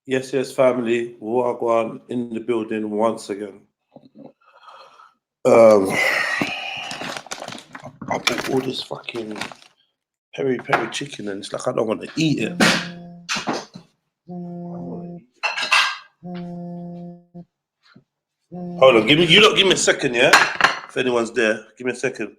Yes, yes, family. Wagwan in the building once again. I bought all this fucking peri peri chicken and it's like I don't want to eat it. Hold on, give me a second, yeah? If anyone's there, give me a second.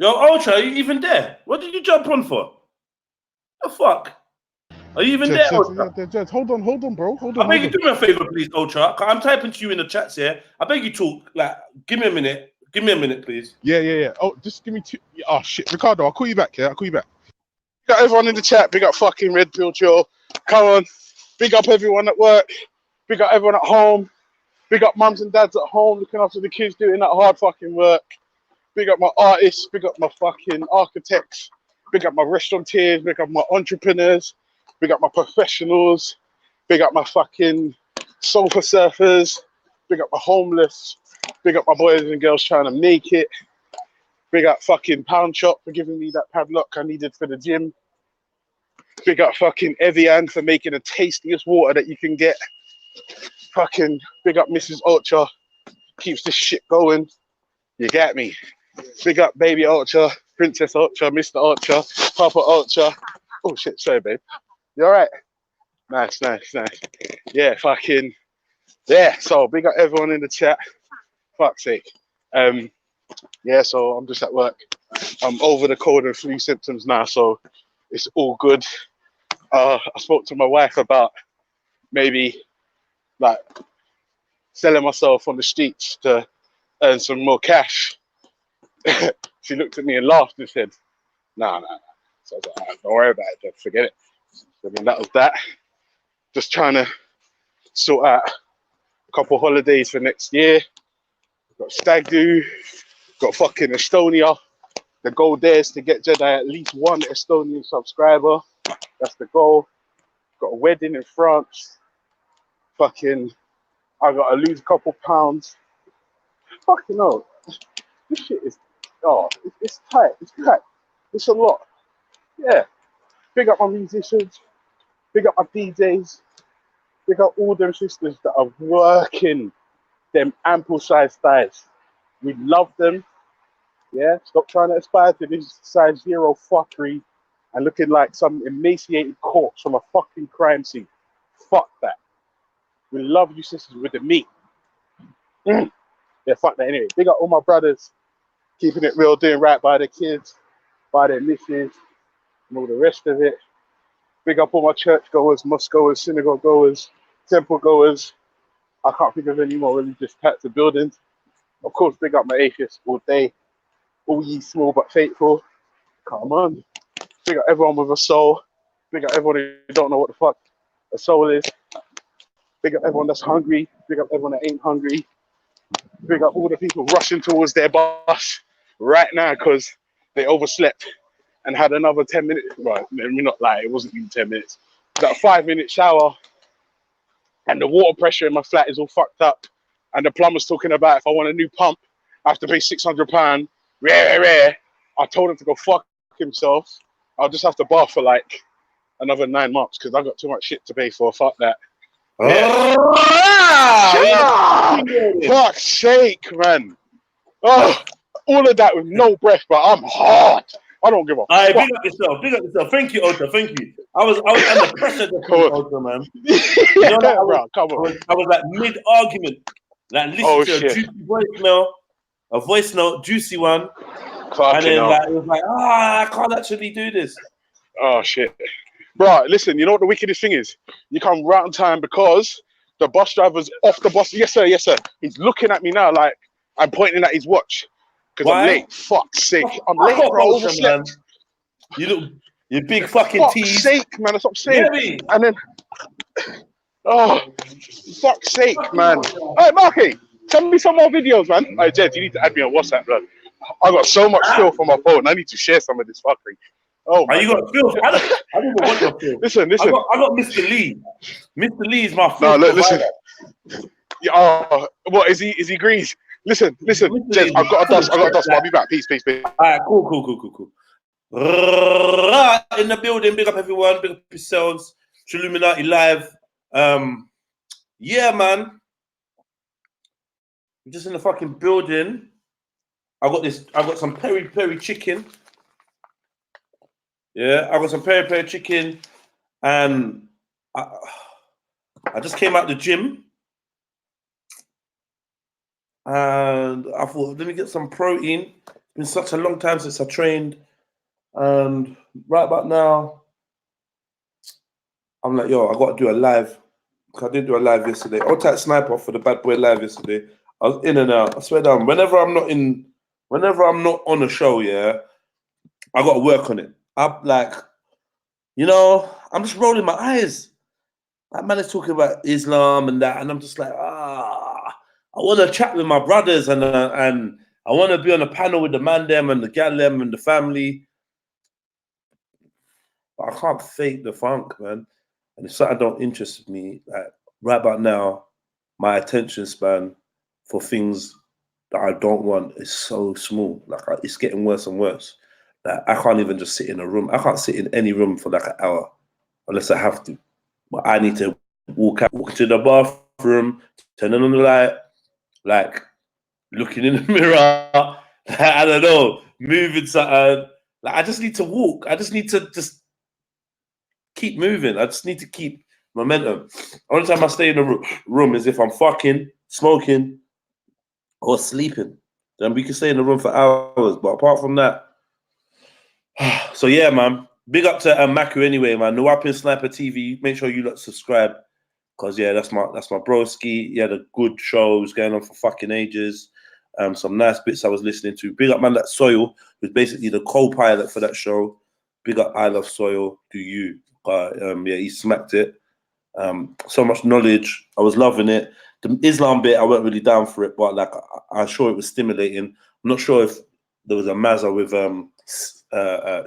Yo, Ultra, are you even there? What did you jump on for? The fuck? Are you even there, Ultra? Jed, hold on, bro. Hold I on. beg you, do me a favor, please, Ultra. I'm typing to you in the chats here. I beg you, talk. Like, give me a minute. Give me a minute, please. Yeah. Oh, just give me 2. Oh shit, Ricardo, I'll call you back. Yeah, I'll call you back. Big up everyone in the chat. Big up fucking Red Pill Chill. Come on. Big up everyone at work. Big up everyone at home. Big up mums and dads at home looking after the kids doing that hard fucking work. Big up my artists. Big up my fucking architects. Big up my restaurateurs. Big up my entrepreneurs. Big up my professionals. Big up my fucking sofa surfers. Big up my homeless. Big up my boys and girls trying to make it. Big up fucking Pound Shop for giving me that padlock I needed for the gym. Big up fucking Evian for making the tastiest water that you can get. Fucking big up Mrs. Ultra. Keeps this shit going. You get me? Big up Baby Ultra, Princess Ultra, Mr. Ultra, Papa Ultra. Oh shit, sorry babe. You alright? Nice. Yeah, fucking yeah, so big up everyone in the chat. Fuck's sake. Yeah, so I'm just at work. I'm over the cold and flu symptoms now, so it's all good. I spoke to my wife about maybe like selling myself on the streets to earn some more cash. She looked at me and laughed and said, nah. So I was like, don't worry about it, just forget it. So then that was that. Just trying to sort out a couple holidays for next year. Got stag do, got fucking Estonia. The goal there is to get Jedi at least one Estonian subscriber. That's the goal. Got a wedding in France. Fucking, I gotta lose a couple pounds. Fucking hell. This shit is, it's tight. It's a lot. Yeah. Big up my musicians. Big up my DJs. Big up all them sisters that are working them ample size thighs. We love them. Yeah. Stop trying to aspire to this size 0 fuckery and looking like some emaciated corpse from a fucking crime scene. Fuck that. We love you sisters with the meat. Yeah, fuck that anyway. Big up all my brothers, keeping it real, doing right by their kids, by their missions, and all the rest of it. Big up all my church goers, mosque goers, synagogue goers, temple goers. I can't think of any more religious types of buildings. Of course, big up my atheists all day. All ye small but faithful. Come on. Big up everyone with a soul. Big up everyone who don't know what the fuck a soul is. Big up everyone that's hungry. Big up everyone that ain't hungry. Big up all the people rushing towards their bus right now because they overslept and had another 10 minutes. Right, let me not lie, it wasn't even 10 minutes. That 5-minute shower and the water pressure in my flat is all fucked up. And the plumber's talking about if I want a new pump, I have to pay £600. Rare. I told him to go fuck himself. I'll just have to bath for like another 9 months because I got too much shit to pay for. Fuck that. Yeah. Fuck's sake, man. Oh, all of that with no breath, but I'm hard. I don't give a fuck. Big up yourself. Thank you, Ultra. Thank you. I was under pressure to Ultra, man. You know, like, bro, come on. I was like mid-argument. Like listening to a juicy voice note, juicy one. And then like, it was like, I can't actually do this. Oh shit. Bro, listen, you know what the wickedest thing is? You come right on time because the bus driver's off the bus. Yes, sir. He's looking at me now like I'm pointing at his watch. Because I'm late. Fuck's sake. I'm late, bro. Overslept. You big fucking fuck's tease. Sake, man. That's what I'm saying. And then, fuck's sake, man. Hey, Marky, send me some more videos, man. Hey, Jed, you need to add me on WhatsApp, bro. I got so much filth on my phone. I need to share some of this fuckery. Oh, my you got filth? I don't even want your filth. Listen. I got Mr. Lee. Mr. Lee is my filth. No, look, listen. What is he greased? Listen, Jez, I've got a dust, I'll be back. Peace. Alright, cool. In the building, big up everyone, big up yourselves. Illuminati Live. Yeah, man. I'm just in the fucking building. I got some peri chicken. Yeah, I got some peri chicken. And I just came out the gym. And I thought, let me get some protein. been such a long time since I trained, and right about now, I'm like, yo, I got to do a live. I didn't do a live yesterday. Old Tight Sniper for the Bad Boy live yesterday. I was in and out. I swear down. Whenever I'm not on a show, yeah, I got to work on it. I'm like, you know, I'm just rolling my eyes. That man is talking about Islam and that, and I'm just like, I want to chat with my brothers and I want to be on a panel with the man them and the gal them and the family. But I can't fake the funk, man. And if something don't interest me, like right about now, my attention span for things that I don't want is so small. Like it's getting worse and worse. Like I can't even just sit in a room. I can't sit in any room for like an hour unless I have to. But I need to walk to the bathroom, turning on the light, like looking in the mirror. I don't know, moving something. Like I just need to walk. I just need to just keep moving. I just need to keep momentum. Only time I stay in the room is if I'm fucking, smoking, or sleeping. Then we can stay in the room for hours. But apart from that, so yeah, man. Big up to Maku anyway, man. Nwapin Sniper TV. Make sure you lot subscribe. Cause yeah, that's my broski. He had a good show. It was going on for fucking ages. Some nice bits I was listening to. Big up man, that Soil, who's basically the co-pilot for that show. Big up I Love Soil. Do you? Yeah, he smacked it. So much knowledge. I was loving it. The Islam bit, I weren't really down for it, but like I'm sure it was stimulating. I'm not sure if there was a Mazza with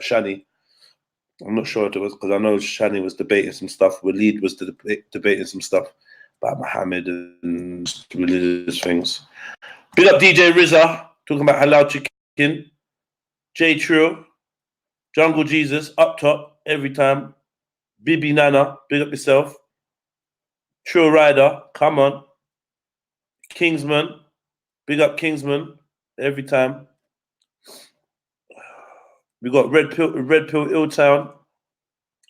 Shani. I'm not sure if it was, because I know Shani was debating some stuff. Waleed was debating some stuff about Muhammad and religious things. Big up DJ Rizza, talking about halal chicken. J Trill, Jungle Jesus, up top, every time. Bibi Nana, big up yourself. True Rider, come on. Kingsman, big up Kingsman, every time. We got Red Pill Illtown.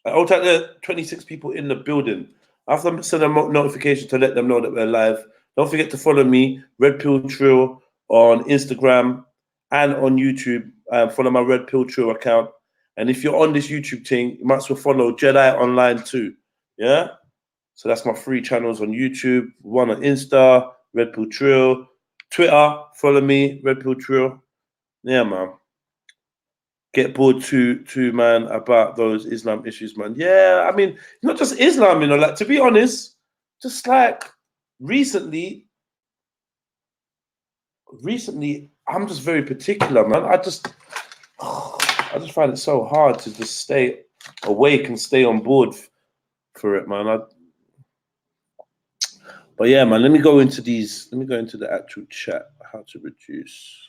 I'll take the 26 people in the building. After send a notification to let them know that we're live. Don't forget to follow me, Red Pill Trill, on Instagram and on YouTube. Follow my Red Pill Trill account. And if you're on this YouTube thing, you might as well follow Jedi Online too. Yeah? So that's my 3 channels on YouTube. One on Insta, Red Pill Trill. Twitter, follow me, Red Pill Trill. Yeah, man. Get bored too, man, about those Islam issues, man. Yeah, I mean, not just Islam, you know, like, to be honest, just like recently, I'm just very particular, man. I just find it so hard to just stay awake and stay on board for it, man. But yeah, man, let me go into the actual chat. How to reduce.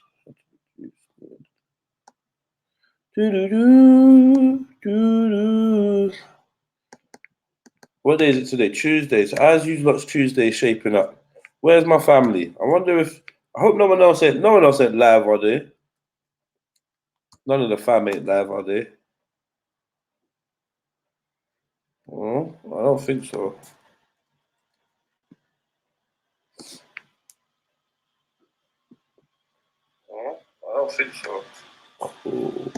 What day is it today? Tuesday. So as usual, Tuesday shaping up. Where's my family? I wonder if I hope no one else ain't live, are they? None of the fam ain't live, are they? Oh, I don't think so. Cool.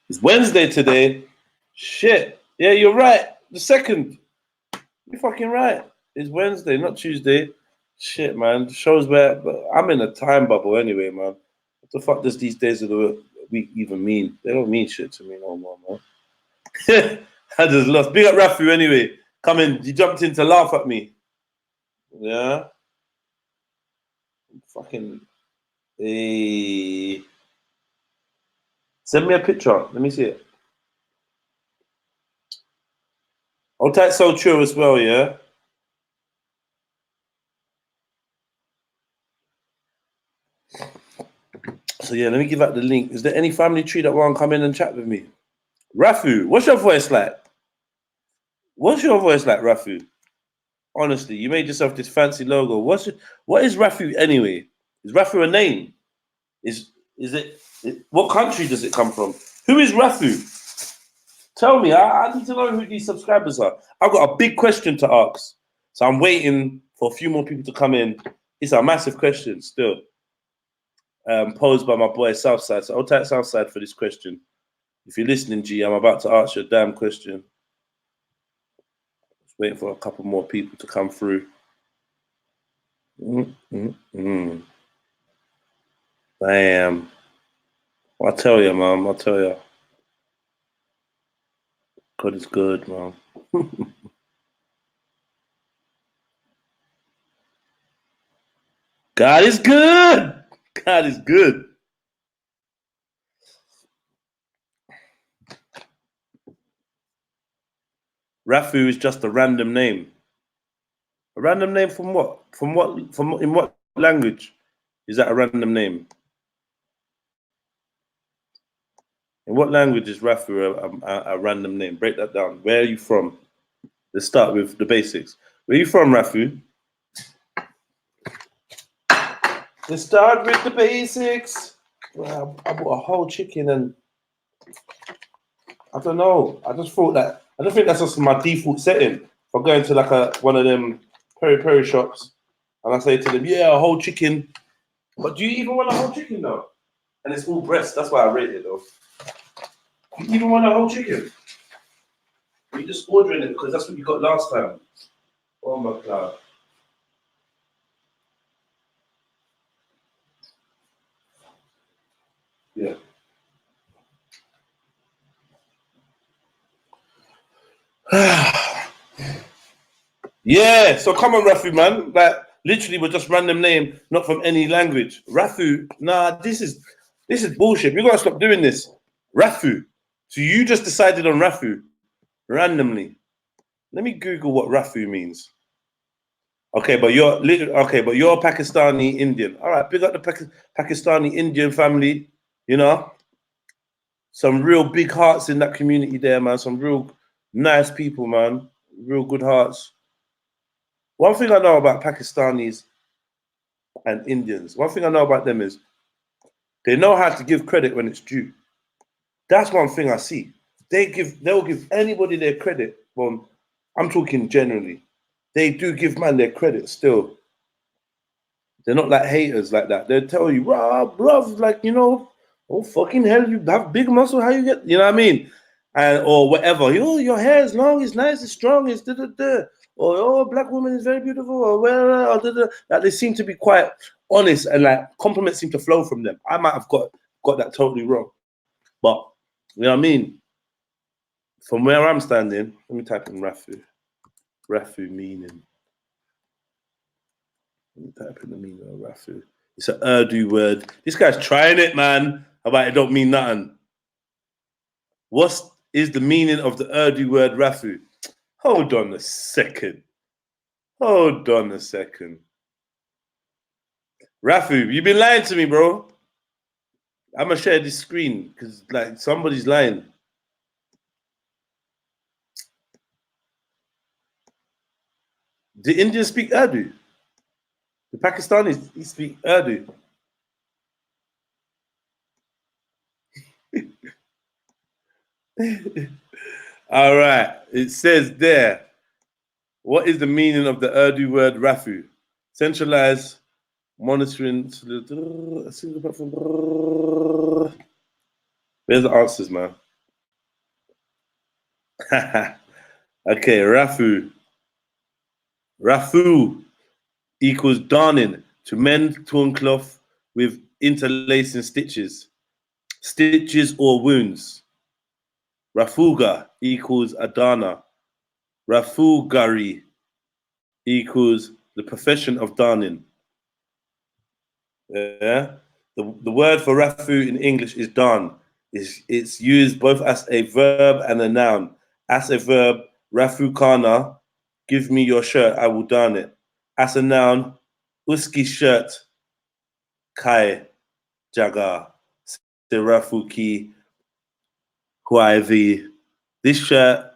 It's Wednesday today. Shit. Yeah, you're right. The 2nd. You're fucking right. It's Wednesday, not Tuesday. Shit, man. The show's where, but I'm in a time bubble anyway, man. What the fuck does these days of the week even mean? They don't mean shit to me no more, man. I just lost. Big up Rafu anyway. Come in. You jumped in to laugh at me. Yeah. Fucking. Hey. Send me a picture. Let me see it. I'll type so true as well, yeah? So yeah, let me give out the link. Is there any family tree that want to come in and chat with me? Rafu, what's your voice like? What's your voice like, Rafu? Honestly, you made yourself this fancy logo. What is Rafu anyway? Is Rafu a name? Is it what country does it come from? Who is Rafu? Tell me. I need to know who these subscribers are. I've got a big question to ask. So I'm waiting for a few more people to come in. It's a massive question still. posed by my boy Southside. So I'll type Southside for this question. If you're listening, G, I'm about to ask you a damn question. Just waiting for a couple more people to come through. Damn. I'll tell you, man. I'll tell you. God is good, man. God is good. God is good. Rafu is just a random name. A random name from what? In what language is that a random name? In what language is Rafu a random name? Break that down. Where are you from? Let's start with the basics. Where are you from, Rafu? Let's start with the basics. Well, I bought a whole chicken and I don't know. I just think that's just my default setting. If I go into like one of them peri shops and I say to them, yeah, a whole chicken. But do you even want a whole chicken though? And it's all breast. That's why I rate it though. Do you even want a whole chicken? You're just ordering it because that's what you got last time. Oh my God. Yeah. Yeah, so come on, Rafu, man. Like, literally, we're just random name, not from any language. Rafu, nah, this is bullshit. We gotta stop doing this. Rafu. So you just decided on Rafu randomly. Let me Google what Rafu means. Okay, but you're Pakistani Indian. All right, big up the Pakistani Indian family. You know, some real big hearts in that community there, man. Some real nice people, man. Real good hearts. One thing I know about Pakistanis and Indians, one thing I know about them is they know how to give credit when it's due. That's one thing I see. They'll give anybody their credit. Well, I'm talking generally. They do give man their credit still. They're not like haters like that. They'll tell you, bruv, like, you know, oh fucking hell, you have big muscle, how you get, you know what I mean? And or whatever. Your hair is long, it's nice, it's strong, it's da-da-da. Or oh, black woman is very beautiful, or well, like they seem to be quite honest and like compliments seem to flow from them. I might have got that totally wrong. But you know what I mean? From where I'm standing, let me type in Rafu. Rafu meaning. Let me type in the meaning of Rafu. It's an Urdu word. This guy's trying it, man. How about it don't mean nothing? What is the meaning of the Urdu word Rafu? Hold on a second. Rafu, you've been lying to me, bro. I'm gonna share this screen because like somebody's lying. The Indians speak Urdu. The Pakistanis speak Urdu. All right. It says there. What is the meaning of the Urdu word Rafu? Centralized monitoring. Where's the answers, man? Okay, Rafu. Rafu equals darning, to mend torn cloth with interlacing stitches or wounds. Rafuga equals adana. Rafugari equals the profession of darning. Yeah. The word for Rafu in English is darn. It's used both as a verb and a noun. As a verb, Rafu kana, give me your shirt, I will darn it. As a noun, uski shirt, kai jaga, Rafu ki huaivi. This shirt,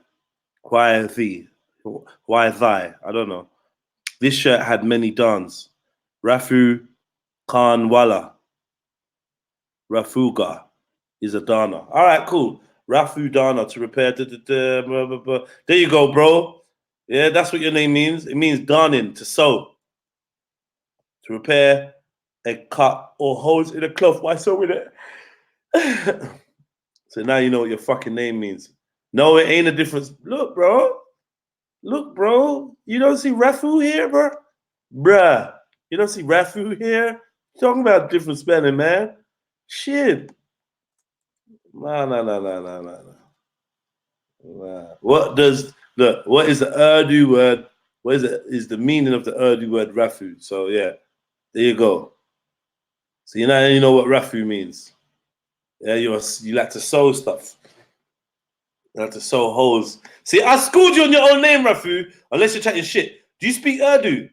huaivi, huaivai, I don't know. This shirt had many darns. Rafu Khanwala. Rafuga is a dana. All right, cool. Rafu dana to repair. Blah, blah, blah. There you go, bro. Yeah, that's what your name means. It means darning, to sew, to repair, a cut or holes in a cloth. Why so with it? So now you know what your fucking name means. No, it ain't a difference. Look, bro. Look, bro. You don't see Rafu here, bro? Bruh. You don't see Rafu here? Talking about different spelling, man. Shit. No. What is the Urdu word? What is the meaning of the Urdu word Rafu? So yeah, there you go. So you know what Rafu means. Yeah, you like to sew stuff. You like to sew holes. See, I schooled you on your own name, Rafu, unless you're chatting shit. Do you speak Urdu?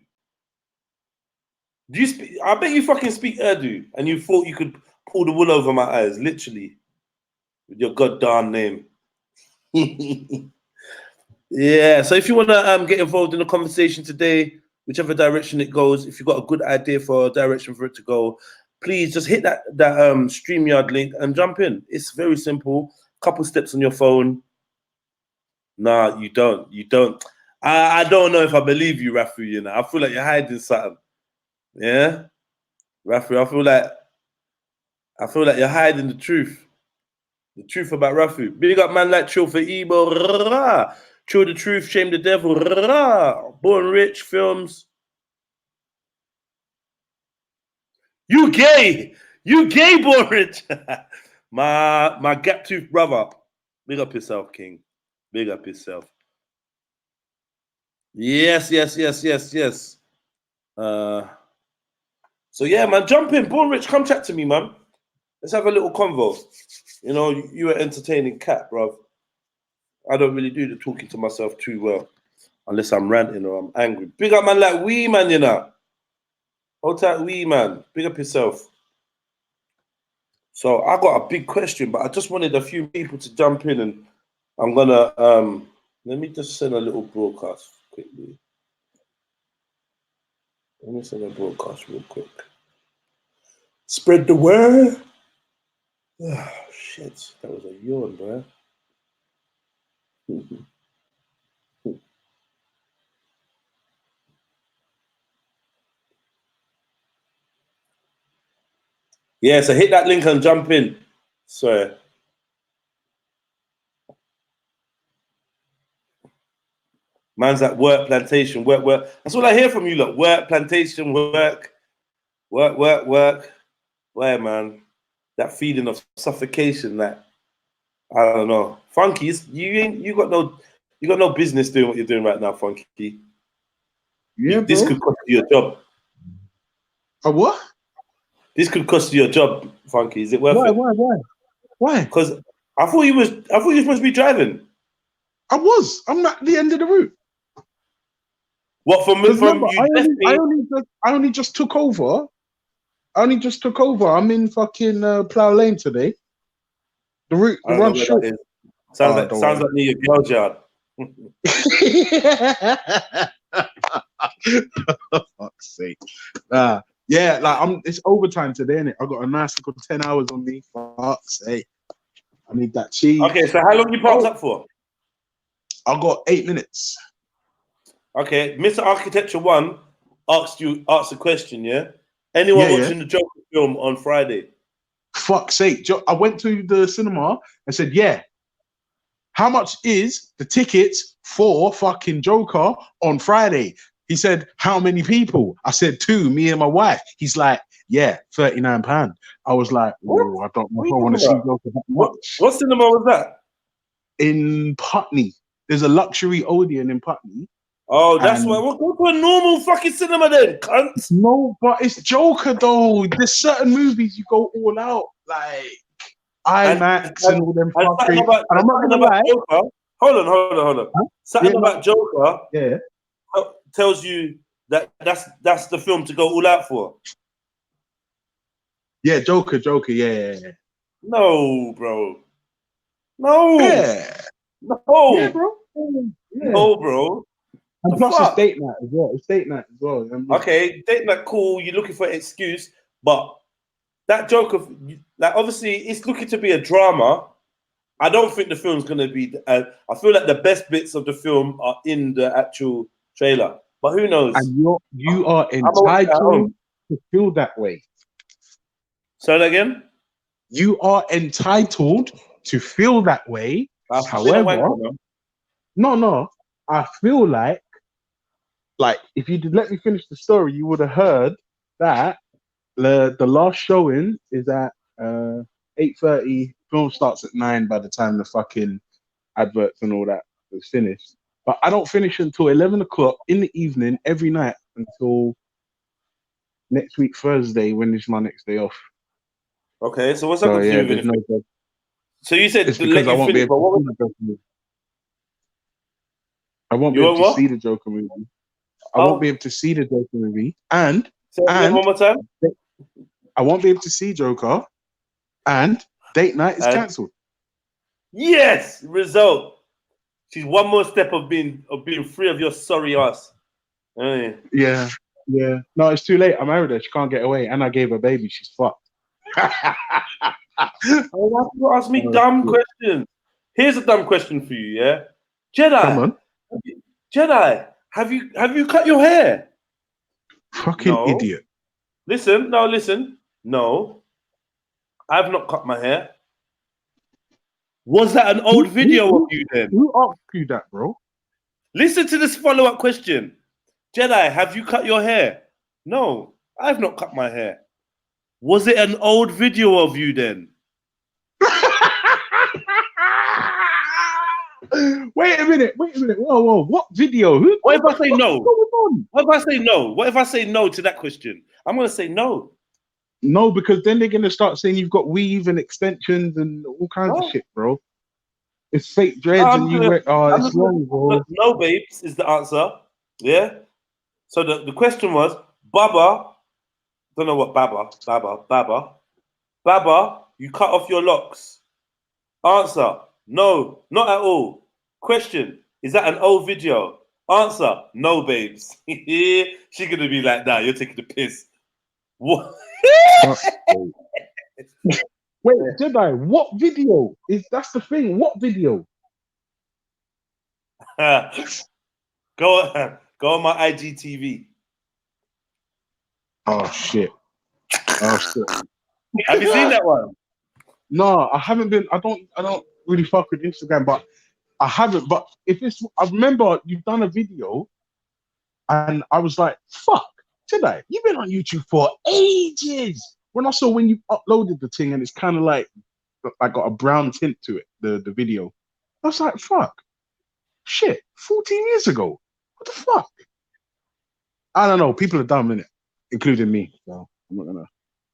Do you speak? I bet you fucking speak Urdu, and you thought you could pull the wool over my eyes, literally, with your goddamn name. Yeah. So if you want to get involved in the conversation today, whichever direction it goes, if you've got a good idea for a direction for it to go, please just hit that StreamYard link and jump in. It's very simple. Couple steps on your phone. Nah, you don't. You don't. I don't know if I believe you, Rafu. You know, I feel like you're hiding something. Yeah, Rafu. I feel like you're hiding the truth. The truth about Rafu. Big up man like Chill for Ebo. Rah. Chill the truth, shame the devil. Rah. Born Rich Films. You gay. You gay, Born Rich. my gap tooth brother. Big up yourself, King. Big up yourself. Yes. So yeah, man, jump in. Born Rich, come chat to me, man. Let's have a little convo. You know, you were entertaining cat, bro. I don't really do the talking to myself too well, unless I'm ranting or I'm angry. Big up man like Wee, man, you know. Hold tight, Wee, man. Big up yourself. So I got a big question, but I just wanted a few people to jump in, and I'm gonna let me just send a little broadcast quickly. Let me send a broadcast real quick. Spread the word. Oh, shit, that was a yawn, bro. Yeah, so hit that link and jump in. Sorry. Man's at work, plantation, work. That's all I hear from you, look. Work, plantation, work. Where, man? That feeling of suffocation, that I don't know. Funkies, you got no business doing what you're doing right now, Funky. Yeah, This bro. could cost you your job. A what? This could cost you your job, Funky. Is it worth it? Why? Because I thought you were supposed to be driving. I'm at the end of the route. What from Remember, you left me? I only just took over. I'm in fucking Plough Lane today. The I don't know run's where short. that is. Sounds like near your girl's yard. For fuck's sake. Yeah, like it's overtime today, innit? I got a nice little 10 hours on me. For fuck's sake. I need that cheese. Okay, so how long you parked up for? I got 8 minutes. Okay, Mr. Architecture 1 asked a question, yeah? Anyone watching the Joker film on Friday? Fuck's sake. I went to the cinema and said, yeah, how much is the tickets for fucking Joker on Friday? He said, how many people? I said 2, me and my wife. He's like, yeah, £39. I was like, oh, I don't know if I want to see Joker that much. What cinema was that? In Putney. There's a luxury Odeon in Putney. Oh, that's why we'll go to a normal fucking cinema then, cunt. No, but it's Joker though. There's certain movies you go all out, like IMAX and all them fucking. And I'm not gonna lie. Joker, hold on. Huh? Something about Joker. Yeah. Tells you that that's the film to go all out for. Yeah, Joker. Yeah. No, bro. No. Yeah. No. Yeah, bro. Yeah. No, bro. And plus, it's date night as well. Okay, date night, cool. You're looking for an excuse, but that Joker, like, obviously, it's looking to be a drama. I don't think the film's gonna be. I feel like the best bits of the film are in the actual trailer, but who knows? And you are entitled to feel that way. Say that again. You are entitled to feel that way. I've been a However, wanker, no, I feel like if you did let me finish the story, you would have heard that the last showing is at 8:30. Film starts at 9 by the time the fucking adverts and all that is finished. But I don't finish until 11 o'clock in the evening every night until next week Thursday, when is my next day off. Okay, so what's that So got to yeah, do with there's no anything? job. So you said It's to let because I you won't be finish, but able what to was see the Joker movie. I won't you be able want to what? see the Joker movie. I won't be Oh, able to see the Joker movie, and say it again one more time. I won't be able to see Joker, and date night is And cancelled. yes, result. She's one more step of being free of your sorry ass. Eh. Yeah. No, it's too late. I married her. She can't get away, and I gave her baby. She's fucked. Oh, why do you ask me Oh, dumb shit. questions? Here's a dumb question for you, yeah? Come Jedi. on, Jedi, have you cut your hair? fucking No. idiot. Listen. No, I've not cut my hair. Was that an old video of you then? Who asked you that, bro? Listen to this follow-up question. Jedi, have you cut your hair? No, I've not cut my hair. Was it an old video of you then? Wait a minute. Whoa. What video? What if I say What's no? going on? What if I say no? What if I say no to that question? I'm going to say no. No, because then they're gonna start saying you've got weave and extensions and all kinds of No. shit, bro. It's fake dreads I'm and you gonna, wear. Oh, I'm it's just gonna, wrong, bro. look, no, babes, is the answer. Yeah? So the question was, Baba, don't know what Baba, you cut off your locks. Answer, no, not at all. Question, is that an old video? Answer, no, babes. She's gonna be like, nah, you're taking the piss. What? Wait, Jedi, what video? That's the thing. What video? Go on my IGTV. Oh shit. Have you seen that one? No, I haven't been. I don't really fuck with Instagram, but I haven't. But I remember you've done a video, and I was like, "Fuck, Jedi, you've been on YouTube for ages." When I saw when you uploaded the thing, and it's kind of like I got a brown tint to it, the video. I was like, "Fuck, shit, 14 years ago. What the fuck?" I don't know. People are dumb, innit? Including me. So I'm not gonna.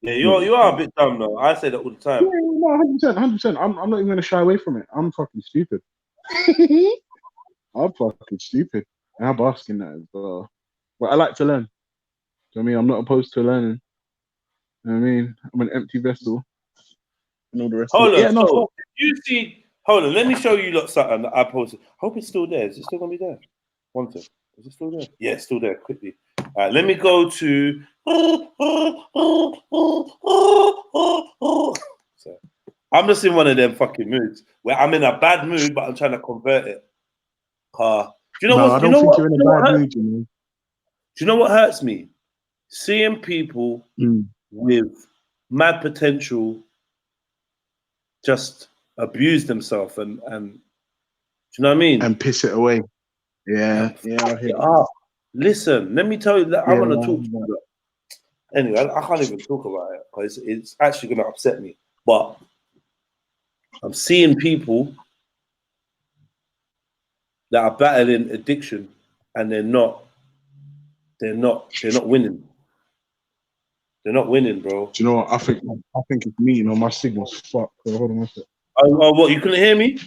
Yeah, you are a bit dumb though. I say that all the Yeah, time. no, 100%. I'm not even gonna shy away from it. I'm fucking stupid. I'm fucking stupid. And I'm asking that as well. But I like to learn. Do you know what I mean? I'm not opposed to learning. You know what I mean? I'm an empty vessel and all the rest of Hold it. on, Yeah, no, so fuck. you see, hold on, let me show you lot something that I posted. Hope it's still there. Is it still gonna be there? One thing. Is it still there? Yeah, it's still there. Quickly. All right, let me go to. So, I'm just in one of them fucking moods where I'm in a bad mood, but I'm trying to convert it. Do you know No, what? I Do you don't know think what? you're in Do a you know what bad hurts? mood, you know. Do you know what hurts me? Seeing people Mm. with mad potential just abuse themselves and do you know what I mean? And piss it away. Yeah, And yeah, fuck I hear it you. up. Listen, let me tell you that I Yeah, want to talk to you. Anyway, I can't even talk about it because it's actually going to upset me. But I'm seeing people that are battling addiction and they're not winning. They're not winning, bro. do you know what? I think it's me, you know, my signal's fucked. So hold on one sec. Oh, what? You couldn't hear me?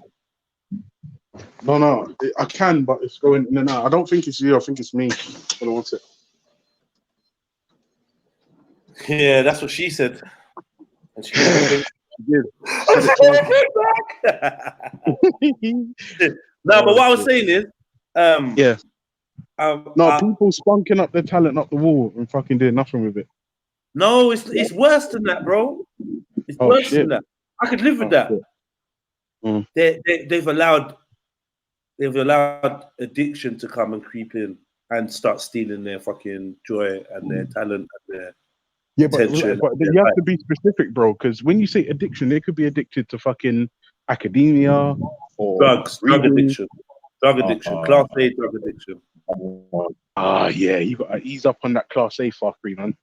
No, I can, but it's going in and out. I don't think it's you. I think it's me. Hold on one sec. Yeah, that's what she said. And she did. No, but what I was saying is, yeah. No, I, people spunking up their talent up the wall and fucking doing nothing with it. no, it's worse than that, bro. It's Oh worse than shit. that. I could live with Oh, that. shit. Mm. They've allowed addiction to come and creep in and start stealing their fucking joy and their talent and Yeah, but attention. you have to be specific, bro. Because when you say addiction, they could be addicted to fucking academia or Drugs, drug reading. addiction, class A drug addiction. Yeah, you got to ease up on that class A fuckery, man.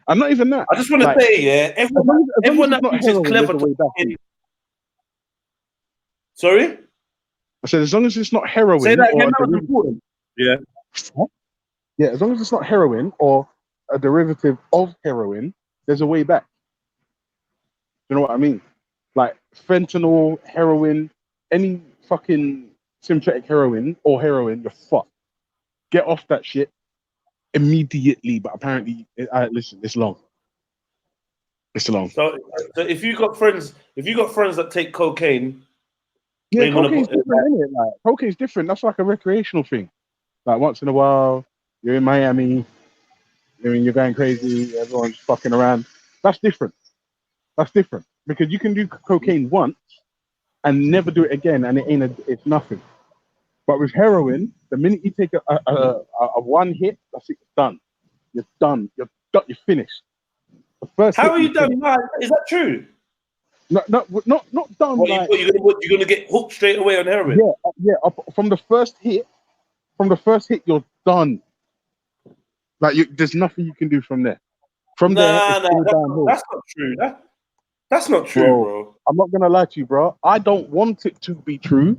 And not even that. I just want to Like, say, yeah, everyone as that long as it's not thinks it's heroin, clever there's a to way back. fucking... Sorry? I said, as long as it's not Say heroin that or again, a that was derivative. important. Yeah. Yeah, as long as it's not heroin or a derivative of heroin, there's a way back. You know what I mean? Like fentanyl, heroin, any fucking synthetic heroin or heroin, you're fucked. Get off that shit immediately. But apparently, listen, it's long. It's long. So if you got friends that take cocaine, Yeah, they wanna cocaine's put- different, isn't it? Like cocaine's different. That's like a recreational thing. Like once in a while, you're in Miami, you're going crazy, everyone's fucking around. That's different. That's different because you can do cocaine once and never do it again, and it's nothing. But with heroin, the minute you take a one hit, that's it. It's done. You're done. You're finished. The first. How hit are you done? Man? Is that true? Not done. What, like, you're gonna get hooked straight away on heroin? Yeah. From the first hit, you're done. Like there's nothing you can do from there. From there, it's that's not true. That's not true, bro. I'm not gonna lie to you, bro. I don't want it to be true,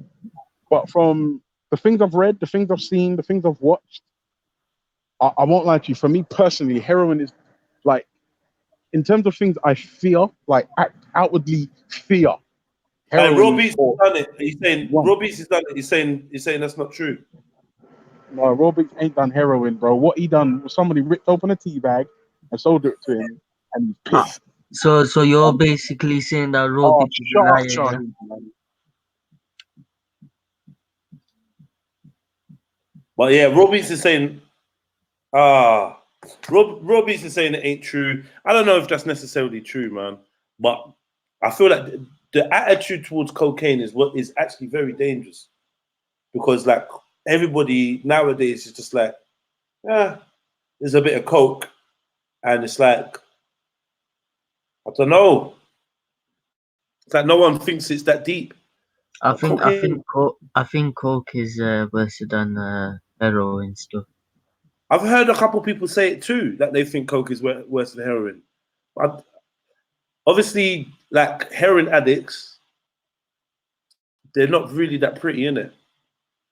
but from the things I've read, the things I've seen, the things I've watched, I won't lie to you. For me personally, heroin is like, in terms of things I fear, like outwardly fear. Robbie's done it. He's saying Robbie's has done it. He's saying that's not true. No, Robbie ain't done heroin, bro. What he done was somebody ripped open a tea bag and sold it to him, and he's pissed. So you're basically saying that Robbie is a liar, Charlie, But yeah, Robbie's is saying, Robbie's is saying it ain't true. I don't know if that's necessarily true, man. But I feel like the attitude towards cocaine is what is actually very dangerous, because like everybody nowadays is just like, there's a bit of coke, and it's like, I don't know. It's like no one thinks it's that deep. I think coke is worse than heroin stuff. I've heard a couple people say it too, that they think coke is worse than heroin. But obviously, like heroin addicts, they're not really that pretty, innit?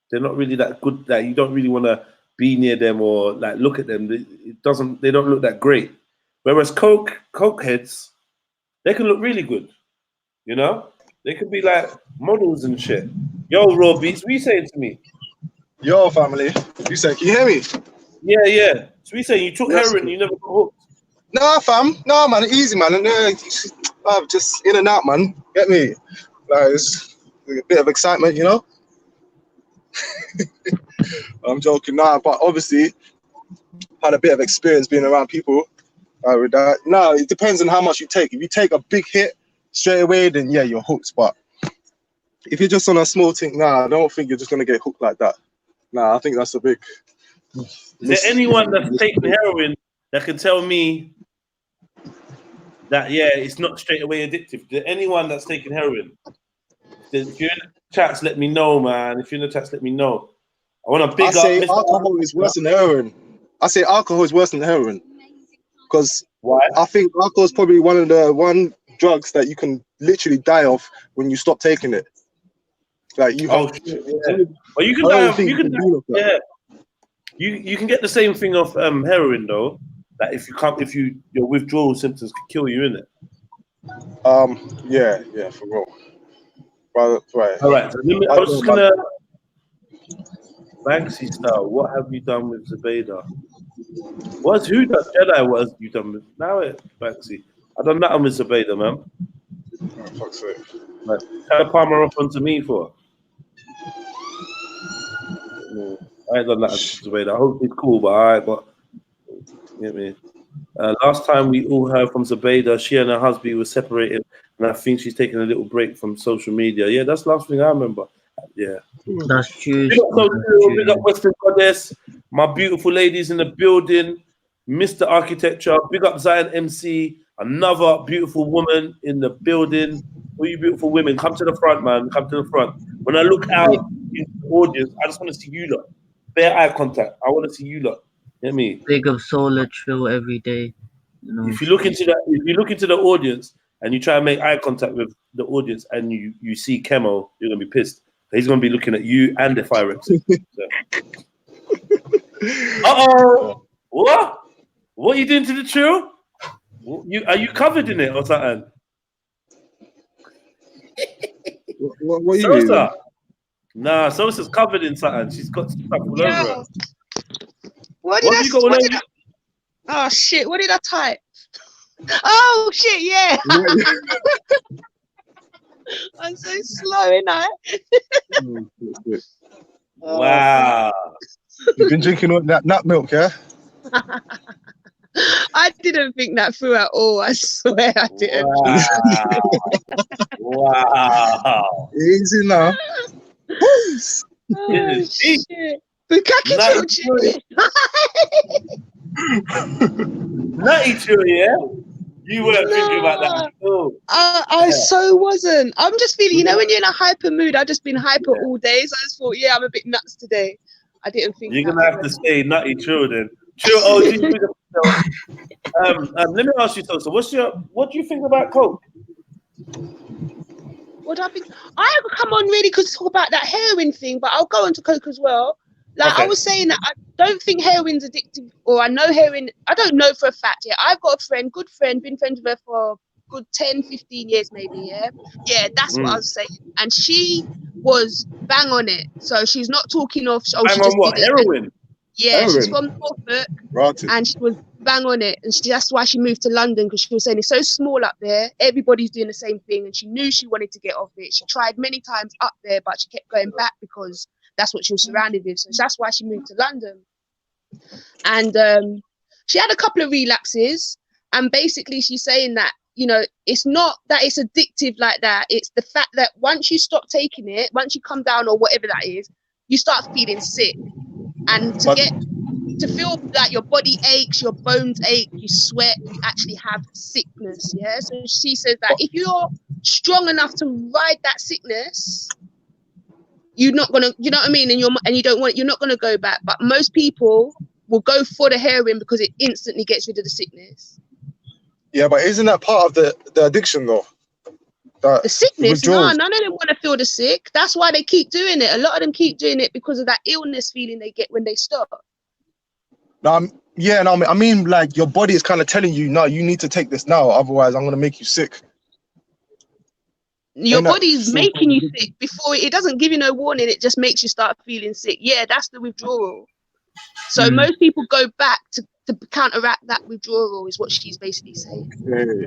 They're not really that good. That you don't really want to be near them or like look at them. They don't look that great. Whereas coke heads, they can look really good. You know, they could be like models and shit. Yo, Raw Beats, what you saying to me? Yo, family. You said, can you hear me? Yeah. So we saying you took heroin, you never got hooked. Nah, fam. Nah, man. Easy, man. And just in and out, man. Get me? Like, it's a bit of excitement, you know? I'm joking. Nah, but obviously, had a bit of experience being around people with that. Nah, it depends on how much you take. If you take a big hit straight away, then yeah, you're hooked. But if you're just on a small thing, nah, I don't think you're just going to get hooked like that. Nah, I think that's a big... Is there anyone that's taken heroin that can tell me that, yeah, it's not straight away addictive? Is there anyone that's taken heroin? If you're in the chats, let me know, man. If you're in the chats, let me know. I want to big up. I say alcohol is worse than heroin. I say alcohol is worse than heroin. Because I think alcohol is probably one of the drugs that you can literally die of when you stop taking it. Like you have, well, you can die of, yeah. You can get the same thing off heroin though. That if your withdrawal symptoms could kill you, innit? Yeah, for real. Right. All right. So I was just gonna Banksy style. What have you done with Zubaydah? Who does Jedi? What have you done with Banksy? I done that with Zubaydah, man. Oh, fuck's sake. Like, try to palm her off onto me for. I ain't done that with Zubaydah. I hope it's cool, but alright, but get me. Last time we all heard from Zubaydah, she and her husband were separated, and I think she's taking a little break from social media. Yeah, that's the last thing I remember. Yeah. That's true. Big up Western Goddess, my beautiful ladies in the building. Mr. Architecture, big up Zion MC, another beautiful woman in the building. All you beautiful women, come to the front, man. Come to the front. When I look out into the audience, I just want to see you lot. Bare eye contact. I want to see you lot. Hear me? Big of solar chill every day. You know. If you look into the audience and you try and make eye contact with the audience and you see Kemo, you're gonna be pissed. He's gonna be looking at you and the fire exit. So. Uh-oh! What? What are you doing to the chill? Are you covered in it or something? What are you Sosa? doing? Nah, Sosa's covered in something. She's got stuff all over her. What did I? Oh shit! What did I type? Oh shit! Yeah. I'm so slow, ain't I? Wow. You've been drinking all that nut milk, yeah? I didn't think that through at all. I swear I didn't. Wow. Easy now. Oh, shit. Bukaki children. Nutty chill, yeah? You weren't thinking about that at all. I so wasn't. I'm just feeling, you know, when you're in a hyper mood, I've just been hyper all day. So I just thought, yeah, I'm a bit nuts today. I didn't think you're gonna have to stay nutty chill then. Chill. Let me ask you, so what do you think about coke? What I think, I come on really could talk about that heroin thing, but I'll go on to coke as well. Like I was saying that I don't think heroin's addictive, or I know heroin, I don't know for a fact. Yeah, I've got a friend, good friend, been friends with her for good 10, 15 years maybe, yeah? Yeah, that's what I was saying. And she was bang on it. So she's not talking of, oh, bang she on just what? did it. Heroin? Yeah, heroin. She's from Norfolk, and she was bang on it. And that's why she moved to London, because she was saying it's so small up there. Everybody's doing the same thing. And she knew she wanted to get off it. She tried many times up there, but she kept going back because that's what she was surrounded with. So that's why she moved to London. And she had a couple of relapses. And basically she's saying that, you know, it's not that it's addictive like that. It's the fact that once you stop taking it, once you come down or whatever that is, you start feeling sick. And to feel like your body aches, your bones ache, you sweat, you actually have sickness. Yeah. So she says that if you're strong enough to ride that sickness, you're not gonna, you know what I mean? And you're not gonna go back. But most people will go for the heroin because it instantly gets rid of the sickness. Yeah, but isn't that part of the addiction though? The sickness? No, none of them want to feel the sick. That's why they keep doing it. A lot of them keep doing it because of that illness feeling they get when they stop. I mean, like your body is kind of telling you, no, you need to take this now, otherwise I'm gonna make you sick. Your body's making you sick before it doesn't give you no warning. It just makes you start feeling sick. Yeah, that's the withdrawal. So most people go back to counteract that withdrawal, is what she's basically saying. Yeah.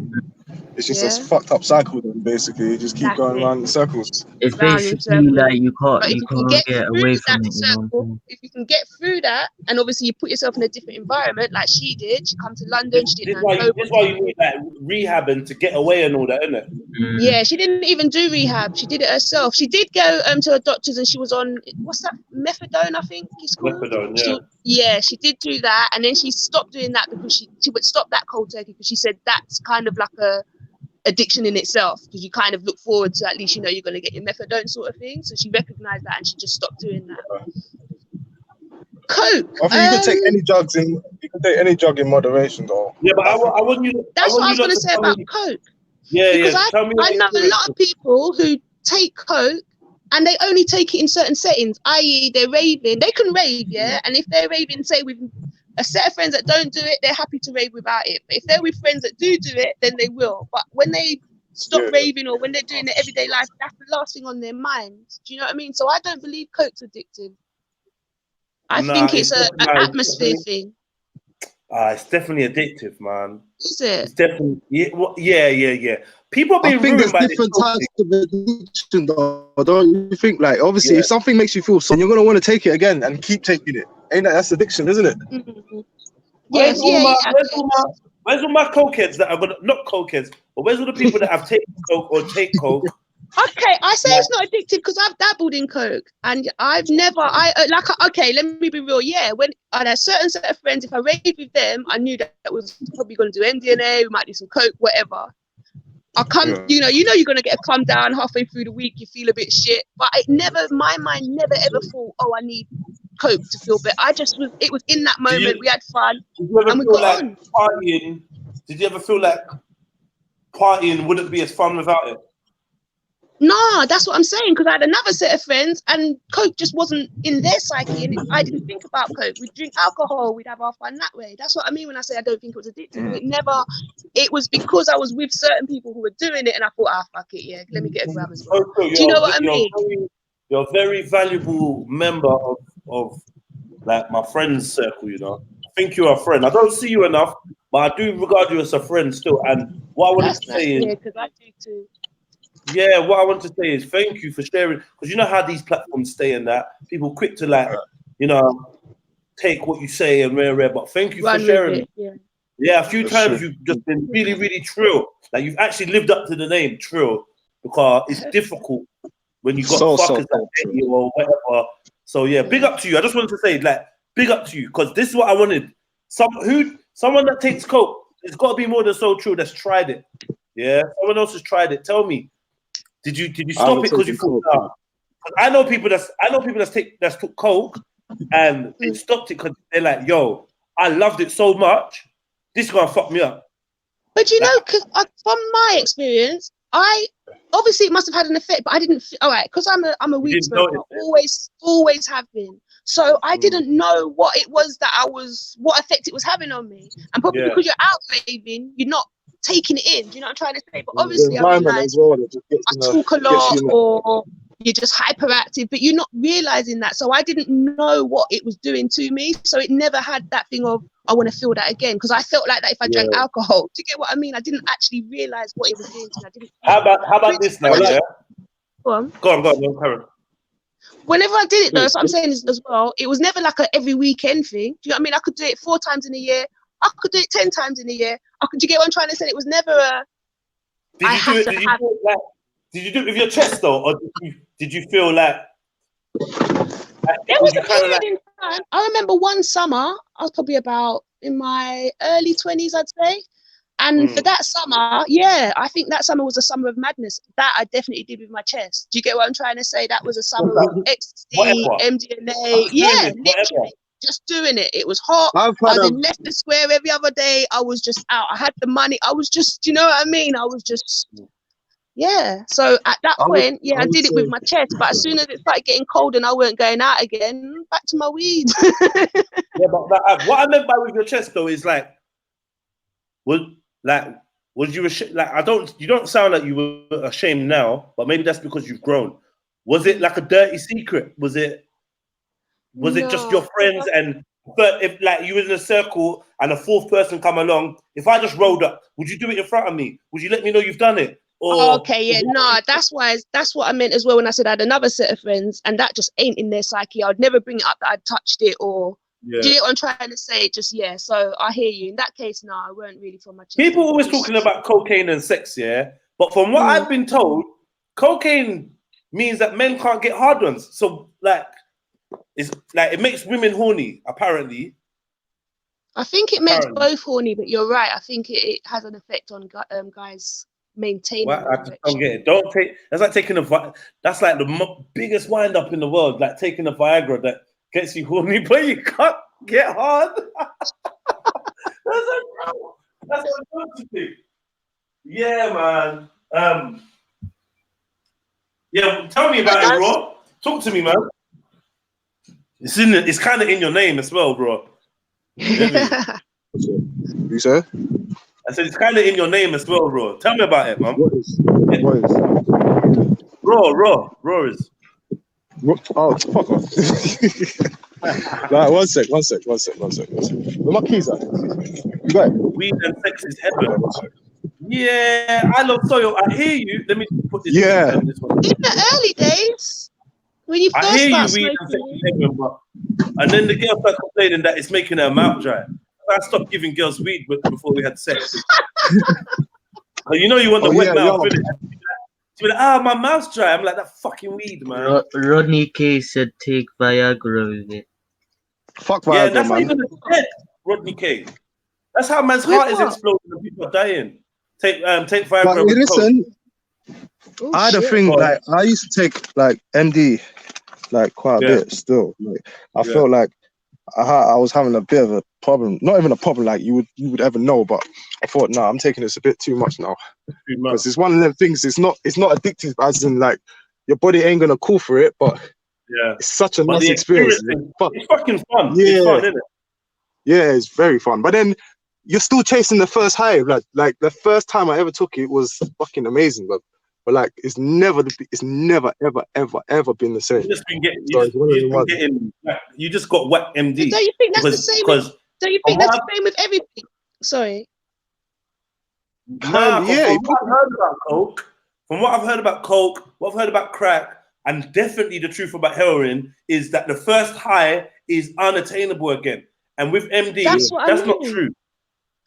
It's just a fucked up cycle then, basically. You just keep going around in circles. It's basically like you can't get away from it, you know. If you can get through that, and obviously you put yourself in a different environment, like she did. She come to London. She didn't know. That's why you need that rehab and to get away and all that, isn't it? Yeah, she didn't even do rehab. She did it herself. She did go to a doctor's, and she was on, what's that, methadone, I think it's called. Methadone, yeah. She did do that, and then she stopped doing that because she would stop that cold turkey, because she said that's kind of like a addiction in itself, because you kind of look forward to, at least you know you're going to get your methadone sort of thing. So she recognized that and she just stopped doing that. Coke. I think you can take any drugs in moderation though. Yeah, but I want you. That's what I was going to say about Coke. Yeah, because I know a lot of people who take Coke and they only take it in certain settings, i.e. they're raving. They can rave, yeah, and if they're raving, say with a set of friends that don't do it, they're happy to rave without it. But if they're with friends that do it, then they will. But when they stop raving, or when they're doing their everyday life, that's the last thing on their minds. Do you know what I mean? So I don't believe Coke's addictive. I think it's an atmosphere thing. It's definitely addictive, man. Is it? It's definitely, yeah. People being ruined by there's different types of addiction, though. Don't you think? Like, obviously, if something makes you feel so, you're gonna want to take it again and keep taking it. Ain't that's addiction, isn't it? Mm-hmm. Where's all my cokeheads that are gonna, not cokeheads, but where's all the people that have taken coke or take coke Okay, I say it's not addictive because I've dabbled in coke and I've never. Okay, let me be real. Yeah, when I had a certain set of friends, if I raved with them, I knew that was probably going to do MDMA. We might do some coke, whatever. I come, you know, you're going to get a come down halfway through the week. You feel a bit shit, but my mind never ever thought, oh, I need coke to feel better. It was in that moment. We had fun and we got on. Partying? Did you ever feel like partying wouldn't be as fun without it? No, that's what I'm saying, because I had another set of friends and coke just wasn't in their psyche, and I didn't think about coke. We'd drink alcohol, we'd have our fun that way. That's what I mean when I say I don't think it was addictive. It was because I was with certain people who were doing it and I thought, fuck it, yeah, let me get a grab as well. Do you know what I mean? You're a very valuable member of like my friend's circle, you know. I think you're a friend. I don't see you enough, but I do regard you as a friend still. And what I wanted to say is, because I do too. Yeah, what I want to say is thank you for sharing, because you know how these platforms stay in that people quick to like, you know, take what you say and rare, but thank you for sharing. Yeah, a few times you've just been really, really trill. Like you've actually lived up to the name trill, because it's difficult when you got fuckers like you or whatever. So yeah, big up to you. I just wanted to say, like, big up to you, because this is what I wanted. Someone that takes coke, it's got to be more than so true that's tried it. Yeah, someone else has tried it. Tell me. Did you stop it because you thought? No. I know people that's took coke and they stopped it because they're like, "Yo, I loved it so much. This is gonna fuck me up." But you know, because from my experience, obviously it must have had an effect, but I didn't. All right, because I'm a weed smoker, always have been. So I didn't know what it was what effect it was having on me, and probably because you're out raving, you're not taking it in. Do you know what I'm trying to say? But obviously, I realize I talk a lot, or you're just hyperactive, but you're not realizing that. So I didn't know what it was doing to me. So it never had that thing of I want to feel that again, because I felt like that if I drank alcohol. Do you get what I mean? I didn't actually realize what it was doing to me. I didn't. How about this now? Yeah. Go on, Karen. Whenever I did it, though, so I'm saying this as well, it was never like a every weekend thing. Do you know what I mean? I could do it 4 times in a year. I could do it 10 times in a year. Do you get what I'm trying to say? It was never a. Did you do it with your chest though, or did you feel like? There was a period in time. I remember one summer, I was probably about in my early 20s, I'd say. And for that summer, I think that summer was a summer of madness. That I definitely did with my chest. Do you get what I'm trying to say? That was a summer of ecstasy, MDMA. Yeah, literally. Just doing it. It was hot. I was in Leicester Square every other day. I was just out. I had the money. I was just, do you know what I mean? I was just, So at that point, I did it with my chest. But as soon as it started getting cold and I weren't going out again, back to my weed. But what I meant by with your chest though is like, was you ashamed? Like you don't sound like you were ashamed now, but maybe that's because you've grown. Was it like a dirty secret? Was it just your friends? But if like you were in a circle and a 4th person come along, if I just rolled up, would you do it in front of me? Would you let me know you've done it? That's what I meant as well when I said I had another set of friends, and that just ain't in their psyche. I would never bring it up that I'd touched it or. Do you know what I'm trying to say? So I hear you. In that case, no, I weren't really from my chest. People always talking about cocaine and sex, but from what I've been told, cocaine means that men can't get hard ones. So it's like it makes women horny, apparently. I think it makes both horny, but you're right. I think it has an effect on guys maintaining. I just don't get it. That's like taking that's like the biggest wind up in the world, like taking a Viagra that gets you horny, but you can't get hard. That's what I'm going to do. Yeah, man. Tell me about it, bro. Talk to me, man. It's kind of in your name as well, bro. You say? I said it's kind of in your name as well, bro. Tell me about it, man. What is? Raw is. Oh, fuck off. Right, one sec. Where my keys at? You got it? Weed and sex is heaven. Yeah, I love soil. I hear you. Let me put this. In the early days, when you first start smoking. Weed and sex is heaven, and then the girl started complaining that it's making her mouth dry. I stopped giving girls weed before we had sex. You know you want the wet mouth, innit? She'll be like, my mouth's dry. I'm like, that fucking weed, man. Rodney K said take Viagra with it. Fuck Yeah, Viagra, that's not man. even a dead Rodney K. That's how man's With heart is what? exploding and people are dying. Take But Viagra with coke. listen, Oh, I had a shit. thing, Go on. like, I used to take, like, MD, like, quite a Yeah. bit still. Like, I Yeah. felt like I was having a bit of a problem. Not even a problem like you would ever know, but I thought, nah, I'm taking this a bit too much now. Too much. Because it's one of them things, it's not addictive, as in, like, your body ain't going to call for it, but Yeah. it's such a But nice the experience. experience, Fuck. it's fucking fun. Yeah. It's fun, isn't it? Yeah, it's very fun. But then you're still chasing the first high. Like the first time I ever took it was fucking amazing, but like it's never ever been the same. You just been getting, So it's one of the ones. you just got whack MD. Don't you think that's the same? Because Don't you think that's the same with everything? Sorry. nah, Yeah, from what I've heard about coke, what I've heard about crack, and definitely the truth about heroin is that the first high is unattainable again. And with MD, That's what I not mean. true.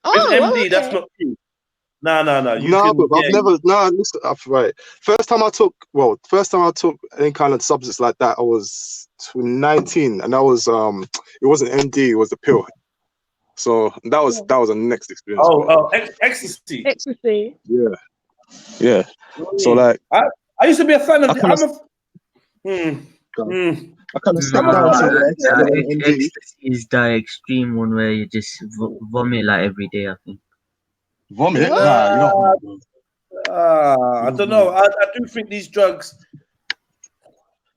Oh, With MD, okay. that's not true. No. But I've never. No, listen. Right. First time I took any kind of substance like that, I was 19, and that was it wasn't MD, it was the pill. So that was a next experience. Ecstasy. Ecstasy. Yeah. So like, I used to be a fan of. I kind of stepped down to MD. Ecstasy is the extreme one where you just vomit like every day, I think. Vomit? What? Nah, you don't. I don't know. I do think these drugs.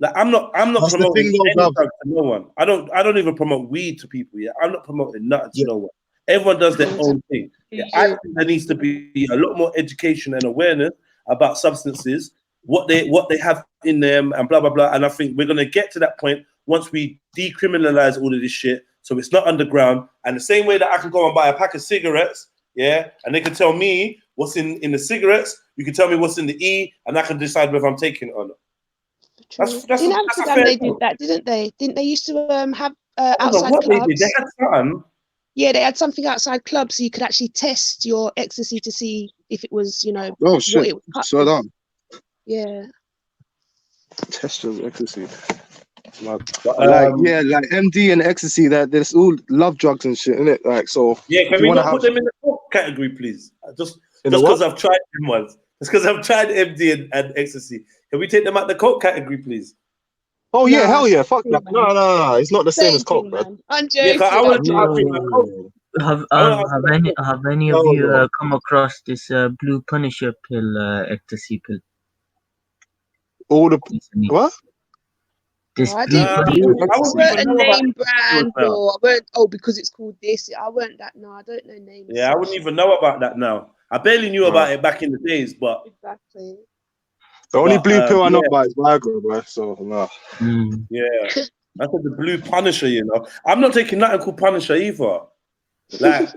Like I'm not That's the promoting thing, though, any bruv. drug to no one. I don't even promote weed to people. Yeah, I'm not promoting nothing to no one. Everyone does their own thing. Yeah, I think there needs to be a lot more education and awareness about substances, what they have in them, and blah blah blah. And I think we're gonna get to that point once we decriminalize all of this shit, so it's not underground. And the same way that I can go and buy a pack of cigarettes, yeah, and they can tell me what's in the cigarettes, you can tell me what's in the E, and I can decide whether I'm taking it or not. That's In a Amsterdam, fair they thing. did that, didn't they? Didn't they used to have I don't know outside what clubs? they did. They had something. Yeah, they had something outside clubs, so you could actually test your ecstasy to see if it was, Oh what shit! it was cut Slow with. down. Yeah. Test your ecstasy. But, like MD and ecstasy, that there's all love drugs and shit, innit? Like, so yeah, can if we you not want put to have them in the coke category, please? Just in the because what? I've tried them once. Just because I've tried MD and ecstasy. Can we take them out the coke category, please? Oh yeah, Nah, hell yeah, same fuck thing, that. man. No, it's not the same as Same coke, thing, man. man. I'm Yeah, 'cause joking. I want I'm to joking. drink my coke. Have any of you come across this Blue Punisher pill, ecstasy pill? All the Recently? what? This I Blue didn't I really. wouldn't I weren't even a know about name brand, now. or I weren't. Oh, because it's called this. I weren't that. No, I don't know names. Yeah, I wouldn't even know about that now. I barely knew about it back in the days, but Exactly. The only blue pill I know yeah. about is Viagra, bro. So no. Yeah, I said the Blue Punisher. I'm not taking nothing called Punisher either. Like,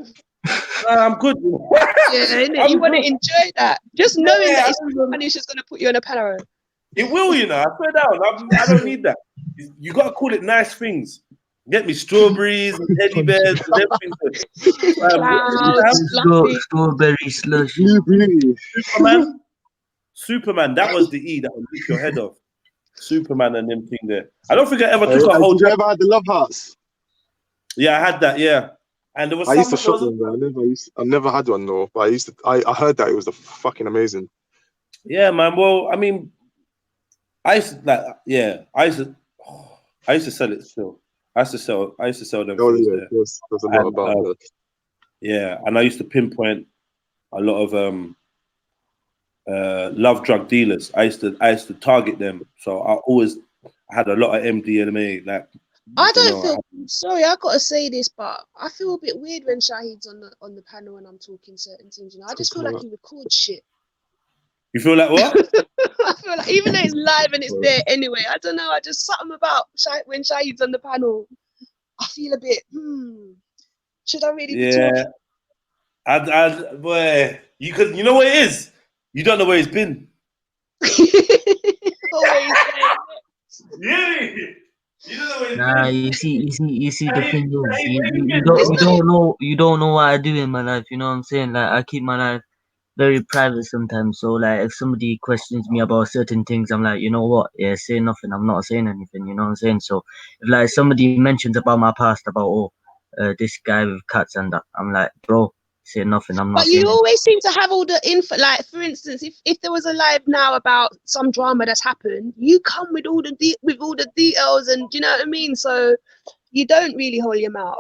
nah, I'm good. Yeah, innit? You want to enjoy that. Just knowing that it's I Punisher's going to put you on a panel. It will, I swear down. I don't need that. You got to call it nice things. Get me strawberries and teddy bears and everything. Clouds, fluffy. Strawberry slush. Superman, that was the E that would rip your head off. Superman and them thing there. I don't think I ever took a whole. Did you ever had the love hearts? Yeah, I had that. Yeah, and there was. I used to shop them, man. I never had one though, but I heard that it was the fucking amazing. Yeah, man. Well, I mean, I used to sell it still. I used to sell them. Oh yeah, there's a lot about that. Yeah, and I used to pinpoint a lot of love drug dealers. I used to target them. So I had a lot of MDMA. Like, I don't feel sorry. I gotta say this, but I feel a bit weird when Shahid's on the panel and I'm talking certain things. I just feel like he records shit. You feel like what? I feel like even though it's live and it's there anyway, I don't know. I just something about when Shahid's on the panel. I feel a bit. Should I really be talking? Boy, you know what it is. You don't know where he's been. Always. Yeah. You don't know where he's Nah, been. you see the thing is, you don't know what I do in my life. You know what I'm saying? Like I keep my life very private sometimes. So like, if somebody questions me about certain things, I'm like, you know what? Yeah, say nothing. I'm not saying anything. You know what I'm saying? So if like somebody mentions about my past, about this guy with cats and that, I'm like, bro, say nothing. I'm not But saying you anything. always seem to have all the info. Like, for instance, if there was a live now about some drama that's happened, you come with all the with all the details, and do you know what I mean? So you don't really hold your mouth.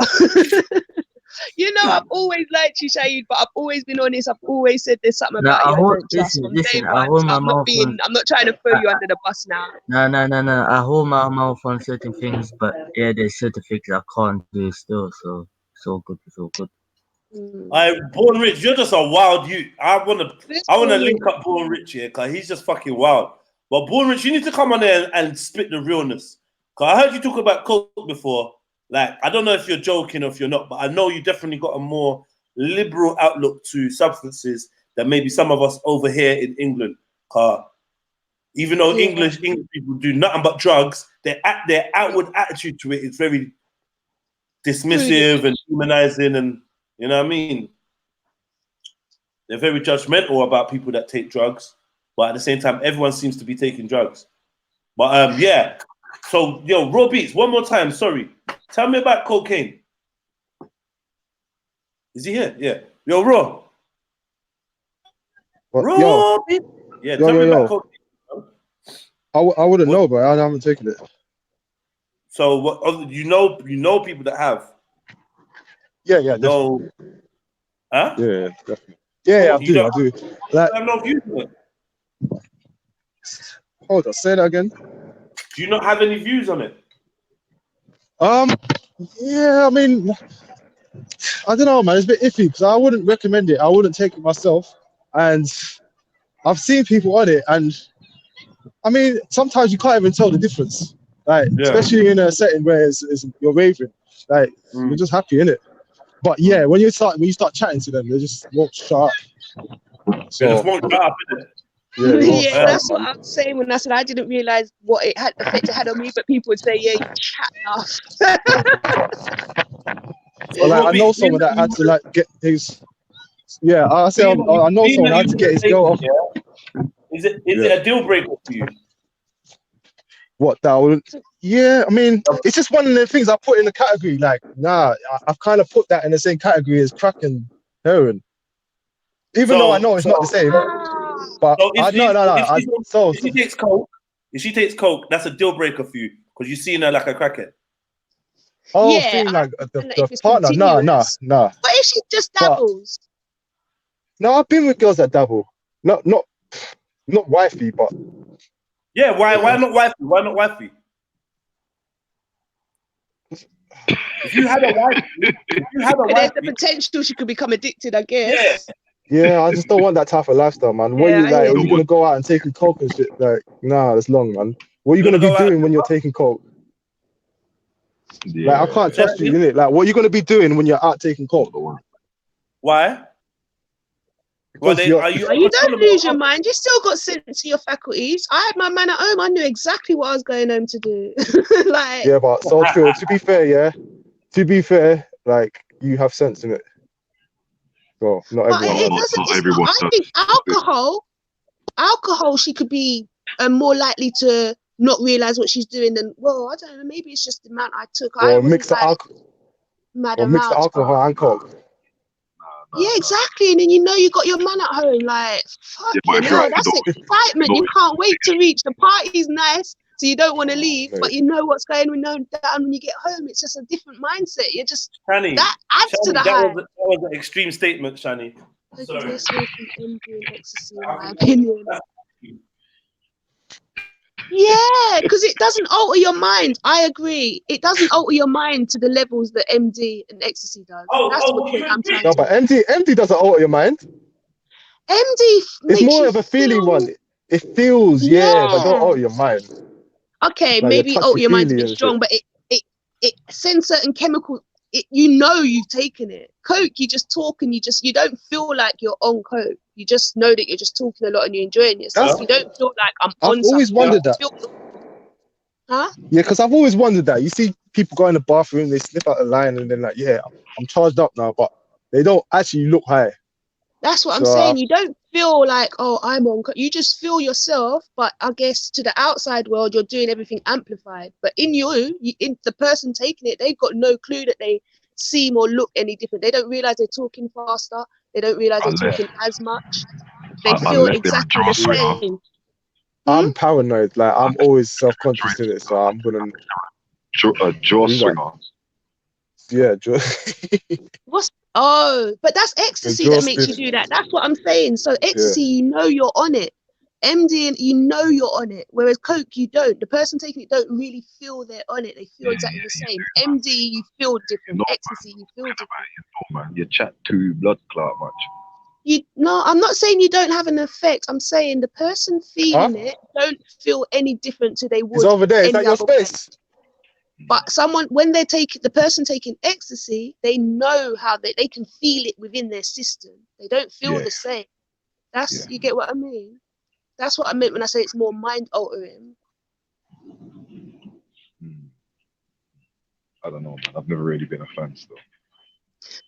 You know, I've always liked you, Shahid, but I've always been honest. I've always said there's something Now about I you I hold don't trust from day listen. I one. hold So my mouth on. I'm not trying to throw you under the bus now. No. I hold my mouth on certain things, but yeah, there's certain things I can't do still. So it's all good. It's all good. Born Rich, you're just a wild you. I wanna This link up Born Rich here, cause he's just fucking wild. But Born Rich, you need to come on there and spit the realness. Cause I heard you talk about coke before. Like, I don't know if you're joking or if you're not, but I know you definitely got a more liberal outlook to substances than maybe some of us over here in England. Even though English people do nothing but drugs, their outward attitude to it is very dismissive and humanizing, and you know what I mean? They're very judgmental about people that take drugs, but at the same time, everyone seems to be taking drugs. But yeah. So yo, Raw Beats, one more time. Sorry, tell me about cocaine. Is he here? Yeah. Yo, Raw. Raw Beats. Yeah. Tell me about cocaine. I wouldn't know, but I haven't taken it. So what? You know people that have. Yeah, definitely. No. Huh? Yeah, definitely. Yeah, I do. Like, I have no views on it. Hold on, say that again. Do you not have any views on it? Yeah, I mean, I don't know, man. It's a bit iffy because I wouldn't recommend it. I wouldn't take it myself, and I've seen people on it, and I mean, sometimes you can't even tell the difference. Like, especially in a setting where you're raving, like you're just happy in it. But yeah, when you start chatting to them, they just won't shut up. So, they just won't shut up, innit? Yeah, that's what I was saying when I said I didn't realize what effect it had on me, but people would say, yeah, you chat enough. But like, I know someone that had to like get his. Yeah, I say I know someone that had to get his girl off. Is it a deal breaker for you? What that wouldn't? Yeah, I mean, it's just one of the things I put in the category. Like, I've kind of put that in the same category as crack and heroin. Even though I know it's not the same. But if she takes coke, that's a deal breaker for you because you've seen her like a crackhead. Oh, yeah, seeing like the partner? Nah. What if she just dabbles? No, I've been with girls that dabble. Not wifey, but yeah. Why not wifey? Why not wifey? If you had a wife, there's the potential she could become addicted, I guess. Yeah, I just don't want that type of lifestyle, man. What are you gonna go out and taking coke and shit? Like, nah, that's long, man. What are you gonna be doing when you're taking coke? Yeah. Like, I can't trust you, innit? Like, what are you gonna be doing when you're out taking coke? Why? Well, you don't lose your mind. You still got sense to your faculties. I had my man at home. I knew exactly what I was going home to do. Like, yeah, but so true. To be fair, like, you have sense in it. Well, not everyone. I think alcohol, she could be more likely to not realize what she's doing than, well, I don't know, maybe it's just the amount I took. Or mix the alcohol and coke. Yeah, exactly. And then you got your man at home, like, fucking hell, that's excitement. You can't wait to reach. The party's nice, so you don't want to leave, but you know what's going on down when you get home. It's just a different mindset. You're just, Shani, that adds to the high. That was an extreme statement, Shani. Sorry. Ecstasy, in my opinion. Yeah, because it doesn't alter your mind. I agree. It doesn't alter your mind to the levels that MD and ecstasy does. That's the point I'm trying to. No, but MD doesn't alter your mind. MD it's more of a feeling one. It feels, but don't alter your mind. Okay, like, maybe alter your mind's a bit strong, but it sends certain chemicals. You've taken it. Coke, you just talk and you don't feel like you're on coke. You just know that you're just talking a lot and you're enjoying yourself. You don't feel like I've always wondered that. Huh? Yeah, because I've always wondered that. You see people go in the bathroom, they slip out the line and then like, I'm charged up now, but they don't actually look high. That's what I'm saying. You don't feel like, oh, I'm on. You just feel yourself, but I guess to the outside world, you're doing everything amplified. But in in the person taking it, they've got no clue that they seem or look any different. They don't realize they're talking faster. They don't realize they're Unless, talking as much. They feel unless they're a exactly jaw the swinger. same. I'm paranoid. Like I'm always self-conscious in it, so I'm gonna. A jaw You got- swinger. Yeah, But that's ecstasy jaw that makes you spiff. do that. That's what I'm saying. So ecstasy, you know you're on it. MD, and you know you're on it. Whereas coke, you don't. The person taking it don't really feel they're on it. They feel exactly the same. MD, you feel different. Ecstasy, you feel different. Man, you chat to blood clot much. No, I'm not saying you don't have an effect. I'm saying the person feeling it don't feel any different to they would. It's over there. Is that any your other way. space? But when they take the person taking ecstasy, they know how they can feel it within their system. They don't feel the same. You get what I mean? That's what I meant when I say it's more mind altering. I don't know, man. I've never really been a fan still.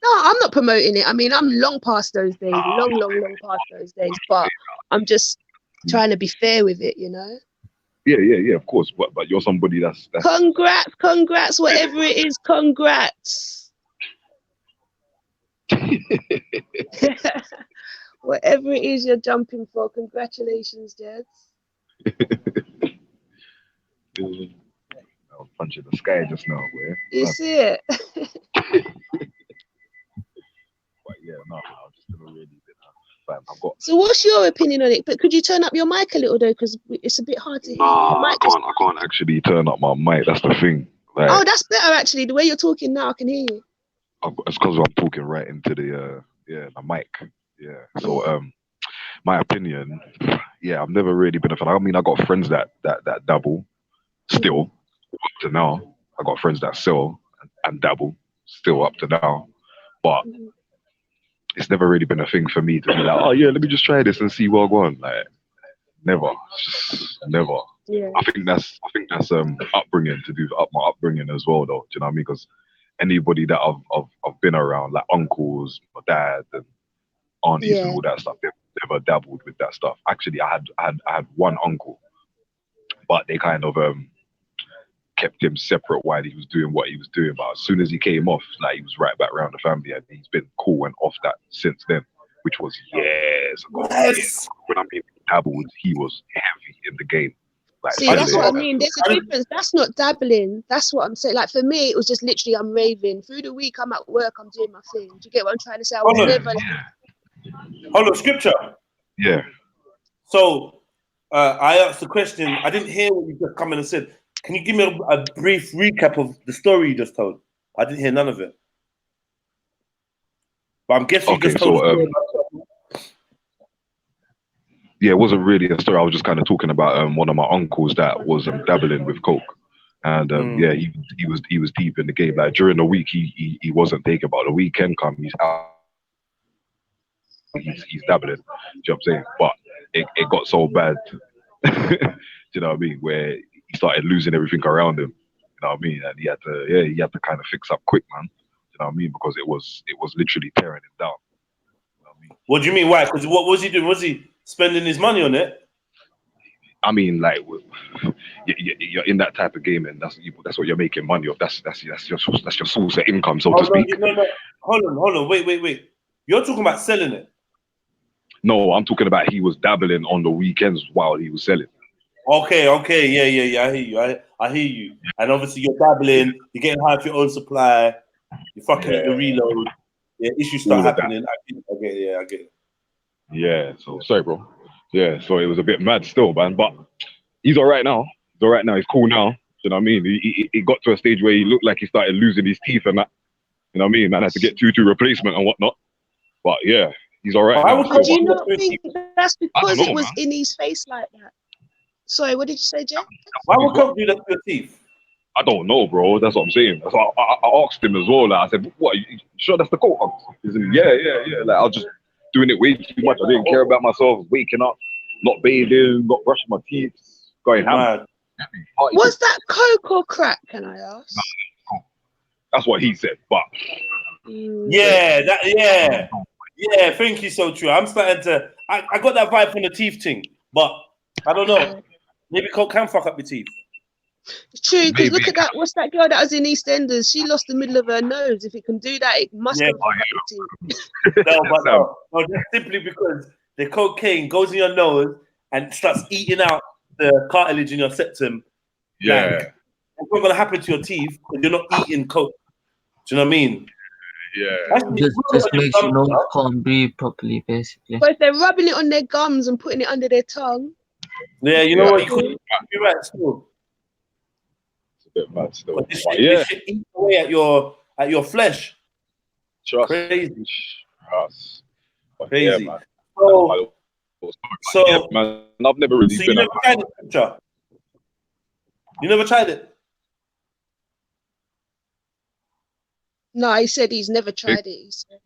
No, I'm not promoting it. I mean, I'm long past those days, long past those days. But I'm just trying to be fair with it, you know. Yeah, of course. But you're somebody that's Congrats, whatever it is, congrats. Whatever it is you're jumping for, congratulations, Jeds. I was punching the sky just now, where you see it. But yeah, no, I've just never really been a fan. So what's your opinion on it? But could you turn up your mic a little though, because it's a bit hard to hear. I can't actually turn up my mic. That's the thing. Like, oh, that's better actually. The way you're talking now, I can hear you. It's because I'm talking right into the mic. Yeah. So my opinion, I've never really been a fan. I mean, I got friends that dabble still up to now. I got friends that sell and dabble still up to now, but it's never really been a thing for me to be like, oh yeah, let me just try this and see what I want. Like, never, just never. Yeah. I think that's upbringing to do with my upbringing as well, though. Do you know what I mean? Because anybody that I've been around, like uncles, my dad, and aunties and all that stuff, they've never dabbled with that stuff. Actually, I had one uncle, but they kind of kept him separate while he was doing what he was doing. But as soon as he came off, like, he was right back around the family, and he's been cool and off that since then, which was years ago. Yes. When I mean dabbled, he was heavy in the game. Like, see, that's what I mean. There's a difference. That's not dabbling. That's what I'm saying. Like, for me, it was just literally I'm raving. Through the week, I'm at work, I'm doing my thing. Do you get what I'm trying to say? I was never... Hold on, scripture. Yeah. So I asked the question. I didn't hear what you just come in and said. Can you give me a brief recap of the story you just told? I didn't hear none of it. But I'm guessing you just told the story about... Yeah, it wasn't really a story. I was just kind of talking about one of my uncles that was dabbling with coke, and he was deep in the game. Like, during the week, he wasn't taking, but the weekend come, he's out. He's dabbling. Do you know what I'm saying? But it got so bad. Do you know what I mean? Where he started losing everything around him. You know what I mean? And he had to kind of fix up quick, man. You know what I mean? Because it was literally tearing him down. You know what I mean? What do you mean? Why? Because what was he doing? Was he spending his money on it? I mean, like, you're in that type of game, and that's what you're making money off. That's your source of income, so to speak. No. Hold on. Wait. You're talking about selling it. No, I'm talking about he was dabbling on the weekends while he was selling. Okay, yeah. I hear you. And obviously you're dabbling, you're getting high for your own supply, you're fucking at the reload. Yeah, issues start happening. I get it. Yeah, so sorry, bro. Yeah, so it was a bit mad still, man. But he's all right now. He's cool now. You know what I mean? He got to a stage where he looked like he started losing his teeth and that. You know what I mean? Man had to get two replacement and whatnot. But yeah, he's all right now. Do you not think that's because it was in his face like that? Sorry, what did you say, Jay? Why would coke do that to your teeth? I don't know, bro. That's what I'm saying. So I asked him as well. Like, I said, "What? You sure that's the coke?" He said, "Yeah." Like, I was just doing it way too much. I didn't care about myself. Waking up, not bathing, not brushing my teeth, going ham. Was that coke or crack? Can I ask? That's what he said. But yeah. Yeah, thank you. So true. I'm starting to. I got that vibe from the teeth thing, but I don't know. Maybe coke can fuck up your teeth. It's true, because look Maybe. at that. What's that girl that was in EastEnders? She lost the middle of her nose. If it can do that, it must Yeah. have fucked up your teeth. No, but no, that's simply because the cocaine goes in your nose and starts eating out the cartilage in your septum. Yeah. Like, it's not gonna happen to your teeth because you're not eating coke. Do you know what I mean? Yeah. Actually, Just makes you know you can't breathe properly, basically. But if they're rubbing it on their gums and putting it under their tongue, yeah, you know Yeah. what? You could be right still. It's a bit mad still. But this But shit, yeah, this shit eats away at your flesh. trust. Crazy. Trust. But Crazy. yeah, man. So, yeah, man. I've never really so you been never tried it, picture? You never tried it? no, he said he's never tried it. He said.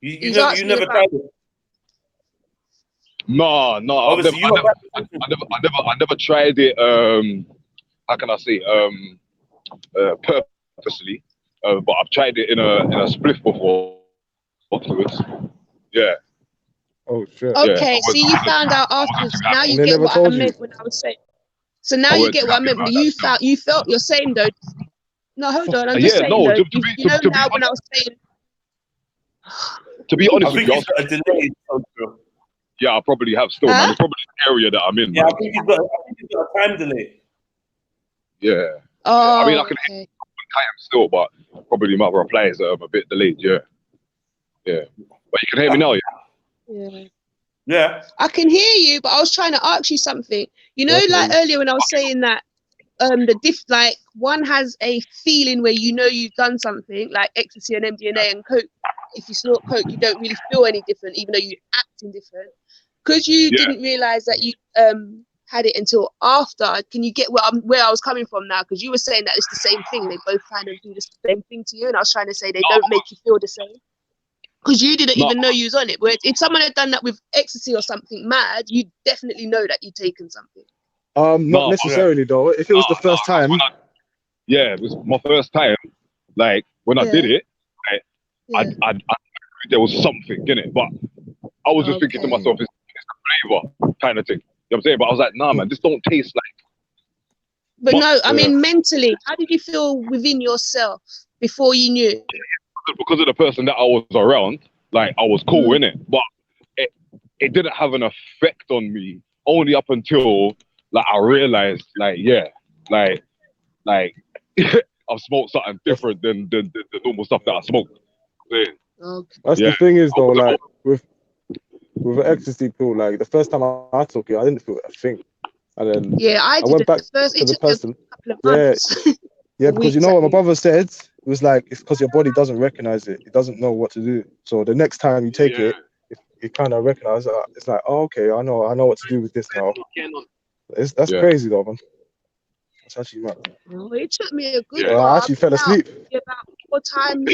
You He's never asking about- tried it? No, Obviously, I never tried it. How can I say? Purposely. But I've tried it in a spliff before. Afterwards. Yeah. Oh shit. Okay, I see, you found out afterwards. Now you They get never what I told you. meant when I was saying. So now I you wasn't get what I happy meant. about You that felt. You felt. You're saying though. No, hold on. I'm just Yeah, saying no, though. to You know be now when I honest, was saying. to be I honest with think you, it's got a delay. yeah, I probably have still, Huh? man. It's probably the area that I'm in, Yeah, man. I think it's got a time delay. Yeah. Oh, I mean, I can okay. time still, but probably my replies are a bit delayed. Yeah. Yeah. But you can hear me now, yeah? Yeah. Yeah. I can hear you, but I was trying to ask you something. You know, like earlier when I was saying that like one has a feeling where you know you've done something, like ecstasy and MDMA and coke. If you snort coke, you don't really feel any different, even though you're acting different. Because you Yeah. didn't realize that you had it until after. Can you get where I was coming from now? Because you were saying that it's the same thing. They both kind of do the same thing to you, and I was trying to say they don't make you feel the same. Because you didn't even know you was on it. Whereas if someone had done that with ecstasy or something mad, you definitely know that you'd taken something. Not necessarily though. If it was the first time. Yeah, it was my first time. Like when I did it, I there was something in it, but I was just thinking to myself, it's a flavor kind of thing. You know what I'm saying? But I was like, nah, man, this don't taste like. But no, I mean mentally, how did you feel within yourself before you knew? Because of the person that I was around, like I was cool in it, but it didn't have an effect on me only up until like I realized, like I've smoked something different than the normal stuff that I smoked. Yeah. Okay. That's the thing is though, like with an ecstasy pill, like the first time I took it, I didn't feel a thing, and then I went back to the person. A couple of months. Yeah, because you know what my brother said? It was like, it's because your body doesn't recognize it. It doesn't know what to do. So the next time you take it, it kind of recognizes it. It's like, oh, okay, I know what to do with this now. That's crazy though, man. That's actually mad. Oh, it took me a good I actually fell asleep. About 4 times.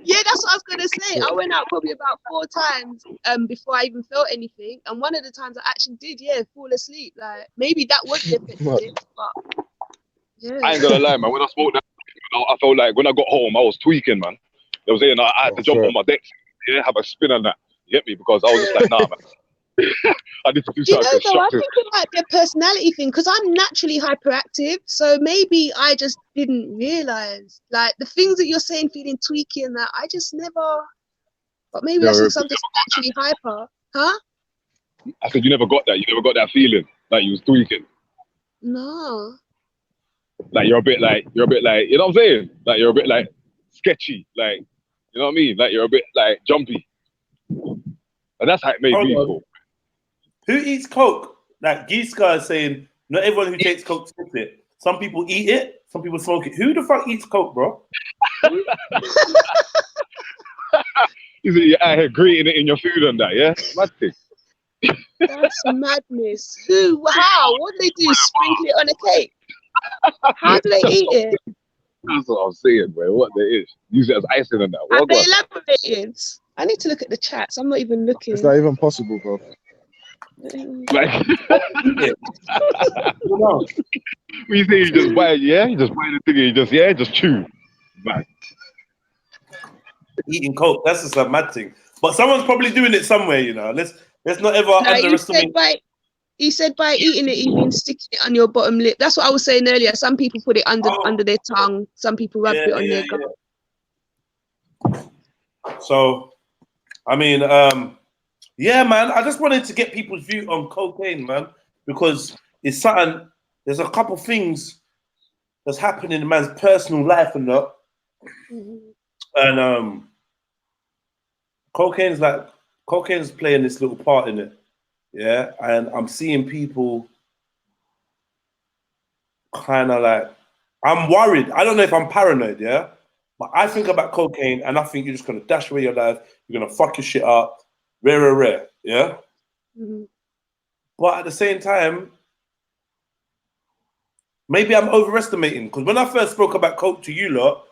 Yeah, that's what I was gonna say. I went out probably about 4 times before I even felt anything. And one of the times I actually did, fall asleep. Like maybe that was the effective, but I ain't gonna lie, man. When I smoked that, I felt like when I got home, I was tweaking, man. You know what I'm saying? I had to jump on my deck, have a spin on that. You get me? Because I was just like, nah, man. I need to do something I constructive. think it might be a personality thing because I'm naturally hyperactive. So maybe I just didn't realize, like the things that you're saying, feeling tweaky and that. I just never. But maybe that's because I'm just naturally hyper, huh? I said you never got that. You never got that feeling like you was tweaking. No. Like you're a bit like, you know what I'm saying? Like you're a bit like sketchy, like, you know what I mean? Like you're a bit like jumpy. And that's how it made me feel. Who eats coke? Like Giska is saying, not everyone who takes coke smoke it. Some people eat it, some people smoke it. Who the fuck eats coke, bro? You see, you're out here greeting it in your food and that, yeah? Mad thing. That's madness. Who? How? What do they do? Sprinkle it on a cake? How do they eat it? That's what I'm saying, bro. What there is. Use it as icing on that. Have they elaborated? I need to look at the chats. I'm not even looking. It's not even possible, bro. Like, you say you just buy it, you just buy the thing and you just chew. Man. eating coke. That's just a mad thing. But someone's probably doing it somewhere, you know. Let's not ever No, underestimate. he said by eating it, you've been sticking it on your bottom lip. That's what I was saying earlier. Some people put it under their tongue. Some people rub it on their gum. So, I mean, yeah, man. I just wanted to get people's view on cocaine, man, because it's something. There's a couple things that's happening in man's personal life and that, and cocaine's playing this little part in it. Yeah, and I'm seeing people kind of like, I'm worried. I don't know if I'm paranoid, yeah? But I think about cocaine and I think you're just going to dash away your life. You're going to fuck your shit up. Rare, yeah? But at the same time, maybe I'm overestimating. Because when I first spoke about coke to you lot,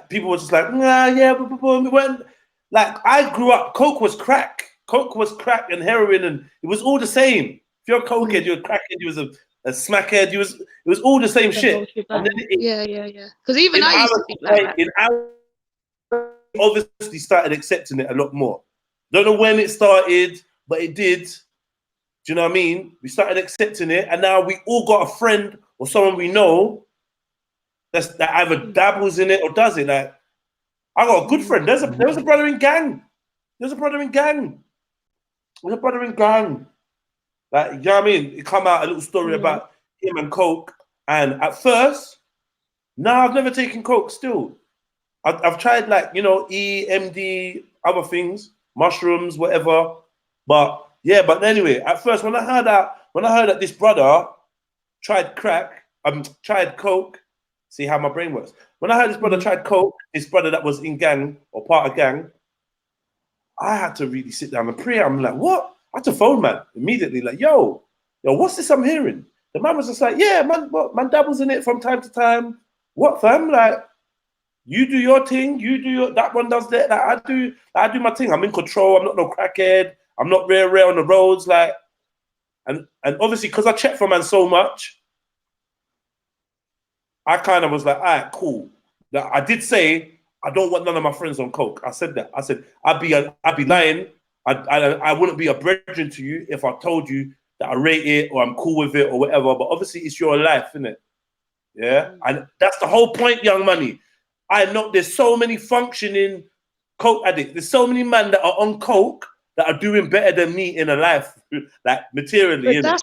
people were just like, nah, yeah, when, like, I grew up, coke was crack. Coke was crack and heroin, and it was all the same. If you're a cokehead, you're a crackhead, you was a smackhead, it was all the same shit. And then Yeah. Because even I used to think like that. Obviously started accepting it a lot more. Don't know when it started, but it did. Do you know what I mean? We started accepting it, and now we all got a friend or someone we know that either dabbles in it or does it. Like, I got a good friend. There was a brother in gang. Like, you know what I mean? It come out a little story about him and coke. And at first, no, I've never taken coke still. I've tried, like, you know, MD, other things, mushrooms, whatever. But yeah, but anyway, at first when I heard that this brother tried tried coke, see how my brain works. When I heard this brother tried coke, this brother that was in gang or part of gang, I had to really sit down and pray. I'm like, what? I had to phone man immediately, like, yo, what's this I'm hearing? The man was just like, yeah, man dabbles in it from time to time. What, fam? Like, you do your thing, that one does that. Like, I do my thing. I'm in control. I'm not no crackhead. I'm not rare on the roads. Like, and obviously, because I checked for man so much, I kind of was like, all right, cool. Now, I did say I don't want none of my friends on coke. I said that. I said I'd be lying. I wouldn't be a brethren to you if I told you that I rate it or I'm cool with it or whatever. But obviously, it's your life, isn't it? Yeah, and that's the whole point, young money. I know there's so many functioning coke addicts. There's so many men that are on coke that are doing better than me in a life, like materially. But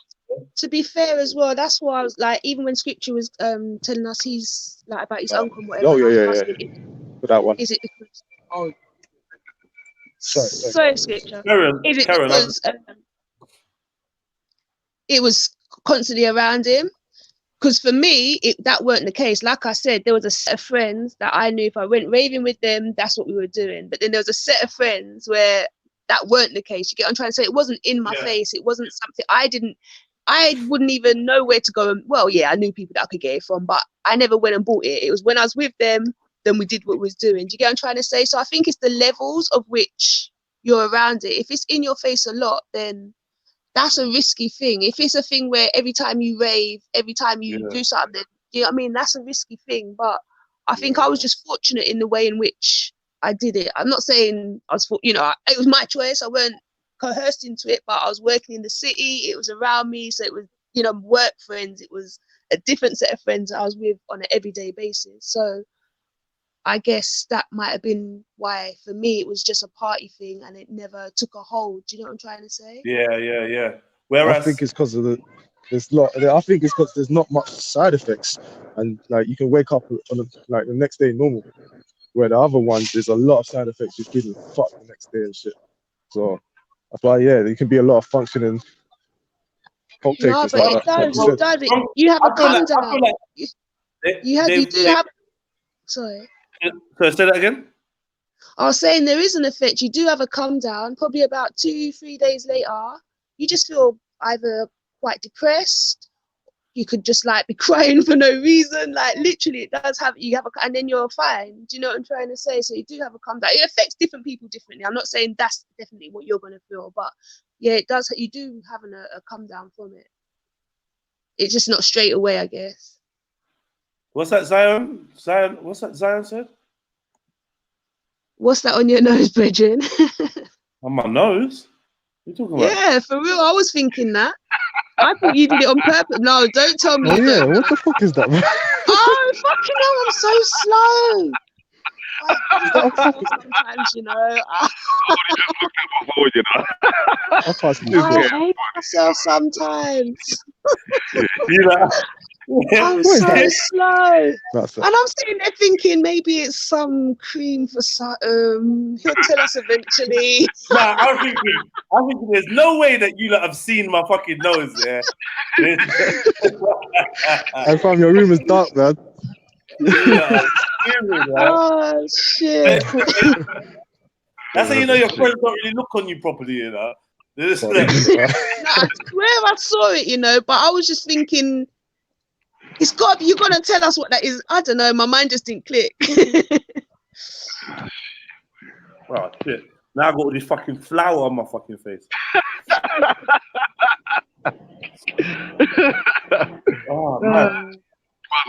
to be fair as well, that's why I was like, even when scripture was telling us he's like about his uncle and whatever. Yeah. For that one. Is it because? Sorry. Scripture. Karen, Is it because it was constantly around him? Because for me, that weren't the case. Like I said, there was a set of friends that I knew if I went raving with them, that's what we were doing. But then there was a set of friends where that weren't the case. You get what I'm trying to say? It wasn't in my face. It wasn't something I wouldn't even know where to go. Well, yeah, I knew people that I could get it from, but I never went and bought it. It was when I was with them, then we did what we was doing. Do you get what I'm trying to say? So I think it's the levels of which you're around it. If it's in your face a lot, then that's a risky thing. If it's a thing where every time you rave, every time you do something, you know what I mean? That's a risky thing. But I think I was just fortunate in the way in which I did it. I'm not saying I was, it was my choice. I weren't coerced into it, but I was working in the city. It was around me. So it was, work friends. It was a different set of friends I was with on an everyday basis. So I guess that might have been why, for me, it was just a party thing and it never took a hold. Do you know what I'm trying to say? Yeah. Whereas I think it's because of I think it's because there's not much side effects, and like you can wake up on the next day normal. Where the other ones, there's a lot of side effects. You're feeling fucked the next day and shit. So that's why, there can be a lot of functioning coke takers but like that. it does. You have a come down. You do have. Sorry. So say that again. I was saying there is an effect. You do have a come down. Probably about 2-3 days later, you just feel either quite depressed. You could just be crying for no reason. Like literally, it does have. And then you're fine. Do you know what I'm trying to say? So you do have a come down. It affects different people differently. I'm not saying that's definitely what you're gonna feel, but yeah, it does. You do have a come down from it. It's just not straight away, I guess. What's that, Zion? What's that Zion said? What's that on your nose, brethren? On my nose? What are you talking about? Yeah, for real. I was thinking that. I thought you did it on purpose. No, don't tell me. Oh you yeah, don't. what the fuck is that, man? Oh, fucking hell, I'm so slow. I Is that a myself fucking? sometimes, you know. Before, you know. I can't see I shit. hate myself sometimes. You know? I'm What is so that? slow. That's it. And I'm sitting there thinking maybe it's some cream for something. He'll tell us eventually. Nah, I'm thinking there's no way that you lot have seen my fucking nose, yeah? And fam, your room is dark, man. You lot are serious, right? Oh, shit. That's how you know your friends don't really look on you properly, you know? They're just Fuck. like, No, I swear I saw it, you know, but I was just thinking, it's got you're gonna tell us what that is. I don't know, my mind just didn't click. oh shit. Now I got all this fucking flour on my fucking face. Oh man.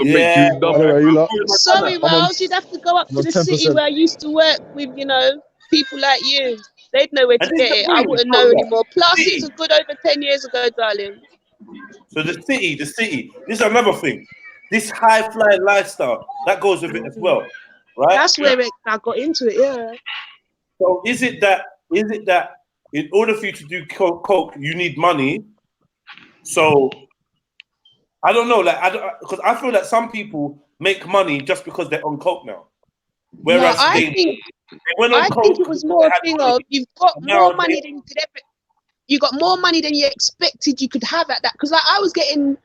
Yeah. Anyway, you lot. Sorry, Miles, you'd have to go up I'm to on the city 10%. where I used to work with, you know, people like you. They'd know where to And get this is it. the I thing, wouldn't oh, know yeah. anymore. Plus, See. it was a good over 10 years ago, darling. So the city, this is another thing. This high flying lifestyle that goes with it as well, right? That's where I got into it, yeah. So is it that in order for you to do coke, you need money? So I don't know, like because I feel that some people make money just because they're on coke now, whereas no, I think it was more a thing of you've got more money than you could ever. You got more money than you expected you could have at that. Because like I was getting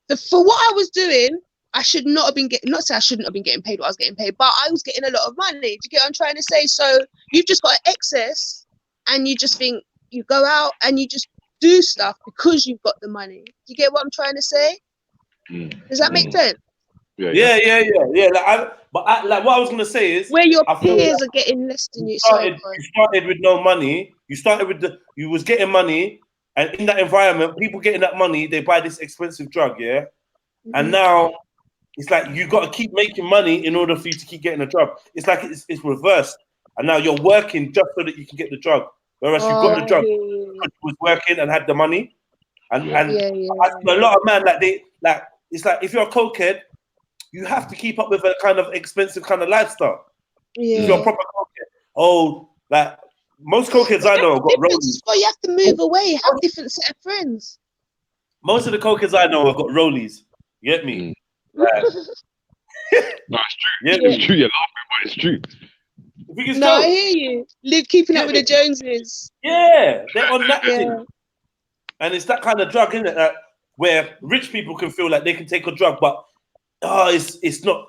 for what I was doing, I should not have been getting. Not say I shouldn't have been getting paid what I was getting paid, but I was getting a lot of money. Do you get what I'm trying to say? So you've just got an excess, and you just think you go out and you just do stuff because you've got the money. Do you get what I'm trying to say? Does that make sense? Yeah. Like what I was gonna say is where your I feel peers are getting less than you. you started with no money. You was getting money, and in that environment, people getting that money, they buy this expensive drug, yeah. And now it's like you got to keep making money in order for you to keep getting the drug. It's like it's reversed, and now you're working just so that you can get the drug. Whereas you got the drug because you was working and had the money, and I see a lot of man it's like if you're a cokehead, you have to keep up with a kind of expensive kind of lifestyle. If you're a proper cokehead, like most cokeheads I know have got rollies. You have to move away, have different set of friends. Most of the cokeheads I know have got rollies. You get me? No, it's true. Yeah, it's true. You're laughing, but it's true. I hear you. Keeping up with the Joneses. Yeah, they're on that thing. And it's that kind of drug, isn't it? Where rich people can feel like they can take a drug, but it's not.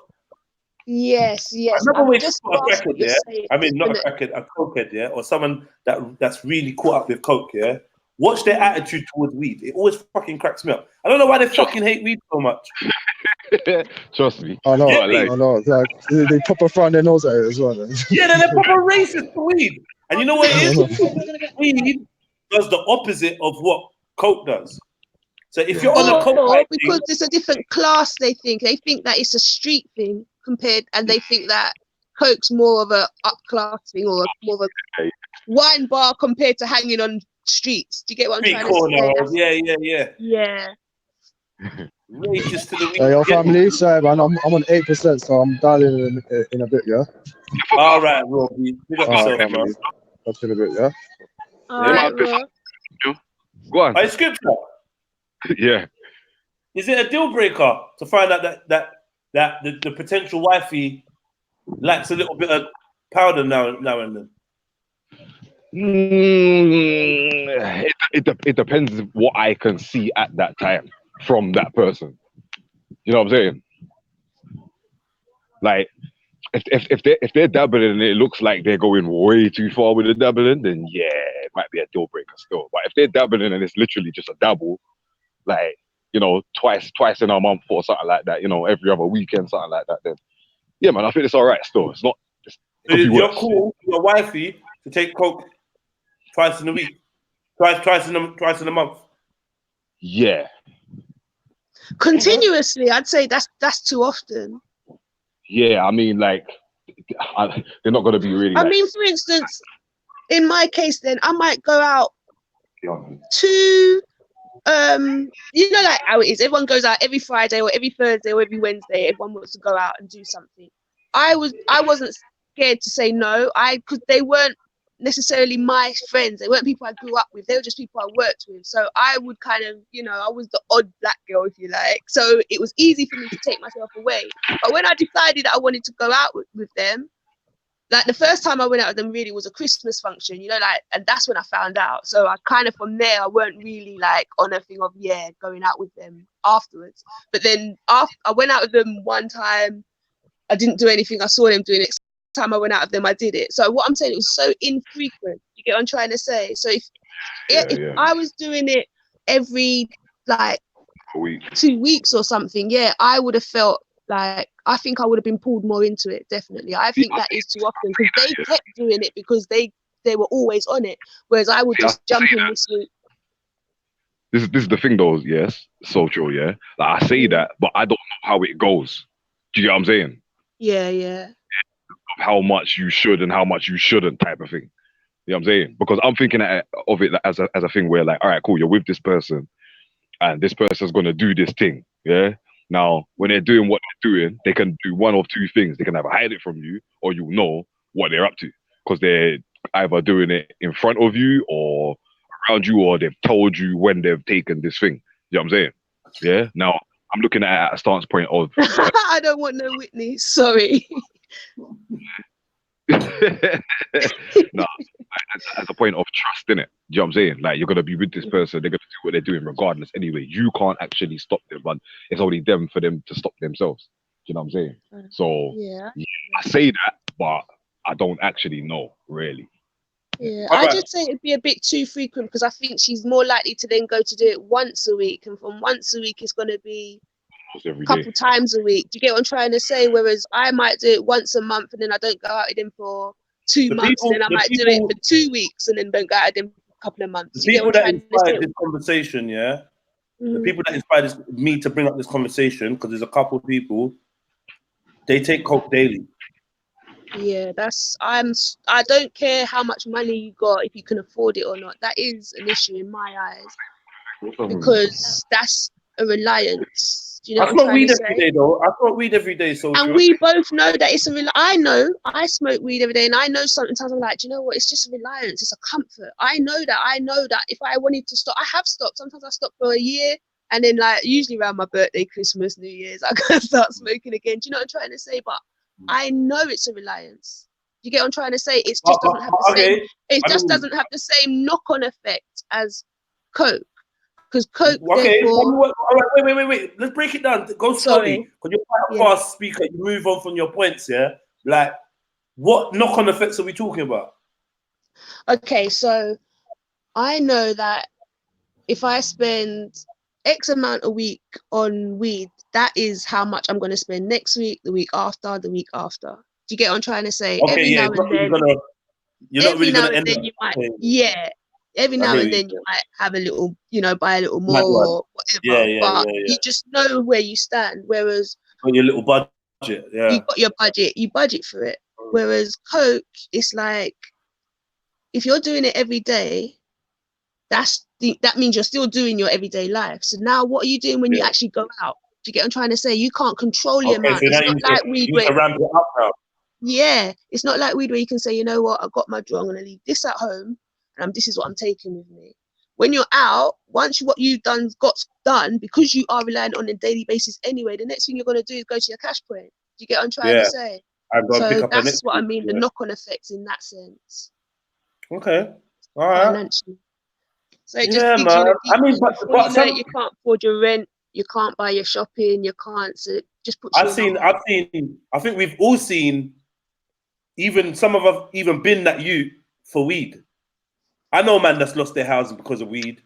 Yes. Another way to spot a crackhead, yeah. I mean, not a crackhead, a cokehead, yeah, or someone that's really caught up with coke, yeah. Watch their attitude towards weed. It always fucking cracks me up. I don't know why they fucking hate weed so much. Trust me. I know. Yeah, I know. Like they proper frown their nose at it as well. Yeah, they're proper racist for weed. And you know what it is? Weed does the opposite of what coke does. So if you're on a coke because it's a different class, they think that it's a street thing and they think that coke's more of a up class thing or more of a wine bar compared to hanging on streets. Do you get what I'm trying to say? Yeah. Racist to the weed. Hey, your family, sorry man, I'm on 8%, so I'm dialing in a bit, yeah. All right, Robbie. Pick up yourself, man. That's in a bit, yeah. All right, bro. Go on. Are you scripture? Yeah. Is it a deal breaker to find out that the potential wifey lacks a little bit of powder now and then? It depends what I can see at that time from that person. You know what I'm saying? Like, if they're dabbling and it looks like they're going way too far with the dabbling, then yeah, it might be a deal breaker still. But if they're dabbling and it's literally just a dabble, like, you know, twice in a month or something like that, you know, every other weekend, something like that, then yeah, man, I think it's all right still. It's not. So you're cool with your wifey to take coke twice in a week, twice in a month. Yeah. Continuously, I'd say that's too often. Yeah, I mean, like, they're not gonna be really. I like, mean, for instance, in my case, then I might go out young. to, you know, like how it is. Everyone goes out every Friday or every Thursday or every Wednesday. Everyone wants to go out and do something. I wasn't scared to say no. Because they weren't necessarily my friends. They weren't people I grew up with. They were just people I worked with. So I would kind of, you know, I was the odd black girl, if you like. So it was easy for me to take myself away. But when I decided that I wanted to go out with them, like the first time I went out with them really was a Christmas function, you know, like, and that's when I found out. So I kind of, from there, I weren't really like on a thing of, yeah, going out with them afterwards. But then after I went out with them one time, I didn't do anything. I saw them doing it. Next time I went out with them, I did it. So what I'm saying, it was so infrequent. You get what I'm trying to say? So if I was doing it every like A week. 2 weeks or something, yeah, I would have felt like, I think I would have been pulled more into it, definitely. I think that is too often because they kept doing it because they were always on it, whereas I would just jump in this week. This is the thing though, yes, so true, yeah. Like I say that, but I don't know how it goes. Do you get what I'm saying? Yeah. How much you should and how much you shouldn't type of thing. You know what I'm saying? Because I'm thinking of it as a thing where like, all right, cool, you're with this person and this person's gonna do this thing, yeah? Now, when they're doing what they're doing, they can do one of two things. They can either hide it from you or you know what they're up to because they're either doing it in front of you or around you or they've told you when they've taken this thing. You know what I'm saying? Yeah? Now, I'm looking at a stance point of... I don't want no Whitney, sorry. No, as a point of trust, innit? You know what I'm saying? Like, you're going to be with this person, they're going to do what they're doing regardless anyway. You can't actually stop them, but it's only them for them to stop themselves. Do you know what I'm saying? So, yeah, I say that, but I don't actually know, really. Yeah, I just say it'd be a bit too frequent because I think she's more likely to then go to do it once a week, and from once a week it's going to be a couple times a week. Do you get what I'm trying to say? Whereas I might do it once a month and then I don't go out with him for 2 months, and then I might do it for 2 weeks and then don't go out with him for a couple of months. The people that inspired this conversation, yeah, the people that inspired me to bring up this conversation, because there's a couple of people, they take coke daily. Yeah, I don't care how much money you got, if you can afford it or not. That is an issue in my eyes because that's a reliance. Do you know what I'm trying to say? Every day, though. I smoke weed every day, so and we both know that it's a I know I smoke weed every day, and I know sometimes I'm like, do you know what? It's just a reliance. It's a comfort. I know that if I wanted to stop, I have stopped. Sometimes I stop for a year, and then like usually around my birthday, Christmas, New Year's, I gotta start smoking again. Do you know what I'm trying to say? But I know it's a reliance. You get what I'm trying to say? It just doesn't have the same. It just doesn't have the same knock-on effect as coke. Because coke. Okay. All right, wait. Let's break it down. Go slowly. Because you're quite a fast speaker. You move on from your points. Yeah. Like, what knock-on effects are we talking about? Okay, so I know that if I spend X amount a week on weed, that is how much I'm going to spend next week, the week after, the week after. Do you get what I'm trying to say? Okay, every now and then, you're not really going to end up. You might, every now and then you might have a little, buy a little more or whatever. But you just know where you stand. Whereas your little budget, you got your budget, you budget for it. Whereas coke, it's like if you're doing it every day, that means you're still doing your everyday life. So now what are you doing when you actually go out? Do you get what I'm trying to say? You can't control the amount. So it's not like weed where ramp it up now. Yeah, it's not like weed where you can say, you know what, I got my draw, I'm gonna leave this at home and this is what I'm taking with me. When you're out, once what you've got done, because you are relying on a daily basis anyway, the next thing you're gonna do is go to your cash point. Do you get what I'm trying to say? So that's what I mean, the knock-on effects in that sense. Okay. All right. Financially. So it just gives you I mean, but you can't afford your rent, you can't buy your shopping, you can't. So it just puts I think we've all seen, even some of us even been that youth for weed. I know man that's lost their housing because of weed,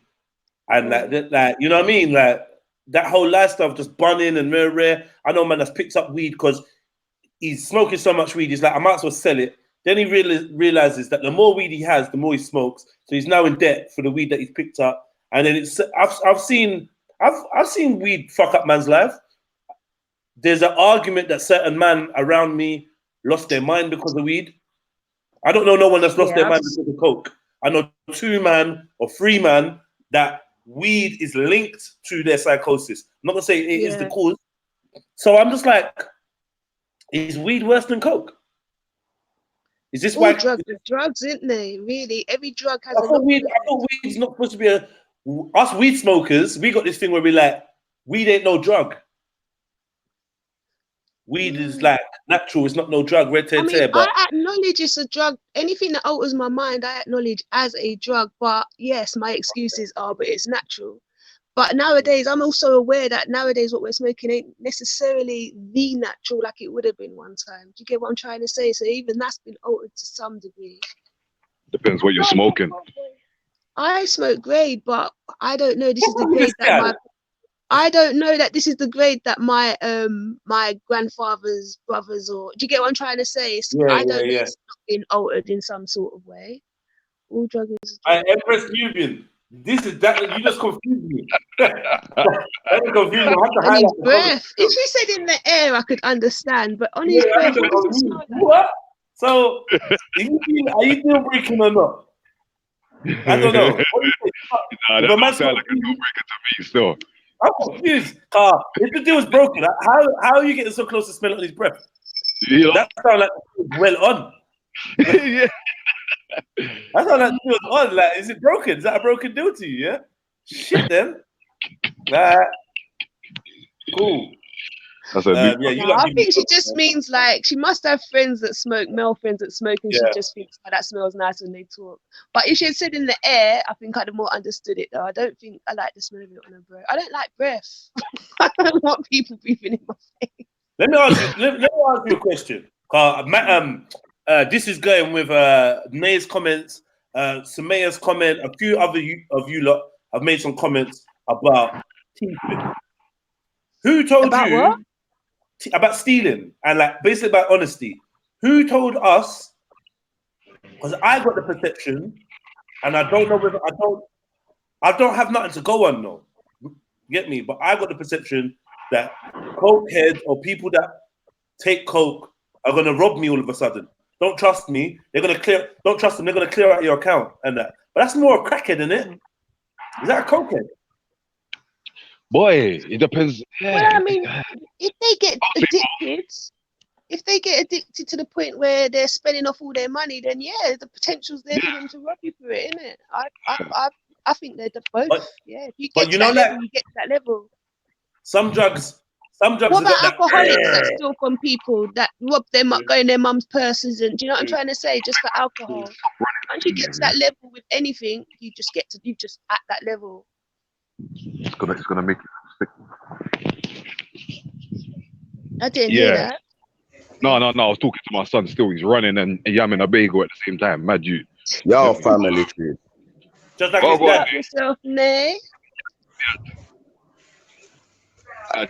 and like you know what I mean, like that whole lifestyle of just bunning and rare. I know man that's picked up weed because he's smoking so much weed. He's like, I might as well sell it. Then he realizes that the more weed he has, the more he smokes. So he's now in debt for the weed that he's picked up. And then I've seen weed fuck up man's life. There's an argument that certain man around me lost their mind because of weed. I don't know no one that's lost their mind because of coke. I know 2 man or 3 man that weed is linked to their psychosis. I'm not gonna say it is the cause. So I'm just like, is weed worse than coke? Is this why drugs, isn't they? Really, every drug has. I thought weed's not supposed to be us weed smokers. We got this thing where we like, weed ain't no drug. Weed is like natural. It's not no drug. But I acknowledge it's a drug. Anything that alters my mind, I acknowledge as a drug. But yes, my excuses are, but it's natural. But nowadays, I'm also aware that nowadays what we're smoking ain't necessarily the natural like it would have been one time. Do you get what I'm trying to say? So even that's been altered to some degree. Depends what you're smoking. I smoke grade, but I don't know this is the grade that my... I don't know that this is the grade that my my grandfather's brothers, or do you get what I'm trying to say? I don't know it's not been altered in some sort of way. All drug is Empress Nubian. This is that you just confused me. That confused me. On his breath. If he said in the air, I could understand, but on his breath, what does it smell like? What? So, are you deal breaking or not? I don't know. That don't sound like a deal breaker to me. Still, I'm confused. If the deal is broken, how are you getting so close to smell it on his breath? Yeah. That sounds like well on. Yeah. I thought that deal was on. Like, is it broken? Is that a broken deal to you? Yeah. Shit, then. Cool. I think she just means like she must have friends that smoke, male friends that smoke, and she just thinks, oh, that smells nice when they talk. But if she had said in the air, I think I'd have more understood it though. I don't think I like the smell of it on her breath. I don't like breath. I don't want people breathing in my face. Let me ask you a question. This is going with Nay's comments, Sumaya's comment. A few other of you lot have made some comments about teething. Who told about you what? About stealing and like basically about honesty? Who told us? Because I got the perception, and I don't know whether I don't have nothing to go on. No, you get me? But I got the perception that coke heads or people that take coke are gonna rob me all of a sudden. Don't trust me. They're gonna clear. Don't trust them. They're gonna clear out your account and that. But that's more a crackhead, isn't it? Is that a cokehead? Boy, it depends. Well, I mean, if they get addicted to the point where they're spending off all their money, then yeah, the potential's there for them to rob you for it, isn't it? I think they're both. If you get to that level, you get to that level. Some drugs. What about alcoholics that steal from people, that rob them up, go in their mum's purses, and do you know what I'm trying to say? Just for alcohol. Once you get to that level with anything, you just at that level. It's gonna make you sick. I didn't hear that. No. I was talking to my son still. He's running and yamming a bagel at the same time. Mad you. Yo, family food. Just like his dad. Yourself, Nay.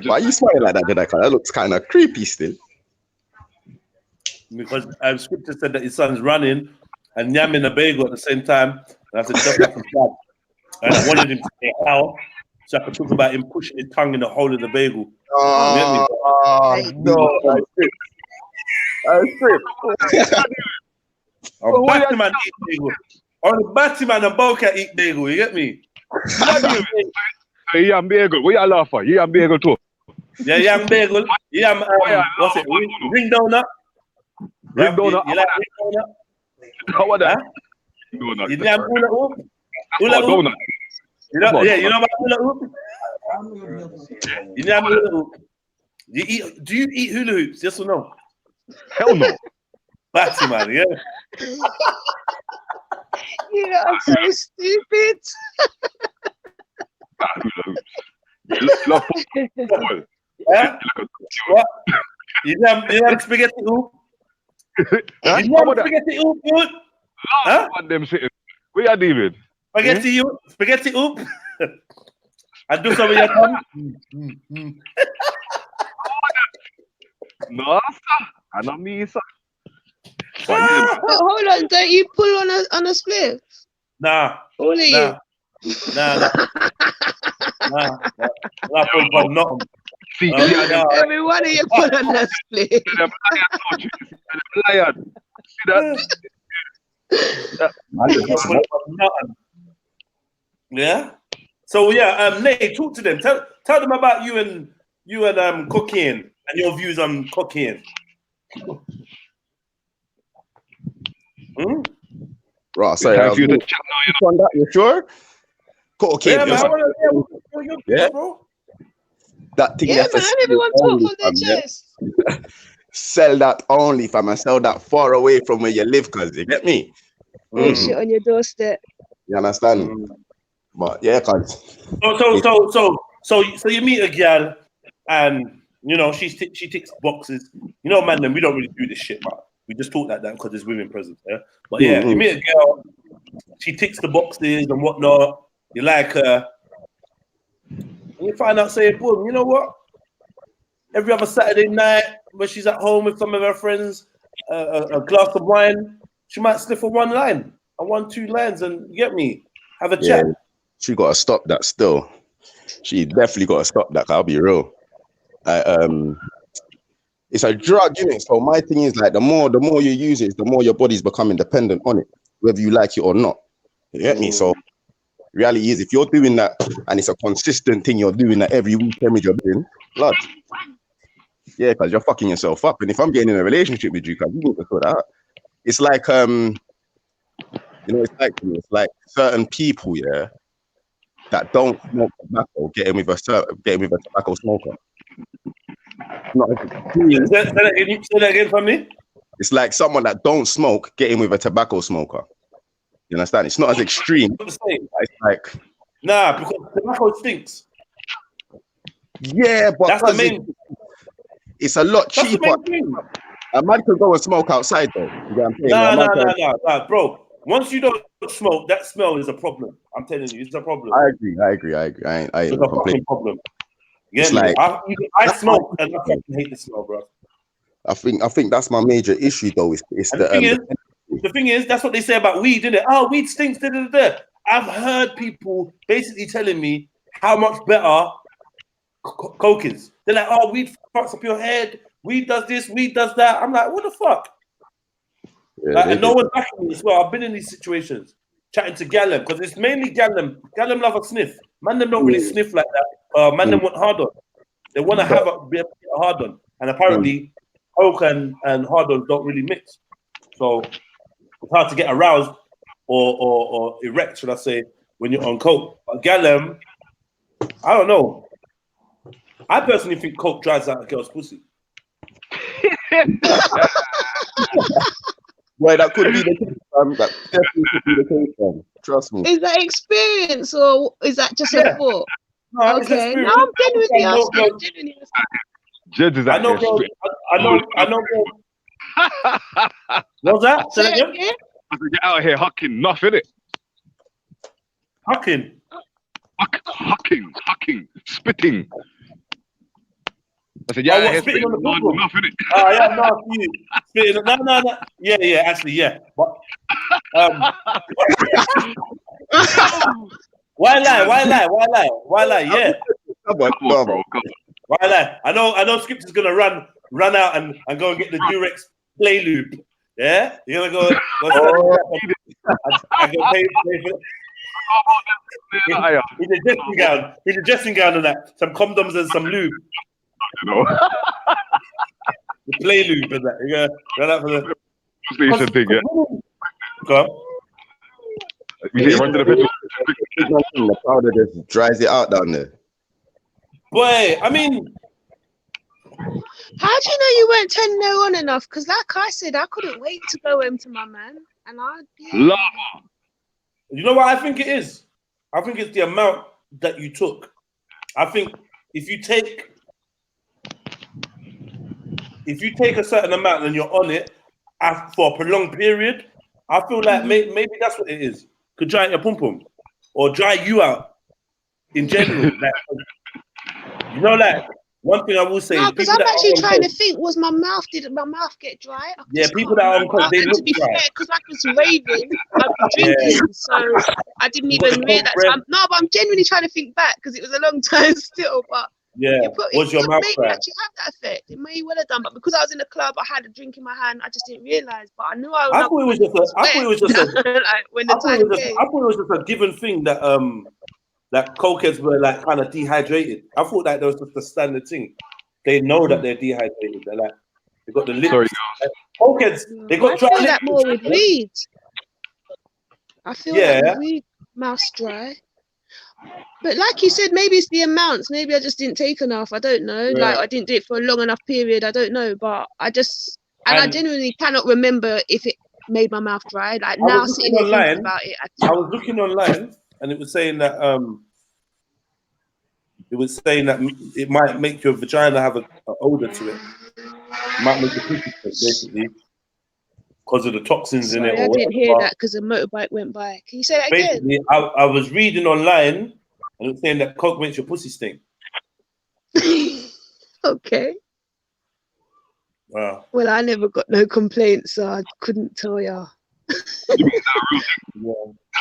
Why are you smiling like that, Jedaka? That looks kind of creepy still. Because scripture said that his son's running and yamming a bagel at the same time. And I said, just like his dad. And I wanted him to say how, so I could talk about him pushing his tongue in the hole of the bagel. No, that's true. I'm Batman eat bagel. On Batman and Boca eat bagel, you get me? Yam bagel, what you laugh for? Yam bagel too. Yeah, yam bagel. Yam, what's it? Ring donut. Ring donut. You like ring donut? How about that? Donut. You yam hula hoop? Hula hoop? You know about hula hoop? You yam hula hoop? Do you eat hula hoops? Yes or no? Hell no. Batty man, yeah. You are so stupid. What? You have spaghetti hoop? You have spaghetti hoop, dude? Huh? Them sitting. Where you David? Spaghetti hoop? I do some of your tongue. No, sir. I don't mean, sir. Hold on, don't you pull on a split? Nah. All of you. Nah. Nah, pull for nothing. See, Oh, yeah, them no. Every one of you put on that split. them lion. See that? Nothing. Yeah. So yeah, Nate, talk to them. Tell them about you and cocaine and your views on cocaine. Hmm? Right, sorry. Time for you to chat now, on that, you sure? Cocaine. Yeah, man. yes. I wanna hear your Yeah. views, bro. That thing Yeah, there for man. sale Everyone talk only, from their fam, yeah? chest. Sell that only, fam, and sell that far away from where you live, cuz you get me? Ain't Mhm. shit on your doorstep. You understand? Mm. But yeah, cuz. So you meet a girl, and you know she ticks boxes. You know, man, then we don't really do this shit, man. We just talk like that because there's women present, yeah. But yeah, you meet a girl, she ticks the boxes and whatnot. You like her, and you find out, saying, boom, you know what? Every other Saturday night, when she's at home with some of her friends, a glass of wine, she might slip for one line, or 1-2 lines, and you get me, have a Yeah, chat. she gotta stop that still. She definitely gotta stop that, I'll be real. It's a drug, innit? So my thing is like the more you use it, the more your body's becoming dependent on it, whether you like it or not. You get me? So reality is if you're doing that and it's a consistent thing, you're doing that every weekend you're doing, blood. Yeah, because you're fucking yourself up. And if I'm getting in a relationship with you, because you need to sort that out. It's like you know, it's like certain people, yeah, that don't smoke tobacco getting with a tobacco smoker. Not as extreme. Say that again for me. It's like someone that don't smoke getting with a tobacco smoker. You understand? It's not as extreme. Not the same. It's like, Nah, because tobacco stinks. yeah, but That's the main. it's a lot That's the cheaper. main thing. A man can go and smoke outside though. You know what I'm saying? Nah, bro. Once you don't smoke, that smell is a problem. I'm telling you, it's a problem. I agree. I ain't It's a fucking problem. It's Yeah, like- I smoke and I fucking hate the smell, bro. I think that's my major issue though. It's And the thing is, that's what they say about weed, isn't it? Oh, weed stinks. Da, da, da, da. I've heard people basically telling me how much better coke is. They're like, oh, weed fucks up your head. Weed does this. Weed does that. I'm like, what the fuck? yeah, And no one's backing me as well. I've been in these situations chatting to Gallum because it's mainly Gallum. Gallum love a sniff. Man, them don't really sniff like that. Man, them want hard on. They want to have a hard on, and apparently, coke and hard on don't really mix. So it's hard to get aroused or erect, should I say, when you're on coke. But Gallum, I don't know. I personally think coke dries out a girl's pussy. Well, that could be the case. That definitely could be the case. Trust me. Is that experience or is that just a thought? No, it's Okay, experience. no, I'm genuinely asking. No, Genuinely asking. Judge is I out know, here bro. spit. I know, bro. What's that? Say that Say again? again? I said, you're out here hucking enough, innit? Hucking. Hucking, spitting. I said, yeah, what, here spitting on the spitting football? enough, innit? Oh, yeah, no, you. Spitting. No. Yeah, actually, yeah. But, why lie? Yeah. Come on, Come on, bro. Come on. Why lie? I know Skip's gonna run out and go and get the Durex play loop. Yeah? You're gonna go and go pay for it. He's a dressing gown and that. Some condoms and some lube. You know, The play loop and that. You're gonna run out for the translation thing, yeah. Go on. You say run to the petrol. The powder just dries it out down there. Boy, I mean, How do you know you weren't turning her on enough? Because like I said, I couldn't wait to go home to my man. And Lava. you know what I think it is? I think it's the amount that you took. I think if you take a certain amount and you're on it for a prolonged period, I feel like maybe that's what it is. Could dry your pum pum or dry you out in general. Like one thing I will say. no, is because people I'm that actually are on trying to coke- think, was my mouth get dry? Yeah, people that are on coke, they and look to be dry. fair, because I was raving, I've been drinking, so I didn't You got even the realize. coke breath. No, but I'm genuinely trying to think back because it was a long time still. But Yeah. Was your mouth maybe dry? actually have that effect. It may well have done, but because I was in the club, I had a drink in my hand. I just didn't realize. But I knew I I thought it was just a. I thought it was just a. like when the I thought time it was just. came. I thought it was just a given thing that that cokeheads were like kind of dehydrated. I thought that was just a standard thing. They know that they're dehydrated. They're like they got the lips. Sorry, Cokeheads, they got I dry feel lips. that more with weed. I feel that with weed, mouth's dry. But like you said, maybe it's the amounts. Maybe I just didn't take enough. I don't know. Yeah. Like I didn't do it for a long enough period. I don't know. But I just I genuinely cannot remember if it made my mouth dry. Like now sitting here thinking about it. I was looking online and it was saying that it might make your vagina have an odor to it. It might make it pussy stink, basically because of the toxins in it. Sorry, I didn't hear that because a motorbike went by. Can you say that again? Basically, I was reading online and it was saying that coke makes your pussy stink. Okay. Wow. Well, I never got no complaints, so I couldn't tell ya. Yeah.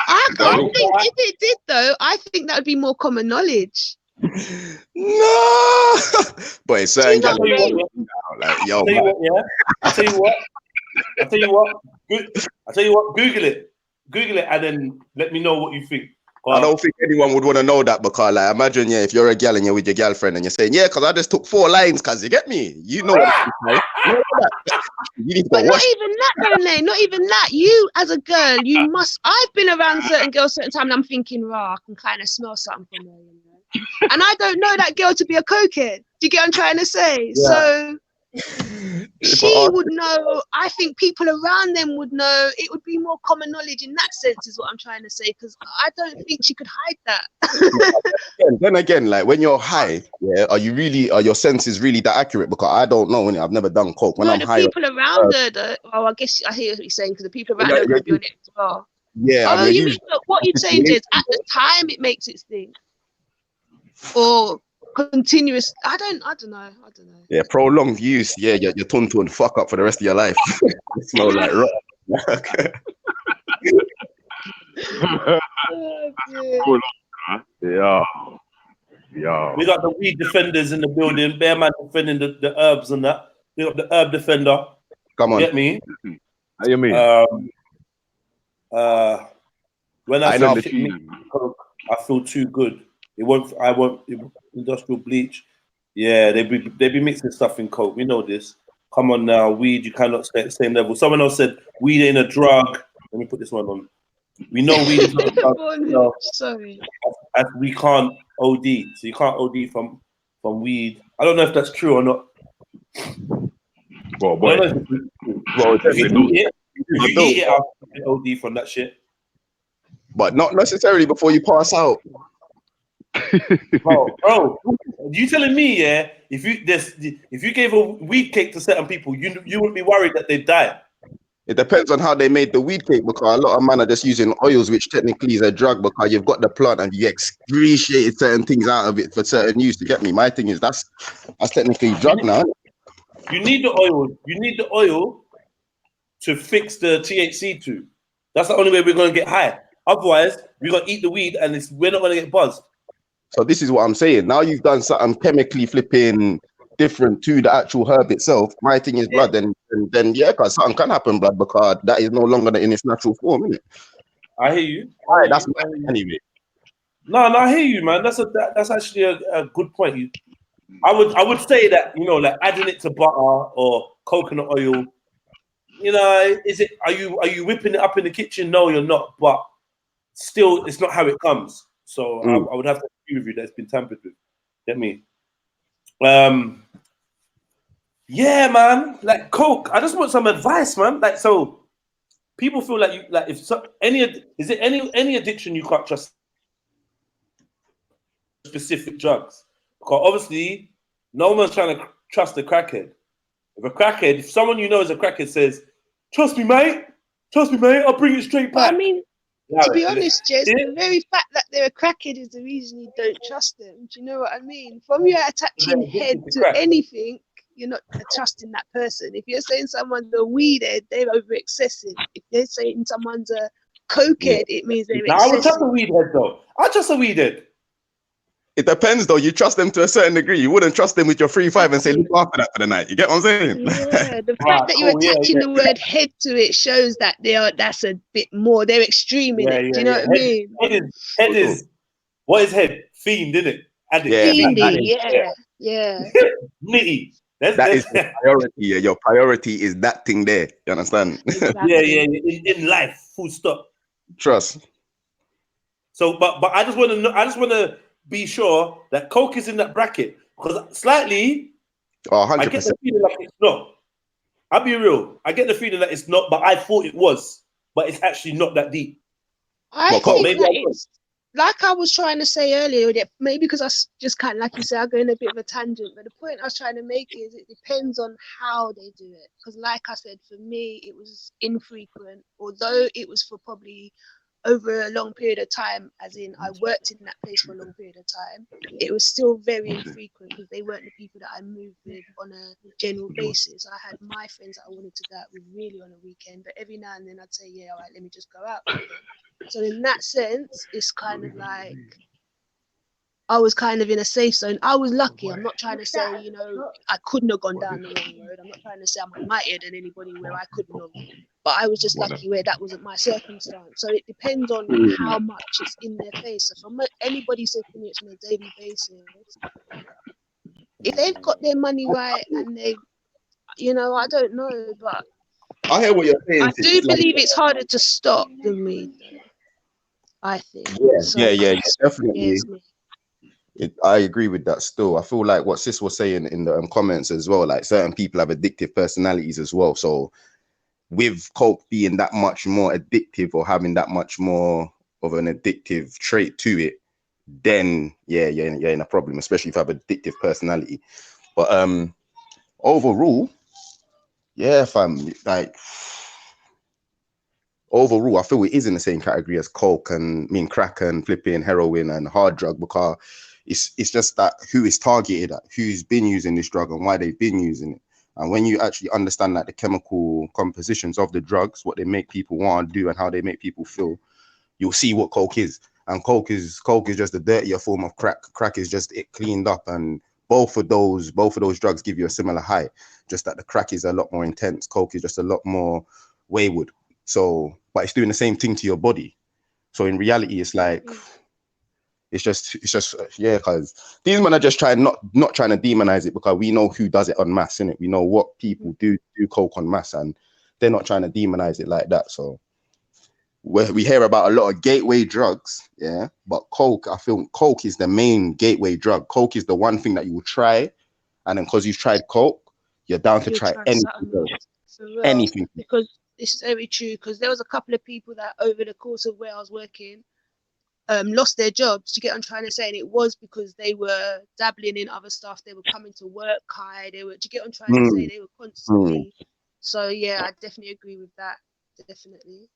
I think if it did though, I think that would be more common knowledge. No, but it's saying, Do you know what I mean? like, yo, I tell you what. Google it, and then let me know what you think. I don't think anyone would want to know that because, like, imagine, if you're a gal and you're with your girlfriend and you're saying, because I just took 4 lines, cause you get me, you know what you need to But go not even that, though, not even that. You, as a girl, you must. I've been around certain girls, certain time, and I'm thinking, I can kind of smell something from her, you know. And I don't know that girl to be a cokehead. Do you get what I'm trying to say? Yeah. So she would know. I think people around them would know. It would be more common knowledge in that sense, is what I'm trying to say. Because I don't think she could hide that. Then again, like when you're high, are your senses really that accurate? Because I don't know. I've never done coke. When I'm the high, people around her, though. Oh, I guess I hear what you're saying because the people around her could be on it as well. Yeah. Oh, you mean what you're saying is at the time it makes it stink, or continuous? I don't know. Yeah, prolonged use. Yeah, your tongue to fuck up for the rest of your life. It smell like rot. Yeah. We got the weed defenders in the building. Bear man defending the herbs and that. We got the herb defender. Come on. Get me? How you mean? When I know shit me, I feel too good. I want industrial bleach. Yeah, they be mixing stuff in coke. We know this. Come on now, weed, you cannot stay at the same level. Someone else said weed ain't a drug. Let me put this one on. We know weed is not a drug. Sorry. And we can't OD. So you can't OD from weed. I don't know if that's true or not. Well, boy. If you eat it, I'll OD from that shit. But not necessarily before you pass out. Bro, you telling me, if you gave a weed cake to certain people, you wouldn't be worried that they'd die? It depends on how they made the weed cake, because a lot of men are just using oils, which technically is a drug because you've got the plant and you excretiated certain things out of it for certain use. To get me, my thing is that's technically drug now. You need the oil. You need the oil to fix the THC too. That's the only way we're gonna get high. Otherwise, we're gonna eat the weed and we're not gonna get buzzed. So this is what I'm saying. Now you've done something chemically flipping different to the actual herb itself. My thing is blood. Then because something can happen, blood, because that is no longer in its natural form, isn't it? I hear you. That's anyway. No, I hear you, man. That's actually a good point. I would say that, like adding it to butter or coconut oil. Are you whipping it up in the kitchen? No, you're not. But still, it's not how it comes. So I would have to agree with you that it's been tampered with. Get me? Yeah, man. Like coke. I just want some advice, man. Like, so people feel like any addiction you can't trust specific drugs, because obviously no one's trying to trust a crackhead. If someone you know is a crackhead says, "Trust me, mate. I'll bring it straight back." I mean, to be honest, Jez, the very fact that they're a crackhead is the reason you don't trust them. Do you know what I mean? From your attaching head to anything, you're not trusting that person. If you're saying someone's a weed head, they're over excessive. If they're saying someone's a cokehead, it means they're excessive. I would trust a weed head though. I trust a weed head. It depends though. You trust them to a certain degree. You wouldn't trust them with your 3-5 and say, look after that for the night. You get what I'm saying? Yeah, the fact that you're attaching the word head to it shows that that's a bit more. They're extreme in it. Do you know what I mean? Head is what is head? Fiend, isn't it? Addict. Yeah, Fiendy, yeah. Nitty. That is your priority. Yeah. Your priority is that thing there. You understand? Exactly. Yeah. In life, full stop. Trust. So, but I just want to know. I just want to be sure that coke is in that bracket because slightly, Oh, I 100%. get the feeling like it's not. I'll be real. I get the feeling that it's not, but I thought it was. But it's actually not that deep. I think that it's like I was trying to say earlier, that maybe because I just kind of, like you said, I go in a bit of a tangent, but the point I was trying to make is it depends on how they do it. Because like I said, for me, it was infrequent, although it was for probably over a long period of time, as in I worked in that place for a long period of time. It was still very infrequent because they weren't the people that I moved with on a general basis. I had my friends that I wanted to go out with really on a weekend, but every now and then I'd say, yeah, all right, let me just go out with them. So in that sense, it's kind of like I was kind of in a safe zone. I was lucky. I'm not trying to say, I couldn't have gone down the wrong road. I'm not trying to say I'm mightier than anybody where I couldn't have. But I was just lucky where that wasn't my circumstance. So it depends on how much it's in their face. So from anybody says to me it's on a daily basis, if they've got their money right and they, I don't know, but I hear what you're saying. I do believe it's harder to stop than weed, though, I think. Yeah, definitely. I agree with that still. I feel like what Sis was saying in the comments as well, like certain people have addictive personalities as well. So with coke being that much more addictive or having that much more of an addictive trait to it, then you're in a problem, especially if you have addictive personality. But overall, fam, like overall, I feel it is in the same category as coke and crack and flipping heroin and hard drug, because it's just that who is targeted at, who's been using this drug and why they've been using it. And when you actually understand like the chemical compositions of the drugs, what they make people want to do and how they make people feel, you'll see what coke is. And coke is just a dirtier form of crack. Crack is just it cleaned up, and both of those drugs give you a similar high, just that the crack is a lot more intense. Coke is just a lot more wayward. So, but it's doing the same thing to your body. So in reality, it's like, it's just because these men are just not trying to demonize it, because we know who does it en masse, innit? We know what people do coke en masse, and they're not trying to demonize it like that. So we hear about a lot of gateway drugs, but coke, I feel coke is the main gateway drug. Coke is the one thing that you will try, and then because you've tried coke, you're down to try anything. Because this is very true, because there was a couple of people that over the course of where I was working lost their jobs, to get on trying to say, and it was because they were dabbling in other stuff. They were coming to work high. They were, to get on trying to say, they were constantly. So yeah, I definitely agree with that. Definitely.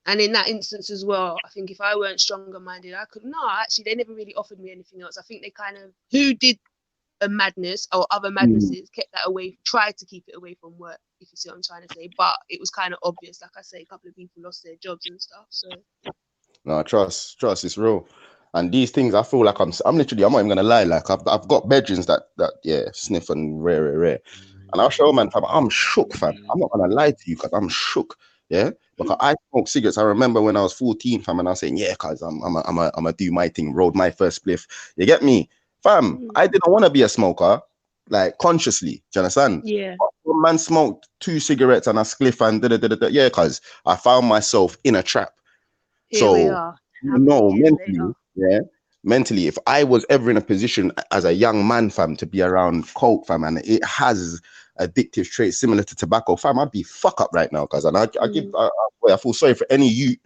And in that instance as well, I think if I weren't stronger minded, actually they never really offered me anything else. I think they kind of, who did a madness or other madnesses, kept that away, tried to keep it away from work, if you see what I'm trying to say. But it was kind of obvious, like I say, a couple of people lost their jobs and stuff. So no, trust, it's real. And these things, I feel like I'm not even gonna lie, like I've got bedrooms that sniff and rare. And I'll show man, fam, I'm shook, fam. I'm not gonna lie to you, because I'm shook. Yeah, because I smoke cigarettes. I remember when I was 14, fam, and I was saying, cause I'm a do my thing, rolled my first spliff. You get me? Fam, I didn't want to be a smoker, like consciously. Do you understand? Yeah. One man smoked 2 cigarettes and a spliff and because I found myself in a trap. Here we are. Mentally, if I was ever in a position as a young man, fam, to be around coke, fam, and it has addictive traits similar to tobacco, fam, I'd be fuck up right now, cause and I feel sorry for any youth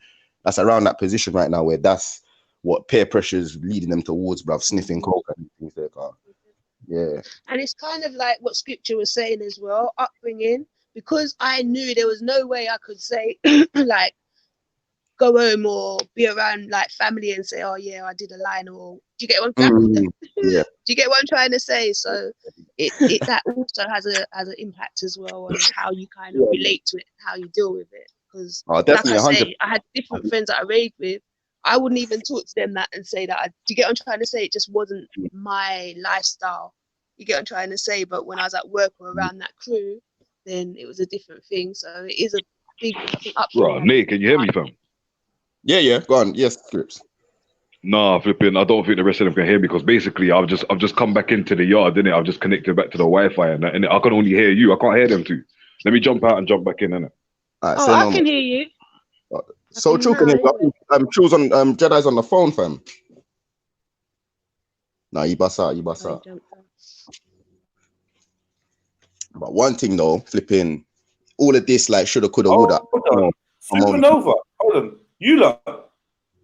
that's around that position right now, where that's what peer pressure is leading them towards, bruv, sniffing coke and things like that. Yeah. And it's kind of like what scripture was saying as well, upbringing, because I knew there was no way I could say like go home or be around like family and say, oh yeah, I did a line, or do you get what I'm do you get what I'm trying to say? So it that also has an impact as well on how you kind of relate to it, how you deal with it. Because like I say, I had different friends that I raved with. I wouldn't even talk to them that and say that. Do you get what I'm trying to say? It just wasn't my lifestyle. You get what I'm trying to say? But when I was at work or around that crew, then it was a different thing. So it is a big, I think, Bro, Nate, can you hear me, fam? Yeah, go on. Yes, Scripps. Nah, flipping. I don't think the rest of them can hear me because basically I've just come back into the yard, didn't it? I've just connected back to the Wi-Fi and I can only hear you. I can't hear them too. Let me jump out and jump back in, innit? All right, Oh, I can hear you. So choosing choose on Jedi's on the phone, fam. Nah, you bust out. But one thing though, flipping all of this like shoulda, coulda, woulda. Supernova. Hold on. You lot.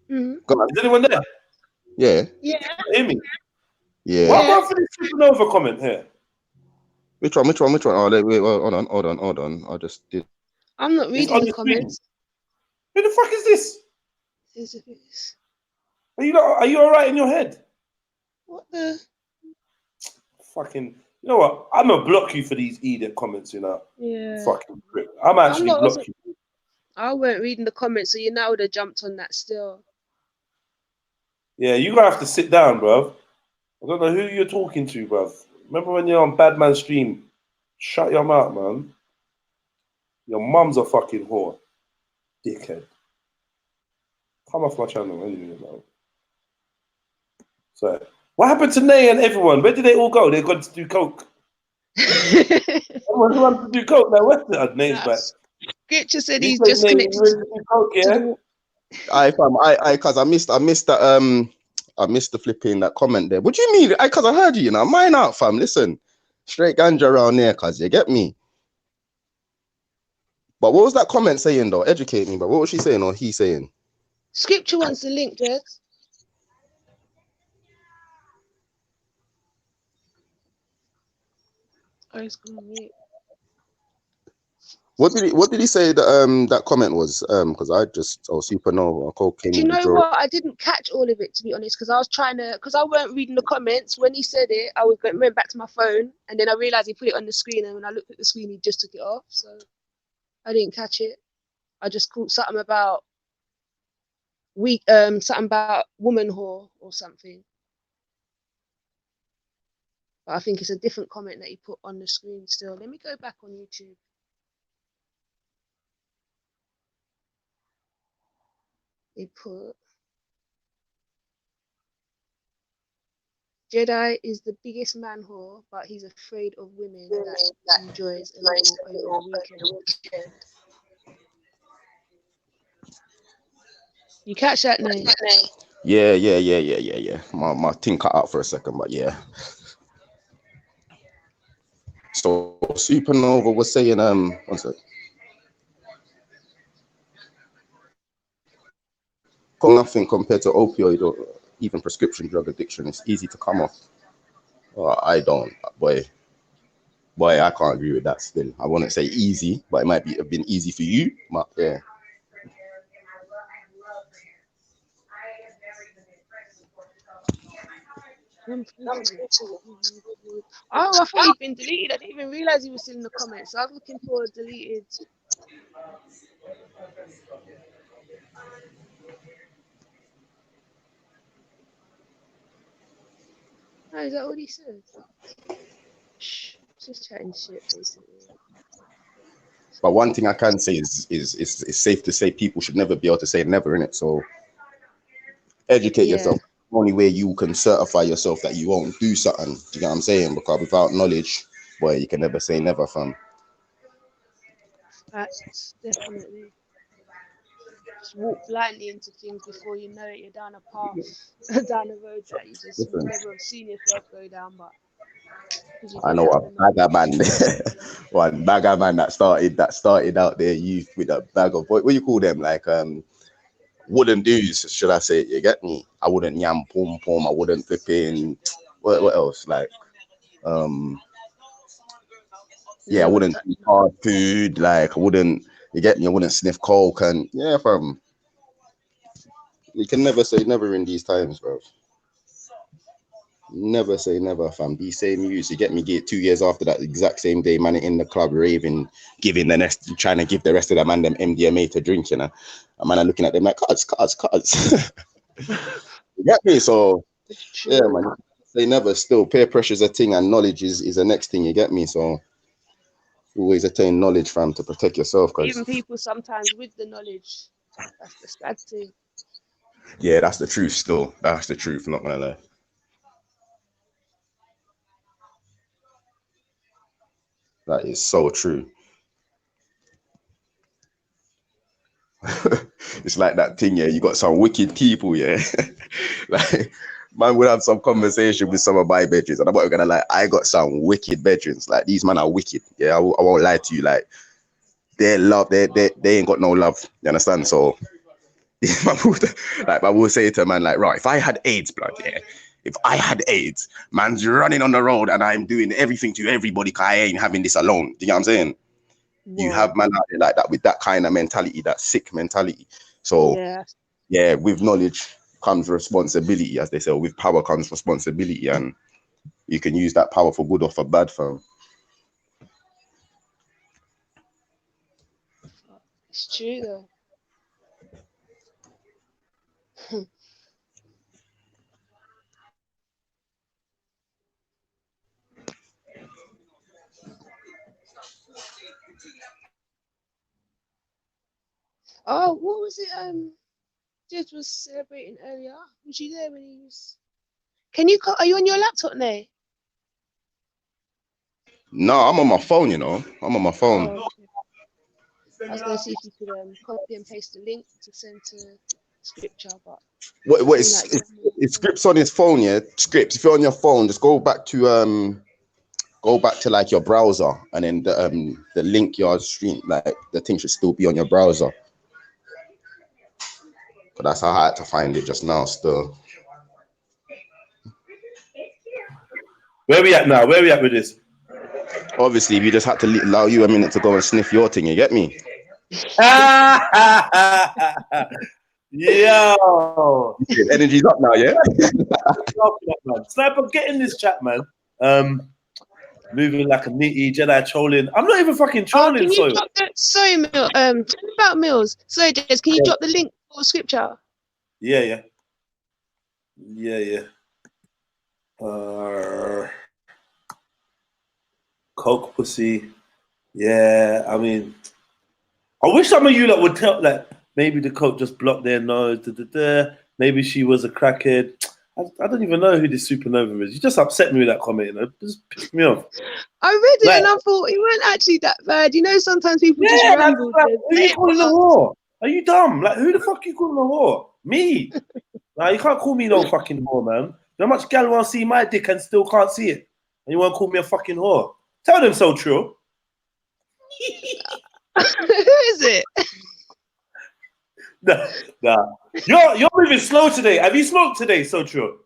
Mm-hmm. Is anyone there? Yeah. Hear me? Yeah. What about for the Supernova comment here? Which one? Oh, wait, hold on. I just did. I'm not reading the comments. Who the fuck is this? Who's this? Are you all right in your head? What the? Fucking. You know what? I'm gonna block you for these idiot comments. You know. Yeah. Fucking prick. I'm actually block you. I weren't reading the comments, so you now would have jumped on that still. Yeah, you gotta have to sit down, bro. I don't know who you're talking to, bro. Remember when you're on Badman stream? Shut your mouth, man. Your mum's a fucking whore. Dickhead. Come off my channel anyway, man. So, what happened to Nay and everyone? Where did they all go? They got to do coke. Everyone who wants to do coke now. Where's the Nay's back? Scripture said he's just connected to coke, yeah? Cause I missed that I missed the flipping that comment there. What do you mean? Cause I heard you know. Mine out, fam. Listen, straight ganja around there, cause you get me. But what was that comment saying though? Educate me, but what was she saying or he saying? Scripture wants the link, Jed. Oh, it's gonna mute. What did he say that that comment was? Because supernova, cocaine. Do you know what? I didn't catch all of it, to be honest, because I was because I weren't reading the comments. When he said it, I went back to my phone, and then I realized he put it on the screen, and when I looked at the screen, he just took it off. So I didn't catch it. I just caught something about something about woman whore or something. But I think it's a different comment that he put on the screen still. Let me go back on YouTube. He put, Jedi is the biggest man whore, but he's afraid of women that enjoys a little over the weekend. You catch that name? Yeah. My thing cut out for a second, but yeah. So supernova was saying one sec. Nothing compared to opioid or even prescription drug addiction. It's easy to come off. I don't, boy, I can't agree with that still. I wouldn't say easy, but it might have been easy for you, but yeah. Oh, I thought he'd been deleted. I didn't even realize he was still in the comments. I was looking for a deleted. Oh, is that what he said? Shh, just chatting shit, basically. But one thing I can say is it's safe to say people should never be able to say never, innit? So educate yourself. The only way you can certify yourself that you won't do something. Do you get what I'm saying? Because without knowledge, boy, you can never say never, fam. Facts, definitely. Just walk blindly into things before you know it. You're down a path, down a road that you just never have seen yourself go down. But I know a bagger man, one bagger man that started out there youth with a bag of what you call them, like wooden dudes, should I say? You get me? I wouldn't yam pom pom. I wouldn't flip in. What else? Like yeah, I wouldn't eat hard food. Like I wouldn't. You get me? I wouldn't sniff coke and yeah, fam. You can never say never in these times, bro. Never say never, fam. Be same use. You get me? Get 2 years after that exact same day, man, in the club raving, trying to give the rest of the man them MDMA to drink, you know. And man, I'm looking at them like, cuts. You get me? So yeah, man. They never still peer pressure is a thing, and knowledge is the next thing. You get me? So always attain knowledge, fam, to protect yourself. Cause Even people sometimes with the knowledge, that's the sad thing. yeah, that's the truth. Still, that's the truth. I'm not gonna lie. That is so true. It's like that thing, yeah. You got some wicked people, yeah. Like, man would have some conversation with some of my bedrooms, and I'm not gonna lie, I got some wicked bedrooms. Like, these men are wicked. Yeah, I won't lie to you. Like, their love, they ain't got no love. You understand? So, I will say to a man, like, right, if I had AIDS, blood, yeah. If I had AIDS, man's running on the road and I'm doing everything to everybody because I ain't having this alone. Do you know what I'm saying? You have man out there like that with that kind of mentality, that sick mentality. So yeah, with knowledge comes responsibility, as they say. With power comes responsibility, and you can use that power for good or for bad, fam. It's true though. Oh, what was it? Jez was celebrating earlier. Was you there when he was? Are you on your laptop now? No, I'm on my phone. You know, I'm on my phone. Oh, okay. I was gonna see if you could copy and paste the link to send to Scripture, but What it's Scripts on his phone, yeah. Scripts. If you're on your phone, just go back to like your browser, and then the link your stream, like the thing should still be on your browser. But that's how I had to find it just now. Still. Where we at now? Where we at with this? Obviously, we just had to allow you a minute to go and sniff your thing. You get me? Yo, energy's up now, yeah. Sniper, get in this chat, man. Moving like a nitty Jedi trolling. I'm not even fucking trolling. Can you drop that? Sorry, Mill. Tell me about Mills. Sorry, Jez. Can you drop the link for Scripture? Yeah. Coke pussy. Yeah, I mean, I wish some of you that would tell, like, maybe the coke just blocked their nose. Maybe she was a crackhead. I don't even know who this supernova is. You just upset me with that comment, you know? Just pissed me off. I read it and I thought it weren't actually that bad. You know, sometimes people just ramble. Like, who are you calling a whore? Are you dumb? Like, who the fuck are you calling a whore? Me? Nah, you can't call me no fucking whore, man. You know how much gal want to see my dick and still can't see it? And you want to call me a fucking whore? Tell them so, true. Who is it? Nah. You're moving slow today. Have you smoked today, so true?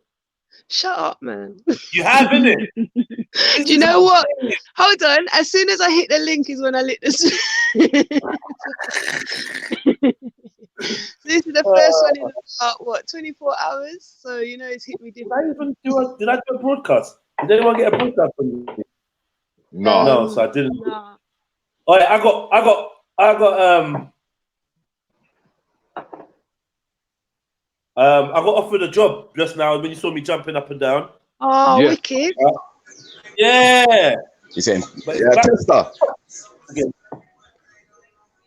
Shut up, man. You have, innit? Do you know what? Hold on. As soon as I hit the link is when I lit this. This is the first one in about 24 hours. So you know it's hit me different. Did I do a broadcast? Did anyone get a broadcast from me? No, so I didn't. No. Oh, yeah, I got offered a job just now when you saw me jumping up and down. Oh, yeah. Wicked. Yeah. You saying tester?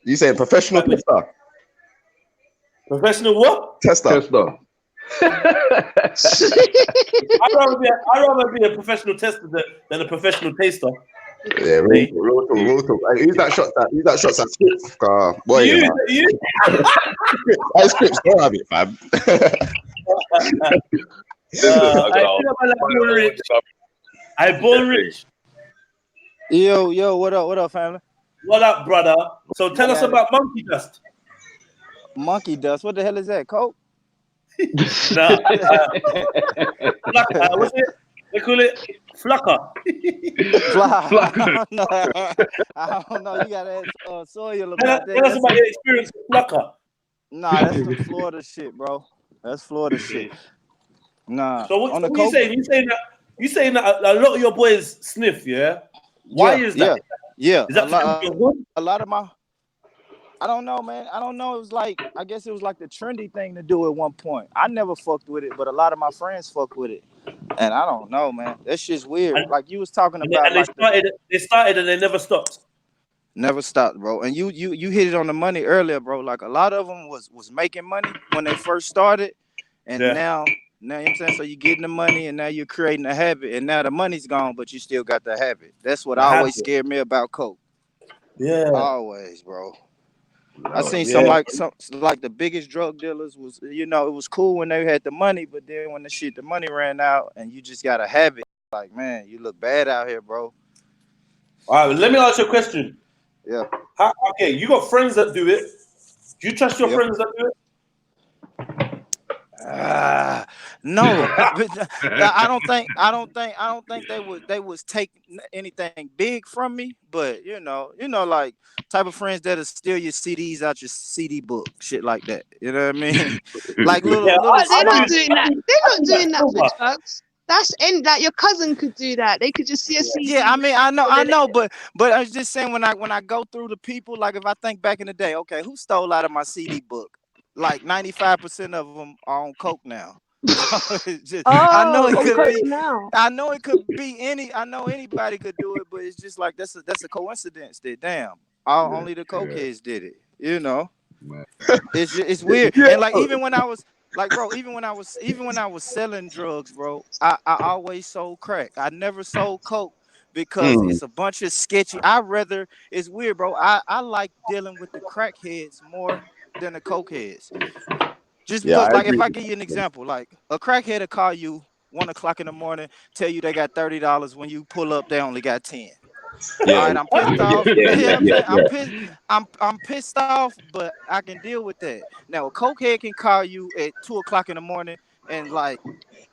You saying professional tester? Professional what? Tester. I'd rather be a professional tester than a professional taster. Yeah, real talk. Who's that shots at Scripts? Boy, you. I Scripts don't have it, fam. I born rich. Yo, what up, family? What up, brother? So tell us about monkey dust. Monkey dust? What the hell is that, Coke? Nah, what's it? They call it flucker. I don't know. You gotta ask Sawyer about that. Tell us about your experience with flucker. Nah, that's the Florida shit, bro. That's Florida shit. Nah. So what you saying? You saying that a lot of your boys sniff, yeah? Why is that? Yeah. Is that a lot of my I don't know, man. I don't know. It was like, I guess it was like the trendy thing to do at one point. I never fucked with it, but a lot of my friends fuck with it. And I don't know, man. That shit's weird. And, Like you was talking and, they, about, and they like started. They started and they never stopped. never stopped, bro. And you hit it on the money earlier, bro. Like a lot of them was making money when they first started, and now you know what I'm saying. So you getting the money, and now you're creating a habit, and now the money's gone, but you still got the habit. That's what always scared me about coke. Yeah, always, bro. I seen some like the biggest drug dealers was, you know, it was cool when they had the money, but then when the money ran out, and you just got a habit, like, man, you look bad out here, bro. All right, let me ask you a question. Yeah. Okay, you got friends that do it. Do you trust your friends that do it? No, I don't think they was take anything big from me, but you know, like type of friends that'll steal your CDs out your CD book, shit like that. You know what I mean? Like little. They're not doing that. They're not doing that for drugs. That's like your cousin could do that. They could just see a CD. Yeah, I mean, I know, but I was just saying when I go through the people, like if I think back in the day, okay, who stole out of my CD book? Like 95% of them are on coke now. I know it could be. Now. I know it could be I know anybody could do it, but it's just like that's a coincidence. That damn, only the cokeheads did it. You know, it's weird. And like even when I was. Like, bro, even when I was selling drugs, bro, I always sold crack. I never sold coke because it's a bunch of sketchy. It's weird, bro. I like dealing with the crackheads more than the cokeheads. Just because, like, if I give you an example, like a crackhead will call you 1 o'clock in the morning, tell you they got $30. When you pull up, they only got 10. All right, I'm pissed off. I'm pissed off, but I can deal with that. Now, a cokehead can call you at 2 o'clock in the morning and like,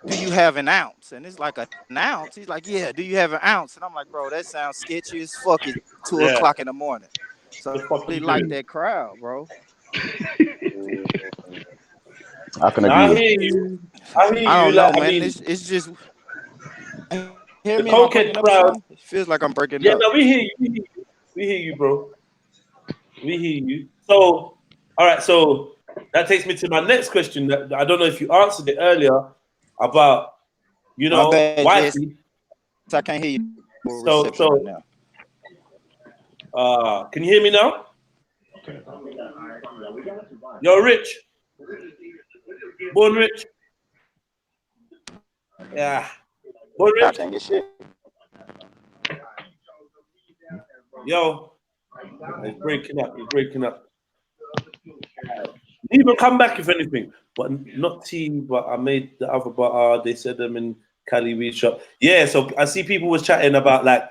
do you have an ounce? And it's like an ounce. He's like, yeah, do you have an ounce? And I'm like, bro, that sounds sketchy as fuck at 2 o'clock in the morning. So I really like that crowd, bro. I can agree. I hear you. I don't know, man. It's just. Hear me? The cokehead crowd. It feels like I'm breaking up. Yeah, no, we hear you. We hear you, bro. We hear you. So, all right. So that takes me to my next question. That I don't know if you answered it earlier about, you know, wifey. I can't hear you. So can you hear me now? You're rich. Born rich. Yeah. Born rich. Yo, it's breaking up. It's breaking up. Even come back if anything, but not tea. But I made the other butter. They said them in Cali weed shop. Yeah, so I see people was chatting about, like,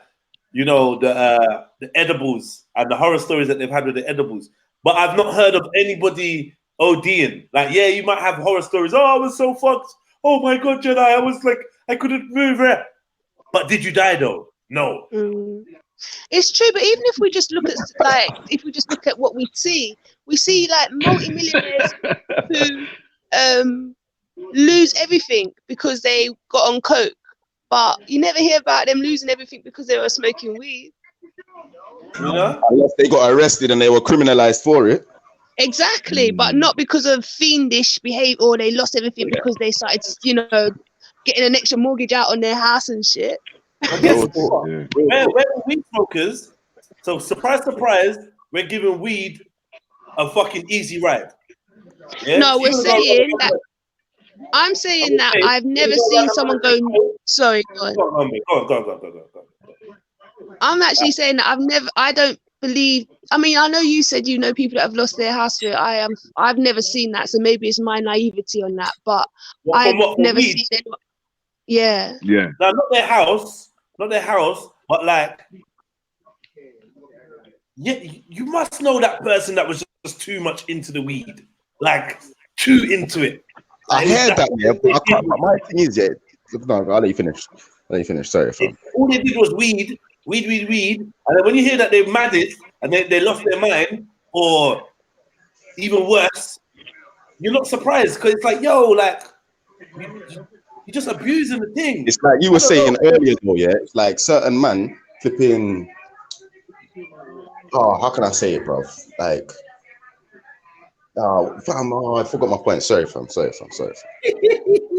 you know, the edibles and the horror stories that they've had with the edibles. But I've not heard of anybody ODing. Like, yeah, you might have horror stories. Oh, I was so fucked. Oh my God, Jedi, I was like, I couldn't move it. But did you die though? No. It's true, but even if we just look at what we see like multi-millionaires who lose everything because they got on coke, but you never hear about them losing everything because they were smoking weed. You know? Unless they got arrested and they were criminalized for it. Exactly, but not because of fiendish behavior, or they lost everything because they started, you know, getting an extra mortgage out on their house and shit. I guess we're weed smokers, so surprise, surprise, we're giving weed a fucking easy ride. Yeah? No, we're saying that. I'm saying that I've never seen someone go. Sorry, go on. Go. I'm actually saying that I don't believe. I mean, I know you said you know people that have lost their house. I've never seen that, so maybe it's my naivety on that. But I've never seen it. Yeah. Yeah. Now, not their house, but like, yeah, you must know that person that was just too much into the weed, like too into it. I heard that, yeah, but I can't. My thing is, yeah. No, I'll let you finish. Sorry, fam. All they did was weed, and then when you hear that they're mad and they lost their mind, or even worse, you're not surprised because it's like, yo, like you're just abusing the thing. It's like you were saying earlier, though, yeah. It's like certain man flipping. Oh, how can I say it, bro? Like Oh, fam, I forgot my point. Sorry, fam.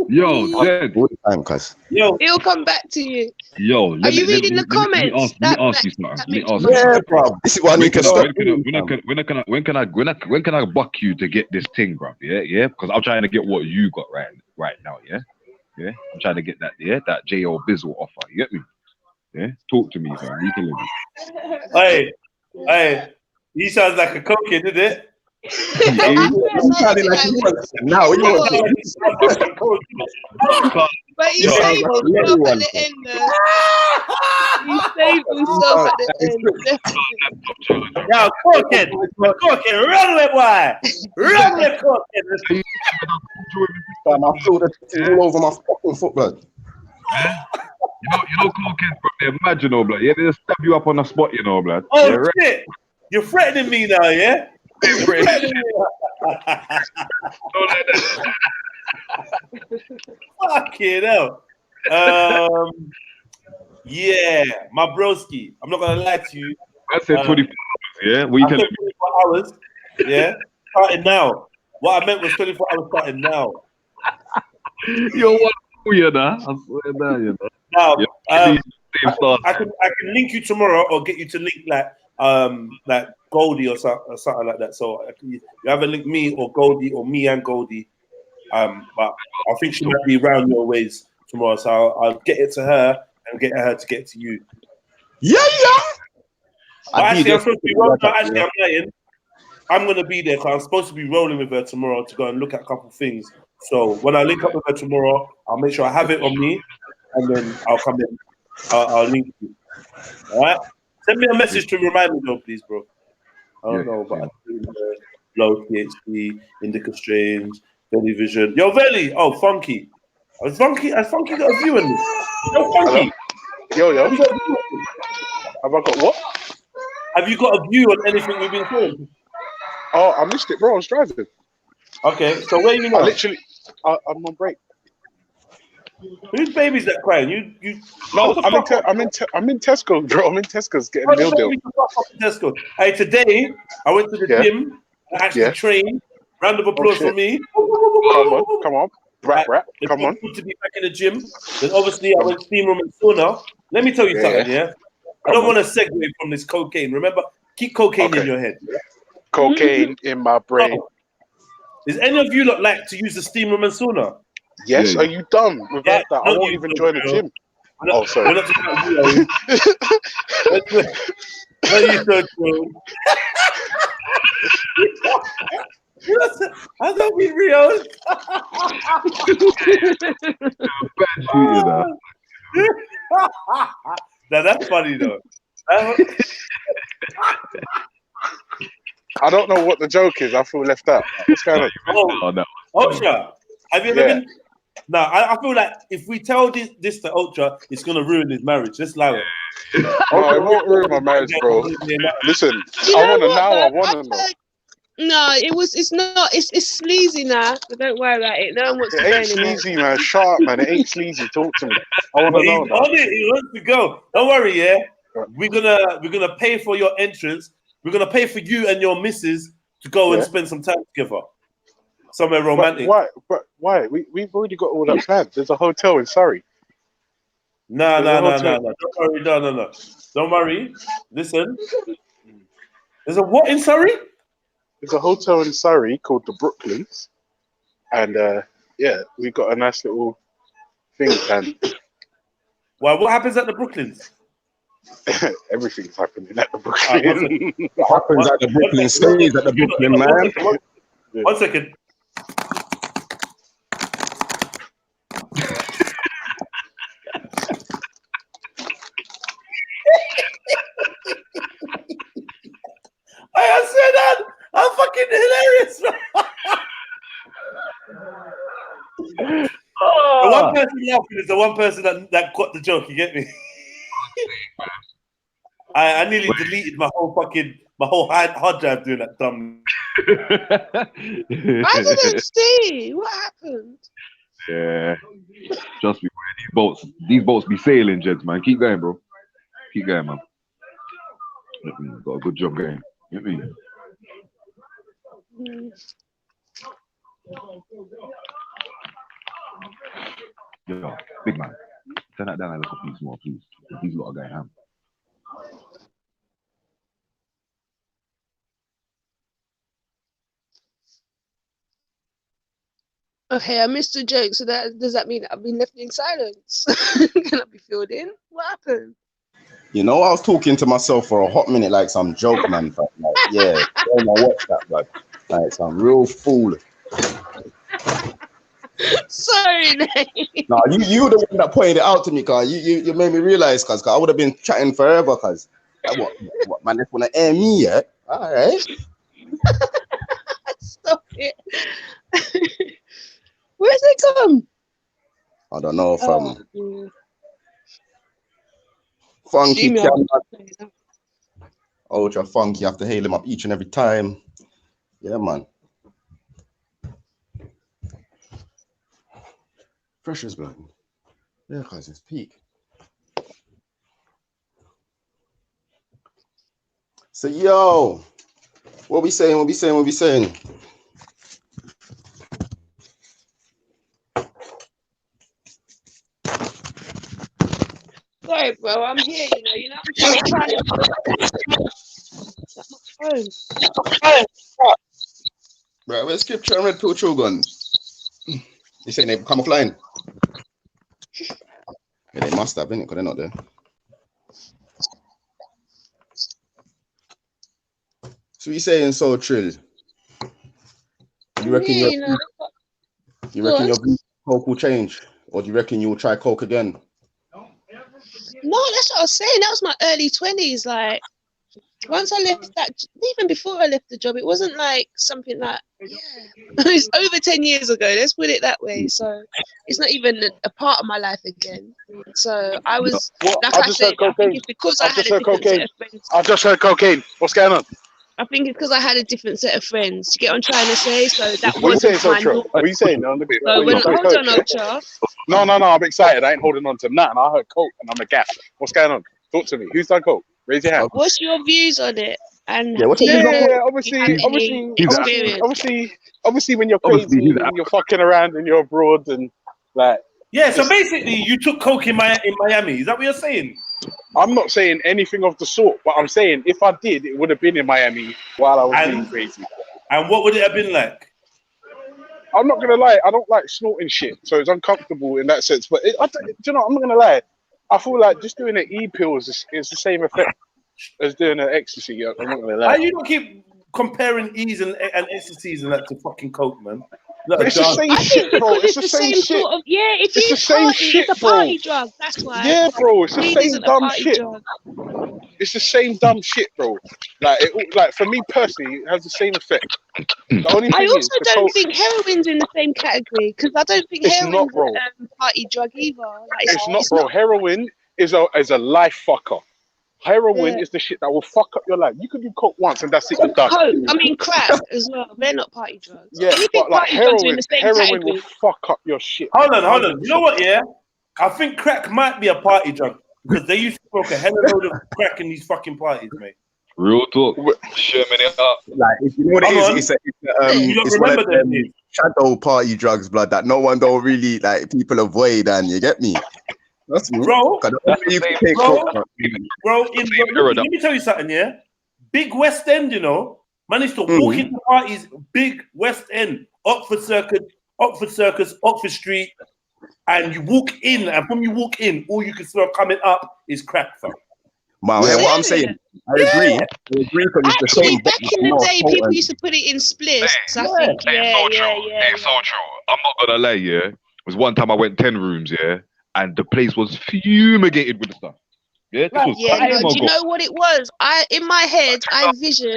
Yo, Jed. All the time, cuz. Yo, He'll come back to you. Yo, Are you reading the comments? let me ask you something. that Let me makes ask much you Yeah, something. bro. This is what I need to stop doing, fam. When can I buck you to get this thing, bro? Yeah, because I'm trying to get what you got right now. Yeah. I'm trying to get that. Yeah, that JL Bizzle offer. You get me? Yeah. Talk to me, fam. You can live hey, he sounds like a cokehead, isn't it? You sounded like you want now. You want But he You sound saved like a himself little at one, the fam. end, though. He saved himself at the end. Definitely. Yo, cokehead, run with boy, run with cokehead. Fam, I feel the thing all over my fucking foot, blood. You know, cocaine from there. Imagine, oh, blood. Yeah, they just stab you up on the spot, you know, blood. Oh Yeah, right. shit, you're threatening me now, yeah? You're threatening me. Don't let that. Fucking hell. Yeah, my broski. I'm not gonna lie to you. I said 24 hours, yeah? What you I said telling 24 hours. Yeah, starting now. What I meant was 24 hours starting now. me? Yo, what? You know? I swear now, you know. Now, Yeah, I can link you tomorrow or get you to link like Goldie or something like that. So you either link me or Goldie or me and Goldie. But I think she might be round your ways tomorrow. So I'll get it to her and get her to get it to you. Yeah. But actually, I'm supposed to be rolling. Actually, I'm lying. I'm gonna be there because I'm supposed to be rolling with her tomorrow to go and look at a couple of things. So when I link up with her tomorrow, I'll make sure I have it on me, and then I'll come in. I'll link you. All right. Send me a message to remind me though, please, bro. I don't know, but I think low THC, indica strains, Veli Vision. Yo, Veli. Oh, Funky. Has Funky got a view on me? Yo, Funky. Yo. Have you got a view on me? Have I got what? Have you got a view on anything we've been saying? Oh, I missed it, bro. I was driving. Okay, so where are you now? I'm on break. Whose baby's that crying? You. No, I'm in Tesco, bro. I'm in Tesco's getting a meal deal. Tesco. Hey, today I went to the gym. I actually trained. Round of applause for me. Come on. Rap. Come on. Good to be back in the gym. Then obviously I went steam room and sauna. Let me tell you something, yeah? I don't want to segue from this cocaine. Remember, keep cocaine in your head. Cocaine in my brain. Oh. Is any of you like to use the steam room and sauna? Yes, are you dumb? Without that, I won't even join the gym. Oh, sorry. We're not talking about you. Not you, so true. I don't be real. Now that's funny though. I don't know what the joke is. I feel left out. What's going on? Ultra, have you ever been? No, I feel like if we tell this to Ultra, it's gonna ruin his marriage. Let's allow it. No, it won't ruin my marriage, bro. Listen, I wanna know. No, it's not. It's sleazy now. So don't worry about it. No one wants to It go ain't anymore. sleazy, man. Sharp, man. It ain't sleazy. Talk to me. I want to know. On it. He wants to go. Don't worry, yeah. We're gonna pay for your entrance. We're gonna pay for you and your missus to go and spend some time together. Somewhere romantic. But why? We've already got all that planned. There's a hotel in Surrey. No. Don't worry. No. Don't worry. Listen. There's a what in Surrey? There's a hotel in Surrey called the Brooklands. And we got a nice little thing planned. Well, what happens at the Brooklands? Everything's happening at the Brooklyn. What happens at the Brooklyn stays at the Brooklyn, man. 1 second. I said that. I'm fucking hilarious. The one person laughing is the one person that got the joke. You get me? I nearly deleted my whole hard drive doing that dumb. I didn't see what happened. Yeah, trust me, man. These boats be sailing, Jeds, man. Keep going, bro. Keep going, man. Got a good job going. Get me. turn that down a little piece more, please. These lot are going ham. Okay, I missed the joke. So does that mean I've been left in silence? Can I be filled in? What happened? You know, I was talking to myself for a hot minute like some joke, man. Fam. Like, yeah, I watch that, blood. Like some real fool. Sorry, Nate. No, you the one that pointed it out to me, cause you made me realize, cause I would have been chatting forever, cause like, what man, they wanna air me, yeah? All right. Stop it. Where's it gone? I don't know if Yeah. funky Jimmy, camera, ultra funky. You have to hail him up each and every time. Yeah, man. Fresh as blood. Yeah, cause it's peak. So yo, what we saying? Sorry, bro. I'm here. I'm just trying to. That my phone. Right, where's scripture and red pill gun? You saying they come offline? Yeah, they must have, innit? Because they're not there. So you saying so Trill? You reckon your coke will change? Or do you reckon you'll try coke again? No, that's what I was saying. That was my early 20s. Like, once I left that, even before I left the job, it wasn't like something like, it's over 10 years ago. Let's put it that way. So it's not even a part of my life again. So I was, like I said, I think it's because I had a different set of friends. I just heard cocaine. What's going on? I think it's because I had a different set of friends. You get what I'm trying to say? So that What are you saying, wasn't my Sotra? norm. What are you saying? Hold on, Ultra. No, I'm excited. I ain't holding on to nothing. I heard coke and I'm a gas. What's going on? Talk to me. Who's done coke? Raise your hand. What's your views on it? And obviously, when you're crazy and you're fucking around and you're abroad and like. Yeah, so basically you took coke in Miami. Is that what you're saying? I'm not saying anything of the sort, but I'm saying if I did, it would have been in Miami while I was being crazy. And what would it have been like? I'm not gonna lie, I don't like snorting shit, so it's uncomfortable in that sense. But do you know, I'm not gonna lie. I feel like just doing an e-pill is the same effect as doing an ecstasy. I'm not gonna lie. Why you don't keep comparing E's and ecstasies and that to fucking coke, man? But it's the same shit, bro. It's the same shit. Sort of, yeah, if it's the same shit, it's a party drug. That's why. Yeah, bro. It's the same dumb shit. It's the same dumb shit, bro. Like for me personally, it has the same effect. The only thing I also don't think heroin's in the same category because I don't think heroin's a party drug either. Like, it's not, bro. Heroin is a life fucker. Heroin is the shit that will fuck up your life. You can do coke once and that's it. You're done. Coke, I mean crack as well. They're not party drugs. Yeah, but like heroin will fuck up your shit. Hold on. You know what? Yeah, I think crack might be a party drug because they used to smoke a hell of a load of crack in these fucking parties, mate. Real talk. Sherman it up. Like, if you know what it is, it's one of them shadow party drugs, blood, that no one don't really like people avoid, and you get me. That's bro. Let me tell you something, yeah. Big West End, you know, managed to walk into parties. Big West End, Oxford Circus, Oxford Street, and you walk in, and when you walk in, all you can smell coming up is crack, fam. Wow, yeah, what I'm saying, I agree. Actually, back in the day, people used to put it in splits. I think, It's so true. I'm not gonna lie, yeah. It was one time I went 10 rooms, yeah. And the place was fumigated with the stuff. Yeah, do you know what it was? In my head,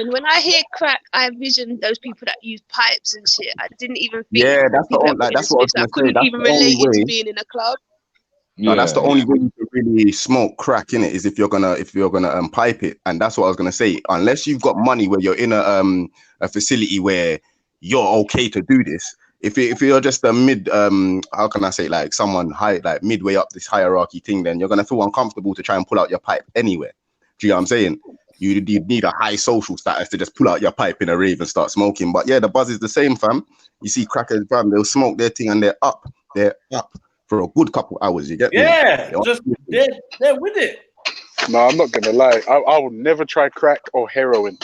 when I hear crack, I vision those people that use pipes and shit. I didn't even think. Yeah, that's what I was going to say. I couldn't even relate it to being in a club. No, that's the only way you can really smoke crack in it is if you're gonna pipe it, and that's what I was gonna say. Unless you've got money where you're in a facility where you're okay to do this. If you're just a mid, how can I say, like someone high, like midway up this hierarchy thing, then you're gonna feel uncomfortable to try and pull out your pipe anywhere. Do you know what I'm saying? You need a high social status to just pull out your pipe in a rave and start smoking. But yeah, the buzz is the same, fam. You see crackers, fam, they'll smoke their thing and they're up. for a good couple hours. You get me? Yeah, just they're with it. No, I'm not gonna lie. I will never try crack or heroin.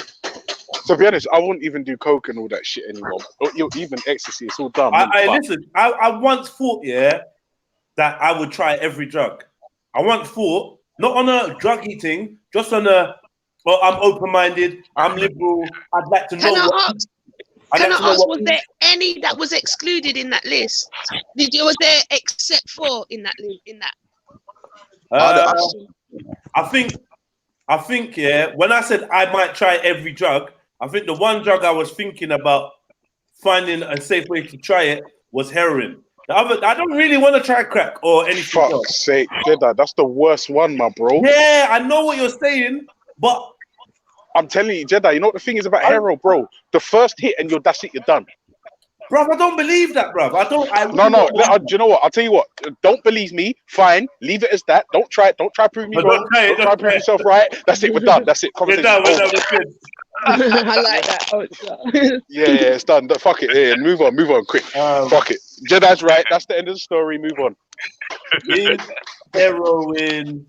To be honest, I wouldn't even do coke and all that shit anymore. Or even ecstasy, it's all dumb. Listen, I once thought, that I would try every drug. I once thought, not on a druggy thing, just on a, well, I'm open-minded, I'm liberal, I'd like to know was there any that was excluded in that list? Was there except for in that? I think, when I said I might try every drug, I think the one drug I was thinking about finding a safe way to try it was heroin. The other, I don't really want to try crack or anything else. Fuck's sake, Jedi, that's the worst one, my bro. Yeah, I know what you're saying, but I'm telling you, Jedi, you know what the thing is about hero, bro? The first hit and that's it, you're done. Bruv, I don't believe that, bruv. Do you know what? I'll tell you what. Don't believe me. Fine. Leave it as that. Don't try it. Don't try to prove me wrong. Don't try to prove yourself right. That's it. We're done. That's it. We're done. We're good. I like that. Oh, yeah, it's done. Fuck it. Yeah, move on, quick. Fuck it. Jedi's right. That's the end of the story. Move on. Heroin,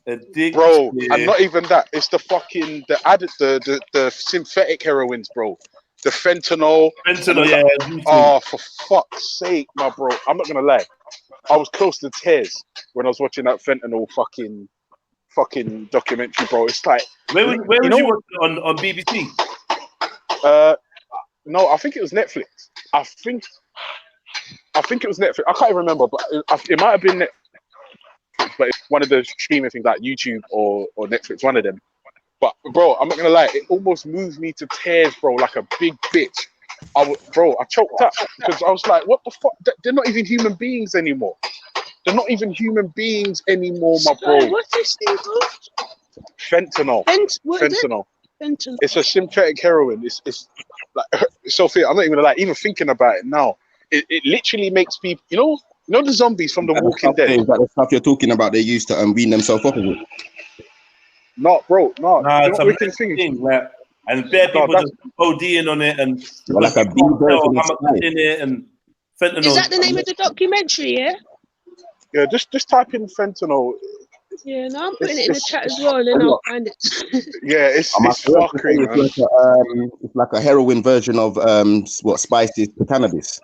addict. Bro, and not even that. It's the fucking the synthetic heroines, bro. The fentanyl. Yeah. Oh, for fuck's sake, my bro. I'm not gonna lie. I was close to tears when I was watching that fentanyl fucking documentary, bro. It's like where was you watching on BBC? No, I think it was Netflix. I think it was Netflix. I can't even remember, but it might have been Netflix, but it's one of the streaming things like YouTube or Netflix, one of them. But bro, I'm not gonna lie, it almost moved me to tears, bro, like a big bitch. I choked up because I was like, what the fuck? They're not even human beings anymore. They're not even human beings anymore, my bro. What's this thing called? Fentanyl. Fentanyl. Fentanyl. It's a synthetic heroin. It's like Sophia. I'm not even like even thinking about it now. It literally makes people, you know the zombies from The Walking Dead. Is that the stuff you're talking about? They used to wean themselves off of it. No, bro, no. It's a wicked thing, like, and bare people just ODing on it and like a big version in it and fentanyl. Is that the name of the documentary? Yeah, just type in fentanyl. Yeah, no, I'm putting it in the chat as well, and then I'll find it. Yeah, it's fucking. It's like a heroin version of spices to cannabis.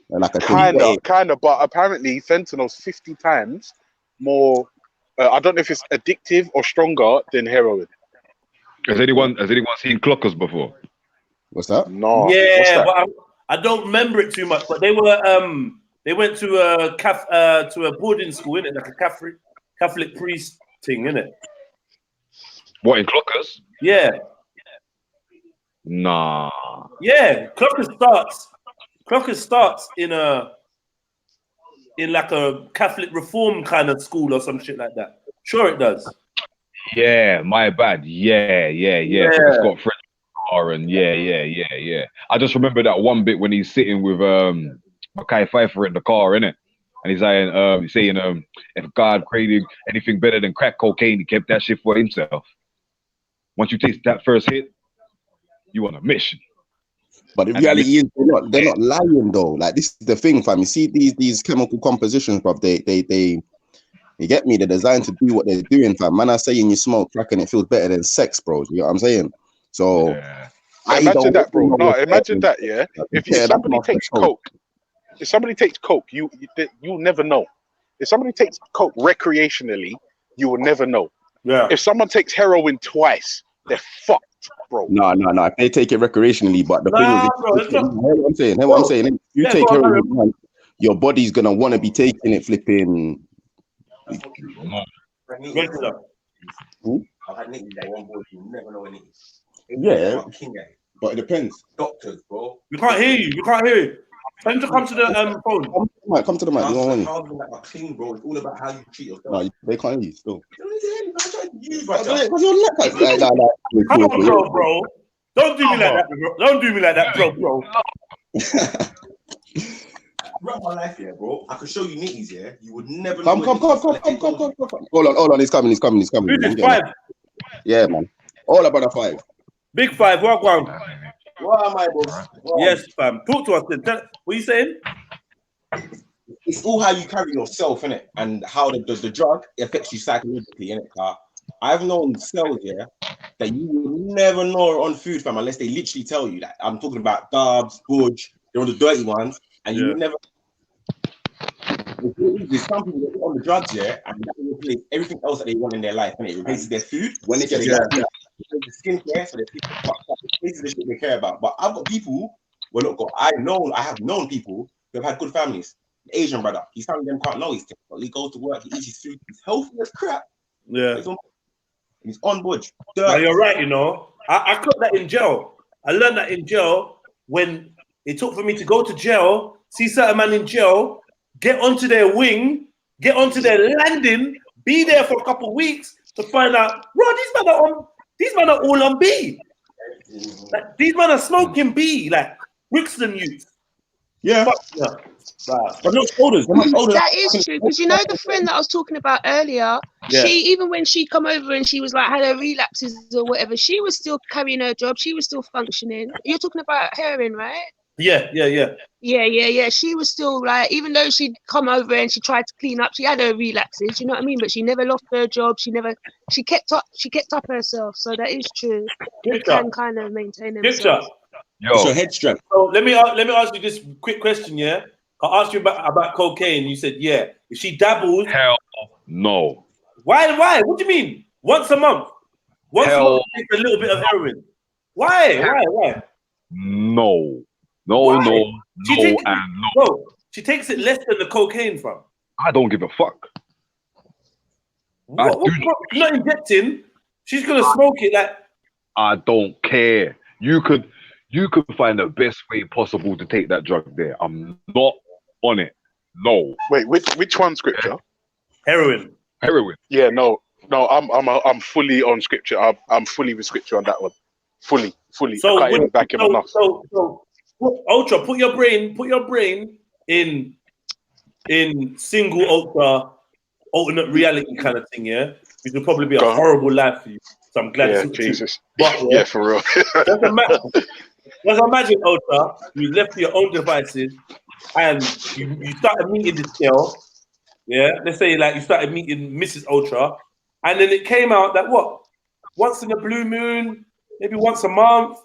Like a kind of, but apparently fentanyl's 50 times more. I don't know if it's addictive or stronger than heroin. Has anyone seen Clockers before? What's that? No. Yeah, but I don't remember it too much. But they went to a boarding school, innit? Like a Catholic priest thing, innit? What, in Clockers? Yeah. Nah. Yeah, Clockers starts in like a Catholic reform kind of school or some shit like that. Sure it does. Yeah, my bad. Yeah. It's got French car and yeah. I just remember that one bit when he's sitting with Mackay Pfeiffer in the car, innit? And he's saying, if God created anything better than crack cocaine, he kept that shit for himself. Once you taste that first hit, you on a mission. But the reality is they're not lying though. Like, this is the thing, fam. You see these chemical compositions, bruv, they you get me? They're designed to do what they're doing, fam. Man, I'm saying you smoke crack and it feels better than sex, bro. You know what I'm saying? So imagine that, bro. No, imagine that, yeah. If somebody takes coke, you'll never know. If somebody takes coke recreationally, you will never know. Yeah. If someone takes heroin twice, they're fucked. Bro. No. If they take it recreationally, but the thing is, I'm saying. If you take heroin, man, your body's gonna want to be taking it flipping. I've had niggas that one boy, you never know when it is. Yeah, but it depends. Doctors, bro. We can't hear you. Tell him to come to the phone. Come to the mic. You don't want to clean, bro. It's all about how you treat yourself. No, they can't hear you still. Come on, bro. Don't do me like that, bro. Don't do me like that, bro. Throughout my life, yeah, bro. I could show you nitties, yeah. You would never. Come. Hold on. He's coming. Who's this, 5? Yeah, man. All about a 5. Big 5. Walk on. What am I, bro? Yes, fam. Talk to us then. What are you saying? it's all how you carry yourself, innit? And how the drug affects you psychologically, innit? I've known cells, yeah, that you will never know on food, fam, unless they literally tell you that. I'm talking about Dubs, Budge, they're on the dirty ones, and you will never. There's some people that get on the drugs, yeah, and that will replace everything else that they want in their life, and it replaces their food when they get the skincare, so they replaces the shit they care about. But I've got people, well, look, I have known people who have had good families. The Asian brother, his family them can't know his thing, but he goes to work, he eats his food, he's healthy as crap. Yeah, he's on board. Now you're right, you know. I caught that in jail. I learned that in jail when it took for me to go to jail, see certain man in jail, get onto their wing, get onto their landing, be there for a couple of weeks to find out, bro, these men are all on B. Like, these men are smoking B, like Brixton youth. Yeah. But not older. That is true, because you know the friend that I was talking about earlier, she, even when she come over and she was like had her relapses or whatever, she was still carrying her job, she was still functioning. You're talking about heroin, right? Yeah. She was still like, even though she'd come over and she tried to clean up, she had her relapses, you know what I mean? But she never lost her job. She kept up herself. So that is true. They can kind of maintain themselves. It's your head strength. So let me ask you this quick question, yeah? I asked you about cocaine. You said, yeah. If she dabbles, hell no. Why? What do you mean? Once a month? Once a month, take a little bit of heroin. Why? No, and no. Bro, she takes it less than the cocaine, fam. I don't give a fuck. What, you're not injecting. She's gonna smoke it like. I don't care. You could find the best way possible to take that drug there. I'm not on it. No. Wait, which one scripture? Heroin. Yeah, no. I'm fully on scripture. I'm fully with scripture on that one. Fully. So I can't even back him enough. So ultra, put your brain in single ultra alternate reality kind of thing, yeah? It will probably be a horrible life for you. So I'm glad it's Jesus. But, yeah, for real. Let's imagine, ultra, you left your own devices and you started meeting this girl, yeah? Let's say like you started meeting Mrs. Ultra, and then it came out that once in a blue moon, maybe once a month,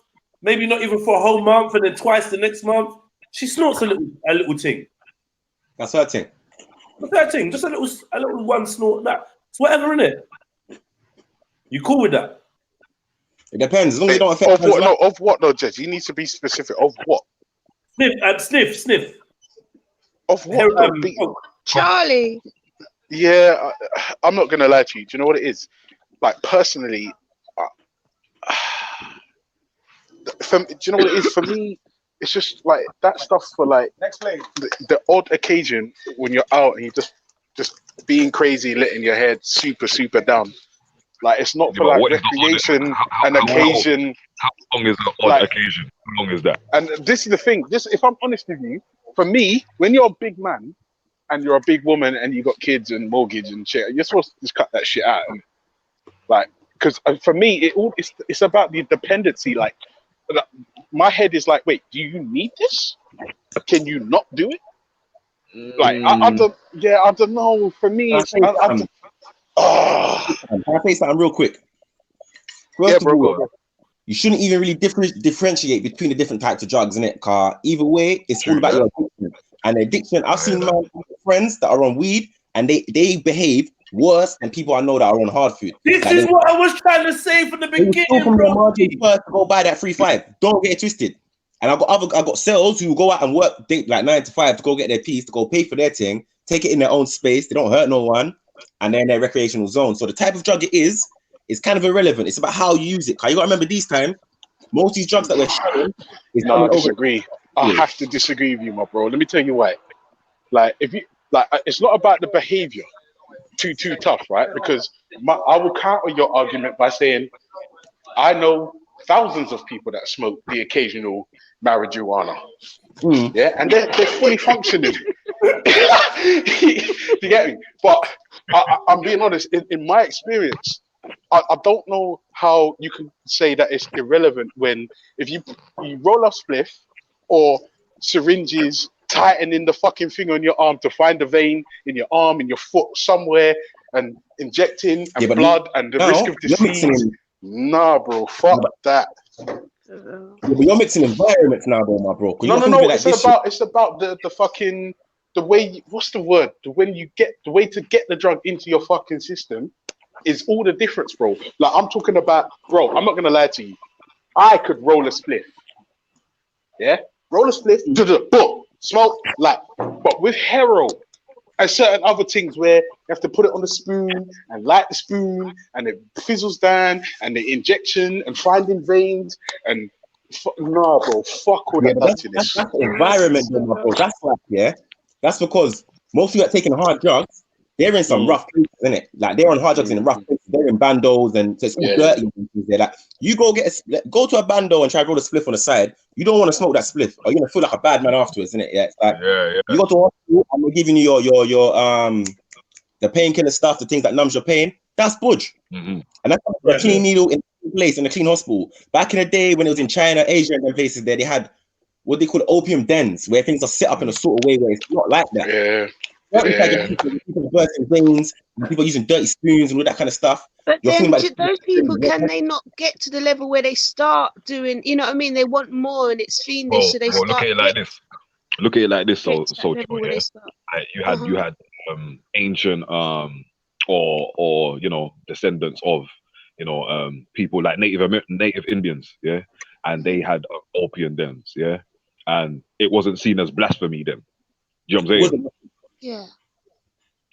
maybe not even for a whole month, and then twice the next month, she snorts a little thing. That's her thing. What's that thing? Just a little one snort. It's whatever, innit? You cool with that? It depends. As long as you don't affect of what though, Jez? You need to be specific. Of what? Sniff. Of what? Charlie. Yeah, I'm not gonna lie to you. Do you know what it is? Like personally, do you know what it is for me? It's just like that stuff for like the odd occasion when you're out and you just being crazy, letting your head super down. Like it's not for like recreation, an occasion. How long is an odd occasion? How long is that? And this is the thing. If I'm honest with you, for me, when you're a big man and you're a big woman and you got kids and mortgage and shit, you're supposed to just cut that shit out. Like, because for me, it's about the dependency. Like, my head is like, wait, do you need this? Can you not do it? Like, I don't know. For me, Can I say something real quick? First of all, you shouldn't even really differentiate between the different types of drugs, innit? Because either way, it's all about your addiction. And addiction, I've seen my friends that are on weed and they behave worse than people I know that are on hard food. This is what I was trying to say from the beginning, bro. First to go buy that 3-5. Don't get it twisted. And I got cells who go out and work like 9 to 5 to go get their piece, to go pay for their thing, take it in their own space. They don't hurt no one, and they're in their recreational zone. So the type of drug it is kind of irrelevant. It's about how you use it. Cause you gotta remember these times, most of these drugs that we're showing is I disagree. I have to disagree with you, my bro. Let me tell you why. Like, if you like, it's not about the behavior. Too tough, right? Because I will counter your argument by saying I know thousands of people that smoke the occasional marijuana. Yeah, and they're fully functioning. You get me? But I'm being honest, in my experience, I don't know how you can say that it's irrelevant when if you roll a spliff or syringes tightening the fucking thing on your arm to find the vein in your arm, in your foot, somewhere, and injecting and blood and the risk of disease. Nah, bro, fuck that. Yeah, but you're mixing environments now, though, my bro. No. It's about the fucking the way. What's the word? The way to get the drug into your fucking system is all the difference, bro. Like I'm talking about, bro. I'm not gonna lie to you. I could roll a spliff. Yeah, roll a spliff. Boom, smoke like. But with heroin and certain other things where you have to put it on the spoon and light the spoon and it fizzles down and the injection and finding veins and nah, bro, fuck all that. That's the environment, though, my bro. That's like, yeah, that's because most people that taking hard drugs, they're in some rough places, isn't it? Like they're on hard drugs in rough places. They're in bandos and so it's all dirty. They're like, you go go to a bando and try to roll a spliff on the side. You don't want to smoke that spliff, or you're gonna feel like a bad man afterwards, isn't it? Yeah, it's like you go to hospital and they're giving you your the painkiller stuff, the things that numbs your pain. That's budge, and that's a clean needle in a place in a clean hospital. Back in the day when it was in China, Asia, and them places there, they had what they call opium dens, where things are set up in a sort of way where it's not like that. People bursting veins, and people using dirty spoons and all that kind of stuff. But then those people, can they not get to the level where they start doing, you know what I mean? They want more and it's fiendish, so they start. Look at it like this. Look at it like this. So you had ancient or you know, descendants of, you know, people like native Indians, yeah, and they had opium dens, yeah, and it wasn't seen as blasphemy then. You know what I'm saying?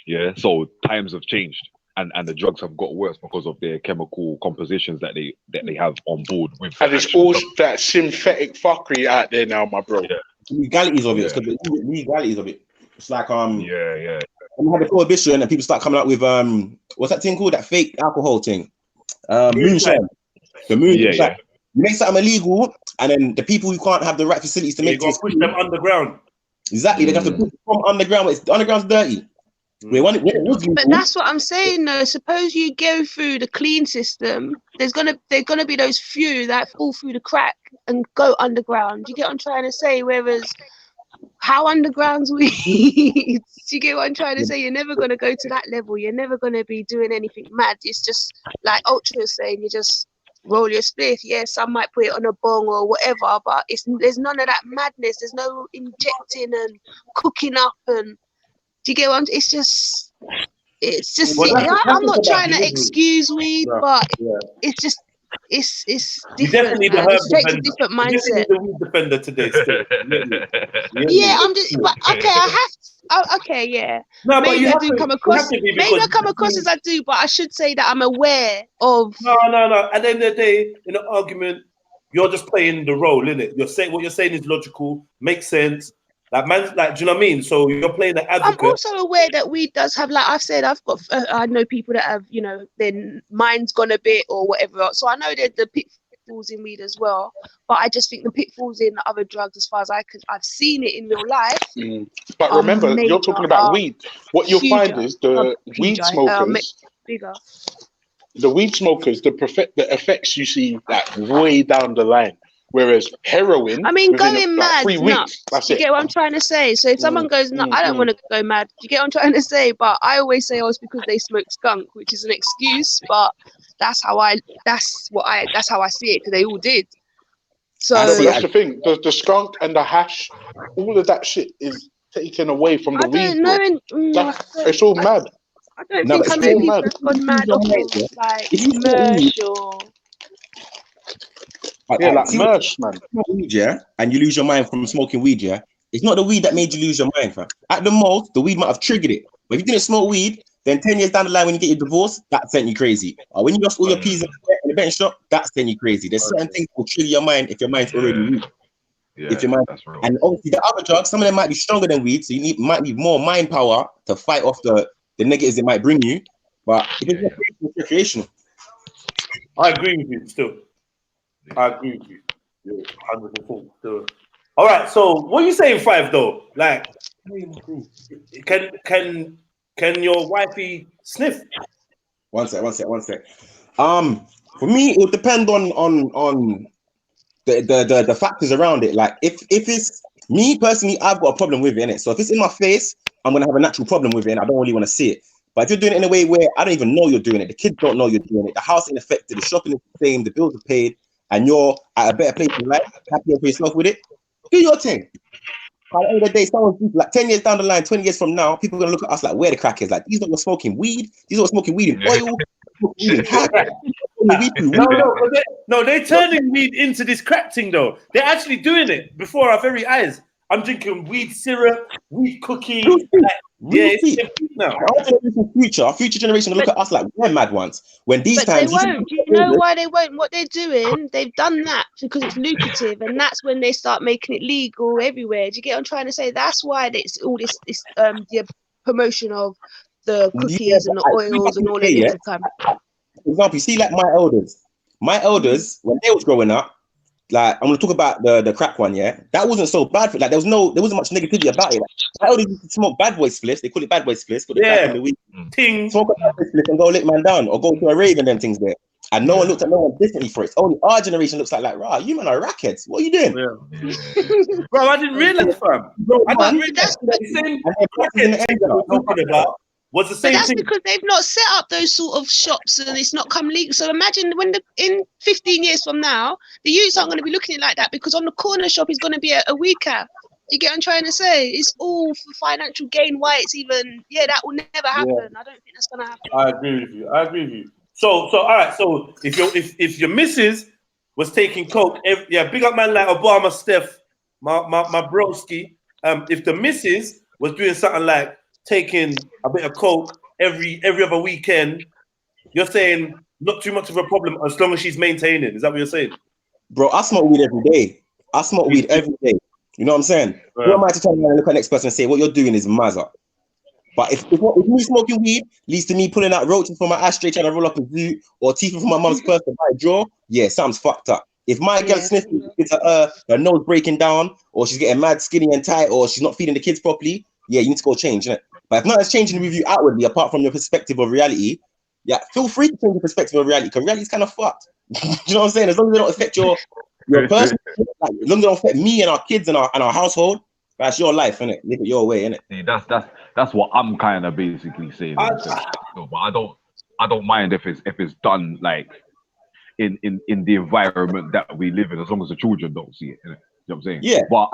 Yeah. So times have changed, and the drugs have got worse because of their chemical compositions that they have on board with. And it's all that synthetic fuckery out there now, my bro. Yeah. Legalities of it. Legalities of it. It's like When we had the prohibition and people start coming out with what's that thing called? That fake alcohol thing. Moonshine. The moonshine. Yeah. You make something illegal, and then the people who can't have the right facilities to make it, push them underground. Exactly, they have to push from underground. The underground's dirty. But that's what I'm saying, though. Suppose you go through the clean system, there's gonna be those few that fall through the crack and go underground. Do you get what I'm trying to say? Whereas, how underground's weed? Do you get what I'm trying to say? You're never gonna go to that level. You're never gonna be doing anything mad. It's just like Ultra was saying. You just roll your spliff. Yeah, some might put it on a bong or whatever, but there's none of that madness. There's no injecting and cooking up and. Do you get what it's just I'm not trying to excuse weed, but it's just it's different. You definitely a different mindset. The weed defender today. I'm just okay. I have to, okay, yeah. No, maybe I do come across. Maybe I come across as I do, but I should say that I'm aware of. No. At the end of the day, in an argument, you're just playing the role, innit? You're saying what you're saying is logical, makes sense. Like man, like, do you know what I mean? So you're playing the advocate. I'm also aware that weed does have, like I've said, I know people that have, you know, their mind's gone a bit or whatever else. So I know that the pitfalls in weed as well. But I just think the pitfalls in other drugs, as far as I've seen it in real life. But remember, you're talking about weed. What you'll find is the weed smokers. The weed smokers, the effects you see like way down the line. Whereas heroin, I mean, going mad, 3 weeks. That's you get what I'm trying to say? So if someone goes, no, I don't want to go mad. You get what I'm trying to say? But I always say, it's because they smoke skunk, which is an excuse. But that's how I see it, because they all did. So that's the thing. The skunk and the hash, all of that shit is taken away from the weed. It's all mad. I don't think how many people have gone mad off of like merch or. Like merch, man. Weed, yeah, and you lose your mind from smoking weed, yeah. It's not the weed that made you lose your mind, fam. At the most, the weed might have triggered it. But if you didn't smoke weed, then 10 years down the line when you get your divorce, that sent you crazy. Or when you lost all your peas in the bench shop, that sent you crazy. There's certain things that will trigger your mind if your mind's already weak. If your mind, and obviously the other drugs, some of them might be stronger than weed, so you might need more mind power to fight off the negatives it might bring you. But it's recreational. I agree with you still. I agree with you. 100% still. All right, so what are you saying, 5 though? Like, can your wifey sniff? One sec. For me, it would depend on the factors around it. Like, if it's Me personally, I've got a problem with it, innit? So if it's in my face, I'm gonna have a natural problem with it, and I don't really want to see it. But if you're doing it in a way where I don't even know you're doing it, the kids don't know you're doing it, the house ain't affected, the shopping is the same, the bills are paid, and you're at a better place in life, happier for yourself with it, do your thing. By the end of the day, someone's like 10 years down the line, 20 years from now, people are gonna look at us like, where the crack is. Like, these not smoking weed, these not smoking weed in oil, weed in hack, they're turning weed into this crack thing though. They're actually doing it before our very eyes. I'm drinking weed syrup, weed cookie. Our future generation will look at us like we're mad ones. When these times, they won't. Do you know why they won't? What they're doing, they've done that because it's lucrative, and that's when they start making it legal everywhere. Do you get what I'm trying to say? That's why it's all this the promotion of the cookies and the oils and all the little time. For example, you see, like my elders, when they was growing up, like I'm gonna talk about the crack one, yeah. That wasn't so bad for like there wasn't much negativity about it. Like, my elders used to smoke bad boy spliffs, they call it bad boy spliffs, but back in the week, smoke a bad boy spliff and go lick man down or go to a rave and them things there. And no one looked at no one differently for it. It's only our generation looks like rah, you man are rackheads. What are you doing? Bro, I didn't realize, fam. I didn't realize the same crackhead thing that we're talking about. Was the same but that's thing. because they've not set up those sort of shops and it's not come legal. So imagine when in 15 years from now, the youths aren't going to be looking at it like that because on the corner shop is going to be a weed cap. You get what I'm trying to say? It's all for financial gain. Why it's even that will never happen. I don't think that's going to happen. I agree with you. So all right. So if your missus was taking coke, big up man like Obama, Steph, my broski. If the missus was doing something like taking a bit of coke every other weekend, you're saying not too much of a problem as long as she's maintaining. Is that what you're saying? Bro, I smoke weed every day. You know what I'm saying? Who am I to turn around and look at the next person and say what you're doing is mazza? But if me smoking weed leads to me pulling out roaches from my ashtray trying to roll up a zoo or teeth from my mum's purse to buy a drawer, something's fucked up. If my girl sniffing, it's her nose breaking down, or she's getting mad skinny and tight, or she's not feeding the kids properly, you need to go change, innit? But if nothing's changing with you outwardly, apart from your perspective of reality, feel free to change your perspective of reality, because reality's kind of fucked. You know what I'm saying? As long as it don't affect your person, like, as long as it don't affect me and our kids and our household, that's your life, innit? Live it your way, innit? See, that's what I'm kind of basically saying. But I don't mind if it's done like in the environment that we live in, as long as the children don't see it. Innit? You know what I'm saying? Yeah. But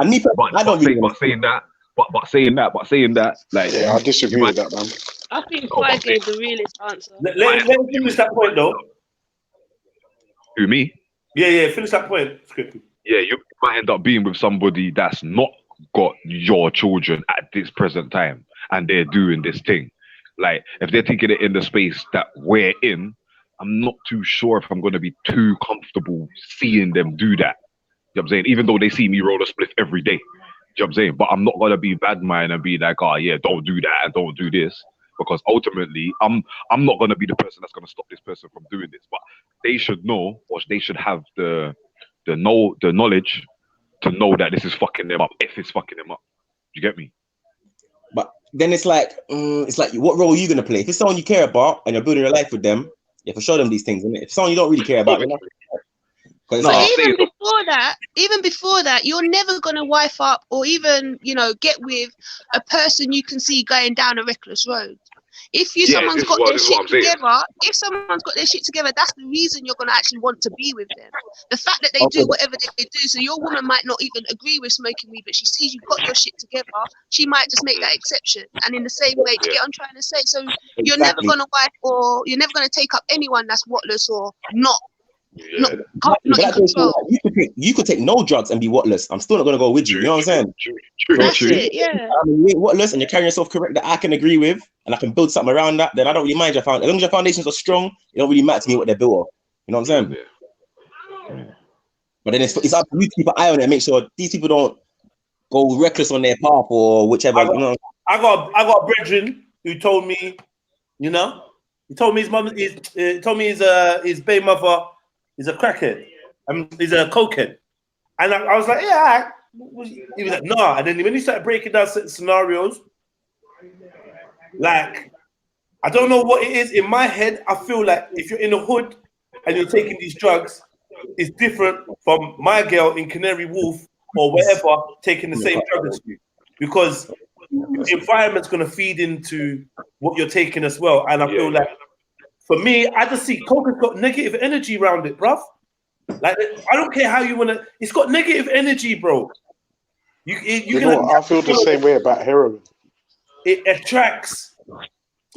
saying that, like, I disagree with that, man. I think I gave the realest answer. Let me finish that point though. Who, me? Yeah, finish that point. Yeah, you might end up being with somebody that's not got your children at this present time, and they're doing this thing. Like, if they're taking it in the space that we're in, I'm not too sure if I'm going to be too comfortable seeing them do that. You know what I'm saying? Even though they see me roll a spliff every day. You know what I'm saying? But I'm not going to be bad mind and be like, oh yeah, don't do that and don't do this. Because ultimately, I'm not going to be the person that's going to stop this person from doing this. But they should know, or they should have the knowledge to know that this is fucking them up, if it's fucking them up. You get me? But then it's like what role are you going to play? If it's someone you care about and you're building a life with them, you have to show them these things, isn't it? If someone you don't really care about, you're not. Even before that, you're never gonna wife up or even get with a person you can see going down a reckless road. If someone's got their shit together, that's the reason you're gonna actually want to be with them. The fact that they do whatever they do, so your woman might not even agree with smoking weed, but she sees you've got your shit together, she might just make that exception. And in the same way, to get what I'm trying to say, so you're never gonna wife or you're never gonna take up anyone that's whatless or not. Not in control. You could take no drugs and be whatless. I'm still not gonna go with you. You know what I'm saying? That's it. Yeah. I mean, you ain't whatless and you're carrying yourself correct that I can agree with, and I can build something around that. Then I don't really mind your foundation. As long as your foundations are strong, it don't really matter to me what they're built of. You know what I'm saying? Yeah. But then it's up to you to keep an eye on it and make sure these people don't go reckless on their path or whichever. I got a brethren who told me, he told me his mum told me his baby mother is a crackhead. He's a cokehead. And I was like, yeah. He was like, nah. And then when he started breaking down certain scenarios, like, I don't know what it is. In my head, I feel like if you're in the hood and you're taking these drugs, it's different from my girl in Canary Wharf or wherever taking the same drug as you, because your environment's going to feed into what you're taking as well. And I feel like, for me, I just see coke has got negative energy around it, bruv. Like, I don't care how you want to. It's got negative energy, bro. You know what? I feel the same way about heroin. It attracts.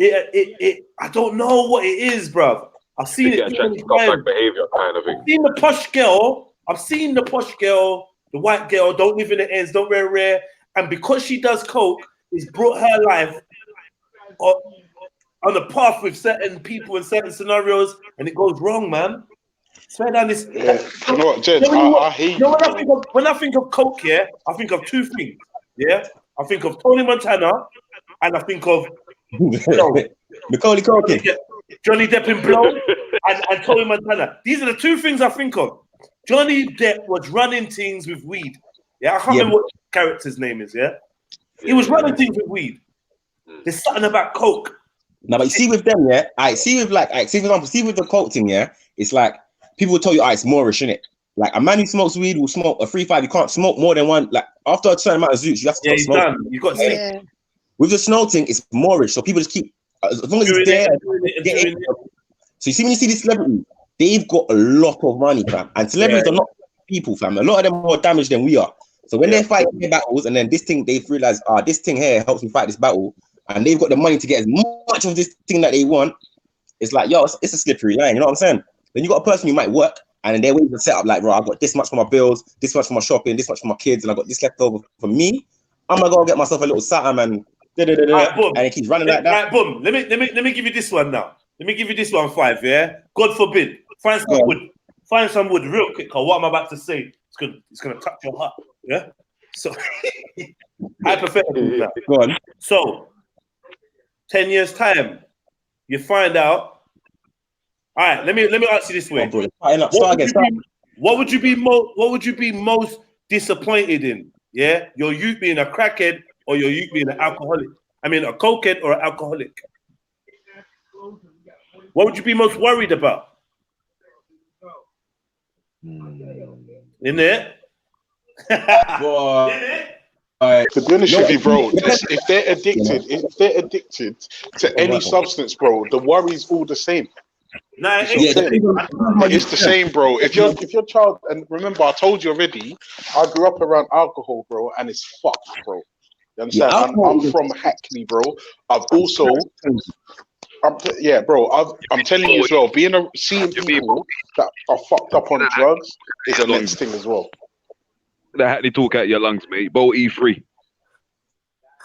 I don't know what it is, bruv. I've seen it. Behavior kind of thing. I've seen the posh girl. The white girl, don't live in the ends, don't wear rare. And because she does coke, it's brought her life on a path with certain people in certain scenarios, and it goes wrong, man. Swear down this. Yeah. You know what, Jed? I hate you. When I think of coke, yeah, I think of two things. Yeah, I think of Tony Montana, and I think of Macaulay Culkin, Johnny Depp in Blow, and Tony Montana. These are the two things I think of. Johnny Depp was running things with weed. Yeah, I can't remember what the character's name is. Yeah, he was running things with weed. There's something about coke. No, but you see with them, yeah. See with the coke thing, yeah. It's like people will tell you, it's Moorish, innit? Like a man who smokes weed will smoke a 3-5. You can't smoke more than one. Like after a certain amount of zoots, you have to stop smoking. You got to With the snow thing, it's Moorish, so people just keep as long as it's there. So you see when you see these celebrities, they've got a lot of money, fam, and celebrities are not people, fam. A lot of them are more damaged than we are. So when they're fighting their battles, and then this thing, they've realized, this thing here helps me fight this battle, and they've got the money to get as much of this thing that they want. It's like, it's a slippery line. You know what I'm saying? Then you got a person who might work, and then they're waiting to set up like, bro, I've got this much for my bills, this much for my shopping, this much for my kids, and I've got this left over for me. I'm gonna go get myself a little something and and it keeps running like that. Right, boom. Let me give you this one now. Let me give you this one 5. Yeah. God forbid. Find some wood. Find some wood real quick. Cause what I'm about to say, it's gonna touch your heart. Yeah. So hypothetical now. Go on. So 10 years time, you find out. All right. Let me ask you this way. What would you be most disappointed in? Yeah, your youth being a crackhead or your youth being an alcoholic? I mean, a cokehead or an alcoholic? What would you be most worried about? In there? To be honest with you, bro, if they're addicted to any substance, bro, the worry's all the same. Nah, it's the same, bro. If your child, and remember, I told you already, I grew up around alcohol, bro, and it's fucked, bro. You understand? I'm from Hackney, bro. I've also, I'm telling you as well, seeing people that are fucked up on drugs is a next thing as well. The Hackney talk out your lungs, mate. Bowl E3.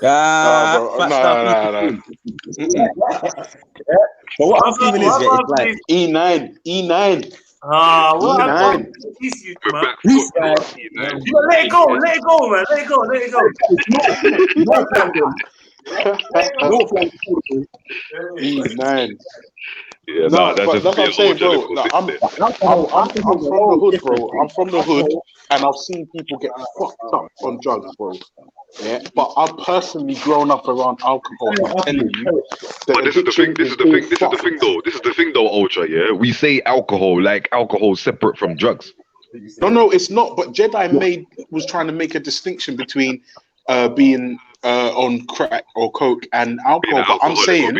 No. But what I'm feeling is it's like E9. E9. Let it go, man. Let it go. E9. Yeah, that's what I'm saying, bro. I'm from the hood, bro. I'm from the hood, and I've seen people get fucked up on drugs, bro. Yeah, but I've personally grown up around alcohol. I'm telling you. But this is the thing, though, Ultra. Yeah, we say alcohol like alcohol separate from drugs. No, it's not. But Jedi was trying to make a distinction between being on crack or coke and alcohol. But I'm saying,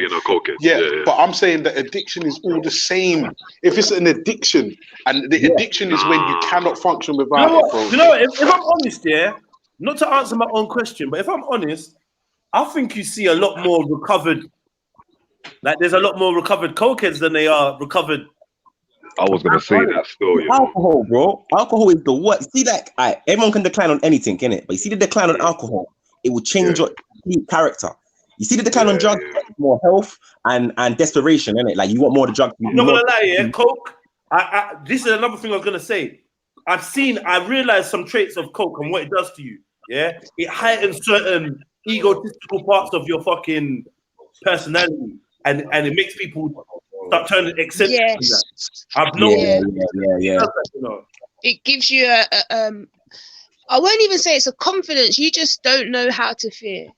but I'm saying that addiction is all the same. If it's an addiction, and the addiction is when you cannot function without it, bro. You know, if I'm honest, not to answer my own question, but if I'm honest, I think you see a lot more recovered. Like there's a lot more recovered cokeheads than they are recovered. I was gonna say that still. Alcohol, bro. Alcohol is the what? See that? Everyone can decline on anything, can it? But you see the decline on alcohol, it will change your character. You see the decline on drugs, more health and desperation, innit? Like you want more of the drugs. I'm not gonna lie, coke. This is another thing I was gonna say. I realized some traits of coke and what it does to you. Yeah, it heightens certain egotistical parts of your fucking personality, and it makes people start turning eccentric. Yes. I've noticed. Yeah. It gives you I won't even say it's a confidence. You just don't know how to fear.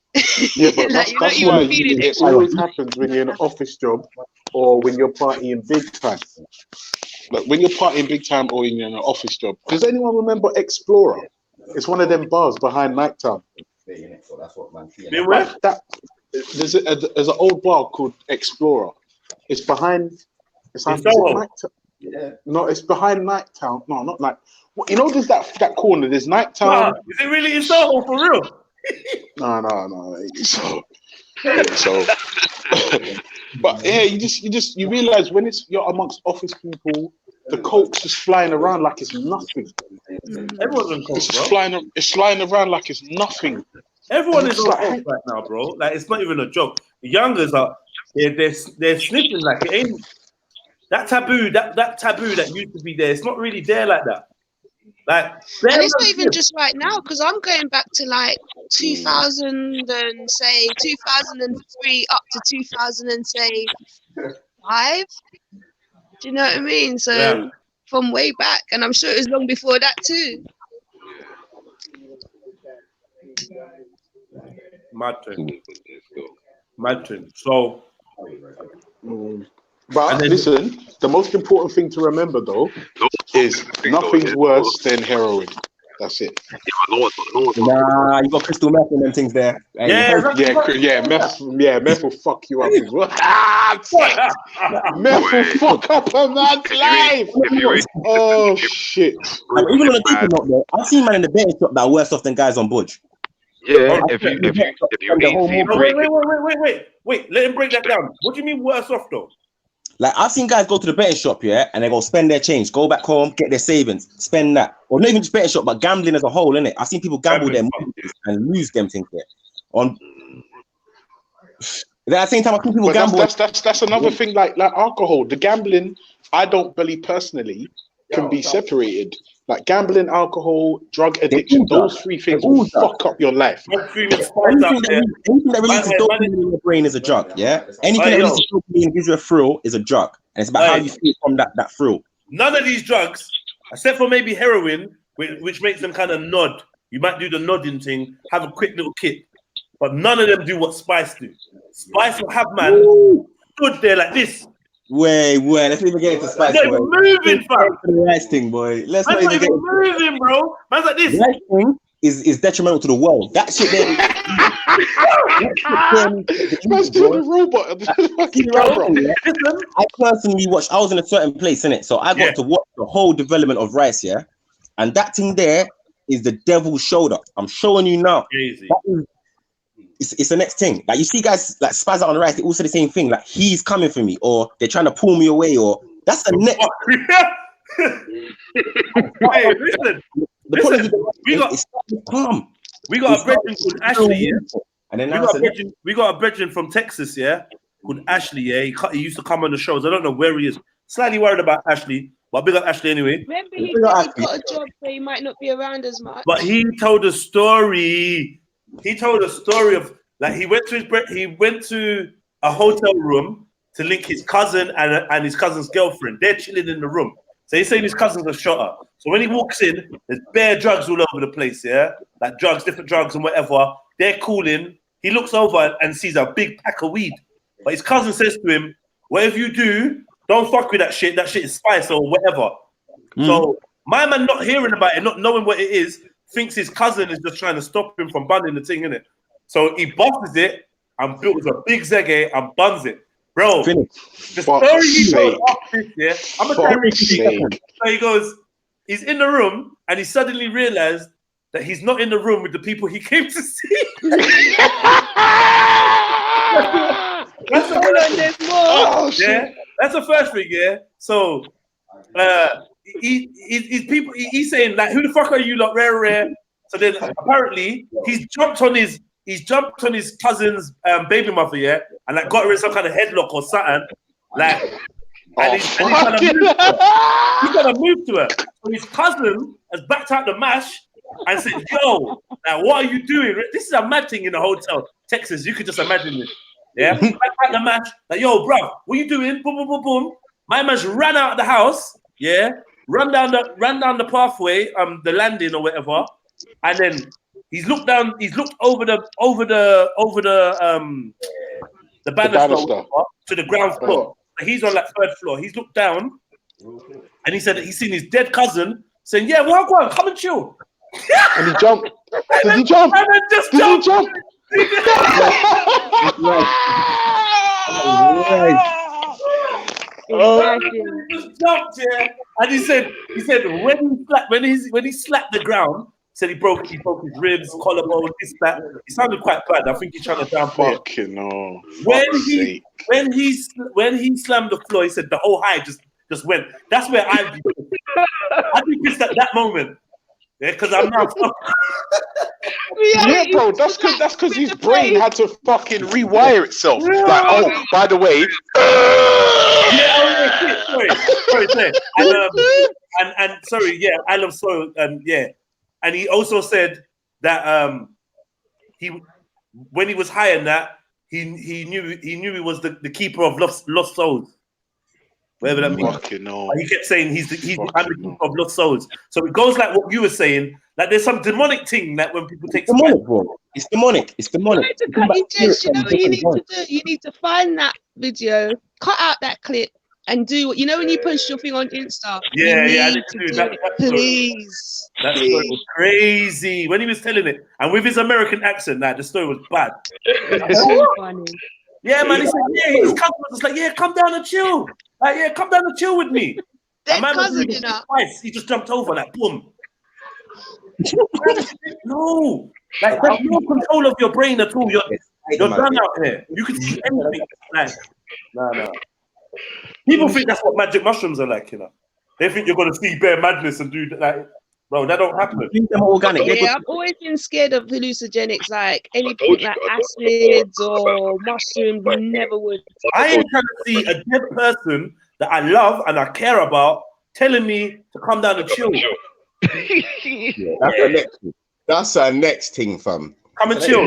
Yeah, but that's why it always happens when you're in an office job or when you're partying big time. Like when you're partying big time or you're in an office job. Does anyone remember Explorer? It's one of them bars behind Nighttown. So that's what man see. Been where? There's an old bar called Explorer. It's behind. It's In is it Soho? Nighttown? Yeah. No, it's behind Nighttown. No, not Night. You know, there's that corner. There's Nighttown. Nah, is it really in Soho for real? No. So, but yeah, you realize when you're amongst office people, the coke's just flying around like it's nothing. Everyone's on coke, It's bro. flying around like it's nothing. Everyone is on coke right now, bro. Like it's not even a joke. The youngers are they're sniffing like it ain't that taboo that used to be there. It's not really there like that. Like, and it's not even just right now, because I'm going back to like 2003 up to 2005. Do you know what I mean? So from way back, and I'm sure it was long before that too. Mad thing. So, but listen, the most important thing to remember though is nothing's worse than heroin. That's it. Nah, you got crystal meth and them things there. Meth will fuck you up as well. Meth will fuck up a man's life. Oh shit! Even on a different note, though, I've seen man in the betting shop that are worse off than guys on budge. Yeah, if you ain't seen wait, let him break that down. What do you mean worse off though? Like I've seen guys go to the betting shop, yeah, and they go spend their change, go back home, get their savings, spend that. Or not even just betting shop, but gambling as a whole, innit? I've seen people gamble their money and lose them things there. At the same time, I think people gamble. That's another thing. Like alcohol, the gambling, I don't believe personally can be separated. Like gambling, alcohol, drug addiction, those three things will fuck up your life. Anything that releases dopamine in your brain is a drug, yeah? Anything that releases dopamine and gives you a thrill is a drug. And it's about how you feel from that thrill. None of these drugs, except for maybe heroin, which makes them kind of nod. You might do the nodding thing, have a quick little kick. But none of them do what Spice do. Spice will have man stood there like this. Wait, let's not even get into Spice. They're moving, fam. The rice thing, boy. Let's not even get moving, bro. Man's like this. The rice thing is detrimental to the world. That shit there. Man's doing a robot. I personally watched. I was in a certain place, innit? So I got to watch the whole development of rice, yeah. And that thing there is the devil's shoulder. I'm showing you now. It's the next thing. Like you see guys like spaz out on the right, they all say the same thing. Like he's coming for me, or they're trying to pull me away, or that's the next. Hey, listen. We got a brethren called Ashley, yeah. And then we got a brethren from Texas, yeah, called Ashley, yeah. He used to come on the shows. I don't know where he is. Slightly worried about Ashley, but big up Ashley anyway. Remember, he got a job where he might not be around as much. But he told a story. He told a story of like he went to a hotel room to link his cousin and his cousin's girlfriend. They're chilling in the room. So he's saying his cousin's a shotter. So when he walks in, there's bare drugs all over the place, yeah? Like drugs, different drugs and whatever. They're cooling. He looks over and sees a big pack of weed. But his cousin says to him, whatever you do, don't fuck with that shit. That shit is spice or whatever. So my man not hearing about it, not knowing what it is, thinks his cousin is just trying to stop him from bunning the thing, innit? So he bosses it and builds a big zege and buns it. Bro, the story he goes off this, yeah? I'm going to tell you. So he goes, he's in the room and he suddenly realized that he's not in the room with the people he came to see. That's the That's the first thing, yeah? So, he's saying like, who the fuck are you, like rare? So then apparently he's jumped on his cousin's baby mother, yeah, and like got her in some kind of headlock or something, like, and he's trying to move to her. So his cousin has backed out the mash and said, "Yo, like, what are you doing? This is a mad thing in the hotel, Texas. You could just imagine it, yeah." Backed out the mash, like, "Yo, bro, what are you doing?" Boom, boom, boom, boom. My man's ran out of the house, yeah, ran down the pathway, the landing or whatever, and then he's looked over the banister to the ground floor. He's on like third floor. He's looked down and he said that he's seen his dead cousin saying, "Yeah, well, go on, come and chill." And he jumped. Did he jump? And then just Did he jumped. Imagine. He just jumped, yeah. And he said when he slapped the ground, said he broke his ribs, collarbone, this, that. It sounded quite bad. I think he's trying to downplay it. Fucking no. When he slammed the floor, he said the whole high just went. That's where I think it's at that moment. Yeah, because I'm now. Yeah, bro, that's because his brain had to fucking rewire itself. Yeah. Like, oh, by the way. Sorry. And sorry, yeah, I love soil. Yeah, and he also said that when he was high in that, he knew he was the keeper of lost souls. Whatever that means. Fucking no. He kept saying he's the keeper of lost souls. So it goes like what you were saying. Like there's some demonic thing that when people take demonic, bro. It's demonic. It's demonic. You know what you need to do? You need to find that video, cut out that clip, and do what you know when you post your thing on Insta. Yeah, I need to do do that. it, please. That story was crazy when he was telling it, and with his American accent. Now the story was bad. So funny. Yeah, man. He said, yeah, his cousin was like, yeah, come down and chill. Like, yeah, come down and chill with me. That man cousin, was you know. twice. He just jumped over, like, boom. No, like there's no control of your brain at all. You're done out here. You can see anything. Like, no. People think that's what magic mushrooms are like, you know. They think you're gonna see bare madness and do that. Bro, that don't happen. Organic. Yeah, I've always been scared of hallucinogenics, like anything like acids or mushrooms. Never would. I ain't trying to see a dead person that I love and I care about telling me to come down and chill. That's our next thing, fam. Come and chill.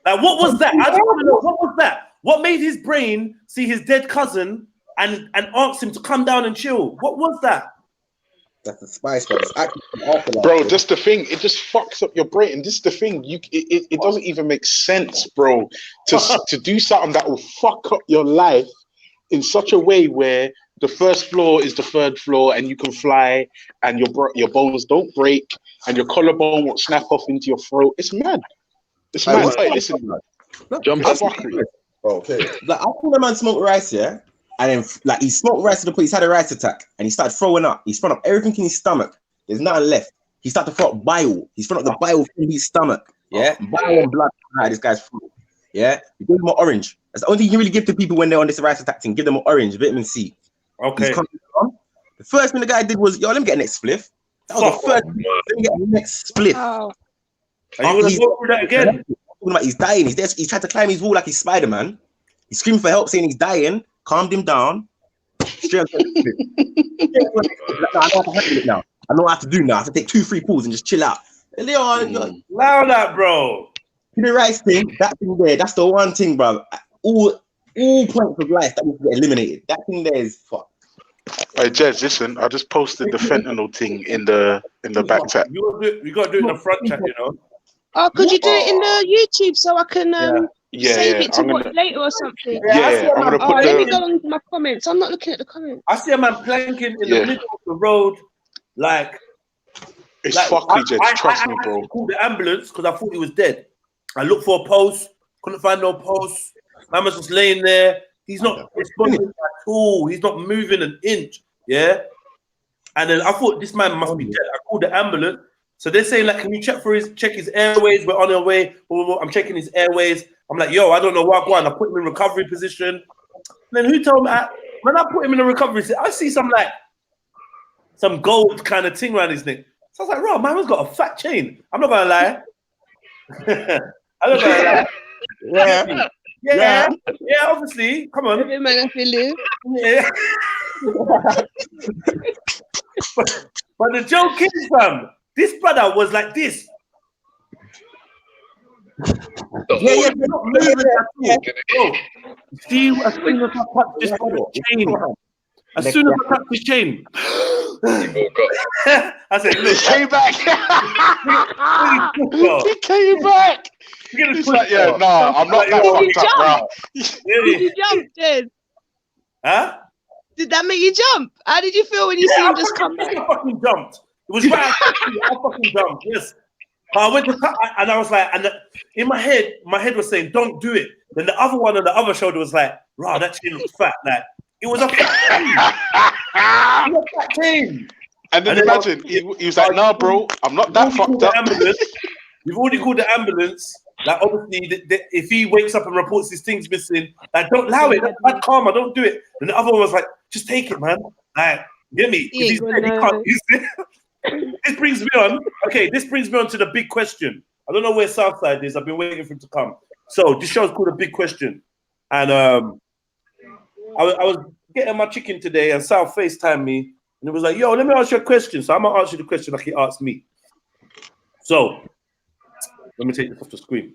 Like, what was that? I don't want to know. What was that? What made his brain see his dead cousin and ask him to come down and chill? What was that? That's the spice, bro. Bro, that's the thing. It just fucks up your brain. And this is the thing. It doesn't even make sense, bro, to do something that will fuck up your life in such a way where the first floor is the third floor and you can fly and your bones don't break and your collarbone won't snap off into your throat. It's mad. It's mad. Hey, listen, jump. Okay. Like, I think the man smoked rice, yeah? And then, like, he smoked rice to the point he's had a rice attack and he started throwing up. He's thrown up everything in his stomach. There's nothing left. He started to throw up bile. He's thrown up the bile from his stomach. Yeah? Bile and blood out of this guy's throat. Yeah? You give him an orange. That's the only thing you can really give to people when they're on this rice attack thing. Give them an orange, vitamin C. Okay. The first thing the guy did was, yo, let me get a next spliff. That was the first thing. Let me get a next spliff. Oh. Are you going to go through that again? He's dying. He's tried to climb his wall like he's Spider-Man. He's screaming for help, saying he's dying. Calmed him down. Straight up. I know how to handle it now. I know what I have to do now. I have to take 2-3 pulls and just chill out. Allow that, bro. The rice thing, that thing there, that's the one thing, bro. All points of life that needs to get eliminated. That thing there is fucked. Hey, Jez, listen, I just posted the fentanyl thing in the back chat. You got to do it in the front chat, you know. Oh, could you do it in the YouTube so I can save it to watch later or something? Yeah, I'm gonna put let me go into my comments. I'm not looking at the comments. I see a man planking in the middle of the road, like it's fucking Jez. Trust me, bro. I called the ambulance because I thought he was dead. I looked for a post, couldn't find no post. Man was just laying there. He's not responding at all. He's not moving an inch. Yeah. And then I thought this man must be dead. I called the ambulance. So they're saying, like, can you check his airways? We're on our way. I'm checking his airways. I'm like, yo, I don't know what going on. I put him in recovery position. And then who told me? When I put him in a recovery position, I see some gold kind of thing around his neck. So I was like, bro, man has got a fat chain. I'm not gonna lie. I'm not gonna lie. Yeah, obviously. Come on. Every man I feel it. Yeah. but the joke is, fam, this brother was like this. You're not moving at all. Bro, see, as soon as I touch this chain, as soon as I touch this chain, I said, look, he came back. He came back. He's like, yeah, no, I'm not that fucked up, bro. Did you jump, Jez? Huh? Did that make you jump? How did you feel when you see him just come back? I fucking jumped. was right. I fucking dumb. Yes. I went to cut, and I was like, and in my head was saying, "Don't do it." Then the other one on the other shoulder was like, "Wow, that chain looks fat." Like it was a fat chain. It was a fat chain. And then imagine he was like, "Nah, bro, I'm not that fucked up." You've already called the ambulance. Like obviously, if he wakes up and reports his things missing, like don't allow it. That's bad karma. Don't do it. And the other one was like, "Just take it, man." Like, get me? He's dead, he can't use it. This brings me on. Okay, this brings me on to the big question. I don't know where Southside is. I've been waiting for him to come. So this show's called A Big Question, and I was getting my chicken today, and South FaceTimed me, and it was like, "Yo, let me ask you a question." So I'm gonna answer the question like he asked me. So let me take this off the screen.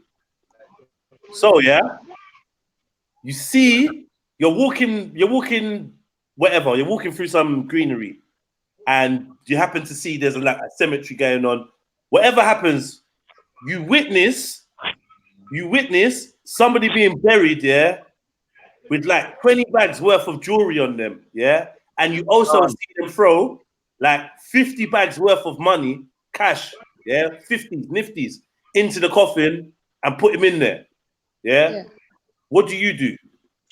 So yeah, you see, you're walking, whatever. You're walking through some greenery, and you happen to see there's a cemetery going on. Whatever happens, you witness somebody being buried there with like 20 bags worth of jewelry on them, yeah? And you also see them throw like 50 bags worth of money, cash, yeah? 50s, nifties, into the coffin and put him in there, yeah? What do you do?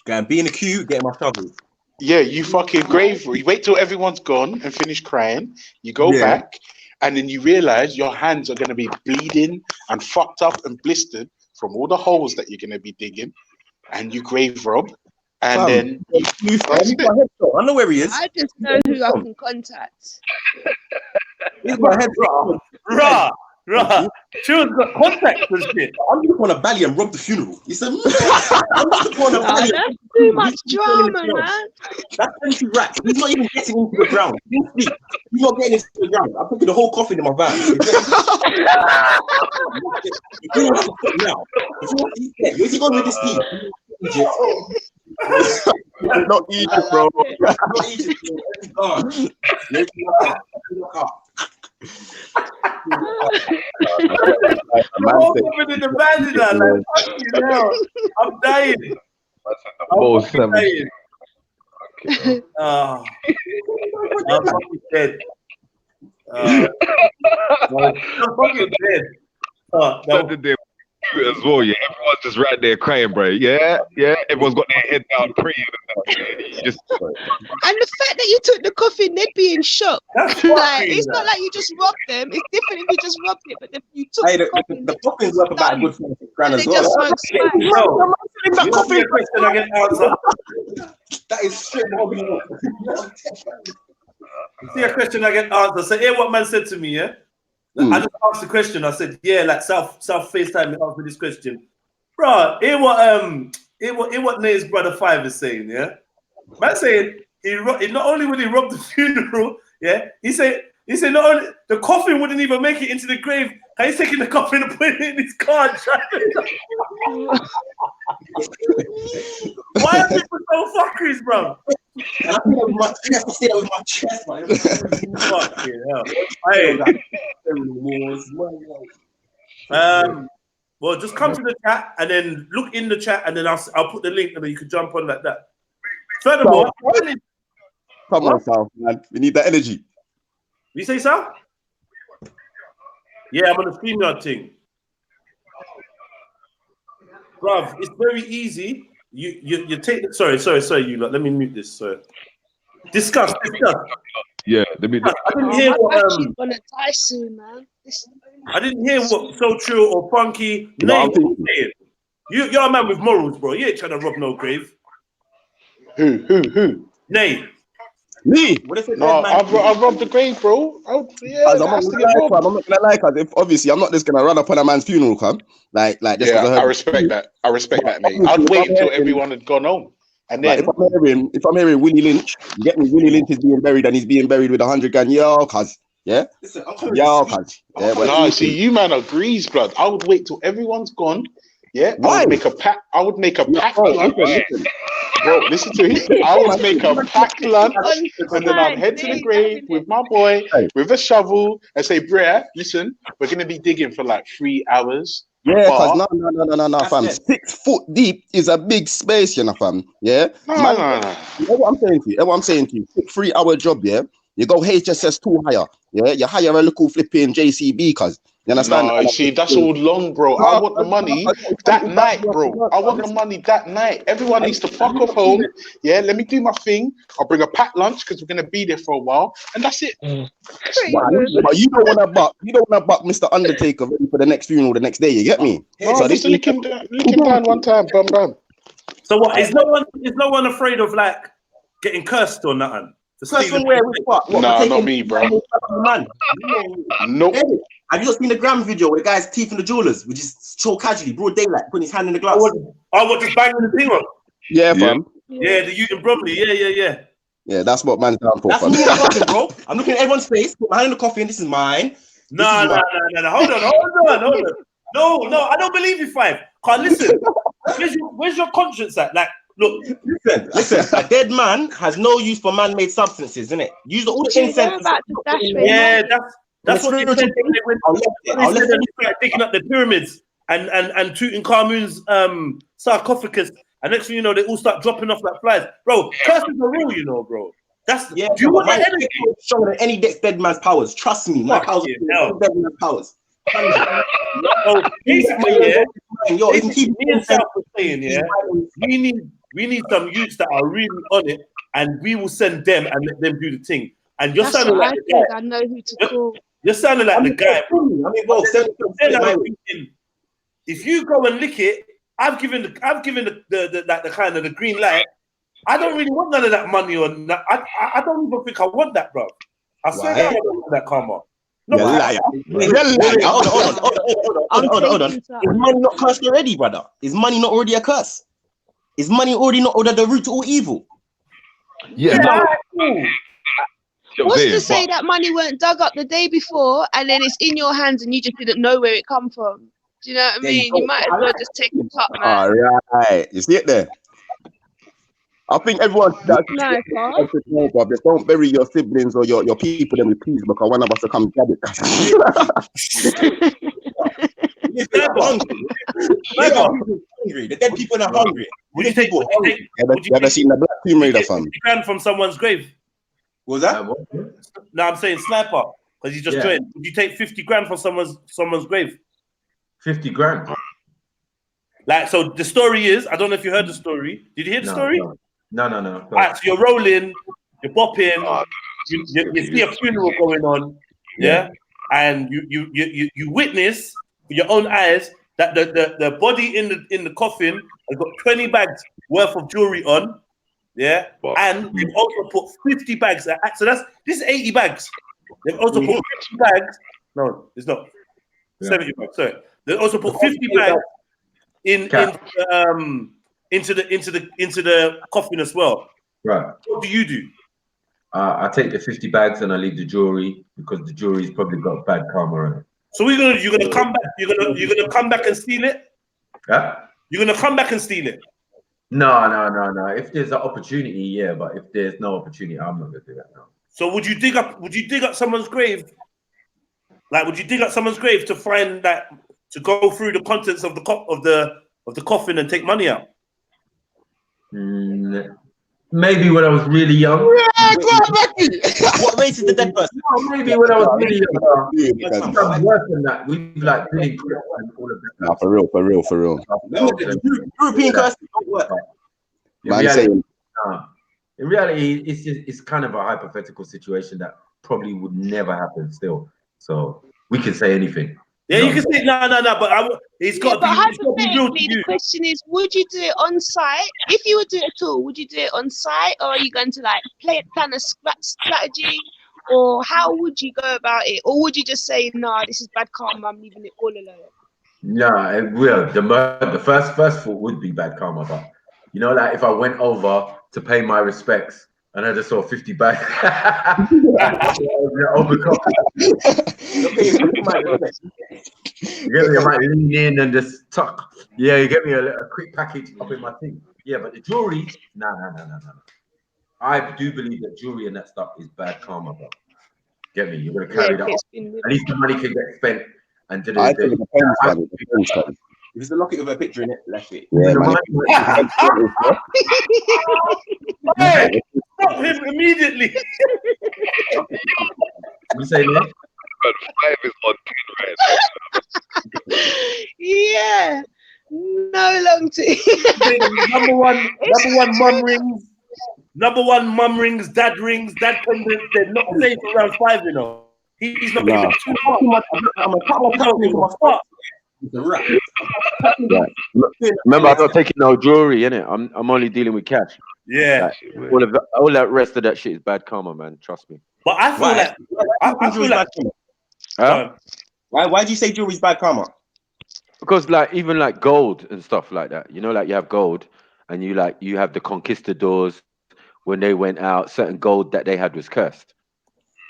Go and be in the queue, get my shovel. Yeah, you fucking grave. You wait till everyone's gone and finish crying. You go back, and then you realize your hands are going to be bleeding and fucked up and blistered from all the holes that you're going to be digging, and you grave rob, and then I know where he is. I just know who I can contact. Here's my head. Right. Children's got contacts and shit. I'm just on a belly and rob the funeral. He said, I'm just on a belly. That's too much drama, man. That's 20 racks. He's not even getting into the ground. He's not getting into the ground. I'm putting the whole coffin in my van. Where's he going with this team? Egypt. Not Egypt, bro. Not Egypt, bro. Let's go. I'm dying. I'm dying. I'm fucking dead. I'm fucking dead. As well, yeah. Everyone's just right there crying, bro. Yeah. Everyone's got their head down, praying. And the fact that you took the coffin, they'd be in shock. Like, it's not like you just robbed them. It's different if you just robbed it, but if you took the coffin, the coffin's worth about a good $4 as well. That is straight. You see a question I get answered. So hear what man said to me, yeah? I just asked the question. I said, yeah, like South FaceTime me asked me this question. Bro, hear what Nate's brother 5 is saying, yeah? Man saying he not only would he rob the funeral, yeah, he said not only the coffin wouldn't even make it into the grave. He's taking the coffin and putting it in his car. Why are people so fuckers, bro? I have to say that with my chest, man. Fucking hell. Well, just come to the chat and then look in the chat, and then I'll put the link, and then you can jump on like that. Furthermore, come on, Sal, man. We need that energy. You say so? Yeah, I'm on the StreamYard thing. Bruv, it's very easy. You take sorry, you lot. Let me mute this. Discuss. Yeah, let me. I didn't hear what gonna die soon, man. I didn't hear what So True or Funky Nate was saying. You're a man with morals, bro. You ain't trying to rob no grave. Who? Nate. Me? What is it? No, I've robbed the grave, bro. I'm not gonna lie, cuz obviously I'm not just gonna run up on a man's funeral, come. Like just I respect that. I respect that, mate. I'd wait until everyone had gone home. And then if I'm hearing Willie Lynch, you get me, Willie Lynch is being buried and he's being buried with 100 grand, yo, cuz. Yeah? Listen, see, you man agrees, blood. I would wait till everyone's gone. Yeah, why? I would make a packed lunch. Bro, listen to me. I would make a packed lunch and then I'd head to the grave with my boy with a shovel and say, Brer, listen, we're gonna be digging for like 3 hours. Yeah, because no, fam. 6 foot deep is a big space, you know, fam. Yeah. No. What I'm saying to you, 3 hour job, yeah. You go HSS2 higher. Yeah, you hire a little flipping JCB, cuz. You understand? No, see, that's all long, bro. I want the money that night, bro. I want the money that night. Everyone needs to fuck off home. Yeah, let me do my thing. I'll bring a packed lunch because we're gonna be there for a while, and that's it. But you don't want to buck. You don't want to buck Mr. Undertaker ready for the next funeral the next day. You get me? No, So just lick him down one time. Bam, bam. So what? Is no one afraid of like getting cursed or nothing? First one where we what? No, not me, bro. Man. Nope. Have you not seen the gram video where the guy's teeth in the jewelers, which is so casually, broad daylight, putting his hand in the glass? What just banging the thing on? Yeah, fam. Yeah, the Newton Bromley. Yeah. Yeah, that's what man's down for. That's Fam. me in the coffin, bro. I'm looking at everyone's face, put my hand in the coffin. This is mine. No. Hold on. No, I don't believe you, Five. Can't listen. Where's your conscience at? Like, look. Listen. A dead man has no use for man-made substances, isn't it? Use all the incense. Yeah, that's what they said when they started digging up the pyramids and Tutankhamun's sarcophagus. And next thing you know, they all start dropping off like flies. Bro, curses are real, you know, bro. That's yeah. Do you want that energy? Stronger than any dead man's powers. Trust me, my powers are dead man's powers. So basically, me and South was saying, we need some youths that are really on it, and we will send them and let them do the thing. And you're sounding like the guy. I know who to call. You're sounding like the guy. If you go and lick it, I've given the kind of the green light. I don't really want none of that money or that. I don't even think I want that, bro. I swear I don't want that karma. No, Hold on. Is money not cursed already, brother? Is money not already a curse? Is money already not the root to all evil? Yeah. What's to say that money weren't dug up the day before and then it's in your hands and you just didn't know where it come from? Do you know what I mean? You might as well just take the top, man. All right. You see it there? I think everyone just don't bury your siblings or your people in the peace because one of us will come grab it. The dead people are hungry. Would you take? You ever seen the Black Tomb Raider, fam? $50,000 from someone's grave? What was that? No, I'm saying sniper because you just joined. Would you take $50,000 from someone's grave? 50 grand. Like, so the story is, I don't know if you heard the story. Did you hear the story? No. All right, so you're rolling, you're bopping, you see a funeral going on, and you witness with your own eyes that the body in the coffin has got 20 bags worth of jewelry on, and they've also put 50 bags. So this is 80 bags. They've also put 50 bags. No, it's not 70 bags. Sorry, they also put 50 bags into the coffin as well. Right. What do you do? I take the 50 bags and I leave the jewelry because the jewelry's probably got bad karma on it. So you're gonna come back. You're gonna come back and steal it. Yeah. You're gonna come back and steal it. No. If there's an opportunity, yeah, but if there's no opportunity, I'm not gonna do that. No. So would you dig up someone's grave? Like, would you dig up someone's grave to find that, to go through the contents of the coffin and take money out? Maybe when I was really young. What race is the dead person? No, maybe when I was really young. Worse than that. We'd be like doing and all of that. Nah, for real. European curses don't work. In reality, it's kind of a hypothetical situation that probably would never happen still. So we can say anything. Yeah, you can say no, but it's got to be real to you. The question is, would you do it on site? If you would do it at all, would you do it on site, or are you going to like plan a strategy, or how would you go about it, or would you just say, "Nah, this is bad karma, I'm leaving it all alone"? No, it will. The first thought would be bad karma, but you know, like if I went over to pay my respects and I just saw 50 bags. You get me? I might lean in and just tuck. Yeah, you get me a quick package up in my thing. Yeah, but the jewelry, no. I do believe that jewelry and that stuff is bad karma, bro. Get me? You're gonna carry that up. At least the money can get spent and do If it's a locket with a picture in it, left it. Yeah, Stop him immediately. You say that? But 5 is on 10 right Yeah. No long tea. number one mum rings. Number one mum rings, dad pendants. They're not safe around 5, you know. He's not even too hot. I'm a couple of times into my spot. It's a wrap. Remember, I'm not taking no jewelry, innit? I'm only dealing with cash. Yeah. Like, all that rest of that shit is bad karma, man. Trust me. But I feel like Huh? Why do you say jewelry's bad karma? Because like even like gold and stuff like that, you know, like you have gold and you have the conquistadors when they went out, certain gold that they had was cursed.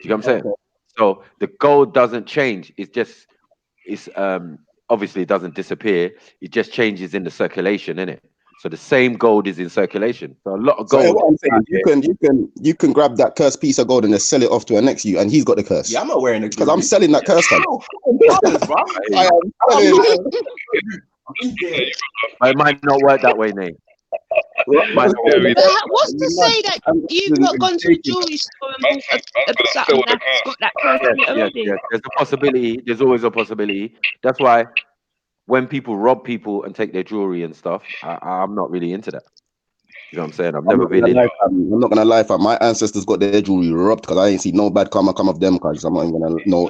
Do you know what I'm saying? So the gold doesn't change. It's obviously it doesn't disappear. It just changes in the circulation, innit? So the same gold is in circulation. So a lot of gold. So what I'm saying, you can grab that cursed piece of gold and just sell it off to a next you, and he's got the curse. Yeah, I'm not wearing it because I'm selling that curse. I am selling. It might not work that way, Nate. What's to say that you've not gone to a jewelry store and bought something that's got that curse on it already? Yes. There's a possibility. There's always a possibility. That's why when people rob people and take their jewelry and stuff, I'm not really into that. You know what I'm saying? I've never been in. I'm not gonna lie, fam. My ancestors got their jewelry robbed because I ain't see no bad karma come of them. Cause I'm not even gonna know.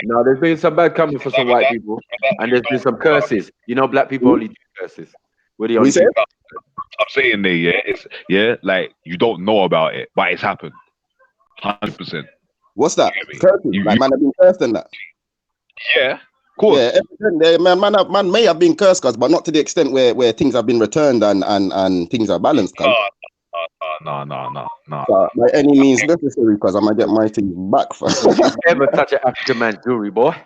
No, there's been some bad karma for some white people, and there's been some curses. You know, black people only do curses. We're the only people. I'm saying there, like you don't know about it, but it's happened. 100%. What's that? Curses? Like man have been cursed and that. Yeah, of course. Yeah, man may have been cursed, but not to the extent where things have been returned and things are balanced. No. By any means necessary, because I'm gonna get my things back. Never touch an African man jewelry, boy.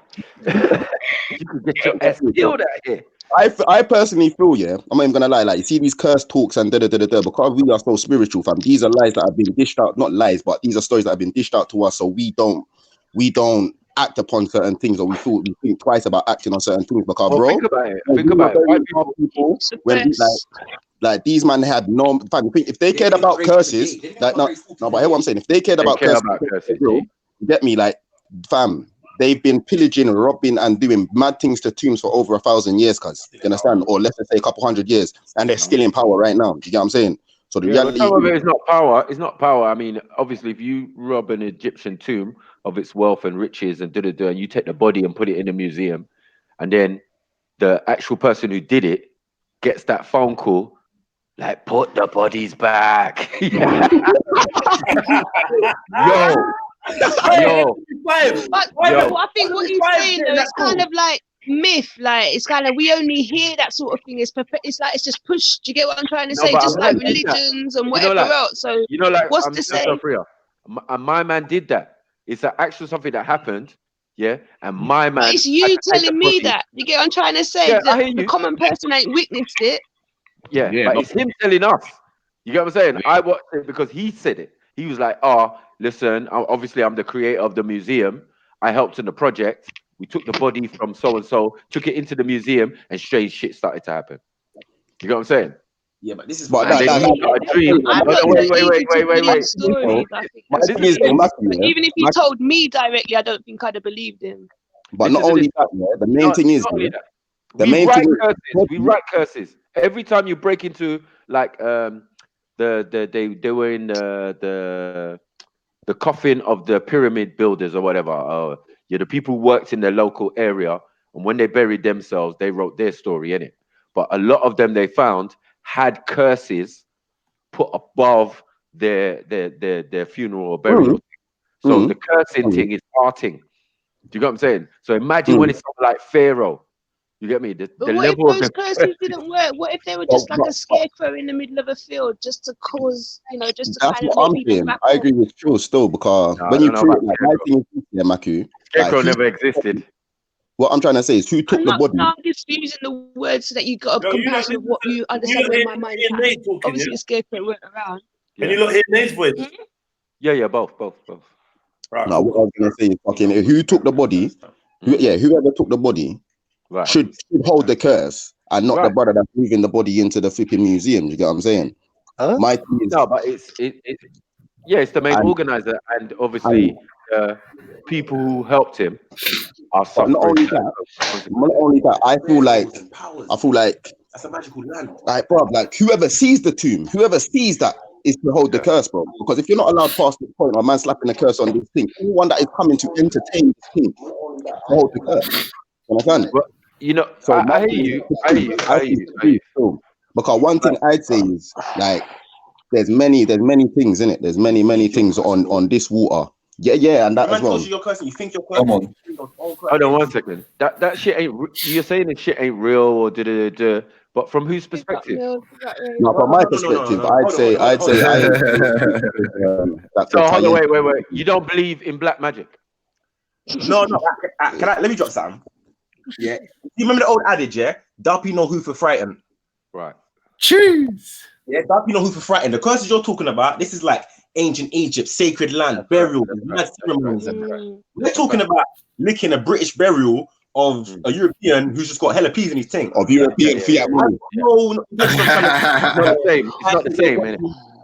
You could get your ass killed out here. I personally feel, I'm not even gonna lie, like you see these curse talks and because we are so spiritual, fam. These are lies that have been dished out, not lies, but these are stories that have been dished out to us, so we don't act upon certain things, or we think twice about acting on certain things. Because think about it. White people when like these man had no fam. If they cared about curses, like no, but hear what I'm saying. If they cared about curses, you get me, like fam. They've been pillaging, robbing, and doing mad things to tombs for over 1,000 years, cuz you understand, or let's just say a couple hundred years, and they're still in power right now. Do you get what I'm saying? So the reality some of it is not power. It's not power. I mean, obviously, if you rob an Egyptian tomb of its wealth and riches and and you take the body and put it in a museum, and then the actual person who did it gets that phone call, like, put the bodies back. Yo. But I think what he's saying though, it's kind of like myth. Like it's kind of, we only hear that sort of thing. It's like it's just pushed. Do you get what I'm trying to say? Just like religions and whatever else. So what's to say? And my man did that. It's actually something that happened. Yeah, and my man. But it's you telling me that. You get what I'm trying to say? Yeah, the common person ain't witnessed it. Yeah, but it's him telling us. You get what I'm saying? I watched it because he said it. He was like, listen, obviously I'm the creator of the museum. I helped in the project. We took the body from so-and-so, took it into the museum, and strange shit started to happen. You know what I'm saying? Yeah, but this is what I dream. Wait. Even if he told me directly, I don't think I'd have believed him. But not only that, the main thing is, we write curses. Every time you break into like they were in the coffin of the pyramid builders or whatever. The people who worked in the local area, and when they buried themselves, they wrote their story in it. But a lot of them they found had curses put above their funeral or burial. So the cursing thing is arting. Do you get what I'm saying? So imagine when it's something like Pharaoh. You get me? But what if those curses didn't work? What if they were just like a scarecrow in the middle of a field, just to cause, just to kind of make people back I agree with Phil still, because when you treat it like my thing is Maku. Scarecrow never existed. What I'm trying to say is, who took the body? I'm just using the words so that you got a comparison of what you understand where my mind is at. Obviously, the scarecrow weren't around. Can you not hear Nate's voice? Yeah, both. Right. No, what I was gonna say is, fucking, who took the body? Whoever took the body. Right. Should hold the curse and not the brother that's moving the body into the flipping museum. You get what I'm saying? My thing is, No, but it's the main and, organizer, and obviously people who helped him are but not suffering. only that, I feel like that's a magical land. like, bro, like whoever sees the tomb, whoever sees that is to hold the curse, bro. Because if you're not allowed past the point of a man slapping the curse on this thing, anyone that is coming to entertain this thing to hold the curse. You understand? Well, you know, So I hear you. Because one thing I'd say is like there's many things in it. There's many things on this water. Yeah, and that as well. You're cursing. You think you're cursing. Come on. Hold on 1 second. That shit ain't. You're saying this shit ain't real or da. But from whose perspective? No, from my perspective, I'd say. So hold on, wait. You don't believe in black magic? No. Let me drop something. Yeah. You remember the old adage, yeah? Duppy know who for frightened. Right. Cheese. Yeah, Duppy know who for frightened. The curses you're talking about, this is like ancient Egypt, sacred land, burial, ceremonies. We're talking about licking a British burial of a European who's just got hella peas in his tank. Of European fiat money. No, it's not the same. It's not the same, innit?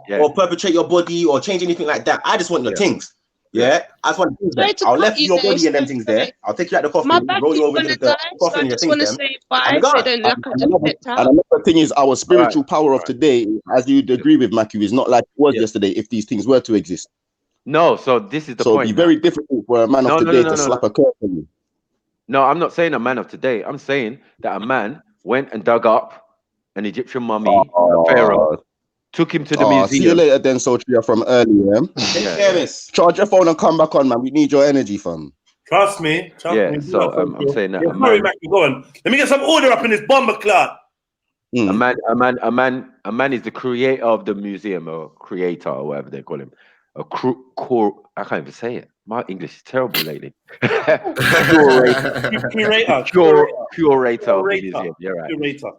Yeah. Or perpetrate your body or change anything like that. I just want your things. Yeah, I just want things. I'll left your body and them things there. I'll take you out the coffin, roll you over into the coffin and your things there. And another thing is our spiritual power of today, as you'd agree with Matthew, is not like it was yesterday if these things were to exist. No, so this is the point. So it'd be very difficult for a man of today to slap a curse on you. No, I'm not saying a man of today. I'm saying that a man went and dug up an Egyptian mummy, a pharaoh, took him to the museum. See you later, then, Soltria from earlier. Charge your phone and come back on, man. We need your energy, fam. Trust me. So I'm saying that. Sorry, Mackie, go on. Let me get some order up in this bomber clock. A man is the creator of the museum, or creator, or whatever they call him. I can't even say it. My English is terrible lately. Curator of the museum. You're right. So,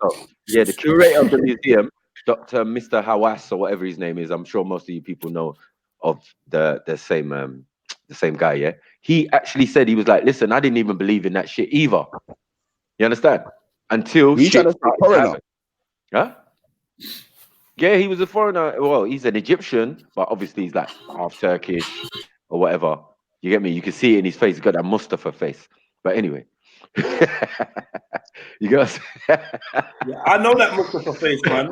the curator of the museum, Dr. Mr. Hawass, or whatever his name is. I'm sure most of you people know of the same guy. Yeah, he actually said, he was like, "Listen, I didn't even believe in that shit either." You understand? Until shit started happening. Huh? Yeah, he was a foreigner. Well, he's an Egyptian, but obviously he's like half Turkish or whatever. You get me? You can see it in his face. He's got that Mustafa face. But anyway, you guys. I know that Mustafa face, man.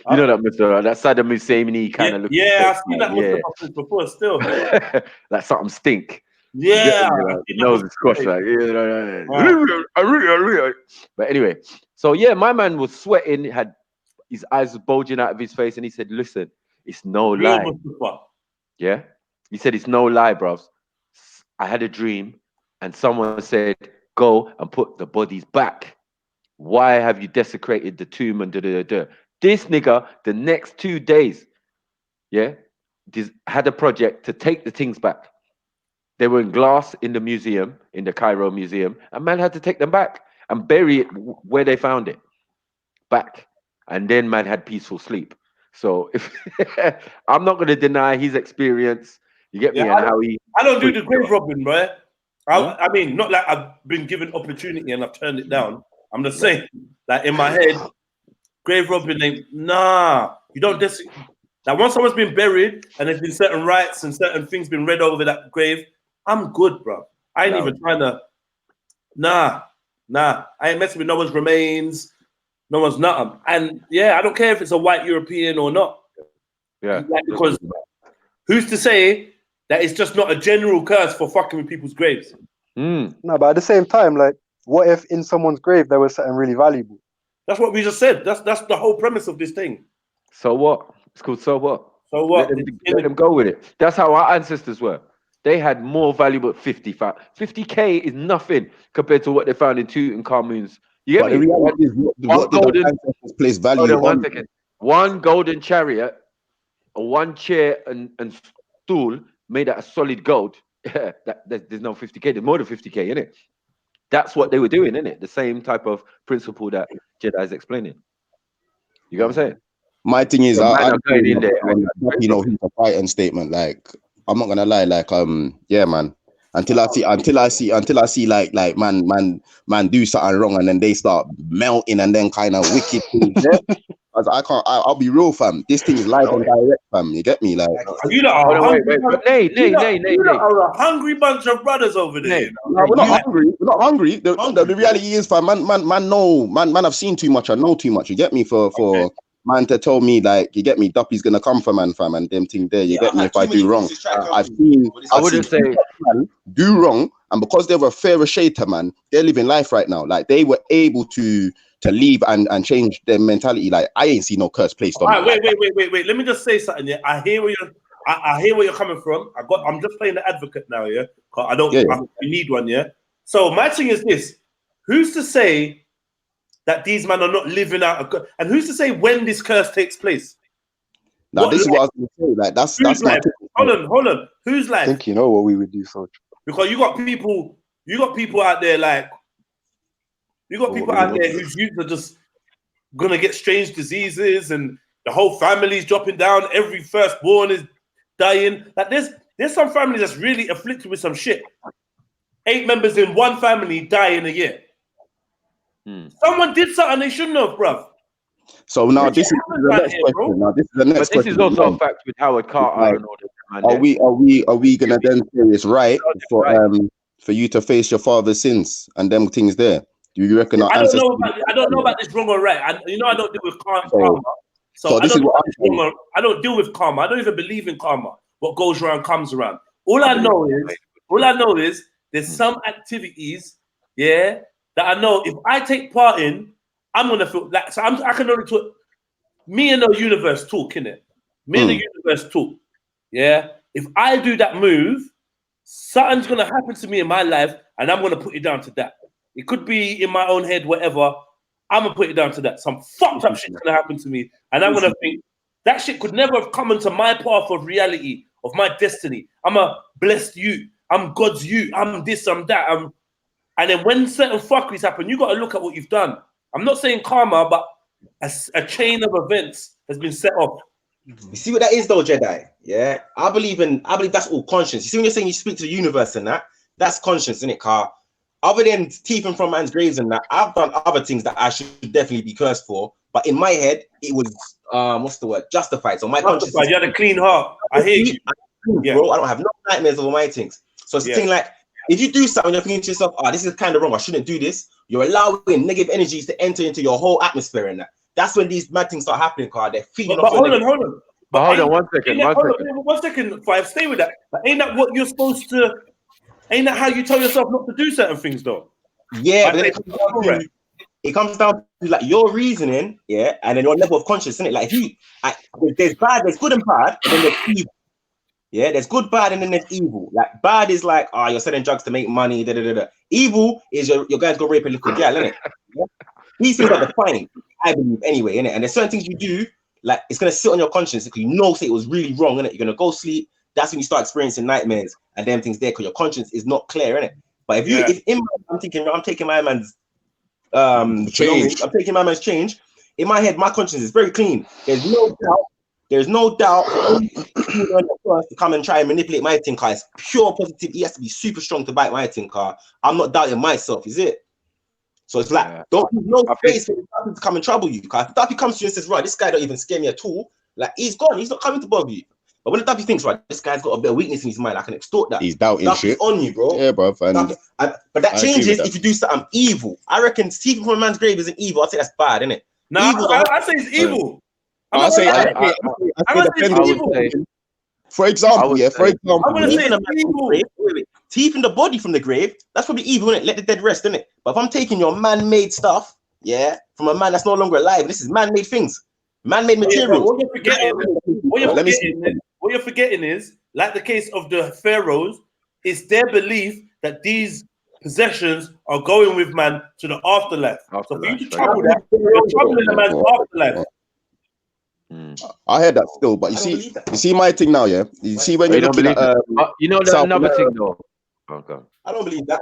You know that Mustafa, that Saddam Hussein kind of look. Yeah, I've seen that Mustafa face before. Still, like something stink. Yeah, nose is squashed like. But anyway, so yeah, my man was sweating. Had his eyes bulging out of his face, and he said, "Listen, it's no lie." Yeah, he said, "It's no lie, bros. I had a dream, and someone said, go and put the bodies back. Why have you desecrated the tomb and da-da-da-da?" This nigga, the next 2 days, had a project to take the things back. They were in glass in the museum, in the Cairo museum, and man had to take them back and bury it where they found it, back. And then man had peaceful sleep. So if I'm not going to deny his experience, you get me, and how he. I don't do the grave robbing, bro. I mean, not like I've been given opportunity and I've turned it down. I'm just saying, like in my head, grave robbing ain't, nah. You don't like once someone's been buried and there's been certain rites and certain things been read over that grave, I'm good, bro. I ain't even trying to. Nah. I ain't messing with no one's remains. No one's nothing. And yeah, I don't care if it's a white European or not. Yeah. Like, because who's to say that it's just not a general curse for fucking with people's graves? No, but at the same time, like, what if in someone's grave there was something really valuable? That's what we just said. That's the whole premise of this thing. So what? It's called so what? So what? Let them go with it. That's how our ancestors were. They had more valuable 50K is nothing compared to what they found in Tutankhamun's. You get me? The reality is what golden ancestors place value on. 1 second. One golden chariot, or one chair and stool made out of solid gold. There's no 50K. There's more than 50K, isn't it? That's what they were doing, isn't it? The same type of principle that Jedi is explaining. You get what I'm saying? My thing is, I in there, he's a fighting statement. Like, I'm not gonna lie. Like, yeah, man. Until I see like man do something wrong and then they start melting and then kind of wicked things. I can't. I'll be real, fam. This thing is live and direct, fam. You get me? Like, You lot Hold are on, wait, hungry. wait. Nay. You lot are a hungry bunch of brothers over there. You know? no, we're not hungry. We're not hungry. The reality is, fam, man, I've seen too much. I know too much. You get me? For man to tell me, like, you get me? Duppy's gonna come for man, fam, and them thing there. You get me? If I do wrong, I've seen man do wrong, and because they were a fairer shader, man, they're living life right now. Like, they were able to leave and change their mentality. Like, I ain't seen no curse placed on me. All right, wait. Let me just say something. Yeah, I hear where you're coming from. I'm just playing the advocate now. Yeah, I need one. Yeah. So my thing is this: who's to say that these men are not living out and who's to say when this curse takes place? Now, this is what I was going to say. Like, that's my life? Hold on. Whose life? I think you know what we would do, so. Because you got people out there like. You got people out there whose youth are just gonna get strange diseases, and the whole family's dropping down. Every firstborn is dying. Like there's some families that's really afflicted with some shit. 8 members in one family die in a year. Someone did something they shouldn't have, bruv. So now this is the next question. Now this is the next question. This is also a fact with Howard Carter and all that. Are we gonna then say it's right for you to face your father's sins and them things there? Do you reckon? I don't know about this wrong or right. I don't deal with karma. So this is what I don't deal with karma. I don't even believe in karma. What goes around comes around. All I know is there's some activities, that I know if I take part in, I'm gonna feel like. So I can only talk. Me and the universe talk, innit? Me and the universe talk. Yeah. If I do that move, something's gonna happen to me in my life, and I'm gonna put it down to that. It could be in my own head, whatever. I'm gonna put it down to that. Some fucked up shit's gonna happen to me, and I'm gonna think that shit could never have come into my path of reality, of my destiny. I'm a blessed you. I'm God's you. I'm this. I'm that. And then when certain fuckeries happen, you got to look at what you've done. I'm not saying karma, but a chain of events has been set off. You see what that is, though, Jedi? Yeah, I believe that's all conscience. You see when you're saying you speak to the universe and that's conscience, isn't it, Car? Other than thieving from man's graves and that, I've done other things that I should definitely be cursed for. But in my head, it was what's the word? Justified. So my conscience. You had a clean heart. I hear you, bro. I don't have no nightmares over my things. So it's the thing like, if you do something, you're thinking to yourself, this is kind of wrong. I shouldn't do this. You're allowing negative energies to enter into your whole atmosphere, and that's when these mad things start happening. Car, they're feeding off. Hold on. But hold on, 1 second. 5, stay with that. But ain't that what you're supposed to? Ain't that how you tell yourself not to do certain things, though? Yeah, but it comes down to like your reasoning, and then your level of consciousness, isn't it? Like there's bad, there's good and bad, and then there's evil. Yeah, there's good, bad, and then there's evil. Like bad is like, you're selling drugs to make money. Evil is your guys go rape a little girl, isn't it? Yeah? These things are defined, I believe, anyway, innit? And there's certain things you do, like it's gonna sit on your conscience because say it was really wrong, innit? You're gonna go sleep. That's when you start experiencing nightmares and them things there because your conscience is not clear, innit? But I'm taking my man's change. I'm taking my man's change. In my head, my conscience is very clean. There's no doubt to come and try and manipulate my thing, car. It's pure positive. He has to be super strong to bite my thing, car. I'm not doubting myself, is it? So it's like, don't leave no space for Duffy to come and trouble you, car. If Duffy comes to you and says, right, this guy don't even scare me at all, like he's gone, he's not coming to bother you. But when Duffy thinks, right, this guy's got a bit of weakness in his mind, I can extort that. He's doubting Duffy's shit on you, bro. Yeah, bro. But that changes if you do something evil. I reckon stealing from a man's grave isn't evil. I say that's bad, isn't it? No, I say it's evil. I say for example, I'm gonna say evil. Wait. Thieving the body from the grave, that's probably evil, isn't it? Let the dead rest, isn't it? But if I'm taking your man-made stuff, from a man that's no longer alive, this is man-made things, man-made materials. What you're forgetting is, like the case of the pharaohs, it's their belief that these possessions are going with man to the afterlife. So for you to trouble that, you're troubling the man's afterlife. I heard that still, but you see my thing now, yeah. You see when you're looking at another thing though. Okay. I don't believe that.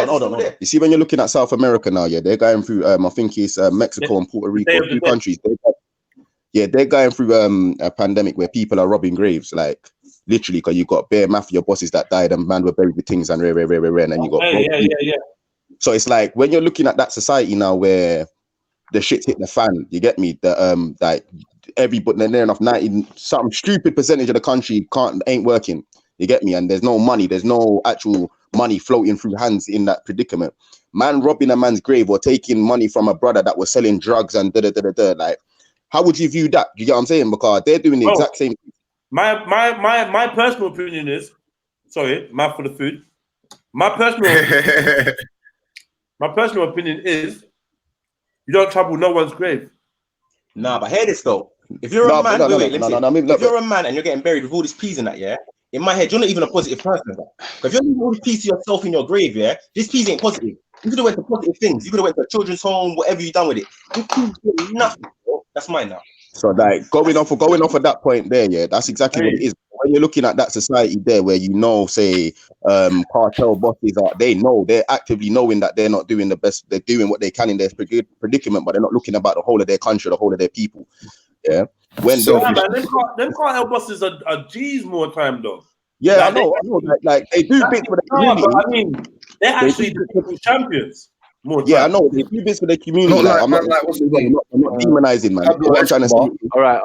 Hold on. You see when you're looking at South America now, they're going through. I think it's Mexico and Puerto Rico, 2 countries. They're going through a pandemic where people are robbing graves, like literally, because you got bare mafia bosses that died and man were buried with things and rare, and then you got. So it's like when you're looking at that society now where the shit hit the fan. You get me? The like everybody, near enough 90 some stupid percentage of the country ain't working. You get me? And there's no money. There's no actual money floating through hands in that predicament. Man robbing a man's grave or taking money from a brother that was selling drugs and like, how would you view that? Do you get what I'm saying? Because they're doing the exact same. My personal opinion is, sorry, mouth for the food. My personal opinion is, you don't trouble no one's grave. Nah, but hear this though. If you're a man, if you're a man and you're getting buried with all this peas in that, yeah, in my head, you're not even a positive person. Because if you're leaving all this peas to yourself in your grave, yeah, this peas ain't positive. You could have went to positive things. You could have went to a children's home, whatever you done with it. This peas doing nothing, bro. That's mine now. So like going off of that point there, yeah, that's exactly what it is. When you're looking at that society there, where say cartel bosses they're actively knowing that they're not doing the best, they're doing what they can in their predicament, but they're not looking about the whole of their country, the whole of their people. Yeah. When them cartel bosses are G's more time though. Yeah, like, I know. Like they do bits for the community. But I mean, they're actually the champions. I know they do bits for the community. I'm not demonizing, man. What I'm trying to say. All right.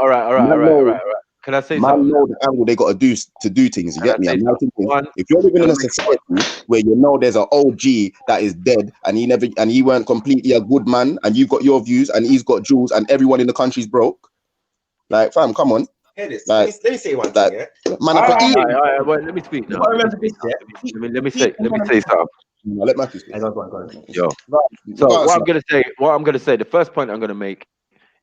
Can I say something? Man, know the angle they got to do things. You get me? I'm not thinking, if you're living in a society where you know there's an OG that is dead and he weren't completely a good man, and you've got your views and he's got jewels and everyone in the country's broke, like fam, come on. Hear this. Like, let me say one thing. Yeah? Man, all right, well, let me speak now. Remember this, yeah? Let me say something. Let Matthew speak. Yo. So what I'm gonna say, the first point I'm gonna make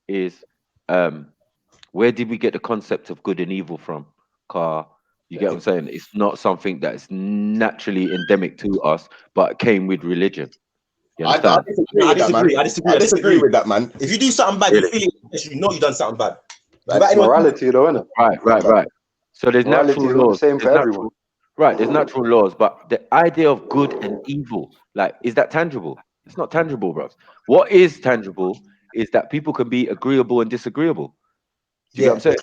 is where did we get the concept of good and evil from? You get what I'm saying? It's not something that's naturally endemic to us, but it came with religion. I disagree with that, man. If you do something bad, you feel it, you know you done something bad. That's morality, though, isn't it? Right. So there's natural laws. The same for everyone. Right, there's natural laws, but the idea of good and evil, like, is that tangible? It's not tangible, bro. What is tangible is that people can be agreeable and disagreeable. Do you know what I'm saying?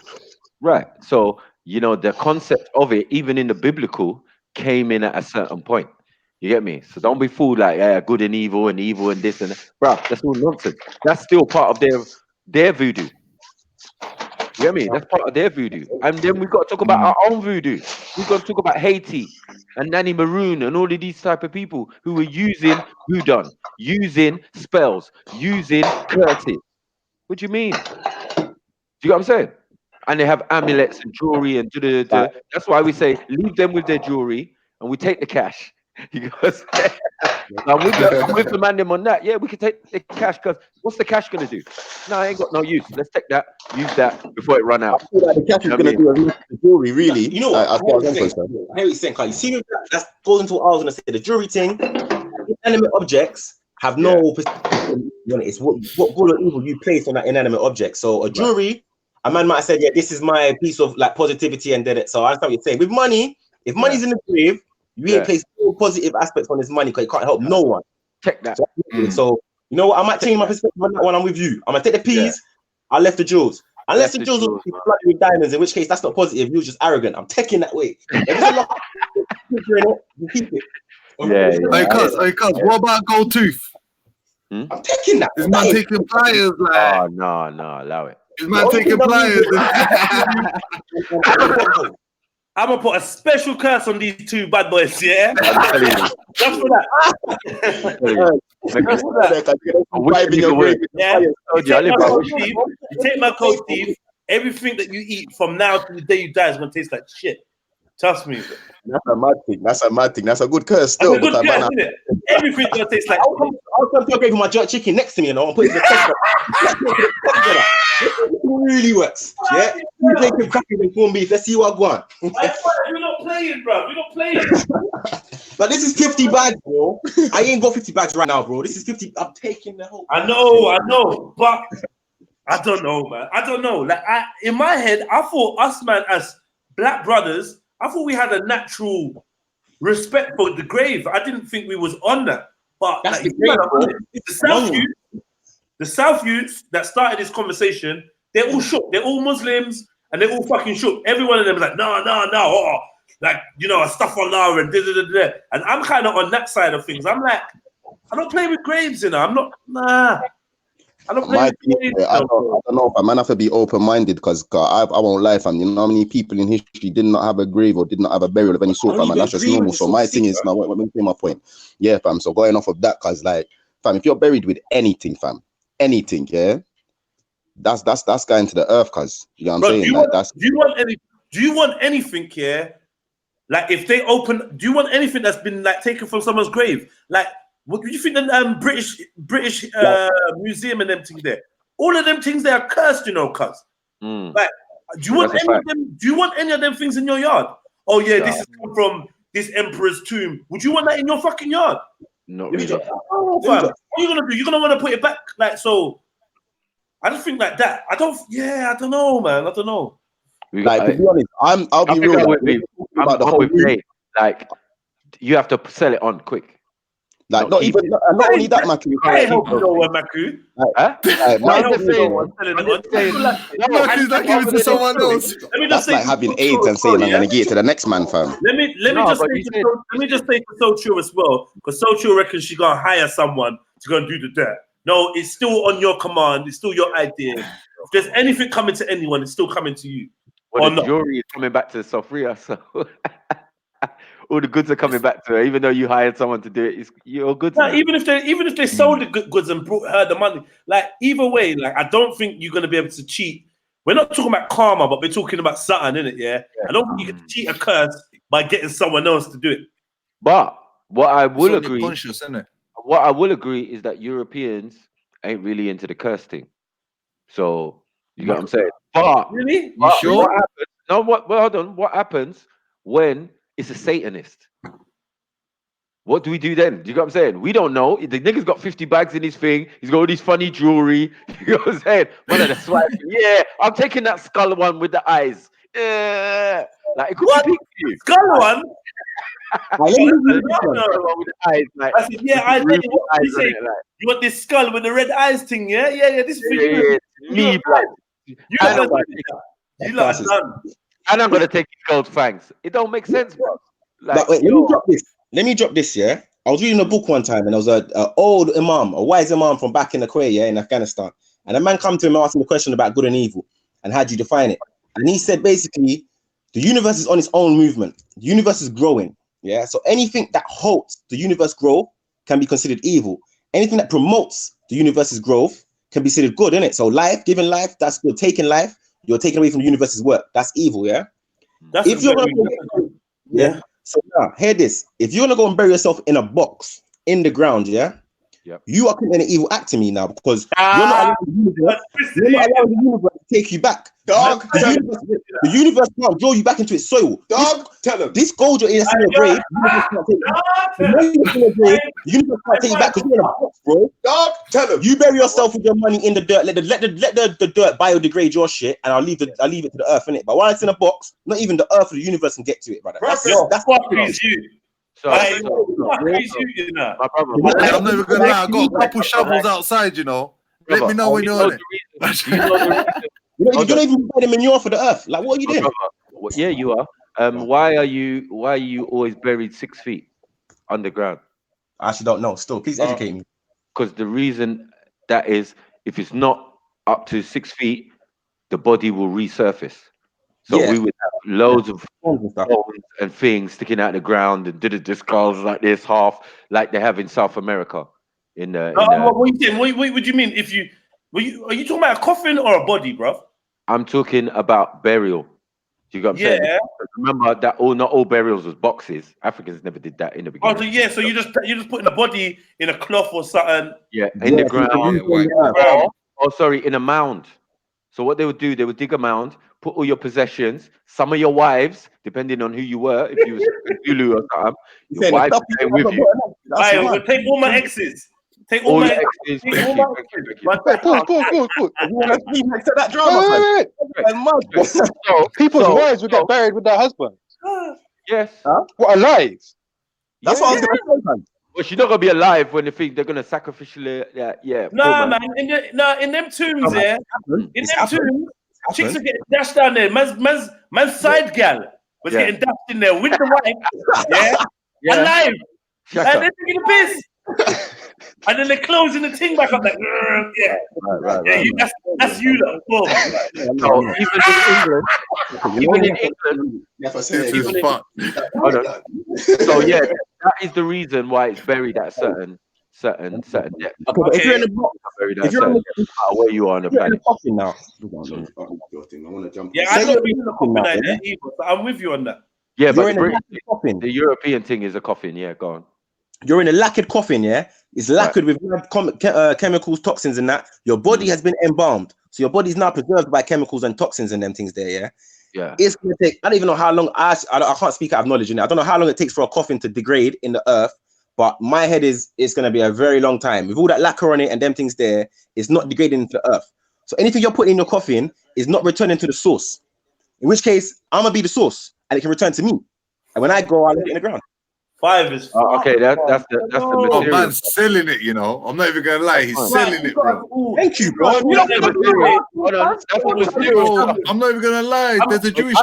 Right. So, the concept of it, even in the biblical, came in at a certain point. You get me? So don't be fooled like, good and evil and this and that. Bro, that's all nonsense. That's still part of their voodoo. You get me? That's part of their voodoo. And then we've got to talk about our own voodoo. We've got to talk about Haiti and Nanny Maroon and all of these type of people who were using voodoo, using spells, using curses. What do you mean? Do you get what I'm saying? And they have amulets and jewelry and that's why we say leave them with their jewelry and we take the cash. Because with the man them on that, we can take the cash, because what's the cash gonna do? No, I ain't got no use. Let's take that, use that before it run out. I feel like the cash is gonna do the jewelry, really. You know what? I hear what you're saying, Carl. You see, that goes into what I was gonna say. The jewelry thing, inanimate objects have no perspective on it. It's what good or evil you place on that inanimate object. So a jewelry, a man might have said, this is my piece of like positivity and did it. So I understand what you're saying. With money, if money's in the grave, you ain't placed all positive aspects on this money because it can't help no one. Check that. So you know what? I might change my perspective on that one. I'm with you. I'm gonna take the peas. I left the jewels. Unless the jewels will be flooded with diamonds, in which case that's not positive. You're just arrogant. I'm taking that way. If there's a lot you keep it. Hey, cuz, what about gold tooth? I'm taking that. Is man taking pliers? Like, oh no, allow it. Is man taking pliers? I'm gonna put a special curse on these two bad boys, yeah? Just for that. You take my code, Steve. Everything that you eat from now to the day you die is gonna taste like shit. Trust me. That's a mad thing. That's a good curse still. That's a good curse, isn't it? Everything's gonna taste like I'll come to your grave with my jerk chicken next to me, I'm putting the test. It really works. Yeah? You take him crackers and corned beef. Let's see what I want. We're not playing, bro. We're not playing. But this is 50 bags, bro. I ain't got 50 bags right now, bro. This is 50. I'm taking the whole. I know, but I don't know, man. I don't know. Like, in my head, I thought us, man, as black brothers, I thought we had a natural respect for the grave. I didn't think we was on that. But that's like, the South youths that started this conversation, they're all shook. They're all Muslims and they're all fucking shook. Every one of them is like, no. Like, astaghfirullah and da. And I'm kind of on that side of things. I'm like, I don't play with graves, I'm not, nah. I don't My play thing, I don't know, but man, have to be open-minded because I won't lie, fam. You know how many people in history did not have a grave or did not have a burial of any sort, fam, and that's just normal. So my thing is, now, let me say my point. Yeah, fam. So going off of that, cause like, fam, if you're buried with anything, fam, anything, yeah, that's going to the earth, cause you know what I'm saying. Do you want anything, yeah? Like if they open, do you want anything that's been like taken from someone's grave? Like, what do you think the British museum and them things there? All of them things there are cursed, you know, cuz. Like, do you want any of them? Do you want any of them things in your yard? Oh yeah, this has come from this emperor's tomb. Would you want that in your fucking yard? Not really. Oh, fam. What are you gonna do? You're gonna want to put it back, like so. I just think like that. I don't know, man. I don't know. Like to be honest, I'll be real. Like you have to sell it on quick. Like not only that, Maku. I help you know what, Maku. Maku's like giving it to someone else. That's like having AIDS and saying I'm gonna get it to the next man, fam. Let me just say to Sochu as well, because Sochu reckons she gonna hire someone to go and do the dirt. No, it's still on your command. It's still your idea. If there's anything coming to anyone, it's still coming to you. Well, the jury is coming back to Sofria, so all the goods are coming back to her. Even though you hired someone to do it, you're good. No, even if they sold the goods and brought her the money, like either way, like I don't think you're gonna be able to cheat. We're not talking about karma, but we're talking about something, innit? Yeah. I don't think you can cheat a curse by getting someone else to do it. But what I will agree, conscious, isn't it? What I will agree is that Europeans ain't really into the curse thing. So you know what I'm saying? But really, you sure? What happens? No, well, hold on. What happens when it's a Satanist? What do we do then? Do you know what I'm saying? We don't know. The nigga's got 50 bags in his thing. He's got all these funny jewelry. You know what I'm saying? One of the swipes. Yeah, I'm taking that skull one with the eyes. Yeah, like it could be big for you. Skull one. I said, yeah, I tell you what. You say, you want this skull with the red eyes thing? Yeah. This is for you. Me, blood. You lot are done. And I'm gonna take his gold fangs. It don't make sense, bro. Like, but wait, let me drop this. Yeah, I was reading a book one time, and there was a old imam, a wise imam from back in the Kuwait, yeah, in Afghanistan. And a man come to him and asked him a question about good and evil, and how do you define it? And he said basically, the universe is on its own movement. The universe is growing. Yeah, so anything that halts the universe growth can be considered evil. Anything that promotes the universe's growth can be considered good, innit? So giving life, that's good. Taking life, you're taking away from the universe's work. That's evil, yeah? If you're gonna so now, hear this. If you're gonna go and bury yourself in a box in the ground, yeah? You are committing an evil act to me now because you're not allowing the universe to take you back. Dog, the universe can't draw you back into its soil. Dog, tell him. This gold you're in your grave, the universe can't take you back because you're in a box, bro. Dog, tell him. You bury yourself with your money in the dirt. Let the dirt biodegrade your shit, and I'll leave it to the earth, innit? But while it's in a box, not even the earth or the universe can get to it, brother. That's what you. I'm never gonna lie. I got a couple shovels outside, you know. Let me know when you're on it. You don't even buy the manure for the earth. Like, what are you doing? Yeah, you are. Why are you always buried 6 feet underground? I actually don't know. Still, please educate me. Because the reason that is, if it's not up to 6 feet, the body will resurface. So we would have loads of bones and things sticking out of the ground and did the skulls like this, half like they have in South America. What do you mean? Are you talking about a coffin or a body, bro? I'm talking about burial. Do you got what I'm saying? Remember that not all burials was boxes. Africans never did that in the beginning. Oh, so you're just putting the body in a cloth or something. Yeah, in the ground. In a mound. So what they would do, they would dig a mound, put all your possessions, some of your wives, depending on who you were, if you was Zulu or something, your wives came with you. I will take all my exes. Take all my exes. People's wives would get buried with their husbands. Yes. What, alive? That's what I was going to say. Well, she's not gonna be alive when they think they're gonna sacrificially. Nah, man. In them tombs, chicks are getting dashed down there. Man's side gal was getting dashed in there with the wife. Alive. Like, they're taking a piss. And then they're closing the thing back up like, yeah. Right. That's you lot. Boom. So even in England, This is fun. hold on. So yeah, that is the reason why it's buried at certain depth. Okay, but if you're in the box, Buried at if you're certain in depth, where you are on the the planet. coffin now. I want to jump. Yeah, I don't mean in the coffin idea either. So I'm with you on that. Yeah, You're but in the, a British, lacquered coffin. the European thing is a coffin. Yeah, go on. You're in a lacquered coffin, yeah? It's lacquered with chemicals, toxins, and that. Your body has been embalmed. So your body's now preserved by chemicals and toxins and them things there, yeah? Yeah. It's going to take, I don't even know how long, I can't speak out of knowledge in it. I don't know how long it takes for a coffin to degrade in the earth, but my head is, it's going to be a very long time. With all that lacquer on it and them things there, it's not degrading into the earth. So anything you're putting in your coffin is not returning to the source. In which case, I'm going to be the source and it can return to me. And when I go, I'll leave it in the ground. 5 is okay, that's the Oh, material. man's selling it, you know. I'm not even gonna lie, he's selling it, bro. Thank you, bro. Hold on, that's the material. Bro, I'm not even gonna lie. There's a Jewish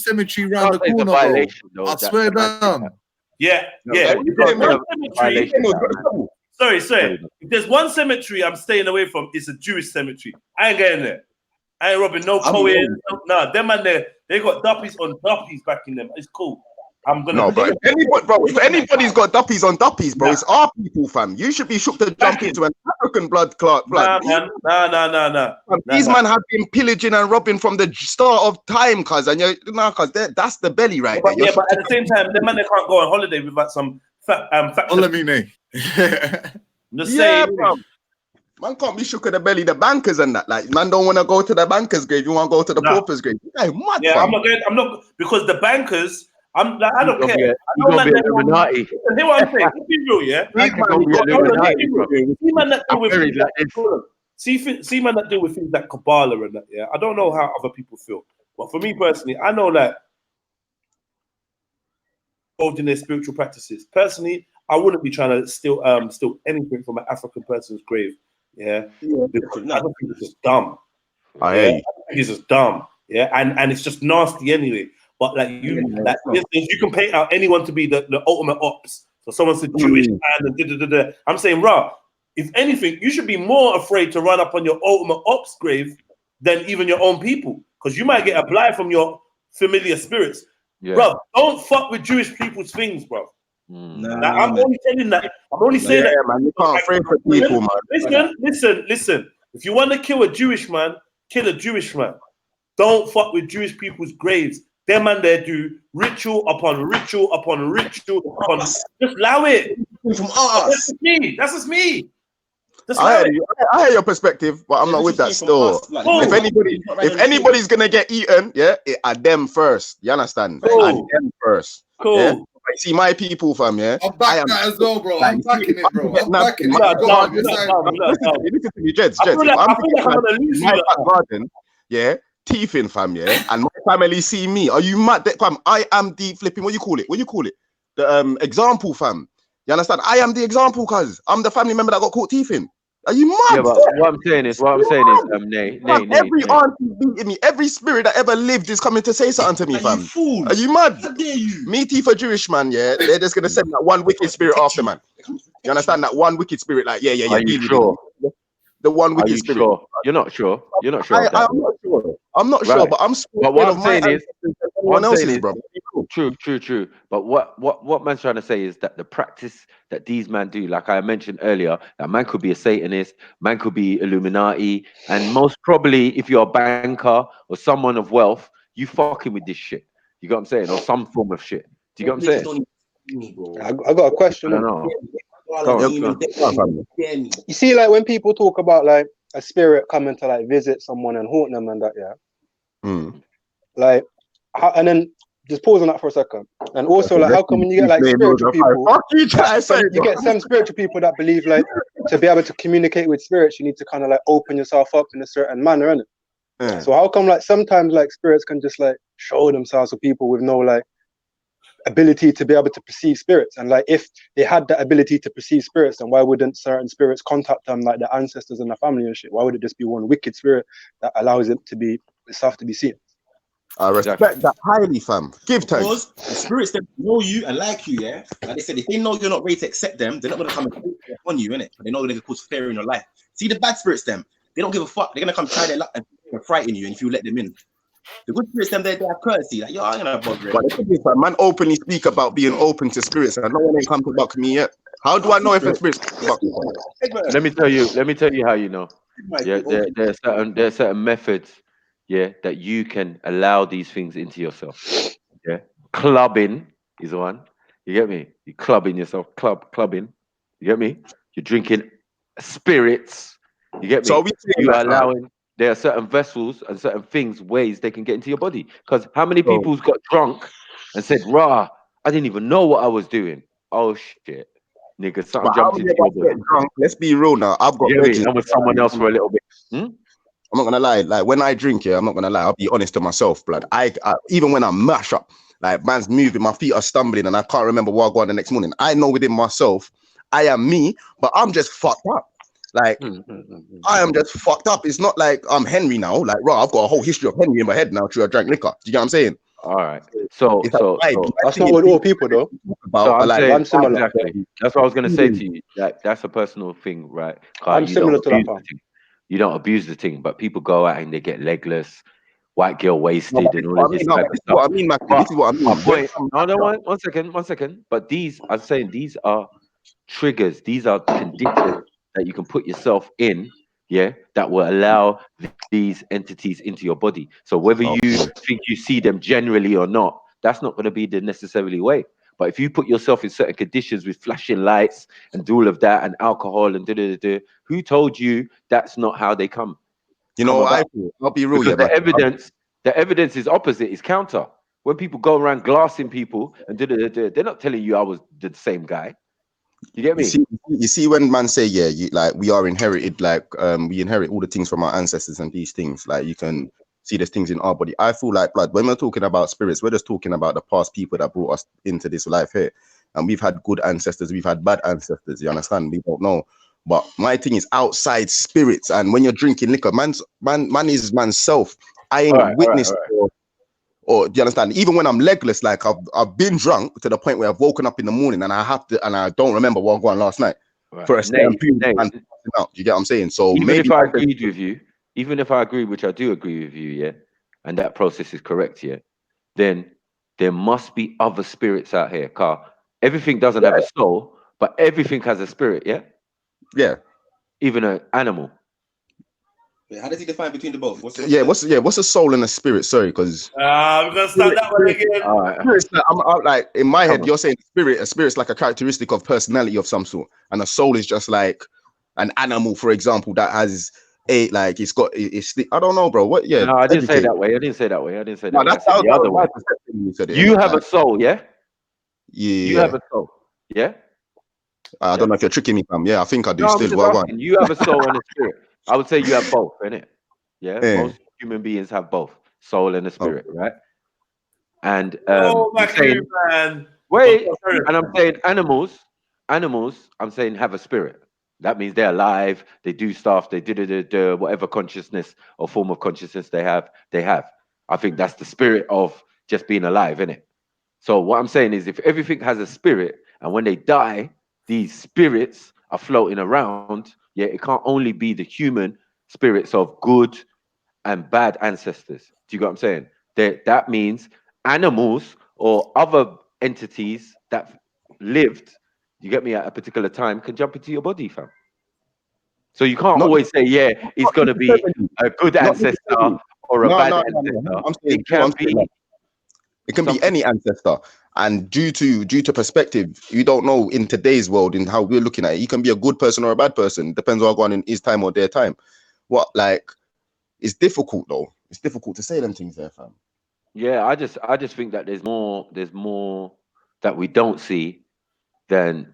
cemetery around the corner, bro. I swear down. Yeah. Sorry. If there's one cemetery I'm staying away from, it's a Jewish cemetery. I ain't getting there. I ain't robbing no Cohen. Nah, them man there, they got duppies on duppies back in them. It's cool. I'm gonna. No, but if anybody's got duppies on duppies, bro, it's our people, fam. You should be shook to jump into an African blood clot. Nah. These men have been pillaging and robbing from the start of time, cuz, and that's the belly right there. Yeah, but at the same time, the man they can't go on holiday without some facts. Let me know. Just saying, bro. Man can't be shook at the belly, the bankers and that. Like, man don't want to go to the bankers' grave. You want to go to the pauper's grave. Hey, mad, yeah, fam. I'm not because the bankers. I'm like, I don't care. You're gonna be Illuminati. Hear what I'm saying? Let's be real, yeah. See man that deal with things like Kabbalah and that, yeah. I don't know how other people feel, but for me personally, I know that involved in their spiritual practices. Personally, I wouldn't be trying to steal anything from an African person's grave, yeah. Because I don't think it's just dumb. I think it's just dumb, yeah, and it's just nasty anyway. But like you can paint out anyone to be the ultimate ops. So someone's a Jewish man and I'm saying, rah, if anything, you should be more afraid to run up on your ultimate ops grave than even your own people, because you might get a blight from your familiar spirits. Yeah. Bro, don't fuck with Jewish people's things, bro. I'm only telling that. I'm only saying that. Man, you can't pray for people, man. Listen. If you want to kill a Jewish man, kill a Jewish man. Don't fuck with Jewish people's graves. Them man there do ritual upon ritual upon ritual upon. Just allow it. From us. That's just me. I hear your perspective, but I'm not with that still. If anybody's gonna get eaten, it are them first. You understand? Are them first. Cool. Yeah? I see my people, fam. Yeah, I'm backing that as well, bro. I'm backing it, bro. I'm backing it. Listen to me, Jeds. I'm in my back garden. Yeah. Teeth in, fam, yeah, and my family see me. Are you mad, fam? I am the flipping. What you call it? The example, fam. You understand? I am the example, cuz I'm the family member that got caught teeth in. Are you mad? Yeah, but what I'm saying is, nay. Every auntie beating me, every spirit that ever lived is coming to say something to me, fam. Are you mad? How dare you? Me, teeth are Jewish, man. Yeah, they're just gonna send that one wicked spirit after, man. You understand that one wicked spirit? Like, yeah. Are you sure? The one wicked spirit. Sure? You're not sure. I'm not sure. I'm not sure, but I'm scared. But what I'm saying is, everyone else's, bro. True. But what man's trying to say is that the practice that these men do, like I mentioned earlier, that man could be a Satanist, man could be Illuminati, and most probably, if you're a banker or someone of wealth, you fucking with this shit. You got what I'm saying, or some form of shit. Do you get what I'm saying? I got a question. I don't know. You see, like when people talk about like a spirit coming to like visit someone and haunt them and that, like, and then just pause on that for a second. And also, like, how come when you get like spiritual people, you get some spiritual people that believe like to be able to communicate with spirits, you need to kind of like open yourself up in a certain manner, innit? So how come like sometimes like spirits can just like show themselves to people with no like ability to be able to perceive spirits? And like if they had the ability to perceive spirits, then why wouldn't certain spirits contact them, like their ancestors and their family and shit? Why would it just be one wicked spirit that allows it to be itself to be seen? I respect that highly, fam. Give thanks. Because the spirits that know you and like you, yeah. Like they said, if they know you're not ready to accept them, they're not gonna come and on you, innit? They know they can cause fear in your life. See the bad spirits, them, they don't give a fuck. They're gonna come try their luck and frighten you, and if you let them in. The good spirits, them, they have courtesy. Like, yo, I'm gonna bother. But the thing is, man openly speak about being open to spirits, and no one ain't come to buck me yet. How do I know if a spirit's buck me? Let me tell you how you know. Yeah, there are certain methods, yeah, that you can allow these things into yourself. Yeah, clubbing is one. You get me? You clubbing yourself, clubbing. You get me? You're drinking spirits. You get me? So you are allowing. There are certain vessels and certain things, ways they can get into your body. Because how many people's got drunk and said, "Rah, I didn't even know what I was doing." Oh shit, nigga, something jumped into your body. Drunk? Let's be real now. I've got I'm with someone else for a little bit. I'm not gonna lie. Like when I drink, I'm not gonna lie. I'll be honest to myself, blood. I even when I mash up, like man's moving, my feet are stumbling, and I can't remember what I go on the next morning. I know within myself, I am me, but I'm just fucked up. Like I am just fucked up. It's not like I'm Henry now. Like, I've got a whole history of Henry in my head now. Through I drank liquor. Do you get what I'm saying? All right. So that's not all people though. I'm similar. Exactly. That's what I was gonna say to you. That's a personal thing, right? I'm similar to that. You don't abuse the thing, but people go out and they get legless, white girl wasted, and all of this type of stuff. What I mean, this is what I mean. My point. One second. But I'm saying these are triggers. These are conditions that you can put yourself in, yeah, that will allow these entities into your body. So whether you think you see them generally or not, that's not going to be the necessarily way. But if you put yourself in certain conditions with flashing lights and do all of that and alcohol and who told you that's not how they come? You know, I'll be real. Because the evidence is opposite, is counter. When people go around glassing people and they're not telling you I was the same guy. You get me? You see when man say, we are inherited, we inherit all the things from our ancestors and these things. Like you can see there's things in our body. I feel like, blood, when we're talking about spirits, we're just talking about the past people that brought us into this life here. And we've had good ancestors, we've had bad ancestors. You understand? We don't know. But my thing is outside spirits, and when you're drinking liquor, man is man's self. I ain't witnessed. Or do you understand? Even when I'm legless, like I've been drunk to the point where I've woken up in the morning and I don't remember what I got on last night for a certain period. Do you get what I'm saying? So even maybe if I agreed with you, even if I agree, which I do agree with you, yeah, and that process is correct, yeah, then there must be other spirits out here. Car, everything doesn't have a soul, but everything has a spirit, yeah. Yeah. Even an animal. Wait, how does he define between the both? What's a soul and a spirit? Sorry, because we're gonna start that one again. All right. I'm like in my head, you're saying a spirit's like a characteristic of personality of some sort, and a soul is just like an animal, for example, that has it's I don't know, bro. What? Yeah. No, I didn't say that way. I didn't say that way. That's the other way. You have a soul, yeah. Yeah. You have a soul, yeah. I don't know if you're tricking me, fam. Yeah, I think I do. No, Still, you have a soul and a spirit. I would say you have both, innit? Yeah. Most human beings have both soul and a spirit, right? And man. Wait, and I'm saying animals. I'm saying have a spirit. That means they're alive. They do stuff. They do whatever consciousness or form of consciousness they have. I think that's the spirit of just being alive, innit? So what I'm saying is, if everything has a spirit, and when they die, these spirits are floating around. Yeah, it can't only be the human spirits of good and bad ancestors. Do you get what I'm saying? That means animals or other entities that lived, you get me, at a particular time can jump into your body, fam. So you can't always say, it's going to be a good ancestor or a bad ancestor. It can be any ancestor. And due to perspective, you don't know in today's world in how we're looking at it. You can be a good person or a bad person. Depends on going in his time or their time. It's difficult though. It's difficult to say them things there, fam. Yeah, I just think that there's more that we don't see than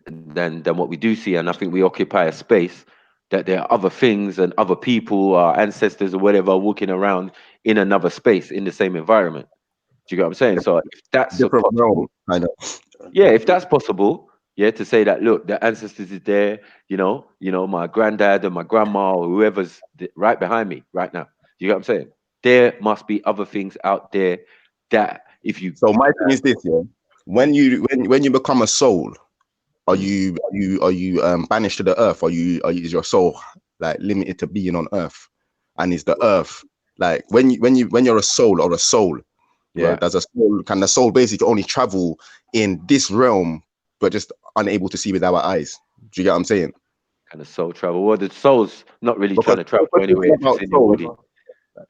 what we do see, and I think we occupy a space that there are other things and other people, our ancestors or whatever, walking around in another space in the same environment. Do you get what I'm saying? So if that's possible, if that's possible, to say that, look, the ancestors is there, you know, my granddad and my grandma or whoever's right behind me right now. Do you get what I'm saying? There must be other things out there that if you So my thing is this, yeah. When you become a soul, are you banished to the earth? Is your soul like limited to being on earth? And is the earth like when you're a soul or a soul? Yeah. Does a soul can the soul basically only travel in this realm, but just unable to see with our eyes? Do you get what I'm saying? Can the soul travel? Well, the soul's not really Because trying to travel anywhere. It's in your body.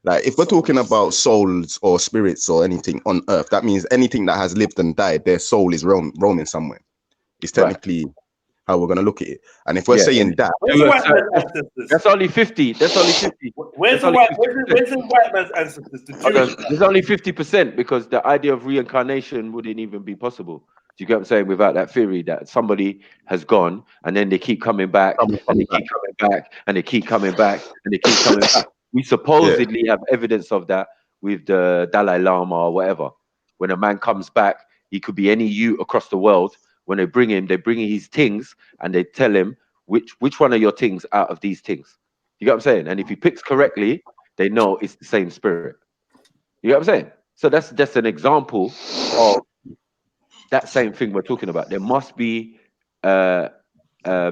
Like if we're talking about souls or spirits or anything on earth, that means anything that has lived and died, their soul is roaming somewhere. It's technically how we're gonna look at it. And if we're saying that, that's only 50. That's only 50. Where's the white man's ancestors? There's only 50% because the idea of reincarnation wouldn't even be possible. Do you get what I'm saying? Without that theory that somebody has gone and then they keep coming back and they keep coming back and they keep coming back and they keep coming back. We supposedly have evidence of that with the Dalai Lama or whatever. When a man comes back, he could be any youth across the world. When they bring him his things and they tell him which one of your things out of these things. You get what I'm saying? And if he picks correctly, they know it's the same spirit. You get what I'm saying? So that's an example of that same thing we're talking about. There must be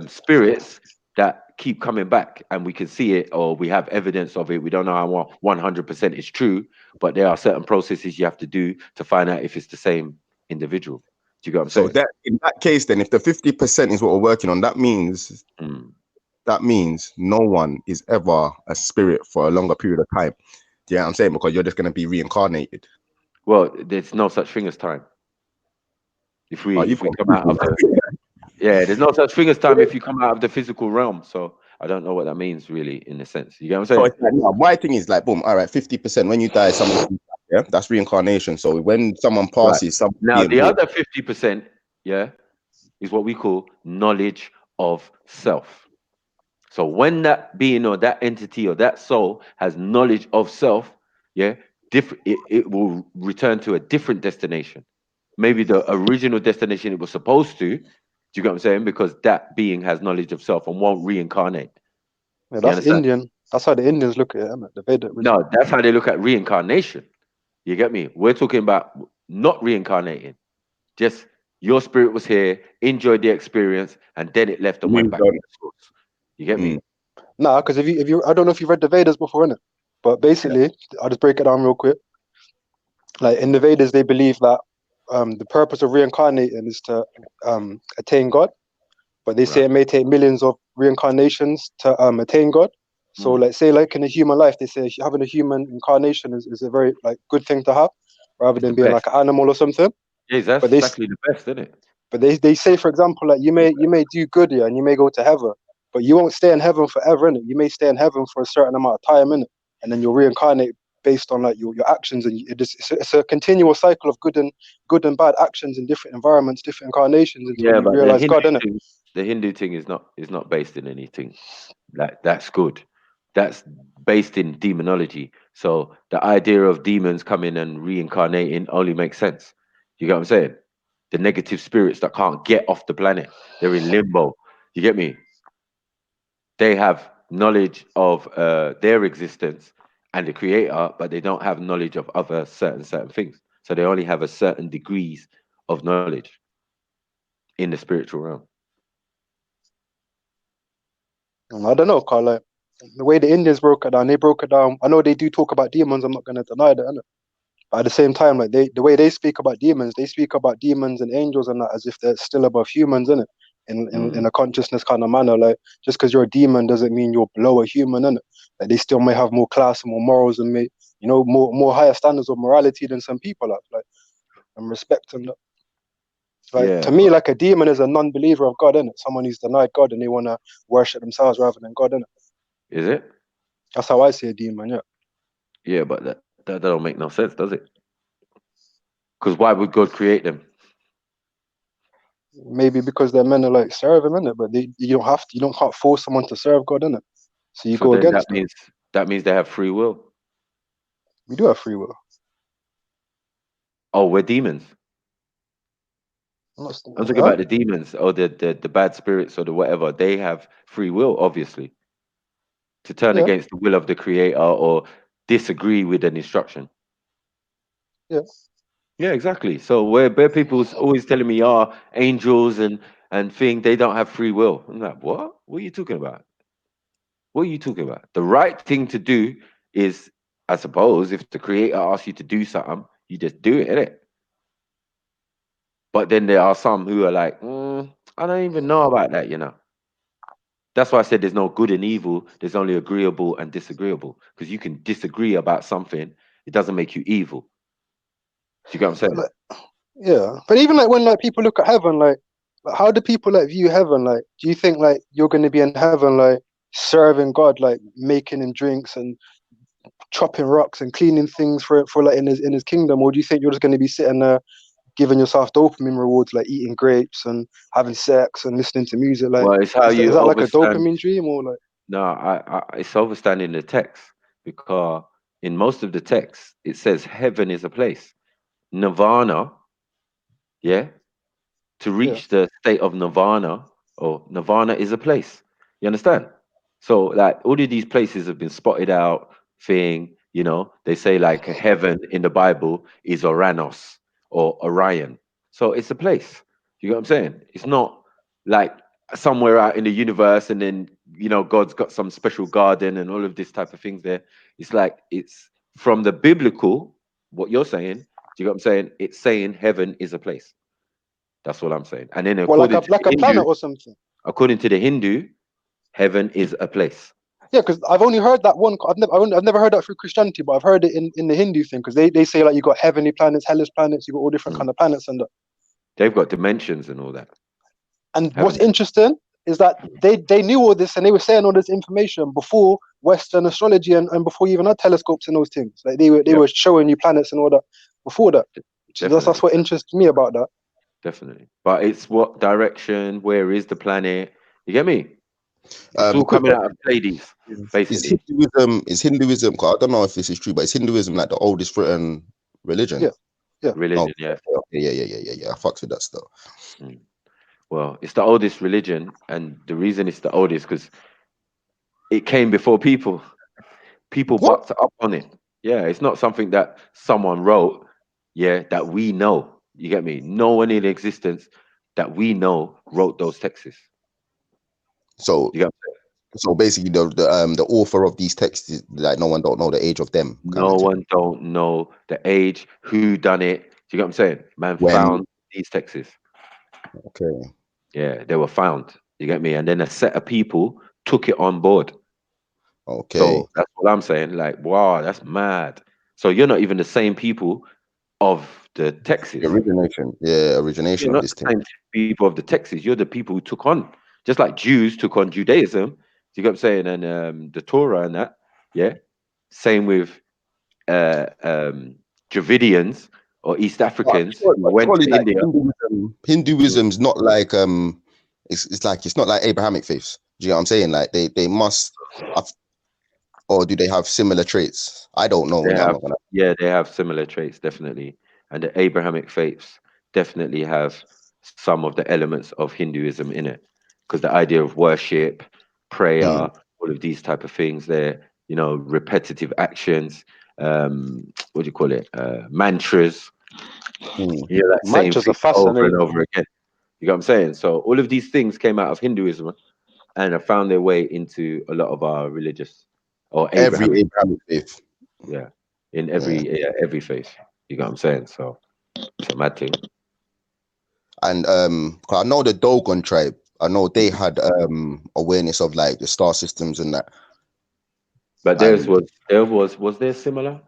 spirits that keep coming back and we can see it or we have evidence of it. We don't know how 100% is true, but there are certain processes you have to do to find out if it's the same individual. Do you get what I'm saying? So that in that case, then if the 50% is what we're working on, that means no one is ever a spirit for a longer period of time. Do you know what I'm saying? Because you're just going to be reincarnated. Well, there's no such thing as time. If we come out of there's no such thing as time if you come out of the physical realm. So I don't know what that means really in a sense. You get what I'm saying? So it's like, my thing is like, boom, all right, 50%. When you die, someone, that's reincarnation. So when someone passes, now the other 50%, is what we call knowledge of self. So when that being or that entity or that soul has knowledge of self, it will return to a different destination. Maybe the original destination it was supposed to. Do you get what I'm saying? Because that being has knowledge of self and won't reincarnate. Yeah, that's Indian. That's how the Indians look at it, isn't it? The Vedic religion. No, that's how they look at reincarnation. You get me? We're talking about not reincarnating. Just your spirit was here, enjoyed the experience, and then it left and went back to the source. You get me? Nah, because if you, I don't know if you've read the Vedas before, innit? But basically, I'll just break it down real quick. Like in the Vedas, they believe that the purpose of reincarnating is to attain God, but they say it may take millions of reincarnations to attain God. So, like, say, like in a human life, they say having a human incarnation is a very like good thing to have, rather than being like an animal or something. Yeah, that's exactly the best, isn't it? But they say, for example, like you may do good here and you may go to heaven, but you won't stay in heaven forever, innit? You may stay in heaven for a certain amount of time, innit? And then you'll reincarnate based on like your actions, and it's a continual cycle of good and bad actions in different environments, different incarnations until you realize God, innit? The Hindu thing is not based in anything. That's good. That's based in demonology. So the idea of demons coming and reincarnating only makes sense. You get what I'm saying? The negative spirits that can't get off the planet, they're in limbo. You get me? They have knowledge of their existence and the creator, but they don't have knowledge of other certain things. So they only have a certain degrees of knowledge in the spiritual realm. I don't know, Carl. Like, the way the Indians broke it down, they broke it down. I know they do talk about demons. I'm not going to deny that, innit? But at the same time, like the way they speak about demons, they speak about demons and angels and that as if they're still above humans, innit? In a consciousness kind of manner. Like, just because you're a demon doesn't mean you're below a human, innit? Like, they still may have more class and more morals and more higher standards of morality than some people have. Like, and respect and that. Like, to me, like a demon is a non-believer of God, innit? Someone who's denied God and they want to worship themselves rather than God, innit? Is it? That's how I see a demon, yeah. Yeah, but that don't make no sense, does it? Because why would God create them? Maybe because they're meant to like serve him, innit? But you can't force someone to serve God, innit? So you go against them. That means they have free will. We do have free will. Oh, we're demons. I'm talking about the demons or the bad spirits or the whatever. They have free will, obviously, to turn against the will of the creator or disagree with an instruction. Yeah. Yeah, exactly. So where people's always telling me, "Oh, angels and thing, they don't have free will." I'm like, what? What are you talking about? What are you talking about? The right thing to do is, I suppose, if the creator asks you to do something, you just do it, innit? But then there are some who are like, I don't even know about that, you know. That's why I said there's no good and evil. There's only agreeable and disagreeable. Because you can disagree about something, it doesn't make you evil. Do you get what I'm saying? Like, yeah, but even like when like people look at heaven, like how do people like view heaven? Like, do you think like you're going to be in heaven, like serving God, like making him drinks and chopping rocks and cleaning things for like in his kingdom, or do you think you're just going to be sitting there giving yourself dopamine rewards, like eating grapes and having sex and listening to music? Like, Well, it's how is you that like a understand. dopamine dream or like? No, it's understanding the text, because in most of the text it says heaven is a place. Nirvana, yeah, to Yeah. reach the state of nirvana, or nirvana is a place. You understand? So like all of these places have been spotted out. Thing, you know, they say like heaven in the Bible is Oranos or Orion. So it's a place. You know what I'm saying? It's not like somewhere out in the universe and then, you know, God's got some special garden and all of this type of things there. It's like it's from the biblical, what you're saying. Do you know what I'm saying? It's saying heaven is a place. That's what I'm saying. And then Well, according to like the a Hindu, planet or something. according to the Hindu, heaven is a place. Yeah, because I've only heard that one. I've never heard that through Christianity, but I've heard it in the Hindu thing, because they say like you got heavenly planets, hellish planets, you got all different kind of planets and that. They've got dimensions and all that. And what's Haven't they? interesting is that they knew all this and they were saying all this information before Western astrology and before you even had telescopes and those things. Like they were showing you planets and all that before that. That's what interests me about that. Definitely. But it's what direction, where is the planet? You get me? It's all Quick coming out question. of Pleiades, Is basically. Hinduism, 'cause I don't know if this is true, but is Hinduism like the oldest written religion? Yeah. Yeah. Religion, yeah. Okay, yeah. I fucks with that stuff. Well, it's the oldest religion, and the reason it's the oldest because it came before people. People bucked up on it. Yeah, it's not something that someone wrote, yeah, that we know. You get me? No one in existence that we know wrote those texts. So You got so basically the author of these texts is like no one don't know the age of them. no one don't know the age, who done it. Do you get what I'm saying? Man When? found these texts. Okay. Yeah, they were found. You get me? And then a set of people took it on board. Okay. So that's what I'm saying. Like, wow, that's mad. So you're not even the same people of the texts. The origination. Yeah, origination You're of not this the thing. same people of the texts. You're the people who took on, just like Jews took on Judaism. Do you get what I'm saying? And the Torah and that. Yeah. Same with Dravidians or East Africans who went Surely to like India. Hinduism's not like it's not like Abrahamic faiths. Do you know what I'm saying? Like they must have, or do they have similar traits? I don't know. They I'm have, not gonna. yeah, they have similar traits, definitely. And the Abrahamic faiths definitely have some of the elements of Hinduism in it. Because the idea of worship, prayer, all of these type of things there, you know, repetitive actions, what do you call it? Mantras. Yeah, that same Mantras are thing over and fascinating. over again. You know what I'm saying? So all of these things came out of Hinduism and have found their way into a lot of our religious or Every Abrahamic. Abrahamic faith. Yeah, in every faith. You know what I'm saying? So it's a mad thing. And 'cause I know the Dogon tribe. I know they had awareness of like the star systems and that. But And was there similar?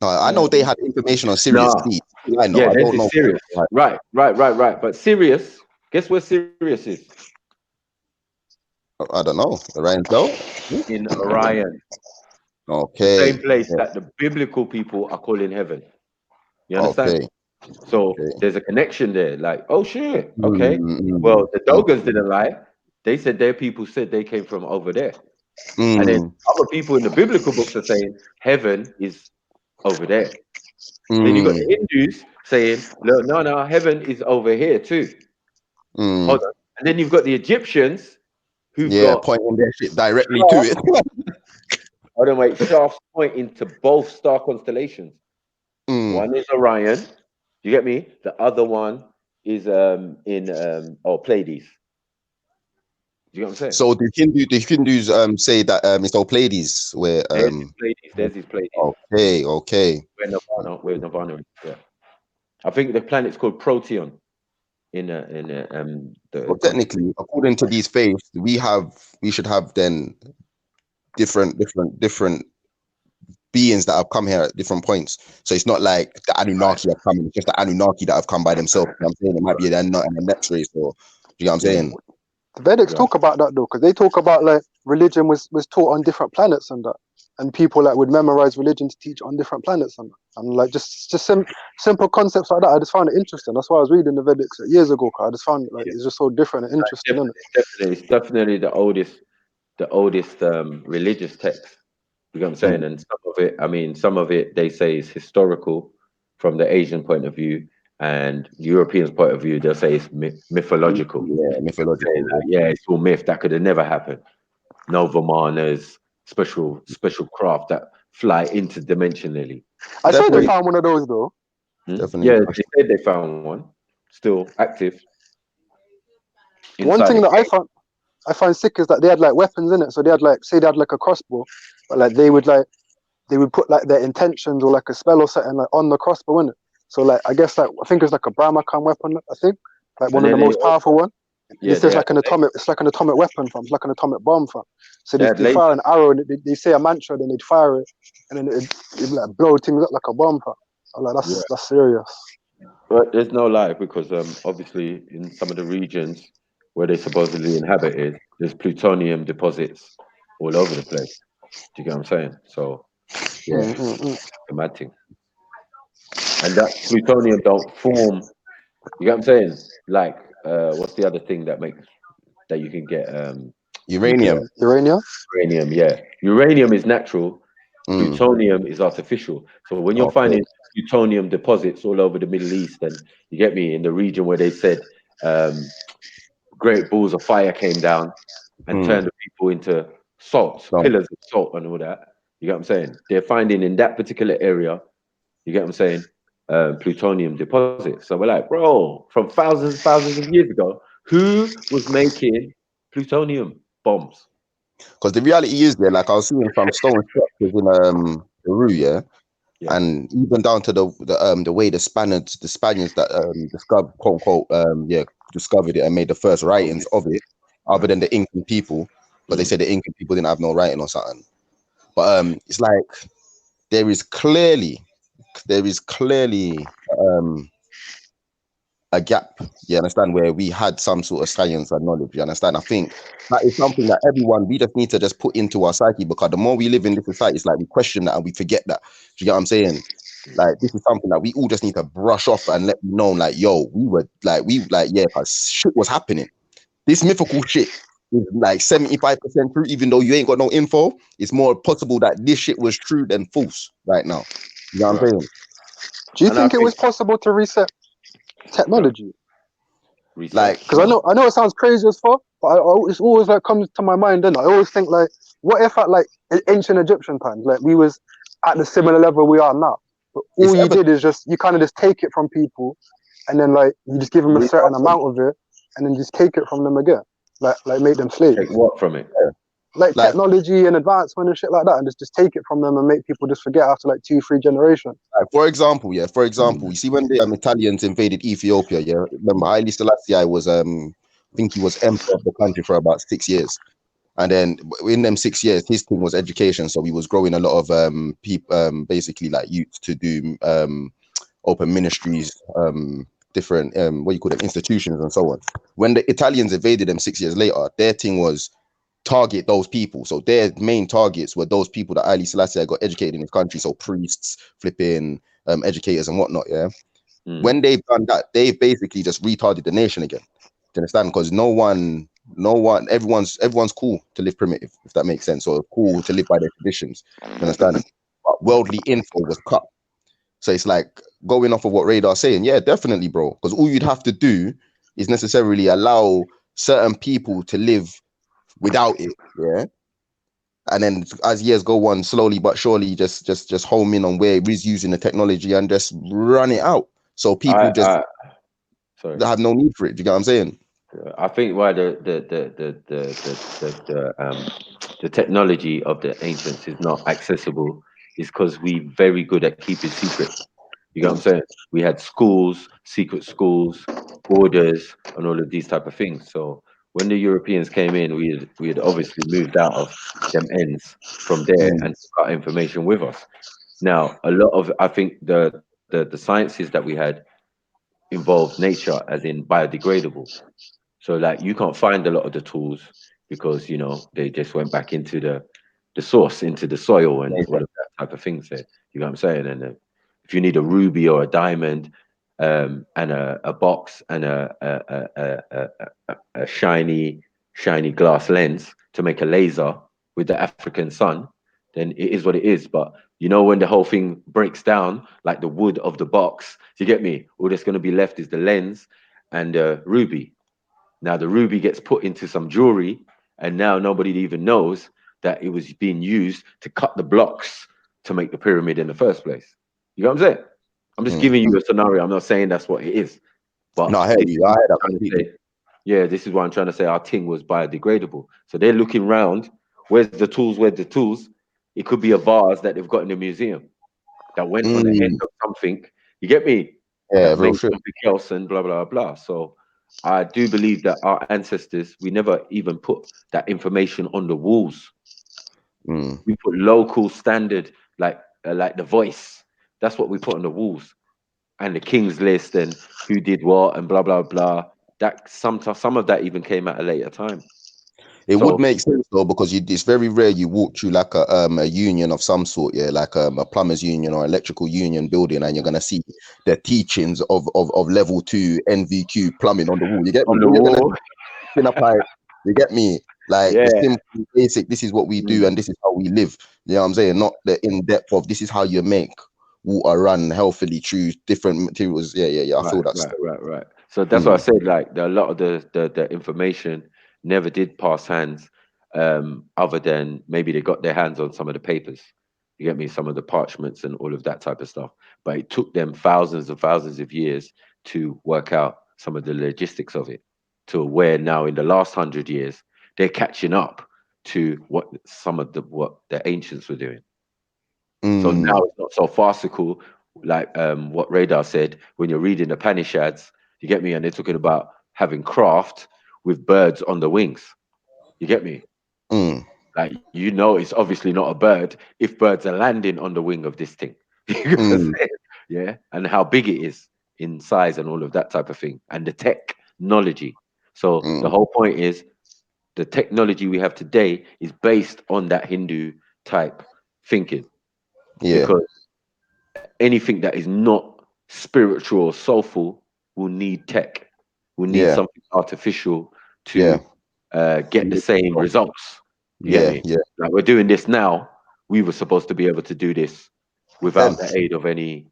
no, I know they had information on Sirius No. B. I know. Yeah, I this don't is know. serious. Right. But Sirius, guess where Sirius is? I don't know. Orion's belt. In Orion. The Okay. same place that the biblical people are calling heaven. You understand? Okay. So there's a connection there. Like, oh shit. Okay. Well, the Mm. Dogons didn't lie. They said their people said they came from over there. Mm. And then other people in the biblical books are saying heaven is over there. Then you got the Hindus saying, no, heaven is over here too. Hold on. And then you've got the Egyptians who've got pointing their shit directly to it. hold on, wait, shafts pointing to both star constellations. One is Orion Do you get me? The other one is Pleiades. Do you get what I'm saying? So the Hindus say that it's all Pleiades where there's his Pleiades. Okay. Where Nirvana is. Yeah. I think the planet's called Protean. Well, technically, according to these faiths, we should have then different beings that have come here at different points. So it's not like the Anunnaki have come, it's just the Anunnaki that have come by themselves. You know what I'm saying? It might be they're not in the next race, or you know what I'm saying? The Vedics talk about that though, because they talk about like religion was taught on different planets and that, and people like would memorize religion to teach on different planets and that. And like just simple concepts like that. I just found it interesting. That's why I was reading the Vedics years ago. Cause I just found it like it's just so different and interesting. It's definitely the oldest religious text. You know what I'm saying? And some of it they say is historical from the Asian point of view, and Europeans' point of view, they'll say it's mythological. Yeah, mythological. It's all myth. That could have never happened. No Vimanas, special craft that fly interdimensionally. I saw they found one of those though. Definitely. Yeah, they said they found one. Still active. One thing that I find sick is that they had like weapons in it. So they had like, say they had like a crossbow, but like they would put like their intentions or like a spell or something like on the crossbow, innit? So like I guess like I think it's like a Brahmakan weapon, I think. Like one of the most powerful one. Yeah, it's like an atomic weapon from, it's like an atomic bomb from. So they fire an arrow and they say a mantra, then they'd fire it, and then it'd like blow things up like a bomb from. I'm like that's serious. But there's no lie, because obviously in some of the regions where they supposedly inhabited, there's plutonium deposits all over the place. Do you get what I'm saying? So yeah, a mad thing. And that plutonium don't form. You get what I'm saying? Like what's the other thing that you can get? Uranium. Uranium, yeah. Uranium is natural. Plutonium is artificial. So when you're finding plutonium deposits all over the Middle East, and you get me, in the region where they said great balls of fire came down and turned the people into pillars of salt and all that. You get what I'm saying? They're finding in that particular area, you get what I'm saying, plutonium deposits. So we're like, bro, from thousands of years ago, who was making plutonium bombs? Because the reality is, like I was seeing some stone structures in Peru, and even down to the way the Spaniards that discovered, quote unquote, discovered it and made the first writings of it, other than the Incan people, but they said the Incan people didn't have no writing or something. But it's like there is clearly a gap, you understand, where we had some sort of science and knowledge, you understand? I think that is something that we just need to just put into our psyche, because the more we live in this society, it's like we question that and we forget that. Do you get what I'm saying? Like, this is something that we all just need to brush off and let you know, like, yo, cause shit was happening. This mythical shit is like 75% true, even though you ain't got no info. It's more possible that this shit was true than false right now. You know what I'm saying? Do you think it was possible to reset technology? Like, because I know it sounds crazy as fuck, but it's always like comes to my mind. Then I always think like, what if at like ancient Egyptian times, like we was at the similar level we are now, but all you did is just you kind of just take it from people, and then like you just give them a certain amount of it, and then just take it from them again, like make them slaves. Take what from it? Like technology and advancement and shit like that, and just take it from them and make people just forget after like 2-3 generations. Like, for example, you see when the Italians invaded Ethiopia, remember Haile Selassie was I think he was emperor of the country for about 6 years, and then in them 6 years, his thing was education, so he was growing a lot of people, basically like youth to do open ministries, different institutions and so on. When the Italians invaded them 6 years later, their thing was target those people. So their main targets were those people that Haile Selassie got educated in his country. So priests, flipping educators and whatnot. Yeah. When they've done that, they've basically just retarded the nation again. Do you understand? Because everyone's cool to live primitive, if that makes sense, or cool to live by their traditions. You understand? But worldly info was cut. So it's like going off of what Radar's saying. Yeah, definitely, bro. Because all you'd have to do is necessarily allow certain people to live without it, and then as years go on, slowly but surely, just home in on where it is using the technology and just run it out. So people just sorry. they have no need for it. Do you get what I'm saying? I think why the technology of the ancients is not accessible is because we're very good at keeping secrets. You get what I'm saying? We had schools, secret schools, borders, and all of these type of things. So when the Europeans came in, we had obviously moved out of them ends from there and got information with us. Now, a lot of I think the sciences that we had involved nature, as in biodegradable. So like you can't find a lot of the tools because they just went back into the source, into the soil, and all of that type of things there. You know what I'm saying? And if you need a ruby or a diamond, and a box and a shiny glass lens to make a laser with the African sun, then it is what it is. But when the whole thing breaks down, like the wood of the box, do you get me? All that's going to be left is the lens and the ruby. Now the ruby gets put into some jewelry, and now nobody even knows that it was being used to cut the blocks to make the pyramid in the first place. You know what I'm saying? I'm just giving you a scenario. I'm not saying that's what it is. But no, I heard you. I heard that completely. Yeah, this is what I'm trying to say. Our thing was biodegradable. So they're looking round. Where's the tools? Where's the tools? It could be a vase that they've got in the museum that went on the end of something. You get me? Yeah, that made something else and blah, blah, blah. So I do believe that our ancestors, we never even put that information on the walls. We put local standard, like the voice. That's what we put on the walls, and the king's list and who did what and blah blah blah. That some of that even came at a later time. It would make sense though, because it's very rare you walk through like a union of some sort, like a plumbers union or electrical union building, and you're gonna see the teachings of level 2 NVQ plumbing on the wall. You get me? On the wall. You get me? Like the simple basic. This is what we do, and this is how we live. You know what I'm saying? Not the in depth of this is how you make water run healthily through different materials. Yeah. I feel that. Right. So that's what I said. Like a lot of the information never did pass hands, other than maybe they got their hands on some of the papers. You get me? Some of the parchments and all of that type of stuff. But it took them thousands and thousands of years to work out some of the logistics of it, to where now in the last 100 years they're catching up to what the ancients were doing. So now it's not so farcical, like what Radar said when you're reading the Upanishads. You get me? And they're talking about having craft with birds on the wings. You get me? Like it's obviously not a bird if birds are landing on the wing of this thing. You know what I'm saying? Yeah, and how big it is in size and all of that type of thing, and the technology. So the whole point is the technology we have today is based on that Hindu type thinking. Because anything that is not spiritual or soulful will need tech, will need something artificial to get the same results. You get me? Like we're doing this now. We were supposed to be able to do this without the aid of any.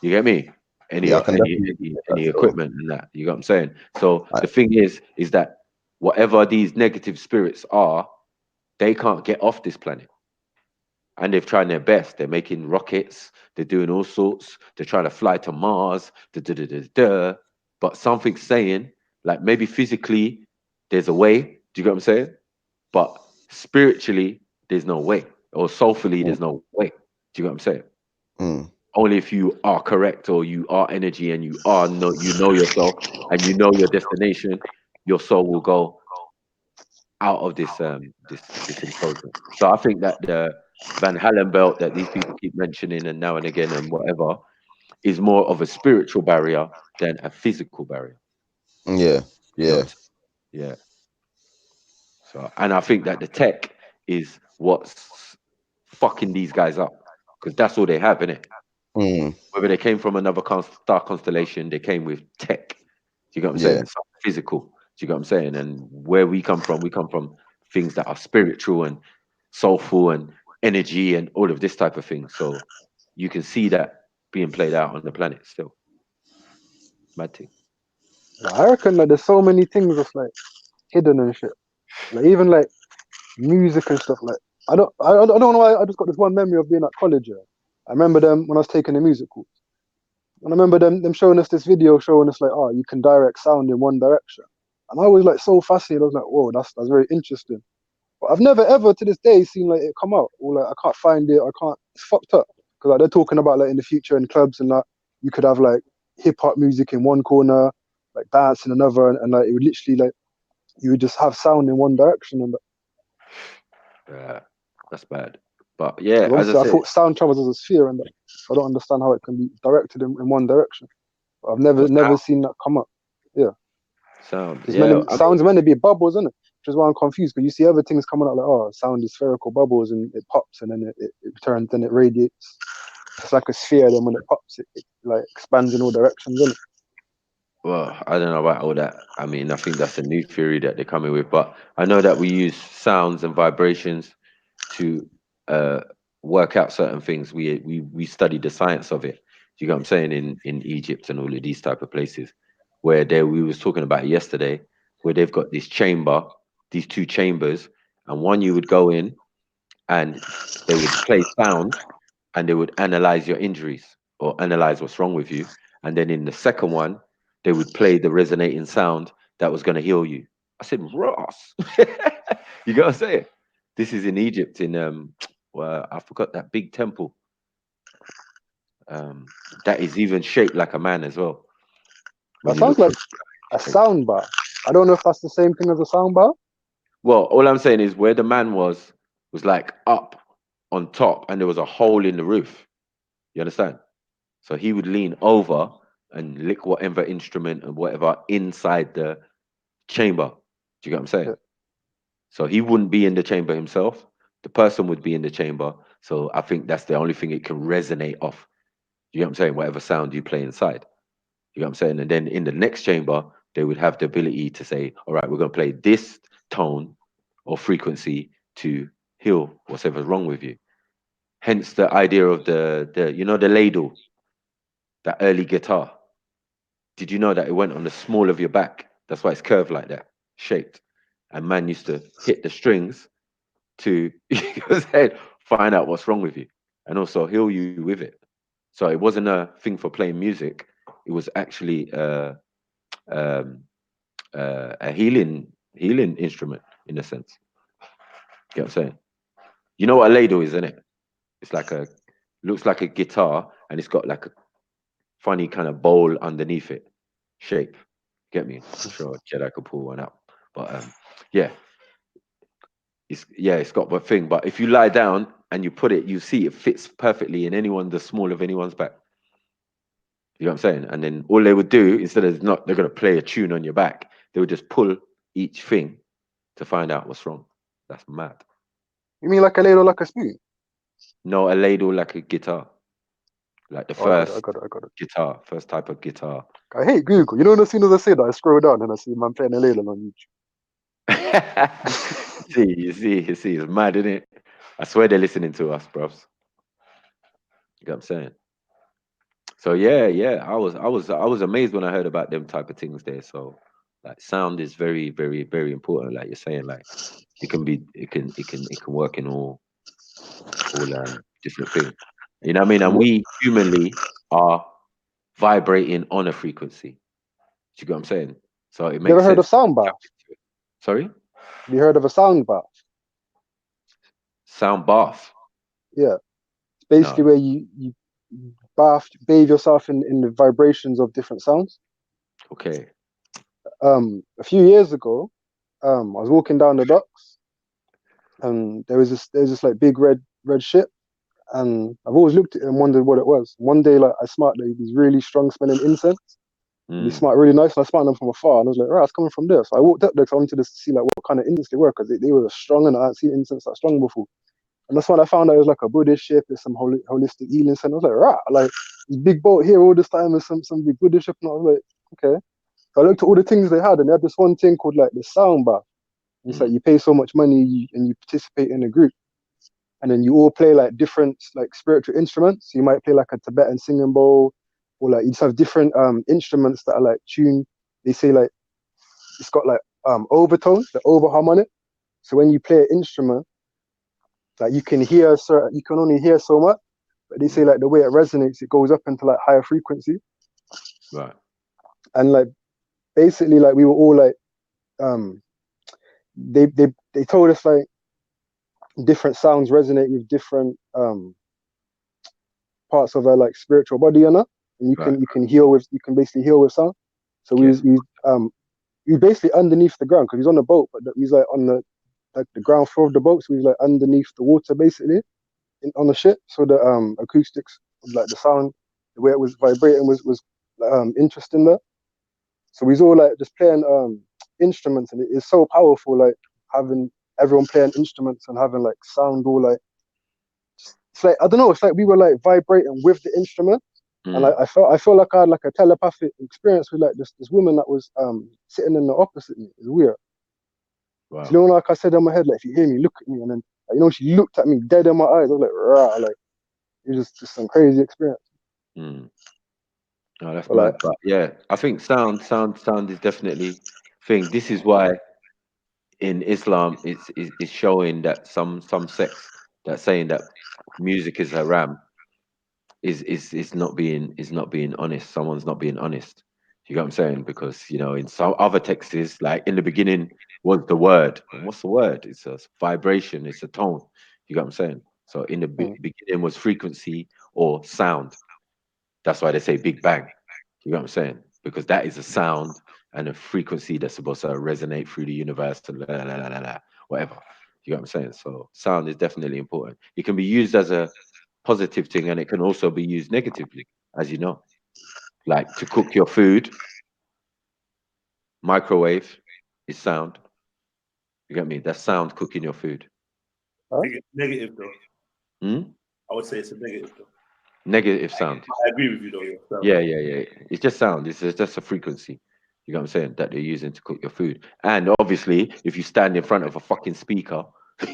You get me? Any equipment and that. You get what I'm saying? So the thing is that whatever these negative spirits are, they can't get off this planet. And they've tried their best. They're making rockets. They're doing all sorts. They're trying to fly to Mars. But something's saying, like maybe physically, there's a way. Do you get what I'm saying? But spiritually, there's no way. Or soulfully, there's no way. Do you get what I'm saying? Only if you are correct, or you are energy, and you know yourself, and you know your destination, your soul will go out of this enclosure. So I think that the Van Halen belt that these people keep mentioning and now and again and whatever is more of a spiritual barrier than a physical barrier. Yeah. So, and I think that the tech is what's fucking these guys up, because that's all they have, innit? Whether they came from another star constellation, they came with tech. Do you get what I'm saying? It's physical. Do you get what I'm saying? And where we come from things that are spiritual and soulful and energy and all of this type of thing. So you can see that being played out on the planet still. Mad thing. I reckon that there's so many things that's like hidden and shit. Like even like music and stuff. Like I don't know why I just got this one memory of being at college. I remember them when I was taking the music course. And I remember them showing us this video showing us like, oh, you can direct sound in one direction. And I was like so fascinated. I was like, whoa, that's very interesting. But I've never ever to this day seen like it come out. Or like I can't find it. I can't. It's fucked up. Because like they're talking about like in the future in clubs and that you could have like hip hop music in one corner, like dance in another, and like it would literally like you would just have sound in one direction. And that's bad. But yeah, as obviously I I said, thought sound travels as a sphere, and I don't understand how it can be directed in one direction. But I've never seen that come up. Yeah. sound. Because Yeah, sound's meant to be bubbles, isn't it? Which is why I'm confused. Because you see other things coming out like, oh, sound is spherical bubbles and it pops and then it turns, then it radiates. It's like a sphere. Then when it pops, it like expands in all directions, isn't it? well, I don't know about all that. I mean, I think that's a new theory that they're coming with. But I know that we use sounds and vibrations to work out certain things. We study the science of it. You know what I'm saying? In Egypt and all of these type of places, where we was talking about it yesterday, where they've got this chamber, these two chambers, and one you would go in, and they would play sound, and they would analyze your injuries or analyze what's wrong with you, and then in the second one, they would play the resonating sound that was going to heal you. I said, Ross, you got to say it. This is in Egypt, in well, I forgot that big temple. That is even shaped like a man as well. That sounds like a sound bar. I don't know if that's the same thing as a sound bar. Well, all I'm saying is where the man was like up on top, and there was a hole in the roof. You understand? So he would lean over and lick whatever instrument and whatever inside the chamber. Do you get what I'm saying? Yeah. So he wouldn't be in the chamber himself. The person would be in the chamber. So I think that's the only thing it can resonate off. You know what I'm saying? Whatever sound you play inside. You know what I'm saying? And then in the next chamber, they would have the ability to say, all right, we're going to play this tone or frequency to heal whatever's wrong with you. Hence the idea of the you know, the ladle, that early guitar. Did you know that it went on the small of your back? That's why it's curved like that, shaped. And man used to hit the strings to find out what's wrong with you and also heal you with it. So it wasn't a thing for playing music. It was actually a healing instrument in a sense. You know what I'm saying? You know what a ladle is, isn't it? It's like looks like a guitar, and it's got like a funny kind of bowl underneath it, shape. Get me? I'm sure Jedi could pull one out. But yeah, it's got a thing. But if you lie down and you put it, you see it fits perfectly in the small of anyone's back. You know what I'm saying? And then all they would do, instead of they're gonna play a tune on your back, they would just pull each thing to find out what's wrong. That's mad. You mean like a ladle, like a spoon? No, a ladle like a guitar. Like the first I got it. guitar, first type of guitar. I hate Google. You know, as soon as I say that, I scroll down and I see man playing a ladle on YouTube. you see, it's mad, isn't it? I swear they're listening to us, bros. You know what I'm saying? So yeah, I was amazed when I heard about them type of things there. So like sound is very, very, very important. Like you're saying, like it can work in all different things. You know what I mean? And we humanly are vibrating on a frequency. Do you get what I'm saying? So it makes You ever heard of sense. sound bath? Sorry? Have you heard of a sound bath? Sound bath? Yeah. It's basically where you bathe yourself in the vibrations of different sounds. Okay. A few years ago, I was walking down the docks and there was this like big red ship, and I've always looked at it and wondered what it was. One day, like I smelled like these really strong smelling incense. They smelled really nice, and I smelled them from afar, and I was like, right, it's coming from there. So I walked up there because I wanted to see like what kind of incense they were, because they were strong, and I hadn't seen incense that strong before. And that's when I found out it was like a Buddhist ship, it's some holistic healing center. I was like, right, like this big boat here all this time is some big Buddhist ship, and I was like, okay. So I looked at all the things they had, and they had this one thing called like the sound bath. It's like you pay so much money and you participate in a group, and then you all play like different like spiritual instruments. You might play like a Tibetan singing bowl, or like you just have different instruments that are like tuned. They say like it's got like overtones, the over harmonic. So when you play an instrument, like you can only hear so much, but they say like the way it resonates, it goes up into like higher frequency. Right. And like basically like we were all like they told us like different sounds resonate with different parts of our like spiritual body, you know, and you can basically heal with sound. So we basically underneath the ground because he's on the boat, but he's like on the ground floor of the boat, so he's like underneath the water basically on the ship. So the acoustics, like the sound, the way it was vibrating was interesting there. So we was all like just playing instruments, and it's so powerful, like having everyone playing instruments and having like sound all like, it's like, I don't know, it's like we were like vibrating with the instrument. And like I felt like I had like a telepathic experience with like this woman that was sitting in the opposite me. It's weird. Wow. So, you know, like I said in my head, like if you hear me, look at me, and then like, you know, she looked at me dead in my eyes. I was like, rah, like it was just some crazy experience. Oh, that's mad. But yeah, I think sound is definitely thing. This is why in Islam it's showing that some sects that saying that music is haram is not being honest. Someone's not being honest. You get what I'm saying? Because you know, in some other texts, like in the beginning was the word. And what's the word? It's a vibration, it's a tone. You get what I'm saying? So in the beginning was frequency or sound. That's why they say Big Bang. You know what I'm saying? Because that is a sound and a frequency that's supposed to resonate through the universe and whatever. You know what I'm saying? So sound is definitely important. It can be used as a positive thing, and it can also be used negatively, as you know. Like to cook your food, microwave is sound. You get me? That's sound cooking your food. Negative though. I would say it's a negative though. Negative sound. I agree with you though. Yeah. It's just sound. It's just a frequency. You know what I'm saying? That they're using to cook your food. And obviously, if you stand in front of a fucking speaker,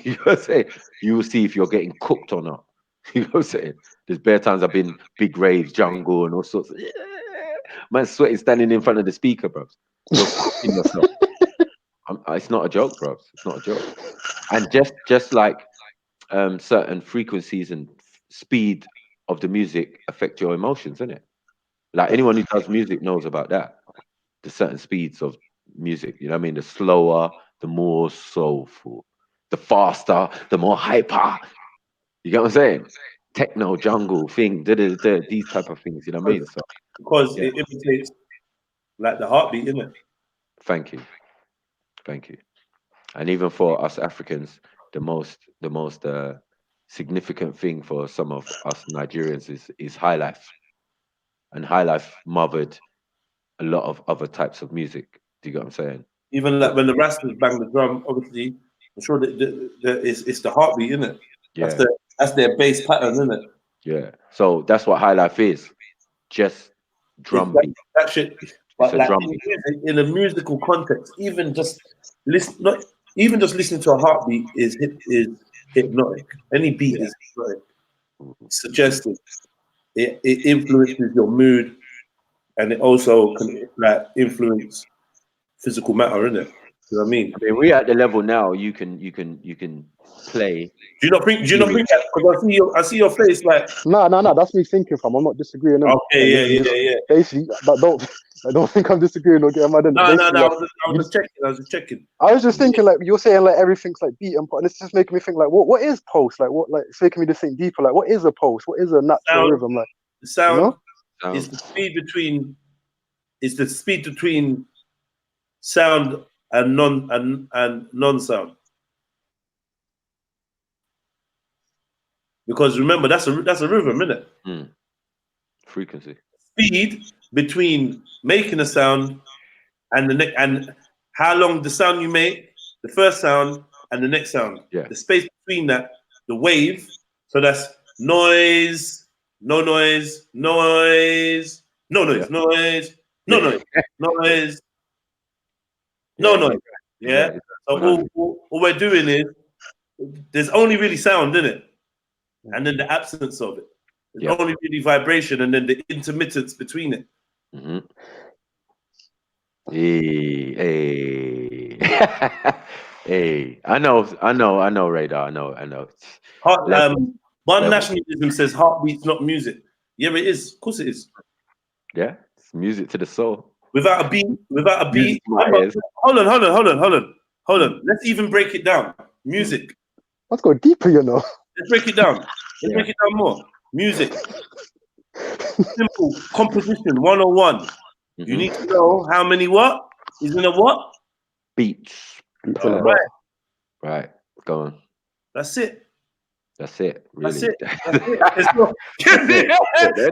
you know what I'm saying? You will see if you're getting cooked or not. You know what I'm saying? There's bare times I've been big raves, jungle, and all sorts of man sweating standing in front of the speaker, bro. You're cooking yourself. It's not a joke, bro. It's not a joke. And just like certain frequencies and speed of the music affect your emotions, isn't it? Like anyone who does music knows about that. The certain speeds of music, you know what I mean? The slower, the more soulful. The faster, the more hyper. You get what I'm saying? Techno, jungle, these type of things, you know what I mean? So because it imitates like the heartbeat, isn't it? Thank you. And even for us Africans, the most significant thing for some of us Nigerians is high life. And high life mothered a lot of other types of music. Do you get what I'm saying? Even like when the Rastas bang the drum, obviously, I'm sure that it's the heartbeat, isn't it? Yeah. That's their bass pattern, isn't it? Yeah. So that's what high life is. Just drum beat. That shit. But a like drum in a musical context, even just listening to a heartbeat is hypnotic. Any beat is hypnotic. Suggestive. It influences your mood, and it also can like influence physical matter, isn't it? You know what I mean? I mean, we're at the level now. You can play. Do you not think that? Because I see your face like. No. That's me thinking, fam. I'm not disagreeing. Okay, yeah. Basically, but I don't think I'm disagreeing or getting mad. No. I was just checking. I was just thinking, like you're saying, like everything's like beat and it's just making me think, like what is pulse? Like what, like it's making me to think deeper. Like what is a pulse? What is a natural rhythm? Like the sound is the speed between. It's the speed between sound and non-sound. Because remember, that's a rhythm, isn't it? Frequency. Speed between making a sound and the next, and how long the sound you make, the first sound and the next sound. Yeah. The space between that, the wave. So that's noise, no noise, noise, no noise, noise, no noise, noise, no noise. Yeah. So all we're doing is there's only really sound in it, and then the absence of it. There's only really vibration, and then the intermittence between it. Hey. Hey. I know, Radar. I know. One nationalism says heartbeat's not music. Yeah, it is. Of course it is. Yeah, it's music to the soul. Without a beat, Music to my ears. hold on. Let's even break it down. Music. Let's go deeper, you know. Let's break it down. Let's break it down more. Music. Simple composition 101. You need to know how many what is in a what? Beats. Right. Go on. That's it. That's it. Really. That's it.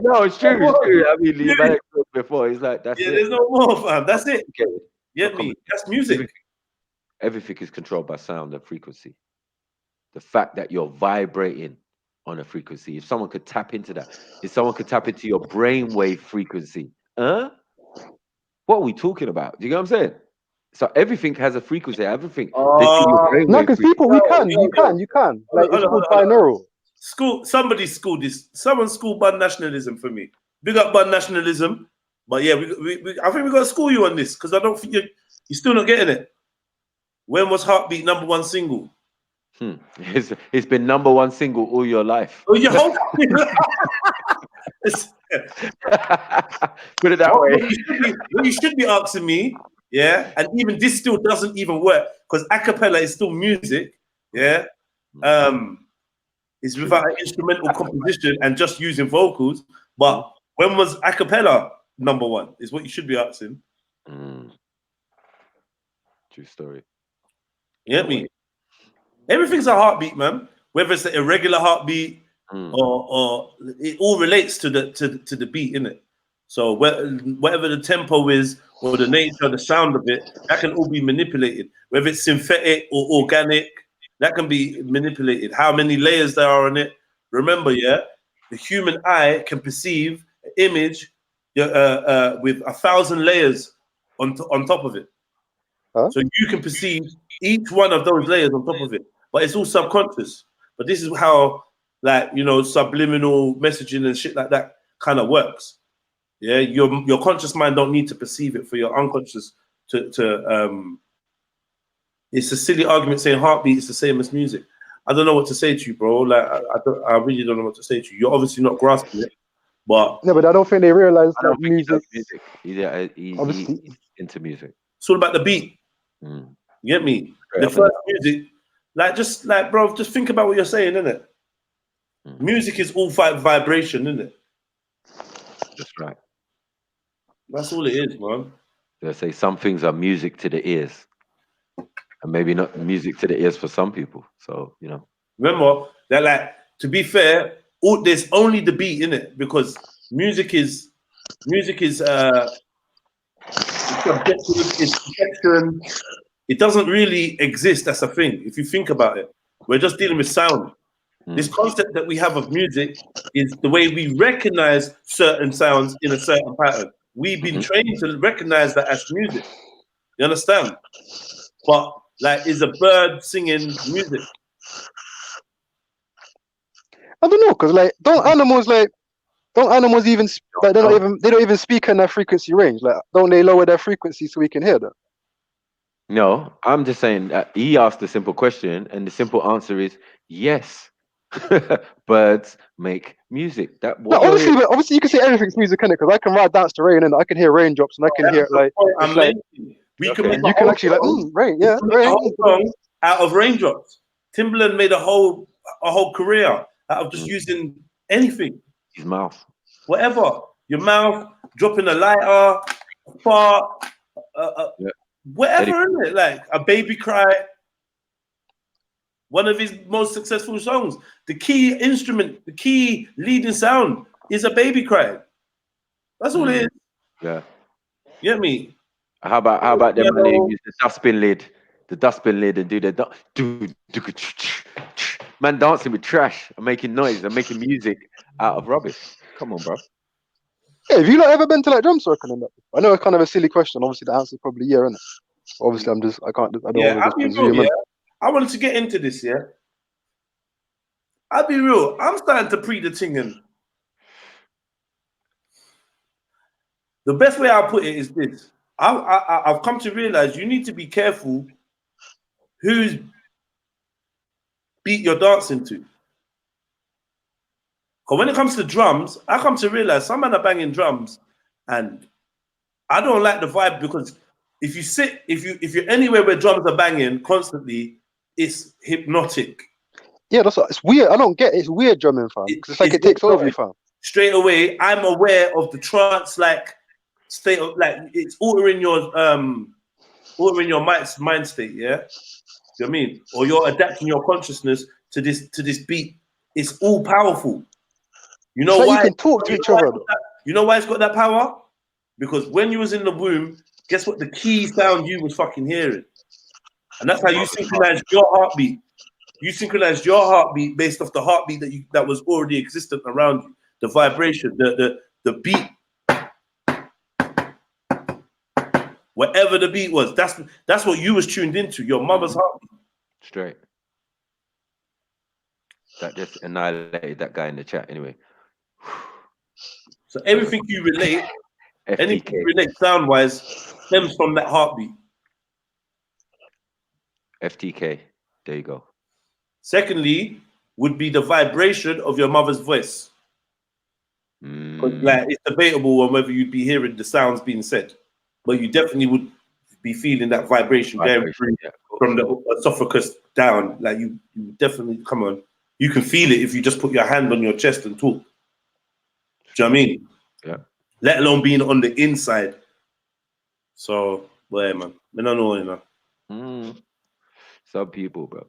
No, it's true. It's true. I mean, you've had it before. He's like, that's it. There's no more, fam. That's it. Okay. Get me? That's music. Everything is controlled by sound and frequency. The fact that you're vibrating on a frequency, if someone could tap into that, if someone could tap into your brainwave frequency, what are we talking about? Do you know what I'm saying? So everything has a frequency. Everything. No, because people, you can. Like it's called binaural. Somebody schooled this. Someone schooled bun nationalism for me. Big up bun nationalism. But yeah, I think we got to school you on this because I don't think you're still not getting it. When was Heartbeat #1 single? It's been #1 single all your life. Oh, your whole Put it that way. What you should be asking me, yeah, and even this still doesn't even work because a cappella is still music, yeah. It's without an instrumental composition and just using vocals. But when was a cappella #1? Is what you should be asking. True story. You get me? Everything's a heartbeat, man. Whether it's an irregular heartbeat or it all relates to the beat, innit? So whatever the tempo is or the nature, the sound of it, that can all be manipulated. Whether it's synthetic or organic, that can be manipulated. How many layers there are on it? Remember, yeah, the human eye can perceive an image with 1,000 layers on top of it. So you can perceive each one of those layers on top of it, but it's all subconscious. But this is how, like, you know, subliminal messaging and shit like that kind of works. Yeah, your conscious mind don't need to perceive it for your unconscious to it's a silly argument saying heartbeat is the same as music. I don't know what to say to you, bro. Like, I really don't know what to say to you. You're obviously not grasping it, but no, but I don't think they realize that music. He's into music. It's all about the beat. You get me? The first music, just think about what you're saying, innit? Music is all vibration, isn't it? That's right. That's all it is, man. They say some things are music to the ears, and maybe not music to the ears for some people. So, you know. Remember that, like, to be fair, there's only the beat in it because music is subjective, it's perception. It doesn't really exist as a thing. If you think about it, we're just dealing with sound. This concept that we have of music is the way we recognize certain sounds in a certain pattern. We've been trained to recognize that as music. You understand? But like, is a bird singing music? I don't know, because like, don't animals even like they don't even speak in their frequency range? Like, don't they lower their frequency so we can hear them? No, I'm just saying that he asked a simple question, and the simple answer is yes. Birds make music. Obviously, you can say everything's music, innit? Because I can ride dance to rain, and I can hear raindrops, and I can hear like. You can actually rain, yeah, rain. A whole song out of raindrops. Timbaland made a whole career out of just using anything. His mouth. Whatever. Your mouth, dropping a lighter, a fart, whatever, isn't it? Like a baby cry. One of his most successful songs. The key instrument, the key leading sound is a baby cry. That's all it is. Yeah. You get me? How about them when they use the dustbin lid and do the man dancing with trash and making noise and making music out of rubbish. Come on, bro. Hey, have you not ever been to like drum circle and that? I know it's kind of a silly question. Obviously, the answer is probably yeah, isn't it? Obviously, I don't want to just presume. I wanted to get into this, yeah. I'll be real. I'm starting to pre the thing, and the best way I'll put it is this. I've come to realize you need to be careful whose beat you're dancing to. Because when it comes to drums, I come to realize some men are banging drums, and I don't like the vibe, because if you're anywhere where drums are banging constantly, it's hypnotic. Yeah, that's what, it's weird. I don't get it. It's weird drumming, fam. Because it's like it takes over you, fam. Straight away, I'm aware of the trance like state of, like, it's altering your mind state, yeah? You know what I mean? Or you're adapting your consciousness to this beat. It's all powerful. You know so why? You can talk to each other. You know why it's got that power? Because when you was in the womb, guess what? The key sound you was fucking hearing, and that's how you synchronized your heartbeat. You synchronized your heartbeat based off the heartbeat that was already existent around you. The vibration, the beat, whatever the beat was, that's what you was tuned into. Your mother's heartbeat. Straight. That just annihilated that guy in the chat anyway. So everything you relate, anything you relate sound-wise, stems from that heartbeat. FTK, there you go. Secondly, would be the vibration of your mother's voice. Like, it's debatable on whether you'd be hearing the sounds being said, but you definitely would be feeling that vibration going through from the esophagus down. Like, you definitely, come on, you can feel it if you just put your hand on your chest and talk. Do you know what I mean? Yeah. Let alone being on the inside. So, well, yeah, man, I don't know, you know. Some people, bro.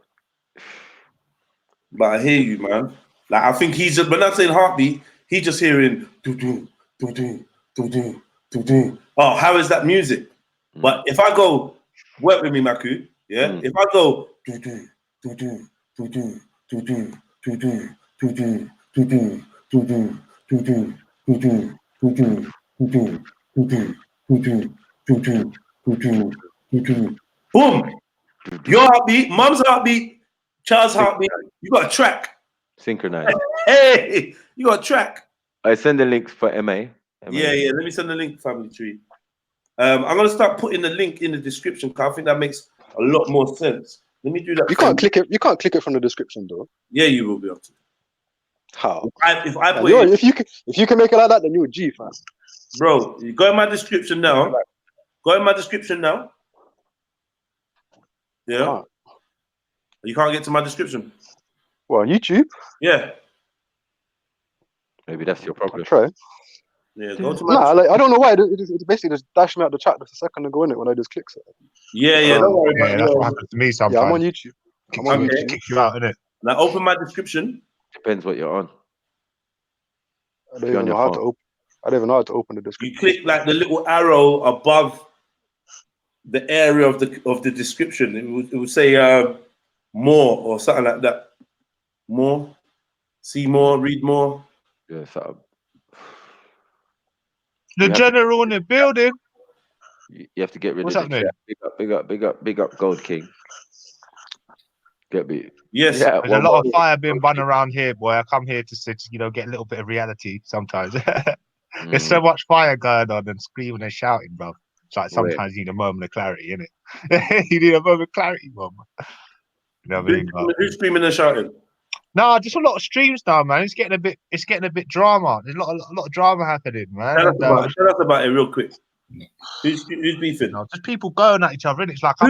But I hear you, man. Like, I think he's just, when I'm saying heartbeat, he's just hearing do-do, do-do, do-do, do-do. Oh, how is that music? But if I go, work with me, Maku, yeah? If I go do-do, do-do, do-do, do-do, do-do, do-do, do-do, do-do, do-do, do-do, do-do, do-do, do-do, do-do, do-do, do-do, do-do. Boom! Your heartbeat, mum's heartbeat, child's heartbeat, you got a track. Synchronized. Hey, you got a track. I send the link for MA. Yeah. Let me send the link, Family Tree. I'm gonna start putting the link in the description because I think that makes a lot more sense. Let me do that. You can't click it. You can't click it from the description, though. Yeah, you will be able to. How? If I put it, if you can make it like that, then you're a G, fam. Bro, you go in my description now. Go in my description now. Yeah. You can't get to my description. Well, on YouTube? Yeah. Maybe that's your problem. I'll try. Yeah, go to my I don't know why. It basically just dashed me out the chat just a second ago, innit, when I just clicked it. Yeah, don't worry about it. That's what happens to me sometimes. Yeah, I'm on YouTube. I'm on YouTube. Kick you out, innit? Now open my description. Depends what you're on. I don't even know how to open the description. You click like the little arrow above the area of the description. It would say more or something like that. More, see more, read more. Yeah, something. The general in the building. You have to get rid What's of the happening? chat. Big up, Gold King. Get me. Yes. Yeah, there's a lot of fire being run around here, boy. I come here to get a little bit of reality sometimes. There's so much fire going on and screaming and shouting, bro. It's like sometimes you need a moment of clarity, innit? You need a moment of clarity, mum. You know what I mean? Who's screaming and shouting? No, just a lot of streams now, man. It's getting a bit drama. There's a lot of drama happening, man. Tell us about it real quick. Who's beefing? Just people going at each other, and it's like who?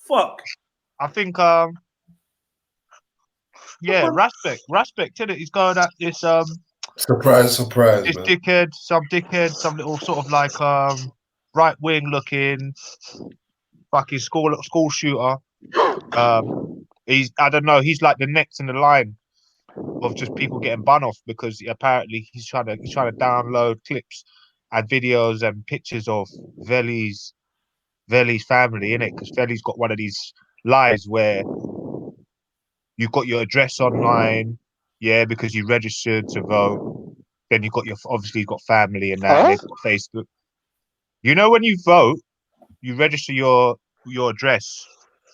Fuck. I think Raspect, innit? He's going at this surprise, this man. dickhead, some little sort of like right wing looking fucking school shooter. I don't know, he's like the next in the line of just people getting bun off because apparently he's trying to download clips and videos and pictures of Veli's family, innit? Because Veli's got one of these lies where you've got your address online, yeah, because you registered to vote. Then you've got obviously you've got family and that. They've got Facebook. You know, when you vote, you register your address.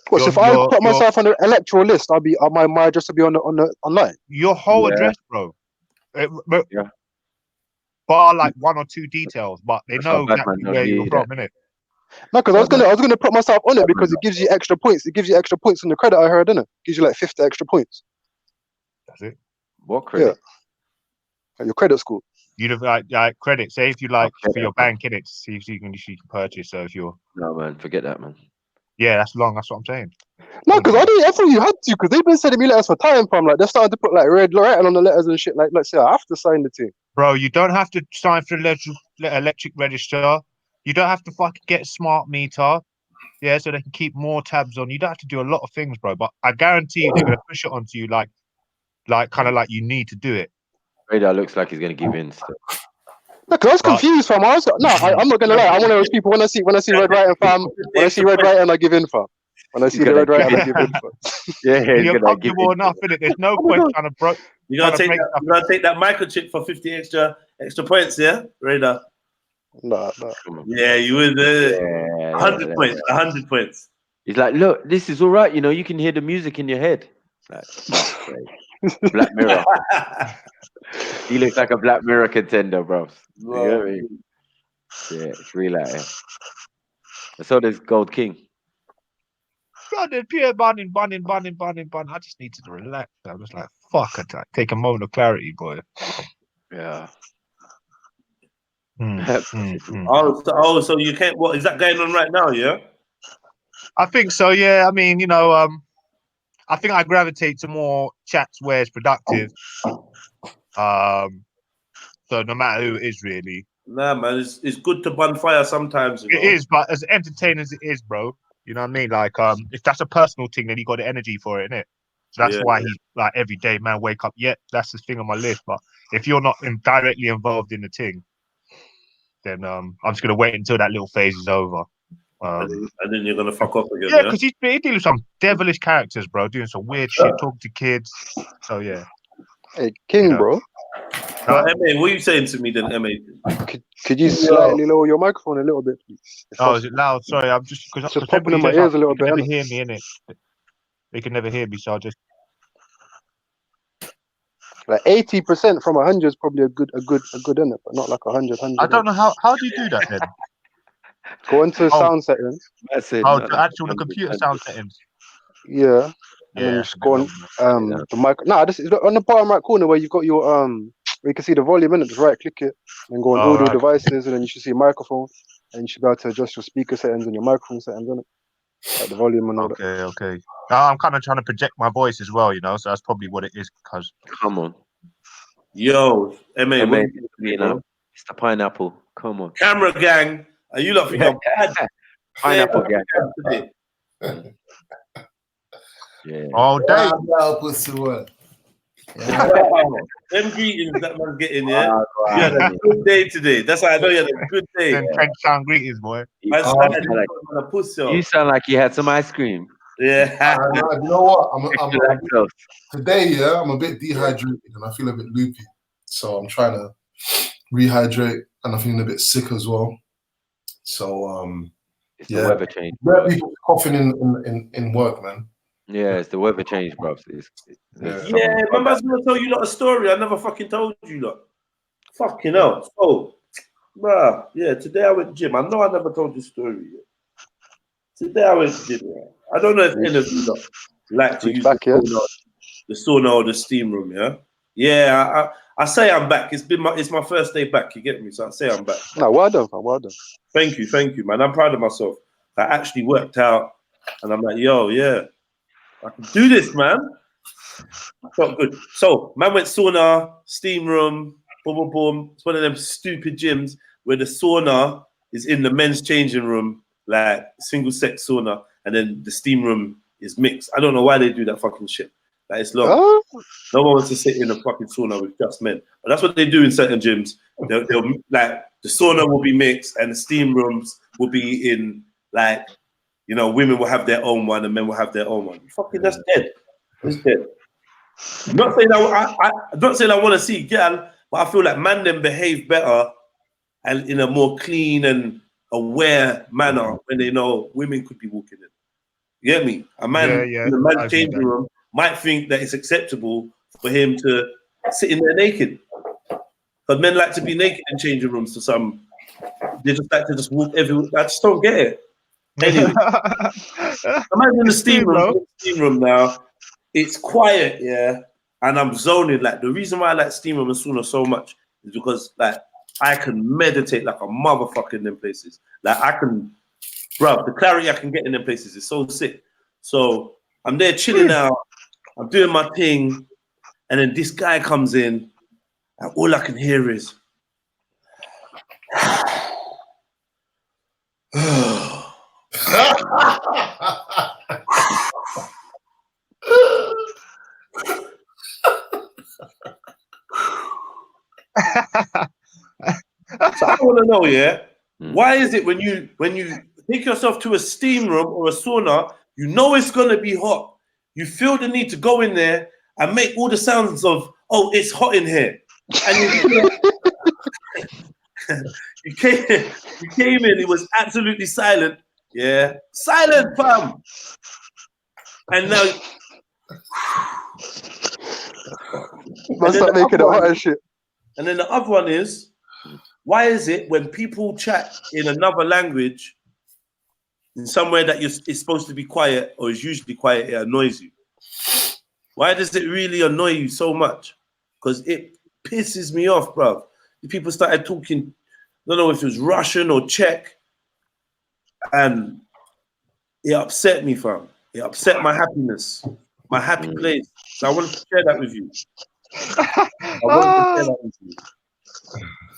What, so if I put myself on the electoral list, my address will be on the online. Your whole address, bro. Bar like one or two details, but they know exactly where you're from, innit? No, because I was gonna put myself on it because it gives you extra points. It gives you extra points on the credit, I heard, innit? It gives you like 50 extra points. That's it. What credit? Yeah. Your credit score. You'd have like credit. Say if you like for your bank in it to see if you can purchase. So if you're man, forget that, man. Yeah, that's long. That's what I'm saying. No, because I thought you had to, because they've been sending me letters for time, fam. Like they're starting to put like red writing on the letters and shit. Like, let's say I have to sign the thing. Bro, you don't have to sign for the electric register. You don't have to fucking get a smart meter. Yeah, so they can keep more tabs on. You don't have to do a lot of things, bro. But I guarantee you, they're gonna push it onto you, like kind of like you need to do it. Radar looks like he's gonna give in still. No, because I was confused, fam. I'm not gonna lie. I'm one of those people when I see red writing, fam. When I see red writing, I give in, fam. When I see the red writing, I give in, fam. You're comfortable enough in it. There's no point trying to You gotta take that microchip for 50 extra points, yeah, Radar. Nah. Yeah, you would. 100 points. 100 points. He's like, look, this is all right. You know, you can hear the music in your head. Like, Black Mirror. He looks like a Black Mirror contender, bro. You know what I mean? Yeah, it's really like it. So there's Gold King. God, there's pure bunning. I just need to relax. I'm just like, fuck it. Take a moment of clarity, boy. Yeah. Oh, so you can't. What is that going on right now? Yeah. I think so. Yeah. I mean, you know, I think I gravitate to more chats where it's productive. So no matter who it is, really. Nah, man, it's good to bun fire sometimes. You know? It is, but as entertaining as it is, bro, you know what I mean? Like, if that's a personal thing, then you got the energy for it, innit? So that's why he's like every day, man, wake up. Yeah, that's the thing on my list. But if you're not directly involved in the thing, then I'm just gonna wait until that little phase is over. And then you're gonna fuck off again. Yeah, because he's dealing with some devilish characters, bro, doing some weird shit, talking to kids. So yeah. Hey, King, bro. MA, what are you saying to me then, MA? Could you slightly lower your microphone a little bit, please? Is it loud? Sorry, I'm just because it's popping in my ears a little bit. They can never hear me, innit? They can never hear me, so I'll just like 80% from 100 is probably a good innit, but not like 100. I don't know how do you do that then? Go into sound settings. That's it. The computer sound settings. Yeah. And then just go on the mic. This is on the bottom right corner where you've got your where you can see the volume in it. Just right click it and go on audio devices, and then you should see microphone, and you should be able to adjust your speaker settings and your microphone settings on it, like the volume and all that. Okay. Now I'm kind of trying to project my voice as well, you know. So that's probably what it is. Cause come on, yo, MA, you know, it's the pineapple. Come on, camera gang. Are you lot thinking bad? Pineapple gang. Yeah. Oh, damn. Them greetings that man's getting, yeah. You had a good day today. That's how I know you had a good day. Sound greetings, boy. You sound like you had some ice cream. Yeah. You know what? Today, yeah, I'm a bit dehydrated and I feel a bit loopy. So I'm trying to rehydrate and I'm feeling a bit sick as well. So it's the weather change. People coughing in work, man. Yeah, it's the weather change, bro. Remember I was gonna tell you lot a story. I never fucking told you lot. Fucking hell. Oh, bruh. Yeah, today I went gym. I know I never told you the story yet. Today I went gym. Yeah. I don't know if any of you lot like to use the sauna or the steam room. Yeah. Yeah. I say I'm back. It's my first day back. You get me? So I say I'm back. No, well done, man. Well done. Thank you, man. I'm proud of myself. I actually worked out, and I'm like, yo, yeah. I can do this, man. Felt good. So, man went sauna, steam room, boom, boom, boom. It's one of them stupid gyms where the sauna is in the men's changing room, like single sex sauna, and then the steam room is mixed. I don't know why they do that fucking shit. Like, it's long. No one wants to sit in a fucking sauna with just men. But that's what they do in certain gyms. They'll like the sauna will be mixed and the steam rooms will be in like, you know, women will have their own one and men will have their own one. Fucking, that's dead. It's dead. I'm not saying I'm not saying I want to see gal, but I feel like man them behave better and in a more clean and aware manner when they know women could be walking in. You get me? A man in the man's changing room might think that it's acceptable for him to sit in there naked. But men like to be naked in changing rooms for some. They just like to just walk everywhere. I just don't get it. Anyway, imagine the steam room now. It's quiet, yeah, and I'm zoning. Like the reason why I like steam room and sauna so much is because like I can meditate like a motherfucker in them places. Like I can, bro, the clarity I can get in them places is so sick. So I'm there chilling out, I'm doing my thing, and then this guy comes in, and all I can hear is so I want to know, yeah, why is it when you take yourself to a steam room or a sauna, you know it's gonna be hot, you feel the need to go in there and make all the sounds of, oh, it's hot in here, and you came in, it was absolutely silent, yeah, silent, fam, and now. Must start making it hot and shit. And then the other one is, why is it when people chat in another language, in somewhere that it's supposed to be quiet or is usually quiet, it annoys you? Why does it really annoy you so much? Because it pisses me off, bro. The people started talking, I don't know if it was Russian or Czech, and it upset me, fam. It upset my happiness, my happy place. So I wanted to share that with you.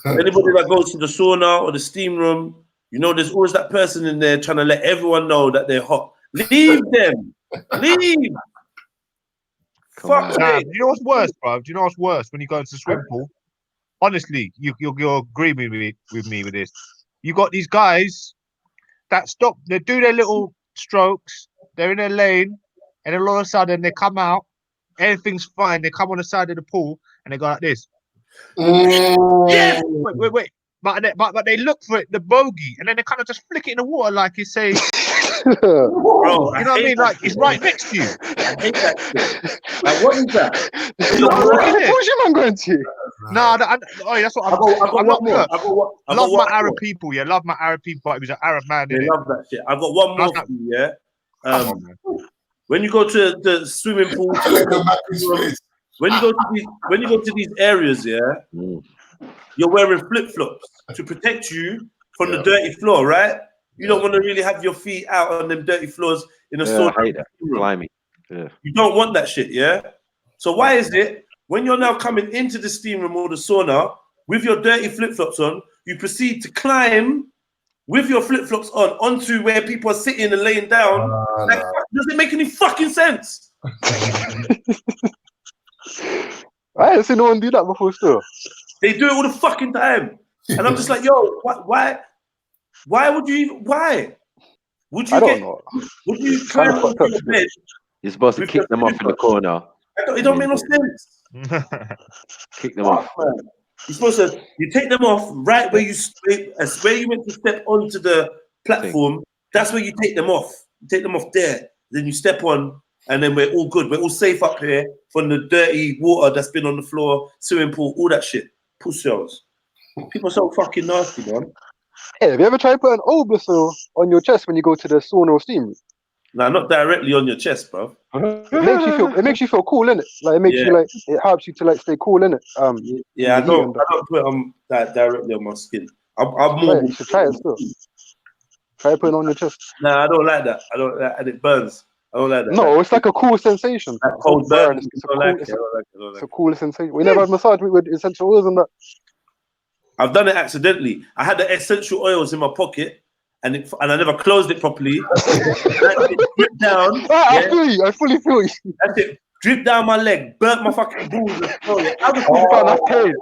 Anybody that goes to the sauna or the steam room, you know, there's always that person in there trying to let everyone know that they're hot. Leave them. Leave. Fuck Nah, you know what's worse, bro? Do you know what's worse when you go into the swimming pool? Honestly, you'll agree with me with this. You got these guys that stop, they do their little strokes, they're in their lane, and then all of a sudden they come out, everything's fine. They come on the side of the pool and they go like this. Yes! Wait. But they look for it, the bogey, and then they kind of just flick it in the water like you say, bro, you know what I mean? Like it's right next to you. I hate that shit. Like, what is that? Who's your man going to? No, that's what I'm not. I love my Arab people, yeah. Love my Arab people, but it was an Arab man. They love that shit. I've got one more for you, yeah. When you go to the swimming pool, when you go to these areas, yeah, you're wearing flip-flops to protect you from the dirty floor, right? You don't want to really have your feet out on them dirty floors in a sauna. I hate that. Slimy. Yeah. You don't want that shit, yeah? So why is it when you're now coming into the steam room or the sauna with your dirty flip-flops on, you proceed to climb with your flip-flops on onto where people are sitting and laying down? Like, does it make any fucking sense? I ain't seen no one do that before still. They do it all the fucking time. And I'm just like, yo, why would you even, why? Would you I don't know. Would you climb onto your bed? You're supposed to kick them off in the corner. It don't make no sense. Kick them off. Man. You're supposed to, you take them off right where you went to step onto the platform. That's where you take them off. You take them off there. Then you step on, and then we're all good. We're all safe up here from the dirty water that's been on the floor, swimming pool, all that shit. Pussies. People are so fucking nasty, man. Hey, have you ever tried to put an Obliso on your chest when you go to the sauna or steam room? Nah, not directly on your chest, bro. It makes you feel cool, innit? Like it makes you like, it helps you to like stay cool, innit? Yeah, I don't put it that directly on my skin. I'm more. You should try it still. Try putting it on your chest. Nah, I don't like that. I don't like, and it burns. I don't like that. No, it's like a cool sensation. That cold burn. It's a cool sensation. We never had massage with essential oils and that. I've done it accidentally. I had the essential oils in my pocket, and I never closed it properly. It dripped down. I feel you. I fully feel you. That's it. Dripped down my leg, burnt my fucking balls. That's pain.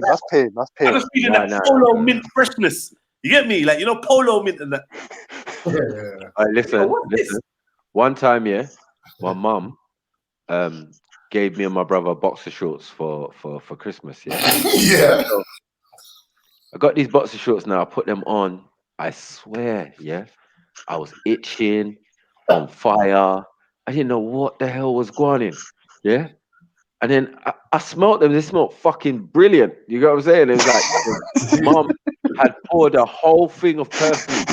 That's pain. I was feeling that polo mint freshness. You get me? Like, you know, polo mint and that. All right, listen. One time, my mum gave me and my brother boxer shorts for Christmas. Yeah. So I got these boxer shorts now. I put them on. I swear, I was itching, on fire. I didn't know what the hell was going on. Yeah. And then I smelled them. They smelled fucking brilliant. You know what I'm saying? It was like mom had poured a whole thing of perfume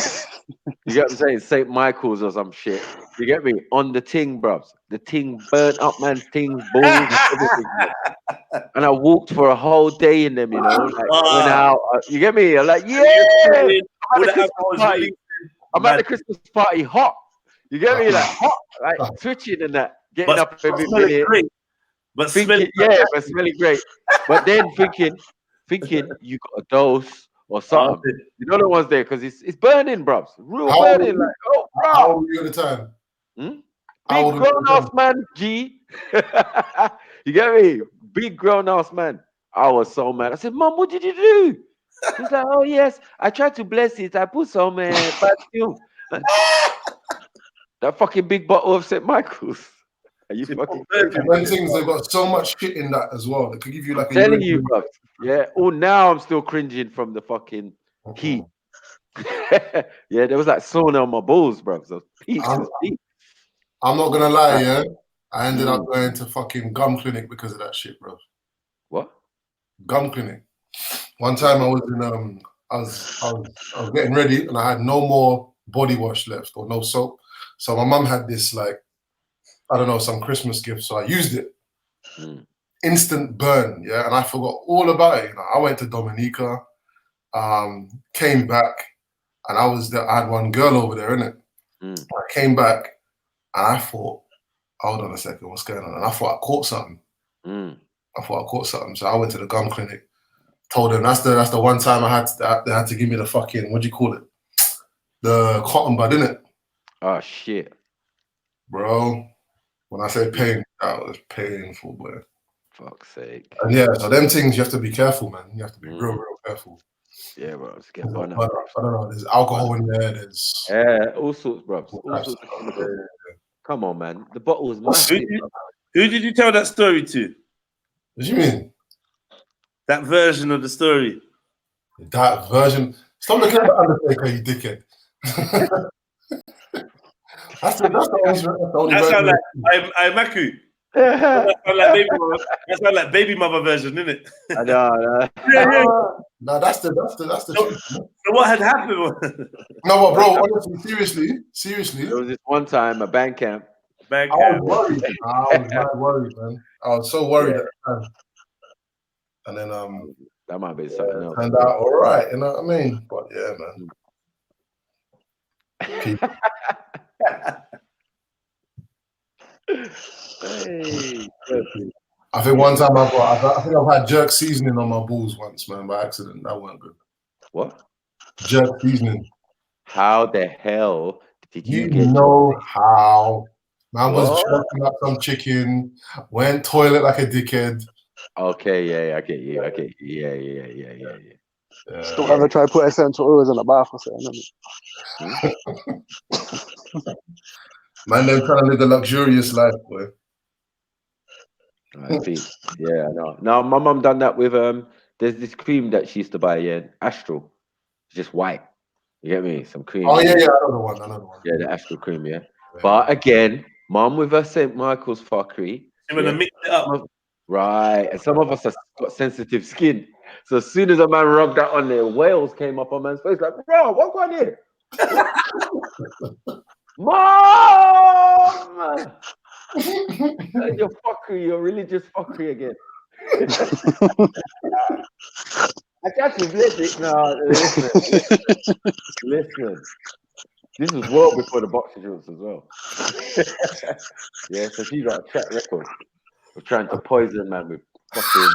You get what I'm saying? St. Michael's or some shit. You get me? On the ting, bruv. The ting burnt up man's things, balls, everything. Man. And I walked for a whole day in them, you know. Like went out. You get me? I'm like, yeah. I'm at the Christmas party. I'm at the Christmas party hot. You get me? Like hot, like twitching and that. Getting up every minute. But thinking, but smelling great. But then thinking you got a dose or something. You know the ones there because it's burning, bruv. Real burning. Like, oh, bro. How old were you at the time? Big grown ass man, G. You get me? Big grown ass man. I was so mad. I said, Mom, what did you do? He's like, oh yes, I tried to bless it. I put some perfume. That fucking big bottle of St. Michael's. Are you fucking crazy? Them things, they've got so much shit in that as well. They could give you like I'm telling you, bro. Yeah. Oh, now I'm still cringing from the fucking heat. Yeah, there was like sauna on my balls, bro. So I'm not gonna lie, yeah. I ended up going to fucking gum clinic because of that shit, bro. What? Gum clinic. One time I was in I was getting ready and I had no more body wash left or no soap. So my mum had this like, I don't know, some Christmas gift. So I used it. Instant burn, yeah. And I forgot all about it. You know, I went to Dominica, came back, and I had one girl over there, innit? I came back and I thought, hold on a second, what's going on? And I thought I caught something. So I went to the gum clinic, told them that's the one time they had to give me the fucking, what do you call it? The cotton bud, innit? Oh shit. Bro, when I say pain, that was painful, boy. Fuck's sake. And yeah, so them things you have to be careful, man. You have to be real careful. Yeah, bro. Let's get fun I don't know. There's alcohol in there. There's all sorts, bro. All sorts of chemicals. Come on, man. The bottle was massive. Who did you tell that story to? What do you mean? That version of the story. That version. Stop looking at the Undertaker, you dickhead. That's the only That version. sounds like I'm Maku. That sounds like baby mother version, isn't it? I know. Yeah. No, that's the truth. So what had happened? No, but bro, honestly, seriously. There was this one time a band camp. I was worried. I was mad worried, man. I was so worried at the time. And then that might be something else. Turned out all right, you know what I mean? But yeah, man. I think one time I think I've had jerk seasoning on my balls once, man, by accident. That wasn't good. What? Jerk seasoning. How the hell did you get? How? Man was jerking up some chicken, went toilet like a dickhead. Okay, yeah, I get you. Yeah. Still ever try to put essential oils in the bath or something? Man, them trying to live the luxurious life, boy. I think, yeah, I know. Now, my mum done that with there's this cream that she used to buy, Astral. It's just white. You get me? Some cream. Oh yeah, another one. Yeah, the Astral cream, yeah. But again, mum with her St. Michael's fuckery. You're gonna mix it up. Right. And some of us have got sensitive skin. So as soon as a man rubbed that on there, whales came up on man's face like, bro, what's going on here? Mom! You're fuckery, you're religious fuckery again. I can't reflect it. No, listen. This was well before the boxer drills as well. Yeah, so she got a track record of trying to poison man with fucking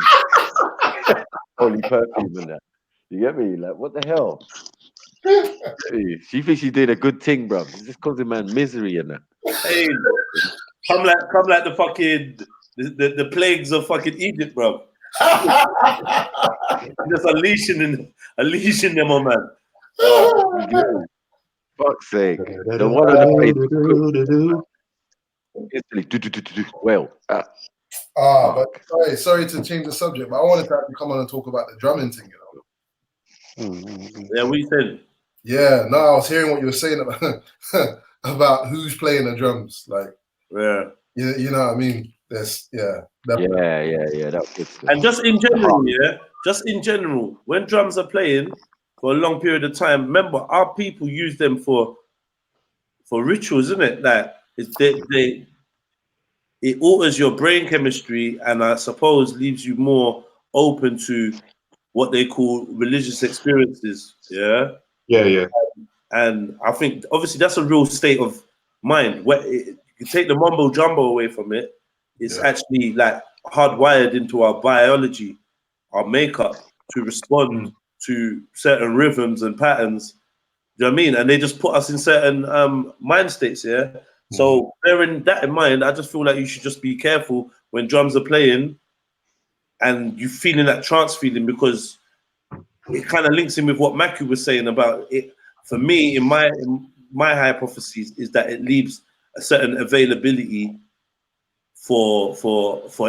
holy perfume and that. You get me? Like, what the hell? She thinks she's doing a good thing, bro. She's just causing man misery and that. Hey, come like the fucking the plagues of fucking Egypt, bro. Just unleashing them on man. Oh, fuck's sake. The one on the face. Well. But sorry to change the subject, but I wanted to actually come on and talk about the drumming thing, you know. Yeah, what you said? Yeah, no, I was hearing what you were saying about who's playing the drums. Like, yeah, you know what I mean? There's yeah, that's good stuff. And just in general, when drums are playing, for a long period of time. Remember, our people use them for rituals, isn't it? Like it alters your brain chemistry, and I suppose leaves you more open to what they call religious experiences. Yeah. Yeah. And I think obviously that's a real state of mind. Where you take the mumbo jumbo away from it, it's actually like hardwired into our biology, our makeup to respond to certain rhythms and patterns. Do you know what I mean? And they just put us in certain mind states, yeah? So bearing that in mind, I just feel like you should just be careful when drums are playing and you feeling that trance feeling, because it kind of links in with what Maku was saying about it. For me, in my hypothesis is that it leaves a certain availability for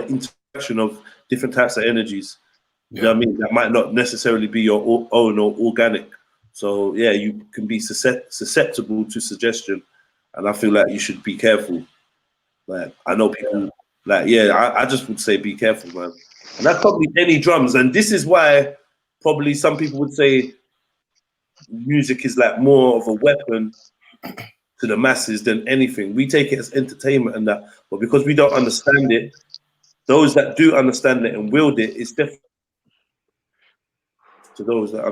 interaction of different types of energies. You know what I mean? That might not necessarily be your own or organic. So yeah, you can be susceptible to suggestion, and I feel like you should be careful. Like I know people, like I just would say be careful, man. And that's probably any drums, and this is why probably some people would say music is like more of a weapon to the masses than anything. We take it as entertainment and that, but because we don't understand it, those that do understand it and wield it, it's different to those that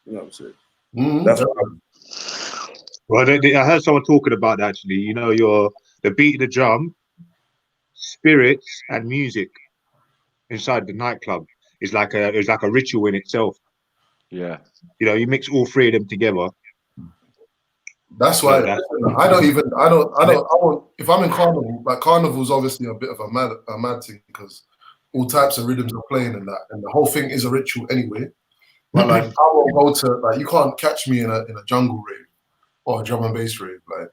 you know what I'm saying. That's what I'm. Well, I heard someone talking about that actually. You know, the beat of the drum, spirits, and music inside the nightclub is like a ritual in itself. Yeah. You know, you mix all three of them together. That's why I don't. If I'm in carnival, like carnival's obviously a bit of a mad thing because all types of rhythms are playing and that, and the whole thing is a ritual anyway. But like, I won't go to like, you can't catch me in a jungle rave or a drum and bass rave. Like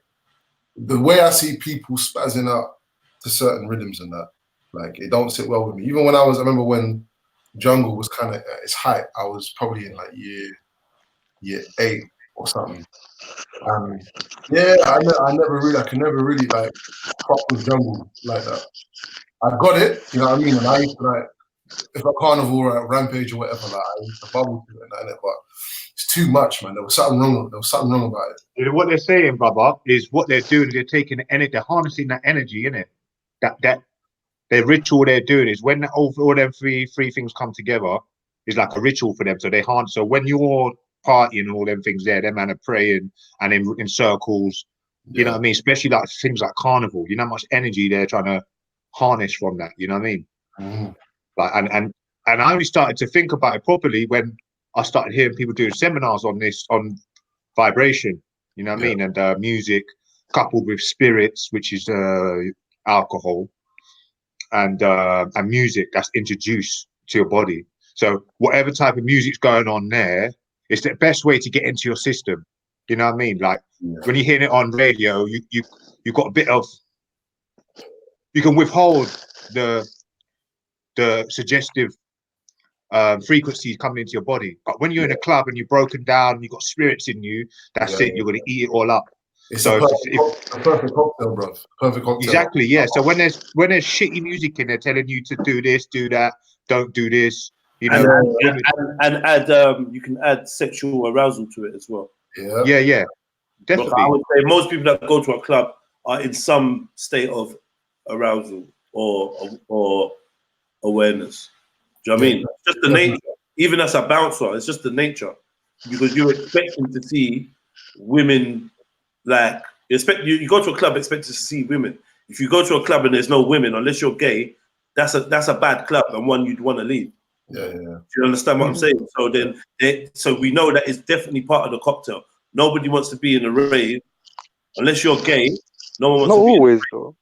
the way I see people spazzing out to certain rhythms and that, like it don't sit well with me. Even when I remember when jungle was kind of at its height, I was probably in like year 8 or something. I can never really like fuck with jungle like that. I got it, you know what I mean? And I used to like, if a carnival or a rampage or whatever, like I used to bubble to it and that, but it's too much, man. There was something wrong about it. You know, what they're saying, brother, is what they're doing. They're taking the energy, they're harnessing that energy in it. That their ritual they're doing is when all them three things come together, is like a ritual for them. So they harness. So when you're partying and all them things there, them man are praying and in circles. You know what I mean? Especially like things like carnival. You know how much energy they're trying to harness from that. You know what I mean? Like and I only started to think about it properly when I started hearing people doing seminars on this, on vibration. You know what I mean? And music coupled with spirits, which is alcohol, and music that's introduced to your body. So whatever type of music's going on there, it's the best way to get into your system. You know what I mean? Like when you're hearing it on radio, you've got a bit of, you can withhold the suggestive frequencies coming into your body. But when you're in a club and you're broken down, you've got spirits in you, that's it. You're going to eat it all up. It's a perfect cocktail, bro. Perfect cocktail. Exactly, yeah. So when there's shitty music in there telling you to do this, do that, don't do this, you know, and add you can add sexual arousal to it as well. Yeah, definitely. But I would say most people that go to a club are in some state of arousal or awareness. Do you know what I mean? It's just the nature. Even as a bouncer, it's just the nature, because you're expecting to see women. Like you go to a club expecting to see women. If you go to a club and there's no women, unless you're gay, that's a bad club and one you'd want to leave. Do you understand what I'm saying? So then, so we know that it's definitely part of the cocktail. Nobody wants to be in a rave unless you're gay. No one wants Not to be always, in a rave. though.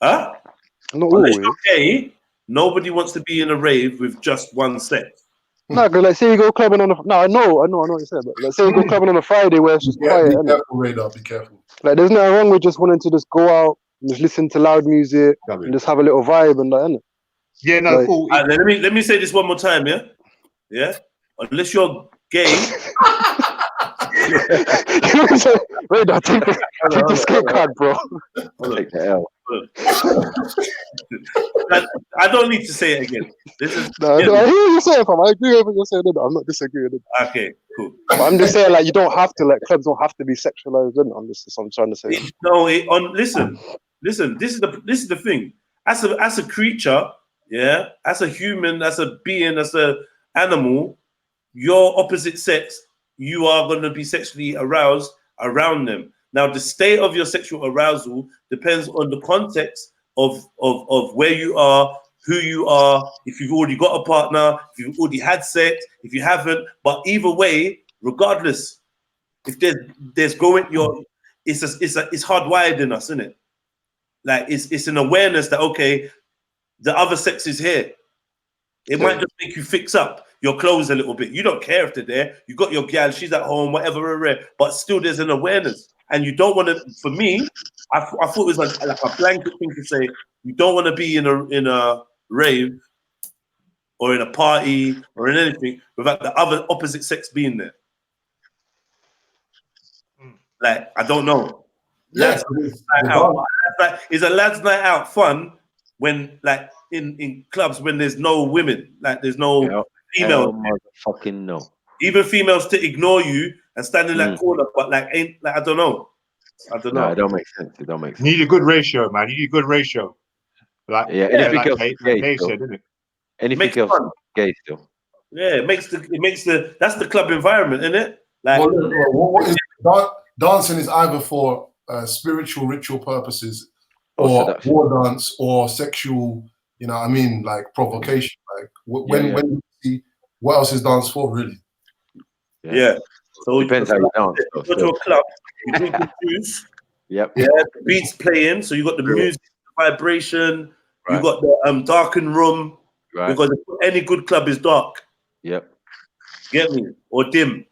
Huh? Not unless always. you're gay, nobody wants to be in a rave with just one sex. No, because like say you go clubbing on a I know what you're saying, but like say you go clubbing on a Friday where it's just quiet. Be careful, Radar. Be careful. Like there's nothing wrong with just wanting to just go out and just listen to loud music and just have a little vibe and that, innit? Yeah, no, like, cool. Let me say this one more time, yeah. Unless you're gay. Radar, take the skate card, bro. Take the L. I don't need to say it again. This is I hear what you're saying, fam. I agree with what you're saying. I'm not disagreeing. Okay. Cool. But I'm just saying, like, you don't have to, like, clubs don't have to be sexualized. I'm trying to say. Listen. This is the thing. As a creature, yeah, as a human, as a being, as a animal, your opposite sex, you are going to be sexually aroused around them. Now, the state of your sexual arousal depends on the context of where you are, who you are, if you've already got a partner, if you've already had sex, if you haven't. But either way, regardless, if there's going it's hardwired in us, isn't it? Like it's an awareness that okay, the other sex is here. It might just make you fix up your clothes a little bit. You don't care if they're there. You got your gal, she's at home, whatever, but still there's an awareness. And you don't want to, for me, I thought it was like a blanket thing to say, you don't want to be in a rave or in a party or in anything without the other opposite sex being there. Like, I don't know. Yes, Is a lads' night out fun when, like, in clubs when there's no women, like there's no females? Fucking no. Even females to ignore you and stand in that corner, but like ain't like I don't know. No, it don't make sense. It don't make sense. You need a good ratio, man. You need a good ratio. Like anything else like gay said, still. isn't it? Anything else gay still. Yeah, it makes the that's the club environment, isn't it? Like what is dancing is either for spiritual ritual purposes or war dance or sexual, you know what I mean, like provocation. Like when you see what else is dance for, really? Yeah. So depends how you dance. You go to a club, you drink your juice. Yep. Yeah, the beats playing, so you got the music, the vibration, you got the darkened room. Because any good club is dark. Yep. Get me? Or dim.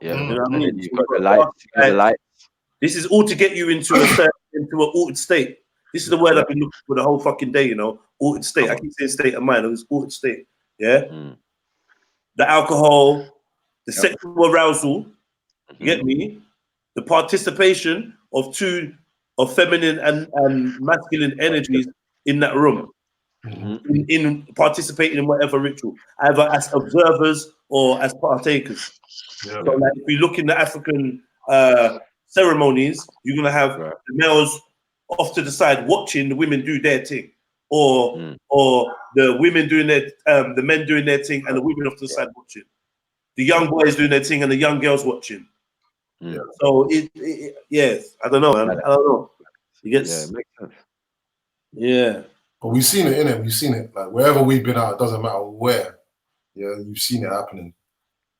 Yeah. You know what I mean? You got the lights. This is all to get you into an altered state. This is the word I've been looking for the whole fucking day, you know. Altered state. I keep saying state of mind. It was altered state. Yeah. The alcohol, the sexual arousal. You get me? The participation of feminine and masculine energies in that room. In participating in whatever ritual, either as observers or as partakers. So like if you look in the African ceremonies, you're gonna have the males off to the side watching the women do their thing, or the women doing their the men doing their thing and the women off to the side watching. The young boys doing their thing and the young girls watching. So yes, I don't know, man. I don't know. It makes sense. Yeah. But we've seen it, innit? We've seen it. Like wherever we've been at, it doesn't matter where. Yeah, you've seen it happening.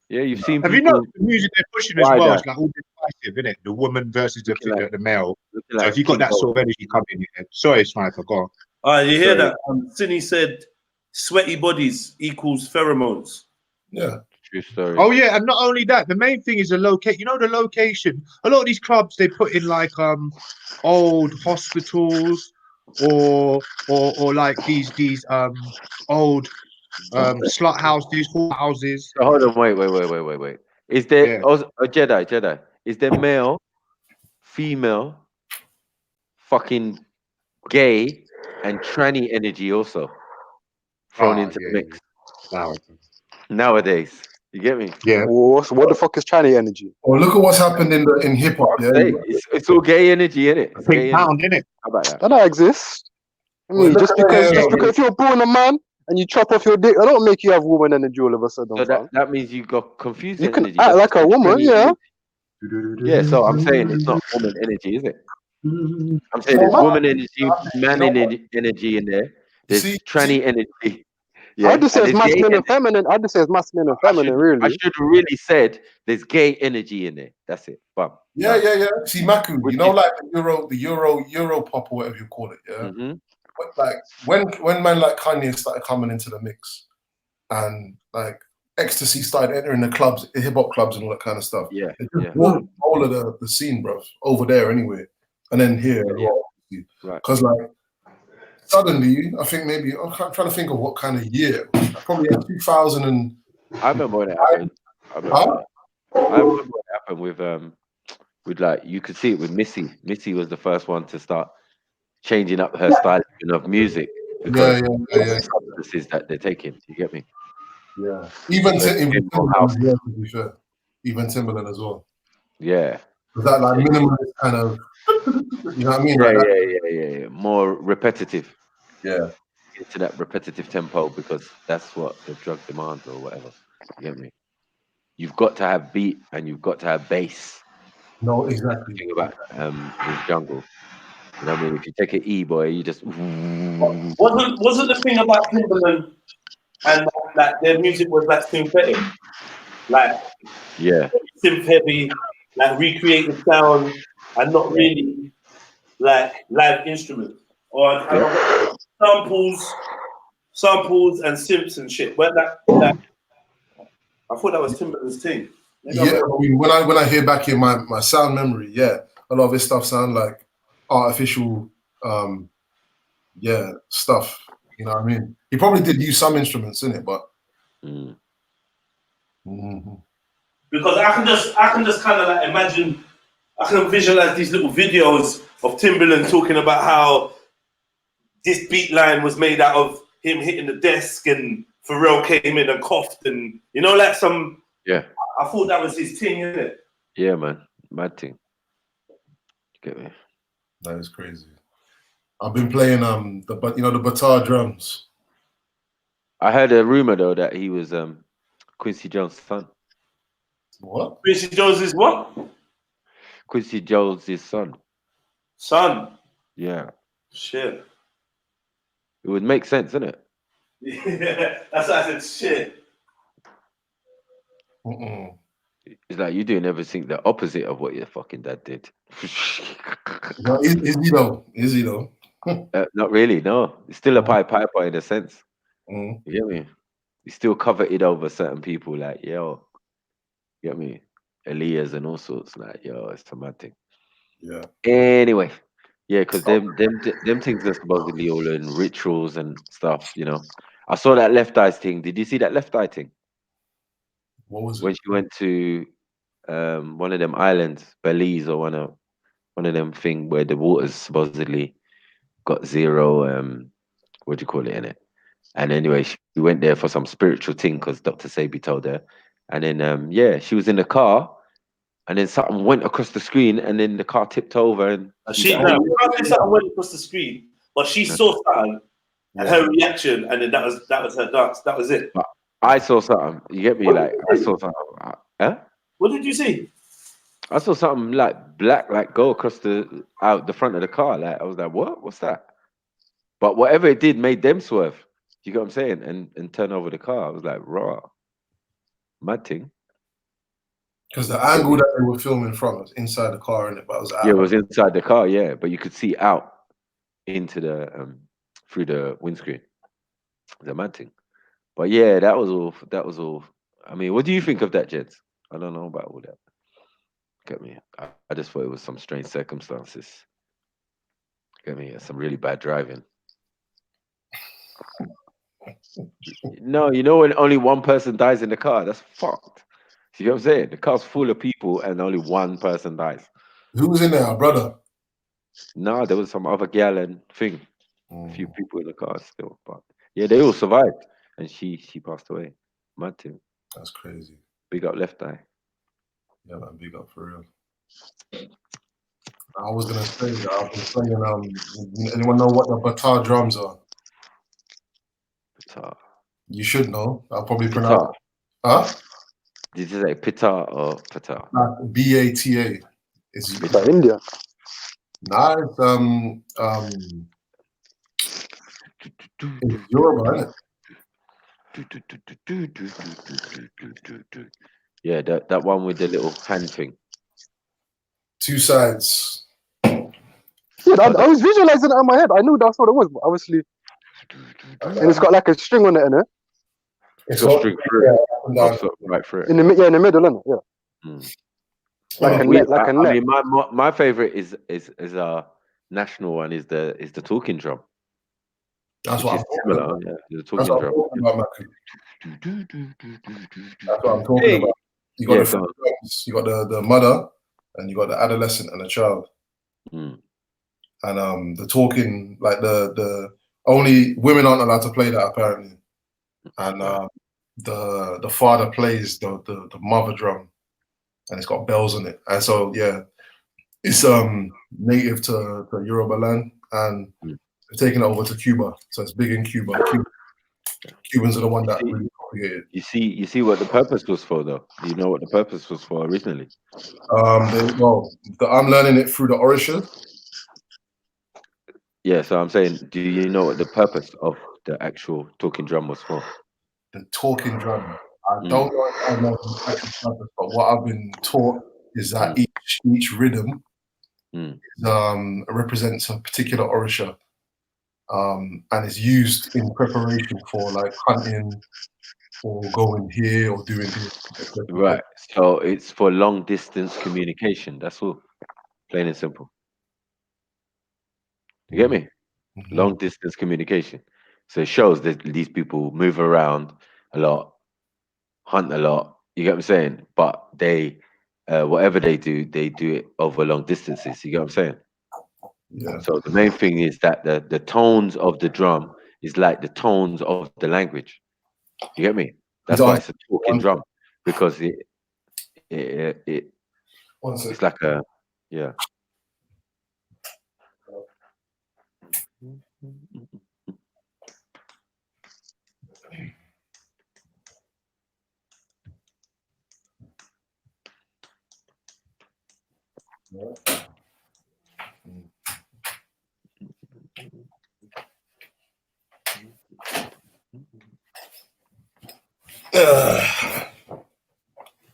Yeah, you've seen. Have you noticed the music they're pushing as well? It's like all decisive, isn't it? The woman versus the male. So if you got that sort of energy coming in your head. Sorry, Sniper, go on. You hear that? Cindy said, "Sweaty bodies equals pheromones." Yeah. True story. Oh yeah, and not only that, the main thing is the location. You know, the location. A lot of these clubs they put in like old hospitals or like these old slut houses, whore houses. So hold on, wait. Is there Jedi? Is there male, female, fucking gay, and tranny energy also thrown into the mix? Nowadays. You get me? Yeah. What the fuck is tranny energy? Well, look at what's happened in hip hop. Yeah, it's all gay energy, innit? It's gay pound, innit? How about that? That don't exist. I mean, just because if you're born a man and you chop off your dick, that don't make you have woman energy all of a sudden. So that means you got confused. You can energy. act like a woman, yeah. Yeah, so I'm saying it's not woman energy, is it? I'm saying there's woman energy, man energy in there. There's tranny energy. Yeah. I'd just say it's masculine and feminine. I'd just say it's masculine and feminine, really. I should have really said there's gay energy in there. That's it. Bam. Yeah. See, Maku, you know, like the Euro pop or whatever you call it, yeah? But like when man like Kanye started coming into the mix and like ecstasy started entering the clubs, hip hop clubs and all that kind of stuff. Yeah. It just blew all of the scene, bro, over there anyway. And then here, because like suddenly, I think maybe I'm trying to think of what kind of year. Probably 2000 and. I remember when it happened. I remember when it happened with like you could see it with Missy. Missy was the first one to start changing up her style of music because of the substances that they're taking. You get me? Yeah. Even to be fair. even Timberland as well. Yeah. Was that like minimalist kind of, you know what I mean? Yeah, Like that? yeah. More repetitive. Yeah. Into that repetitive tempo because that's what the drug demands or whatever. You get me? You've got to have beat and you've got to have bass. No, exactly. Think about with jungle. You know what I mean? If you take an E boy, you just Wasn't the thing about Timberland and like their music was like synthetic, like synth heavy, like recreated sound, and not really like live instruments or samples and synths and shit. But that I thought that was Timberland's thing. Yeah, I mean, when I hear back in my sound memory, yeah, a lot of his stuff sound like artificial, stuff. You know what I mean? He probably did use some instruments in it, but because I can just kind of like imagine, I can visualize these little videos of Timberland talking about how this beat line was made out of him hitting the desk and Pharrell came in and coughed and like some. Yeah. I thought that was his thing, isn't it? Yeah, man. Mad thing. Get me? That is crazy. I've been playing the batar drums. I heard a rumor though that he was Quincy Jones' son. What? Quincy Jones is what? Quincy Jones' son. Son. Yeah. Shit. It would make sense, isn't it? Yeah, that's why I said shit. It's like you're doing everything the opposite of what your fucking dad did. No, is he though? Is he though? Not really, no. It's still a piper in a sense. You get me? He's still coveted over certain people, like, yo, you get me? Elias and all sorts, like, yo, it's a mad thing. Yeah. Anyway, yeah, because them things are supposedly all in rituals and stuff, I saw that Left Eye thing. Did you see that Left Eye thing? What was it? When she went to one of them islands, Belize, or one of them thing where the water's supposedly got zero what do you call it in it? And anyway, she went there for some spiritual thing because Dr. Sabi told her. And then she was in the car, and then something went across the screen, and then the car tipped over, and Something went across the screen, but she saw something and her reaction, and then that was her dance. That was it. I saw something. You get me? Like I saw something. Huh? What did you see? I saw something like black, like go across out the front of the car. Like I was like, what? What's that? But whatever it did made them swerve. You get what I'm saying? And turn over the car. I was like, raw. Mad thing. Because the angle that they were filming from was inside the car, and it was out. Yeah, it was inside the car, yeah. But you could see out into the through the windscreen. The mad thing. But yeah, that was all. I mean, what do you think of that, gents? I don't know about all that. Get me? I just thought it was some strange circumstances. Get me? Some really bad driving. No, when only one person dies in the car, that's fucked. See what I'm saying? The car's full of people and only one person dies. Who was in there, brother? No, there was some other gal and thing. A few people in the car still, but yeah, they all survived, and she passed away. Mad thing. That's crazy. Big up Left Eye. Yeah, man, big up for real. I was gonna say that I've been playing. Anyone know what the batar drums are? Batar. You should know. I'll probably pronounce. Huh? Did you say pitar or patar? BATA. It's India. Nah, it's Yoruba, isn't it? Yeah, that one with the little hand thing. Two sides. Yeah, I was visualizing it in my head. I knew that's what it was, but obviously, and it's got like a string on it, innit? It's got string through it. Right through it. In the middle, innit? Yeah. Like a net. I mean, my favorite is our national one is the talking drum. That's what I'm talking about. Yeah, the talking drum. That's what I'm talking about. You got the drums, you got the mother, and you got the adolescent and the child. And the talking, like the only women aren't allowed to play that apparently. And the father plays the mother drum, and it's got bells on it. And so yeah, it's native to Yoruba land, and they've taken it over to Cuba. So it's big in Cuba. Cubans are the one that really propagated. You see what the purpose was for, though. Do you know what the purpose was for originally? I'm learning it through the Orisha. Yeah, so I'm saying, do you know what the purpose of the actual talking drum was for? The talking drum. I don't know if I know the actual purpose, but what I've been taught is that each rhythm represents a particular Orisha, and is used in preparation for like hunting or going here or doing this. Right. So it's for long distance communication. That's all. Plain and simple. You get me? Long distance communication. So it shows that these people move around a lot, hunt a lot. You get what I'm saying? But they, whatever they do it over long distances. You get what I'm saying? Yeah. So the main thing is that the tones of the drum is like the tones of the language. You get me? That's why it's a talking drum, because it's like a, yeah.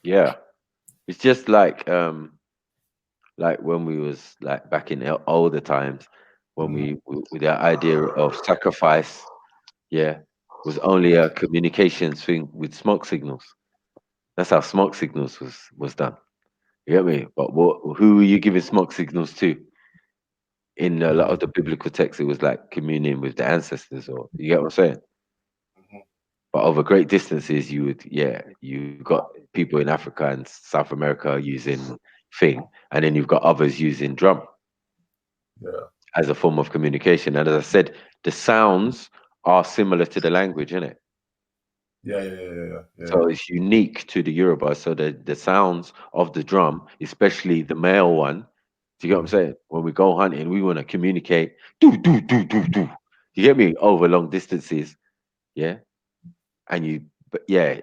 Yeah, it's just like when we was like back in the older times, when we with the idea of sacrifice, yeah, was only a communications thing with smoke signals. That's how smoke signals was done. You get me? But who were you giving smoke signals to? In a lot of the biblical texts, it was like communing with the ancestors, or you get what I'm saying? But over great distances, you got people in Africa and South America using thing, and then you've got others using drum as a form of communication. And as I said, the sounds are similar to the language, isn't it? Yeah. So it's unique to the Yoruba. So the sounds of the drum, especially the male one, do you get what I'm saying? When we go hunting, we want to communicate, do. You get me? Over long distances, yeah. And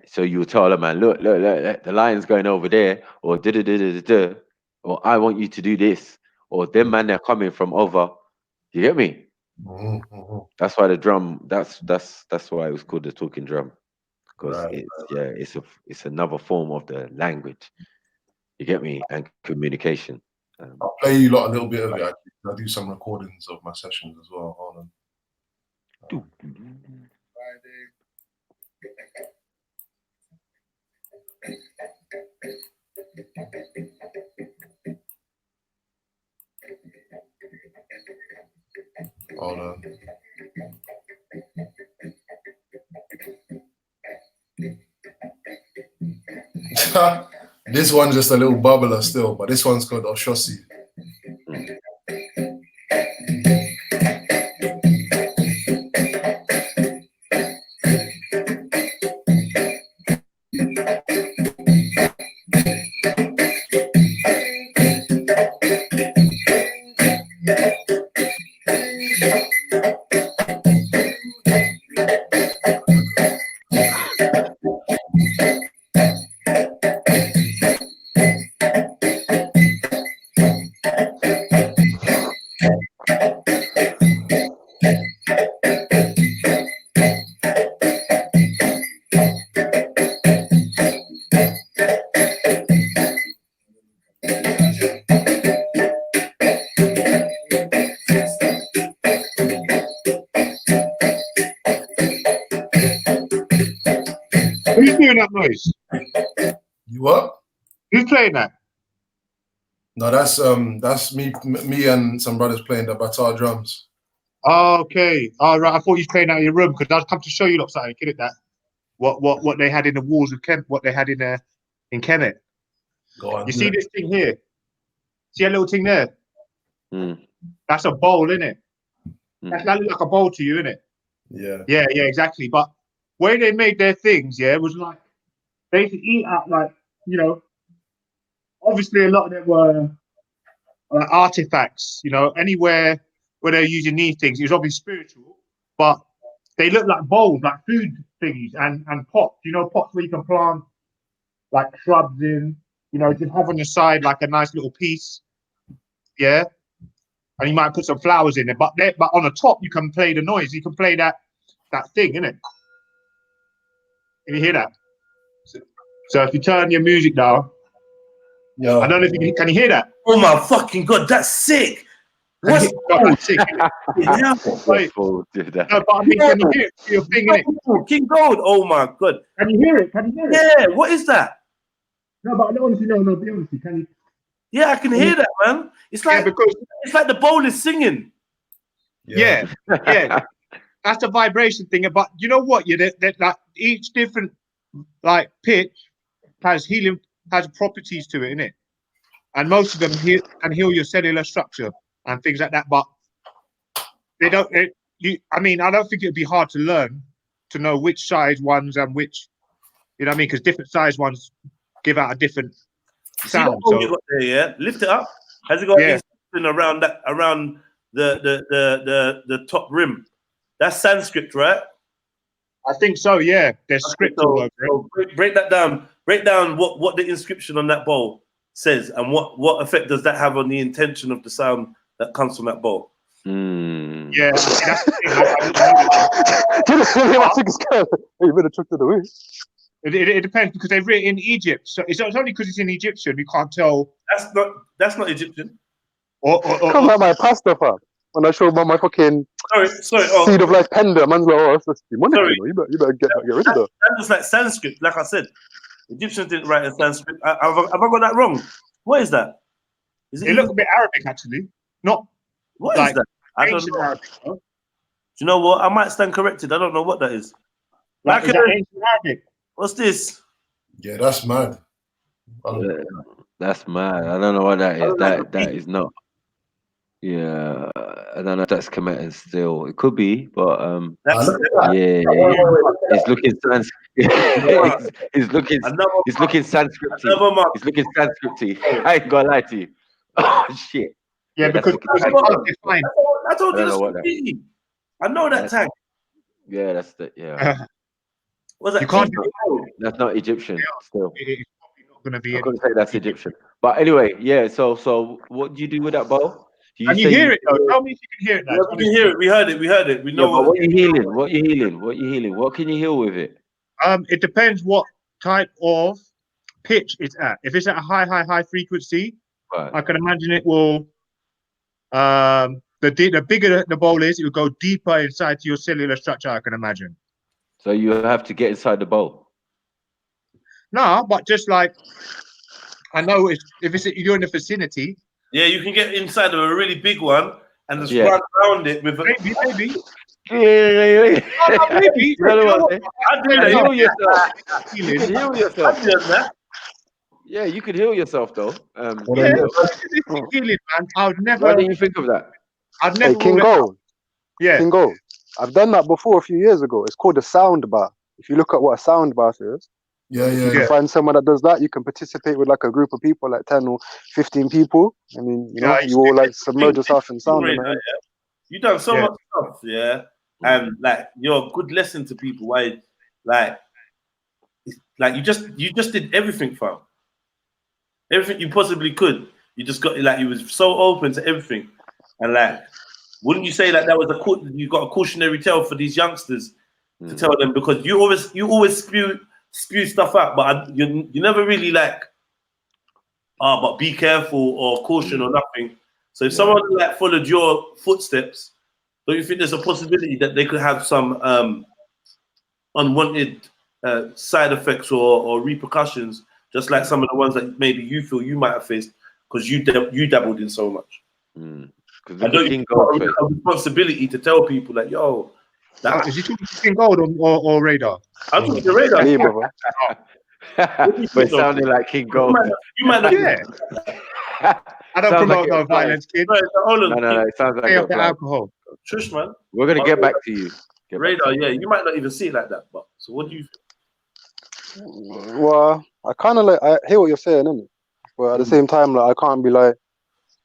so you tell a man, look, the lion's going over there, or da, or I want you to do this, or them man they're coming from over. You get me? That's why the drum. That's why it was called the talking drum, because it's another form of the language. You get me? And communication. I'll play you lot a little bit of it. Actually. I do some recordings of my sessions as well. Hold on. Hold on. This one's just a little bubbler still, but this one's called Oshosi. Who's doing that noise? You what? Who's playing that? No, that's me and some brothers playing the batar drums. Oh, okay. All right. I thought you was playing out in your room, because I've come to show you lot something. Get it that? What they had in the walls of Kent? What they had in Kemet? Go on. You see this thing here? See a little thing there? That's a bowl, isn't it? That looks like a bowl to you, isn't it? Yeah, exactly. But way they made their things, was like they used to eat out like, obviously a lot of them were artifacts. You know, anywhere where they're using these things, it was obviously spiritual, but they look like bowls, like food things, and pots. You know, pots where you can plant like shrubs in. You know, just have on your side like a nice little piece. Yeah. And you might put some flowers in it, but on the top you can play the noise. You can play that thing, innit? Can you hear that? So if you turn your music down, I don't know if you can you hear that? Oh my fucking god, that's sick! What's that's sick? Yeah. Wait. No, but I mean, can you hear it? Your thing, innit? King Gold. Oh my god. Can you hear it? Can you hear it? Yeah. What is that? No, but honestly, no. Be honest. Can you? Yeah, I can hear that, man. It's like it's like the bowl is singing. Yeah. That's the vibration thing. But you know what? That like each different like pitch has properties to it, innit? And most of them can heal your cellular structure and things like that. But they don't. I mean, I don't think it'd be hard to learn to know which size ones and which, you know what I mean? Because different size ones give out a different sound. So you got there, yeah. Lift it up. Has it got inscription around the top rim? That's Sanskrit, right? I think so. Yeah, there's script all over it. Break that down. Break down what the inscription on that bowl says and what effect does that have on the intention of the sound that comes from that bowl. Yeah, that's the thing. You better chuck it away. It depends because they've written in Egypt, so it's only because it's in Egyptian we can't tell. That's not Egyptian. Come at my pastor, fam. When I show my fucking seed of life pendant, man's like, oh, that's demonic. You know? You better get rid of that. That was like Sanskrit, like I said. Egyptians didn't write in Sanskrit. Have I got that wrong? What is that? It looks a bit Arabic, actually. Not what like is that? I don't know. Arabic, huh? Do you know what? I might stand corrected. I don't know what that is. Like, is that ancient Arabic? What's this? Yeah, that's mad. Yeah, that's mad. I don't know what that is. That is not. Yeah, I don't know if that's Kemetic still. It could be, but it's looking Sanskrit. It's looking Sanskrit-y. It's looking Sanskrit-y. I ain't gonna lie to you. Oh shit. Yeah, because it's fine. I told you that's I know that tag. Yeah, that's the Was that? You can't. That's not Egyptian. Still, it's probably not gonna be. I couldn't say that's Egyptian. But anyway, yeah. So what do you do with that bowl? Can you hear it though? Tell me if you can hear it now. Yeah, we can hear it. We heard it. We know what you're healing. What you healing? What can you heal with it? It depends what type of pitch it's at. If it's at a high frequency, I can imagine it will. The bigger the bowl is, it will go deeper inside to your cellular structure. I can imagine. So you have to get inside the bowl. No, but just like I know if you're in the vicinity. Yeah, you can get inside of a really big one and just run around it with maybe. Maybe. You can heal yourself. Yeah, you could heal yourself though. Healing, man. I would never. Why didn't you think of that? I'd never. Hey, King Gold. Yeah. King Gold. I've done that before a few years ago. It's called a sound bath. If you look at what a sound bath is, you can find someone that does that. You can participate with like a group of people, like 10 or 15 people. I mean, you know, you all like submerge yourself in sound. You've done so much stuff, yeah, and like you're a good lesson to people. Why, like you just did everything, fam. Everything you possibly could. You just got you was so open to everything, and like, wouldn't you say that was you got a cautionary tale for these youngsters to tell them, because you always spew stuff out, but you never really like, but be careful or caution or nothing. So if someone like followed your footsteps, don't you think there's a possibility that they could have some unwanted side effects or repercussions, just like some of the ones that maybe you feel you might have faced because you dabbled in so much? I don't think got a responsibility to tell people like, yo. Is he talking to King Gold or Radar? I'm talking to Radar. Me, brother. But it sounded like King Gold. You might not. Yeah. I don't promote no violence, kid. No, it sounds like the alcohol. Shush, man. We're gonna get back to you. Radar, yeah, you might not even see it like that, but so what do you think? Well, I kind of I hear what you're saying, innit? But at the same time, like, I can't be like,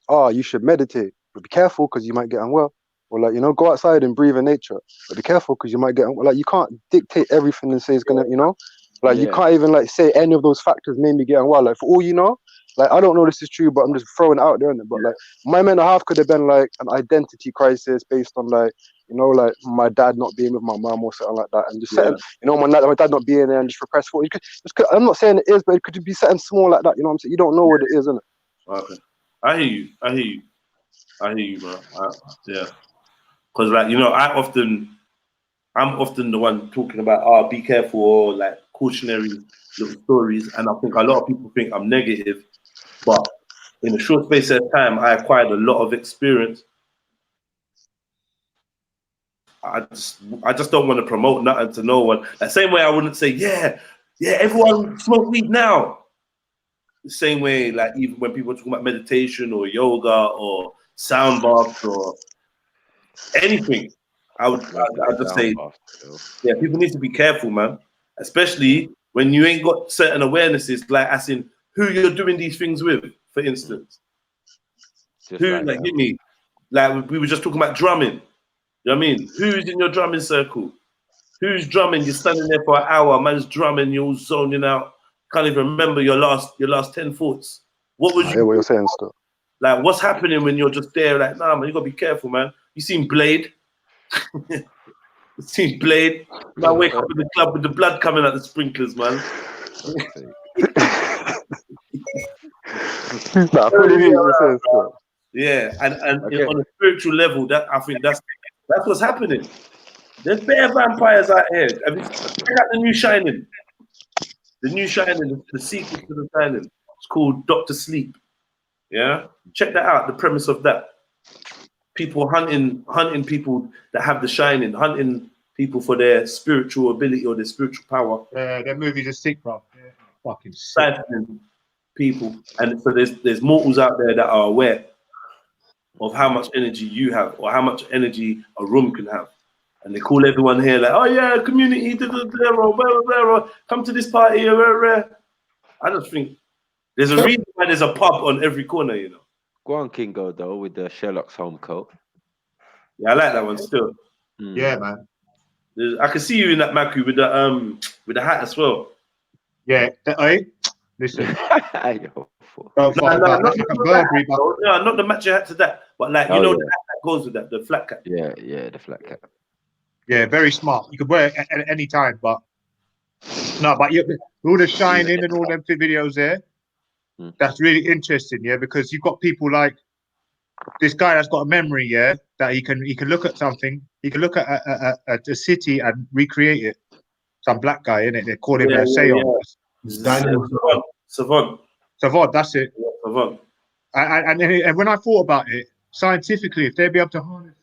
oh, you should meditate, but be careful because you might get unwell. Or like, you know, go outside and breathe in nature, but be careful because you might get unwell. Like, you can't dictate everything and say it's gonna, you know, like you can't even like say any of those factors made me get unwell. Like, for all you know, like, I don't know this is true, but I'm just throwing it out there. But like, my mental health could have been like an identity crisis based on like, you know, like my dad not being with my mom or something like that, and just setting, you know, my dad not being there and just repressed for you could, I'm not saying it is, but it could be something small like that. You know what I'm saying? You don't know what it is, innit? Okay, I hear you, man. Yeah, because like, you know, I'm often the one talking about, oh, be careful, or like cautionary little stories, and I think a lot of people think I'm negative, but in a short space of time, I acquired a lot of experience. I just don't want to promote nothing to no one. The same way I wouldn't say, yeah, everyone smoke weed now. The same way, like, even when people talk about meditation or yoga or sound baths or anything, I'd just say, yeah, people need to be careful, man. Especially when you ain't got certain awarenesses, like as in who you're doing these things with, for instance. Who, like, hit me. Like, we were just talking about drumming. You know what I mean? Who's in your drumming circle? Who's drumming? You're standing there for an hour, man's drumming, you're all zoning out. Can't even remember your last 10 thoughts. What was I hear what you're saying, still. Like, what's happening when you're just there? Like, nah, man, you gotta be careful, man. You seen Blade? You seen Blade? I wake up in the club with the blood coming out the sprinklers, man. Yeah, and on a spiritual level, that I think that's what's happening. There's better vampires out here. I mean, check out the new Shining. The new Shining, the sequel to the Shining. It's called Dr. Sleep. Yeah, check that out. The premise of that: people hunting people that have the Shining, hunting people for their spiritual ability or their spiritual power. That movie's a sick, bro. Yeah, fucking sick. Siphoning people, and so there's mortals out there that are aware of how much energy you have or how much energy a room can have, and they call everyone here like, oh yeah, community, come to this party. I just think there's a reason why there's a pub on every corner, you know. Go on, Kingo, though, with the Sherlock's home coat. Yeah, I like that one still. Yeah, man. I can see you in that Maku with the hat as well. Yeah, listen. No, not the matching hat to that, but like, you know, the hat that goes with that, the flat cap. Yeah, the flat cap. Yeah, very smart. You could wear it at any time, but no, but all the Shining and all them videos there, that's really interesting, yeah, because you've got people like this guy that's got a memory, yeah, that he can look at something, he can look at a city and recreate it. Some black guy, innit? They call him a seance. Savant, that's it. Yeah, Savant. And when I thought about it, scientifically, if they'd be able to harness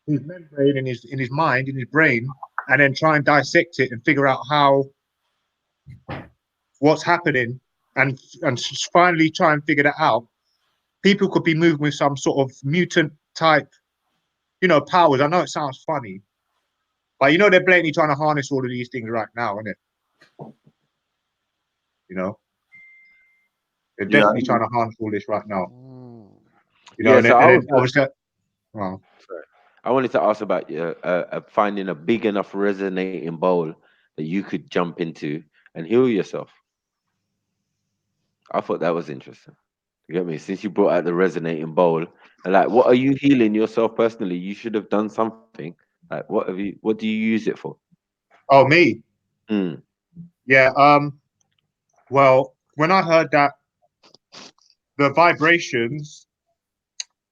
his membrane in his mind, in his brain, and then try and dissect it and figure out what's happening, and finally try and figure that out, people could be moving with some sort of mutant type, you know, powers. I know it sounds funny, but you know they're blatantly trying to harness all of these things right now, isn't it? You know, they're definitely trying to harness all this right now. You know, I wanted to ask about finding a big enough resonating bowl that you could jump into and heal yourself. I thought that was interesting. You get me? Since you brought out the resonating bowl, and like, what are you healing yourself personally? You should have done something. Like, what do you use it for? Oh, me? Yeah. Well, when I heard that the vibrations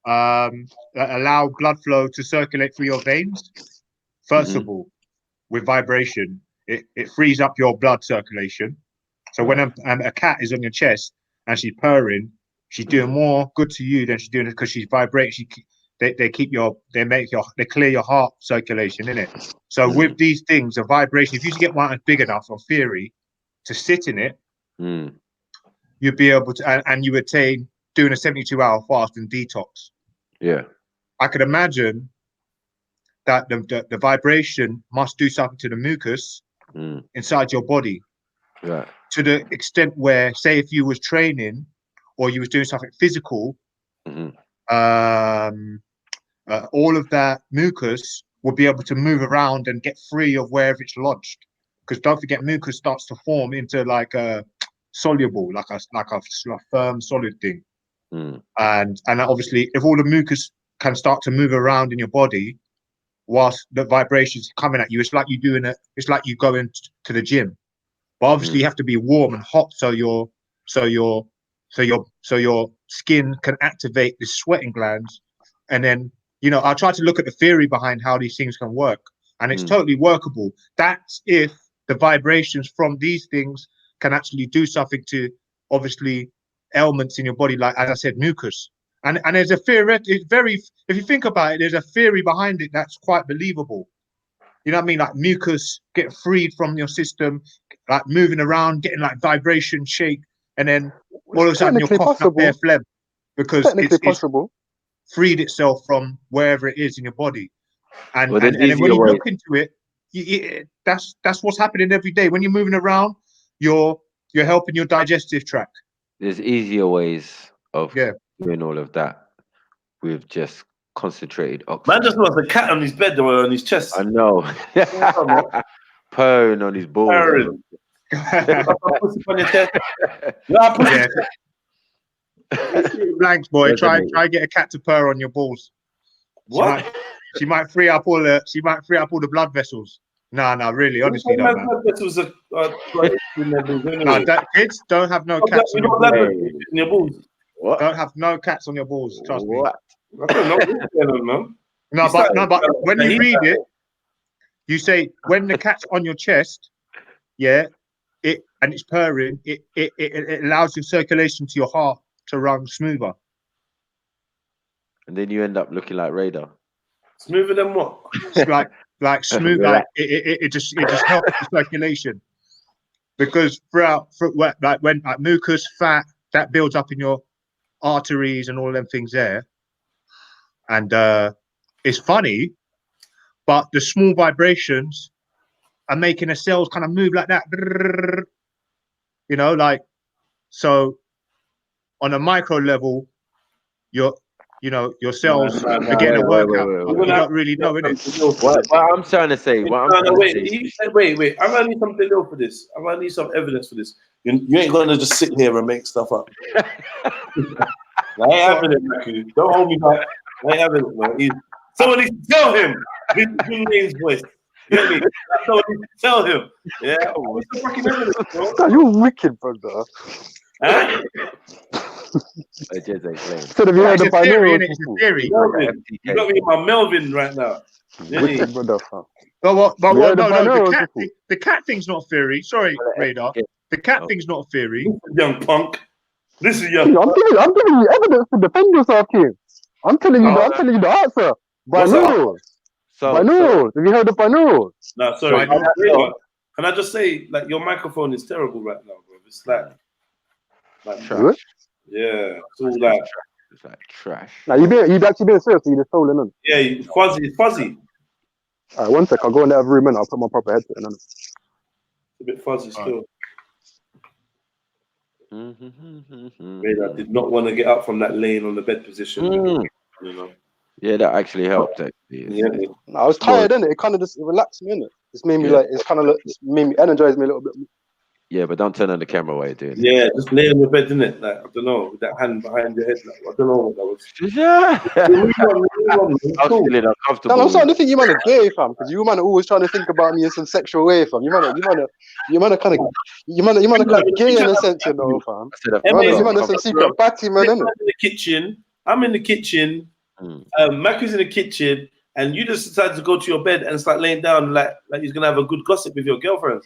that allow blood flow to circulate through your veins, first of all, with vibration, it frees up your blood circulation. So when a cat is on your chest and she's purring, she's doing more good to you than she's doing it because she's vibrating. They clear your heart circulation, innit? So with these things, a vibration, if you get one big enough, on theory, to sit in it, you'd be able to, and you attain doing a 72-hour fast and detox. Yeah. I could imagine that the vibration must do something to the mucus inside your body. Yeah. To the extent where, say, if you was training or you was doing something physical, Mhm. all of that mucus will be able to move around and get free of wherever it's lodged. Because don't forget, mucus starts to form into like a soluble, like a firm, solid thing. Mm. And obviously, if all the mucus can start to move around in your body, whilst the vibrations coming at you, it's like you doing it. It's like you going to the gym, but obviously you have to be warm and hot, so your skin can activate the sweating glands. And then, you know, I try to look at the theory behind how these things can work, and it's totally workable. That's if the vibrations from these things can actually do something to, obviously, ailments in your body, like, as I said, mucus. And there's a theory, it's very, if you think about it, there's a theory behind it that's quite believable. You know what I mean? Like mucus get freed from your system, like moving around, getting like vibration, shake, and then all of a sudden you're coughing up bare phlegm because it's possible. freed itself from wherever it is in your body. And Well, and there's then when easier you ways. look into it, that's what's happening every day. When you're moving around, you're helping your digestive tract. There's easier ways of doing all of that with just concentrated oxygen. Man just wants a cat on his bed or on his chest. I know. Purring on his balls. On your chest. Blanks, boy. Doesn't Try it? get a cat to purr on your balls. What? She might free up all the blood vessels. No, really, honestly, no, man. Blood vessels are No, kids don't have no cats on your blood balls. vessels in your balls. What? Don't have no cats on your balls. Trust me. I don't know what's going on, man. But when you read it, you say when the cat's on your chest, and it's purring, it allows your circulation to your heart to run smoother. And then you end up looking like Radar. Smoother than what? It's like smooth, like it just helps the circulation, because when mucus, fat, that builds up in your arteries and all them things there. And it's funny, but the small vibrations are making the cells kind of move like that. You know, like, so on a micro level, your cells are getting a workout. You don't really know, innit? What I'm trying to say. Wait. I'm gonna need something else for this. I'm gonna need some evidence for this. You ain't gonna just sit here and make stuff up. I ain't having it, Rafu. Don't hold me back. I ain't having it, man. Someone needs to tell him. Big name's voice. Get me? Someone needs to tell him. Yeah. What's the fucking evidence, bro? You're wicked, brother. Huh? So have you heard the binaural? It's a theory. You got me in my Melvin right now. Wicked, brother, fam. No, the cat thing's not a theory. Sorry, Radar. The cat thing's not a theory. Young punk. This is young. I'm giving you evidence to defend yourself, Kim. I'm telling you the answer. Binaural. Binaural. Have you heard of binaural? No, sorry. Can I just say, like, your microphone is terrible right now, bro. It's like trash. Yeah, it's all like it's like trash. Now you've actually been serious. You just stolen them. Yeah, it's fuzzy. All right, one sec. I'll go in that room and I'll put my proper headset in. It's a bit fuzzy still. I did not want to get up from that laying on the bed position. You know. Yeah, that actually helped. Yeah. I was tired, innit? It kind of just relaxed me, innit? It's made me made me energize me a little bit. Yeah, but don't turn on the camera while you're doing it. Yeah, just lay on your bed, innit? Like, I don't know, with that hand behind your head. Like, I don't know what that was. I was feeling uncomfortable. No, I'm starting to think you man are gay, fam, because you man are always trying to think about me in some sexual way, fam. You man are kind of gay in a sense, you know, fam. You man are some secret batty man, innit? I'm in the kitchen. Maku's in the kitchen, and you just decided to go to your bed and start laying down like he's gonna have a good gossip with your girlfriend.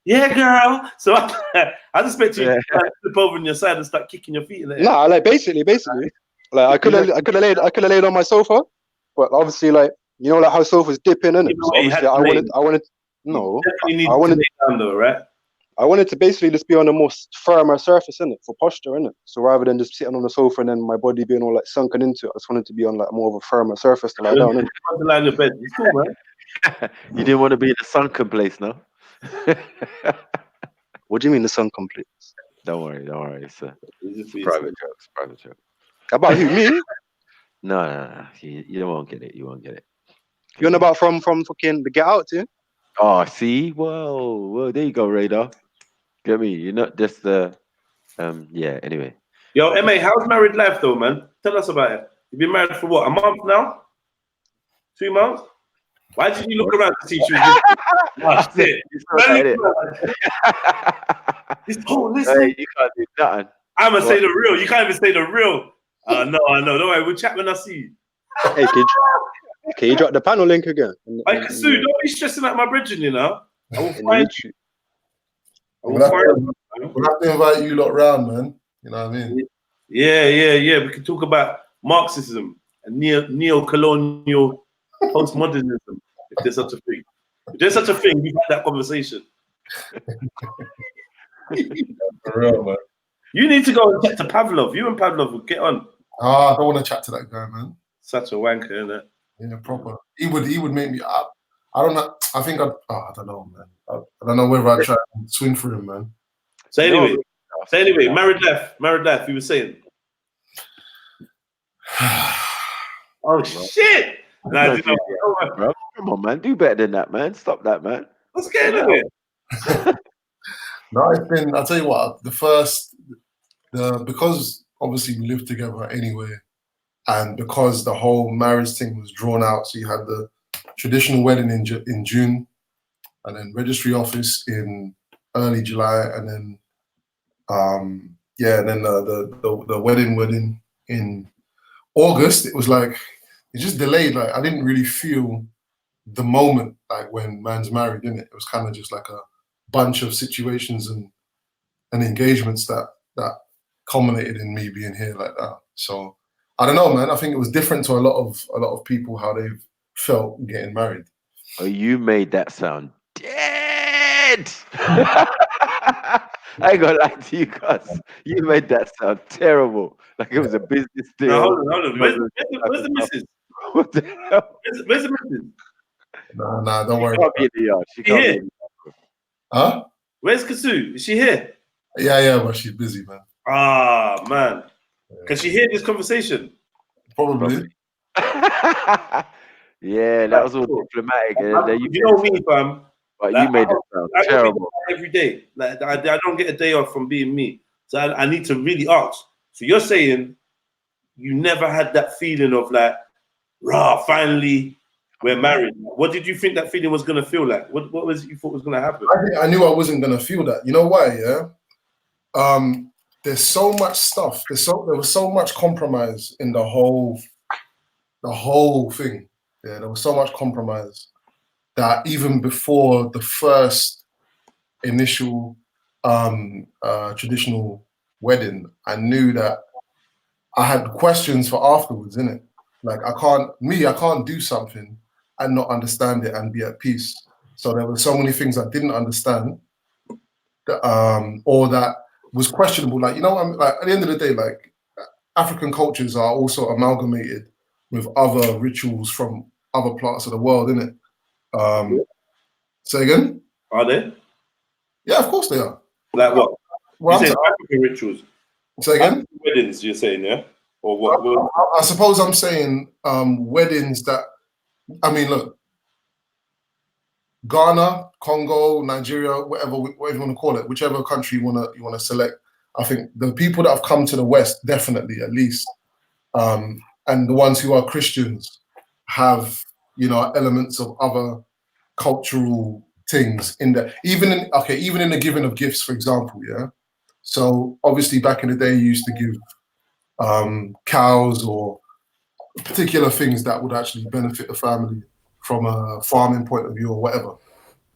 Yeah, girl. So I just expect you to flip over on your side and start kicking your feet in the air. Nah, like basically, like I could have laid on my sofa, but obviously, like, you know, like how sofas dip in, innit? So obviously, I wanted to lay down though, right? I wanted to basically just be on a more firmer surface, innit, for posture, innit. So rather than just sitting on the sofa and then my body being all like sunken into it, I just wanted to be on like more of a firmer surface to lie down, innit. To lie in your bed. It's cool, man. You didn't want to be in a sunken place, no? What do you mean the sunken place? Don't worry. It's a Easy for private you. joke. It's a private joke. About who? Me? No. You won't get it. You won't get it. You're on about from fucking the Get Out team? Oh, see, whoa, there you go, Radar. Get me? You're not just the yeah. Anyway, Yo, MA, how's married life though, man? Tell us about it. You've been married for what? A month now? 2 months? Why did you look around to see she was just... shit. Listen. You can't do nothing. I'm gonna say the real. You can't even say the real. No, I know. Don't worry. We'll chat when I see you. Hey, can you drop the panel link again? Hey, Kasu, don't be stressing out my bridging, you know. I will find you. We'll have to invite you lot round, man. You know what I mean? Yeah. We can talk about Marxism and neo-colonial postmodernism, if there's such a thing. If there's such a thing, we've had that conversation. For real, man. You need to go and chat to Pavlov. You and Pavlov will get on. I don't want to chat to that guy, man. Such a wanker, isn't it? Yeah, proper. He would make me up. I don't know. I think I don't know, man. I don't know whether I try and swing for him, man. So anyway, married life. You were saying. Oh shit! Bro, come on, man. Do better than that, man. Stop that, man. What's going on? No, it's been. I'll tell you what. Because obviously we lived together anyway, and because the whole marriage thing was drawn out, so you had the traditional wedding in June, and then registry office in early July, and then the wedding in August. It was like it just delayed. Like I didn't really feel the moment like when man's married, didn't it? It was kind of just like a bunch of situations and engagements that culminated in me being here like that. So I don't know, man. I think it was different to a lot of people how they've felt getting married. Oh, you made that sound dead. I ain't gonna lie to you guys. You made that sound terrible. Like it was a business deal. No, hold on. Where's the missus? What the hell? Where's the missus? Nah, don't worry. She can't be in the yard. She can't be in the yard. Huh? Where's Kasu? Is she here? Yeah, but she's busy, man. Ah, man. Can she hear this conversation? Probably. Yeah, that was all diplomatic. You know me, fam. But like, you made it sound terrible. Every day. Like I don't get a day off from being me. So I need to really ask. So you're saying you never had that feeling of like, rah, finally we're married. What did you think that feeling was gonna feel like? What was it you thought was gonna happen? I knew I wasn't gonna feel that. You know why? Yeah. There's so much stuff. There was so much compromise in the whole thing. Yeah, there was so much compromise that even before the first initial traditional wedding, I knew that I had questions for afterwards, innit? Like I can't do something and not understand it and be at peace. So there were so many things I didn't understand that, or that was questionable. Like, you know, like at the end of the day, like African cultures are also amalgamated with other rituals from other parts of the world, innit? Say again? Are they? Yeah, of course they are. Like what? Well, you say African rituals. Say again? African weddings, you're saying, yeah? Or what? I suppose I'm saying weddings that, I mean, look, Ghana, Congo, Nigeria, whatever you want to call it, whichever country you wanna select. I think the people that have come to the West, definitely, at least, and the ones who are Christians have, you know, elements of other cultural things in there. Even in the giving of gifts, for example, yeah. So obviously, back in the day, you used to give cows or particular things that would actually benefit the family from a farming point of view or whatever.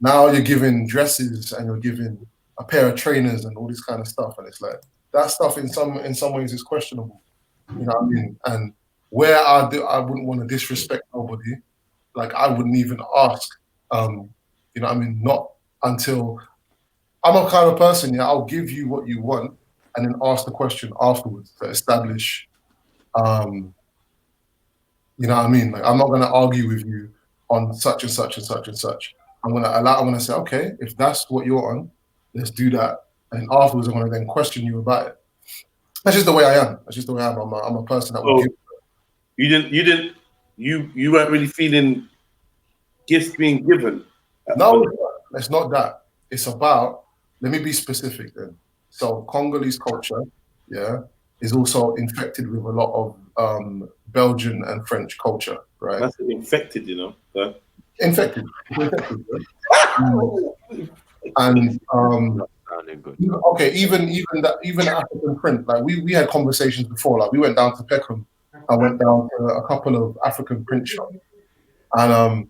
Now you're giving dresses and you're giving a pair of trainers and all this kind of stuff, and it's like that stuff in some ways is questionable. You know what I mean? And where I wouldn't want to disrespect nobody, like I wouldn't even ask. You know what I mean? Not until I'm a kind of person, yeah, I'll give you what you want and then ask the question afterwards to establish you know what I mean? Like I'm not gonna argue with you on such and such and such and such. I'm gonna say, okay, if that's what you're on, let's do that. and afterwards I'm going to then question you about it. That's just the way I am. That's just the way I am. I'm a person that will give. You weren't really feeling gifts being given. No, it's not that. It's about, let me be specific then. So Congolese culture, yeah, is also infected with a lot of Belgian and French culture, right? That's infected, you know. So. Infected. And okay, even African print, like we had conversations before, like we went down to Peckham, I went down to a couple of African print shops, and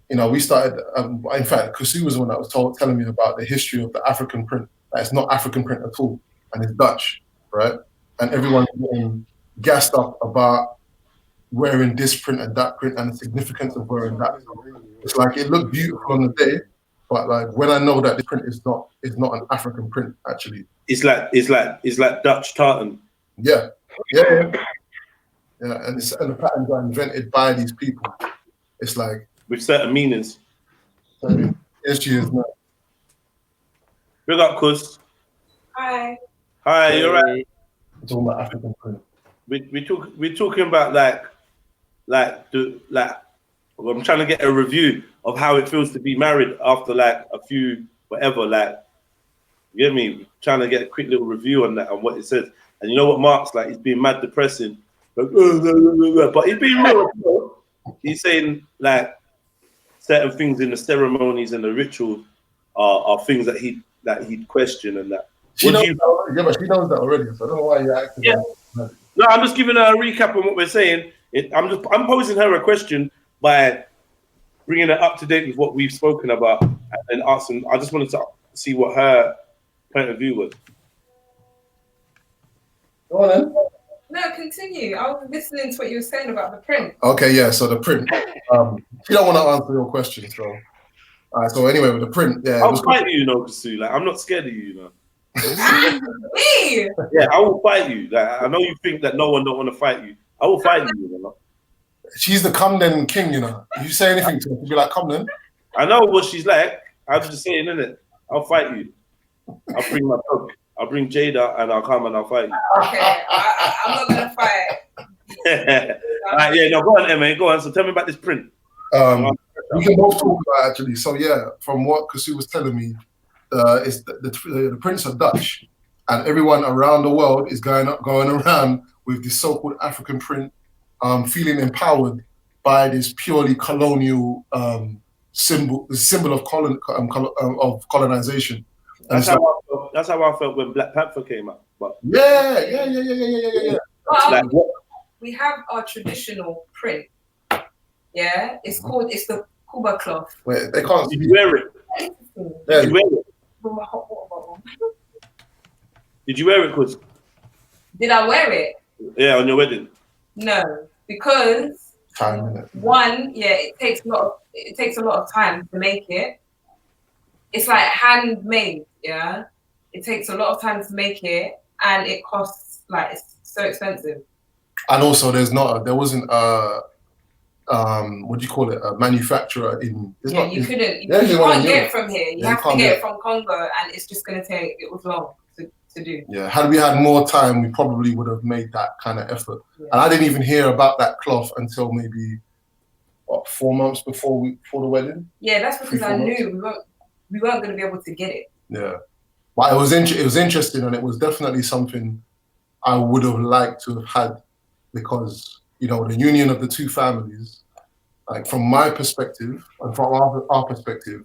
you know, we started. In fact, Kusu was the one that was telling me about the history of the African print. That it's not African print at all, and it's Dutch, right? And everyone's getting gassed up about wearing this print and that print and the significance of wearing that. It's like it looked beautiful on the day, but like when I know that the print is not an African print actually. It's like Dutch tartan. Yeah. And the patterns are invented by these people. It's like with certain meanings. Yes, she is now. Big up, Kus. Hi. Hi, you're right. It's all about African print. We're talking about like I'm trying to get a review of how it feels to be married after like a few whatever, like you get me? Trying to get a quick little review on that and what it says. And you know what Mark's like, he's being mad depressing. Like, but he's being real. He's saying like certain things in the ceremonies and the rituals are things that he'd question and that. She knows that already, so I don't know why you're acting. Yeah. No, I'm just giving her a recap on what we're saying. I'm posing her a question by bringing her up to date with what we've spoken about and asking. I just wanted to see what her point of view was. Go on then. No, continue. I was listening to what you were saying about the print. Okay, yeah. So the print. She don't want to answer your question, so. All right. So anyway, with the print, yeah. I'll fight you, Kasu. Like I'm not scared of you, Me? Yeah, I will fight you. Like I know you think that no one don't want to fight you. I will fight you. She's the come then king, you know. If you say anything to her, she'll be like, come then. I know what she's like. I'm just saying, innit? I'll fight you. I'll bring my dog. I'll bring Jada and I'll come and I'll fight you. Okay, I'm not gonna fight. All right, yeah, no, go on, Emma. Go on. So tell me about this print. We can both talk about it, actually. So yeah, from what Kasu was telling me, is the prints are Dutch, and everyone around the world is going around with this so-called African print, feeling empowered by this purely colonial symbol of colonization. That's how I felt when Black Panther came out. But yeah. We have our traditional print. Yeah, it's the Kuba cloth. Wait, they can't. Did you wear it? Yeah. Did you wear it? With my hot water bottle. Did you wear it, Cuz? Did I wear it? Yeah, on your wedding. No, because one, it takes a lot of time to make it. It's like handmade, yeah. It takes a lot of time to make it, and it costs it's so expensive. And also, there wasn't what do you call it? A manufacturer in. You can't get it from here. You have to get it from Congo, and it's just going to take. It was long to do. Yeah, had we had more time, we probably would have made that kind of effort. Yeah. And I didn't even hear about that cloth until maybe 4 months before the wedding. Yeah, that's because I knew we weren't going to be able to get it. Yeah, but it was interesting, and it was definitely something I would have liked to have had, because the union of the two families, like from my perspective and from our perspective,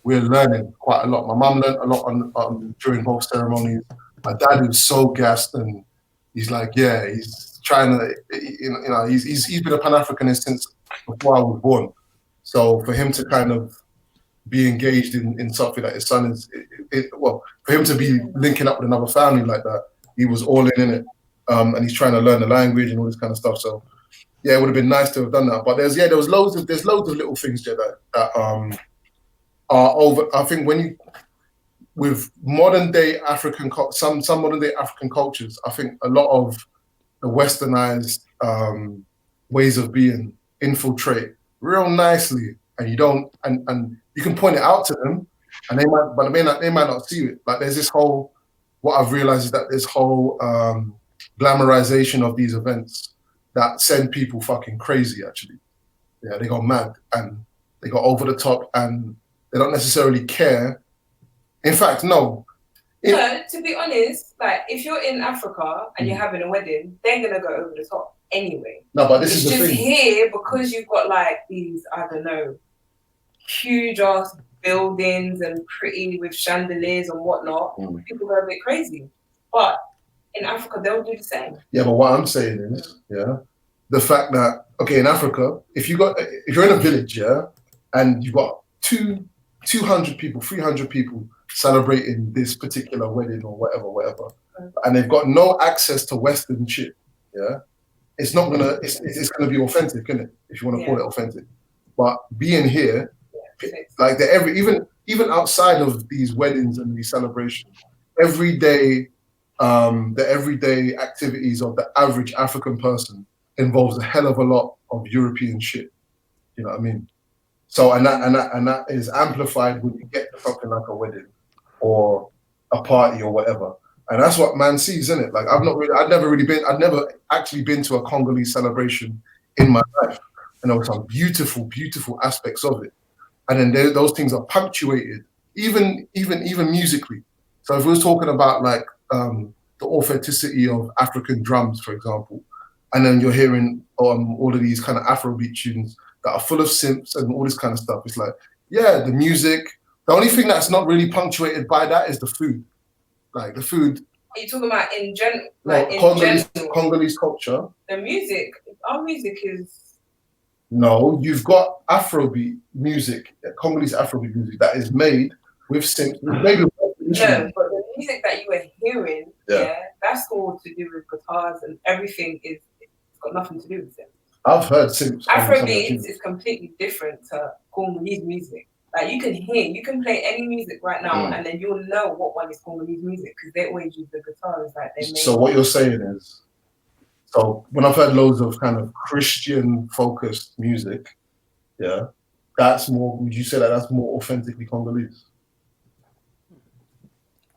we're learning quite a lot. My mum learned a lot during both ceremonies. My dad was so gassed, and he's like, yeah, he's trying to, he's been a Pan-Africanist since before I was born. So for him to kind of be engaged in something that his son is, for him to be linking up with another family like that, he was all in it. And he's trying to learn the language and all this kind of stuff. So yeah, it would have been nice to have done that. But there's loads of little things there that are over. I think with modern day African, some modern day African cultures, I think a lot of the westernized ways of being infiltrate real nicely, and you don't, and you can point it out to them, and they might not see it. Like there's this whole, what I've realized is that this whole glamorization of these events that send people fucking crazy. Actually, yeah, they go mad and they go over the top, and they don't necessarily care. In fact, no. No, to be honest, like if you're in Africa and you're having a wedding, they're gonna go over the top anyway. No, but this it's is the just thing. here because you've got like these, I don't know, huge ass buildings and pretty with chandeliers and whatnot. People go a bit crazy, but in Africa they'll do the same. Yeah, but what I'm saying is, yeah, the fact that in Africa, if you're in a village, yeah, and you've got 200 people, 300 people celebrating this particular wedding or whatever, and they've got no access to Western shit, yeah, it's not gonna, it's gonna be authentic, isn't it? If you want to call it authentic. But being here, like even outside of these weddings and these celebrations, the everyday activities of the average African person involves a hell of a lot of European shit. You know what I mean? So and that is amplified when you get to something like a wedding or a party or whatever. And that's what man sees, isn't it? Like I've never actually been to a Congolese celebration in my life. And there were some beautiful, beautiful aspects of it. And then those things are punctuated, even musically. So if we were talking about like the authenticity of African drums, for example, and then you're hearing all of these kind of Afrobeat tunes that are full of synths and all this kind of stuff. It's like, yeah, the music. The only thing that's not really punctuated by that is the food. Like the food. Are you talking about in general? Like Congolese culture. The music, our music is. No, you've got Afrobeat music, Congolese Afrobeat music that is made with synths. No, but the music that you were hearing, that's all to do with guitars and everything it's got nothing to do with it. I've heard synths. Afrobeat is completely different to Congolese music. Like you can play any music right now, and then you'll know what one is Congolese music because they always use the guitars like they make. So what you're saying is, so when I've heard loads of kind of Christian focused music, yeah, that's more. Would you say that that's more authentically Congolese?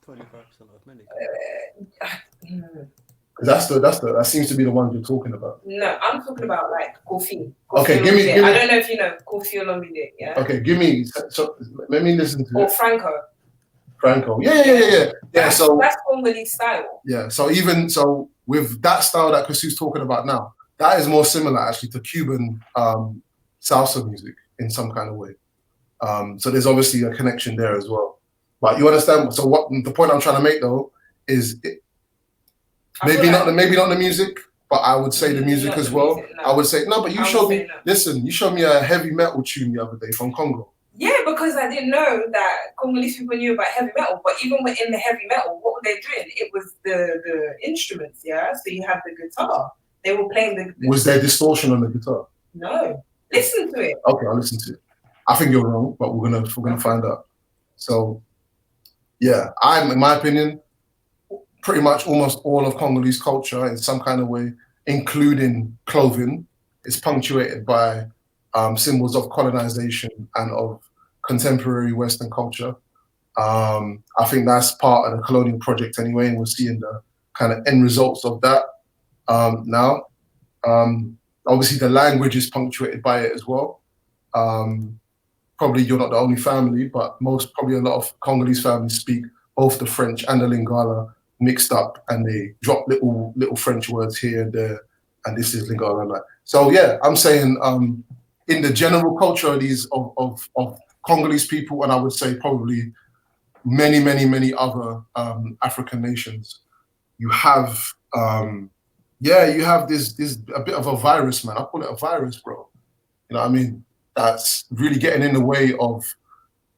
25% of many. Because that seems to be the one you're talking about. No, I'm talking about like Kofi. Okay, give me. I don't know if you know Kofi Olomide. Yeah. Okay, give me. So let me listen to. Or Franco. Franco. Yeah. That's Congolese style. Yeah. So even with that style that Kasu's talking about now, that is more similar actually to Cuban salsa music in some kind of way. So there's obviously a connection there as well. But you understand? So what the point I'm trying to make though is. Maybe not the music, but I would say the music as well. Music, no. I would say no, but you showed me. No. Listen, you showed me a heavy metal tune the other day from Congo. Yeah, because I didn't know that Congolese people knew about heavy metal. But even in the heavy metal, what were they doing? It was the instruments, yeah. So you have the guitar. They were playing the. Was there distortion on the guitar? No. Listen to it. Okay, I'll listen to it. I think you're wrong, but we're gonna find out. So, yeah, in my opinion. Pretty much almost all of Congolese culture in some kind of way, including clothing, is punctuated by symbols of colonization and of contemporary Western culture. I think that's part of the colonial project anyway, and we're seeing the kind of end results of that now. Obviously, the language is punctuated by it as well. Probably you're not the only family, but probably a lot of Congolese families speak both the French and the Lingala mixed up, and they drop little French words here and there, and this is Lingala. Like. So yeah, I'm saying in the general culture of these of Congolese people, and I would say probably many other African nations, you have this a bit of a virus, man. I call it a virus, bro. You know what I mean? That's really getting in the way of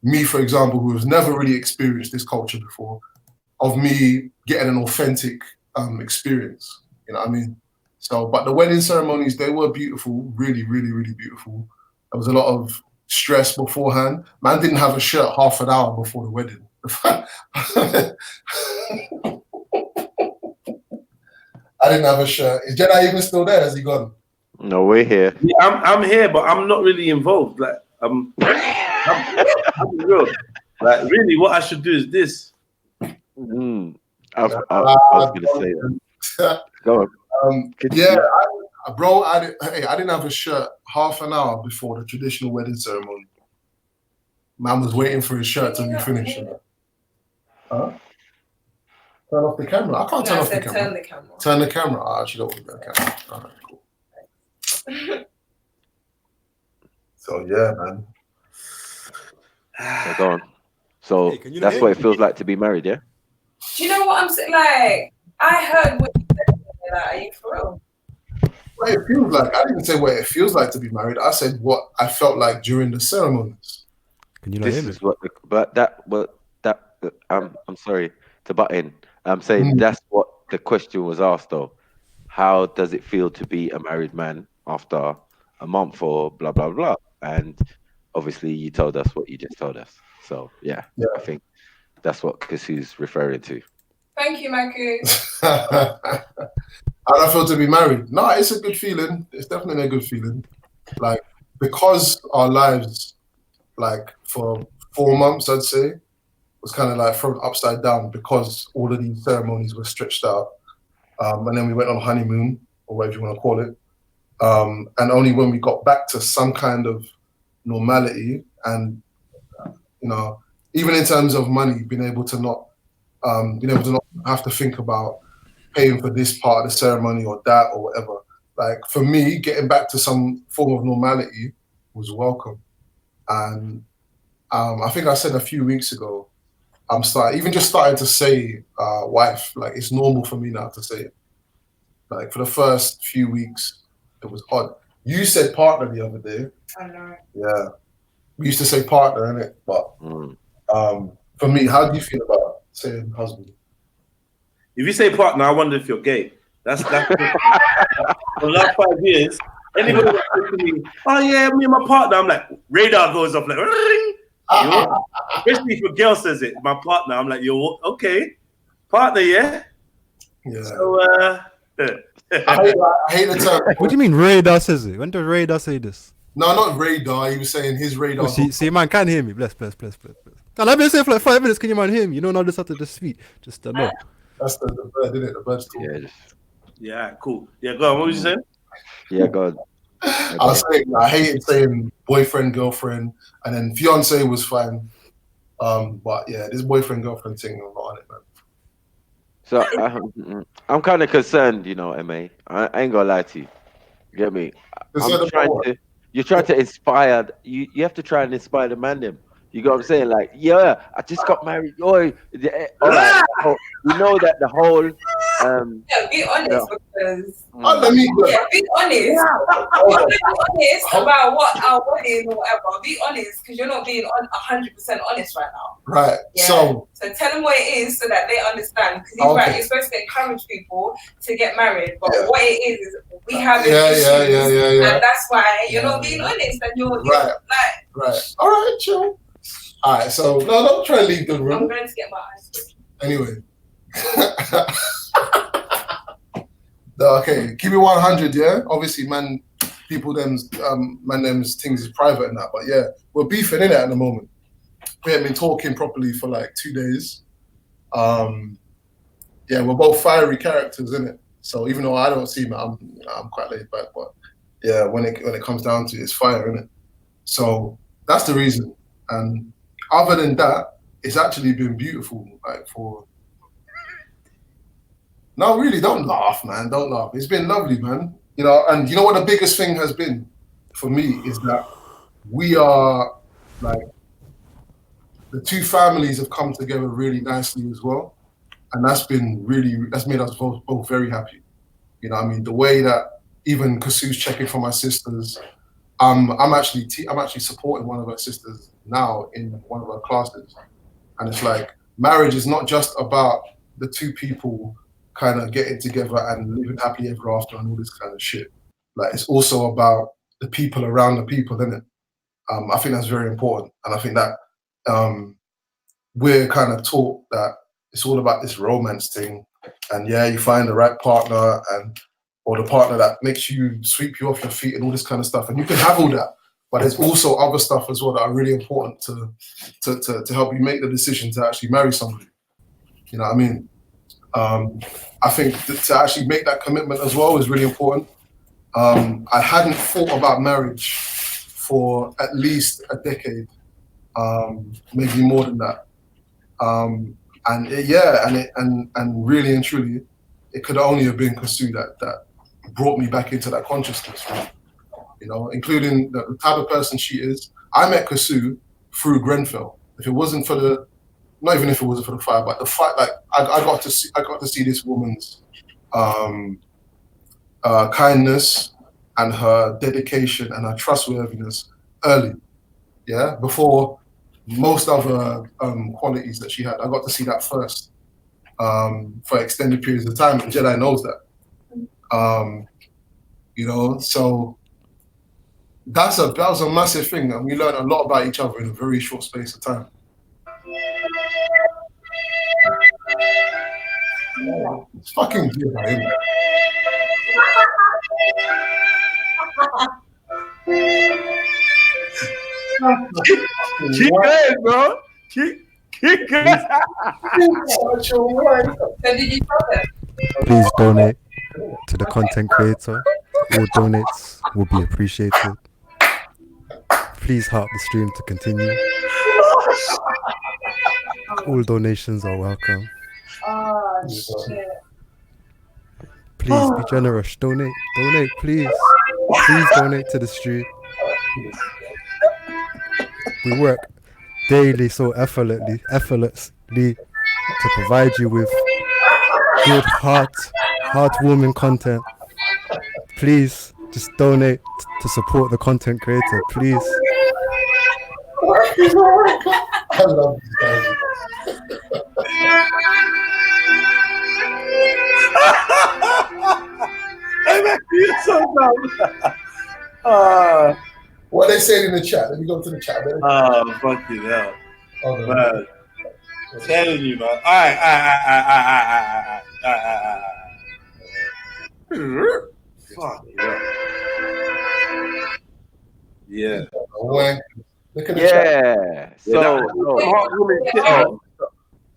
me, for example, who has never really experienced this culture before, of me getting an authentic experience, you know what I mean? So, but the wedding ceremonies, they were beautiful, really, really, really beautiful. There was a lot of stress beforehand. Man didn't have a shirt half an hour before the wedding. I didn't have a shirt. Is Jedi even still there? Has he gone? No, we're here. Yeah, I'm here, but I'm not really involved. Like, I'm real. Like, really, what I should do is this. I was gonna say that. Go on. Yeah, bro, I didn't have a shirt half an hour before the traditional wedding ceremony. Man was waiting for his shirt to be finished. Huh? Turn off the camera. I can't turn off the camera. Turn the camera. Turn the camera. I actually don't want the camera. All right, cool. So yeah, man. So go on. So that's what it feels like to be married, yeah? Do you know what I'm saying? Like, I heard what you said. Like, are you for real? What it feels like. I didn't say what it feels like to be married. I said what I felt like during the ceremonies. Can you not hear me? Is what, I'm sorry to butt in. I'm saying that's what the question was asked though. How does it feel to be a married man after a month or blah blah blah? And obviously you told us what you just told us. So yeah. I think that's what Kasu's referring to. Thank you, Maku. How do I feel to be married? No, it's a good feeling. It's definitely a good feeling. Like, because our lives, like for 4 months, I'd say, was kind of like thrown upside down because all of these ceremonies were stretched out. And then we went on honeymoon, or whatever you want to call it. And only when we got back to some kind of normality and, you know, even in terms of money, being able to not have to think about paying for this part of the ceremony or that or whatever. Like, for me, getting back to some form of normality was welcome. And I think I said a few weeks ago, I'm starting to say wife. Like, it's normal for me now to say it. Like, for the first few weeks, it was odd. You said partner the other day. I know. Yeah. We used to say partner, innit? But for me, how do you feel about saying husband? If you say partner, I wonder if you're gay. That's for the last 5 years. Anybody that says to me, oh yeah, me and my partner, I'm like, radar goes off like, ring. Especially if a girl says it, my partner, I'm like, yo, okay, partner, yeah. Yeah. So I hate the term. What do you mean radar says it? When does radar say this? No, not radar. He was saying his radar. Oh, see, man can hear me. Bless. And I've been saying for like 5 minutes. Can you man hear me? You know, now just have to just speak. Just no. That's the bird, isn't it? The bird's talking. Yeah, cool. Yeah, go on. What was you saying? Yeah, go on. I was saying I hated saying boyfriend, girlfriend, and then fiance was fine. But yeah, this boyfriend, girlfriend thing, I'm not on it, man. So I'm kind of concerned, you know, MA. I ain't gonna lie to you. You get me? You're trying to inspire. You have to try and inspire the man them. You got what I'm saying? Like, yeah, I just got married. All right. You know that the whole yeah, be honest because be honest. Be honest about what our wedding or whatever. Be honest because you're not being 100% honest right now. Right. Yeah. So tell them what it is so that they understand. Because he's right. You're supposed to encourage people to get married, but what it is we have issues, and that's why you're not being honest, and you're right. All right, chill. All right, so no, don't try to leave the room. I'm going to get my ice cream. Anyway. Okay, keep it 100, yeah? Obviously, man, them's things is private and that, but yeah, we're beefing in it at the moment. We haven't been talking properly for like 2 days. Yeah, we're both fiery characters, innit? So even though I don't seem it, I'm quite laid back, but yeah, when it comes down to it, it's fire, innit? So that's the reason. And other than that, it's actually been beautiful. Like no, really, don't laugh, man. Don't laugh. It's been lovely, man. You know, and you know what the biggest thing has been for me is that we are like the two families have come together really nicely as well. And that's made us both very happy. You know what I mean? The way that even Kasu's checking for my sisters, I'm actually supporting one of her sisters now in one of her classes. And it's like, marriage is not just about the two people kind of getting together and living happily ever after and all this kind of shit. Like, it's also about the people around the people, isn't it? I think that's very important. And I think that we're kind of taught that it's all about this romance thing. And yeah, you find the right partner or the partner that makes you sweep you off your feet and all this kind of stuff. And you can have all that, but there's also other stuff as well that are really important to help you make the decision to actually marry somebody. You know what I mean? I think to actually make that commitment as well is really important. I hadn't thought about marriage for at least a decade, maybe more than that. And really and truly, it could only have been Kasu that brought me back into that consciousness, right? You know, including the type of person she is. I met Kasu through Grenfell. If it wasn't for the, not even if it wasn't for the fire, but the fight, like I got to see this woman's kindness and her dedication and her trustworthiness early, yeah, before most other qualities that she had. I got to see that first for extended periods of time, and Jedi knows that. You know, so that was a massive thing, and we learned a lot about each other in a very short space of time. It's fucking Jedi, isn't it? Keep going, bro. Keep going. Please donate to the content creator. All donates will be appreciated. Please help the stream to continue. All donations are welcome. Oh, shit. Please be generous. Donate, please. Please donate to the stream. We work daily so effortlessly to provide you with good heartwarming content. Please just donate to support the content creator, please. I love these guys. You're so dumb. What they saying in the chat? Let me go to the chat. Oh, fucking hell. Man. I'm telling you, man. Fuck yeah. Look at the Yeah. chat.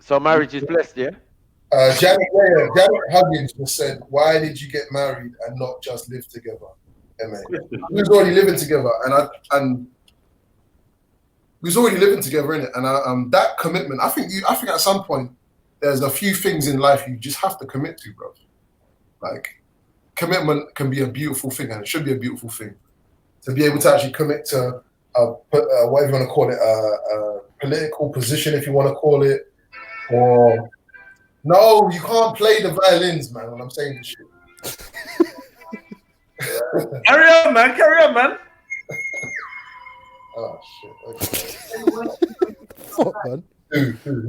So marriage is blessed, yeah? Janet Huggins just said, why did you get married and not just live together? We was already living together, and we was already living together, innit? And that commitment, I think at some point there's a few things in life you just have to commit to, bro. Like, commitment can be a beautiful thing, and it should be a beautiful thing. To be able to actually commit to whatever you want to call it, a political position, if you want to call it, or no, you can't play the violins, man, when I'm saying this shit. Carry on, man. Oh shit. Okay. Fuck, man.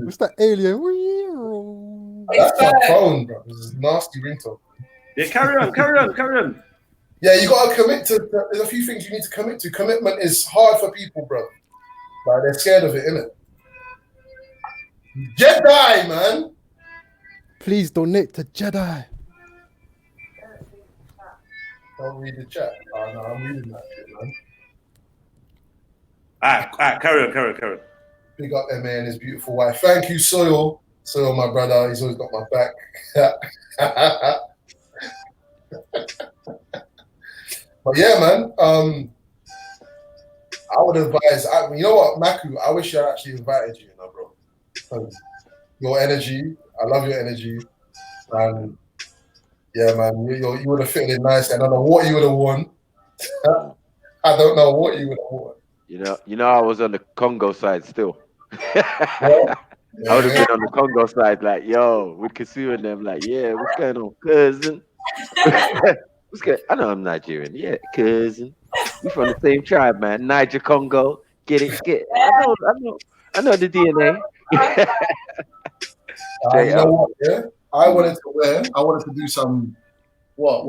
What's that alien? That's my phone, bro. This is nasty ringtone. Yeah, carry on. Yeah, you gotta commit to. There's a few things you need to commit to. Commitment is hard for people, bro. Like, they're scared of it, innit? Jedi, man. Please donate to Jedi. Don't read the chat. Oh no, I'm reading that shit, man. Alright, carry on. Big up MA and his beautiful wife. Thank you, Soil. Soil, my brother. He's always got my back. But yeah, man. I would advise. You know what, Maku? I wish I actually invited you, bro. Your energy. I love your energy. And yeah, man, you would have fitted in nicely. I don't know what you would have worn. I don't know what you would have worn. You know, I was on the Congo side still. I would have been on the Congo side, like, yo, with Kasu and them, like, yeah, what's going on, cousin? What's good? I know I'm Nigerian, yeah, cousin. We from the same tribe, man. Niger, Congo, get it. I know the DNA. You know what? Yeah, I wanted to do some. What?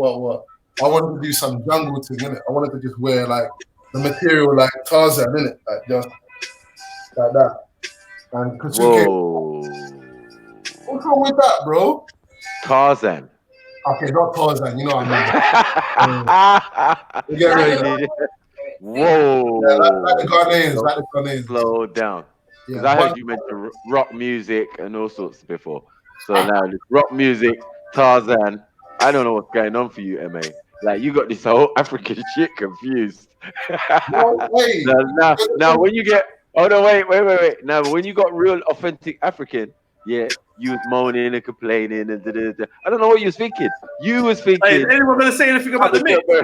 I wanted to do some jungle thing, innit? I wanted to just wear like the material like Tarzan, innit? Like just like that. And whoa. What's wrong with that, bro? Tarzan. Okay, not Tarzan. You know what I mean. Whoa. Yeah, like the Ghanaians, like the Ghanaians. Slow down. Because Yeah, I heard but you mention rock music and all sorts before. So now it's rock music, Tarzan. I don't know what's going on for you, MA. Like you got this whole African shit confused. no way. now when you get wait. Now when you got real authentic African, yeah, you was moaning and complaining and da. I don't know what you was thinking. You was Hey, thinking. is anyone gonna say anything about the mix? Bro?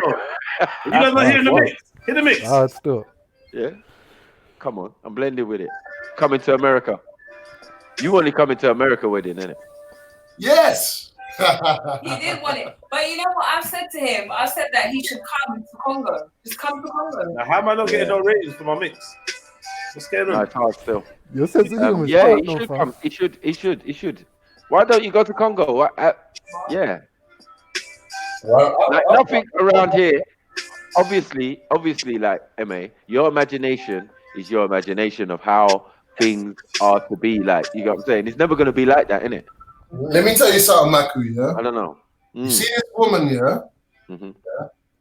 You guys not hearing the What? mix? Hit the mix. Still. Yeah. Come on, I'm blended with it. Coming to America. You only coming to America with it, innit? Yes. He did want it. But you know what I've said to him? I've said that he should come to Congo. Just come to Congo. Now, how am I not getting no ratings for my mix? What's going on? No, it's hard still. Your sense of humor is Yeah, fucked, he no, should fam. come. He should. Why don't you go to Congo? Yeah. Like nothing around here. Obviously, like MA, your imagination is your imagination of how things are to be like. You get what I'm saying? It's never gonna be like that, innit? Let me tell you something, Maku, yeah? I don't know. You see this woman, yeah? Mm-hmm.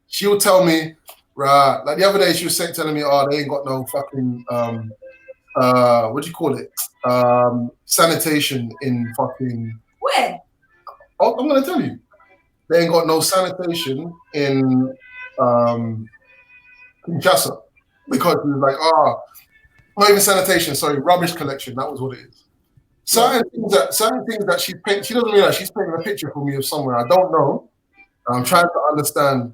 She'll tell me, right, like the other day she was telling me, oh, they ain't got no fucking what do you call it? Sanitation in fucking where? Oh, I'm gonna tell you. They ain't got no sanitation in Kinshasa. Because he was like, not even sanitation, sorry, rubbish collection, that was what it is. Certain things that she doesn't realize she's painting a picture for me of somewhere I don't know. I'm trying to understand.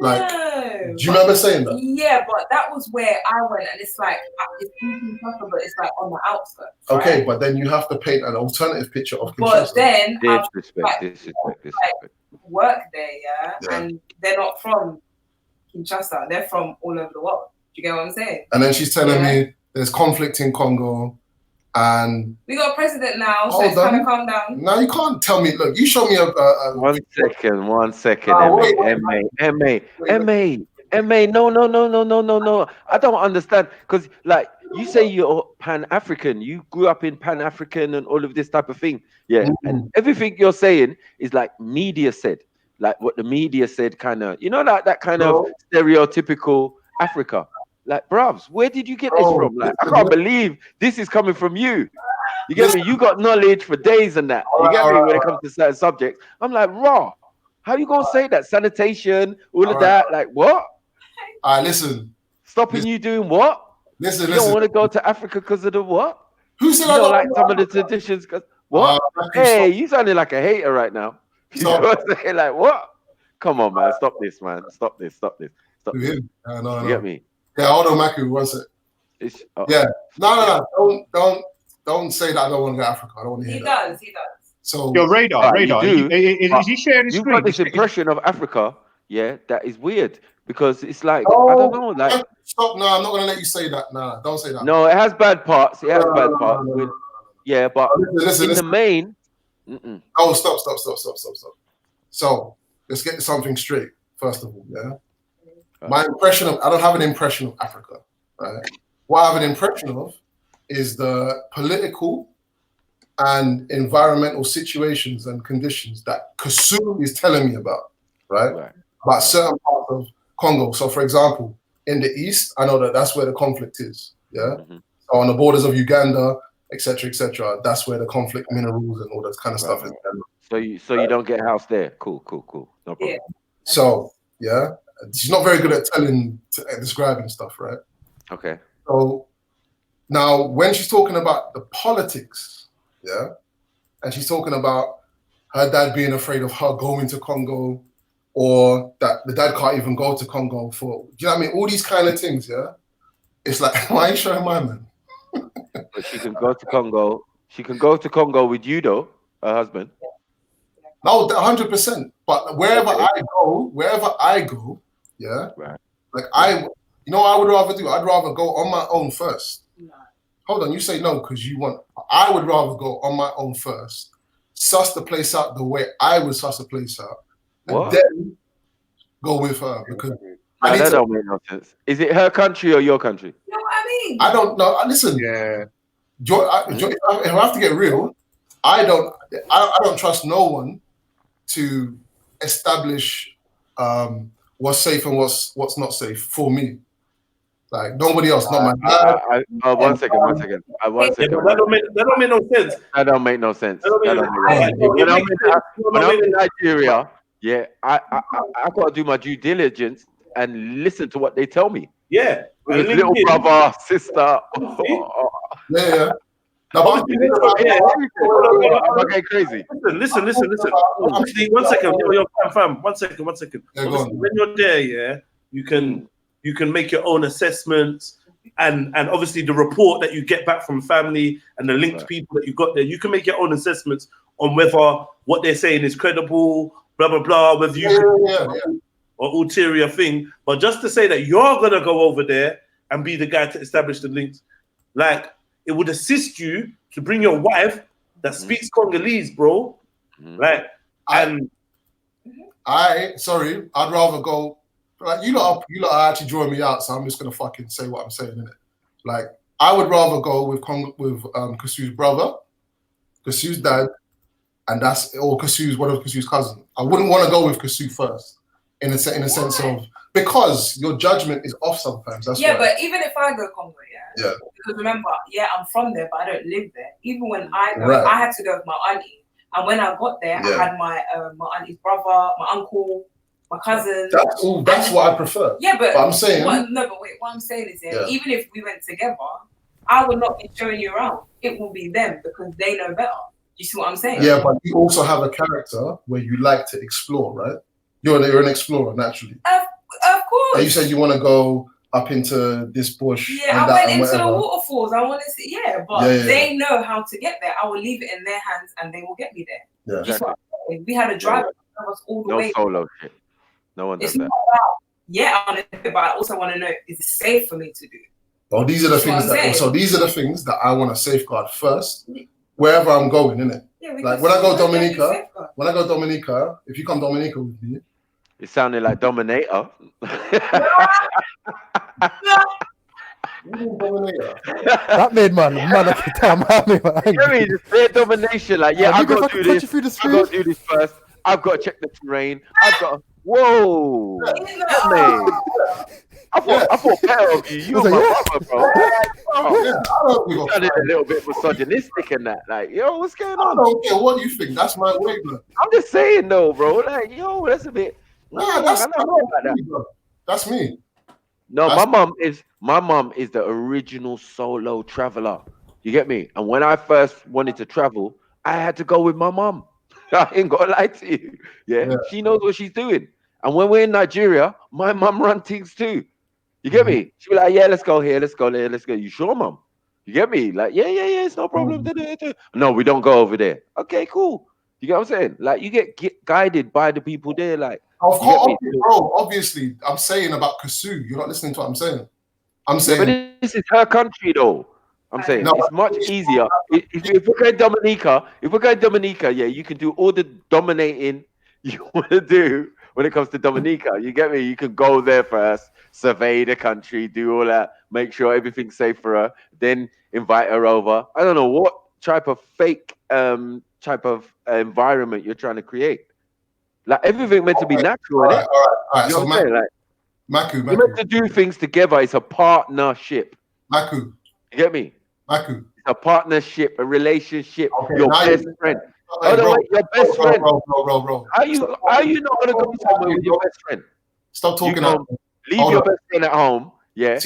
Like, do you remember saying that? Yeah, but that was where I went, and it's like it's but it's like on the outskirts. Okay, right? but then you have to paint an alternative picture of Kinshasa. But then I've Disrespect. work there, yeah, and they're not from Kinshasa. They're from all over the world. Do you get what I'm saying? And then she's telling me there's conflict in Congo, and we got a president now, so it's kind of calm down. No, you can't tell me. Look, you show me a One second. MA. No. I don't understand because, like, you say you're Pan-African. You grew up in Pan-African and all of this type of thing. Yeah, and everything you're saying is like media said, like what the media said, kind of. You know, like that kind of stereotypical Africa. Like, bruvs, where did you get this from? Like, I can't believe this is coming from you. You get me? You got knowledge for days and that. You get me? When it comes to certain subjects, I'm like, raw. How you gonna say that? Sanitation, all of that. Like, what? All right, listen. Stopping you doing what? Listen. You don't want to go to Africa because of the what? Who said you I don't don't like want some of the traditions? Cause what? Hey, you sounding like a hater right now. You know what I'm saying? Like, what? Come on, man. Stop this, man. Stop this. I know. You get me? Yeah, hold on, Maku, one sec. Yeah. No. Don't say that I don't want to go to Africa. I don't want to hear that. He does. So your radar. Is he sharing the You've screen? got this impression of Africa, yeah, that is weird because it's like I don't know, like stop. No, I'm not gonna let you say that. No, don't say that. No, it has bad parts. It has bad parts. Yeah, but listen. in the main. Oh, stop. So let's get something straight. First of all, yeah. My impression of I don't have an impression of Africa, right? What I have an impression of is the political and environmental situations and conditions that Kasum is telling me about, right? About certain parts of Congo. So, for example, in the east, I know that that's where the conflict is, yeah? So on the borders of Uganda, etc., that's where the conflict minerals and all that kind of stuff is. So you don't get a house there. Cool. No problem. So, yeah, she's not very good at describing stuff, right? Okay. So now when she's talking about the politics, yeah, and she's talking about her dad being afraid of her going to Congo, or that the dad can't even go to Congo for, do you know what I mean? All these kind of things, yeah. It's like, why are you showing my man? But she can go to Congo. She can go to Congo with you, though, her husband. No, 100%. But wherever I go, yeah, like you know what I would rather do? I'd rather go on my own first. Hold on, you say no because you want. I would rather go on my own first, suss the place out the way I would suss the place out, and then go with her because that don't make no sense. Is it her country or your country? You know what I mean? I don't know. Listen, if I have to get real, I don't trust no one to establish what's safe and what's not safe for me. Like nobody else, not my dad. One second. One second. That don't make no sense. That don't make no sense. When I'm in Nigeria, yeah, I gotta do my due diligence and listen to what they tell me. Yeah. With little brother, sister. Yeah. Am I getting crazy? Listen. Obviously, one second. Fam. One second. Yeah, obviously, when you're there, yeah, you can make your own assessments, and obviously the report that you get back from family and the linked people that you got there, you can make your own assessments on whether what they're saying is credible, blah blah blah, whether you or ulterior thing. But just to say that you're gonna go over there and be the guy to establish the links, like it would assist you to bring your wife that speaks Congolese, bro. Like, and I'd rather go. Like you lot are actually drawing me out, so I'm just gonna fucking say what I'm saying, innit? Like I would rather go with Kasu's brother, Kasu's dad, and or one of Kasu's cousins. I wouldn't want to go with Kasu first, in a sense of because your judgment is off sometimes. That's why. But even if I go Congo, because remember, I'm from there, but I don't live there. Even when I go, I had to go with my auntie, and when I got there, I had my auntie's brother, my uncle, my cousins. That's what I prefer. Yeah, but I'm saying what I'm saying is even if we went together, I would not be showing you around. It will be them because they know better. You see what I'm saying? Yeah, but you also have a character where you like to explore, right? You're an explorer naturally. Of course. And you said you want to go up into this bush. Yeah, I went into the waterfalls. I want to see. Yeah, but they know how to get there. I will leave it in their hands, and they will get me there. Yeah, exactly. We had a driver that was all the way. No solo shit. No one does it's that. Not about, I want to do it, but I also want to know is it safe for me to do? Well, these are the things that I want to safeguard first, wherever I'm going, innit? Yeah, like when I go Dominica, if you come Dominica with me. It sounded like Dominator. That made man like a damn army. Just domination, like I've got to do this. I've got to do this first. I've got to check the terrain. I've got. Whoa, I thought better of you. You're my brother, bro. You sounded a little bit misogynistic in that. Like, what's going on? I don't care what you think. That's my way, bro. I'm just saying, though, bro. Like, that's a bit. That's me. No, my mom is the original solo traveler. You get me? And when I first wanted to travel, I had to go with my mom. I ain't gonna lie to you. Yeah, she knows what she's doing. And when we're in Nigeria, my mom run things too. You get me? She be like, let's go here, let's go there, let's go. You sure, mom? You get me? Like, yeah, it's no problem. No, we don't go over there. Okay, cool. You get what I'm saying? Like, you get guided by the people there. Like, of course, bro. Obviously, I'm saying about Kasu. You're not listening to what I'm saying. I'm saying, but this is her country, though. I'm saying it's much easier. If we're going Dominica, you can do all the dominating you want to do when it comes to Dominica. You get me? You can go there first, survey the country, do all that, make sure everything's safe for her, then invite her over. I don't know what type of fake type of environment you're trying to create. Like everything meant to be natural. All right. You know So what I'm saying? Like, Maku. You're meant to do things together. It's a partnership. Maku. You get me? Maku. It's a partnership, a relationship. Okay, your best friend. Your best friend. Bro. Are you not gonna go somewhere with your best friend? Stop talking. Leave your best friend at home. Yeah.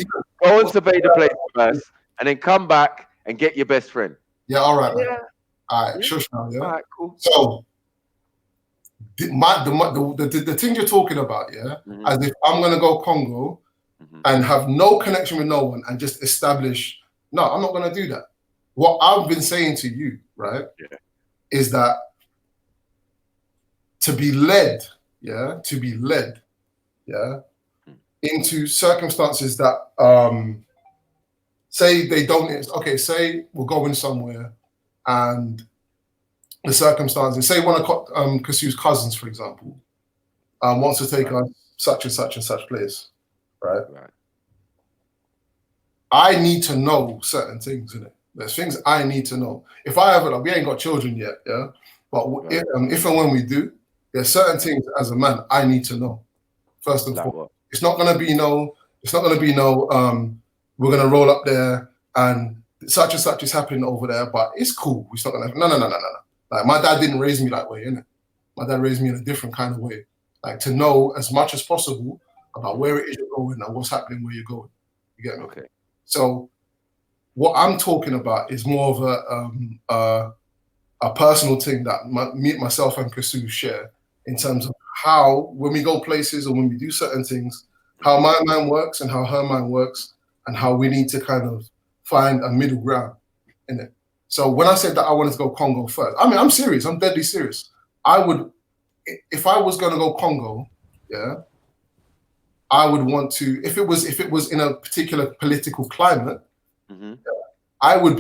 Go and survey the place first, and then come back and get your best friend. Yeah. All right. Yeah. All right. Shush now. Yeah. All right. Cool. So the thing you're talking about, as if I'm gonna go Congo and have no connection with no one and just establish. No, I'm not gonna do that. What I've been saying to you, right, is that to be led into circumstances that say they don't. Okay, say we're going somewhere and the circumstances, say one of Kasu's cousins, for example, wants to take us such and such and such place, right? I need to know certain things, innit? There's things I need to know. If I ever, we ain't got children yet, but if and when we do, there's certain things as a man I need to know. First and foremost, it's not gonna be no It's not going to be no, we're going to roll up there and such and such is happening over there, but it's cool. It's not going to, no. Like, my dad didn't raise me that way, innit? My dad raised me in a different kind of way. Like, to know as much as possible about where it is you're going and what's happening where you're going. You get me? Okay. So what I'm talking about is more of a personal thing that myself and Kasu share in terms of how, when we go places or when we do certain things, how my mind works and how her mind works, and how we need to kind of find a middle ground in it. So when I said that I wanted to go Congo first, I mean, I'm serious. I'm deadly serious. I would, if I was going to go Congo, yeah, I would want to, if it was in a particular political climate, I would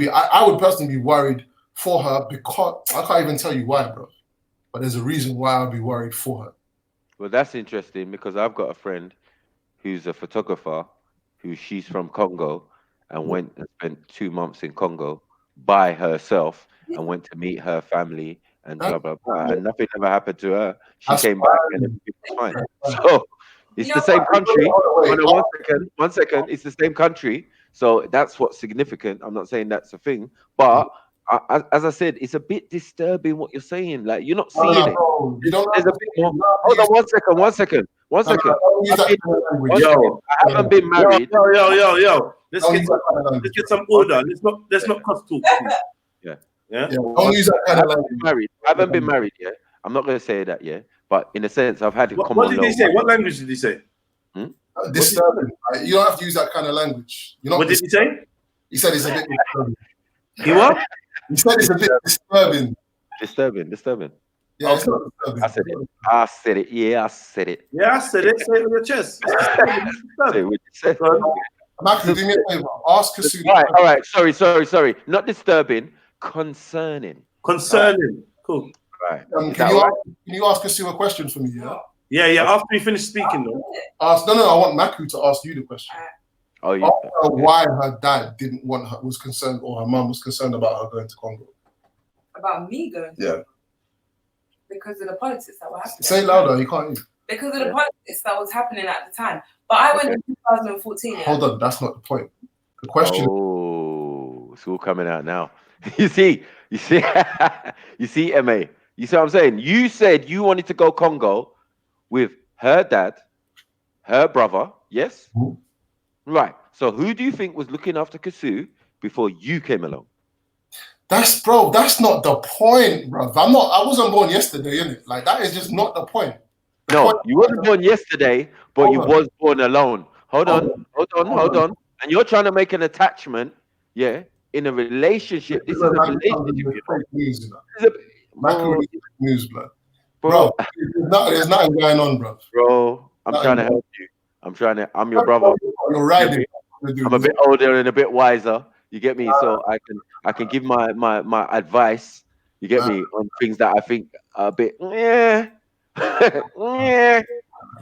personally be worried for her, because I can't even tell you why, bro. But there's a reason why I'd be worried for her. Well, that's interesting, because I've got a friend who's a photographer, she's from Congo, and went and spent 2 months in Congo by herself and went to meet her family and blah blah blah, and nothing ever happened to her. She came back and everything was fine. So it's the same country. One second, it's the same country. So that's what's significant. I'm not saying that's a thing, but as I said, it's a bit disturbing what you're saying. Like, you're not seeing it. There's a bit more. Hold on, one second. Yo, I haven't been married. Yo. Let's get some order. Let's not cross talk. Yeah. Don't use that kind of language. I haven't been married yet. I'm not going to say that yet, but in a sense, I've had it come on. What did he say? What language did he say? Disturbing. You don't have to use that kind of language. What did he say? He said it's a bit disturbing. He what? He said it's a bit disturbing. Disturbing. Yeah, it's not disturbing. I said it. Yeah, I said it. Yeah, I said it. Say it with your chest. Matthew, do me a favor. Ask Kasu. All right. Sorry. Not disturbing. Concerning. Cool. Right. Can you ask Kasu a question for me? Yeah. Yeah. After we finish speaking, though. No. I want Maku to ask you the question. Oh, yeah. Why her dad didn't want her, was concerned, or her mum was concerned about her going to Congo. About me going? Yeah. Because of the politics that were happening. Say it louder. You can't hear. Because of the politics that was happening at the time. But I went in 2014. Yeah? Hold on, that's not the point. The question. Oh, it's all coming out now. You see, MA. You see what I'm saying? You said you wanted to go Congo with her dad, her brother, yes? Right. So who do you think was looking after Kasu before you came along? That's not the point, bro. I wasn't born yesterday, innit? Like, that is just not the point. No, you wasn't born yesterday, but you was born alone. Hold on. And you're trying to make an attachment, yeah, in a relationship. This is a relationship. News, bro. There's nothing going on, bro. Bro, I'm trying to help you. I'm your brother. You're riding. I'm a bit older and a bit wiser. You get me? So I can give my advice. You get me, on things that I think are a bit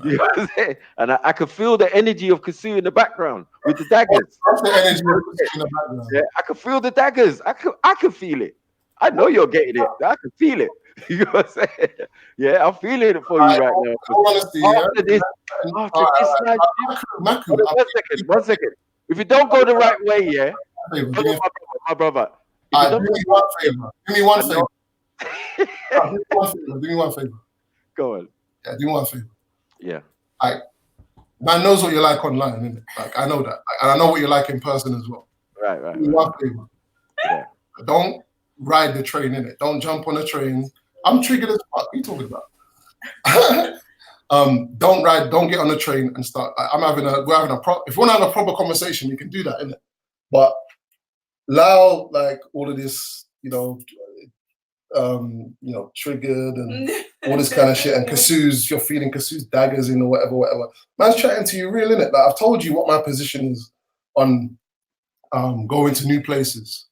You know what I'm saying? And I could feel the energy of Kasu in the background with the daggers. That's the energy of Kasu in the background. Yeah, I could feel the daggers. I could feel it. I know you're getting it. I can feel it. You know what I'm saying? Yeah, I'm feeling it for you right now. After this, one second. If you don't go the right way, yeah, my brother. Do me one favor. Do me one favor. Go on. Yeah, do me one favor. Yeah. Man knows what you're like online, innit? Like, I know that. And I know what you're like in person as well. Right. Do me one favor. Yeah. Don't ride the train, innit? Don't jump on the train. I'm triggered as fuck. What are you talking about? Don't get on the train and start. We're having a if you want to have a proper conversation, you can do that, innit? But allow like all of this, triggered and all this kind of shit, and you're feeling Kasu's daggers in or whatever. Man's chatting to you real, innit? Like, I've told you what my position is on going to new places,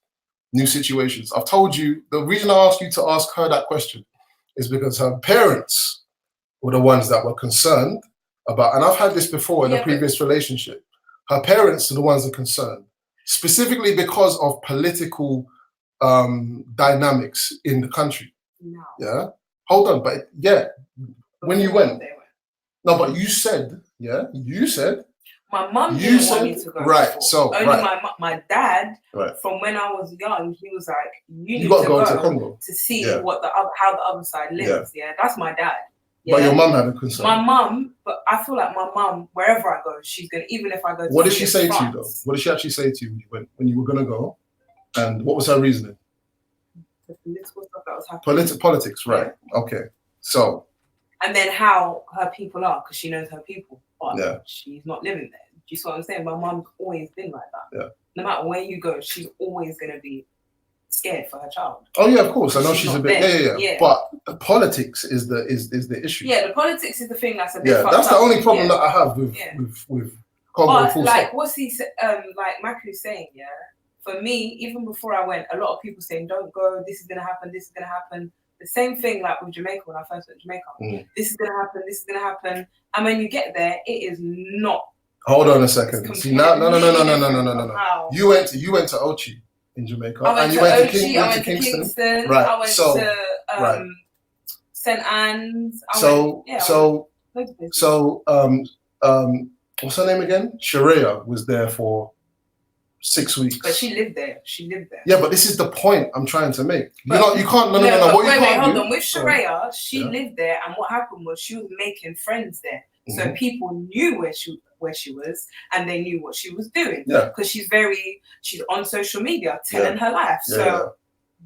new situations. I've told you the reason I asked you to ask her that question is because her parents were the ones that were concerned about, and I've had this before in a previous relationship. Her parents are the ones that are concerned, specifically because of political dynamics in the country. No. Yeah. Hold on, but yeah, when you went, no, but you said My mum You didn't want said me to go. right. before. So Only right. my dad, Right. from when I was young, he was like, you You need gotta to go go to Congo. to see Yeah. what how the other side lives. Yeah, that's my dad. Yeah? But your mum had a concern. My mum, but I feel like my mum, wherever I go, she's gonna, even if I go to What did she say to France, you though? What did she actually say to you when you were gonna go? And what was her reasoning? The political stuff that was happening. Politics, right? Yeah. Okay. So. And then how her people are, because she knows her people, but yeah. she's not living there. Do you see what I'm saying? My mum's always been like that. Yeah. No matter where you go, she's always gonna be scared for her child. Oh yeah, of course. I know she's a bit. Yeah. But the politics is the issue. Yeah, the politics is the thing that's a bit. Yeah, that's the only problem that I have with Congo. But like, what's he like Maku's saying? Yeah, for me, even before I went, a lot of people saying, "Don't go. This is gonna happen. This is gonna happen." The same thing like with Jamaica when I first went to Jamaica. This is gonna happen. This is gonna happen. And when you get there, it is not. Hold on a second. See now, no. You went to Ochi in Jamaica, and you went to Kingston. Right. I went to St. Anne's. What's her name again? Sharia was there for 6 weeks. But she lived there. Yeah, but this is the point I'm trying to make. You can't. No. Hold on. With Sharia, she lived there, and what happened was she was making friends there, so people knew where she was, and they knew what she was doing. Yeah. Because she's on social media telling her life. So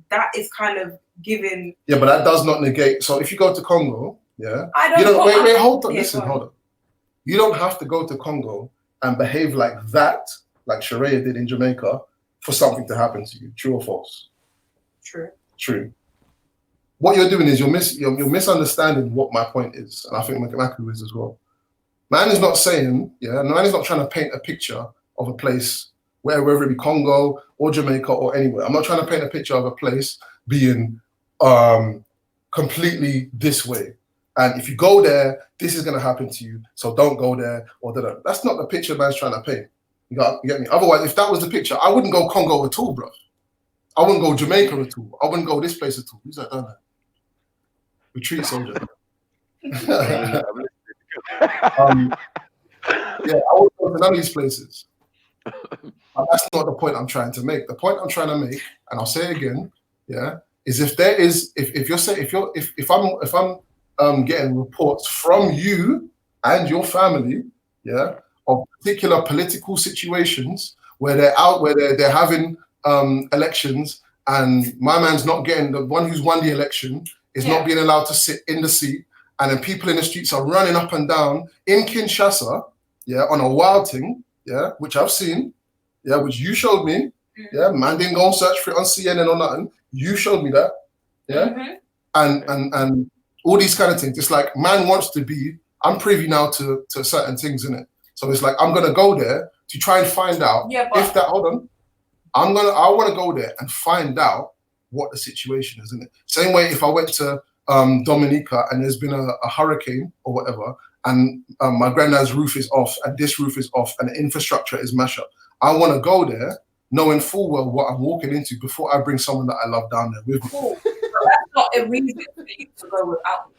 that is kind of giving. Yeah, but that does not negate. So if you go to Congo, yeah, wait, hold on. Listen, hold on. You don't have to go to Congo and behave like that, like Sharia did in Jamaica, for something to happen to you. True or false? True. What you're doing is you're misunderstanding what my point is, and I think Maku is as well. Man is not saying, man is not trying to paint a picture of a place whether it be Congo or Jamaica or anywhere. I'm not trying to paint a picture of a place being completely this way. And if you go there, this is going to happen to you. So don't go there or da. That's not the picture man's trying to paint. You get me? Otherwise, if that was the picture, I wouldn't go Congo at all, bro. I wouldn't go Jamaica at all. I wouldn't go this place at all. Who's that done that? Retreat soldier. I wouldn't go to none of these places. But that's not the point I'm trying to make. The point I'm trying to make, and I'll say it again, is if I'm getting reports from you and your family, of particular political situations where they're having elections, and my man's not getting, the one who's won the election is not being allowed to sit in the seat, and then people in the streets are running up and down in Kinshasa, on a wild thing, which I've seen, which you showed me, man didn't go and search for it on CNN or nothing. You showed me that, and all these kind of things. It's like man wants to be. I'm privy now to certain things in it, so it's like I'm gonna go there to try and find out if that. Hold on, I want to go there and find out what the situation is, isn't it? Same way if I went to Dominica and there's been a hurricane or whatever, and my granddad's roof is off and this roof is off and the infrastructure is mashed up. I want to go there knowing full well what I'm walking into before I bring someone that I love down there with me. Cool. That's not a reason for you to go without me.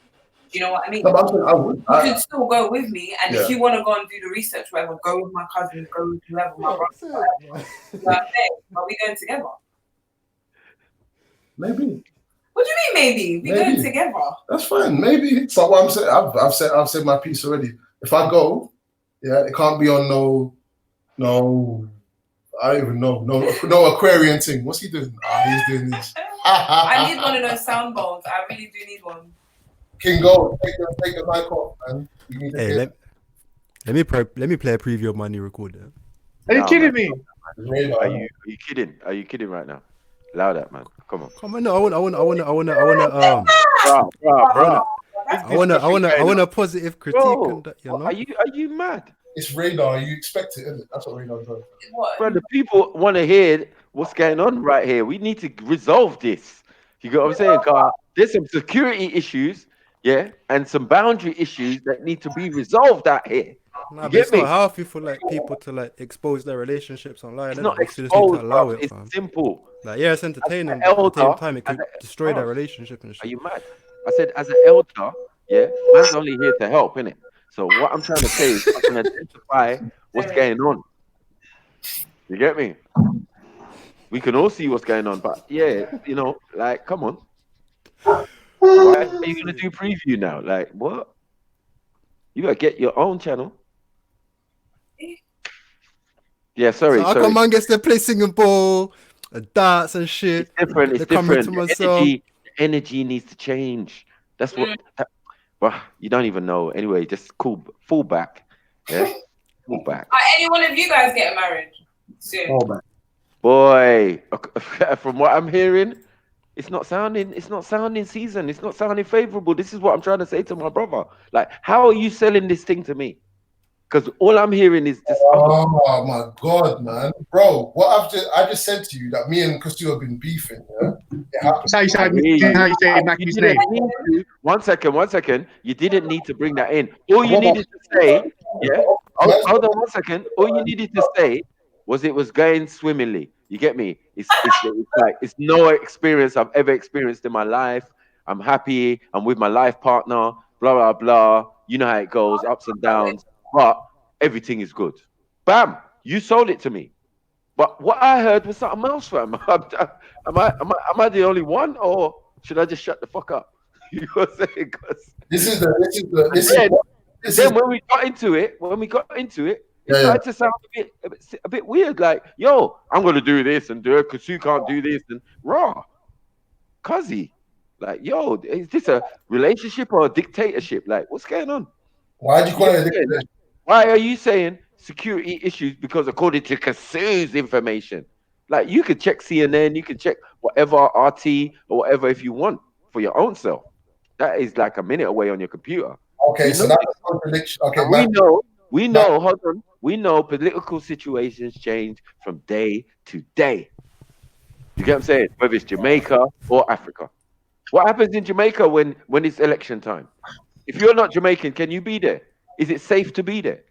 Do you know what I mean? No, I would. You can still go with me, and if you want to go and do the research, whatever, go with my cousin, go with whoever, my brother. You know what I'm saying? Are we going together? Maybe. What do you mean maybe? We're going together. That's fine. Maybe. So what I'm saying, I've said my piece already. If I go, it can't be on no. I don't even know. No Aquarian thing. What's he doing? He's doing this. I need one of those sound bowls. I really do need one. King Gold, take the mic off, man. Hey, let me play a preview of my new recorder. Are you kidding me? Are you kidding? Are you kidding right now? Allow that, man. Come on. No, I want a positive critique. Bro, that, you know? Are you mad? It's radar. You expect it, isn't it? That's what radar does. Bro, the people want to hear what's going on right here. We need to resolve this. You get what I'm saying, Carl? There's some security issues, and some boundary issues that need to be resolved out here. Nah, but it's not healthy for people to expose their relationships online. It's not exposed, to allow it, it's simple. It's entertaining, but at the same time it could destroy their relationship and shit. Are you mad? I said, as an elder, man's only here to help, innit? So what I'm trying to say is I can identify what's going on. You get me? We can all see what's going on, but yeah, you know, like, come on. Why are you gonna do preview now? Like, what? You gotta get your own channel. Yeah, sorry. So how come man gets to play singing ball, darts and shit? It's different. It's different. The energy needs to change. That's what. Well, you don't even know. Anyway, just fall back. Yeah, fall back. Are any one of you guys getting married soon? Fall back. Boy, from what I'm hearing, it's not sounding season. It's not sounding favorable. This is what I'm trying to say to my brother. Like, how are you selling this thing to me? Because all I'm hearing is just. Oh my god, man, bro! What I just said to you that me and Christy have been beefing. Yeah, it happened. How you say Mackie's name? One second. You didn't need to bring that in. All you needed to say, yeah. Hold on 1 second. All you needed to say was it was going swimmingly. You get me? It's like it's no experience I've ever experienced in my life. I'm happy. I'm with my life partner. Blah blah blah. You know how it goes, ups and downs. But everything is good. Bam! You sold it to me. But what I heard was something else, fam. Am I the only one, or should I just shut the fuck up? You know what I'm saying? Then when we got into it, it started to sound a bit weird. Like, yo, I'm gonna do this and do it because you can't do this and raw, cuzzy. Like, yo, is this a relationship or a dictatorship? Like, what's going on? Why'd you call it a dictatorship? Why are you saying security issues? Because according to Kasu's information, like, you could check CNN, you can check whatever RT or whatever if you want for your own self. That is like a minute away on your computer. Okay, so that's a contradiction. Okay, we know. Hold on. We know political situations change from day to day. You get what I'm saying? Whether it's Jamaica or Africa. What happens in Jamaica when it's election time? If you're not Jamaican, can you be there? Is it safe to be there?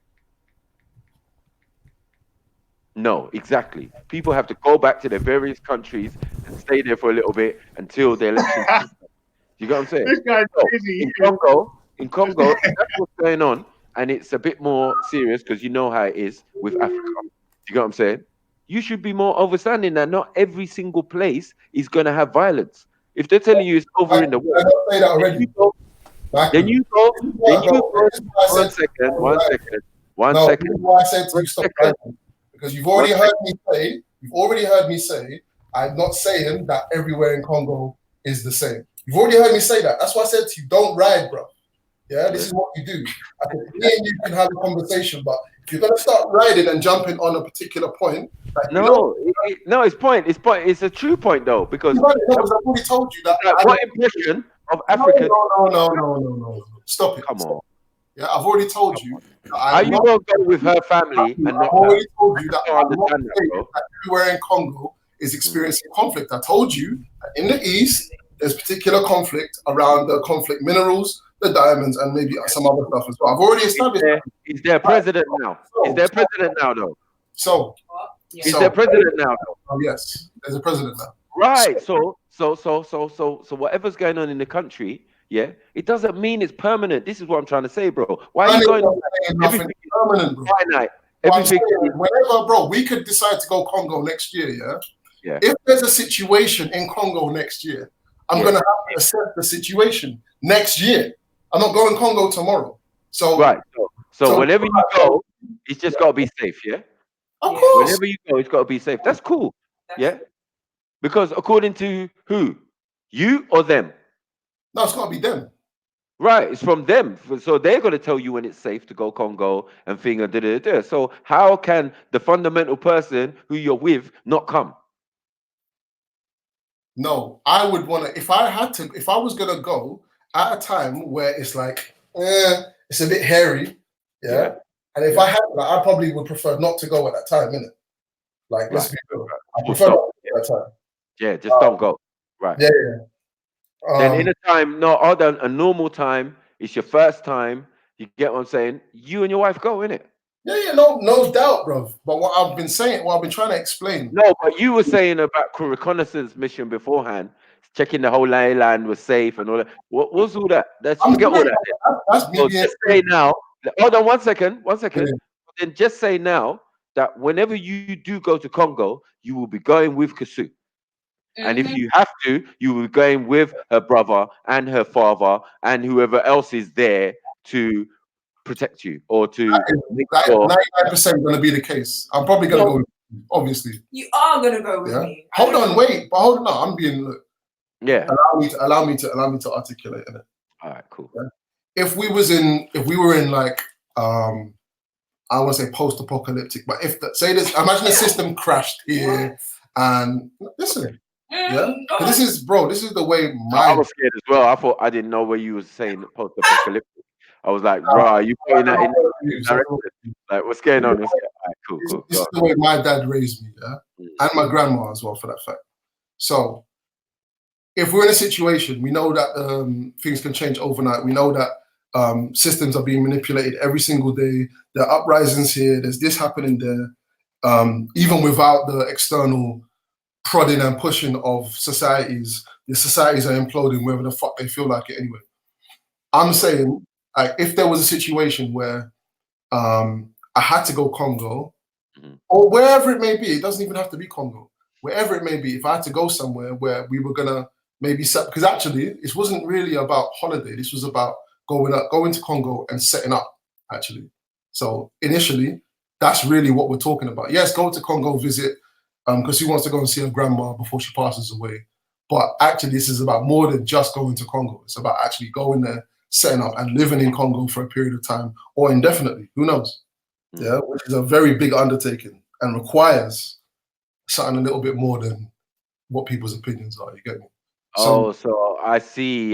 No, exactly. People have to go back to their various countries and stay there for a little bit until the election. You got what I'm saying? This guy's crazy. In Congo, that's what's going on, and it's a bit more serious because you know how it is with Africa. You got what I'm saying? You should be more understanding that not every single place is going to have violence. If they're telling you it's over in the world, then you go. One second. Why I said to you stop writing, because you've already heard me say I'm not saying that everywhere in Congo is the same. You've already heard me say that. That's why I said to you, don't ride, bro. Yeah, this is what you do. I think me and you can have a conversation, but if you're gonna start riding and jumping on a particular point, like, it's point. It's a true point though, because I've already told you that. What impression of Africa? No. Stop it. Come on. Yeah, I've already told you. Are you gonna go with her family and not? I've already told you that everywhere in Congo is experiencing conflict. I told you that in the East, there's particular conflict around the conflict minerals, the diamonds, and maybe some other stuff as well. I've already established. Is there a president now? Is there a president now, though? Is there a president now, though? Oh, yes, there's a president now. Right. So whatever's going on in the country, yeah, it doesn't mean it's permanent. This is what I'm trying to say, bro. Why are you going on? Everything permanent, bro. Finite. Whenever, bro, we could decide to go Congo next year, yeah? If there's a situation in Congo next year, I'm going to have to assess the situation next year. I'm not going Congo tomorrow. So whenever you go, it's just got to be safe, yeah? Of course. Whenever you go, it's got to be safe. That's cool, yeah? Because according to who? You or them? No, it's got to be them. Right, it's from them. So they're going to tell you when it's safe to go Congo and thing and da-da-da-da. So how can the fundamental person who you're with not come? No, I would want to, if I was going to go at a time where it's like, it's a bit hairy, yeah? And if I had that, I probably would prefer not to go at that time, innit? Like, let's be real. I prefer not to go at that time. Yeah, just don't go. Right. Yeah. Then in a normal time, it's your first time. You get what I'm saying? You and your wife go, innit? Yeah, no doubt, bro. But what I've been trying to explain. No, but you were saying about reconnaissance mission beforehand, checking the whole land was safe and all that. What was all that? That's all that. That's me. So just say now. Hold on 1 second. 1 second. Yeah. then just say now that whenever you do go to Congo, you will be going with Kasu. And if you have to, you will be going with her brother and her father and whoever else is there to protect you or to make sure. 99% going to be the case. I'm probably going to go with you, obviously. You are going to go with me. Hold on, wait. But hold on. No, I'm being, look. Yeah. Allow me to articulate it. All right, cool. Yeah? If we were in like, I want to say post-apocalyptic, but if imagine the system crashed here and listen, yeah, this is the way I was scared as well. I thought I didn't know where you was saying post-apocalyptic. I was like, bro, you putting that in like what's going on? All right, cool. This is the way my dad raised me, yeah, and my grandma as well, for that fact. So, if we're in a situation, we know that things can change overnight. We know that systems are being manipulated every single day. There are uprisings here. There's this happening there. Even without the external prodding and pushing of societies, the societies are imploding whether the fuck they feel like it anyway. I'm saying, like, if there was a situation where I had to go Congo, or wherever it may be, it doesn't even have to be Congo, wherever it may be, if I had to go somewhere where we were gonna maybe set, because actually it wasn't really about holiday, this was about going to Congo and setting up, actually. So initially, that's really what we're talking about. Yes, go to Congo, visit, because she wants to go and see her grandma before she passes away. But actually, this is about more than just going to Congo. It's about actually going there, setting up, and living in Congo for a period of time, or indefinitely, who knows? Yeah, which is a very big undertaking and requires something a little bit more than what people's opinions are. You get me? So I see.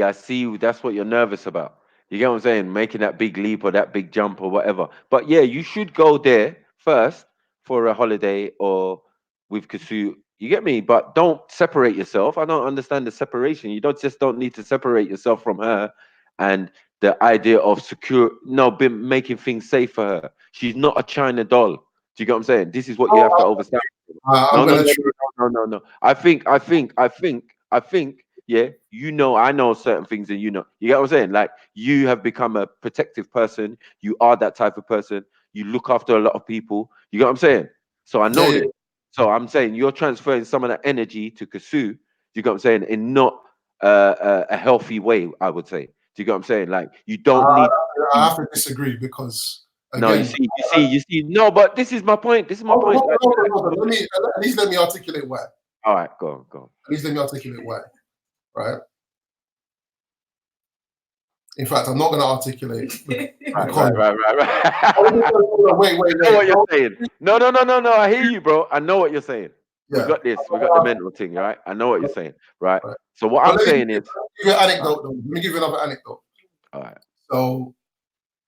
That's what you're nervous about. You get what I'm saying? Making that big leap or that big jump or whatever. But yeah, you should go there first for a holiday or with Kasu. You get me? But don't separate yourself. I don't understand the separation. You don't need to separate yourself from her and the idea of making things safe for her. She's not a China doll. Do you get what I'm saying? This is what you have to understand. No. I think, yeah, I know certain things and you know. You get what I'm saying? Like, you have become a protective person. You are that type of person. You look after a lot of people. You get what I'm saying? So I know this. So I'm saying you're transferring some of that energy to Kasu. You get what I'm saying? In not a healthy way, I would say. Do you get what I'm saying? Like, you don't need. I have to disagree because. Again, no, you see. No, but this is my point. This is my point. At least let me articulate why. All right, go on. At least let me articulate why. Right. In fact, I'm not going to articulate. Right. Wait. I know what you're saying. No. I hear you, bro. I know what you're saying. Yeah. We got this. We got the mental thing, right? I know what you're saying, right? So what I'm saying is. Let me give you another anecdote. All right. So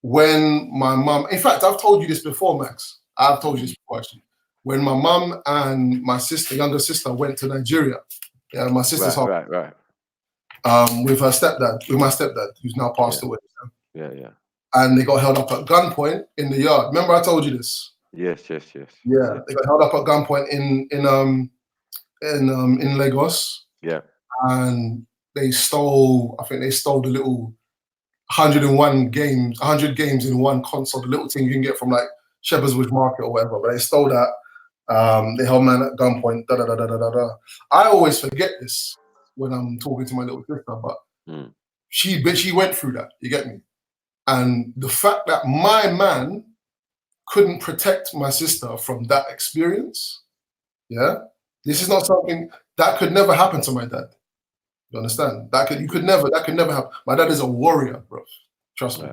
when my mom, in fact, I've told you this before, Max. I've told you this before, actually. When my mom and my younger sister, went to Nigeria, yeah, my sister's home. Right. With my stepdad, who's now passed away. Yeah. And they got held up at gunpoint in the yard. Remember I told you this? Yes. Yeah, they got held up at gunpoint in Lagos. Yeah. And I think they stole the little 100 games in one console, the little thing you can get from like Shepherd's Bush Market or whatever. But they stole that. They held man at gunpoint. I always forget this when I'm talking to my little sister, but she went through that. You get me? And the fact that my man couldn't protect my sister from that experience, yeah, this is not something that could never happen to my dad. You understand? That could never happen. My dad is a warrior, bro. Trust me.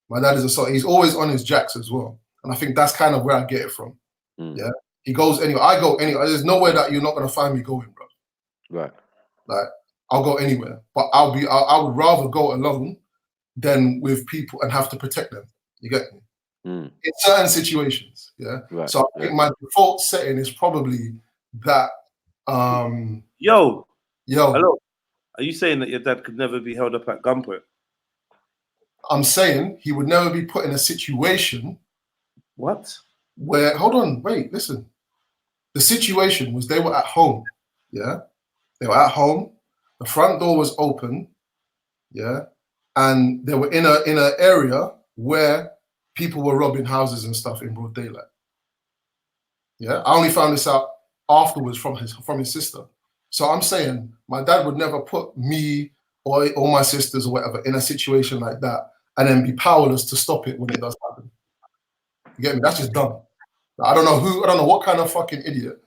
My dad is he's always on his jacks as well. And I think that's kind of where I get it from. Yeah. He goes anywhere. I go anywhere. There's nowhere that you're not gonna find me going, bro. Right. Like, I'll go anywhere. But I would rather go alone than with people and have to protect them. You get me? In certain situations, yeah. Right. So I think my default setting is probably that. Yo. Hello. Are you saying that your dad could never be held up at gunpoint? I'm saying he would never be put in a situation. What? Where, hold on, wait, listen. The situation was they were at home, yeah? They were at home, the front door was open, yeah? And they were in an area where people were robbing houses and stuff in broad daylight. Yeah, I only found this out afterwards from his sister. So I'm saying my dad would never put me or my sisters or whatever in a situation like that and then be powerless to stop it when it does happen. You get me? That's just dumb. I don't know what kind of fucking idiot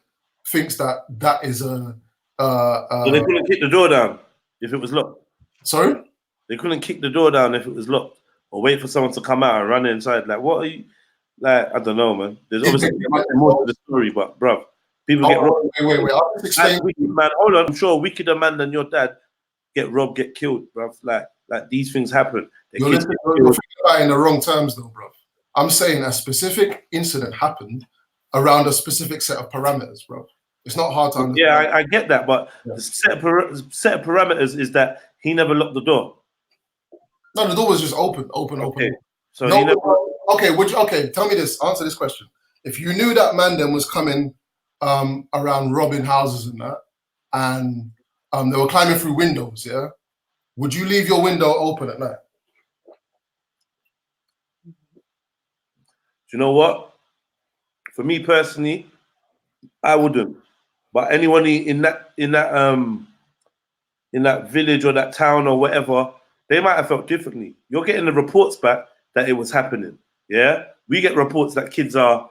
thinks that is a. So they couldn't kick the door down if it was locked. Sorry? They couldn't kick the door down if it was locked, or wait for someone to come out and run inside. Like, what are you? Like, I don't know, man. There's obviously more to the story, but bruv, people get robbed. Wait. I'll just explain. Man, hold on. I'm sure a wickeder man than your dad get robbed, get killed, bruv. Like these things happen. You're thinking about it in the wrong terms, though, bruv. I'm saying a specific incident happened around a specific set of parameters, bruv. It's not hard to understand. Yeah, I get that, but the set of parameters is that he never locked the door. No, the door was just open. So okay, tell me this. Answer this question. If you knew that man then was coming around robbing houses and that, and they were climbing through windows, yeah, would you leave your window open at night? Do you know what? For me personally, I wouldn't. But anyone in that village or that town or whatever, they might have felt differently. You're getting the reports back that it was happening. Yeah, we get reports that kids are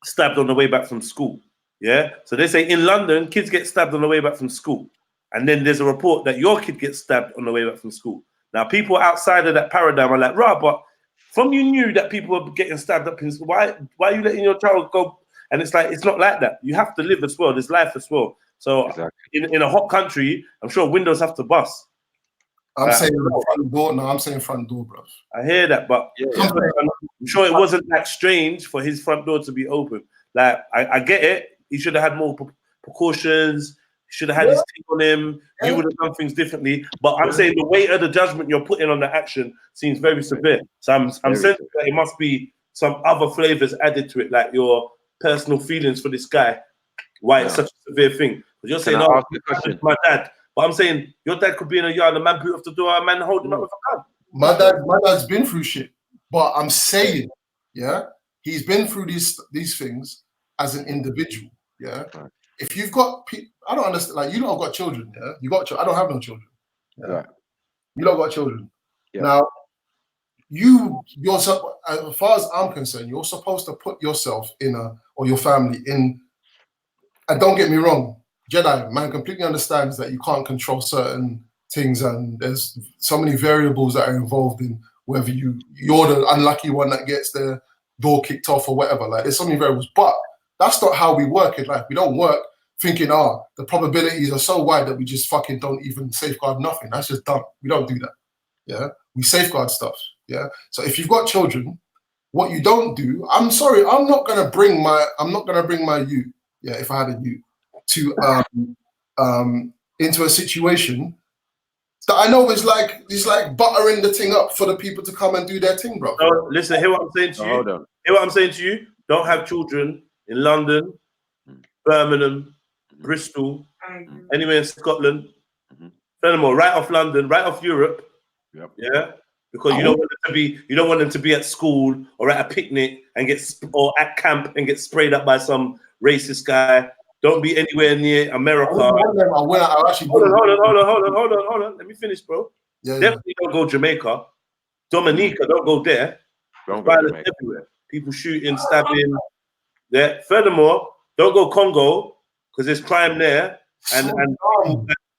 stabbed on the way back from school. Yeah, so they say in London, kids get stabbed on the way back from school, and then there's a report that your kid gets stabbed on the way back from school. Now, people outside of that paradigm are like, right, but from you knew that people were getting stabbed up in school, why are you letting your child go? And it's like, it's not like that. You have to live as well. There's life as well. So in a hot country, I'm sure windows have to bust. I'm saying front door. No, I'm saying front door, bro. I hear that, but I'm sure it wasn't that strange for his front door to be open. Like, I get it. He should have had more precautions. He should have had his team on him. You would have done things differently. But I'm saying the weight of the judgment you're putting on the action seems very severe. So I'm sensing that it must be some other flavors added to it, like your personal feelings for this guy, why it's such a severe thing. But you're saying, oh, my dad. But I'm saying your dad could be in a yard, a man boot off the door, a man hold him up with a gun. My dad's been through shit. But I'm saying, yeah, he's been through these things as an individual. Yeah. If you've got I don't understand, like, you don't have got children, yeah? You got I don't have no children. Yeah? You don't got children. Yeah. Now, you're as far as I'm concerned, you're supposed to put yourself or your family in, and don't get me wrong, Jedi, man completely understands that you can't control certain things, and there's so many variables that are involved in whether you're the unlucky one that gets their door kicked off or whatever. Like, there's so many variables, but that's not how we work in life. We don't work thinking, the probabilities are so wide that we just fucking don't even safeguard nothing. That's just dumb. We don't do that. Yeah, we safeguard stuff. Yeah. So if you've got children, what you don't do, I'm sorry, I'm not gonna bring my youth, yeah, if I had a youth, to into a situation that I know is like buttering the thing up for the people to come and do their thing, bro. No, listen, hear what I'm saying to you. Hold on. Hear what I'm saying to you. Don't have children in London, Birmingham, Bristol, anywhere in Scotland. Furthermore, right off London, right off Europe. Yep. Yeah. Because you don't want them to be at school or at a picnic and or at camp and get sprayed up by some racist guy. Don't be anywhere near America. Hold on. Let me finish, bro. Definitely don't go Jamaica. Dominica, don't go there. Violence everywhere. People shooting, stabbing. Yeah. Furthermore, don't go Congo because there's crime there. And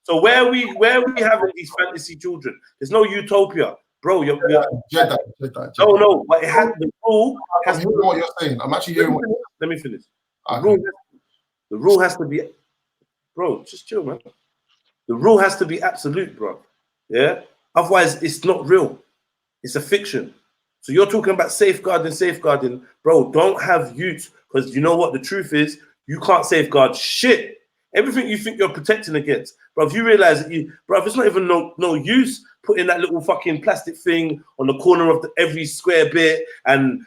so where are we having these fantasy children? There's no utopia. Bro, you're Jedi. No, but it has the rule. I'm hearing what you're saying. I'm actually hearing what. Let me finish. The rule has to be, bro. Just chill, man. The rule has to be absolute, bro. Yeah. Otherwise, it's not real. It's a fiction. So you're talking about safeguarding, bro. Don't have youths, because you know what the truth is. You can't safeguard shit. Everything you think you're protecting against, bro. If you realize that it's not even no use putting that little fucking plastic thing on the corner of every square bit, and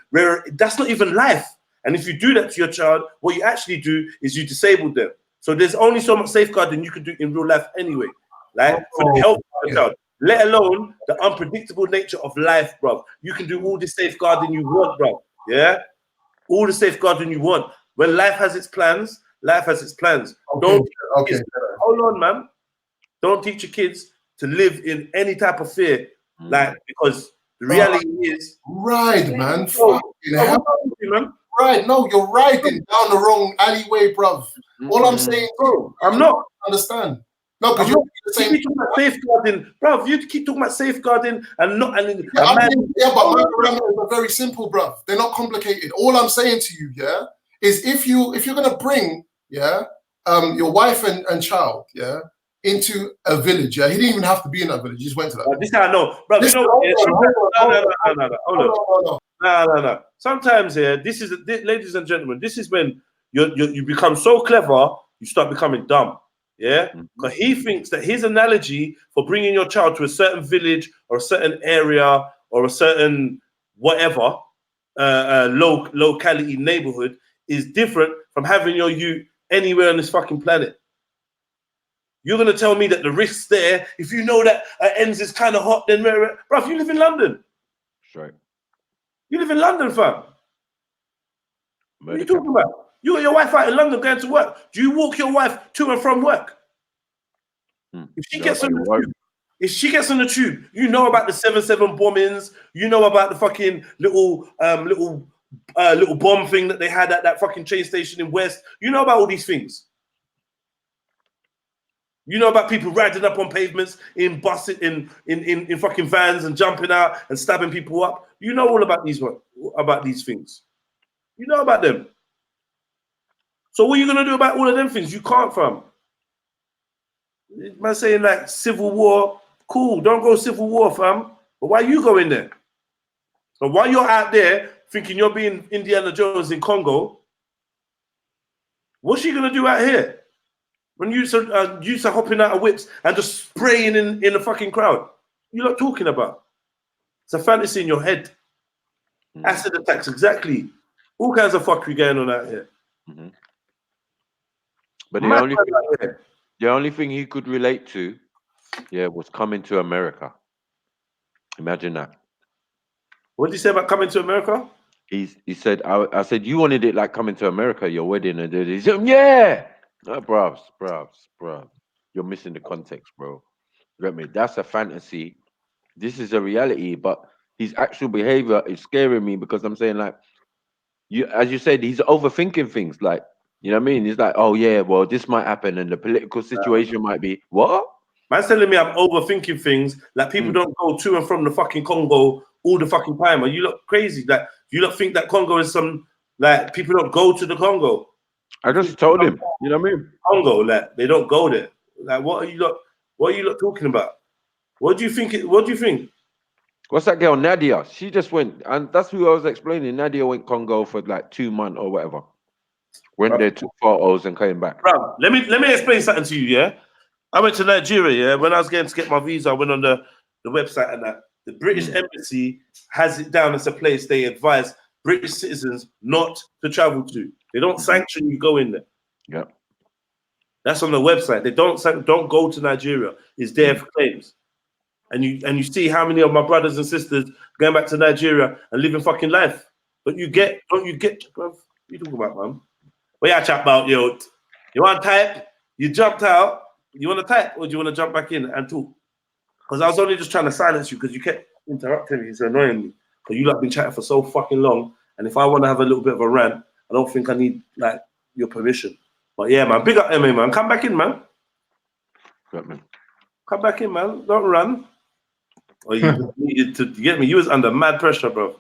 that's not even life. And if you do that to your child, what you actually do is you disable them. So there's only so much safeguarding you can do in real life anyway, like for the health of the child. let alone the unpredictable nature of life, bro. You can do all the safeguarding you want, bro. Yeah, all the safeguarding you want. When life has its plans, life has its plans. Okay. Hold on, man. Don't teach your kids to live in any type of fear, like, because the reality is right, man. Oh, Fucking hell. man. Right, no, you're riding down the wrong alleyway, bruv. All I'm saying, I'm not understand. No, because you're the same. You keep talking about safeguarding, bro. You keep talking about safeguarding and not and but my parameters are very simple, bruv. They're not complicated. All I'm saying to you, yeah, is if you're gonna bring, your wife and child, into a village, he didn't even have to be in that village. He just went to that. This I know, bro. You know, no. Sometimes, ladies and gentlemen, this is when you become so clever, you start becoming dumb. Yeah, because he thinks that his analogy for bringing your child to a certain village or a certain area or a certain whatever locality neighborhood is different from having your youth anywhere on this fucking planet. You're gonna tell me that the risks there, if you know that ends is kind of hot, then bro, you live in London. Right. You live in London, fam. What are you talking about? You got your wife out in London going to work. Do you walk your wife to and from work? If she gets on the tube, you know about the 7/7 bombings. You know about the fucking little bomb thing that they had at that fucking train station in West. You know about all these things. You know about people riding up on pavements in buses, in fucking vans and jumping out and stabbing people up. You know all about these things. You know about them. So what are you gonna do about all of them things? You can't, fam. Man saying like civil war, cool. Don't go civil war, fam. But why you going there? So while you're out there thinking you're being Indiana Jones in Congo, what's she gonna do out here? When you used to hopping out of whips and just spraying in the fucking crowd. You lot talking about? It's a fantasy in your head. Acid attacks, exactly. All kinds of fuckery going on out here. But the only thing he could relate to, was coming to America. Imagine that. What did he say about coming to America? He said, I said, you wanted it like coming to America, your wedding, and he said, yeah. No, bruv. You're missing the context, bro. You get me? That's a fantasy. This is a reality, but his actual behavior is scaring me because I'm saying, like, as you said, he's overthinking things. Like, you know what I mean? He's like, oh yeah, well, this might happen, and the political situation might be what? Man's telling me I'm overthinking things. Like people don't go to and from the fucking Congo all the fucking time. Are you look crazy? Like you don't think that Congo is some like people don't go to the Congo? I just told him, you know what I mean? Congo, like they don't go there. Like what are you lot talking about? What do you think? What do you think? What's that girl Nadia? She just went, and that's who I was explaining. Nadia went Congo for like 2 months or whatever. Went there, took photos, and came back. Bro, let me explain something to you. Yeah, I went to Nigeria. Yeah, when I was going to get my visa, I went on the website and that. The British Embassy has it down as a place they advise British citizens not to travel to. They don't sanction you go in there. Yeah, that's on the website. They don't go to Nigeria. It's there for claims. And you see how many of my brothers and sisters going back to Nigeria and living fucking life. Don't you get, bro? What you talking about, man? What you chat about, yo? You want to type? You jumped out. You want to type, or do you want to jump back in and talk? Because I was only just trying to silence you because you kept interrupting me. It's annoying me. Because you lot been chatting for so fucking long. And if I want to have a little bit of a rant, I don't think I need like your permission. But yeah, man, big up MA, man. Come back in, man. Come back in, man. Don't run. Or you needed to get me. You was under mad pressure, bro.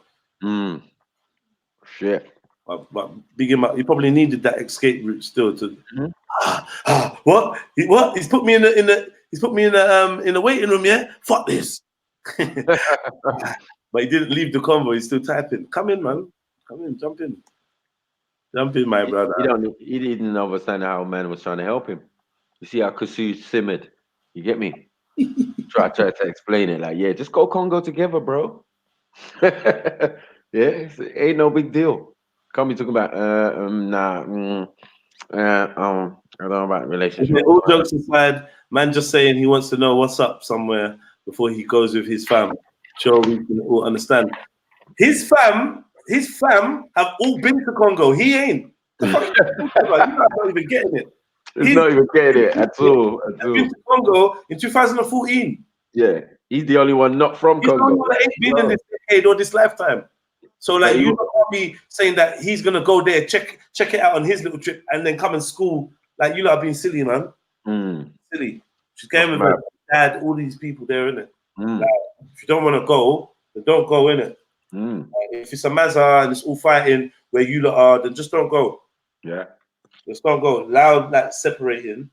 Shit. But big him up. You probably needed that escape route still to. What? He's put me in the waiting room. Yeah. Fuck this. But he didn't leave the convo. He's still typing. Come in, man. Come in. Jump in. Jump in, my brother. He didn't understand how man was trying to help him. You see how Kusu simmered. You get me? Try to explain it like, yeah, just go Congo together, bro. Yeah, ain't no big deal. Can't be talking about I don't know about relationship. All jokes aside, man just saying he wants to know what's up somewhere before he goes with his fam. Sure, we can all understand. His fam have all been to Congo. He ain't. The fuck you're not even getting it. He's not even getting it at all. At all. Been to Congo in 2014. Yeah, he's the only one not from He's the Congo. only one that ain't been in this decade or this lifetime. So like, you can't be saying that he's gonna go there, check it out on his little trip, and then come and school. Like, you lot are being silly, man. Silly. She's going with her dad, all these people there, innit? Like, if you don't want to go, then don't go, innit? Like, if it's a mazza and it's all fighting where you lot are, then just don't go. Yeah. Just don't go. Loud, like separating.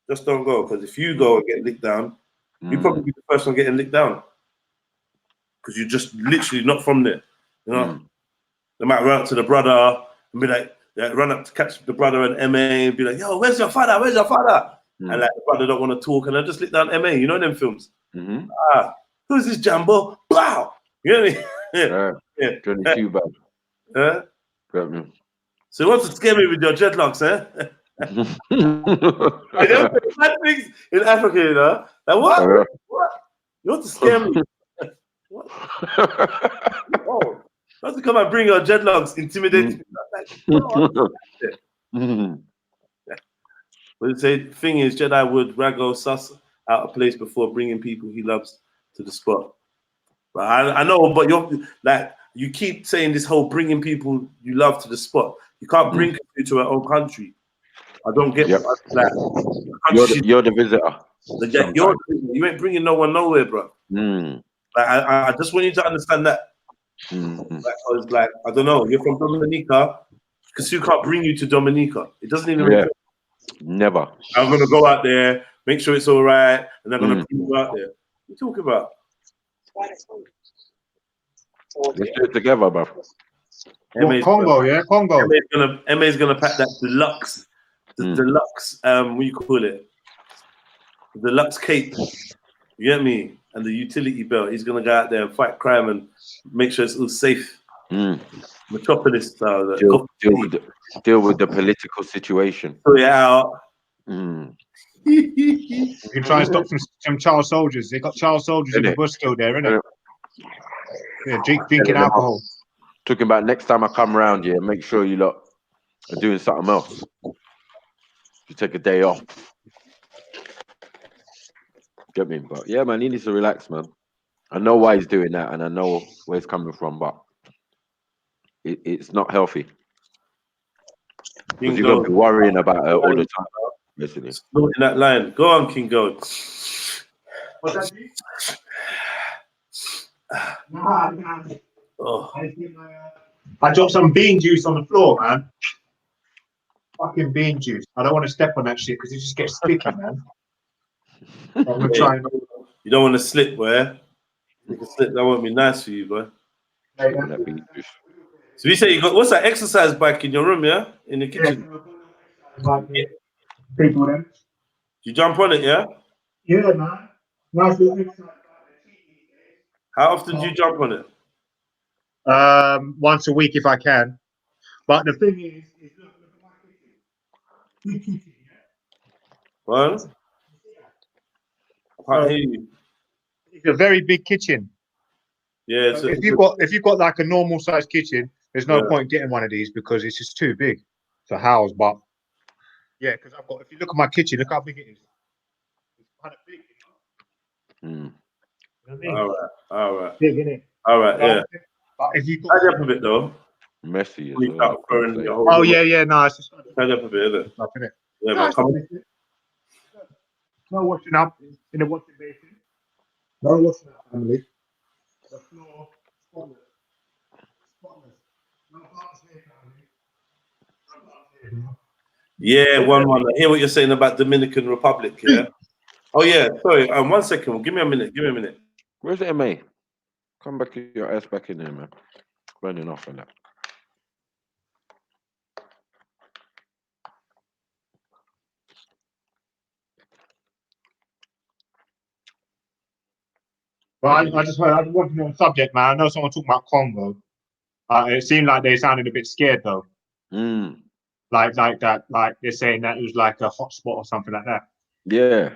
Just don't go. Because if you go and get licked down, you probably be the first one getting licked down. Because you're just literally not from there. You know? They might run up to the brother and be like, run up to catch the brother and MA and be like, yo, where's your father? Where's your father? And like, the brother don't want to talk, and I just lick down MA. You know them films? Who's this Jambo? Wow. You know what I mean? Yeah. 22 bad. Yeah. So you want to scare me with your dreadlocks, eh? I don't say bad things in Africa, you know? Like, what? What? You want to scare me? What? Oh, you want to come and bring your dreadlocks, intimidate me? Like, but you say, the thing is, Jedi would Rago suss out a place before bringing people he loves to the spot. But I know, but you're like, you keep saying this whole bringing people you love to the spot. You can't bring people to our own country. I don't get like, you're the visitor. You ain't bringing no one nowhere, bro. Like, I just want you to understand that. Because, like, I don't know, you're from Dominica, because you can't bring you to Dominica. It doesn't even make sense. Never. I'm gonna go out there, make sure it's all right, and I'm gonna bring you out there. What are you talking about? Let's do it together, bro. Congo, yeah, Congo. MA's gonna pack that deluxe, deluxe, what you call it? The deluxe cape. You get me? And the utility belt. He's gonna go out there and fight crime and make sure it's all safe. Metropolis style. Deal with the political situation. Sort it out. You can try and stop some child soldiers. They got child soldiers in the bush still there, innit? Yeah, drinking alcohol. Talking about next time I come round here, make sure you lot are doing something else. You take a day off. Get me? But yeah, man, he needs to relax, man. I know why he's doing that, and I know where it's coming from, but it's not healthy. Because you're gonna be worrying about her all the time, basically. In that line, go on, King Gold. What's that? Oh. I dropped some bean juice on the floor, man. Fucking bean juice. I don't want to step on that shit because it just gets sticky, man. I'm gonna try and... You don't want to slip, boy. You can slip. That won't be nice for you, boy. So you say you got, what's that exercise bike in your room, yeah? In the kitchen? People then. You jump on it, yeah? Yeah, man. Nice little exercise. How often do you jump on it? Once a week if I can. But the thing is look at my kitchen. Big kitchen, yeah? What? I can't hear you. It's a very big kitchen. Yeah. So if you've got like a normal sized kitchen, there's no point getting one of these because it's just too big to house. But yeah, because I've got. If you look at my kitchen, look how big it is. It's kind of big. You know what I mean? All right. Big, isn't it? All right, yeah. But if you tidy up a bit though. Messy as well. Oh yeah, no, it's just tidy up a bit, isn't it? Yeah, man. Come on. No washing up in the washing basin. No washing up, family. The floor, spotless. No parts here, family. No parts here. Yeah, one. I hear what you're saying about Dominican Republic, yeah? Oh, yeah, sorry. 1 second. Give me a minute. Where's the MA? Come back to your ass back in there, man. Running off on that. But I just want to know the subject, man. I know someone talking about Congo. It seemed like they sounded a bit scared though. Like that, like they're saying that it was like a hotspot or something like that. Yeah.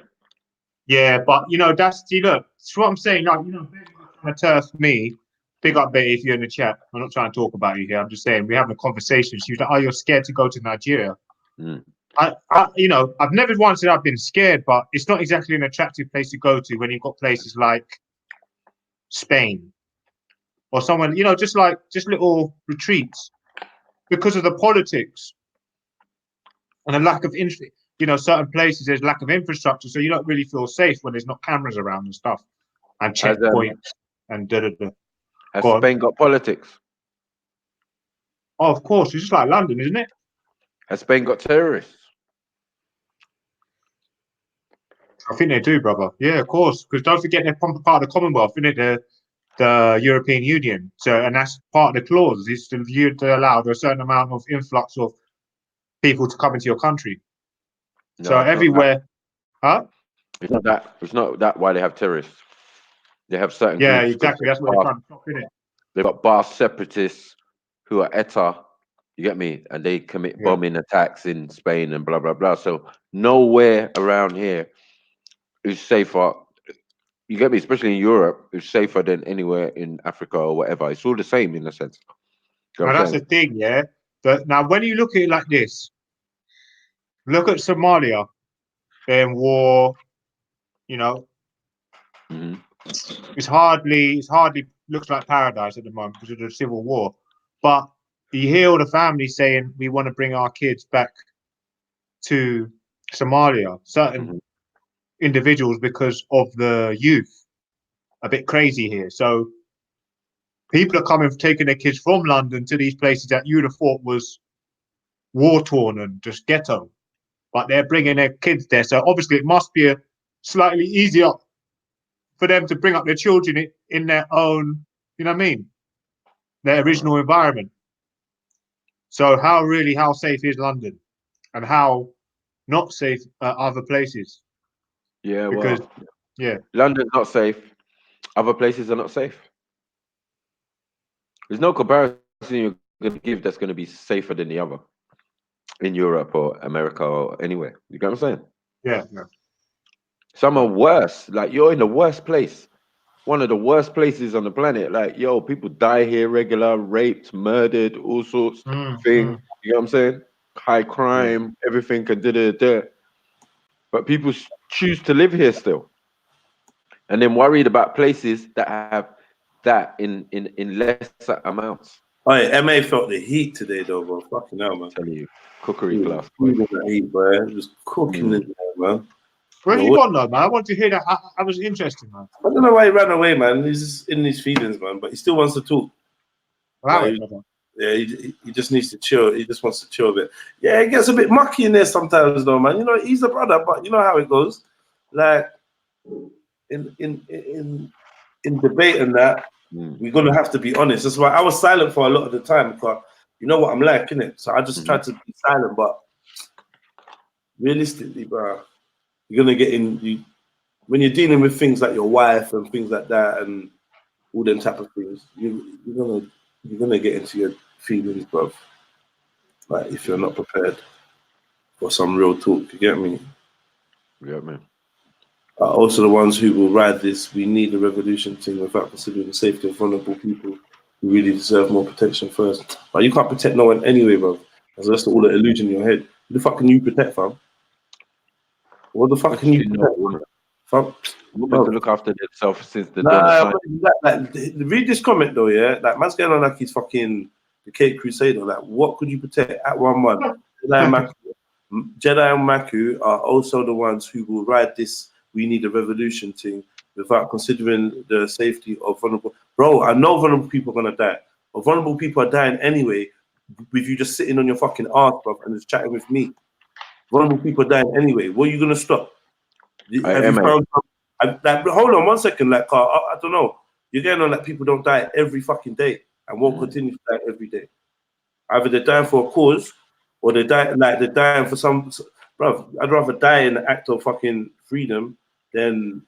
Yeah, but you know, that's look, it's what I'm saying. Like, you know, Betty was trying to turf me. Big up, Betty, if you're in the chat. I'm not trying to talk about you here. I'm just saying we're having a conversation. She was like, "Oh, you're scared to go to Nigeria." You know, I've never once said I've been scared, but it's not exactly an attractive place to go to when you've got places like Spain or someone, you know, just little retreats because of the politics and a lack of interest. You know, certain places there's lack of infrastructure, so you don't really feel safe when there's not cameras around and stuff and checkpoints and da da da. Has Spain got politics? Oh, of course, it's just like London, isn't it? Has Spain got terrorists? I think they do, brother. Yeah, of course. Because don't forget they're part of the Commonwealth, isn't it? The European Union. So, and that's part of the clause is to allow a certain amount of influx of people to come into your country. No, so everywhere, huh? It's not that. It's not that why they have terrorists. They have certain Yeah, groups. exactly. That's what they're trying to stop, isn't it? They've got Basque separatists who are ETA. You get me? And they commit bombing attacks in Spain and blah blah blah. So nowhere around here is safer. You get me? Especially in Europe, is safer than anywhere in Africa or whatever. It's all the same in a sense. You know Now that's the thing, yeah. But now when you look at it like this, look at Somalia, they're in war. You know, it's hardly looks like paradise at the moment because of the civil war. But you hear all the families saying we want to bring our kids back to Somalia. Certain individuals because of the youth, a bit crazy here. So people are taking their kids from London to these places that you'd have thought was war torn and just ghetto, but they're bringing their kids there. So obviously it must be a slightly easier for them to bring up their children in their own, you know what I mean, their original environment. So how safe is London, and how not safe are other places? Yeah, because well, London's not safe. Other places are not safe. There's no comparison you're going to give that's going to be safer than the other in Europe or America or anywhere. You get what I'm saying? Yeah. Some are worse. Like, you're in the worst place. One of the worst places on the planet. Like, yo, people die here regular, raped, murdered, all sorts of things. You know what I'm saying? High crime, everything can do. But people choose to live here still. And then worried about places that have that in lesser amounts. Oh, yeah, MA felt the heat today, though, bro. Fucking hell, man. Tell you, cookery class. That heat, bro. Just cooking in there, man. Where you gone, though, man? I want to hear that. I was interested, man. I don't know why he ran away, man. He's just in his feelings, man. But he still wants to talk. He just needs to chill. He just wants to chill a bit. Yeah, it gets a bit mucky in there sometimes, though, man. You know, he's a brother, but you know how it goes. Like in debate and that, we're gonna have to be honest. That's why I was silent for a lot of the time, because you know what I'm like, innit? So I just tried to be silent, but realistically, bro, you're gonna get in. When you're dealing with things like your wife and things like that, and all them type of things, you're gonna get into your feelings, bro. Like, if you're not prepared for some real talk, you get me? Yeah, man. Also, the ones who will ride this, we need a revolution thing without considering the safety of vulnerable people who really deserve more protection first. But you can't protect no one anyway, bro. That's just all the illusion in your head. Who the fuck can you protect, fam? What the fuck can you protect? Women to look after themselves since the dawn of time. Read this comment though, yeah? Like, man's going on like he's fucking the Cape Crusader. Like, what could you protect at 1-1? Jedi and Maku are also the ones who will ride this we need a revolution thing without considering the safety of vulnerable. Bro, I know vulnerable people are gonna die. But vulnerable people are dying anyway with you just sitting on your fucking ass, bro, and just chatting with me. Vulnerable people are dying anyway. What are you gonna stop? Have you found like, hold on 1 second, like, I don't know. You're getting on that people don't die every fucking day and won't continue to die every day. Either they're dying for a cause or they're dying for some. Bro, I'd rather die in the act of fucking freedom than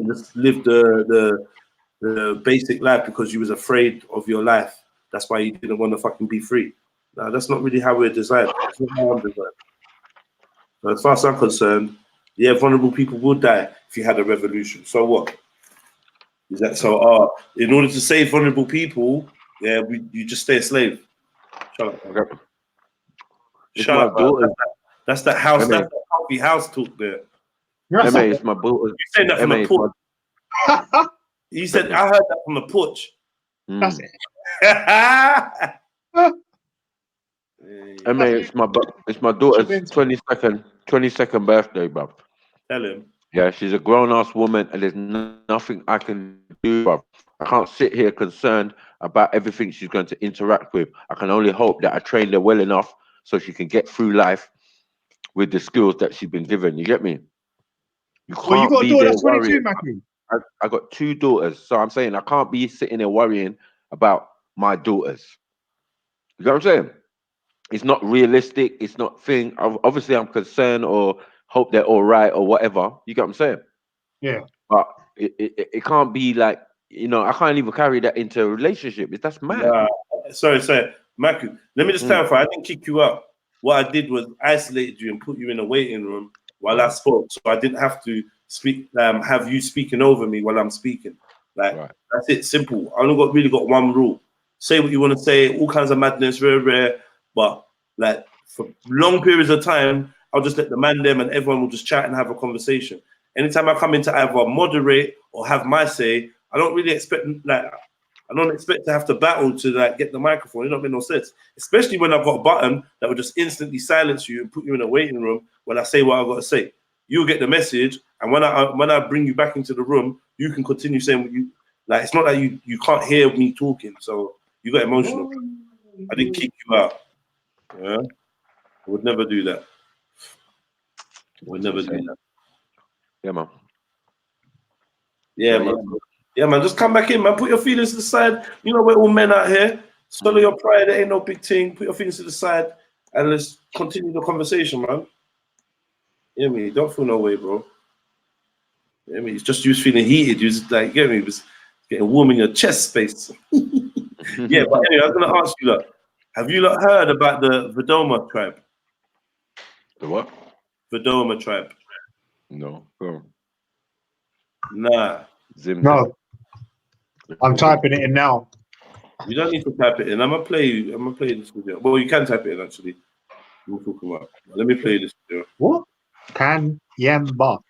just live the basic life because you was afraid of your life. That's why you didn't want to fucking be free. No, that's not really how we're designed. That's not how I'm designed. So as far as I'm concerned, Yeah, vulnerable people will die if you had a revolution. So what? Is that so? In order to save vulnerable people, yeah, you just stay a slave. Shut up. Man. Shut up, man. That's that house. That's that healthy house talk there. MA, it's my daughter. You said that from the porch. You said I heard that from the porch. That's it. MA, it's my daughter's 22nd birthday, bruv. Tell him. Yeah, she's a grown-ass woman, and there's nothing I can do, bruv. I can't sit here concerned about everything she's going to interact with. I can only hope that I trained her well enough so she can get through life with the skills that she's been given. You get me? You Well, you can't got a be daughter there that's 22, worrying. Matthew. I got 2 daughters, so I'm saying I can't be sitting there worrying about my daughters. You know what I'm saying? It's not realistic. It's not thing. Obviously, I'm concerned or hope they're all right or whatever. You get what I'm saying? Yeah. But it can't be like, you know, I can't even carry that into a relationship. That's mad. Nah, sorry, Maku. Let me just clarify. I didn't kick you out. What I did was isolated you and put you in a waiting room while I spoke, so I didn't have to speak. Have you speaking over me while I'm speaking. Like that's it. Simple. I only really got one rule. Say what you want to say. All kinds of madness, very rare. But like for long periods of time, I'll just let the man them and everyone will just chat and have a conversation. Anytime I come in to either moderate or have my say, I don't really expect I don't expect to have to battle to like get the microphone. It don't make no sense. Especially when I've got a button that will just instantly silence you and put you in a waiting room when I say what I've got to say. You'll get the message, and when I bring you back into the room, you can continue saying what you like. It's not that you can't hear me talking, so you got emotional. I didn't kick you out. Yeah, I would never do that. I would never do that. Yeah, man. Yeah, man. Yeah, man. Just come back in, man. Put your feelings to the side. You know, we're all men out here. Swallow your pride. It ain't no big thing. Put your feelings to the side, and let's continue the conversation, man. You know me? Don't feel no way, bro. You know me? It's just you was feeling heated. You was like, get me? It was getting warm in your chest space. Yeah, but anyway, I was gonna ask you, look, have you lot heard about the Vedoma tribe? The what? Vedoma tribe. No. Oh. Nah. No. I'm typing it in now. You don't need to type it in. I'm gonna play this video. Well, you can type it in actually. We'll talk about. Let me play this video. What? Kanyemba.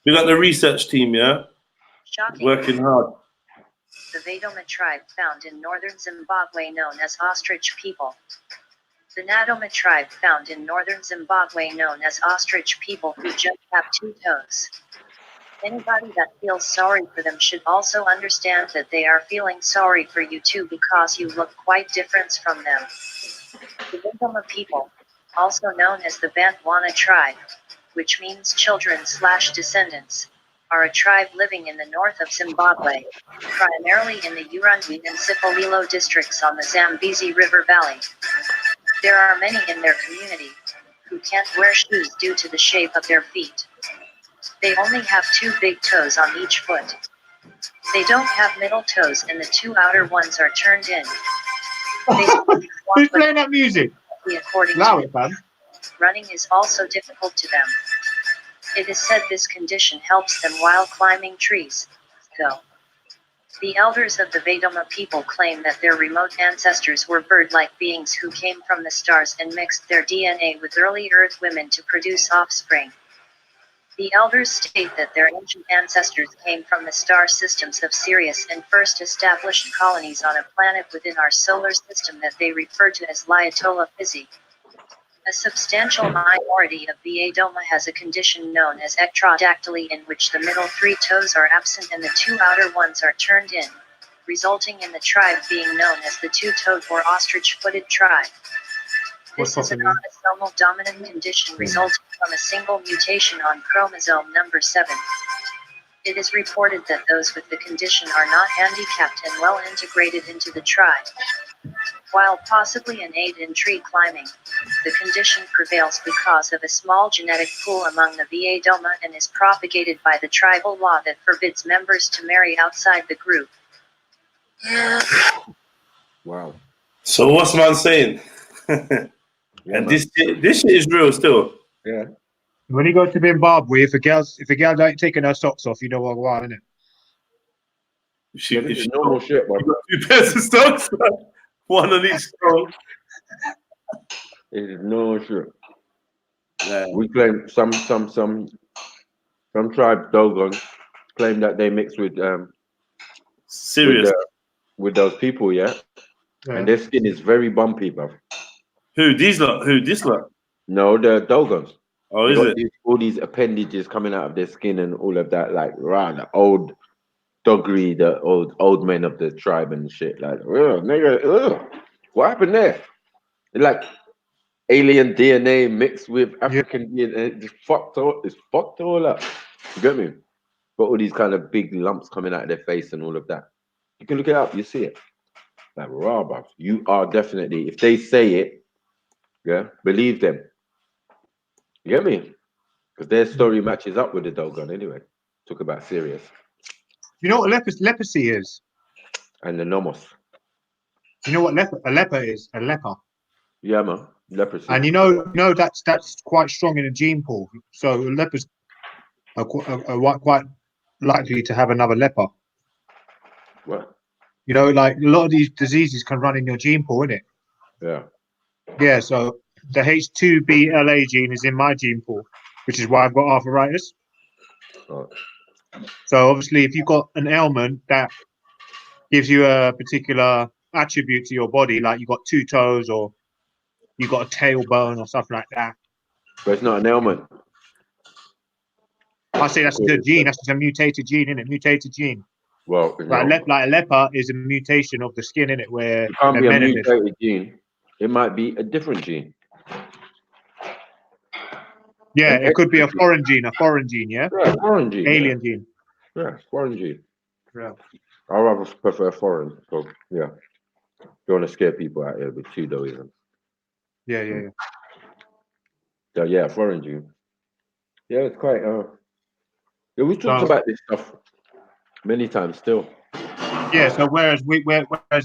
We got the research team, yeah? Shocking. Working hard. The Vedoma tribe found in northern Zimbabwe known as ostrich people. The Nadoma tribe found in northern Zimbabwe known as ostrich people who just have 2 toes. Anybody that feels sorry for them should also understand that they are feeling sorry for you too because you look quite different from them. The Vedoma people, also known as the Bantwana tribe, which means children/descendants, are a tribe living in the north of Zimbabwe, primarily in the Urungi and Sipholilo districts on the Zambezi River Valley. There are many in their community who can't wear shoes due to the shape of their feet. They only have 2 big toes on each foot. They don't have middle toes and the 2 outer ones are turned in. Who's playing that music? Allow it, man. Running is also difficult to them. It is said this condition helps them while climbing trees. Go. The elders of the Vedoma people claim that their remote ancestors were bird-like beings who came from the stars and mixed their DNA with early Earth women to produce offspring. The elders state that their ancient ancestors came from the star systems of Sirius and first established colonies on a planet within our solar system that they refer to as Liatola Physi. A substantial minority of Vedoma has a condition known as ectrodactyly in which the middle 3 toes are absent and the 2 outer ones are turned in, resulting in the tribe being known as the 2-toed or ostrich-footed tribe. This is an autosomal dominant condition resulting from a single mutation on chromosome number 7. It is reported that those with the condition are not handicapped and well integrated into the tribe. While possibly an aid in tree climbing, the condition prevails because of a small genetic pool among the Vedoma and is propagated by the tribal law that forbids members to marry outside the group. Wow. So what's man saying? Yeah, And man. this shit is real still. Yeah. When you go to Zimbabwe, if a girl ain't taking her socks off, you know what going on, innit? This is normal shit, man. You got 2 pairs of socks, one on each toe. It is normal shit. Yeah. We claim some tribe Dogons claim that they mix with Serious. with those people, yeah? And their skin is very bumpy, bro. Who these lot? Who this lot? No, the Dogons. Oh, They is got it? all these appendages coming out of their skin and all of that, like the old doggery, the old men of the tribe and shit. Like, nigga, what happened there? It's like alien DNA mixed with African DNA. It's fucked all up. You get me? Got all these kind of big lumps coming out of their face and all of that. You can look it up, you see it. Like, raw, bruv. You are definitely, if they say it, yeah, believe them. You get me? Because their story matches up with the Dogon anyway. Talk about serious. You know what leprosy is? And the nomos. You know what a leper is? A leper. Yeah, man. Leprosy. And you know that's quite strong in a gene pool. So lepers are quite likely to have another leper. What? You know, like a lot of these diseases can run in your gene pool, innit? Yeah. Yeah, so the H2BLA gene is in my gene pool, which is why I've got arthritis. Oh. So obviously, if you've got an ailment that gives you a particular attribute to your body, like you've got 2 toes or you've got a tailbone or something like that. But it's not an ailment. I say that's a gene. That's just a mutated gene, innit? Mutated gene. Well, like a leper is a mutation of the skin, innit? Where it can't be a mutated gene. It might be a different gene. Yeah, it could be a foreign gene, yeah? Yeah, foreign gene. Alien gene. Yeah, foreign gene. Yeah. I rather prefer foreign. So, yeah. Don't want to scare people out here with pseudoism. Yeah. So, yeah, foreign gene. Yeah, it's quite. Yeah, we talked about this stuff many times still. Yeah, so whereas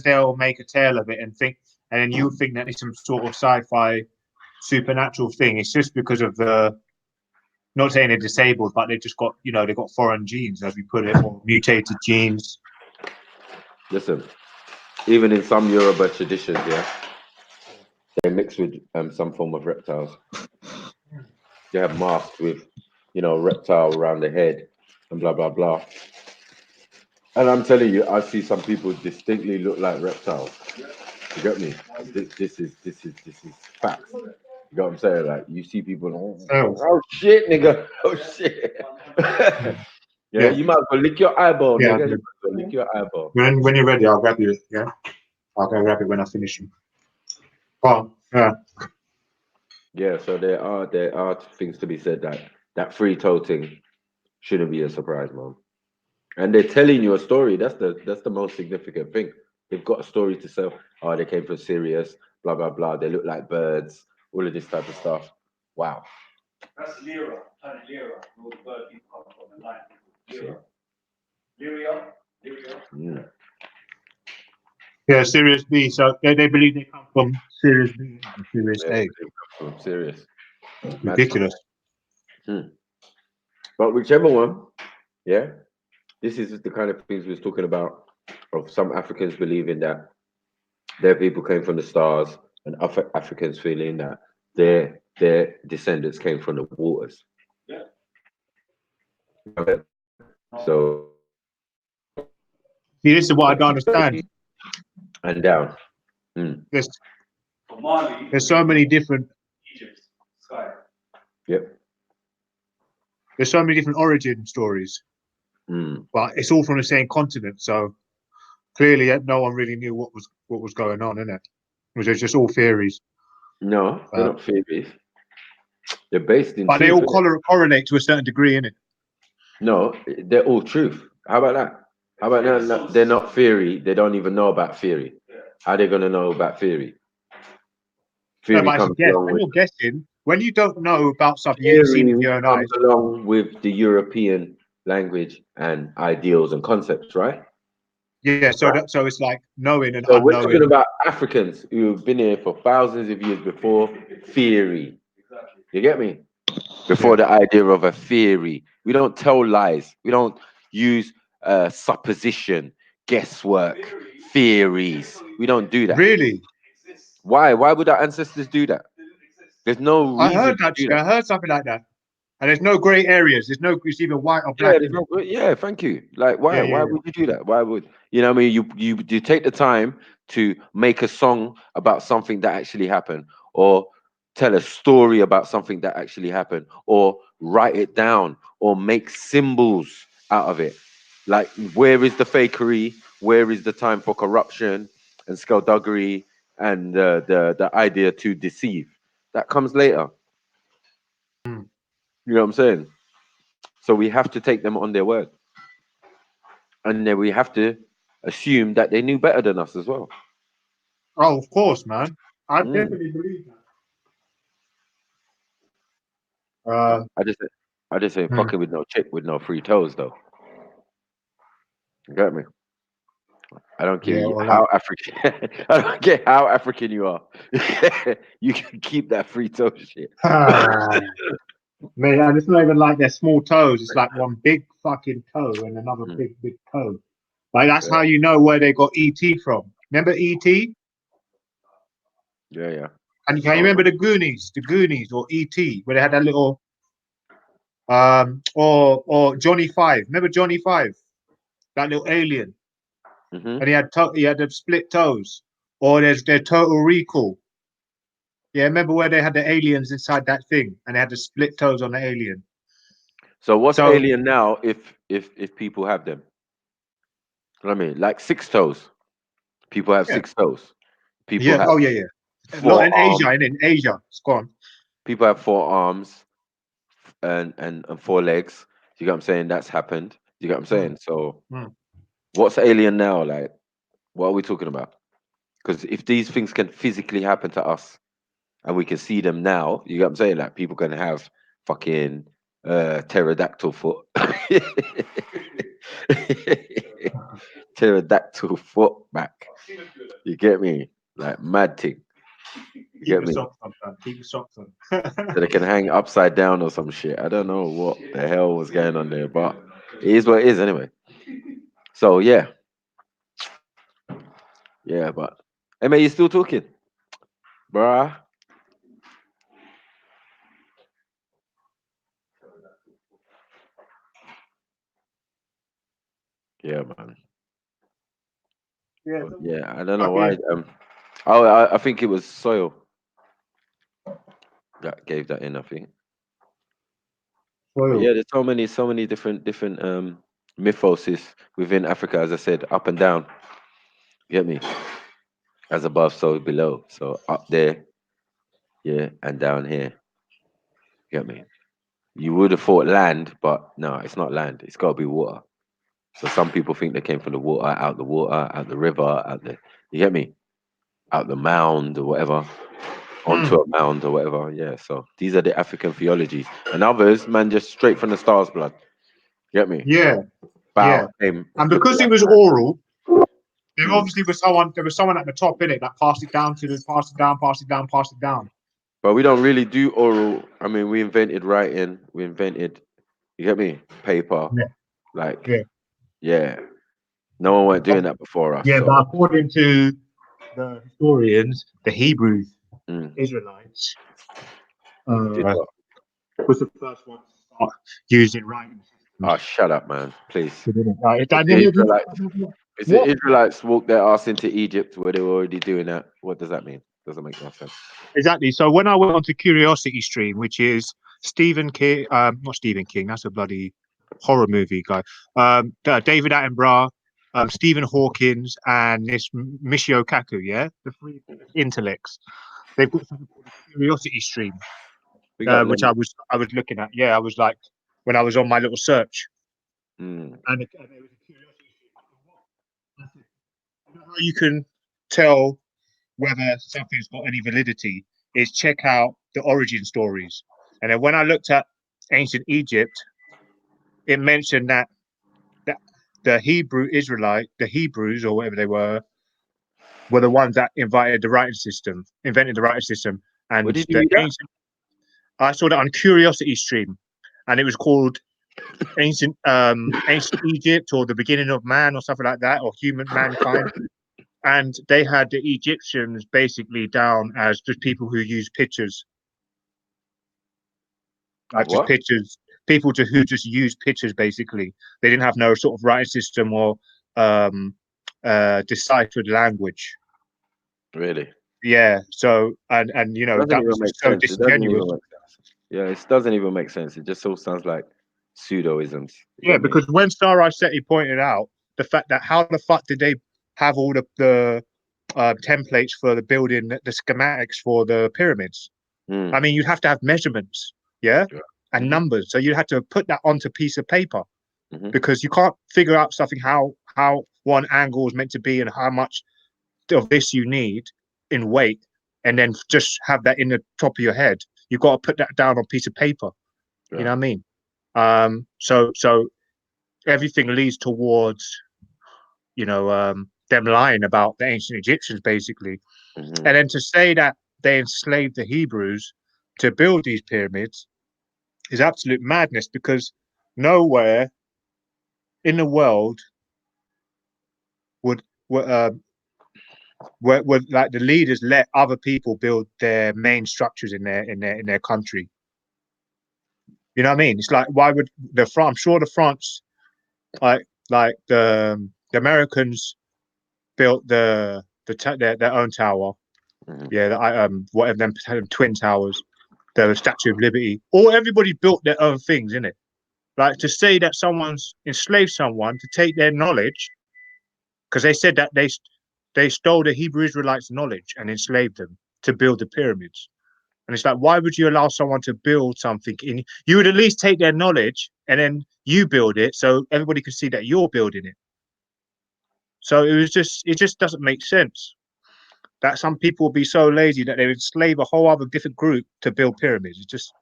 they'll make a tale of it and then you think that it's some sort of sci-fi supernatural thing. It's just because of not saying they're disabled, but they've just got, they've got foreign genes, as we put it, or mutated genes. Listen, even in some Yoruba traditions, yeah, they mix with some form of reptiles. They have masks with, reptile around the head and blah blah blah. And I'm telling you, I see some people distinctly look like reptiles. You get me? This is facts. You got what I'm saying? Like you see people, oh shit, nigga, oh shit. Yeah, you might as well lick your eyeball, Yeah, nigga. You might as well lick your eyeball. When you're ready, I'll grab you. Yeah, I'll go grab it when I finish. Yeah. Yeah, so there are things to be said that free toting shouldn't be a surprise, man. And they're telling you a story. That's the most significant thing. They've got a story to sell. Oh, they came from Sirius, blah blah blah. They look like birds. All of this type of stuff. Wow. That's Lyra, planet Lyra, where all the bird people come from, and lion people. Lyria. Yeah, Sirius B. So they believe they come from Sirius B, Sirius A. From Sirius. Ridiculous. But whichever one, yeah. This is the kind of things we was talking about of some Africans believing that their people came from the stars and other Africans feeling that their descendants came from the waters. Yeah. So this is what I don't understand. And down. There's so many different. Egypt, sky. Yep. There's so many different origin stories, but it's all from the same continent. So clearly, no one really knew what was going on, innit? It was just all theories. No, they're not theories. They're based in. But truth, they all correlate to a certain degree, innit? No, they're all truth. How about that? How about that? They're not theory. They don't even know about theory. How are they going to know about theory? Theory comes along when you're guessing, when you don't know about something you've seen with your own eyes. Along with the European language and ideals and concepts, right? Yeah, so it's like knowing and So we're talking unknowing. about Africans who've been here for thousands of years before theory. You get me? Before the idea of a theory. We don't tell lies. We don't use supposition, guesswork, theories. We don't do that. Really? Why? Why would our ancestors do that? There's no I reason heard to that. do that. I heard something like that. And there's no grey areas. It's either white or Yeah, black. there's no, yeah, thank you. Like, why? Yeah, Why would you do that? Why would you know? What I mean, you take the time to make a song about something that actually happened, or tell a story about something that actually happened, or write it down, or make symbols out of it. Like, where is the fakery? Where is the time for corruption and skullduggery and the idea to deceive? That comes later. You know what I'm saying? So we have to take them on their word. And then we have to assume that they knew better than us as well. Oh, of course, man. I definitely believe that. I just ain't fucking with no chick with no free toes, though. You get me? I don't care how African. I don't care how African you are. You can keep that free toe shit. Man, and it's not even like they're small toes. It's like one big fucking toe and another big toe. Like that's how you know where they got ET from. Remember ET? Yeah. And can you remember the Goonies or ET, where they had that little or Johnny Five. Remember Johnny Five? That little alien. And he had the split toes. Or there's Total Recall. Yeah, remember where they had the aliens inside that thing and they had the split toes on the alien. So what's alien now if people have them? You know what I mean? Like 6 toes. People have 6 toes. People have Not in Asia, in Asia. It's gone. People have 4 arms and 4 legs. You get what I'm saying? That's happened. You get what I'm saying? So what's alien now? Like, what are we talking about? Because if these things can physically happen to us and we can see them now, you get what I'm saying? Like, people can have fucking pterodactyl foot. Pterodactyl foot back. You get me? Like, mad thing. You get me? Keep your socks on. So they can hang upside down or some shit. I don't know what the hell was going on there, but it is what it is anyway. So yeah. Yeah, but hey man, you still talking? Bruh. Yeah, man. Yeah, I don't know why. I think it was soil that gave that in, I think. But yeah, there's so many different mythoses within Africa, as I said, up and down. You get me? As above, so below. So up there, yeah, and down here. You get me? You would have thought land, but no, it's not land. It's got to be water. So some people think they came from the water, out the river, out the, you get me? Out the mound or whatever, onto a mound or whatever. Yeah, so these are the African theologies. And others, man, just straight from the stars blood. You get me? Yeah. Bow, And because it was oral, there obviously was someone at the top in it that passed it down. But we don't really do oral. I mean, we invented writing, we invented, you get me? Paper. Like, yeah. No one weren't doing that before us. Yeah, so. but according to the historians, the Hebrew Israelites was the first one to start using writing. Oh, shut up, man. Please. If the Israelites walked their ass into Egypt where they were already doing that, what does that mean? Doesn't make no sense. Exactly. So when I went onto Curiosity Stream, which is Stephen King, not Stephen King, that's a bloody horror movie guy. David Attenborough, Stephen Hawkins, and this Michio Kaku, yeah? The 3 intellects. They've got something called a Curiosity Stream, which I was looking at. Yeah, I was like, when I was on my little search. And it was a Curiosity Stream. You know how you can tell whether something's got any validity is check out the origin stories. And then when I looked at ancient Egypt, it mentioned that the Hebrews or whatever they were the ones that invented the writing system, and Where did you the read that? ancient. I saw that on Curiosity Stream, and it was called ancient Egypt or the beginning of man or something like that, or mankind. And they had the Egyptians basically down as just people who use pictures, like just What? pictures, people who just use pictures. Basically, they didn't have no sort of writing system or deciphered language. Really? Yeah. So and you know Doesn't that even was make so sense. It doesn't even disingenuous. make sense. Yeah, it doesn't even make sense. It just all sounds like pseudoisms. You Yeah, get me? because when Sarai Seti pointed out the fact that how the fuck did they have all the templates for the building, the schematics for the pyramids? I mean, you'd have to have measurements, yeah, and numbers. So you had to put that onto a piece of paper because you can't figure out something how one angle is meant to be and how much of this you need in weight, and then just have that in the top of your head. You've got to put that down on a piece of paper. You know what I mean? So everything leads towards, you know, them lying about the ancient Egyptians, basically. And then to say that they enslaved the Hebrews to build these pyramids is absolute madness, because nowhere in the world would like the leaders let other people build their main structures in their country. You know what I mean? It's like, why would I'm sure the France, like the Americans built their own tower. Yeah, whatever them twin towers, the Statue of Liberty, or everybody built their own things, innit? Like, to say that someone's enslaved someone to take their knowledge, because they said that they stole the Hebrew Israelites' knowledge and enslaved them to build the pyramids. And it's like, why would you allow someone to build something in? You would at least take their knowledge and then you build it so everybody can see that you're building it. So it just doesn't make sense that some people will be so lazy that they would enslave a whole other different group to build pyramids. It's just,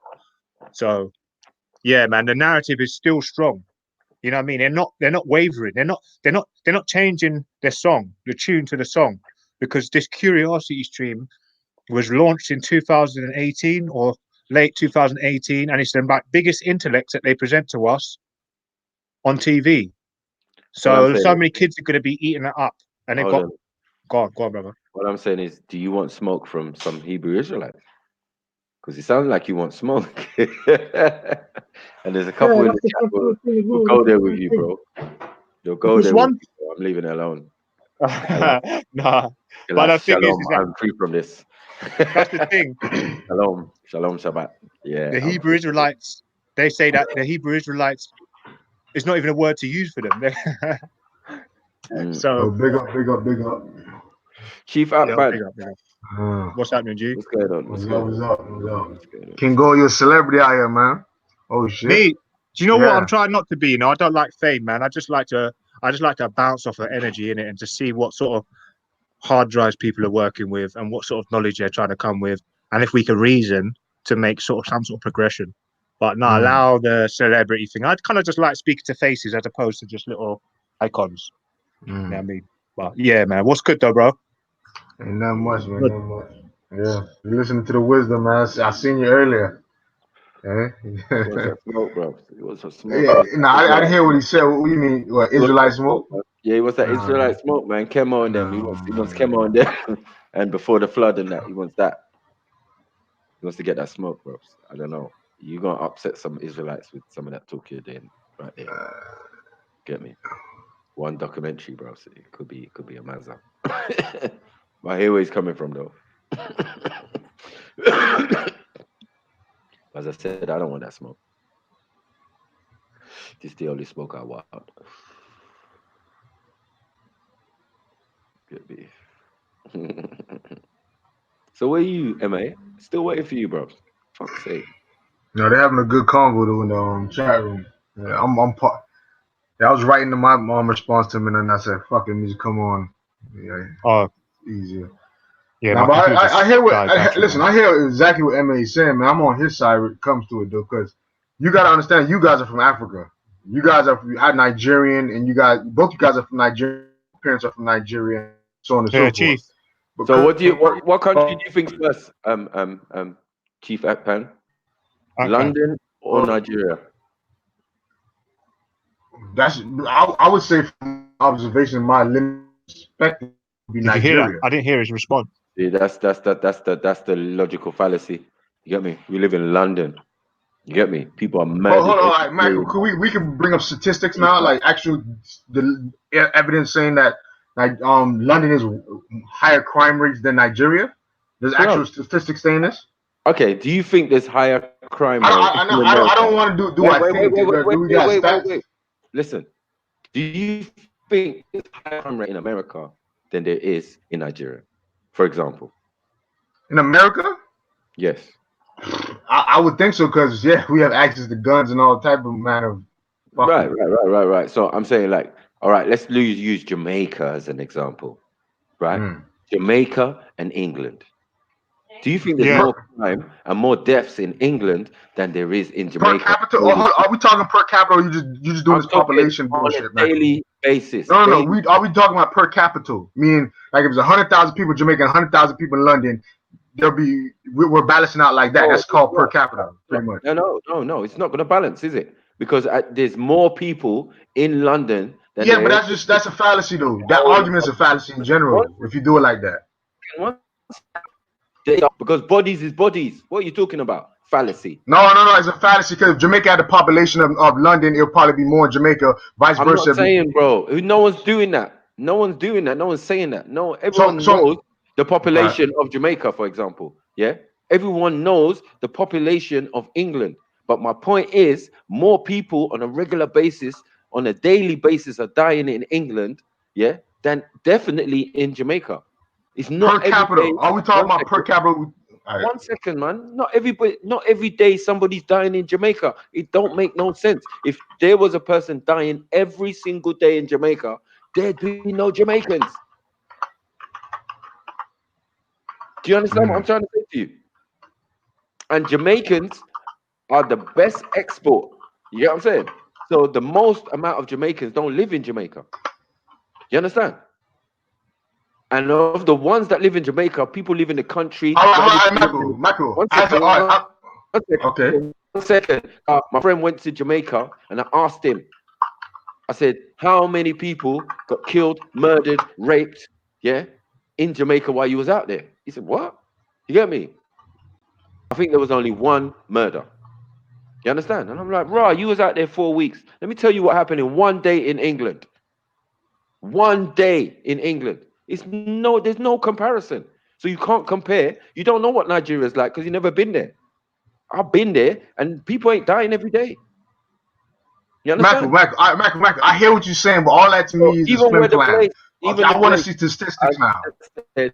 so yeah, man, the narrative is still strong. You know what I mean? They're not wavering. They're not changing their song, the tune to the song, because this Curiosity Stream was launched in 2018 or late 2018, and it's the biggest intellects that they present to us on TV. So many kids are going to be eating it up, and they've got. Go on, brother. What I'm saying is, do you want smoke from some Hebrew Israelites? Because it sounds like you want smoke. And there's a couple in the chat who'll go there with you, bro. They'll go there with you, bro. I'm leaving it alone. Nah, but the thing is that I'm free from this. That's the thing. Shalom, Shabbat. Yeah. The Hebrew Israelites, they say that the Hebrew Israelites is not even a word to use for them. So big up. Chief Outbad. Big up. What's happening, G? What's going on? What's up? King Go, you're a celebrity out here, man. Oh shit. Me? Do you know what? I'm trying not to be. You know, I don't like fame, man. I just like to bounce off of energy in it and to see what sort of hard drives people are working with and what sort of knowledge they're trying to come with, and if we can reason to make sort of some sort of progression. But no, allow the celebrity thing. I'd kind of just like speaking to faces as opposed to just little icons. You know what I mean? But yeah, man. What's good though, bro? Ain't nothing much, man. Nothing much. Yeah, you listening to the wisdom, man. I seen you earlier. What's that smoke, bro? It was a smoke. Yeah, no, I didn't hear what he said. What do you mean? What, Israelite smoke? Yeah, it was that Israelite smoke, man. Chemo and them. He wants chemo and them. And before the flood and that, he wants that. He wants to get that smoke, bro. I don't know. You're gonna upset some Israelites with some of that talk you're doing right there. Get me? One documentary, bro. So it could be a mazza. But I hear where he's coming from, though. As I said, I don't want that smoke. This is the only smoke I want. Get me? So where are you, MA? Still waiting for you, bro. Fuck's sake. No, they're having a good convo though in the chat room. Yeah, I'm part. Yeah, I was writing to my mom response to him, and then I said, "Fuck it, just come on." Yeah, easier. Yeah, now, but I hear what. Listen, I hear exactly what MA is saying, man. I'm on his side when it comes to it though, because you gotta understand, you guys are from Africa. You guys are Nigerian, and both you guys are from Nigeria. Parents are from Nigeria, so on and so Chief. forth. So what country do you think's first, Chief Akpan? Okay. London or Nigeria? That's I would say from observation, my limited perspective would be Did you hear that? Nigeria. I didn't hear his response. See, that's the logical fallacy. You get me? We live in London. You get me? People are Hold murdered. on, all right, Michael. We can bring up statistics now, like actual the evidence saying that London is higher crime rates than Nigeria. There's actual statistics saying this. Okay, do you think there's higher crime rate? I don't want to do what I think. Wait. Listen, do you think there's higher crime rate in America than there is in Nigeria, for example? In America? Yes. I would think so, because we have access to guns and all type of manner of Right. So I'm saying, like, all right, let's use Jamaica as an example, right? Jamaica and England. Do you think there's more crime and more deaths in England than there is in Jamaica? Per capita? Are we talking per capita, or you just doing this population bullshit, on a daily basis? No. Are we talking about per capita? Meaning, like, if it's 100,000 people in Jamaica and 100,000 people in London, we're balancing out like that. That's called per capita, pretty much. No. It's not going to balance, is it? Because there's more people in London than but that's a fallacy, though. That argument is a fallacy in general. If you do it like that. Because bodies is bodies. What are you talking about? Fallacy. No. It's a fallacy, because if Jamaica had the population of London, it'll probably be more in Jamaica. Vice versa. I'm not saying, bro. No one's doing that. No one's saying that. No, everyone knows the population of Jamaica, for example. Yeah, everyone knows the population of England. But my point is, more people on a regular basis, on a daily basis, are dying in England, than definitely in Jamaica. It's not per capita. Are we talking about per capita? Right. 1 second, man. Not every day somebody's dying in Jamaica. It don't make no sense. If there was a person dying every single day in Jamaica, there'd be no Jamaicans. Do you understand what I'm trying to say to you? And Jamaicans are the best export. You get what I'm saying? So the most amount of Jamaicans don't live in Jamaica. You understand? And of the ones that live in Jamaica, people live in the country. Michael. Okay. 1 second. My friend went to Jamaica, and I asked him. I said, "How many people got killed, murdered, raped, in Jamaica while you was out there?" He said, "What? You get me? I think there was only one murder." You understand? And I'm like, "Rah, you was out there 4 weeks. Let me tell you what happened in 1 day in England. 1 day in England. There's no comparison. So you can't compare. You don't know what Nigeria is like because you've never been there. I've been there, and people ain't dying every day. You understand? Michael, I hear what you're saying, but all that to me is a flim flam. I want to see statistics now. I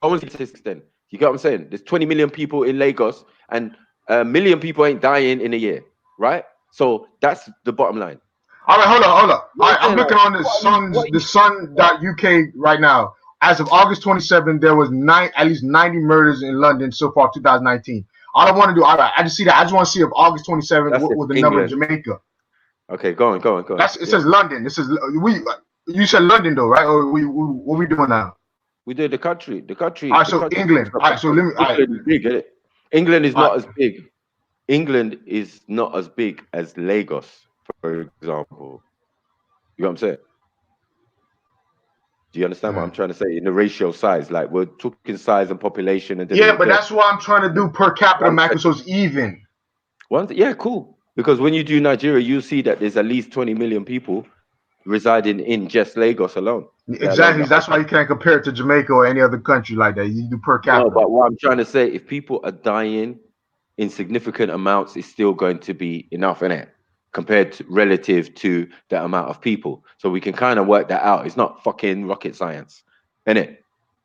want to see statistics then. You get what I'm saying? There's 20 million people in Lagos, and 1 million people ain't dying in a year, right? So that's the bottom line. All right, hold on. All right, I'm looking on the sun.uk right now. As of August 27, there was at least 90 murders in London so far 2019. All I want to do, all right, I just see that. I just want to see if August 27 what was the number in Jamaica. Okay, go on. It says London. It says you said London though, right? Or what we doing now? We did the country. All right, so England. All right, so let me. England is big, isn't it? England is not as big. England is not as big as Lagos, for example. You know what I'm saying? Do you understand what I'm trying to say? In the ratio size, like we're talking size and population, and but that's what I'm trying to do per capita, Michael, so it's even. Cool. Because when you do Nigeria, you see that there's at least 20 million people residing in just Lagos alone. Exactly. That's why you can't compare it to Jamaica or any other country like that. You do per capita. No, but what I'm trying to say, if people are dying in significant amounts, it's still going to be enough, innit? Relative to the amount of people. So we can kind of work that out. It's not fucking rocket science, innit?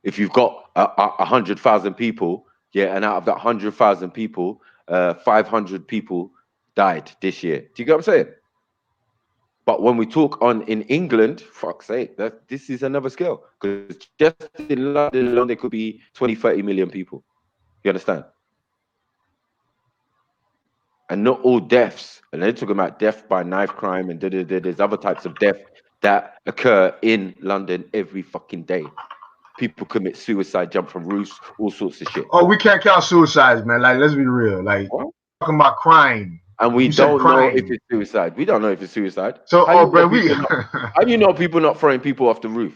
If you've got 100,000 people, and out of that 100,000 people, 500 people died this year. Do you get what I'm saying? But when we talk in England, fuck's sake, this is another scale. Because just in London alone, there could be 20, 30 million people. You understand? and not all deaths. And they're talking about death by knife crime and there's other types of death that occur in London every fucking day. People commit suicide, jump from roofs, all sorts of shit. Oh, we can't count suicides, man. Like, let's be real. Like, talking about crime. And we You said don't know crime. if it's suicide. We don't know if it's suicide. So, how bro, how do you know people not throwing people off the roof?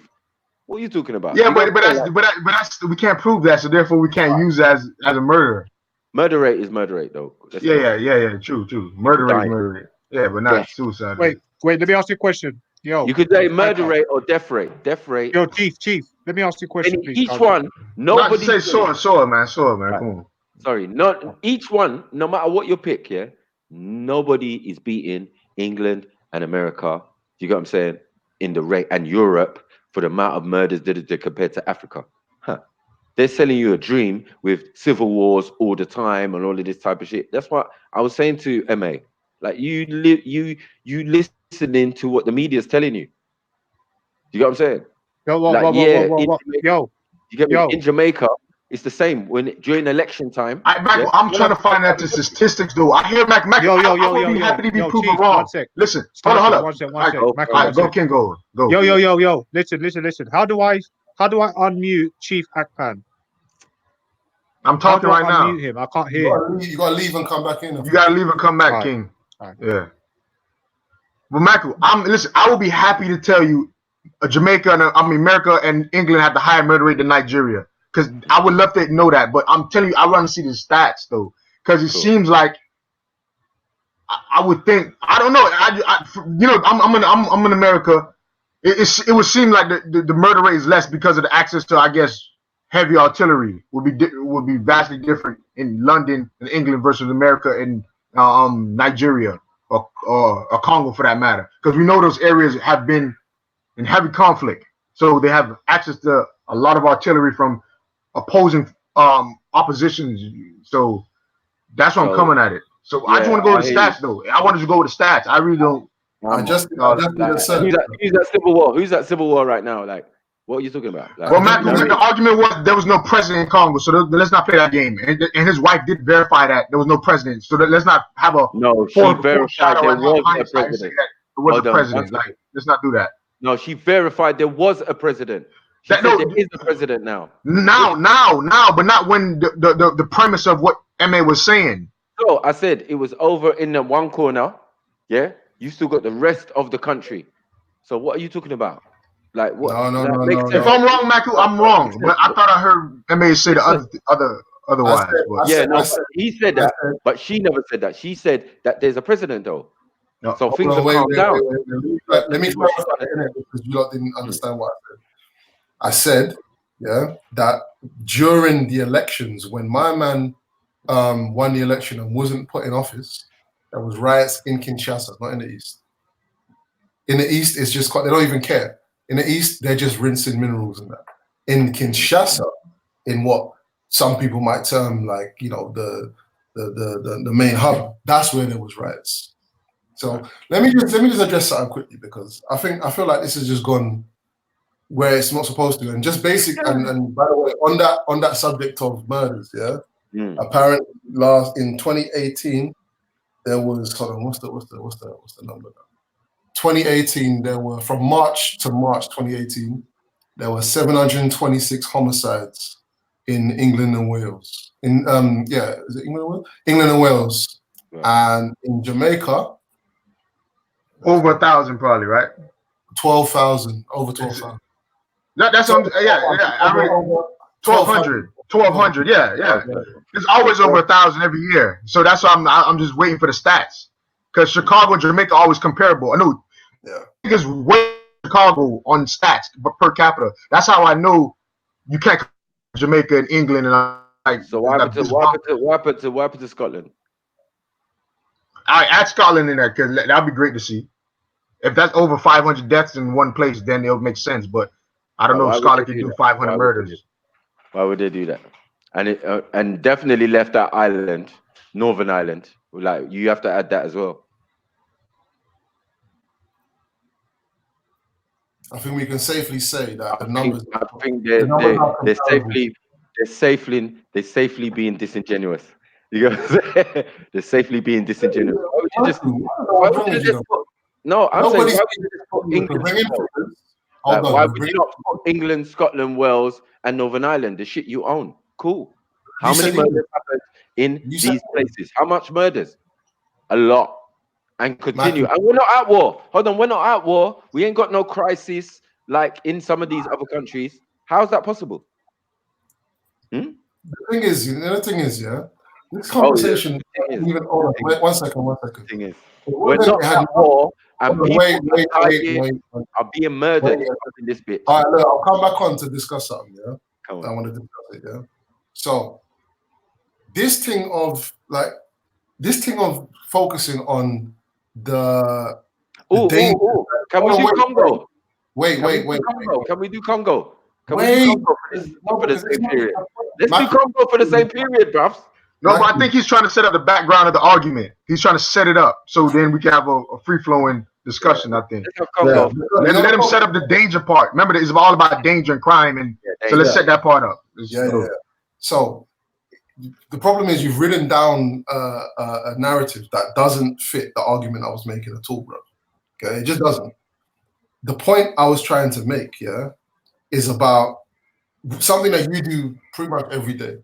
What are you talking about? Yeah, but that's we can't prove that, so therefore we can't use it as a murder. Murder rate is murder rate, though. Yeah. True. Murder rate is murder rate. Yeah, but not suicide. Wait. Let me ask you a question. Yo, you could say murder rate or death rate. Death rate. Yo, Chief. Let me ask you a question, please. Each one, nobody. Not say sword, man. Right. Come on. Sorry, not each one. No matter what you pick, yeah, nobody is beating England and America. You get what I'm saying? In the rate and Europe for the amount of murders that they compared to Africa. They're selling you a dream with civil wars all the time and all of this type of shit. That's what I was saying to MA. Like you listening to what the media is telling you. You get what I'm saying? You get me? In Jamaica, it's the same. When during election time, I'm trying to find out the statistics, though. I hear Mac. I would be happy to be proven Chief, wrong. one sec. Listen, hold up. One sec. Go, King, go. Yo. Listen. How do I unmute Chief Akpan? I'm talking right now. Unmute him. I can't hear him. You gotta leave and come back in. You gotta leave and come back, King. Yeah. But Michael, listen. I will be happy to tell you, America and England have the higher murder rate than Nigeria. Because I would love to know that, but I'm telling you, I want to see the stats though. Because it seems like I would think I don't know. I'm in America. It would seem like the murder rate is less because of the access to, I guess, heavy artillery would be vastly different in London and England versus America and Nigeria or Congo for that matter. Because we know those areas have been in heavy conflict, so they have access to a lot of artillery from opposing oppositions. So that's why I'm coming at it. So I just want to go to the stats though. I wanted to go with the stats. I really don't. Who's that civil war? Who's that civil war right now? Like, what are you talking about? Like, well, Matt, the argument was there was no president in Congo, so let's not play that game. And his wife did verify that there was no president. So let's not have a she verified there was a president. There was a president. Like, let's not do that. No, she verified there was a president. She said there is a president now. Now, but not when the premise of what MA was saying. So I said it was over in the one corner. Yeah, you still got the rest of the country. So what are you talking about? Like what? No. If I'm wrong, Michael, I'm wrong. But I thought I heard MA say the otherwise. He said that, but she never said that. She said that there's a president though. No. So things have calmed down. Let me clarify because you lot didn't understand what I said. That during the elections, when my man won the election and wasn't put in office, there was riots in Kinshasa, not in the East. In the East, it's just they don't even care. In the East, they're just rinsing minerals and that. In Kinshasa, in what some people might term like, the main hub, that's where there was riots. So let me just address something quickly because I feel like this has just gone where it's not supposed to. And just basic and by the way, on that subject of murders, apparently in 2018 there was what's the number now? 2018 there were from March to March 2018 there were 726 homicides in England and Wales. Is it England and Wales? England and Wales, and in Jamaica. Over 1,000 probably, right? 12,000, over 12,000. That's on, I read 1,200, yeah. It's always over 1,000 every year. So that's why I'm just waiting for the stats. Because Chicago and Jamaica are always comparable. I know it's way Chicago on stats but per capita. That's how I know you can't compare Jamaica and England and like. So what happened to Scotland? I add Scotland in there because that'd be great to see. If that's over 500 deaths in one place, then it'll make sense. But I don't know if Scotland can do 500 murders. Why would they do that? And and definitely left that island, Northern Ireland. Like you have to add that as well. I think we can safely say that the numbers. I think they're safely being disingenuous. You go, they're safely being disingenuous. Why would you just? Why would you just put, no, I'm saying, why would you just put England? Like, why would you not put England, Scotland, Wales, and Northern Ireland, the shit you own? Cool. How many murders happened in these places? How much murders? A lot. And continue. And we're not at war. Hold on, we're not at war. We ain't got no crisis like in some of these other countries. How is that possible? The thing is, yeah, this conversation. One second. Thing is, we're not at war, and people are being murdered in this bit. All right, look, I'll come back on to discuss something. Yeah, I want to discuss it. Yeah. So this thing of focusing on the danger. Can we do Congo? Wait. Can we do Congo? Can we do Congo for the same period? Let's do Congo for the same period, bruv. No, but I think he's trying to set up the background of the argument. He's trying to set it up so then we can have a free-flowing discussion, I think. Let him set up the danger part. Remember, it's all about danger and crime, and so let's set that part up. So the problem is you've written down a narrative that doesn't fit the argument I was making at all, bro. Okay, it just doesn't. The point I was trying to make, is about something that you do pretty much every day,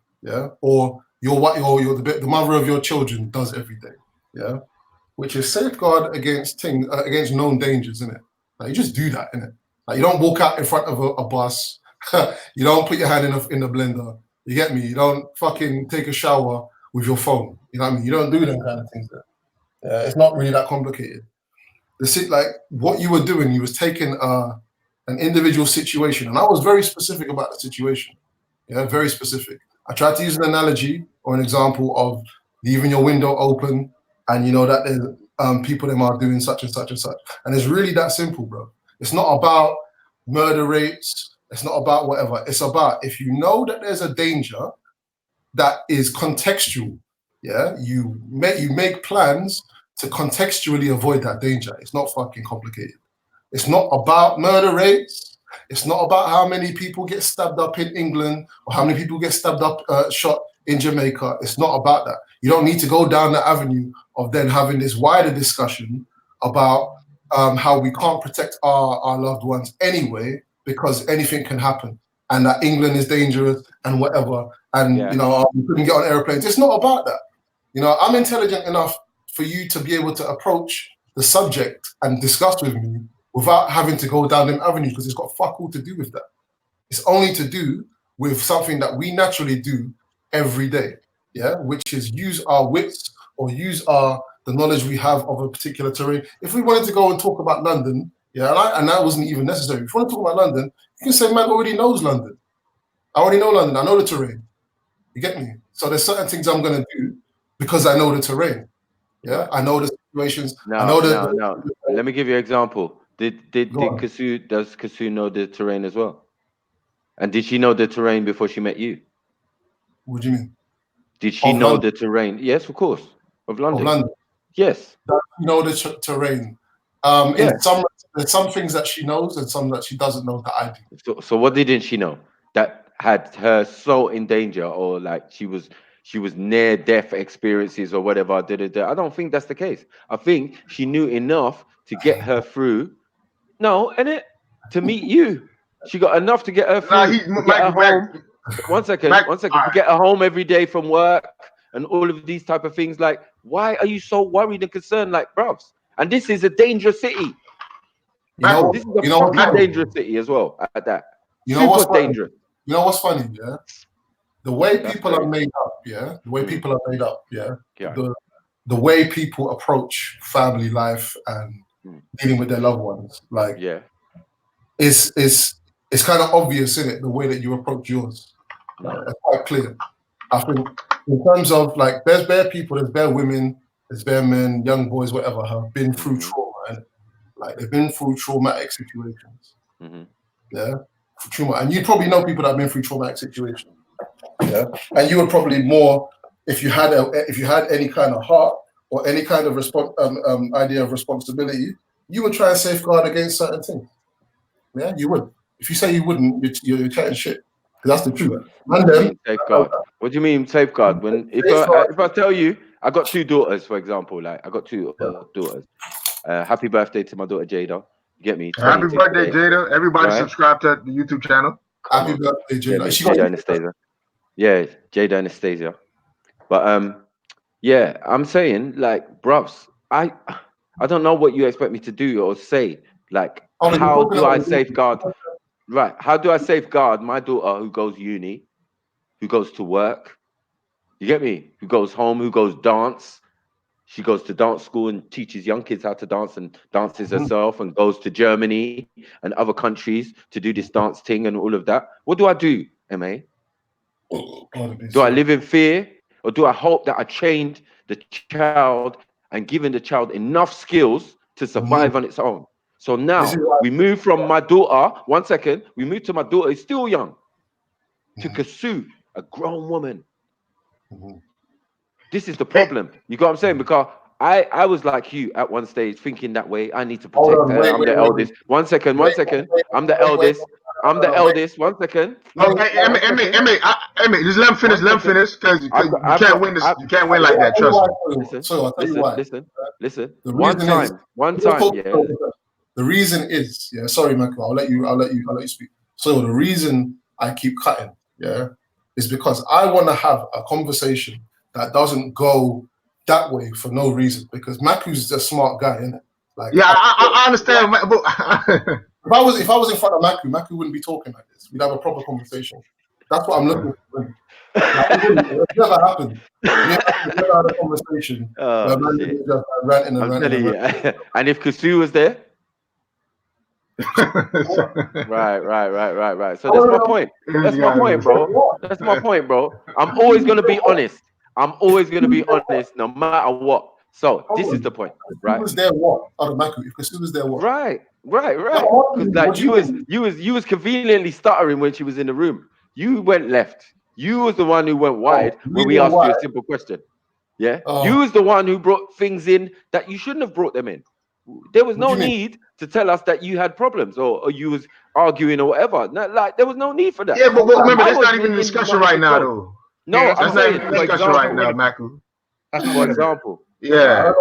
or the mother of your children does every day, which is safeguard against known dangers, innit? Like you just do that, innit? Like you don't walk out in front of a bus, you don't put your hand in the blender. You get me? You don't fucking take a shower with your phone. You know what I mean? You don't do them kind of things there. It's not really that complicated. Like what you were doing, you was taking an individual situation, and I was very specific about the situation. Yeah, very specific. I tried to use an analogy or an example of leaving your window open, and you know that there's people that are doing such and such and such, and it's really that simple, bro. It's not about murder rates. It's not about whatever. It's about if you know that there's a danger that is contextual, you make plans to contextually avoid that danger. It's not fucking complicated. It's not about murder rates. It's not about how many people get stabbed up in England or how many people get stabbed up, shot in Jamaica. It's not about that. You don't need to go down the avenue of then having this wider discussion about how we can't protect our loved ones anyway, because anything can happen, and that England is dangerous and whatever, and you know we couldn't get on airplanes. It's not about that. You know, I'm intelligent enough for you to be able to approach the subject and discuss with me without having to go down them avenues, because it's got fuck all to do with that. It's only to do with something that we naturally do every day, which is use our wits or use the knowledge we have of a particular terrain. If we wanted to go and talk about London, and that wasn't even necessary. If you want to talk about London, you can say, man, already knows London. I already know London. I know the terrain. You get me? So there's certain things I'm going to do because I know the terrain. Yeah, I know the situations. No. Let me give you an example. Does Kasu know the terrain as well? And did she know the terrain before she met you? What do you mean? Did she know the terrain? Yes, of course. Of London. Of London. Yes. You know the terrain. There's some things that she knows and some that she doesn't know that I do. So what didn't she know that had her so in danger, or like she was near death experiences or whatever? I don't think that's the case. I think she knew enough to get her through. To meet you. She got enough to get her through. Home. One second. To get her home every day from work and all of these type of things. Like, why are you so worried and concerned, like, bruvs? And this is a dangerous city. This is a fucking dangerous city as well. At that, what's dangerous. You know what's funny? Yeah, the way people are made up. Yeah, the way people are made up. Yeah, the way people approach family life and dealing with their loved ones. Like, it's kind of obvious, isn't it? The way that you approach yours. It's quite clear. I think in terms of like, there's bare people, there's bare women, there's bare men, young boys, whatever, have been through trauma. Like they've been through traumatic situations, trauma, and you probably know people that have been through traumatic situations, and you would probably more if you had any kind of heart or any kind of idea of responsibility, you would try and safeguard against certain things. Yeah, you would. If you say you wouldn't, you're chatting shit. That's the truth. What do you mean safeguard? What do you mean safeguard? When if I tell you, I got 2 daughters, for example, like I got 2 daughters. Happy birthday to my daughter Jada. You get me? Happy 22 birthday, today, Jada. Everybody right? subscribe to the YouTube channel. Happy birthday, Yeah, Jada. Jada Anastasia. Yeah, Jada Anastasia. But yeah, I'm saying like, bruvs, I don't know what you expect me to do or say. Like, how do I safeguard? Right, how do I safeguard my daughter who goes uni, who goes to work? You get me? Who goes home, who goes dance? She goes to dance school and teaches young kids how to dance and dances herself and goes to Germany and other countries to do this dance thing and all of that. What do I do, MA? Do I live in fear, or do I hope that I trained the child and given the child enough skills to survive on its own? So now we move from my daughter, 1 second, we move to my daughter, who's still young, to pursue a grown woman. This is the problem. You got what I'm saying? Because I was like you at one stage thinking that way. I need to protect her. I'm the eldest. 1 second, 1 second. I'm the eldest. I'm the eldest. 1 second. Emmy, just let him finish. Let him finish, because you can't win this. You can't win like that. Trust me. Listen. The One time. Yeah. The reason is, yeah. Sorry, Michael. I'll let you speak. So the reason I keep cutting, yeah, is because I want to have a conversation that doesn't go that way for no reason. Because Maku's a smart guy, isn't it? Like, yeah, I understand. But if I was in front of Maku wouldn't be talking like this. We'd have a proper conversation. That's what I'm looking for. It's never happened. We never had a conversation where man is just ranting and I'm ranting. telling you. And if Kusu was there? Right. So that's my point. That's my point, bro. That's my point, bro. I'm always gonna be honest. I'm always gonna be honest, no matter what. So this is the point, right? Who was there? What? Out of Maku. If Kusu was there, what? Right. Because like you was conveniently stuttering when she was in the room. You went left. You was the one who went wide when we asked you a simple question. Yeah. You was the one who brought things in that you shouldn't have brought them in. There was no need to tell us that you had problems or you was arguing or whatever. Like there was no need for that. Yeah, but remember, that's not even a discussion right now, though. No, that's not even a discussion right now, Maku. For example, yeah,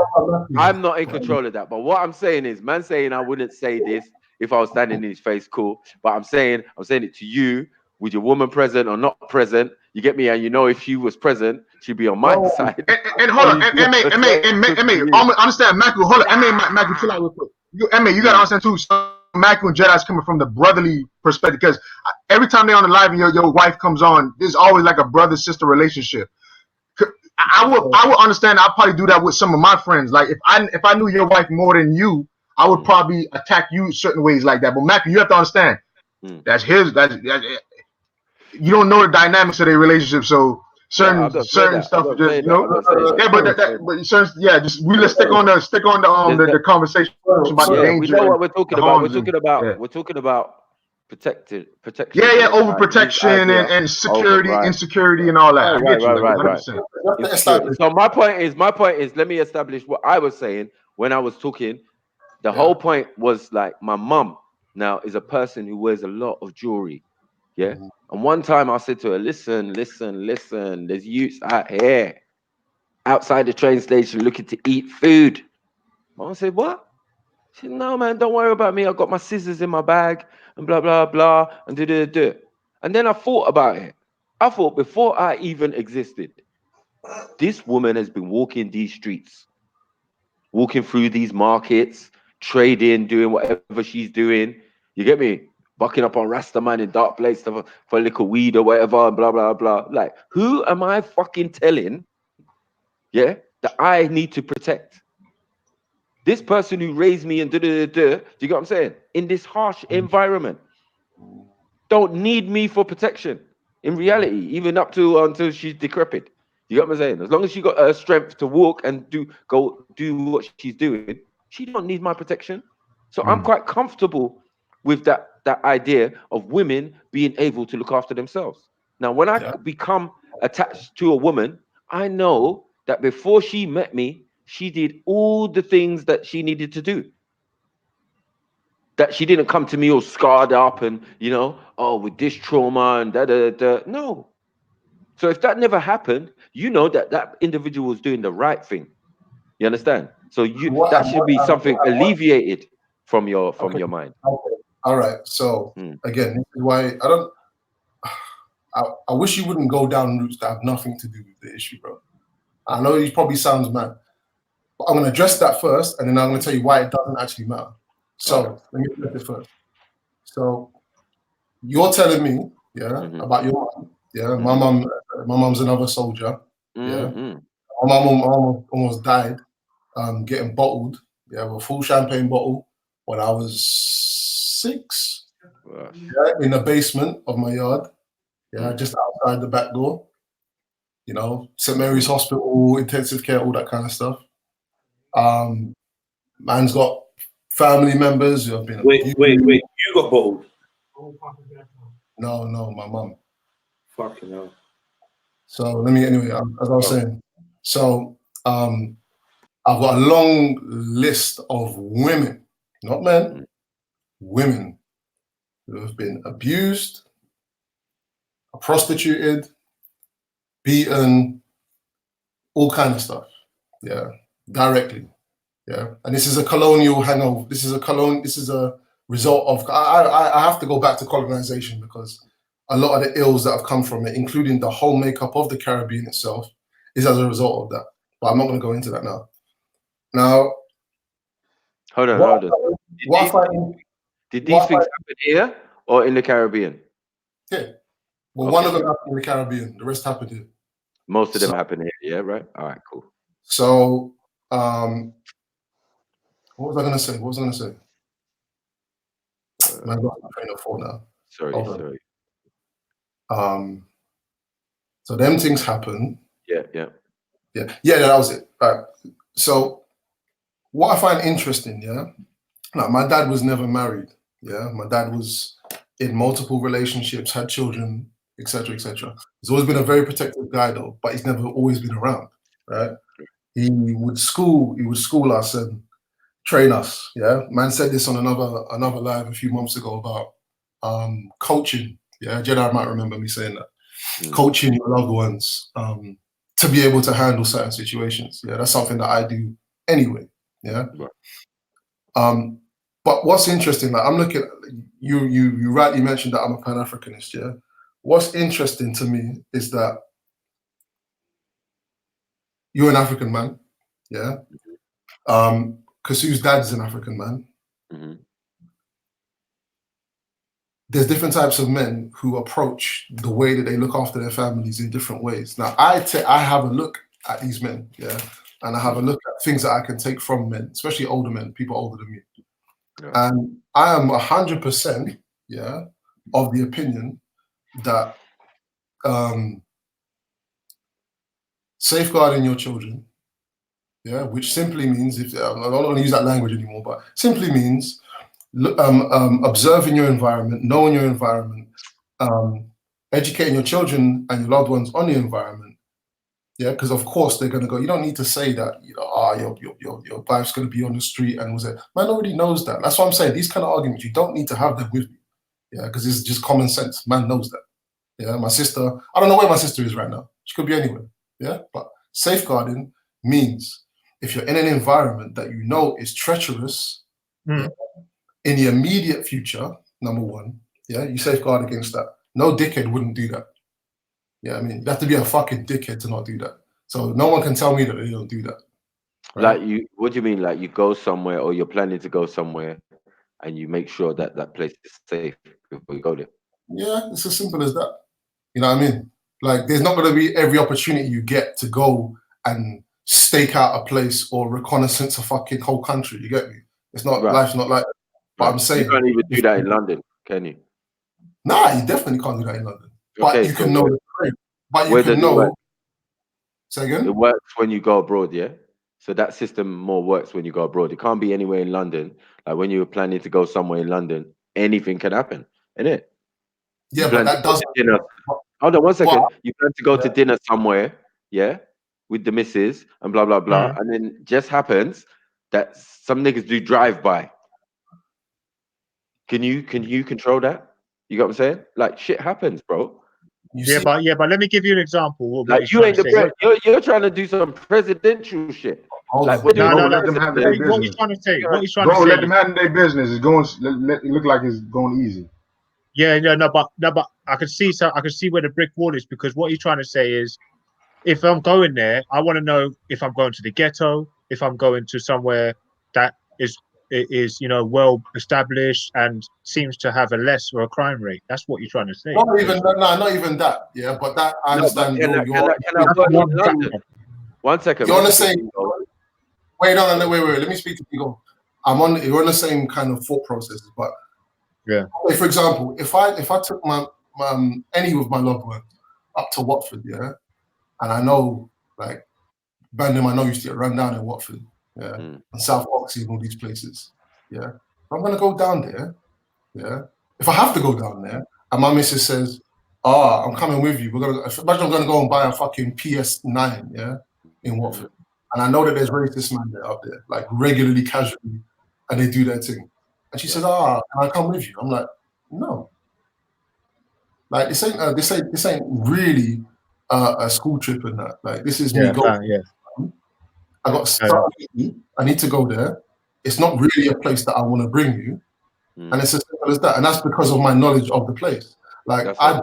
I'm not in control of that. But what I'm saying is, man, saying I wouldn't say this if I was standing in his face, cool. But I'm saying it to you with your woman present or not present. You get me? And you know, if she was present, she'd be on my side. And hold on, M.A. understand, Maku. Hold on, Maku, chill out real quick. M.A. You gotta understand too. So Maku and Jedi's coming from the brotherly perspective, because every time they're on the live and your wife comes on, there's always like a brother-sister relationship. I would understand. I'd probably do that with some of my friends. Like if I knew your wife more than you, I would probably attack you certain ways like that. But Maku, you have to understand that's you don't know the dynamics of their relationship, so certain stuff just but certain just let's stick on the conversation about the danger. We know what we're talking about. We're talking about protection. Yeah, overprotection and security, insecurity, and all that. Right. So my point is, let me establish what I was saying when I was talking. The whole point was like my mum now is a person who wears a lot of jewelry. Yeah. And one time I said to her, listen, there's youths out here outside the train station looking to eat food. Mom said, what? She said, no, man, don't worry about me. I got my scissors in my bag and blah, blah, blah, and do. And then I thought about it. I thought before I even existed, this woman has been walking these streets, walking through these markets, trading, doing whatever she's doing. You get me? Bucking up on Rasta man in dark place for a little weed or whatever, and blah, blah, blah. Like, who am I fucking telling, that I need to protect? This person who raised me and do you get what I'm saying? In this harsh environment, don't need me for protection. In reality, even up to until she's decrepit. You get what I'm saying? As long as she got her strength to walk and do what she's doing, she don't need my protection. So I'm quite comfortable with that idea of women being able to look after themselves. Now, when I become attached to a woman, I know that before she met me, she did all the things that she needed to do. that she didn't come to me all scarred up and, you know, oh, with this trauma and da. No. So if that never happened, you know that that individual was doing the right thing. You understand? So that should be something alleviated from your mind. Okay. All right. So again, this is why I wish you wouldn't go down routes that have nothing to do with the issue, bro. I know it probably sounds mad, but I'm going to address that first, and then I'm going to tell you why it doesn't actually matter. So let me address it first. So you're telling me, about your mom. Yeah, my mom's another soldier. Yeah, my mom almost died, getting bottled. Yeah, with a full champagne bottle when I was 6. Yeah, in the basement of my yard. Yeah, just outside the back door. You know, St. Mary's Hospital, intensive care, all that kind of stuff. Man's got family members who have been abused. Wait, you got bottled? No, my mum. Fucking hell. So anyway, as I was saying, so I've got a long list of women, not men, women who have been abused, prostituted, beaten, all kind of stuff. Yeah, directly. Yeah, and this is a colonial hangover. This is a result of. I have to go back to colonization because a lot of the ills that have come from it, including the whole makeup of the Caribbean itself, is as a result of that. But I'm not going to go into that now. Now, hold on. Did these things happen here or in the Caribbean? Yeah. Well, one of them happened in the Caribbean. The rest happened here. Most of them happen here. Yeah, right. All right, cool. So, what was I going to say? I lost my train of thought now. Sorry. So them things happen. Yeah, that was it. Right. So what I find interesting, like my dad was never married. Yeah, my dad was in multiple relationships, had children, etc., etc. He's always been a very protective guy though, but he's never always been around. Right? He would school us and train us. Yeah, man said this on another live a few months ago about coaching. Yeah, Jedi might remember me saying that. Coaching your loved ones to be able to handle certain situations. Yeah, that's something that I do anyway. Yeah. But what's interesting, like I'm looking, you rightly mentioned that I'm a Pan-Africanist. Yeah. What's interesting to me is that you're an African man. Yeah. Kasu's dad's an African man. There's different types of men who approach the way that they look after their families in different ways. Now, I have a look at these men, and I have a look at things that I can take from men, especially older men, people older than me. And I am 100%, of the opinion that safeguarding your children, which simply means, I don't want to use that language anymore, but simply means observing your environment, knowing your environment, educating your children and your loved ones on the environment. Yeah, because of course they're gonna go. You don't need to say that. Your wife's gonna be on the street and was it? Man already knows that. That's what I'm saying. These kind of arguments, you don't need to have them with me. Yeah, because it's just common sense. Man knows that. Yeah, my sister. I don't know where my sister is right now. She could be anywhere. Yeah, but safeguarding means if you're in an environment that you know is treacherous. In the immediate future, number one, you safeguard against that. No dickhead wouldn't do that. Yeah, I mean, you have to be a fucking dickhead to not do that. So no one can tell me that they don't do that. Right? Like what do you mean? Like you go somewhere or you're planning to go somewhere and you make sure that that place is safe before you go there? Yeah, it's as simple as that. You know what I mean? Like there's not going to be every opportunity you get to go and stake out a place or reconnaissance a fucking whole country. You get me? It's not, life's not like that. But I'm saying you can't even do that in London, can you? Nah, you definitely can't do that in London. But you can know the trade. But you where can does know. it work? Say again? It works when you go abroad, yeah? So that system more works when you go abroad. It can't be anywhere in London. Like when you're planning to go somewhere in London, anything can happen, innit? Yeah, but that doesn't. Hold on 1 second. You plan to go to dinner somewhere, with the missus and blah, blah, blah. And then just happens that some niggas do drive-by. Can you control that? You got what I'm saying? Like shit happens, bro. But let me give you an example. What Like he's you trying ain't to the say. you're trying to do some presidential shit. Like we're Bro, doing let them have their What he's business. trying to say. What he's trying Bro, to say. let them have their business. It's going. Let it look like it's going easy. Yeah, but I can see where the brick wall is, because what he's trying to say is, if I'm going there, I want to know if I'm going to the ghetto, if I'm going to somewhere that is well established and seems to have a less or a crime rate. That's what you're trying to say. Not even that. Yeah, but that I understand. Can I work in London? 1 second. You're on the same. Wait, no, wait. Let me speak to you. You're on the same kind of thought processes, but yeah. Okay, for example, if I took my any of my loved ones up to Watford, yeah, and I know like Bandem, I know used to get run down in Watford, yeah, and South Oxy and all these places, yeah. If I'm gonna go down there, yeah. If I have to go down there, and my missus says, I'm coming with you. Imagine I'm gonna go and buy a fucking PS9, yeah, in Watford, and I know that there's racist men there up there, like regularly, casually, and they do their thing. And she says, can I come with you? I'm like, no. Like this ain't really a school trip and that. Like this is me going. I got stuff. I need to go there. It's not really a place that I want to bring you, and it's as simple as that. And that's because of my knowledge of the place. Like I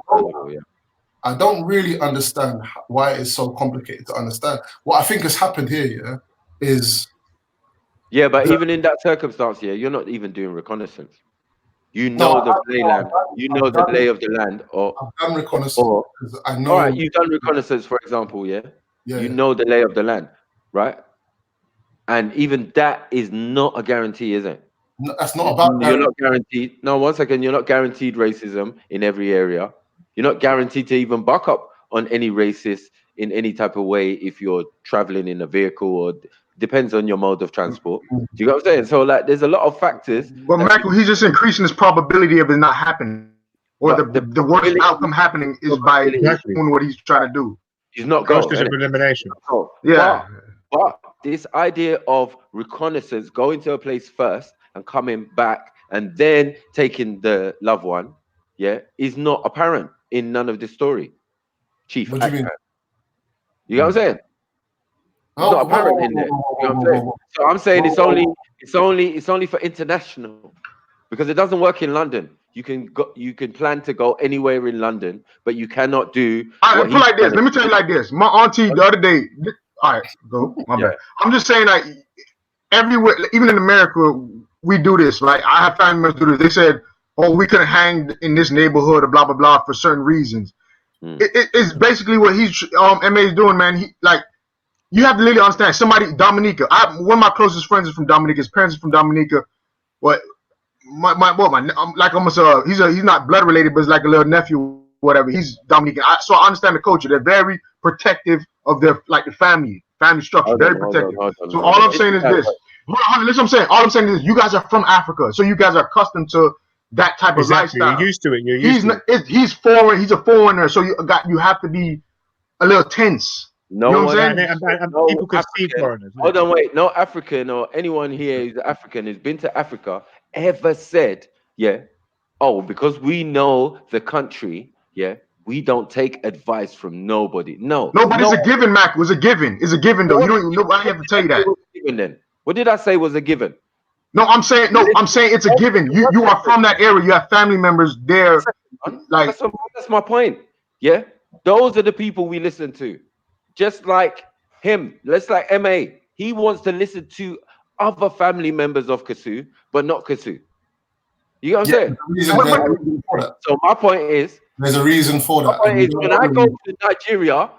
don't really understand why it's so complicated to understand. What I think has happened here, is. Yeah, but even in that circumstance, you're not even doing reconnaissance. You know the land. You know the lay of the land. I've done reconnaissance. I know. All right, you've done reconnaissance, for example. You know the lay of the land, right? And even that is not a guarantee, is it? No, that's not about. You're not guaranteed. No, 1 second. You're not guaranteed racism in every area. You're not guaranteed to even buck up on any racist in any type of way if you're traveling in a vehicle, or depends on your mode of transport. Do you know what I'm saying? So like, there's a lot of factors. Well, Michael, he's just increasing his probability of it not happening, or the worst outcome happening is by doing what he's trying to do. He's not process of elimination. Yeah. But this idea of reconnaissance, going to a place first and coming back and then taking the loved one, is not apparent in none of the story. Chief. What do you mean? You know what I'm saying? It's not apparent in there. You know what I'm saying? So I'm saying it's only for international, because it doesn't work in London. You can plan to go anywhere in London, but you cannot do. All right, put like this. Let me tell you like this. My auntie the other day. All right, go. My bad. I'm just saying, like, everywhere, even in America, we do this. Like, I have family members do this. They said, "Oh, we couldn't hang in this neighborhood," or blah blah blah for certain reasons. It's basically what he's MA is doing, man. You have to literally understand. Somebody, Dominica. One of my closest friends is from Dominica. His parents are from Dominica. What? Like almost he's not blood related, but it's like a little nephew, whatever. He's Dominican. So I understand the culture. They're very protective of their the family structure. Very protective. So all I'm saying is this. Listen, what I'm saying. All I'm saying is you guys are from Africa, so you guys are accustomed to that type of lifestyle. You're used to it. You're used to it. He's foreign. He's a foreigner, so you have to be a little tense. No, you know what I'm saying? No people can see foreigners. Hold on, wait. No African or anyone here who's African who's been to Africa ever said, because we know the country, we don't take advice from nobody. No, but it's a given, Mac. It was a given. It's a given, though. You don't even nobody have to tell you that. Then what did I say was a given? I'm saying it's a given. You are from that area. You have family members there. Like that's my point. Yeah, those are the people we listen to. Just like him, let's like MA. He wants to listen to other family members of Kasu, but not Kasu. You know what I'm saying? So my point is, there's a reason for that. My point is, when I go to Nigeria,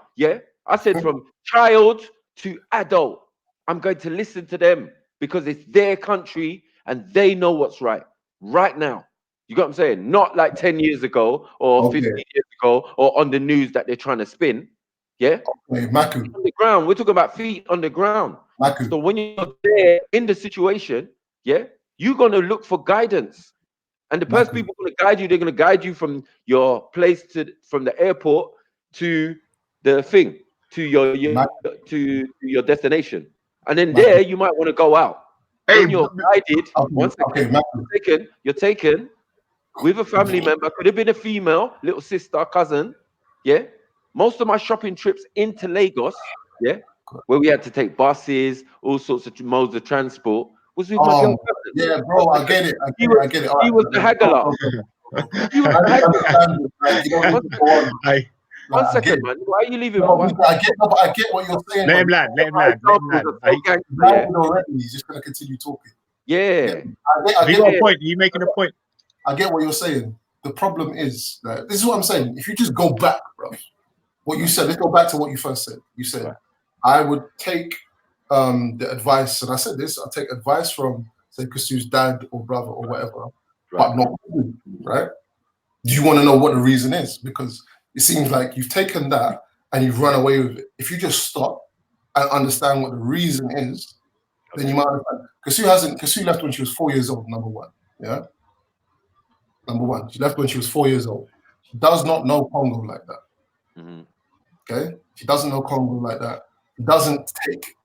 I said from child to adult, I'm going to listen to them because it's their country and they know what's right now. You got what I'm saying? Not like 10 years ago or 15 years ago or on the news that they're trying to spin. Yeah, Maku. On the ground. We're talking about feet on the ground. Maku. So when you're there in the situation, you're gonna look for guidance, and the person people gonna guide you. They're gonna guide you from your place from the airport to the thing to your destination, and then there you might want to go out. Then you're guided. You're taken with a family member. Could have been a female, little sister, cousin. Yeah. Most of my shopping trips into Lagos, yeah, where we had to take buses, all sorts of modes of transport, was with my girl cousin. Yeah, bro, I get it. He was the haggler. He was the haggler. One second, man. Why are you leaving? I get what you're saying. Let him land. He's just gonna continue talking. Yeah. I get a point. You're making a point. I get what you're saying. The problem is that this is what I'm saying. If you just go back, bro, what you said, let's go back to what you first said. You said, I would take the advice, and I said this, I'll take advice from, say, Kusu's dad or brother or whatever, but not you, right? Do you want to know what the reason is? Because it seems like you've taken that and you've run away with it. If you just stop and understand what the reason is, then you might understand. Kusu left when she was 4 years old, number one. Yeah? Number one. She left when she was 4 years old. She does not know Congo like that. Mm-hmm. Okay? She doesn't know Congo like that. She doesn't take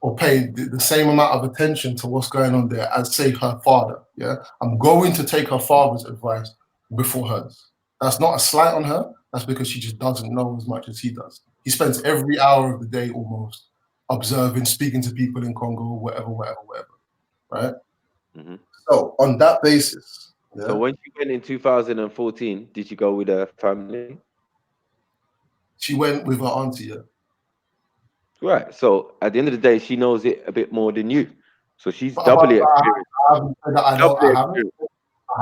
or pay the same amount of attention to what's going on there as, say, her father. Yeah? I'm going to take her father's advice before hers. That's not a slight on her. That's because she just doesn't know as much as he does. He spends every hour of the day almost observing, speaking to people in Congo, whatever, right? Mm-hmm. So on that basis. Yeah. So when she went in 2014, did you go with her family? She went with her auntie, yeah. Right. So at the end of the day, she knows it a bit more than you. So she's doubly experienced. I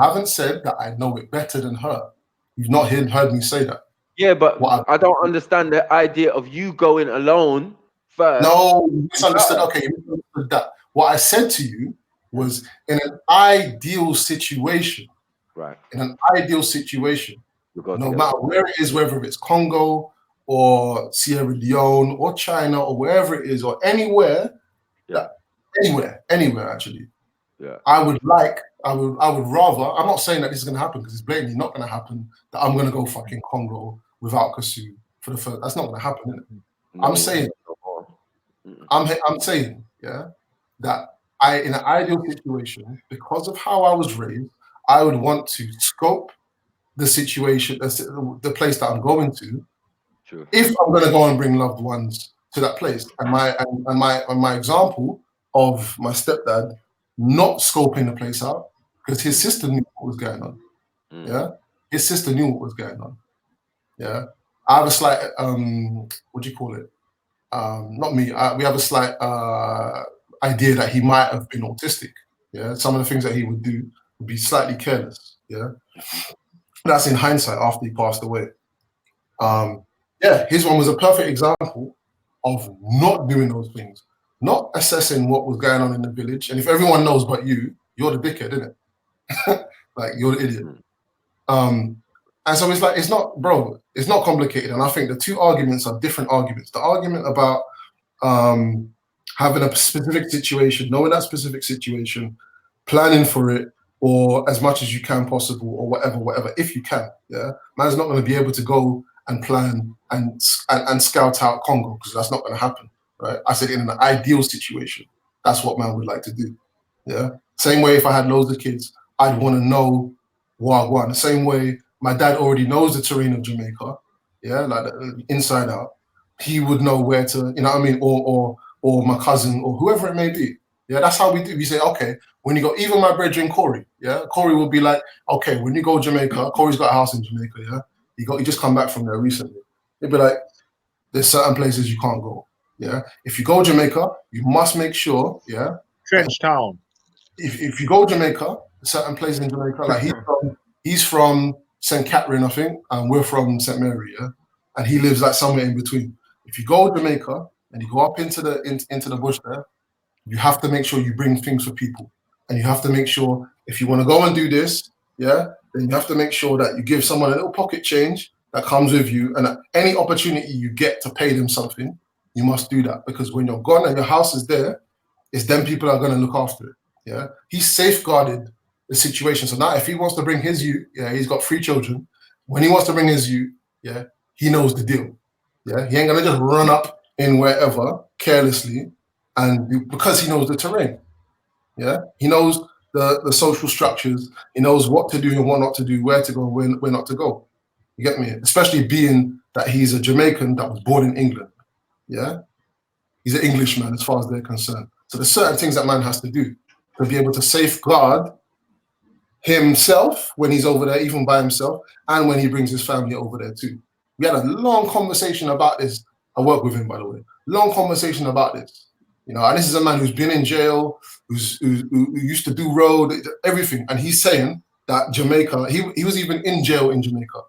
haven't said that I know it better than her. You've not heard me say that. Yeah, but I don't understand the idea of you going alone first. No, you misunderstood. Okay, you misunderstood that. What I said to you was in an ideal situation. Right. In an ideal situation, no matter where it is, whether it's Congo or Sierra Leone or China or wherever it is or anywhere, anywhere actually. Yeah. I would rather, I'm not saying that this is gonna happen because it's blatantly not gonna happen, that I'm gonna go fucking Congo without Kusu for the first. That's not gonna happen, is it? No, I'm saying, yeah, that in an ideal situation, because of how I was raised, I would want to scope the situation, the place that I'm going to, if I'm going to go and bring loved ones to that place. And my example of my stepdad not scoping the place out, because his sister knew what was going on. Yeah, his sister knew what was going on. Yeah, I have a slight what do you call it? Not me. We have a slight idea that he might have been autistic. Yeah, some of the things that he would do would be slightly careless. Yeah, that's in hindsight after he passed away. Yeah, his one was a perfect example of not doing those things, not assessing what was going on in the village. And if everyone knows but you, you're the dickhead, isn't it? Like, you're the idiot. And so it's like, it's not complicated. And I think the two arguments are different arguments. The argument about having a specific situation, knowing that specific situation, planning for it, or as much as you can possible, or whatever, if you can, yeah? Man's not going to be able to go and plan and scout out Congo, because that's not going to happen, right? I said in an ideal situation, that's what man would like to do, yeah? Same way if I had loads of kids, I'd want to know Wagwan. The same way my dad already knows the terrain of Jamaica, yeah, like inside out. He would know where to, you know what I mean, or my cousin, or whoever it may be. Yeah, that's how we do. We say, okay, when you go, even my brethren Corey, yeah, Corey will be like, okay, when you go to Jamaica, Corey's got a house in Jamaica, yeah, he just come back from there recently. He'd be like, there's certain places you can't go, yeah. If you go to Jamaica, you must make sure, yeah. Trench Town. If you go to Jamaica, certain places in Jamaica, like he's from St. Catherine, I think, and we're from St. Mary, yeah, and he lives like somewhere in between. If you go to Jamaica and you go up into the bush there, you have to make sure you bring things for people. And you have to make sure, if you want to go and do this, yeah, then you have to make sure that you give someone a little pocket change that comes with you, and at any opportunity you get to pay them something, you must do that. Because when you're gone and your house is there, it's them people are going to look after it, yeah? He's safeguarded the situation. So now if he wants to bring his youth, yeah, he's got 3 children. When he wants to bring his youth, yeah, he knows the deal, yeah? He ain't going to just run up in wherever carelessly, and because he knows the terrain, yeah, he knows the social structures. He knows what to do and what not to do, where to go, where not to go. You get me? Especially being that he's a Jamaican that was born in England. Yeah? He's an Englishman as far as they're concerned. So there's certain things that man has to do to be able to safeguard himself when he's over there, even by himself, and when he brings his family over there too. We had a long conversation about this. I work with him, by the way. Long conversation about this. You know, and this is a man who's been in jail, who used to do road, everything. And he's saying that Jamaica, he was even in jail in Jamaica,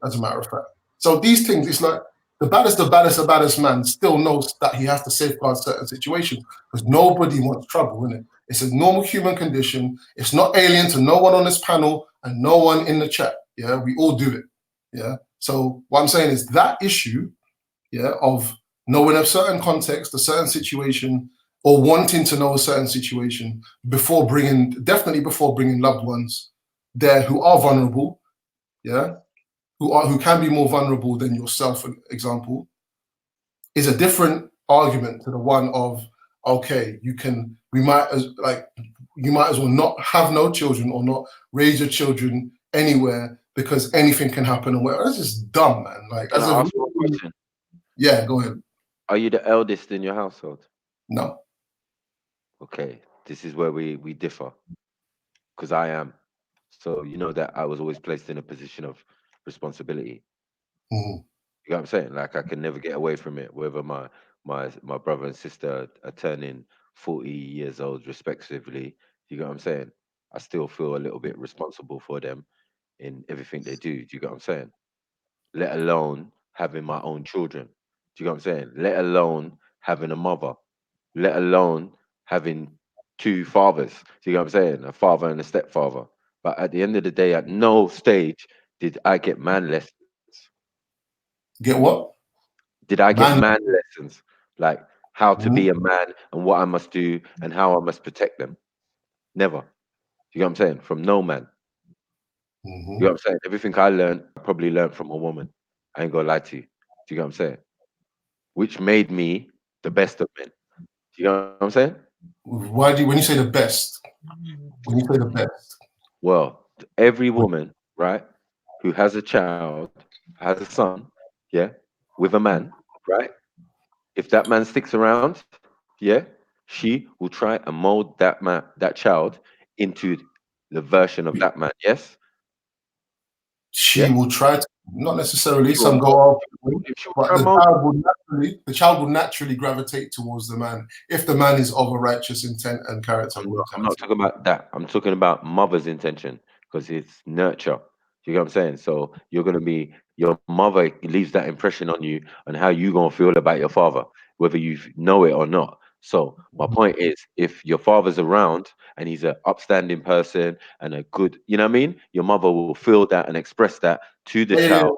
as a matter of fact. So these things, it's like the baddest man still knows that he has to safeguard certain situations because nobody wants trouble, innit? It's a normal human condition. It's not alien to no one on this panel and no one in the chat. Yeah, we all do it. Yeah. So what I'm saying is that issue, yeah, of knowing a certain context, a certain situation, or wanting to know a certain situation definitely before bringing loved ones there who are vulnerable, yeah, who can be more vulnerable than yourself, for example, is a different argument to the one of, okay, you might as well not have no children or not raise your children anywhere because anything can happen and whatever. That's just dumb, man. Like, Can I ask you a question? Yeah, go ahead. Are you the eldest in your household? No. Okay, this is where we differ, because I am. So you know that I was always placed in a position of responsibility. Mm-hmm. You know what I'm saying? Like I can never get away from it. Whether my brother and sister are turning 40 years old respectively, you know what I'm saying? I still feel a little bit responsible for them in everything they do. Do you get what I'm saying? Let alone having my own children. Do you get what I'm saying? Let alone having a mother. Let alone having two fathers. Do you get what I'm saying? A father and a stepfather. But at the end of the day, at no stage did I get man lessons. Get what? Did I get man lessons? Like how to be a man and what I must do and how I must protect them. Never. You know what I'm saying? From no man. You know what I'm saying? Everything I learned, I probably learned from a woman. I ain't gonna lie to you. Do you know what I'm saying? Which made me the best of men. Do you know what I'm saying? Why when you say the best? When you say the best? Well, every woman, right, who has a child, has a son, yeah, with a man, right? If that man sticks around, yeah, she will try and mold that child into the version of that man. Yes. She will try to, not necessarily. She will Some go mold- off, she will but try the mold- child will naturally gravitate towards the man if the man is of a righteous intent and character. I'm not talking about that. I'm talking about mother's intention because it's nurture. You get what I'm saying? So you're gonna be your mother leaves that impression on you and how you gonna feel about your father, whether you know it or not. So my point is, if your father's around and he's an upstanding person and a good, you know what I mean, your mother will feel that and express that to the child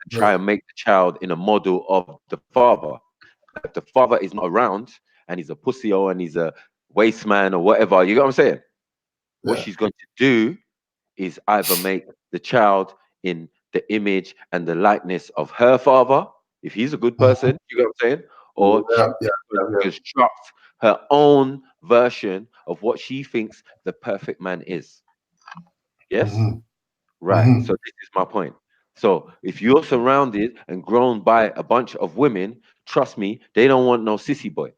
and try and make the child in a model of the father. If the father is not around and he's a pussy and he's a waste man or whatever, you know what I'm saying? What she's going to do is either make the child in the image and the likeness of her father, if he's a good person, you know what I'm saying? Or she's going to construct her own version of what she thinks the perfect man is. Yes? Right. So this is my point. So if you're surrounded and grown by a bunch of women, trust me, they don't want no sissy boy.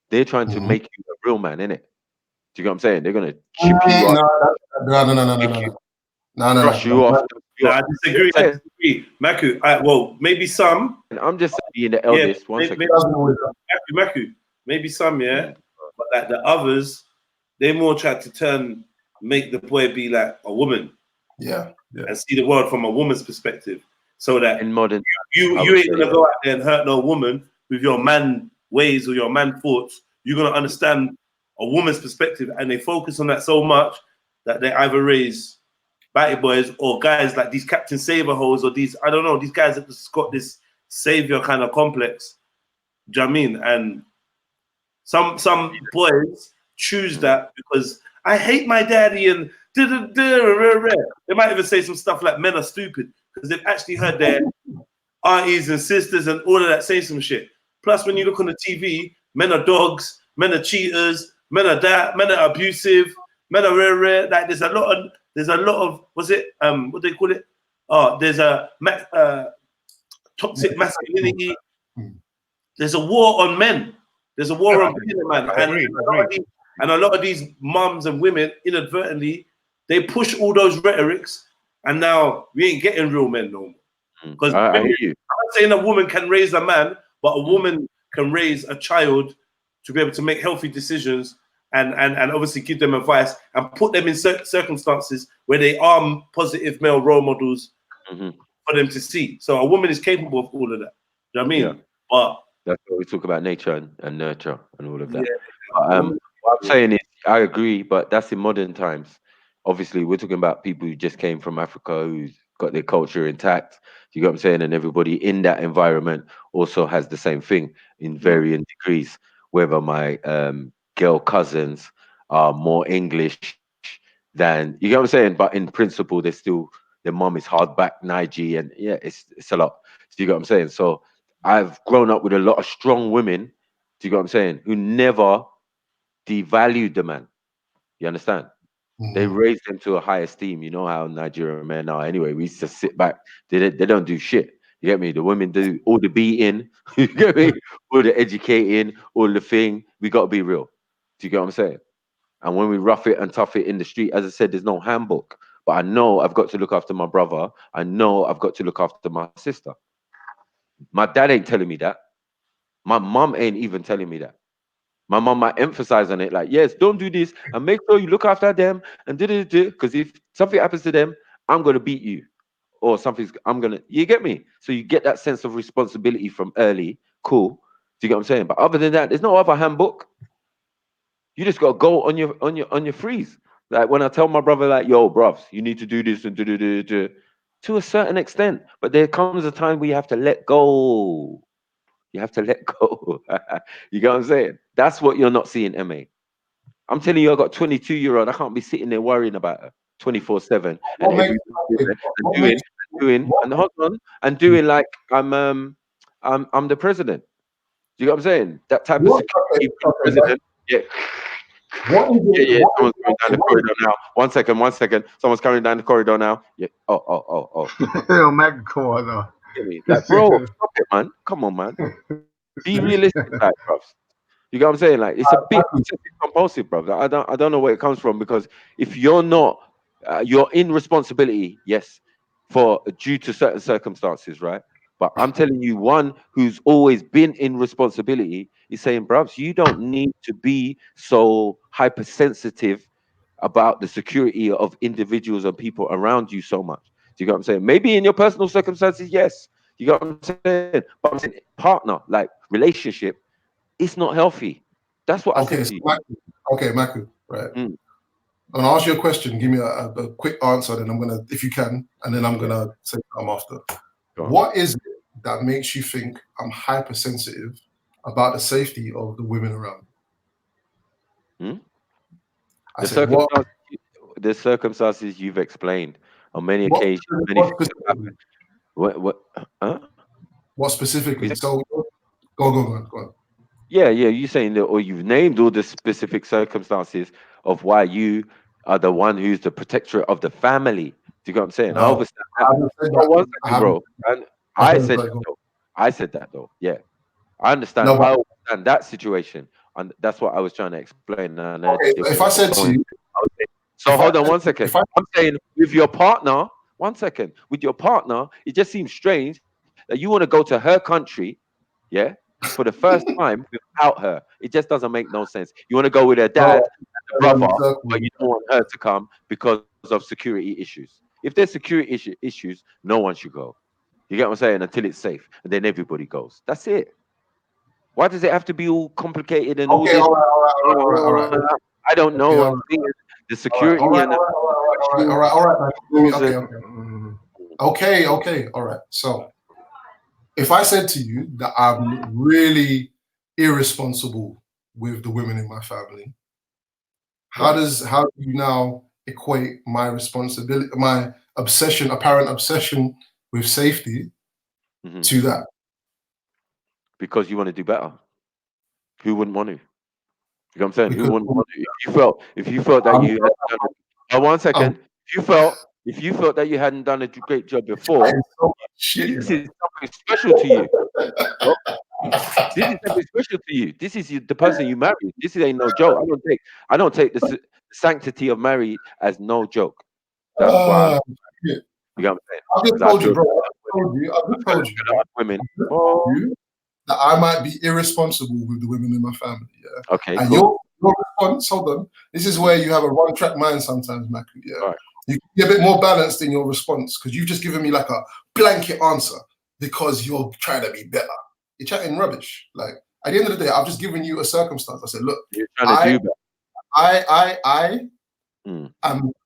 They're trying to make you a real man, innit? Do you know what I'm saying? They're gonna chip you up. No. Brush you off. I disagree. Maku, well, maybe some. I'm just being the eldest. One second. Maku, maybe some, yeah. But like the others, they more try to make the boy be like a woman. Yeah. And see the world from a woman's perspective. So that in modern you ain't gonna go out there and hurt no woman with your man ways or your man thoughts. You're gonna understand a woman's perspective, and they focus on that so much that they either raise batty boys or guys like these Captain Saver hoes or these, I don't know, these guys that just got this savior kind of complex. Do you know what I mean? And some boys choose that because I hate my daddy and they might even say some stuff like men are stupid because they've actually heard their aunties and sisters and all of that say some shit. Plus, when you look on the TV, men are dogs, men are cheaters, men are that, men are abusive, men are rare. Like there's a lot of was it what do they call it? Oh, there's a toxic masculinity. There's a war on men. There's a war on being a man, and a lot of these mums and women inadvertently they push all those rhetorics, and now we ain't getting real men no more. Because I hear you. I'm not saying a woman can raise a man, but a woman can raise a child to be able to make healthy decisions and obviously give them advice and put them in circumstances where they are positive male role models for them to see. So a woman is capable of all of that. Do you know what I mean? Yeah. But that's what we talk about, nature and nurture and all of that. Yeah. What I'm saying is, I agree, but that's in modern times. Obviously, we're talking about people who just came from Africa, who's got their culture intact. You get what I'm saying? And everybody in that environment also has the same thing in varying degrees. Whether my girl cousins are more English than, you get what I'm saying? But in principle, they're still, their mom is hardback Nige, and yeah, it's a lot. So you get what I'm saying? So I've grown up with a lot of strong women, do you get what I'm saying, who never devalued the man. You understand? They raised them to a high esteem. You know how Nigerian men are. Anyway, we used to sit back. They don't do shit. You get me? The women do all the beating. You get me? All the educating, all the thing. We got to be real. Do you get what I'm saying? And when we rough it and tough it in the street, as I said, there's no handbook. But I know I've got to look after my brother. I know I've got to look after my sister. My dad ain't telling me that. My mom ain't even telling me that. My mom might emphasize on it, like, yes, don't do this, and make sure you look after them, and because if something happens to them, I'm gonna beat you, or you get me? So you get that sense of responsibility from early. Cool. Do you get what I'm saying? But other than that, there's no other handbook. You just gotta go on your freeze. Like when I tell my brother, like, yo, bruv, you need to do this and do to a certain extent, but there comes a time where you have to let go. You have to let go. You get what I'm saying? That's what you're not seeing, MA. I'm telling you, I got 22-year-old. I can't be sitting there worrying about her 24/7 and doing like I'm the president. Do you get what I'm saying? That type of security president. Yeah. Yeah. Someone's coming down the corridor now. One second. Someone's coming down the corridor now. Yeah. Oh. Yo, Mac, come on now. Like, bro, stop it, man. Come on, man. Be realistic, like, bro. You get what I'm saying? Like, it's a bit compulsive, bro. I don't know where it comes from, because if you're not, you're in responsibility, yes, for due to certain circumstances, right? But I'm telling you, one who's always been in responsibility is saying, bruv, you don't need to be so hypersensitive about the security of individuals and people around you so much. Do you get what I'm saying? Maybe in your personal circumstances, yes. You get what I'm saying? But I'm saying partner, like relationship, it's not healthy. That's what I said to you. Maku, right. I'm gonna ask you a question. Give me a quick answer, then I'm gonna, if you can, and then I'm gonna say something after. What is it that makes you think I'm hypersensitive about the safety of the women around? The circumstances you've explained on many occasions. What specifically? So go on. Yeah, you saying that, or you've named all the specific circumstances of why you are the one who's the protector of the family. Do you get what I'm saying? No, I understand that. One second, bro. And I said that though. Yeah, I understand. No, I understand that situation, and that's what I was trying to explain. And if I said to you, so hold on 1 second. I'm saying with your partner. 1 second. With your partner, it just seems strange that you want to go to her country, yeah, for the first time without her. It just doesn't make no sense. You want to go with her dad and the brother, but you don't want her to come because of security issues. If there's security issues, no one should go. You get what I'm saying? Until it's safe, and then everybody goes. That's it. Why does it have to be all complicated and all this? All right. I don't know. The security and Okay. All right. So, if I said to you that I'm really irresponsible with the women in my family, how do you now equate my responsibility, my obsession, apparent obsession with safety, to that? Because you want to do better. Who wouldn't want to? You know what I'm saying? Who wouldn't want to? If you felt that you had done it, 1 second. If you felt that you hadn't done a great job before, this is something special to you. Bro. This is something special to you. This is the person you married. This ain't no joke. I don't take the sanctity of married as no joke. That's why you know what I'm saying? I just told you, bro. I just told you women. That I might be irresponsible with the women in my family. Yeah. Okay. And Cool. your response, hold on. This is where you have a one-track mind sometimes, Maku. Yeah. Right. You can be a bit more balanced in your response because you've just given me like a blanket answer because you're trying to be better. You're chatting rubbish. Like at the end of the day, I've just given you a circumstance. I said, look, you're trying to do better.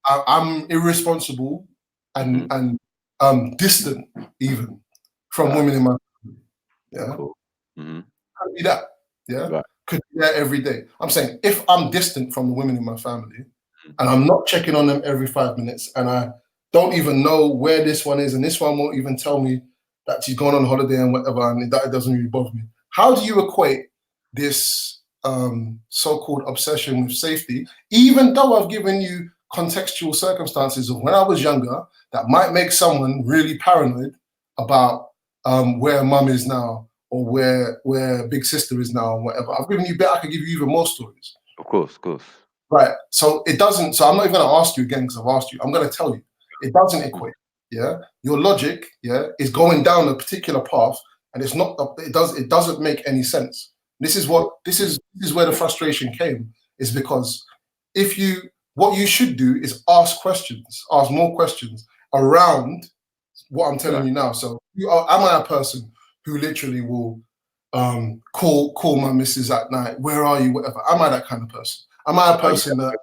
I'm irresponsible and distant even from women in my family. Yeah. Cool. Could be that. Yeah. Could be that every day. I'm saying if I'm distant from the women in my family and I'm not checking on them every 5 minutes and I don't even know where this one is and this one won't even tell me that she's gone on holiday and whatever, and that doesn't really bother me. How do you equate this so-called obsession with safety, even though I've given you contextual circumstances of when I was younger that might make someone really paranoid about where mum is now or where big sister is now and whatever. I've given you I could give you even more stories. Of course. Right. So it doesn't, so I'm not even gonna ask you again because I've asked you. I'm gonna tell you. It doesn't equate. Yeah. Your logic, is going down a particular path and it's not it doesn't make any sense. This is where the frustration came, is because what you should do is ask more questions around what I'm telling you now. So am I a person who literally will call my missus at night, where are you, whatever? Am I that kind of person? Am I a person that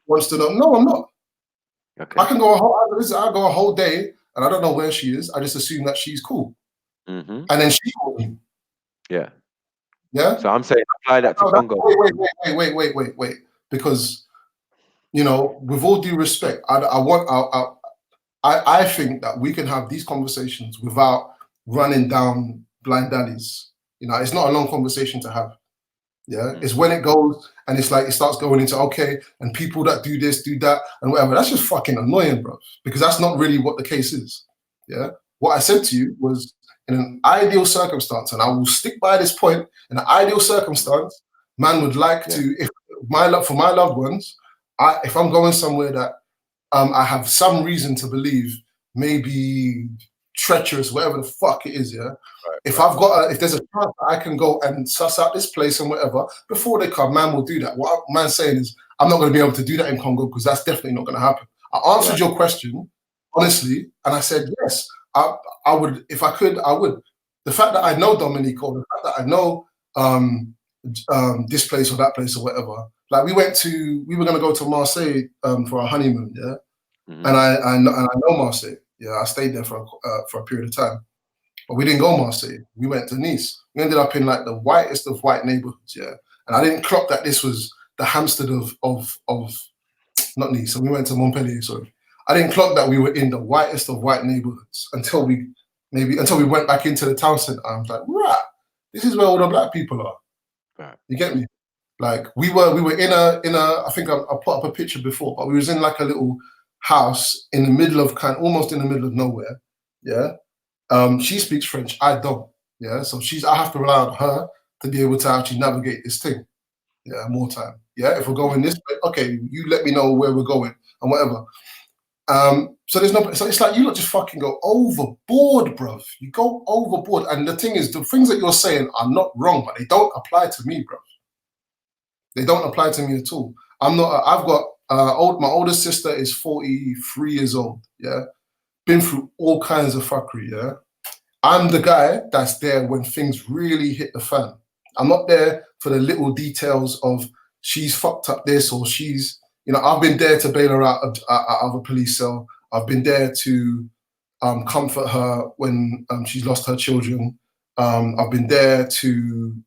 wants to know? No, I'm not. Okay. I can go I go a whole day and I don't know where she is. I just assume that she's cool. And then she called me. Yeah. Yeah. So I'm saying apply that to Congo. Wait. Because, with all due respect, I think that we can have these conversations without running down blind alleys. It's not a long conversation to have. Yeah. It's when it goes and it's like it starts going into and people that do this, do that, and whatever. That's just fucking annoying, bro. Because that's not really what the case is. Yeah. What I said to you was, in an ideal circumstance, and I will stick by this point, in an ideal circumstance, man would like to, for my loved ones, if I'm going somewhere that I have some reason to believe maybe treacherous, whatever the fuck it is, if there's a chance that I can go and suss out this place and whatever, before they come, man will do that. What man's saying is, I'm not going to be able to do that in Congo because that's definitely not going to happen. I answered your question, honestly, and I said, yes, I would, if I could, I would. The fact that I know Dominique, or the fact that I know this place or that place or whatever, like we were going to go to Marseille for our honeymoon, and I know Marseille. Yeah, I stayed there for a period of time. But we didn't go Marseille. We went to Nice. We ended up in like the whitest of white neighborhoods, And I didn't clock that this was the Hampstead of not Nice. So we went to Montpellier, sorry. I didn't clock that we were in the whitest of white neighborhoods until we went back into the town center. I was like, right, this is where all the black people are. Right. You get me? Like we were in a I think I put up a picture before, but we was in like a little house in the middle of almost in the middle of nowhere. Yeah. She speaks French, I don't. Yeah. So I have to rely on her to be able to actually navigate this thing. Yeah, more time. Yeah. If we're going this way, okay, you let me know where we're going and whatever. So it's like you lot just fucking go overboard, bruv. You go overboard. And the thing is, the things that you're saying are not wrong, but they don't apply to me, bruv. They don't apply to me at all. I've got my older sister is 43 years old. Yeah. Been through all kinds of fuckery. Yeah. I'm the guy that's there when things really hit the fan. I'm not there for the little details of she's fucked up this or she's, I've been there to bail her out of a police cell. I've been there to comfort her when she's lost her children. I've been there to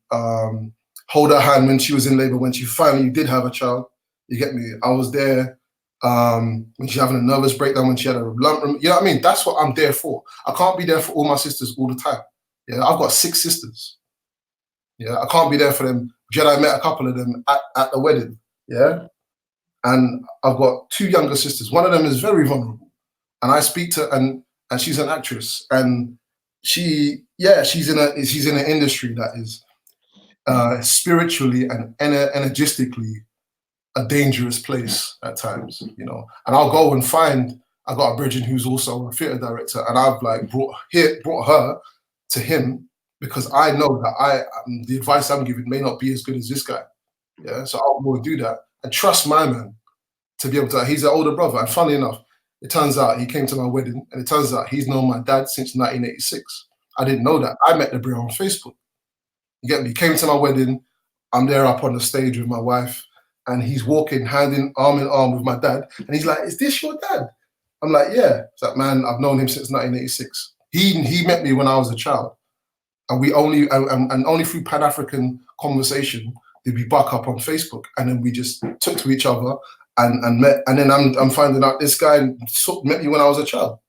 hold her hand when she was in labor, when she finally did have a child. You get me? I was there when she's having a nervous breakdown, when she had a lump. You know what I mean? That's what I'm there for. I can't be there for all my sisters all the time. Yeah, I've got 6 sisters. Yeah, I can't be there for them Jedi met a couple of them at the wedding, yeah? And I've got 2 younger sisters. One of them is very vulnerable. And I speak to, and she's an actress. And she's in an industry that is spiritually and energistically a dangerous place at times, you know. And I'll go and find, I got a Bridget who's also a theatre director, and I've like brought her to him because I know that the advice I'm giving may not be as good as this guy. Yeah, so I'll go and do that and trust my man to be able to. He's an older brother, and funny enough, it turns out he came to my wedding, and it turns out he's known my dad since 1986. I didn't know that. I met the bro on Facebook. You get me? He came to my wedding. I'm there up on the stage with my wife, and he's walking arm in arm with my dad, and he's like, "Is this your dad?" I'm like, "Yeah." It's like, "Man, I've known him since 1986. He met me when I was a child, and we only through Pan-African conversation did we buck up on Facebook, and then we just took to each other and met. And then I'm finding out this guy met me when I was a child.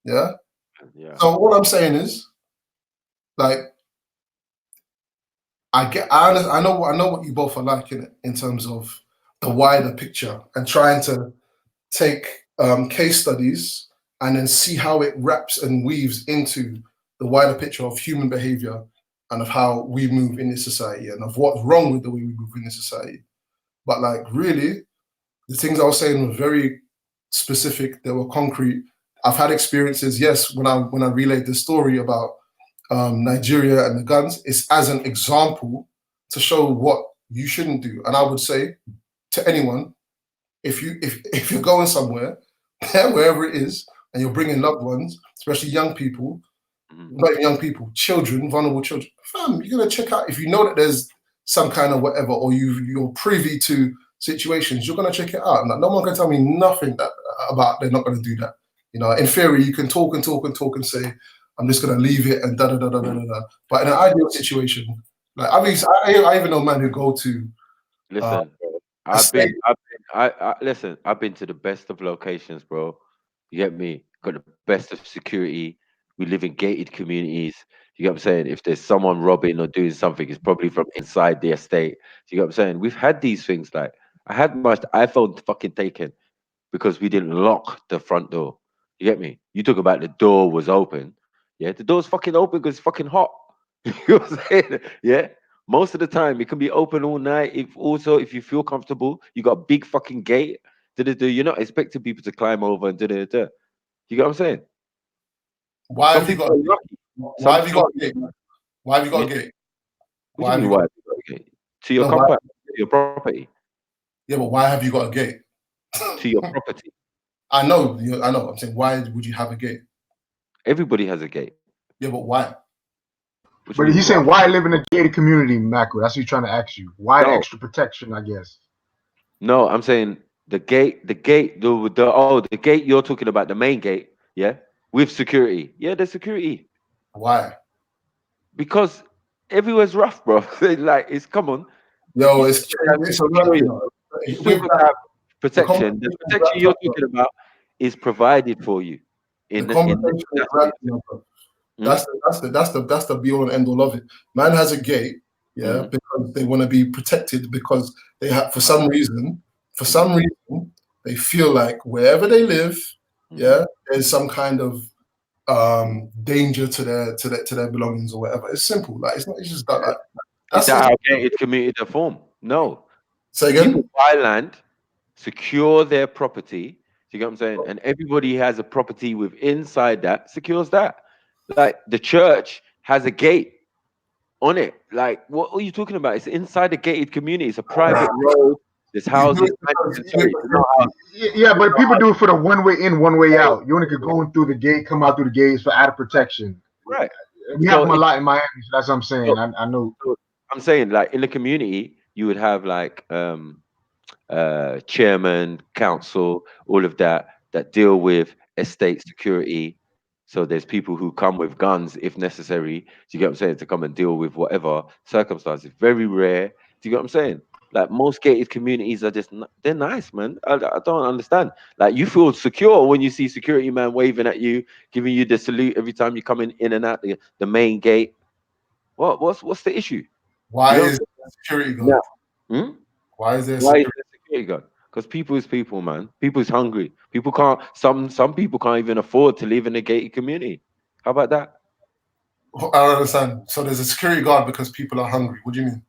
Yeah. So what I'm saying is, like, I know what you both are like in terms of the wider picture and trying to take case studies and then see how it wraps and weaves into the wider picture of human behavior and of how we move in this society and of what's wrong with the way we move in this society. But like, really, the things I was saying were very specific. They were concrete. I've had experiences, yes, when I relayed the story about Nigeria and the guns, it's as an example to show what you shouldn't do. And I would say to anyone, if you're going somewhere, wherever it is, and you're bringing loved ones, especially young people, not even young people, children, vulnerable children, fam, you're gonna check out. If you know that there's some kind of whatever, or you're privy to situations, you're gonna check it out. And no one can tell me nothing about they're not gonna do that. You know, in theory, you can talk and say, I'm just gonna leave it and da da da da da da. But in an ideal situation, like I even know men who go to. Listen, I've been to the best of locations, bro. You get me? Got the best of security. We live in gated communities. You get what I'm saying? If there's someone robbing or doing something, it's probably from inside the estate. You get what I'm saying? We've had these things. Like, I had my iPhone fucking taken because we didn't lock the front door. You get me? You talk about the door was open. Yeah, the door's fucking open because it's fucking hot. You know what I'm saying? Yeah. Most of the time, it can be open all night. If you feel comfortable, you got a big fucking gate. You're not expecting people to climb over and You get what I'm saying? Why have you got a gate? Why have you got a gate? What do you mean, why have you got a gate? To your compound, to your property. Yeah, but why have you got a gate? To your property. I know. I'm saying, why would you have a gate? Everybody has a gate. Yeah, but why? But he's saying, why live in a gated community, Mako? That's what he's trying to ask you. Why extra protection, I guess? No, I'm saying the gate you're talking about, the main gate, yeah? With security. Yeah, there's security. Why? Because everywhere's rough, bro. Like, come on. Yo, you still got to have protection. The protection you're talking about is provided for you. That's the be all and end all of it. Man has a gate, because they want to be protected, because they have for some reason they feel like wherever they live, there's some kind of danger to their belongings or whatever. It's simple. Like it's just that. Is that how gated communities are formed? No. Say again? People buy land, secure their property. You get what I'm saying? And everybody has a property with inside that secures that. Like, the church has a gate on it. Like, what are you talking about? It's inside a gated community. It's a private road. There's houses. Yeah, but people do it for the one way in, one way out. You only could go in through the gate, come out through the gates for added protection. Right. We have them a lot in Miami, so that's what I'm saying. I know. I'm saying, like, in the community, you would have like chairman, council, all of that deal with estate security. So there's people who come with guns if necessary. Do you get what I'm saying? To come and deal with whatever circumstances. Very rare. Do you get what I'm saying? Like, most gated communities are they're nice, man. I don't understand. Like, you feel secure when you see security man waving at you, giving you the salute every time you come in and out the main gate. What's the issue? Why You know? is there a security guard? Hmm? Why is there a Why is security? there a security guard? Because people is people, man. People is hungry. People can't. Some people can't even afford to live in a gated community. How about that? I don't understand. So there's a security guard because people are hungry. What do you mean?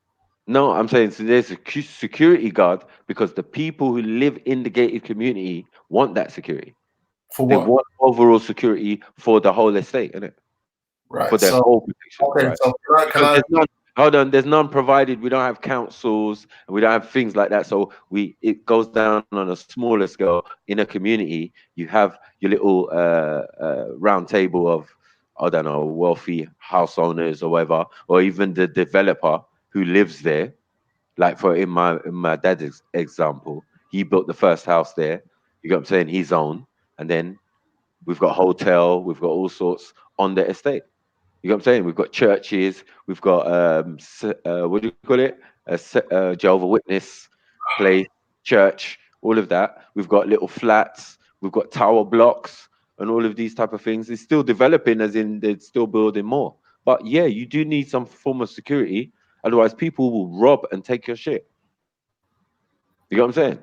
No, I'm saying so there's a security guard because the people who live in the gated community want that security. For They what? want overall security for the whole estate, innit? Right. For their So whole protection, okay. right? So Because there's none. Hold on, there's none provided. We don't have councils and we don't have things like that. So it goes down on a smaller scale. In a community, you have your little round table of, I don't know, wealthy house owners or whatever, or even the developer who lives there. Like for in my dad's example, he built the first house there. You got what I'm saying? His own, and then we've got hotel, we've got all sorts on the estate. You know what I'm saying? We've got churches, we've got what do you call it? Jehovah Witness place, church, all of that. We've got little flats, we've got tower blocks, and all of these type of things. It's still developing, as in they're still building more. But yeah, you do need some form of security, otherwise people will rob and take your shit. You know what I'm saying?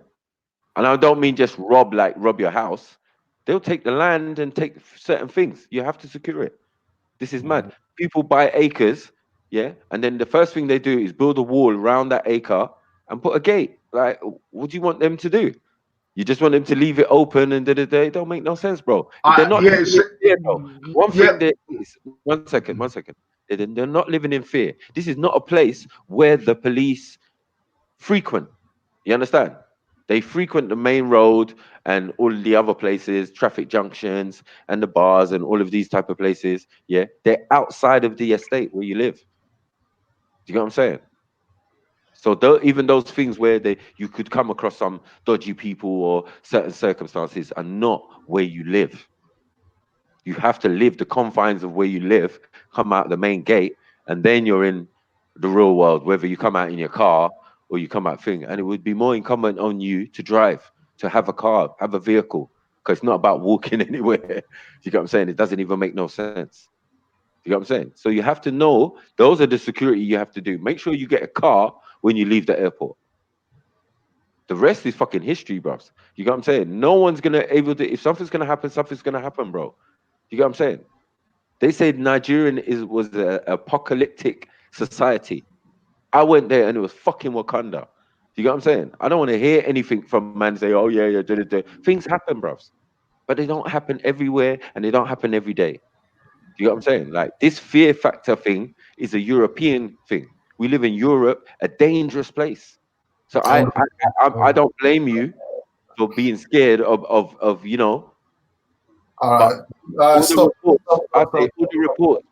And I don't mean just rob like rob your house. They'll take the land and take certain things. You have to secure it. This is mad. People buy acres, yeah, and then the first thing they do is build a wall around that acre and put a gate. Like, what do you want them to do? You just want them to leave it open and it don't make no sense, bro. If they're not living in fear, though, one thing there is, one second. They're not living in fear. This is not a place where the police frequent. You understand? They frequent the main road and all the other places, traffic junctions and the bars and all of these type of places. Yeah, they're outside of the estate where you live. Do you get what I'm saying? So even those things where you could come across some dodgy people or certain circumstances are not where you live. You have to live the confines of where you live, come out the main gate, and then you're in the real world, whether you come out in your car or you come out thing. And it would be more incumbent on you to drive, to have a car, have a vehicle, because it's not about walking anywhere. You get what I'm saying? It doesn't even make no sense. You get what I'm saying? So you have to know those are the security you have to do. Make sure you get a car when you leave the airport. The rest is fucking history, bros. You get what I'm saying? No one's gonna able to. If something's gonna happen, something's gonna happen, bro. You get what I'm saying? They said Nigerian was an apocalyptic society. I went there and it was fucking Wakanda. You get what I'm saying? I don't want to hear anything from man say, oh yeah, da. Things happen, bros. But they don't happen everywhere and they don't happen every day. You get what I'm saying? Like this fear factor thing is a European thing. We live in Europe, a dangerous place. So I don't blame you for being scared of All but right. all the Stop. reports, I say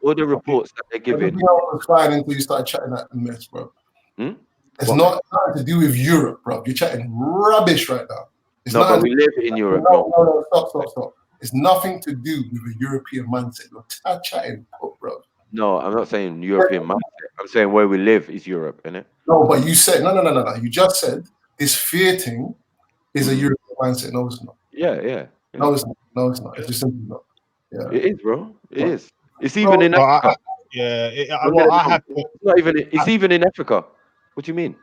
all the reports that they're giving. Everything else was fine until you started chatting that mess, bro. It's What not nothing to do with Europe, bro. You're chatting rubbish right now. It's No, but nothing we live in Europe. No, stop. It's nothing to do with a European mindset. You're chatting, bro. No, I'm not saying European mindset. I'm saying where we live is Europe, innit? No, but you said no. You just said this fear thing is a European mindset. No, it's not. Yeah. No, it's not. No, it's not. It's just simply not. Yeah. It is, bro. It is. It's Bro, even in Africa. I have to. It's not even. It's even in Africa. What do you mean?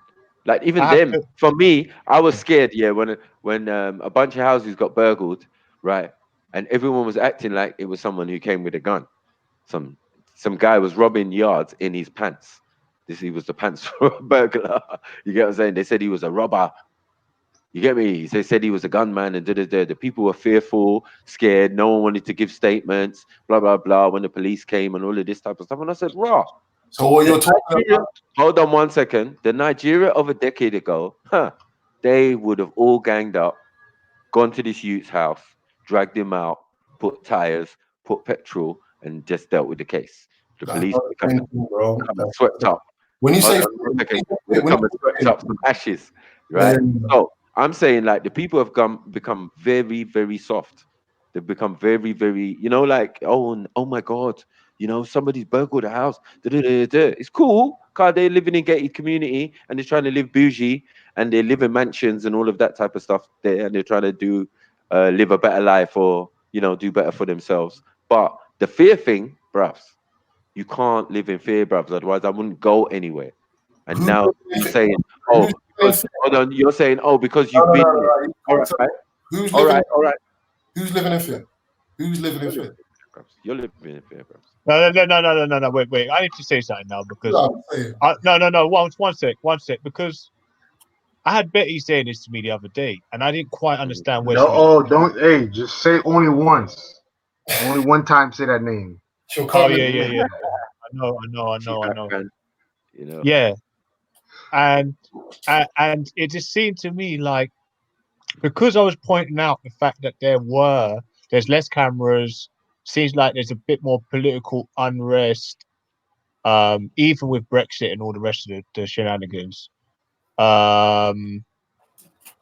Like even I have them. to. For me, I was scared. Yeah, when a bunch of houses got burgled, right, and everyone was acting like it was someone who came with a gun. Some guy was robbing yards in his pants. He was the pants burglar. You get what I'm saying? They said he was a robber. You get me? They said he was a gunman and da. The people were fearful, scared. No one wanted to give statements, blah, blah, blah, when the police came and all of this type of stuff. And I said, raw. So what you're talking about? Hold on 1 second. The Nigeria of a decade ago, they would have all ganged up, gone to this youth's house, dragged him out, put tires, put petrol, and just dealt with the case. The police would come and swept up. When you say swept up some ashes, right? So I'm saying like the people have become very, very soft. They've become very, very, like, oh my God, somebody's burgled a house. It's cool, cause they're living in gated community and they're trying to live bougie and they live in mansions and all of that type of stuff there, and they're trying to do live a better life or do better for themselves. But the fear thing, bruv, you can't live in fear, bruv. Otherwise, I wouldn't go anywhere. And now you're saying, oh, because, hold on, you're saying, oh, because you've been there. All right. Who's All living? right. All right. Who's living in fear? Who's living in fear? You're living in fear, bro. No. Wait. I need to say something now because no. One sec. Because I had Betty saying this to me the other day, and I didn't quite understand where No, she was. don't. Hey, just say only once. Only one time say that name. Oh yeah. I know. You know. Yeah, and it just seemed to me like, because I was pointing out the fact that there's less cameras, seems like there's a bit more political unrest, even with Brexit and all the rest of the shenanigans.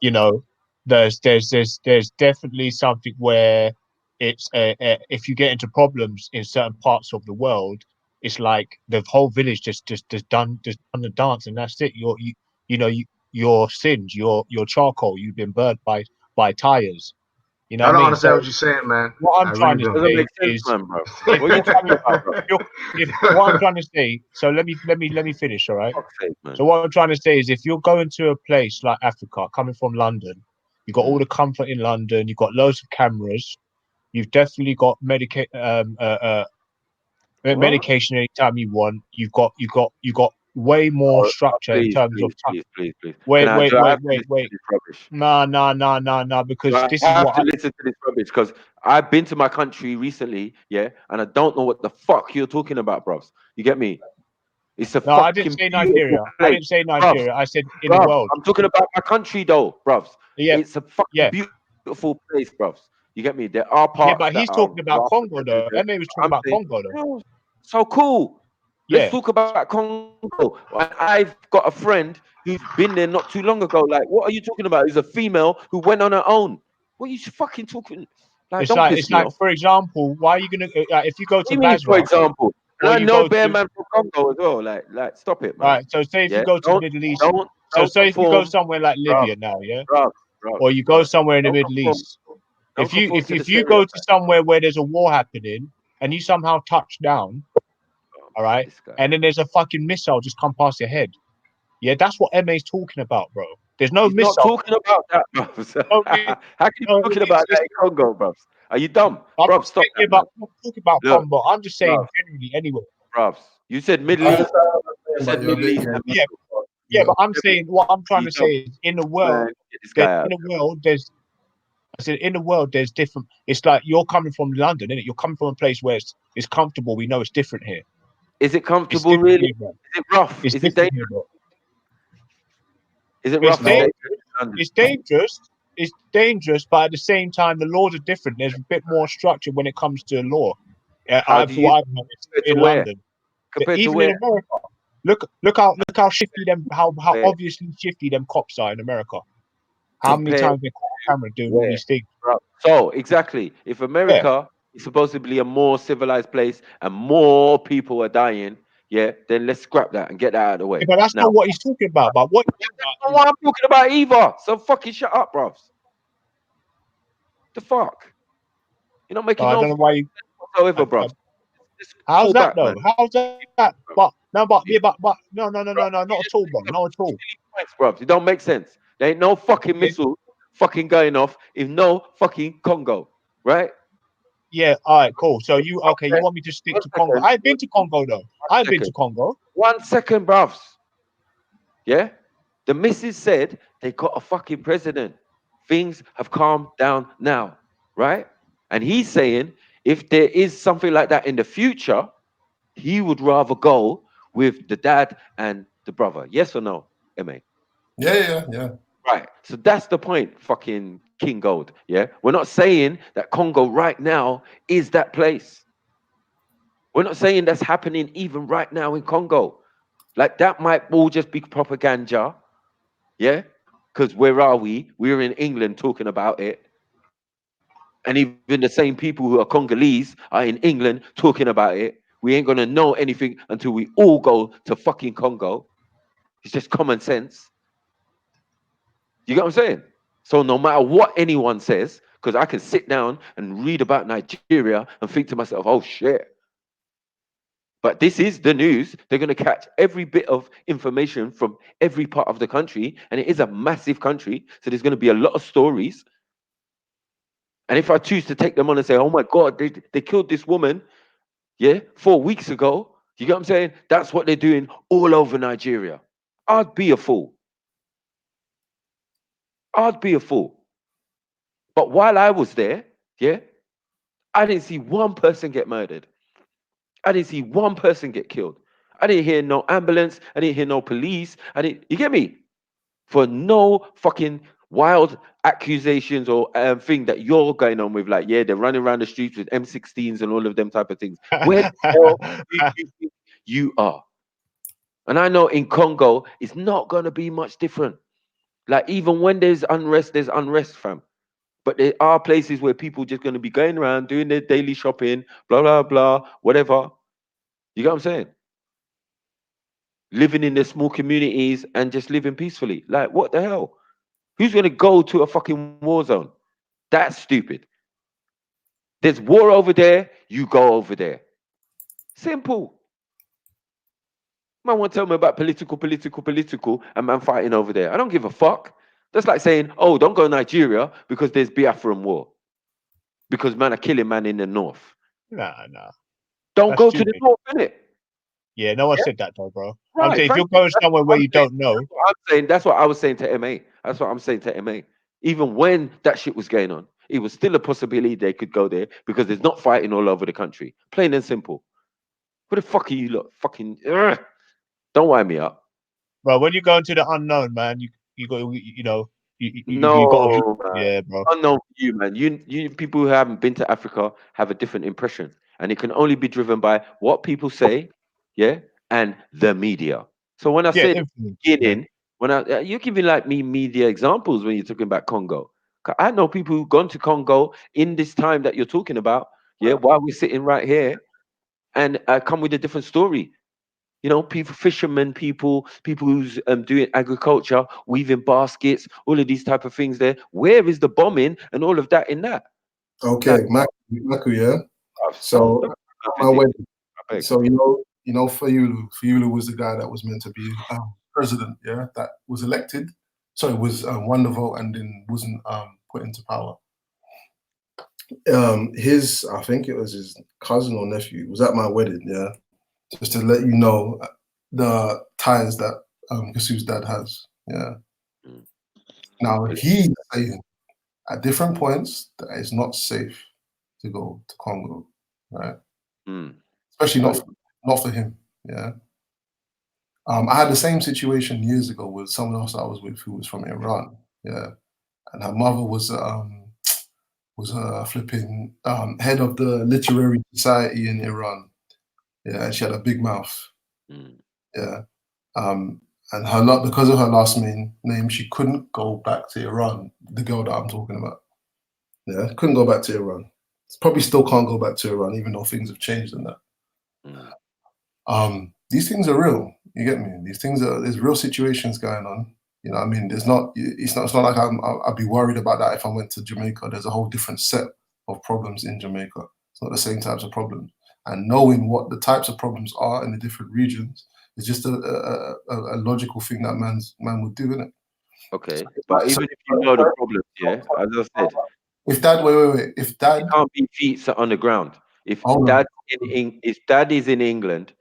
You know, there's definitely something where it's if you get into problems in certain parts of the world, it's like the whole village just done the dance, and that's it. Your sins, your charcoal, you've been burnt by tires. You know I what I don't mean? understand So what you're saying, man. what I'm I trying really to don't. Doesn't say make sense, is, man, bro. What are you talking about, bro? what I'm trying to say. So let me finish, all right? Fuck's sake, man. So what I'm trying to say is, if you're going to a place like Africa, coming from London, you've got all the comfort in London, you've got loads of cameras, you've definitely got medication anytime you want. You've got way more structure in Please. terms of Can Wait. I, do I have to listen to this rubbish? Nah, Do because I this is have what to listen to this rubbish? Because I've been to my country recently, yeah, and I don't know what the fuck you're talking about, bros. You get me? It's a No, I didn't fucking say beautiful Nigeria. I place, didn't say bruv. Nigeria. I said in the Bruv, world. I'm talking about my country though, bros. Yeah, It's a fucking yeah. beautiful place, bros. You get me? There are Yeah, parts but that he's are talking about rough Congo and though. everything. Emma was talking I'm about saying, Congo though. oh, so cool. Let's Yeah. talk about Congo. I've got a friend who's been there not too long ago. Like, what are you talking about? Who's a female who went on her own. What are you fucking talking? Like, don't piss It's me like, off. for example, why are you gonna if you go What do to you mean, for Basra example? And or I you know go Bear to Man from Congo as well. Like, stop it, man. right? So say if you Yeah, go to the Middle East, so don't say if you go conform, somewhere like bruv, Libya now, yeah, bruv. or you go somewhere in the Don't Middle conform. East. Don't If you conform to the if you stereotype. go to somewhere where there's a war happening and you somehow touch down, all right, and then there's a fucking missile just come past your head. Yeah, that's what MA's talking about, bro. There's no He's not missile. talking about that, bruv. No, How can you be talking about that in Congo, bruv? Are you dumb? I'm Bruv, not stop saying that, man. I'm not talking about Look, Congo. I'm just saying bruv, generally anyway. bruv. You said Middle I East. understand what You you're saying, said but you're a Middle bit, East. yeah, Yeah, but I'm saying what I'm trying You to say dumb. is in the world, Man, get this guy out. in the world, there's different. It's like you're coming from London, innit? You're coming from a place where it's comfortable. We know it's different here. Is it It's comfortable, different really? here, bro. Is it rough? It's Is it different dangerous? here, bro. Is it It's rough and dangerous. dangerous in London? It's dangerous. It's dangerous, but at the same time, the laws are different. There's a bit more structure when it comes to law. How do you I've noticed compared in to where? London, Compared to even where? in America. Look how shifty them, how obviously shifty them cops are in America. How many Compared times they caught a camera doing all where? these things? Bruv. So exactly, if America is supposed to be a more civilized place and more people are dying, yeah, then let's scrap that and get that out of the way. Yeah, but that's Now, not what he's talking about. But what that's not what I'm talking about either. So fucking shut up, bruv. The fuck? You're not making I no don't know why you. whatsoever, bruv. Just How's fall that back, though? man. How's that? But no, but no, not at all, bro. Not at all. Points, bruv. It don't make sense. There ain't no fucking missile fucking going off in no fucking Congo, right? Yeah, all right, cool. So you want me to stick to Congo? I've been to Congo though. I've been to Congo. 1 second, bruvs. Yeah? The missus said they got a fucking president. Things have calmed down now, right? And he's saying if there is something like that in the future, he would rather go with the dad and the brother. Yes or no, MA? yeah. Right. So that's the point, fucking King Gold. Yeah. We're not saying that Congo right now is that place. We're not saying that's happening even right now in Congo. Like that might all just be propaganda. Yeah. Because where are we? We're in England talking about it. And even the same people who are Congolese are in England talking about it. We ain't going to know anything until we all go to fucking Congo. It's just common sense. You get what I'm saying? So no matter what anyone says, because I can sit down and read about Nigeria and think to myself, oh shit, But this is the news. They're going to catch every bit of information from every part of the country. And it is a massive country. So there's going to be a lot of stories. And if I choose to take them on and say, oh my God, they killed this woman, 4 weeks ago. You get what I'm saying? That's what they're doing all over Nigeria. I'd be a fool. I'd be a fool. But while I was there, I didn't see one person get murdered. I didn't see one person get killed. I didn't hear no ambulance. I didn't hear no police. You get me? For no fucking wild accusations or thing that you're going on with, like, they're running around the streets with M16s and all of them type of things. Where the hell do you think you are? And I know in Congo, it's not going to be much different. Like, even when there's unrest, fam. But there are places where people just going to be going around doing their daily shopping, blah, blah, blah, whatever. You get what I'm saying? Living in their small communities and just living peacefully. Like, what the hell? Who's going to go to a fucking war zone? That's stupid. There's war over there, you go over there. Simple. Man won't tell me about political, and man fighting over there. I don't give a fuck. That's like saying, oh, don't go to Nigeria because there's Biafran war. Because man are killing man in the north. Nah. Don't That's go stupid. to the north, innit? Yeah, no one said that though, bro. Right, I'm saying if you're going somewhere where you don't know. That's what I was saying to MA. That's what I'm saying to MA. Even when that shit was going on, it was still a possibility they could go there because there's not fighting all over the country. Plain and simple. What the fuck are you lot fucking? Don't wind me up. Bro, when you go into the unknown, man, you got, you got No, to, man. yeah, bro. Unknown for you, man. You people who haven't been to Africa have a different impression, and it can only be driven by what people say, and the media. So when I said beginning, when you're giving like me media examples when you're talking about Congo. I know people who've gone to Congo in this time that you're talking about, while we're sitting right here, and come with a different story. You know, people, fishermen, people who's doing agriculture, weaving baskets, all of these type of things there. Where is the bombing and all of that in that? Okay, Maku, yeah. So my wedding. So you know, Fayulu was the guy that was meant to be president, that was elected. Sorry, was won the vote and then wasn't put into power. I think it was his cousin or nephew was at my wedding, just to let you know the ties that Kasu's dad has, Now he's saying at different points that it's not safe to go to Congo, right? Especially not for him, I had the same situation years ago with someone else I was with who was from Iran, and her mother was a flipping head of the literary society in Iran, and she had a big mouth, and because of her last name, she couldn't go back to Iran. The girl that I'm talking about, couldn't go back to Iran. Probably still can't go back to Iran, even though things have changed and that. These things are real. You get me? There's real situations going on. You know what I mean? It's not like I'd be worried about that if I went to Jamaica. There's a whole different set of problems in Jamaica. It's not the same types of problems. And knowing what the types of problems are in the different regions is just a logical thing that man would do, isn't it? Okay, but even if you know the problems, as I said, if dad, wait, if dad, it can't be feet on the ground. If dad is in England,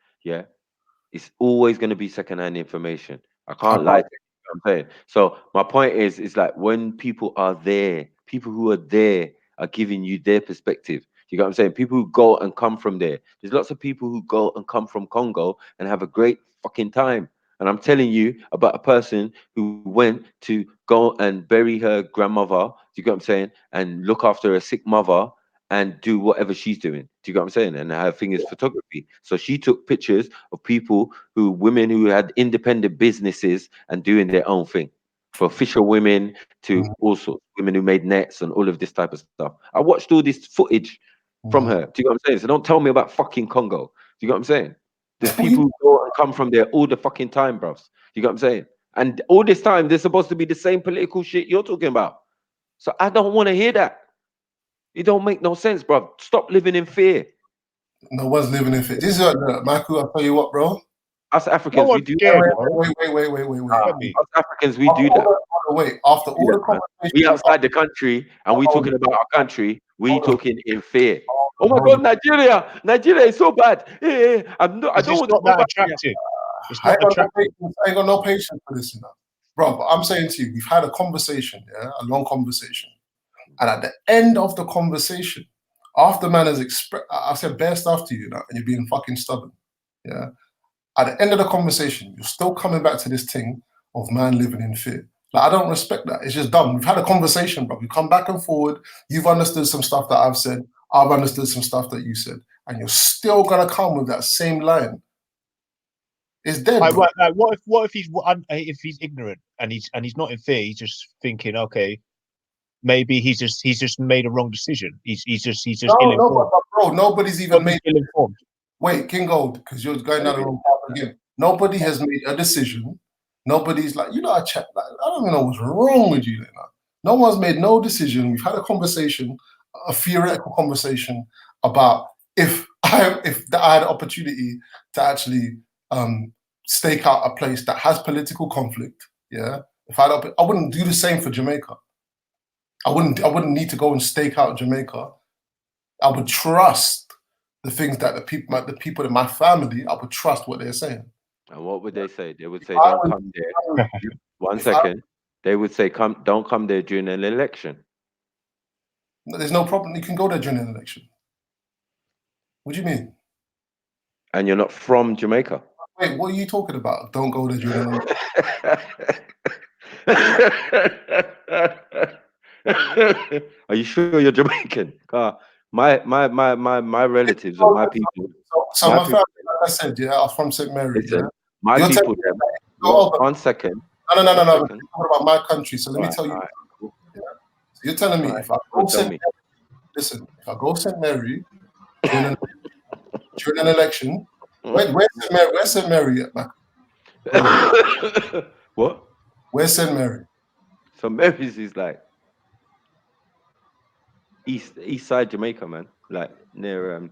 it's always going to be secondhand information. I can't lie to you. I'm saying. So my point is like when people are there, people who are there are giving you their perspective. You get what I'm saying? People who go and come from there. There's lots of people who go and come from Congo and have a great fucking time. And I'm telling you about a person who went to go and bury her grandmother, do you get what I'm saying? And look after a sick mother and do whatever she's doing. Do you get what I'm saying? And her thing is photography. So she took pictures of women who had independent businesses and doing their own thing. For fisher women to all sorts, women who made nets and all of this type of stuff. I watched all this footage from her. Do you get what I'm saying? So don't tell me about fucking Congo. Do you get what I'm saying? There's people who go and come from there all the fucking time, bros. Do you get what I'm saying? And all this time, there's supposed to be the same political shit you're talking about. So I don't want to hear that. It don't make no sense, bro. Stop living in fear. No one's living in fear. This is what, Michael, I'll tell you what, bro. Us Africans, we do. Wait. Us Africans, we do that. Wait, after all the conversation, we outside the country, and we talking about our country. We talking in fear. Oh my God, Nigeria is so bad. Hey, I don't want to go back attractive. It's I not attractive. ain't got no patience for this now. Bro, but I'm saying to you, we've had a conversation, a long conversation. And at the end of the conversation, after man has expressed, I said bare stuff to you now, and you're being fucking stubborn. Yeah. At the end of the conversation, you're still coming back to this thing of man living in fear. Like, I don't respect that. It's just dumb. We've had a conversation, bro. We come back and forward. You've understood some stuff that I've said. I've understood some stuff that you said. And you're still gonna come with that same line. It's dead. Like, what if he's ignorant and he's not in fear? He's just thinking, okay, maybe he's just made a wrong decision. He's just ill-informed. Bro, nobody's even made ill-informed. Wait, King Gold, because you're going down the wrong path again. Nobody has made a decision. Nobody's like, I check. Like, I don't even know what's wrong with you. Like, no one's made no decision. We've had a conversation, a theoretical conversation about if I had an opportunity to actually stake out a place that has political conflict. Yeah, I wouldn't do the same for Jamaica. I wouldn't need to go and stake out Jamaica. I would trust the things that the people in my family. I would trust what they're saying. And what would they say? They would say, "Don't come there." One second. They would say, don't come there during an election." There's no problem. You can go there during an election. What do you mean? And you're not from Jamaica. Wait, what are you talking about? Don't go there during an election. Are you sure you're Jamaican? My relatives or my people. So my family, like I said, are from St. Mary. Listen, my people. One second. No. We're talking about my country. So let me tell you. Right. Yeah. So you're telling me if I go St. Mary, listen, if I go St. Mary during an election, where's St. Mary at, What? Where's St. Mary? St. Mary's is like east side Jamaica, man. Like near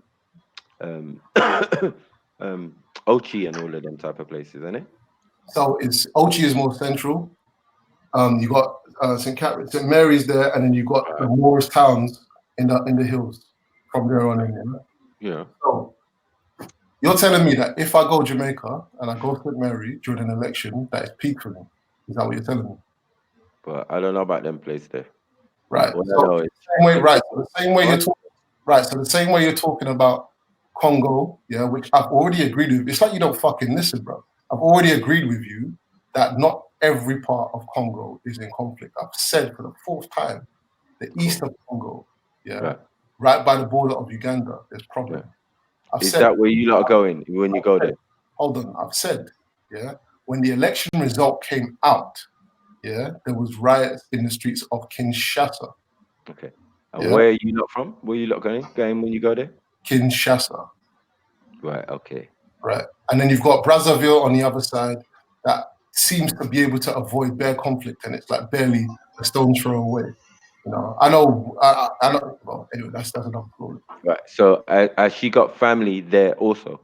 Ochi and all of them type of places, isn't it? So Ochi is more central. You got St. Mary's there, and then you got the Moorish towns in the hills from there on in. Yeah. So you're telling me that if I go Jamaica and I go St. Mary during an election, that is peak for me. Is that what you're telling me? But I don't know about them places there. Right. So the same way you're talking about Congo, yeah, which I've already agreed with. It's like you don't fucking listen, bro. I've already agreed with you that not every part of Congo is in conflict. I've said for the fourth time, the east of Congo, right by the border of Uganda, there's problem. Is that where you lot are going when you go there? Hold on, I've said, when the election result came out, there was riots in the streets of Kinshasa. Okay. And where are you not from? Where are you not going when you go there? Kinshasa. Right, okay. Right. And then you've got Brazzaville on the other side that seems to be able to avoid bare conflict, and it's like barely a stone's throw away. I know. Well, anyway, that's another problem. Right. So has she got family there also?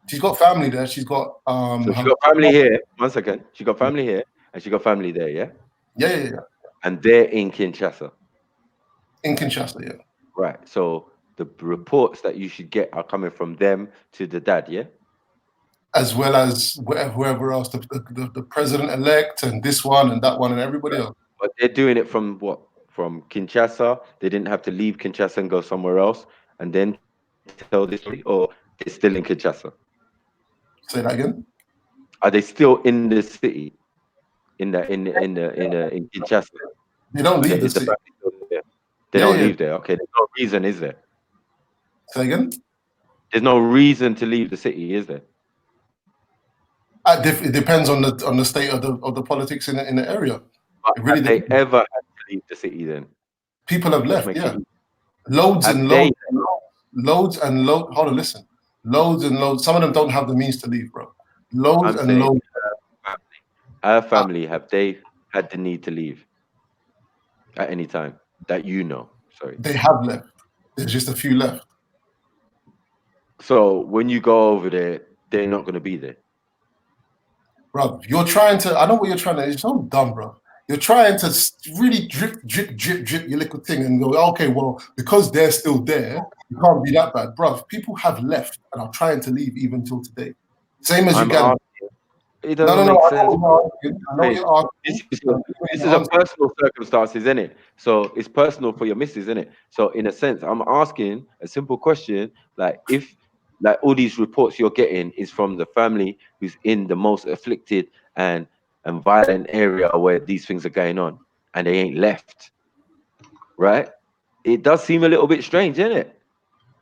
She's got family there. She's got So she got family here. 1 second. She got family here, and she got family there. Yeah. Yeah. And they're in Kinshasa. In Kinshasa, yeah. Right. So the reports that you should get are coming from them to the dad, yeah? As well as whoever else, the president-elect and this one and that one and everybody else. But they're doing it from what? From Kinshasa? They didn't have to leave Kinshasa and go somewhere else and then tell this story? Or they're still in Kinshasa? Say that again? Are they still in the city? In Kinshasa? They don't leave the city. They don't leave there. Okay, there's no reason, is there? Say again? There's no reason to leave the city, is there? It depends on the state of the politics in the area. But really, they ever had to leave the city then? People have left, yeah. Loads and loads. Hold on, listen. Loads and loads. Some of them don't have the means to leave, bro. Loads and loads. Our family, have they had the need to leave at any time that you know? Sorry. They have left. There's just a few left. So when you go over there, they're not going to be there. Bro, you're trying to, I know what you're trying to, it's so dumb, bro. You're trying to really drip your little thing and go, okay, well, because they're still there, it can't be that bad. Bro, people have left and are trying to leave even till today. Same as you get. It doesn't make sense. I know what you're asking. This is a personal circumstances, isn't it? So it's personal for your missus, isn't it? So in a sense, I'm asking a simple question, like if like all these reports you're getting is from the family who's in the most afflicted and violent area where these things are going on, and they ain't left, right? It does seem a little bit strange, isn't it?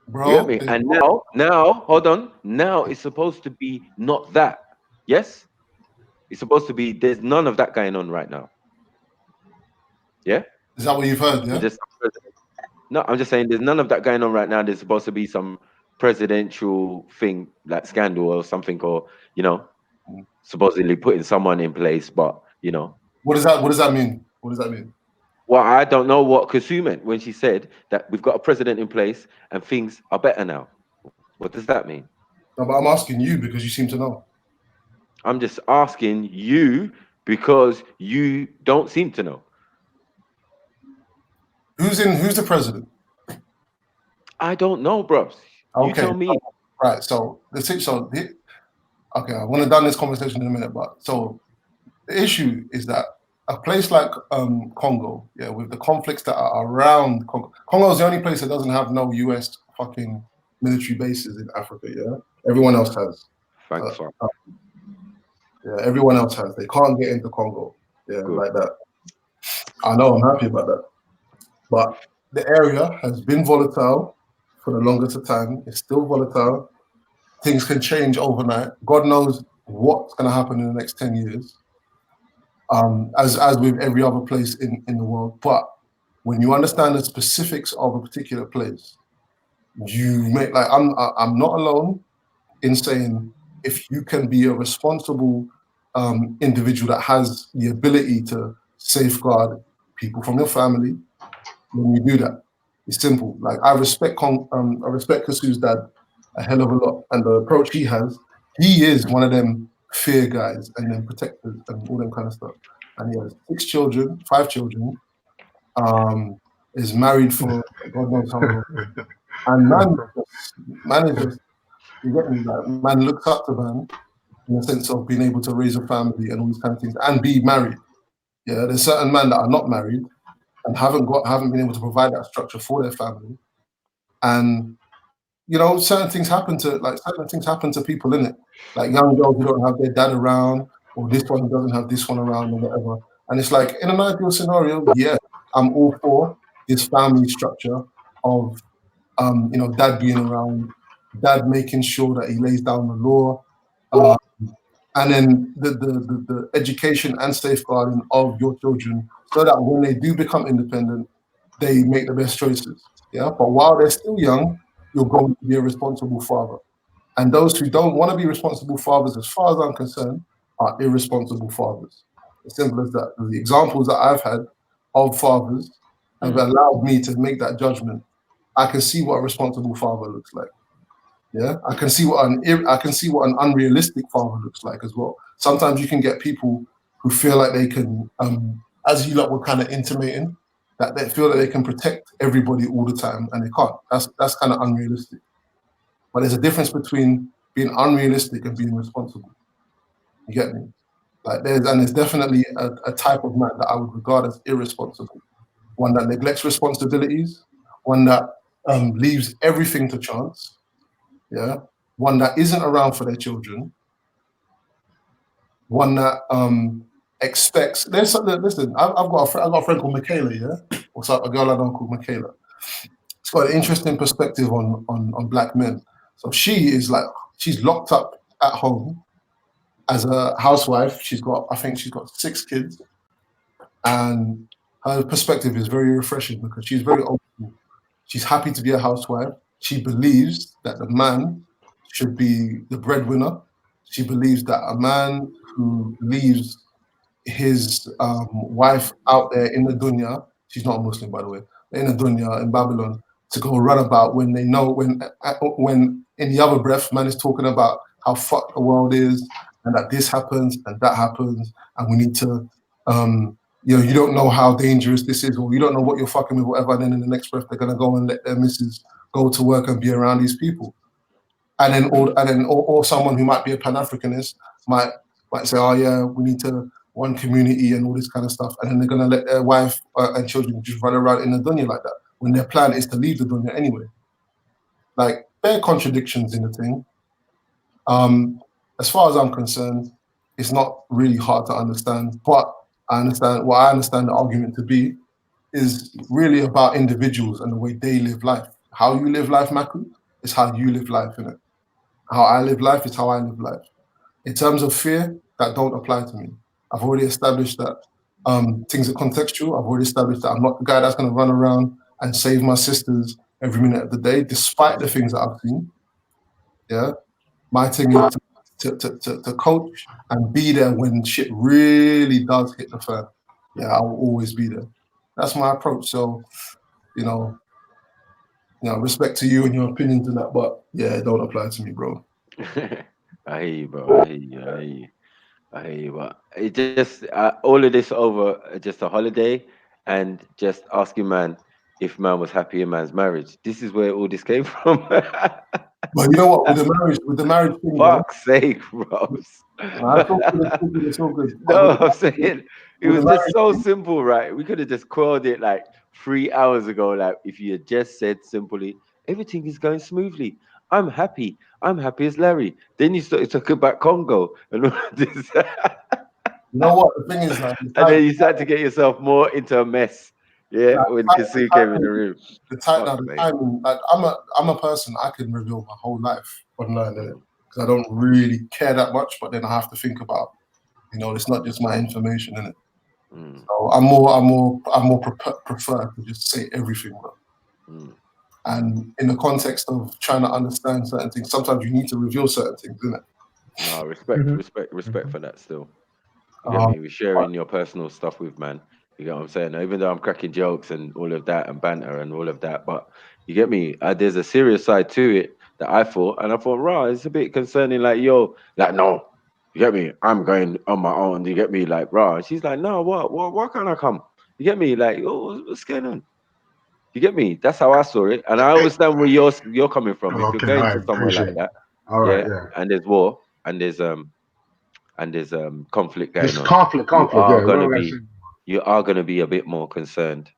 Bro, you get me? And now, hold on. Now it's supposed to be not that. Yes? It's supposed to be, there's none of that going on right now. Yeah? Is that what you've heard? Yeah. No, I'm just saying there's none of that going on right now. There's supposed to be some presidential thing, like scandal or something, or, you know, supposedly putting someone in place, but, you know. What does that mean? What does that mean? Well, I don't know what Kasu meant when she said that we've got a president in place and things are better now. What does that mean? No, but I'm asking you because you seem to know. I'm just asking you because you don't seem to know. Who's the president? I don't know, bro. You tell me. Right. So okay, I want to done this conversation in a minute, but so the issue is that a place like Congo, yeah, with the conflicts that are around Congo is the only place that doesn't have no US fucking military bases in Africa, yeah? Everyone else has. Thanks, yeah, everyone else has. They can't get into Congo, yeah, like that. I know, I'm happy about that. But the area has been volatile for the longest of time. It's still volatile. Things can change overnight. God knows what's going to happen in the next 10 years. As with every other place in the world. But when you understand the specifics of a particular place, you make, like, I'm not alone in saying if you can be a responsible individual that has the ability to safeguard people from your family, when you do that, it's simple. Like, I respect Kasu's dad a hell of a lot, and the approach he has, he is one of them fear guys and then protectors and all them kind of stuff. And he has 5 children, is married for God knows how long. And man is just, you get me, like, man looks up to man in the sense of being able to raise a family and all these kind of things and be married. Yeah, there's certain men that are not married and haven't been able to provide that structure for their family. And you know, certain things happen to people, innit? Like young girls who don't have their dad around, or this one who doesn't have this one around, or whatever. And it's like, in an ideal scenario, yeah, I'm all for this family structure of, you know, dad being around, dad making sure that he lays down the law, and then the education and safeguarding of your children, so that when they do become independent, they make the best choices. Yeah, but while they're still young, you're going to be a responsible father. And those who don't want to be responsible fathers, as far as I'm concerned, are irresponsible fathers. As simple as that. The examples that I've had of fathers have allowed me to make that judgment. I can see what a responsible father looks like. Yeah, I can see what an unrealistic father looks like as well. Sometimes you can get people who feel like they can, as you lot were kind of intimating, that they feel that they can protect everybody all the time, and they can't. That's kind of unrealistic. But there's a difference between being unrealistic and being responsible. You get me? Like there's definitely a type of man that I would regard as irresponsible. One that neglects responsibilities, one that leaves everything to chance. Yeah, one that isn't around for their children. One that expects. Listen, I've got a friend called Michaela. Yeah, what's up? A girl I know called Michaela. It's got an interesting perspective on black men. So she's locked up at home as a housewife. I think she's got 6 kids, and her perspective is very refreshing because she's very open. She's happy to be a housewife. She believes that the man should be the breadwinner. She believes that a man who leaves his wife out there in the dunya, she's not a Muslim, by the way, in the dunya, in Babylon, to go run about when they know when in the other breath, man is talking about how fucked the world is and that this happens and that happens and we need to, you don't know how dangerous this is, or you don't know what you're fucking with, whatever. And then in the next breath, they're gonna go and let their missus go to work and be around these people. And then, or someone who might be a Pan-Africanist might say, oh yeah, we need to one community and all this kind of stuff. And then they're gonna let their wife and children just run around in the dunya like that, when their plan is to leave the dunya anyway. Like, there are contradictions in the thing. As far as I'm concerned, it's not really hard to understand, but I understand the argument to be is really about individuals and the way they live life. How you live life, Maku, is how you live life, innit? How I live life is how I live life. In terms of fear, that don't apply to me. I've already established that things are contextual. I've already established that I'm not the guy that's going to run around and save my sisters every minute of the day, despite the things that I've seen. Yeah, my thing is to coach and be there when shit really does hit the fan. Yeah, I will always be there. That's my approach. So, respect to you and your opinions and that, but yeah, it don't apply to me, bro. I hear you, bro. I hear you. But it just all of this over just a holiday and just asking man if man was happy in man's marriage. This is where all this came from. But you know what? With the marriage thing, fuck's sake, bro. It's all good. No, I'm saying it was just so simple, right? We could have just quelled it like 3 hours ago. Like, if you had just said simply, everything is going smoothly. I'm happy as Larry. Then you started talking about Congo and all this. You know what? The thing is, like, and then you started to get yourself more into a mess. Yeah, when Kasu came in the room. The timing, like, I'm a person, I can reveal my whole life online, because I don't really care that much, but then I have to think about, it's not just my information, innit? So I'm more prefer to just say everything, bro. And in the context of trying to understand certain things, sometimes you need to reveal certain things, innit? No, respect for that still. You get me? We're sharing your personal stuff with man. You get what I'm saying? Even though I'm cracking jokes and all of that and banter and all of that, but you get me? There's a serious side to it that I thought, rah, it's a bit concerning. Like, yo, like, no, you get me? I'm going on my own. You get me? Like, rah. And she's like, no, what? Why can't I come? You get me? Like, oh, what's going on? You get me? That's how I saw it, and I understand where you're coming from. If you're going to somewhere like that, and there's war, and there's conflict going This on. conflict. You are gonna be a bit more concerned.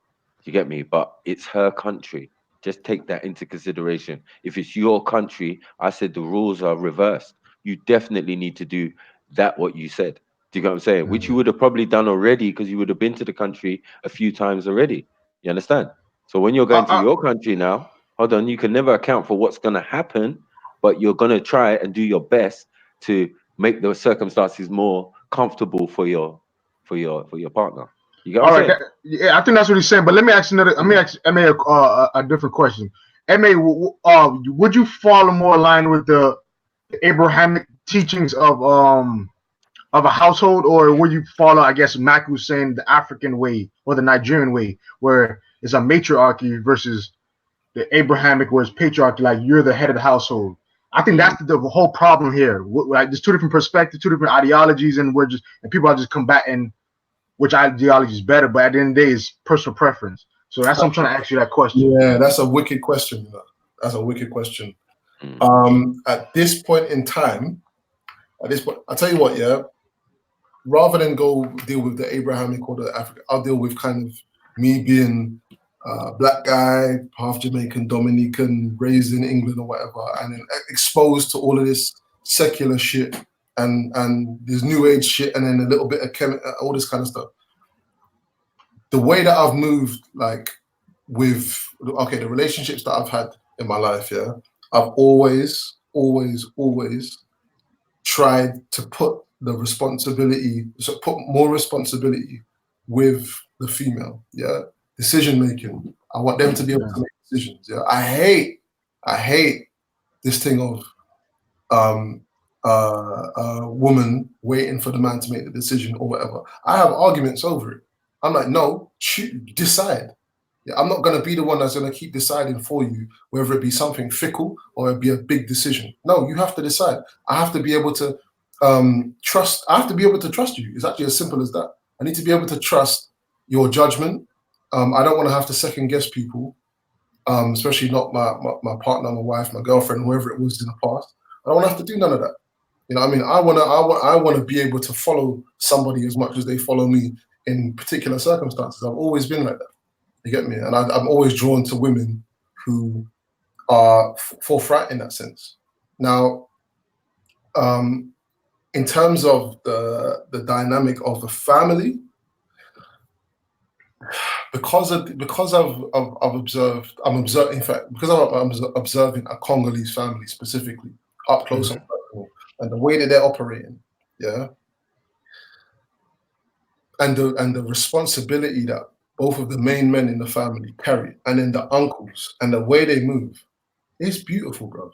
You get me? But it's her country. Just take that into consideration. If it's your country, I said the rules are reversed. You definitely need to do what you said. Do you get what I'm saying? Which you would have probably done already, because you would have been to the country a few times already. You understand? So when you're going to your country now, hold on, you can never account for what's going to happen, but you're going to try and do your best to make the circumstances more comfortable for your partner. You get what I'm saying? Yeah, I think that's what he's saying. But let me ask another. Let me ask MA a different question. MA, would you follow more in line with the Abrahamic teachings of a household, or would you follow, I guess, Mac was saying, the African way or the Nigerian way, where it's a matriarchy versus the Abrahamic, where it's patriarchy, like you're the head of the household? I think that's the whole problem here. Like, there's two different perspectives, two different ideologies, and people are just combating which ideology is better. But at the end of the day, it's personal preference. So that's why I'm trying to ask you that question. Yeah, that's a wicked question. That's a wicked question. At this point in time, I'll tell you what, yeah. Rather than go deal with the Abrahamic or the African, I'll deal with kind of me being black guy, half Jamaican, Dominican, raised in England or whatever, and then exposed to all of this secular shit and this new age shit, and then a little bit of all this kind of stuff. The way that I've moved, like, with the relationships that I've had in my life, yeah, I've always tried to put more responsibility with the female, yeah. Decision making. I want them to be able to make decisions. Yeah. I hate this thing of a woman waiting for the man to make the decision or whatever. I have arguments over it. I'm like, no, decide. Yeah, I'm not going to be the one that's going to keep deciding for you, whether it be something fickle or it be a big decision. No, you have to decide. I have to be able to trust. I have to be able to trust you. It's actually as simple as that. I need to be able to trust your judgment. I don't want to have to second guess people, especially not my partner, my wife, my girlfriend, whoever it was in the past. I don't want to have to do none of that. You know what I mean? I want to be able to follow somebody as much as they follow me in particular circumstances. I've always been like that. You get me? And I'm always drawn to women who are forthright in that sense. Now, in terms of the dynamic of the family, because I've observed, in fact, because I'm observing a Congolese family specifically up close and personal, and the way that they're operating, yeah, and the responsibility that both of the main men in the family carry, and then the uncles and the way they move, it's beautiful, bro.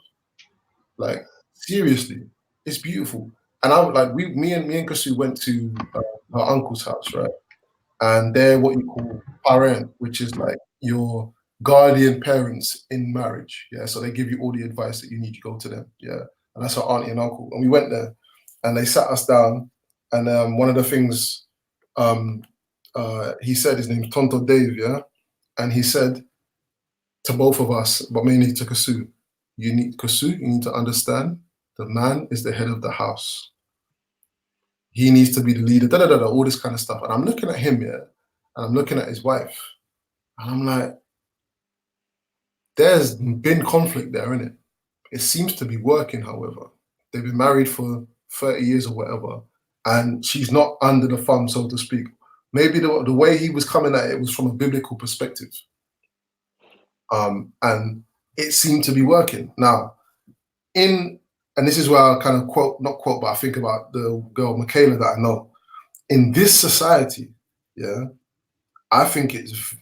Like seriously, it's beautiful. And I like me and Kasu went to her uncle's house, right? And they're what you call parent, which is like your guardian parents in marriage. Yeah, so they give you all the advice that you need to go to them. Yeah, and that's her auntie and uncle. And we went there, and they sat us down. And one of the things he said, his name's Tonto Dave, yeah, and he said to both of us, but mainly to Kasu, you need to understand the man is the head of the house. He needs to be the leader, all this kind of stuff. And I'm looking at him, yeah, and I'm looking at his wife, and I'm like, there's been conflict there, innit? It seems to be working, however. They've been married for 30 years or whatever, and she's not under the thumb, so to speak. Maybe the way he was coming at it was from a biblical perspective. And it seemed to be working. Now, and this is where I kind of not quote, but I think about the girl, Michaela, that I know. In this society, yeah, I think it's,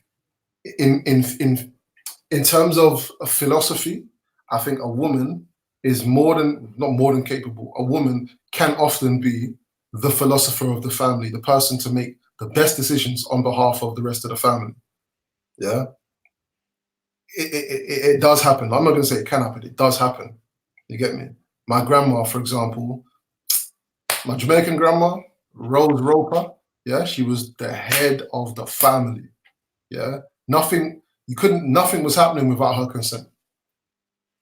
in terms of a philosophy, I think a woman is not more than capable. A woman can often be the philosopher of the family, the person to make the best decisions on behalf of the rest of the family. Yeah. It does happen. I'm not going to say it can happen. It does happen. You get me? My grandma, for example, my Jamaican grandma, Rose Roper, yeah, she was the head of the family. Yeah. Nothing was happening without her consent.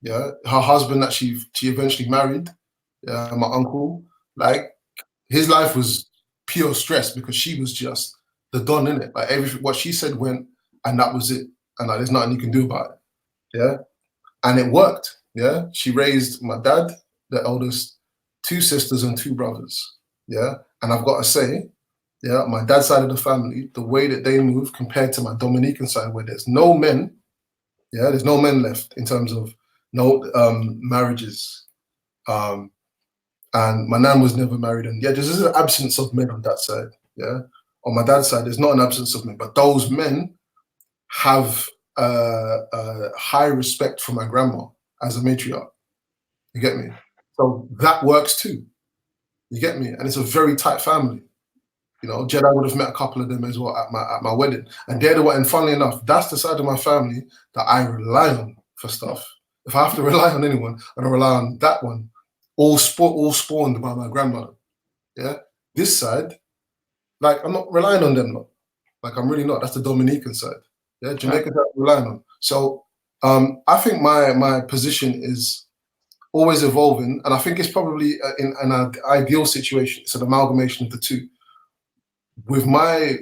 Yeah. Her husband that she eventually married, yeah, my uncle, like his life was pure stress because she was just the don in it. Like everything, what she said went, and that was it. And like, there's nothing you can do about it. Yeah. And it worked. Yeah. She raised my dad, the eldest, 2 sisters and 2 brothers. Yeah. And I've got to say, yeah, my dad's side of the family, the way that they move compared to my Dominican side, where there's no men, yeah, there's no men left in terms of no marriages. And my nan was never married. And yeah, there's an absence of men on that side. Yeah. On my dad's side, there's not an absence of men, but those men have high respect for my grandma as a matriarch. You get me? So that works too. You get me? And it's a very tight family. You know, Jedi would have met a couple of them as well at my wedding. And they're the one, and funnily enough, that's the side of my family that I rely on for stuff. If I have to rely on anyone, and I rely on that one, all spawned by my grandmother. Yeah. This side, like I'm not relying on them, like I'm really not. That's the Dominican side. Yeah, Jamaican side I'm relying on. So I think my position is always evolving, and I think it's probably in an ideal situation. It's an amalgamation of the two. With my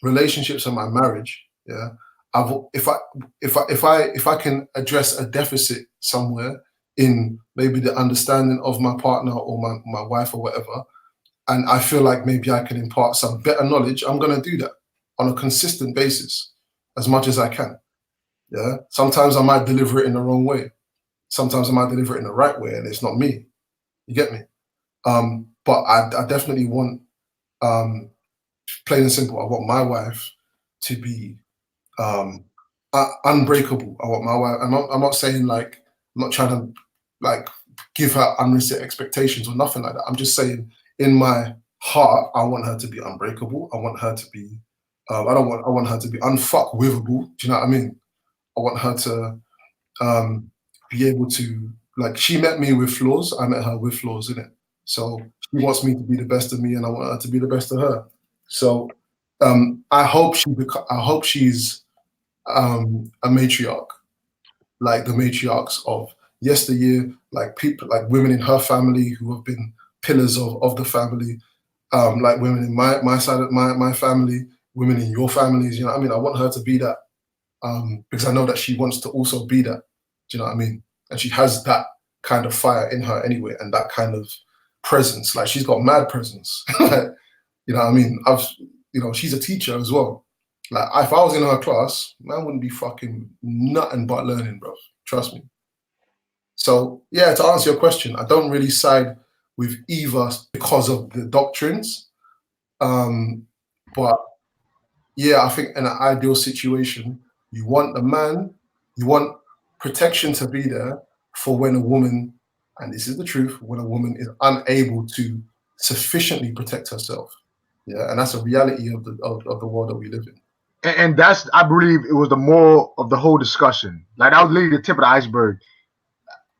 relationships and my marriage, yeah, if I can address a deficit somewhere in maybe the understanding of my partner or my wife or whatever, and I feel like maybe I can impart some better knowledge, I'm gonna do that on a consistent basis as much as I can. Yeah. Sometimes I might deliver it in the wrong way. Sometimes I might deliver it in the right way, and it's not me. You get me? But I definitely want, plain and simple, I want my wife to be unbreakable. I want my wife. I'm not saying like, I'm not trying to like give her unrealistic expectations or nothing like that. I'm just saying in my heart, I want her to be unbreakable. I want her to be I want her to be unfuckwithable. Do you know what I mean? I want her to be able to, like, she met me with flaws, I met her with flaws, innit? So she wants me to be the best of me, and I want her to be the best of her. So I hope she's a matriarch, like the matriarchs of yesteryear, like people, like women in her family who have been pillars of the family, like women in my side of my family, women in your families. You know what I mean? I want her to be that, because I know that she wants to also be that. Do you know what I mean? And she has that kind of fire in her anyway, and that kind of presence. Like, she's got mad presence. You know what I mean? She's a teacher as well. Like, if I was in her class, man wouldn't be fucking nothing but learning, bro. Trust me. So yeah, to answer your question, I don't really side with either because of the doctrines. But yeah, I think in an ideal situation, you want the man, you want protection to be there for when a woman, and this is the truth, when a woman is unable to sufficiently protect herself. Yeah, and that's a reality of the world that we live in. And that's, I believe, it was the moral of the whole discussion. Like, that was literally the tip of the iceberg.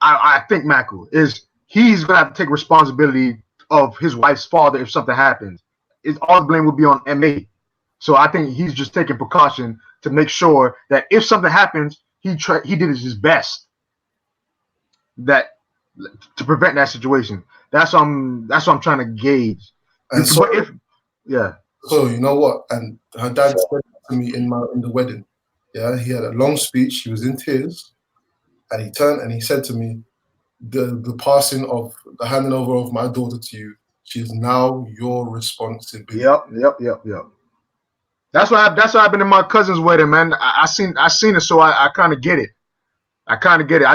I think Maku is, he's gonna have to take responsibility of his wife's father if something happens. All the blame will be on MA. So I think he's just taking precaution to make sure that if something happens, he did his best to prevent that situation. That's what I'm trying to gauge. And so, yeah. So you know what? And her dad said to me in the wedding. Yeah, he had a long speech. He was in tears, and he turned and he said to me, "The passing of the handing over of my daughter to you, she is now your responsibility." Yep. That's why I've been in my cousin's wedding, man. I seen it, so I kind of get it. I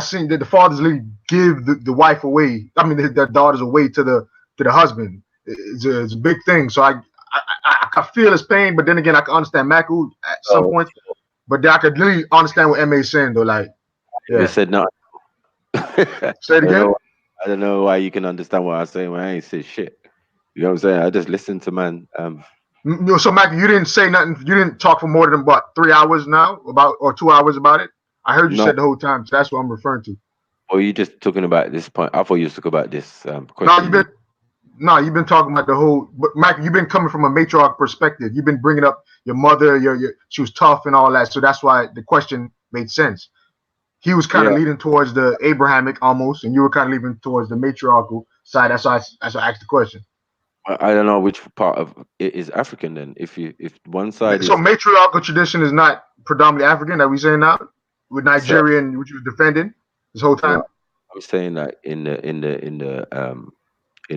seen that the fathers literally give the wife away. I mean, the daughters away to the husband. It's a big thing. So I feel his pain, but then again, I can understand Maku at some point. But then I could literally understand what MA is saying though. Like, yeah. You said no. Say it again. I don't know why you can understand what I say when I ain't say shit. You know what I'm saying? I just listen to man. So Maku, you didn't say nothing. You didn't talk for more than what, 3 hours now or 2 hours about it. I heard you said the whole time. So that's what I'm referring to. Or you just talking about this point? I thought you was talking about this question. No, you've been talking about the whole. But Mac, you've been coming from a matriarch perspective. You've been bringing up your mother. She was tough and all that. So that's why the question made sense. He was kind of leading towards the Abrahamic almost, and you were kind of leaning towards the matriarchal side. That's why I asked the question. I don't know which part of it is African then. If one side so matriarchal tradition is not predominantly African, that we saying now, with Nigerian, which you was defending this whole time. I'm saying that in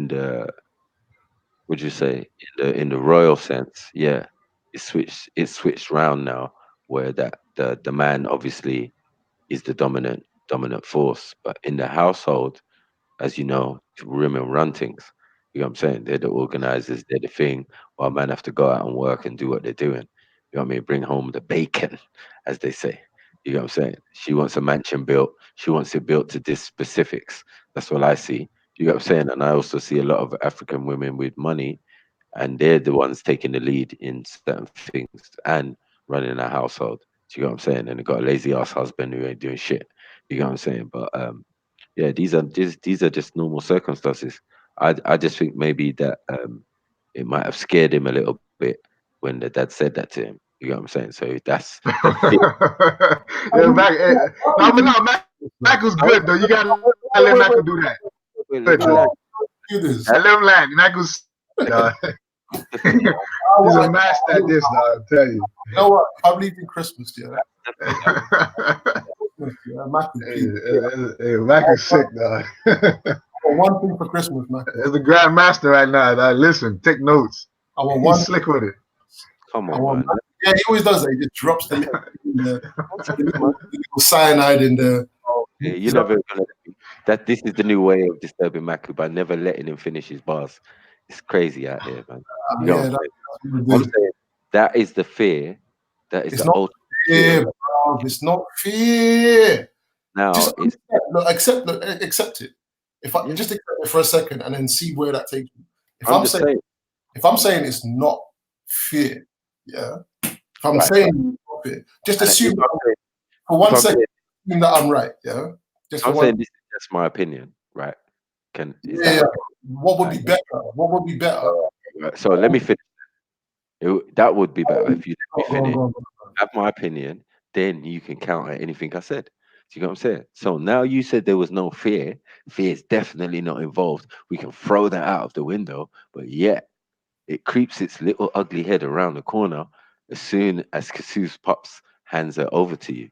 the would you say in the royal sense, yeah, it's switched round now, where that the man obviously is the dominant force, but in the household, as you know, women run things. You know what I'm saying? They're the organizers, they're the thing, while men have to go out and work and do what they're doing. You know what I mean? Bring home the bacon, as they say. You know what I'm saying? She wants a mansion built. She wants it built to this specifics. That's what I see. You know what I'm saying? And I also see a lot of African women with money, and they're the ones taking the lead in certain things and running a household. Do you know what I'm saying? And they got a lazy ass husband who ain't doing shit. You know what I'm saying? But yeah, these are just normal circumstances. I just think maybe that it might have scared him a little bit when the dad said that to him. You know what I'm saying? So that's Mac was good though. You gotta let Mac do that. Let him land. Mac was he's a master at this, dog, I'll tell you. You know what? I believe in Christmas, yeah. Mac is sick, dog. One thing for Christmas, Mac. There's a grand master right now. Dog. Listen, take notes. I want He's slick with it. Come on, man. Yeah, he always does that. He just drops the little cyanide in the. Yeah, you're never gonna. That this is the new way of disturbing Maku by never letting him finish his bars. It's crazy out here, man. You know what I'm saying? That is the fear. That is it's the not ultimate fear, bro. It's not fear. Now just accept it. If I just accept it for a second and then see where that takes me. If I'm saying it's not fear, yeah, If I'm Right. saying it, just And assume if I'm saying, for 1 if I'm second saying, assume that I'm right. Yeah, just for I'm one. saying this is just my opinion, right? Is Yeah, that yeah. okay? What would be better? What would be better? Right. So let me finish. That would be better if you let me Go on, finish. go on, go on. Have my opinion, then you can counter anything I said. Do you know what I'm saying? So now you said there was no fear. Fear is definitely not involved. We can throw that out of the window, but yet it creeps its little ugly head around the corner as soon as Casus Pops hands her over to you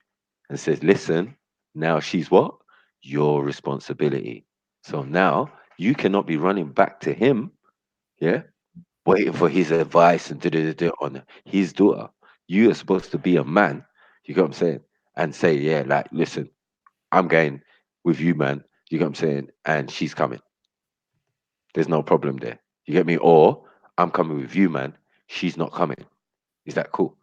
and says, listen, now she's what? Your responsibility. So now you cannot be running back to him, yeah, waiting for his advice and on his daughter. You are supposed to be a man, you get what I'm saying? And say, yeah, like, listen, I'm going with you, man. You get what I'm saying? And she's coming. There's no problem there. You get me? Or I'm coming with you, man. She's not coming. Is that cool?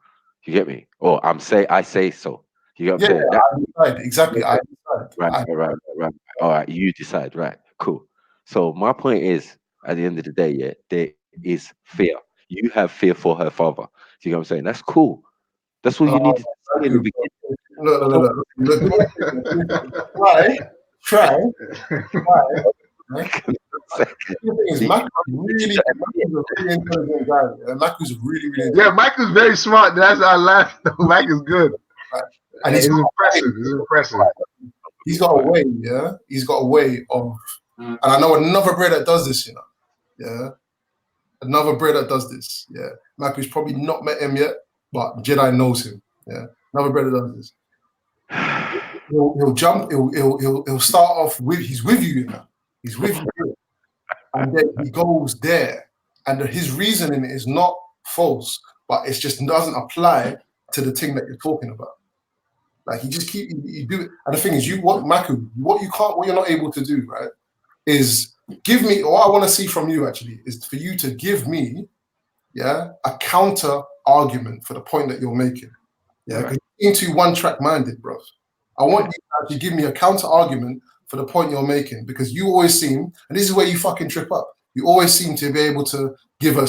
You get me? Or I say so. You get what I'm Yeah, saying? That I decide. Exactly. I decide. right. All right, you decide. Right, cool. So my point is, at the end of the day, yeah, there is fear. You have fear for her father. You know what I'm saying? That's cool. That's all you needed to say in the beginning. Try. Really intelligent guy. Maku's really Yeah, Michael's very smart. That's our laugh. Mike is good. And It's impressive. It's impressive. He's got a way, yeah. He's got a way of, and I know another brother that does this, you know, yeah. Another brother that does this, yeah. Maku's probably not met him yet, but Jedi knows him, yeah. Another brother does this. He'll jump. He'll start off with he's with you, you know. He's with you, and then he goes there, and his reasoning is not false, but it just doesn't apply to the thing that you're talking about. Like you just keep you do it, and the thing is, what you're not able to do, right, is give me. What I want to see from you actually is for you to give me, yeah, a counter argument for the point that you're making, yeah, because you're into one track minded, bro. I want you to actually give me a counter argument for the point you're making, because you always seem, and this is where you fucking trip up. You always seem to be able to give a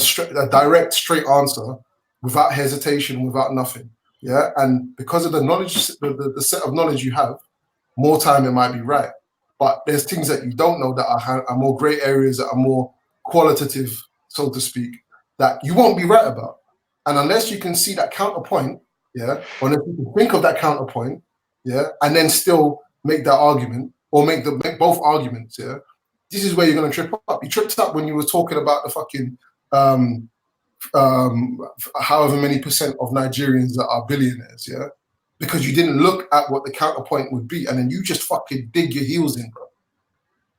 direct, straight answer without hesitation, without nothing. Yeah, and because of the knowledge, the set of knowledge you have, more time it might be right. But there's things that you don't know that are more gray areas, that are more qualitative, so to speak, that you won't be right about. And unless you can see that counterpoint, yeah, or unless you can think of that counterpoint, yeah, and then still make that argument or make both arguments, yeah, this is where you're gonna trip up. You tripped up when you were talking about the fucking however many percent of Nigerians that are billionaires, yeah, because you didn't look at what the counterpoint would be, and then you just fucking dig your heels in, bro.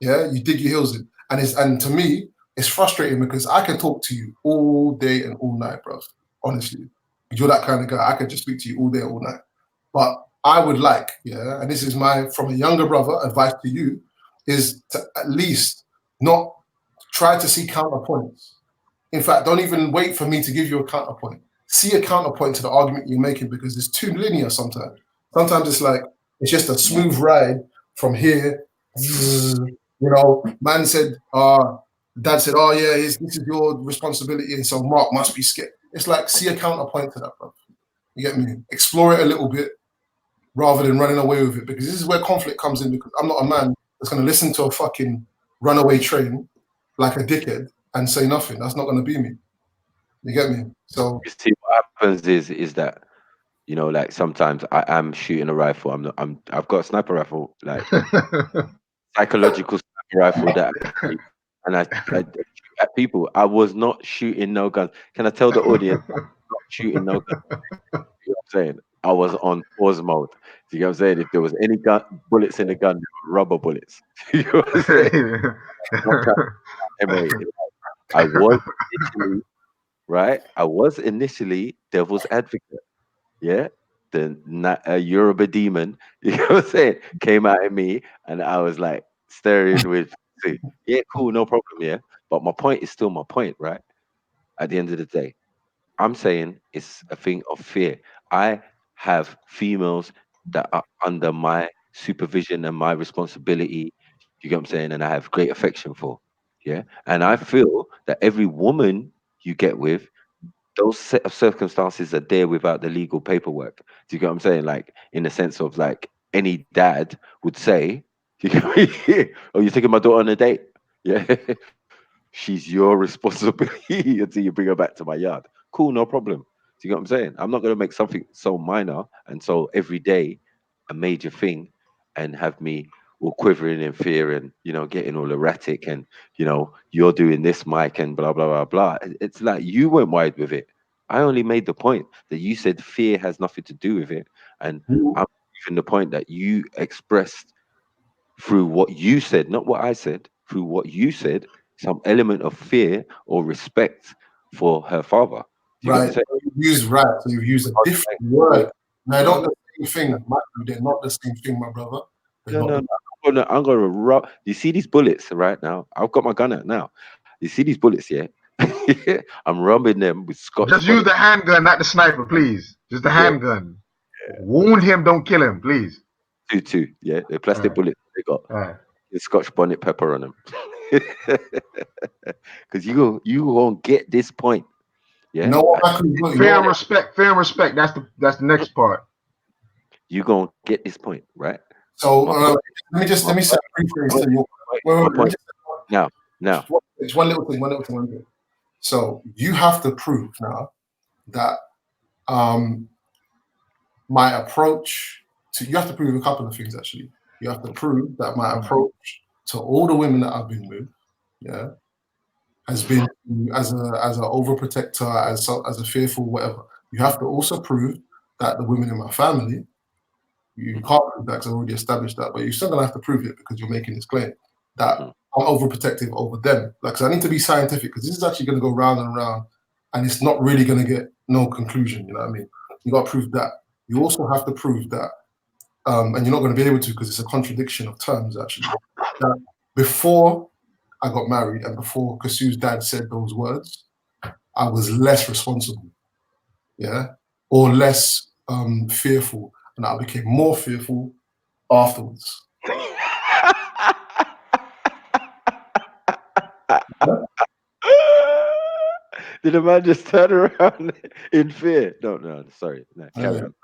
Yeah, you dig your heels in, and to me, it's frustrating because I can talk to you all day and all night, bro. Honestly, you're that kind of guy. I could just speak to you all day, all night. But I would like, yeah, and this is from a younger brother, advice to you, is to at least not try to see counterpoints. In fact, don't even wait for me to give you a counterpoint. See a counterpoint to the argument you're making, because it's too linear sometimes. Sometimes it's just a smooth ride from here. You know, man said, dad said, oh yeah, this is your responsibility, and so Mark must be scared. It's like, see a counterpoint to that, bro. You get me? Explore it a little bit rather than running away with it, because this is where conflict comes in, because I'm not a man that's going to listen to a fucking runaway train like a dickhead and say nothing. That's not going to be me. You get me? So you see, what happens is that, you know, like sometimes I am shooting a rifle. I've got a sniper rifle, like psychological sniper rifle that, and I shoot at people. I was not shooting no guns. Can I tell the audience? I'm not shooting no guns. You know what I'm saying? I was on pause mode. You know what I'm saying? If there was any bullets in the gun, they were rubber bullets. You know what I'm saying? I was initially right. I was initially devil's advocate. Yeah, the Yoruba demon. You know what I'm saying? Came out at me, and I was like staring with, yeah, cool, no problem. Yeah, but my point is still my point, right? At the end of the day, I'm saying it's a thing of fear. I have females that are under my supervision and my responsibility. You get what I'm saying? And I have great affection for. Yeah. And I feel that every woman you get with, those set of circumstances are there without the legal paperwork. Do you get what I'm saying? Like in the sense of like any dad would say, "Oh, you're taking my daughter on a date? Yeah, she's your responsibility until you bring her back to my yard. Cool, no problem." Do you get what I'm saying? I'm not going to make something so minor and so everyday a major thing and have me all quivering in fear and, you know, getting all erratic and, you know, you're doing this, Mike, and blah, blah, blah, blah. It's like you went wide with it. I only made the point that you said fear has nothing to do with it. And I'm even the point that you expressed through what you said, not what I said, through what you said, some element of fear or respect for her father. Do you get what I'm Right. saying? You've used right, so you've used a different word. No, they're not the same thing, Matthew. They're not the same thing, my brother. They're No, not no, no. I'm gonna rub. You see these bullets right now? I've got my gun out now. You see these bullets, yeah? I'm rubbing them with Scotch Just use bonnet. the handgun, not the sniper, please. Just the Yeah, handgun. Wound him, don't kill him, please. two, yeah. The plastic bullets they got. The Scotch bonnet pepper on them. Because you won't get this point. Yeah. No, Fair and respect. Fair and respect. That's the next part. You gonna get this point, right? So My let me point- say a rephrase to you. my point. Now. It's one little thing. So you have to prove now that my approach to, you have to prove a couple of things actually. You have to prove that my approach to all the women that I've been with, yeah, has been as an overprotector, as a fearful, whatever. You have to also prove that the women in my family, you can't prove that because I've already established that, but you're still gonna have to prove it because you're making this claim that I'm overprotective over them. Like, so I need to be scientific because this is actually gonna go round and round, and it's not really gonna get no conclusion. You know what I mean? You got to prove that. You also have to prove that, and you're not going to be able to because it's a contradiction of terms actually. That before I got married and before Kasu's dad said those words, I was less responsible, yeah, or less fearful, and I became more fearful afterwards. Did the man just turn around in fear? No, sorry. No, carry on.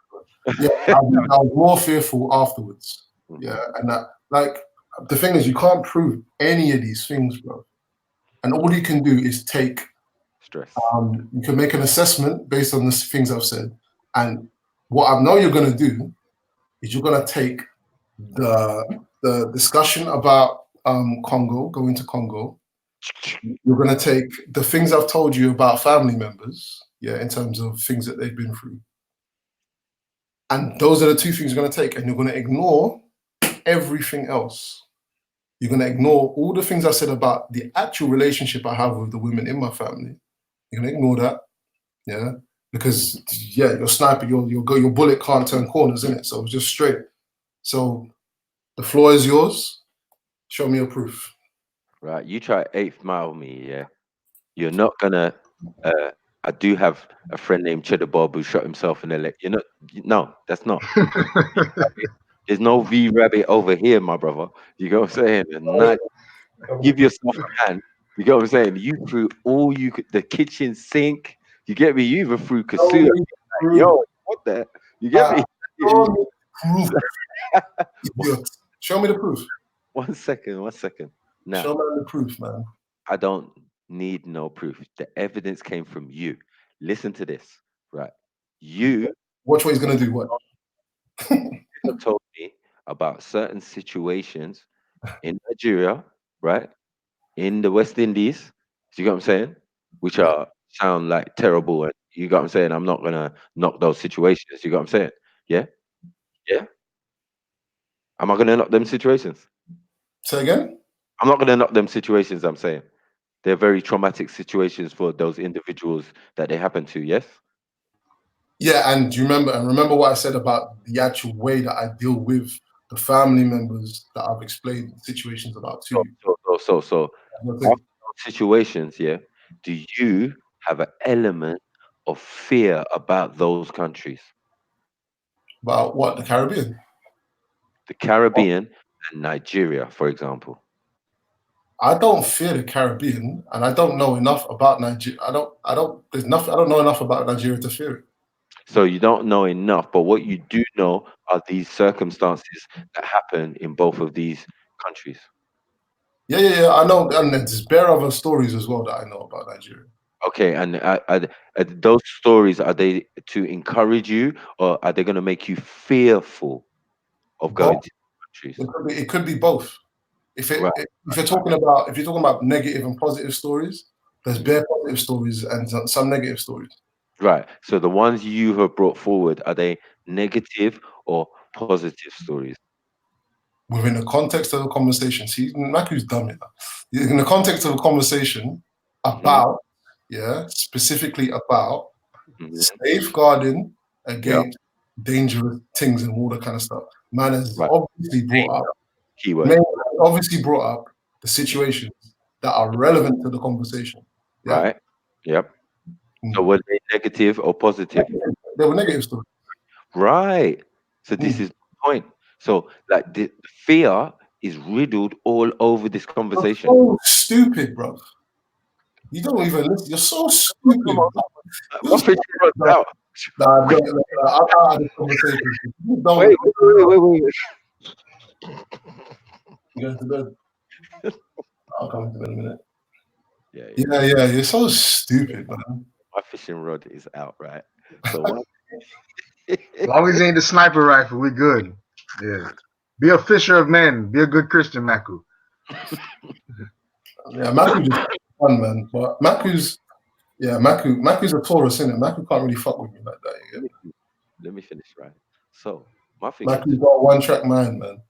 Yeah, I was more fearful afterwards. Yeah, and that, like, the thing is, you can't prove any of these things, bro. And all you can do is take stress. You can make an assessment based on the things I've said, and what I know you're going to do is you're going to take the discussion about Congo, going to Congo. You're going to take the things I've told you about family members, yeah, in terms of things that they've been through. And those are the two things you're going to take, and you're going to ignore everything else. You're going to ignore all the things I said about the actual relationship I have with the women in my family. You're going to ignore that, yeah, because yeah, your sniper, your bullet can't turn corners, innit? So it's just straight. So the floor is yours. Show me your proof. Right, you try 8th Mile me, yeah. You're not gonna. I do have a friend named Cheddar Bob who shot himself in the leg. You're not. No, that's not. There's no V Rabbit over here, my brother. You get what I'm saying? And not give yourself a hand. You get what I'm saying? You threw all you could, the kitchen sink. You get me? You even threw Kasu. Like, yo, what the? You get me? Show me the proof. 1 second. Now, show me the proof, man. I don't need no proof. The evidence came from you. Listen to this, right? You. Watch what he's gonna do. What? You told me about certain situations in Nigeria, right? In the West Indies. You get what I'm saying? Which are sound like terrible, and you got what I'm saying. I'm not gonna knock those situations. You got what I'm saying? Yeah. Am I gonna knock them situations? Say again? I'm not gonna knock them situations. I'm saying they're very traumatic situations for those individuals that they happen to. Yes. Yeah, and remember what I said about the actual way that I deal with the family members that I've explained situations about to you. So after those situations, yeah, do you have an element of fear about those countries? About what? The Caribbean? The Caribbean and Nigeria, for example. I don't fear the Caribbean, and I don't know enough about Nigeria. I don't know enough about Nigeria to fear it. So you don't know enough, but what you do know are these circumstances that happen in both of these countries. Yeah. I know, and there's bare other stories as well that I know about Nigeria. Okay, and those stories, are they to encourage you, or are they going to make you fearful of going to countries? It could be both. If you're talking about negative and positive stories, there's bare positive stories and some negative stories. Right. So the ones you have brought forward, are they negative or positive stories? Within the context of a conversation, see, Maku's dumb enough. In the context of a conversation about, specifically about safeguarding against dangerous things and all that kind of stuff. Man has obviously brought up the situations that are relevant to the conversation. Yeah? Right. Yep. So were they negative or positive? They were negative stories. Right. So this is the point. So like the fear is riddled all over this conversation. You're so stupid, bro. You don't even listen. You're so stupid. I'm out of this conversation. Wait. You going to bed? I'll come to bed in a minute. Yeah. You're so stupid, man. My fishing rod is out, right? So as long as it ain't the sniper rifle, we good. Yeah. Be a fisher of men. Be a good Christian, Maku. Yeah, Maku's just fun, man. But Maku's a Taurus, isn't it? Maku can't really fuck with me like that. You get me? Let me finish, right? So my thing Maku's is, got a one-track mind, man.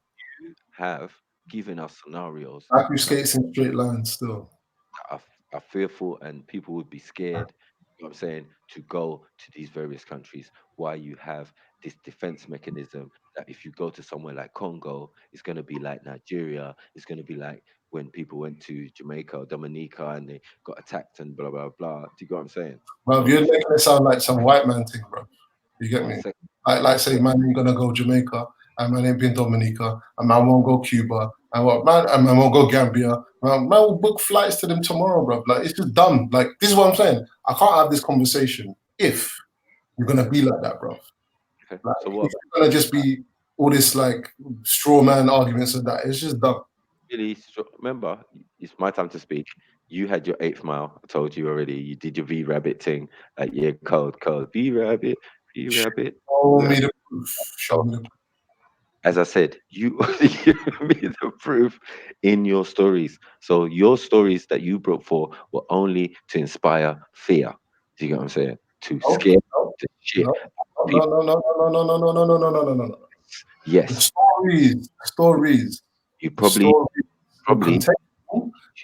you have given us scenarios. Maku skates in straight lines still. Are fearful, and people would be scared, you know what I'm saying, to go to these various countries. Why you have this defense mechanism that if you go to somewhere like Congo, it's going to be like Nigeria, it's going to be like when people went to Jamaica or Dominica and they got attacked and blah, blah, blah. Do you get what I'm saying? Bro, you're making it sound like some white man thing, bro. You get me? Like say, man, ain't gonna go Jamaica, and man ain't been Dominica, and man won't go Cuba, and man won't go Gambia. Man will book flights to them tomorrow, bro. Like, it's just dumb. Like, this is what I'm saying. I can't have this conversation if you're gonna be like that, bro. Like, So what? If it's gonna just be all this like straw man arguments and that, it's just dumb. Really, remember, it's my time to speak. You had your 8th mile. I told you already. You did your V Rabbit thing. Like, yeah, cold. V Rabbit. Show me the proof. Show me the proof. As I said, you give me the proof in your stories. So your stories that you brought forth were only to inspire fear. Do you get what I'm saying? To scare the shit. No. Yes. Stories. You probably The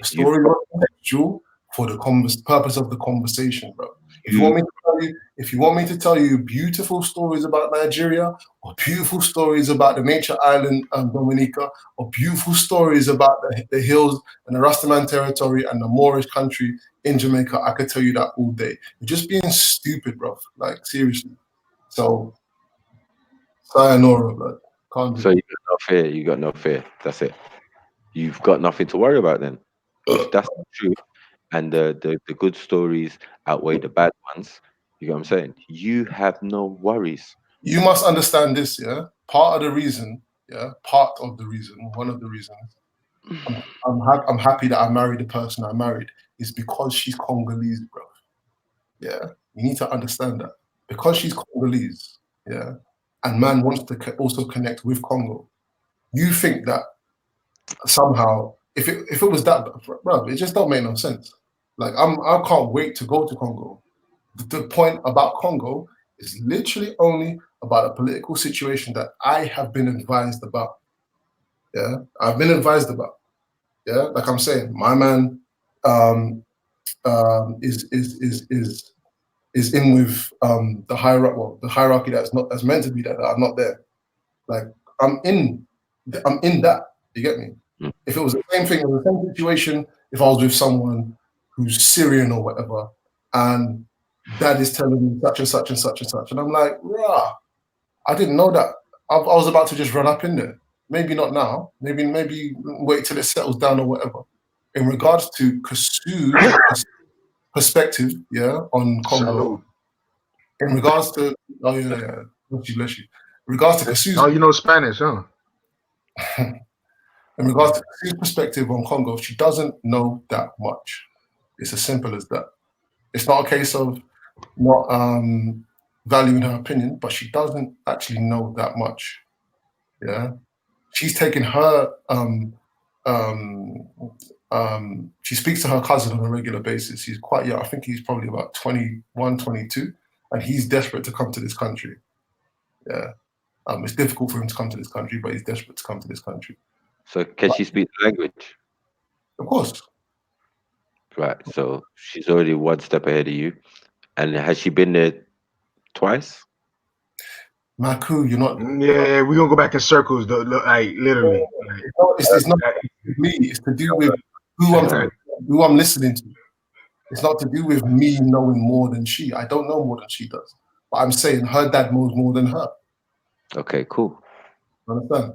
story was contextual for the purpose of the conversation, bro. If you want me to tell you beautiful stories about Nigeria, or beautiful stories about the nature island Dominica, or beautiful stories about the hills and the Rastaman territory and the Moorish country in Jamaica, I could tell you that all day. You're just being stupid, bro. Like, seriously. So, sayonara, bro. So you got no fear. You got no fear. That's it. You've got nothing to worry about then. If that's the truth, and the good stories outweigh the bad ones, you know what I'm saying? You have no worries. You must understand this, yeah? One of the reasons, I'm happy that I married the person I married is because she's Congolese, bro. Yeah? You need to understand that. Because she's Congolese, yeah? And man wants to also connect with Congo. You think that somehow, if it was that, bro, it just don't make no sense. Like, I can't wait to go to Congo. The point about Congo is literally only about a political situation that I have been advised about. Yeah, I've been advised about. Yeah, like I'm saying, my man is in with the hierarchy that's meant to be there, that I'm not there. Like, I'm in that. You get me? If it was the same thing, it was the same situation, if I was with someone who's Syrian or whatever, and dad is telling me such and such and such and such, and I'm like, rah, I didn't know that. I was about to just run up in there. Maybe not now. Maybe wait till it settles down or whatever. in regards to Kasu's perspective, yeah, on Congo, in regards to, bless you. In regards to Kasu's, Oh, you know Spanish, huh? in regards to Kasu's perspective on Congo, she doesn't know that much. It's as simple as that. It's not a case of not valuing her opinion, but she doesn't actually know that much. Yeah, she's taken her. She speaks to her cousin on a regular basis. He's quite young. I think he's probably about 21, 22, and he's desperate to come to this country. Yeah, it's difficult for him to come to this country, but he's desperate to come to this country. So can she speak the language? Of course. Right. So she's already one step ahead of you. And has she been there twice? Maku, you're not. Yeah, we're gonna go back in circles, though. Like literally. It's not me. It's to do with who I'm listening to. It's not to do with me knowing more than she. I don't know more than she does. But I'm saying her dad knows more than her. Okay, cool. Understand?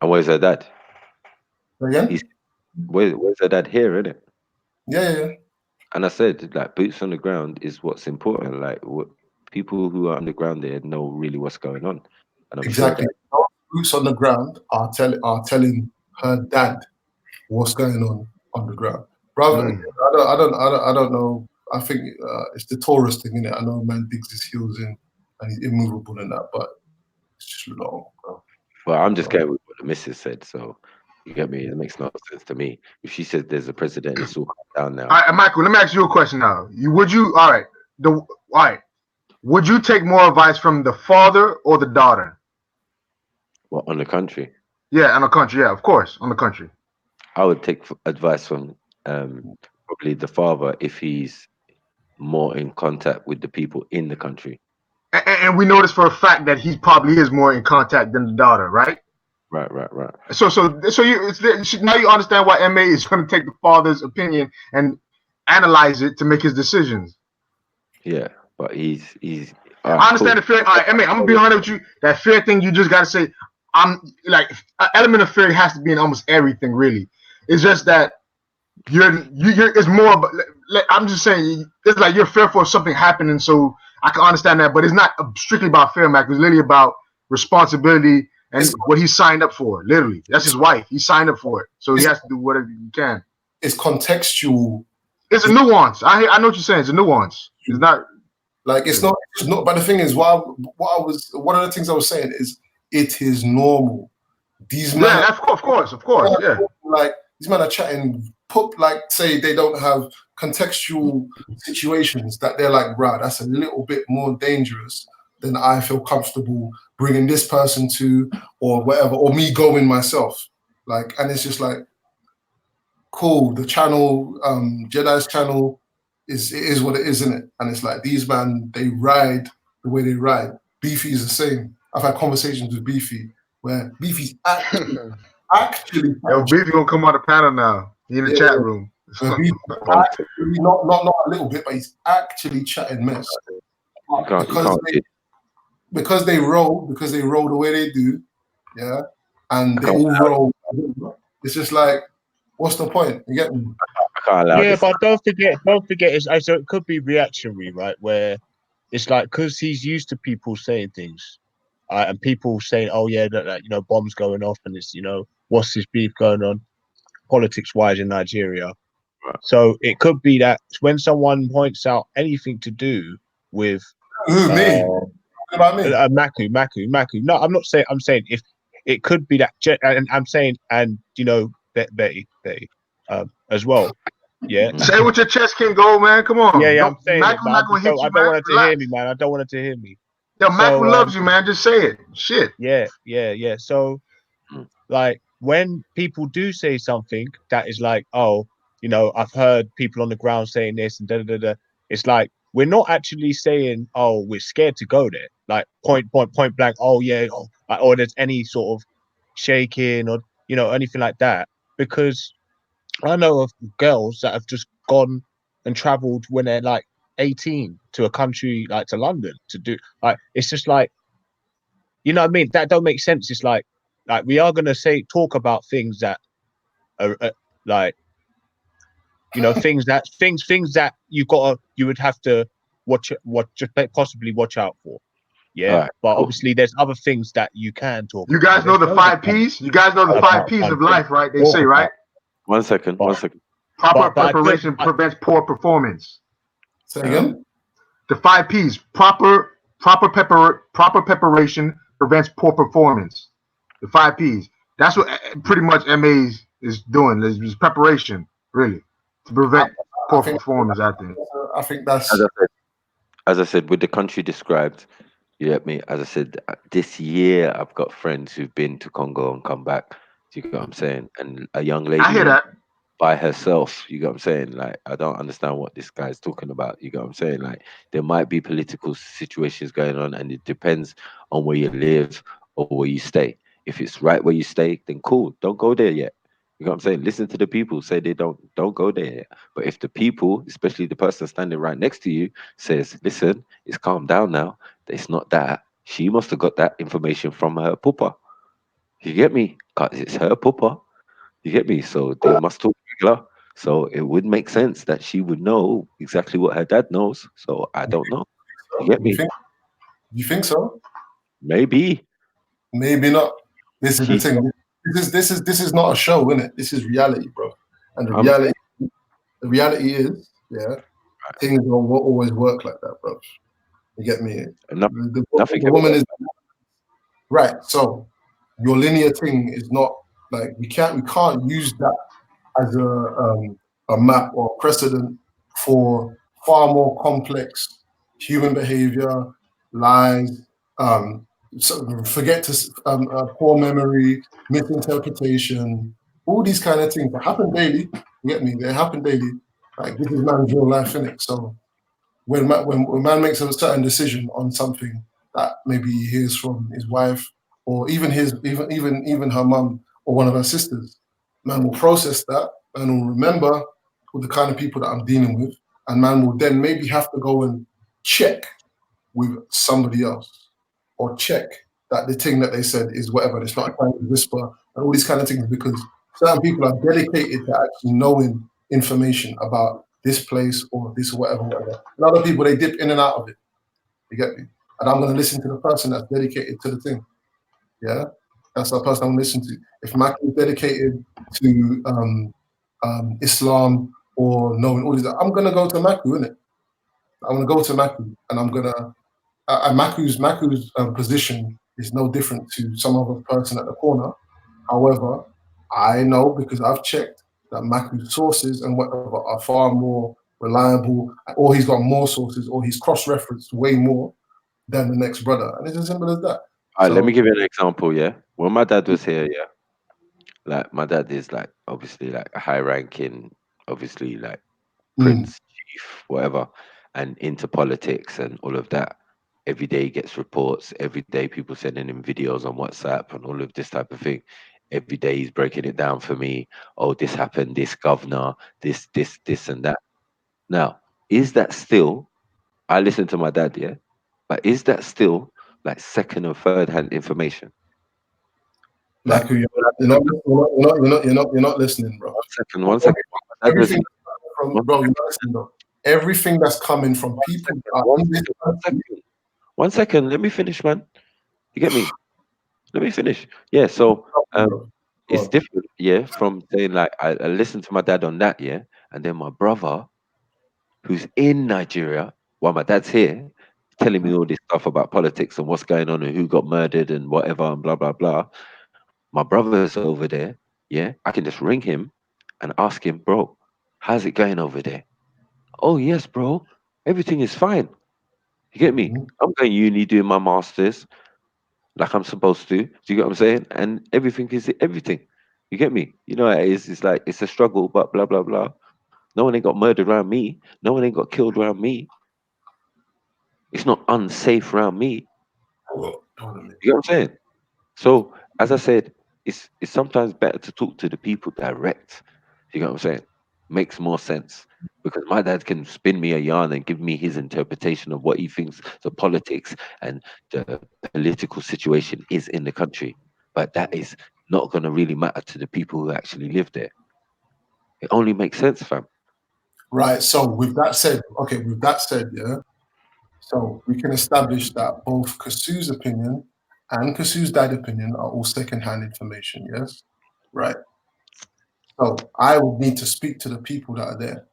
And where's her dad? Again? Where's her dad here, isn't it? Yeah. And I said, like, boots on the ground is what's important. Like, what people who are underground there know really what's going on. And I'm exactly. Sure boots on the ground are telling her dad what's going on the ground. Brother, I don't know. I think it's the Taurus thing, innit? I know man digs his heels in and he's immovable in that, but it's just long, bro. Well, I'm just going with what the missus said, so you get me? It makes no sense to me. If she said there's a president, it's all calm down now. All right, Michael, let me ask you a question now. Would you take more advice from the father or the daughter? What, on the country? Yeah, on the country. Yeah, of course, on the country. I would take advice from probably the father if he's more in contact with the people in the country. And we know this for a fact that he probably is more in contact than the daughter, right? Right. So now you understand why MA is going to take the father's opinion and analyze it to make his decisions. Yeah, but he's. I understand the fear. All right, MA, I'm gonna be honest with you. That fear thing, you just gotta say. I'm like an element of fear has to be in almost everything. Really, it's just that you're. It's more. I'm just saying, it's like you're fearful of something happening. So I can understand that, but it's not strictly about fear, Mac. It's literally about responsibility and what he signed up for. Literally, that's his wife. He signed up for it, so he has to do whatever he can. It's contextual. It's a nuance. I know what you're saying. It's a nuance. It's not like it's not. But the thing is, one of the things I was saying is it is normal. These men, yeah, of course, yeah. Like these men are chatting. Say they don't have contextual situations that they're like, bruh, that's a little bit more dangerous than I feel comfortable bringing this person to, or whatever, or me going myself. Like, and it's just like, cool. The channel, Jedi's channel, is what it is, isn't it? And it's like these man, they ride the way they ride. Beefy is the same. I've had conversations with Beefy where Beefy's actually. Yo, Beefy gonna come on the panel now. He in the chat room. Not a little bit, but he's actually chatting mess. Because they roll the way they do, yeah, and they all roll. It's just like, what's the point? You get me? Yeah, but don't forget, so it could be reactionary, right? Where it's like because he's used to people saying things, and people saying, "Oh yeah, that bombs going off," and it's what's this beef going on, politics wise in Nigeria. So it could be that when someone points out anything to do with Maku. No, I'm not saying. I'm saying if it could be that, and I'm saying, and Betty, as well. Yeah. Say what your chest can go, man. Come on. Yeah, I'm saying Maku it, but not gonna hit you, I don't want it to hear me, man. I don't want it to hear me. Yo, Maku loves you, man. Just say it. Shit. Yeah. So, like, when people do say something that is like, oh, I've heard people on the ground saying this and da. It's like we're not actually saying, oh, we're scared to go there. Like point blank. Oh yeah, or there's any sort of shaking or anything like that, because I know of girls that have just gone and traveled when they're like 18 to a country like to London to do it's just like, what I mean? That don't make sense. It's like we are gonna talk about things that are like, you know, things that you would have to possibly watch out for. Yeah, All right, but cool. obviously there's other things that you can talk You about. guys know the There's loads of 5 P's? You guys know the 5 P's of life, right? They say, right? One second. Proper but I don't- preparation prevents poor performance. Say again? The 5 P's. Proper preparation prevents poor performance. The 5 P's. That's what pretty much MA is doing. Is preparation, really, to prevent poor performance. I think. I think that's. As I said, with the country described, you get me. As I said, this year I've got friends who've been to Congo and come back. Do you get what I'm saying? And a young lady I hear went that. by herself. You get what I'm saying? Like, I don't understand what this guy's talking about. You get what I'm saying? Like, there might be political situations going on, and it depends on where you live or where you stay. If it's right where you stay, then cool. Don't go there yet. You know what I'm saying? Listen to the people. Say they don't go there yet. But if the people, especially the person standing right next to you, says, "Listen, it's calmed down now. It's not that." She must have got that information from her papa. You get me? 'Cause it's her papa. You get me? So they must talk regular. So it would make sense that she would know exactly what her dad knows. So I don't know. You get me? You think so? Maybe. Maybe not. This is the She- thing. This is not a show, isn't it? This is reality, bro. And the reality is, yeah, things don't always work like that, bro. You get me? The woman is right. So your linear thing is not like we can't use that as a map or precedent for far more complex human behavior, lies, poor memory, misinterpretation, all these kind of things that happen daily. You get me? They happen daily. Like this is man's real life, innit? So when man makes a certain decision on something that maybe he hears from his wife or even even her mum or one of her sisters, man will process that and will remember with the kind of people that I'm dealing with, and man will then maybe have to go and check with somebody else or check that the thing that they said is whatever. It's not a kind of whisper and all these kind of things because certain people are dedicated to actually knowing information about this place or this whatever. And other people, they dip in and out of it. You get me? And I'm going to listen to the person that's dedicated to the thing. Yeah? That's the person I'm going to listen to. If Mac is dedicated to Islam or knowing all these, I'm going to go to Maku, innit? I'm going to go to Maku and I'm going to, Maku's position is no different to some other person at the corner. However, I know because I've checked that Maku's sources and whatever are far more reliable, or he's got more sources, or he's cross-referenced way more than the next brother. And it's as simple as that. All right, let me give you an example, yeah? When my dad was here, yeah, like my dad is like obviously like a high ranking, obviously like prince, chief, whatever, and into politics and all of that. Every day he gets reports, every day people sending him videos on WhatsApp and all of this type of thing. Every day he's breaking it down for me. Oh, this happened, this governor, this, and that. Now, is that still, I listen to my dad, yeah? But is that still like second or third hand information? Maku, you're not listening, bro. One second. Everything from, bro, you're not listening, bro. Everything that's coming from people that are in this country. One second, let me finish, man. You get me? Let me finish. Yeah, so it's different, yeah, from saying like I listened to my dad on that, yeah, and then my brother, who's in Nigeria, while my dad's here, telling me all this stuff about politics and what's going on and who got murdered and whatever and blah blah blah. My brother's over there, yeah. I can just ring him and ask him, bro, how's it going over there? Oh yes, bro, everything is fine. You get me? I'm going uni doing my masters like I'm supposed to. Do you get what I'm saying? And everything is everything. You get me? You know, it's like it's a struggle, but blah blah blah. No one ain't got murdered around me. No one ain't got killed around me. It's not unsafe around me. You know what I'm saying? So as I said, it's sometimes better to talk to the people direct. You know what I'm saying? Makes more sense. Because my dad can spin me a yarn and give me his interpretation of what he thinks the politics and the political situation is in the country. But that is not going to really matter to the people who actually live there. It only makes sense, fam. Right. So with that said, yeah. So we can establish that both Kasu's opinion and Kasu's dad opinion are all second-hand information. Yes. Right. So I would need to speak to the people that are there.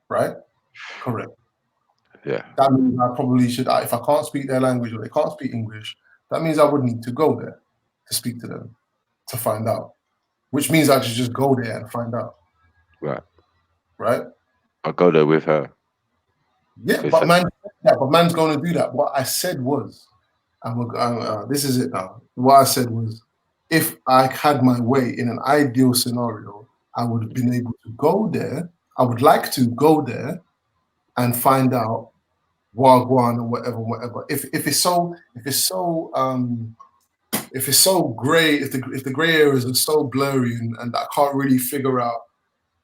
Right. Correct. Yeah. That means I probably should. If I can't speak their language or they can't speak English, that means I would need to go there to speak to them to find out. Which means I should just go there and find out. Right. Right. I'll go there with her. Yeah, but man's going to do that. What I said was, this is it now. What I said was, if I had my way in an ideal scenario, I would have been able to go there. I would like to go there and find out Wagwan or whatever. If it's so gray, if the gray areas are so blurry and I can't really figure out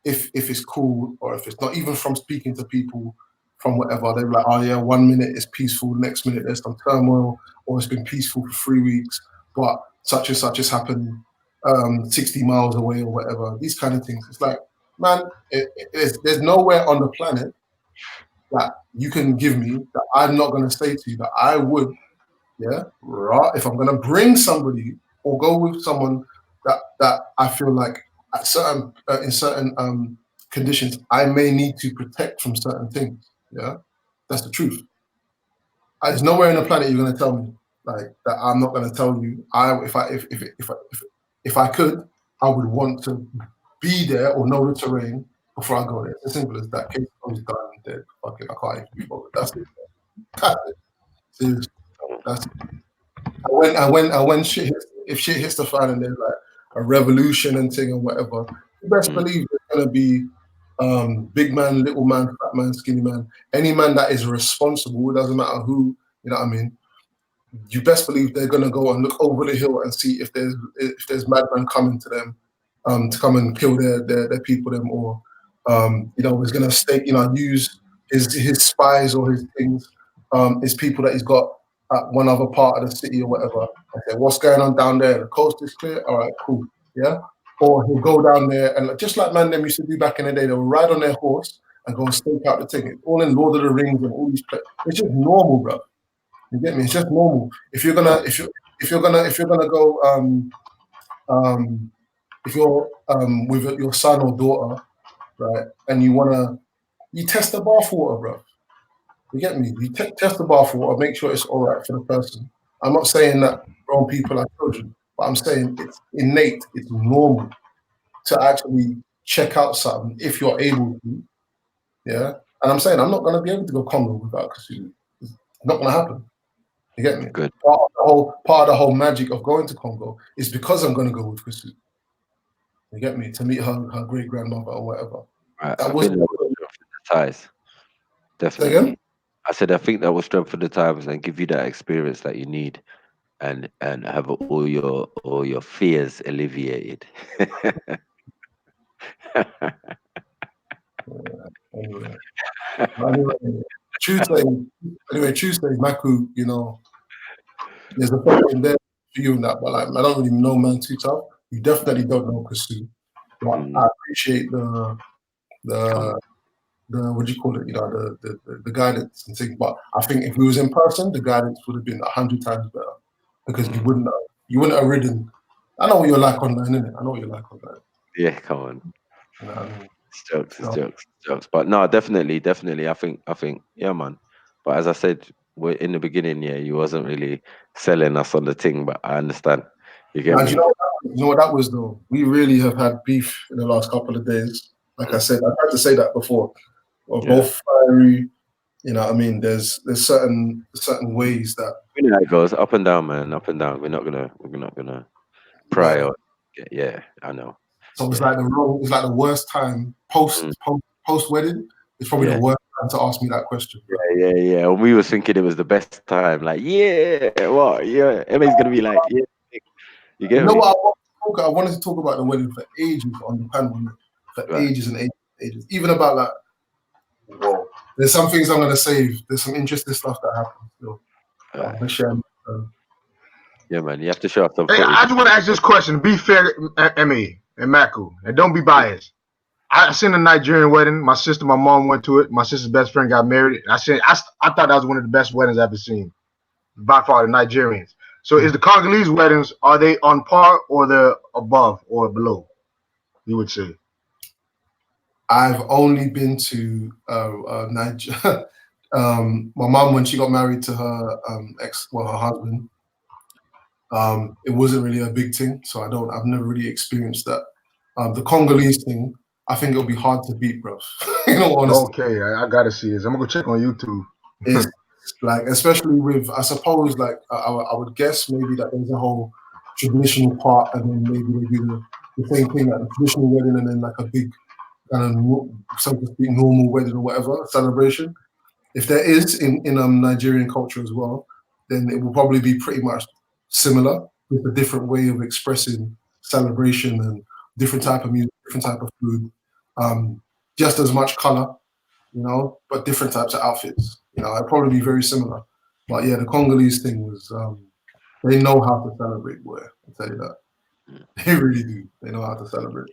if it's cool or if it's not, even from speaking to people from whatever, they're like, oh yeah, 1 minute is peaceful, next minute there's some turmoil, or it's been peaceful for 3 weeks, but such and such has happened 60 miles away or whatever. These kind of things. It's like, man, there's nowhere on the planet that you can give me that I'm not going to say to you that I would, yeah, right, if I'm going to bring somebody or go with someone that I feel like at certain in certain conditions I may need to protect from certain things. Yeah, that's the truth. There's nowhere on the planet you're going to tell me like that. I'm not going to tell you. If I could, I would want to be there or know the terrain before I go there. It's as simple as that. Case I was done and dead. Fuck it, I can't even be bothered. That's it. That's it. Seriously. That's it. And when shit hits, if shit hits the fan and there's like a revolution and thing and whatever, you best believe there's gonna be big man, little man, fat man, skinny man, any man that is responsible. It doesn't matter who, you know what I mean. You best believe they're gonna go and look over the hill and see if there's madman coming to them, to come and kill their people, them, or you know, he's gonna stake, you know, use his spies or his things, his people that he's got at one other part of the city or whatever. Okay, what's going on down there? The coast is clear. All right, cool. Yeah. Or he'll go down there and just like man them used to do back in the day, they would ride on their horse and go and stake out the thing. It's all in Lord of the Rings and all these places. It's just normal, bro. You get me? It's just normal. If you're gonna go if you're with your son or daughter, right, and you test the bath water, bro. You get me? You test the bath water, make sure it's all right for the person. I'm not saying that grown people are children, but I'm saying it's innate, it's normal to actually check out something if you're able to. Yeah, and I'm saying I'm not going to be able to go Congo without Kasu. It's not going to happen. You get me? Good. Part of the whole magic of going to Congo is because I'm going to go with Kasu. You get me? To meet her great grandmother or whatever. Right. That I was think that will strengthen the ties. Definitely. I said I think that will strengthen the ties and give you that experience that you need, and have all your fears alleviated. Tuesday, Maku, you know, there's a fucking there for you and that, but like I don't really know man too tough. You definitely don't know Kasu. But I appreciate the what do you call it? You know, the guidance and things. But I think if we was in person, the guidance would have been 100 times better because you wouldn't have ridden. I know what you're like online, innit? I know what you're like online. Yeah, come on. You know what I mean? It's jokes. But no, definitely. I think, yeah, man. But as I said, in the beginning, yeah, you wasn't really selling us on the thing, but I understand. You get me? You know what that was though? We really have had beef in the last couple of days. Like I said, I tried to say that before. We're both fiery. You know what I mean? There's certain ways that You know how it goes, up and down, man, up and down. We're not gonna pry or I know. So it's like the worst time post wedding. It's probably the worst time to ask me that question. Yeah. And we was thinking it was the best time. Like, what? Yeah, Emmy's gonna be like, yeah. You get me? What I wanted to talk about the wedding for ages on the panel, for ages and ages. Even about like, whoa. There's some things I'm gonna save. There's some interesting stuff that happens still. I'm gonna share. Yeah, man, you have to show up some Hey, I just want to ask this question. Be fair, Emmy and Maku, and don't be biased. I seen a Nigerian wedding. My sister, my mom went to it. My sister's best friend got married. I thought that was one of the best weddings I've ever seen. By far, the Nigerians. So is the Congolese weddings, are they on par or they're above or below? You would say. I've only been to Nigeria. My mom, when she got married to her her husband, it wasn't really a big thing, so I've never really experienced that. The Congolese thing, I think it'll be hard to beat, bro. You know, honestly. Okay, I gotta see this. I'm gonna go check on YouTube. It's like, especially with, I suppose, like I would guess maybe that there's a whole traditional part, and then maybe they do the same thing, like the traditional wedding, and then like a big kind of, so to speak, normal wedding or whatever celebration. If there is in Nigerian culture as well, then it will probably be pretty much similar, with a different way of expressing celebration and different type of music, different type of food, just as much color, you know, but different types of outfits. You know, it'd probably be very similar. But yeah, the Congolese thing was, they know how to celebrate, boy. I'll tell you that. They really do. They know how to celebrate.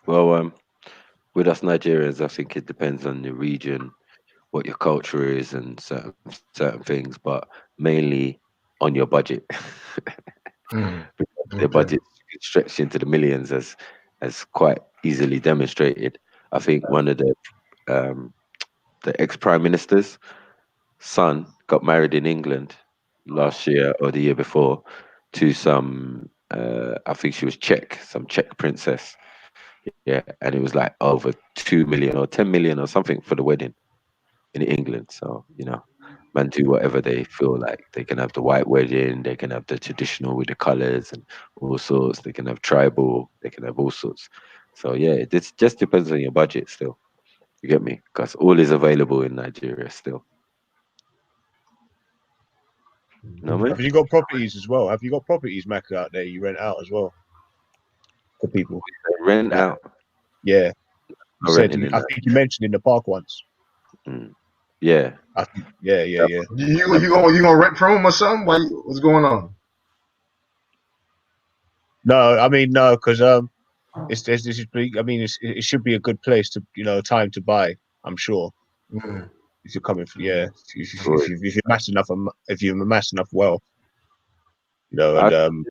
Well, with us Nigerians, I think it depends on the region, what your culture is, and certain things, but mainly on your budget. The budget stretched into the millions, as quite easily demonstrated. I think one of the ex-prime minister's son got married in England last year or the year before to some, I think she was Czech, some Czech princess. Yeah, and it was like over 2 million or 10 million or something for the wedding in England. So, you know, man do whatever they feel like. They can have the white wedding, they can have the traditional with the colors and all sorts, they can have tribal, they can have all sorts. So yeah, it just depends on your budget still. You get me? Because all is available in Nigeria still. No, man? Have you got properties as well? Have you got properties, Maka, out there you rent out as well for people? Rent out? Yeah. I Said renting in I think you mentioned in the park once. Yeah. I think, yeah. You gonna rent from them or something? What's going on? No, I mean no, because it should be a good place to, you know, time to buy. I'm sure. If you're coming from, if you're amassed enough, if you amass enough wealth, you know, and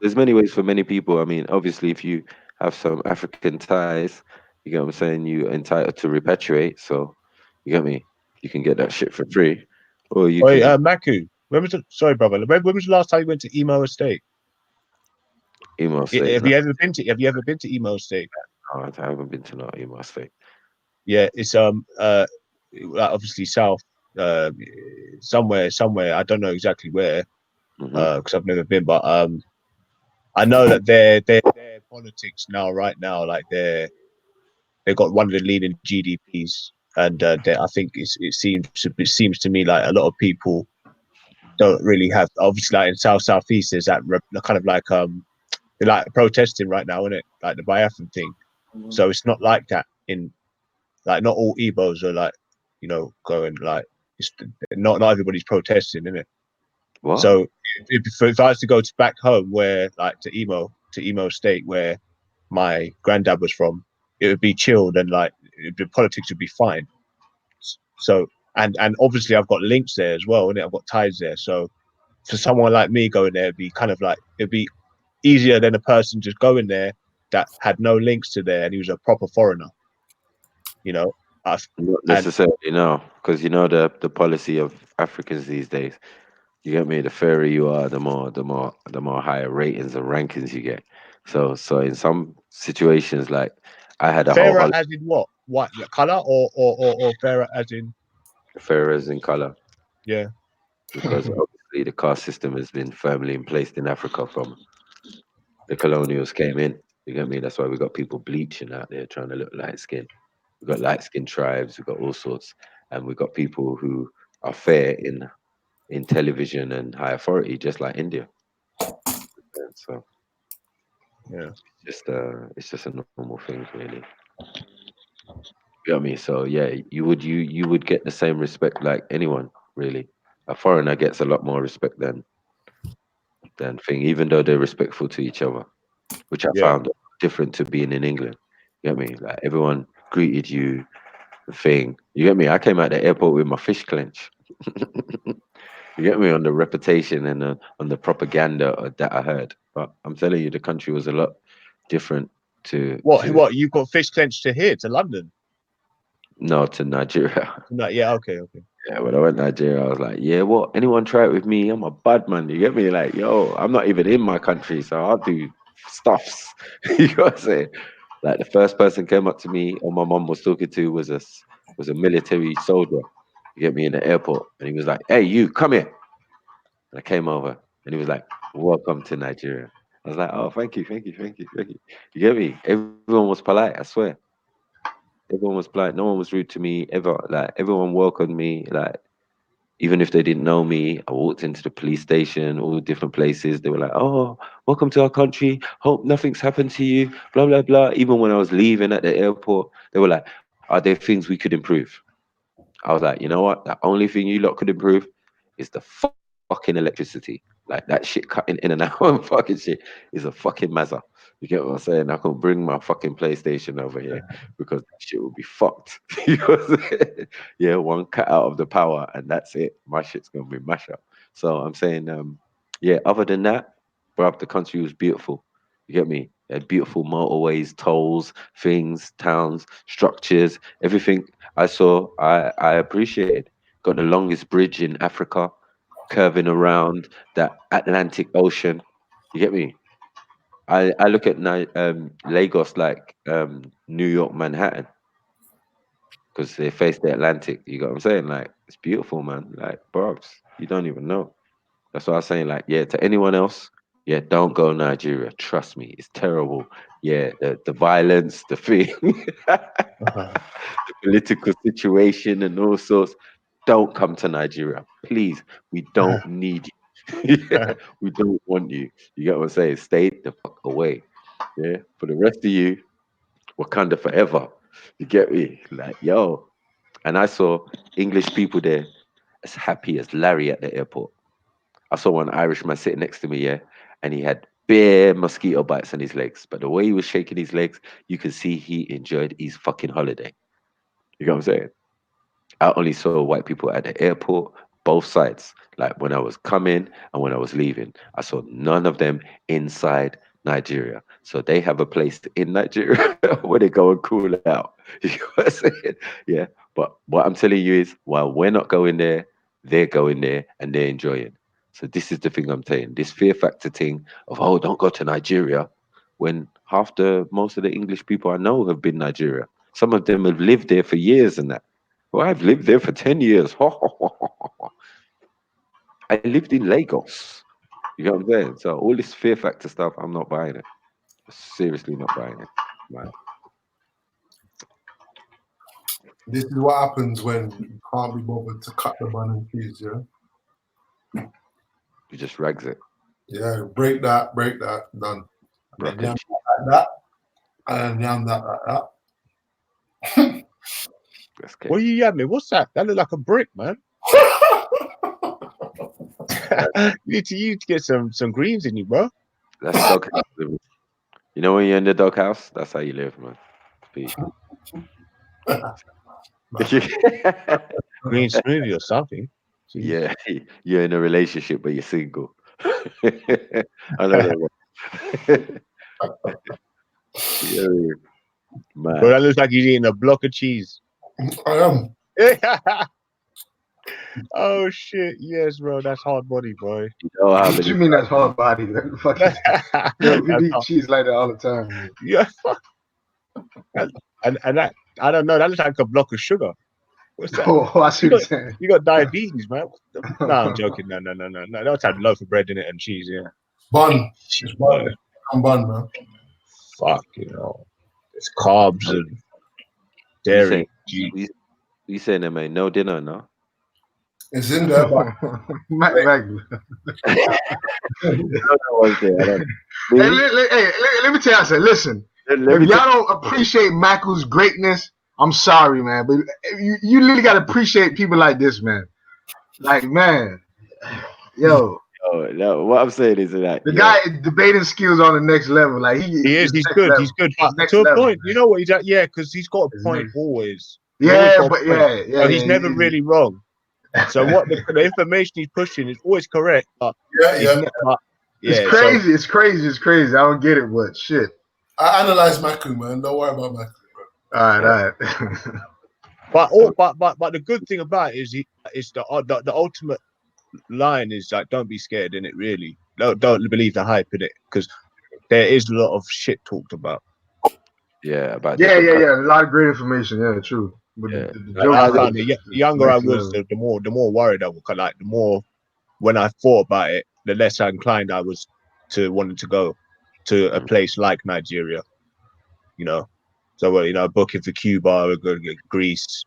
there's many ways for many people. I mean, obviously, if you have some African ties, you get what I'm saying, you're entitled to repatriate. So, you get me? You can get that shit for free, or you Wait, can. Maku, sorry, brother. When was the last time you went to Emo Estate? Emo Estate. Have you ever been to Emo Estate? No, I haven't been to no Emo Estate. Yeah, it's obviously south, somewhere. I don't know exactly where, because I've never been, but I know that their politics right now, like they've got one of the leading GDPs, and I think it seems to me like a lot of people don't really have, obviously, like in southeast there's that kind of like they're like protesting right now, isn't it? Like the Biafran thing. So it's not like that in, like, not all Igbos are like, you know, going like, it's not everybody's protesting, isn't it? What? So if I was to go back home, where like to Emo State, where my granddad was from, it would be chilled, and like the politics would be fine. So and obviously I've got links there as well, and I've got ties there. So for someone like me going there, it'd be kind of like, it'd be easier than a person just going there that had no links to there and he was a proper foreigner. You know, not necessarily, no, because you know the policy of Africans these days. You get me? The fairer you are, the more higher ratings and rankings you get. So in some situations, like I had a fairer whole as in what? What color or fairer as in fairer as in color? Yeah. Because obviously the caste system has been firmly in place in Africa from the colonials came in. You get me? That's why we got people bleaching out there trying to look light skinned. We've got light skinned tribes, we've got all sorts, and we've got people who are fair in television and high authority, just like India. So yeah, it's just a normal thing, really. You know what I mean? So yeah, you would get the same respect like anyone, really. A foreigner gets a lot more respect than thing, even though they're respectful to each other, which I found different to being in England. You get me? Like everyone greeted you, the thing. You get me? I came out the airport with my fish clench. You get me, on the reputation and on the propaganda that I heard. But I'm telling you, the country was a lot different to What you got fish clenched to here to London? No, to Nigeria. No, yeah, okay. Yeah, when I went to Nigeria, I was like, yeah, what? Anyone try it with me? I'm a bad man. You get me? Like, yo, I'm not even in my country, so I'll do stuffs. You know what I'm saying? Like the first person came up to me, or my mom was talking to, was a military soldier. You get me, in the airport, and he was like, "Hey, you, come here." And I came over, and he was like, "Welcome to Nigeria." I was like, "Oh, thank you, thank you, thank you, thank you." You get me? Everyone was polite. I swear. Everyone was polite. No one was rude to me ever. Like everyone welcomed me. Like even if they didn't know me, I walked into the police station, all different places. They were like, "Oh, welcome to our country. Hope nothing's happened to you." Blah blah blah. Even when I was leaving at the airport, they were like, "Are there things we could improve?" I was like, you know what? The only thing you lot could improve is the fucking electricity. Like that shit cutting in and out and fucking shit is a fucking mazza. You get what I'm saying? I can bring my fucking PlayStation over here because that shit will be fucked. You know what I'm saying? Yeah, one cut out of the power and that's it. My shit's gonna be mash up. So I'm saying, yeah, other than that, bruv, the country was beautiful. You get me? They had beautiful motorways, tolls, things, towns, structures, everything I saw, I appreciated. Got the longest bridge in Africa, curving around that Atlantic Ocean. You get me? I look at Lagos like New York, Manhattan, because they face the Atlantic. You got what I'm saying? Like it's beautiful, man. Like, bro, you don't even know. That's what I was saying. Like, yeah, to anyone else, yeah, don't go Nigeria. Trust me, it's terrible. Yeah, the violence, the thing, the political situation, and all sorts. Don't come to Nigeria, please. We don't need you. Yeah, we don't want you. You get what I'm saying? Stay the fuck away. Yeah. For the rest of you, Wakanda forever. You get me? Like, yo. And I saw English people there as happy as Larry at the airport. I saw one Irishman sitting next to me, yeah, and he had bare mosquito bites on his legs. But the way he was shaking his legs, you could see he enjoyed his fucking holiday. You know what I'm saying? I only saw white people at the airport, both sides. Like when I was coming and when I was leaving, I saw none of them inside Nigeria. So they have a place in Nigeria where they go and cool out. You know what I'm saying? Yeah. But what I'm telling you is, while we're not going there, they're going there and they're enjoying. So this is the thing I'm saying. This fear factor thing of, oh, don't go to Nigeria, when most of the English people I know have been Nigeria. Some of them have lived there for years and that. Well, I've lived there for 10 years. I lived in Lagos. You know what I'm saying? So all this fear factor stuff, I'm not buying it. Seriously not buying it. Man. This is what happens when you can't be bothered to cut the bun and cheese, yeah? You just rags it. Yeah, break that, done. And then yam that like that, and yam that like that. What are you yamming? What's that? That look like a brick, man. You need to get some greens in you, bro. That's doghouse living. You know when you're in the doghouse? That's how you live, man. Peace. Green smoothie or something. Jeez. Yeah, you're in a relationship but you're single. I don't know. Yeah, man. Bro, that looks like he's eating a block of cheese. I am. Oh shit! Yes, bro, that's hard body, boy. What do you mean that's hard body? Fucking, yo, we eat cheese like that all the time. Man. Yeah, and that, I don't know. That looks like a block of sugar. What's that? Oh, I see what you're saying. You got diabetes, man. No, I'm joking. No. That's had loaf of bread in it and cheese. Yeah, bun. It's bun. I'm bun, man. Fuck, it's carbs and dairy. You saying there, man? No dinner, no. It's in there, but let me tell you something. Listen, if y'all don't appreciate Maku's greatness, I'm sorry, man. But you literally gotta appreciate people like this, man. Like, man, yo, No, what I'm saying is that The guy debating skills on the next level. Like He is. He's next good. level. He's good. But Next to a level, point, man. you know what? He's at, yeah, because he's got a It's point next. always. He's Yeah, always got a but point. yeah, So he's never really wrong. So what the information he's pushing is always correct, but he's not. But, It's yeah, crazy. so It's crazy. It's crazy. I don't get it, but shit. I analyze Maku, man. Don't worry about Maku. All right. but the good thing about it is the ultimate line is like, don't be scared in it. Really, don't believe the hype in it, because there is a lot of shit talked about. Yeah, about Yeah. A lot of great information. Yeah, true. But the joke I is found like, the younger I next was, level. the more worried I was. Like the more when I thought about it, the less inclined I was to wanting to go to a place like Nigeria. You know, so booking for Cuba, we're going to get Greece.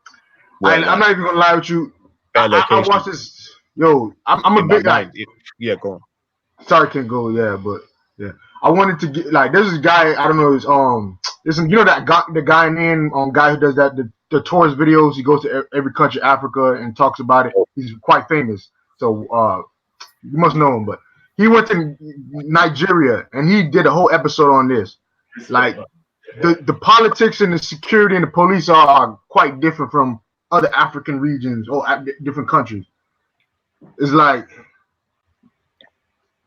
I'm not even gonna lie with you. I watched this. Yo, I'm a bit like. Yeah, go on. Sorry, can't go. Yeah, but yeah, I wanted to get like there's this guy. I don't know. There's some that guy, the Ghanaian guy who does that the tourist videos. He goes to every country, Africa, and talks about it. He's quite famous. So you must know him. But he went to Nigeria and he did a whole episode on this. Like the politics and the security and the police are quite different from other African regions or different countries. It's like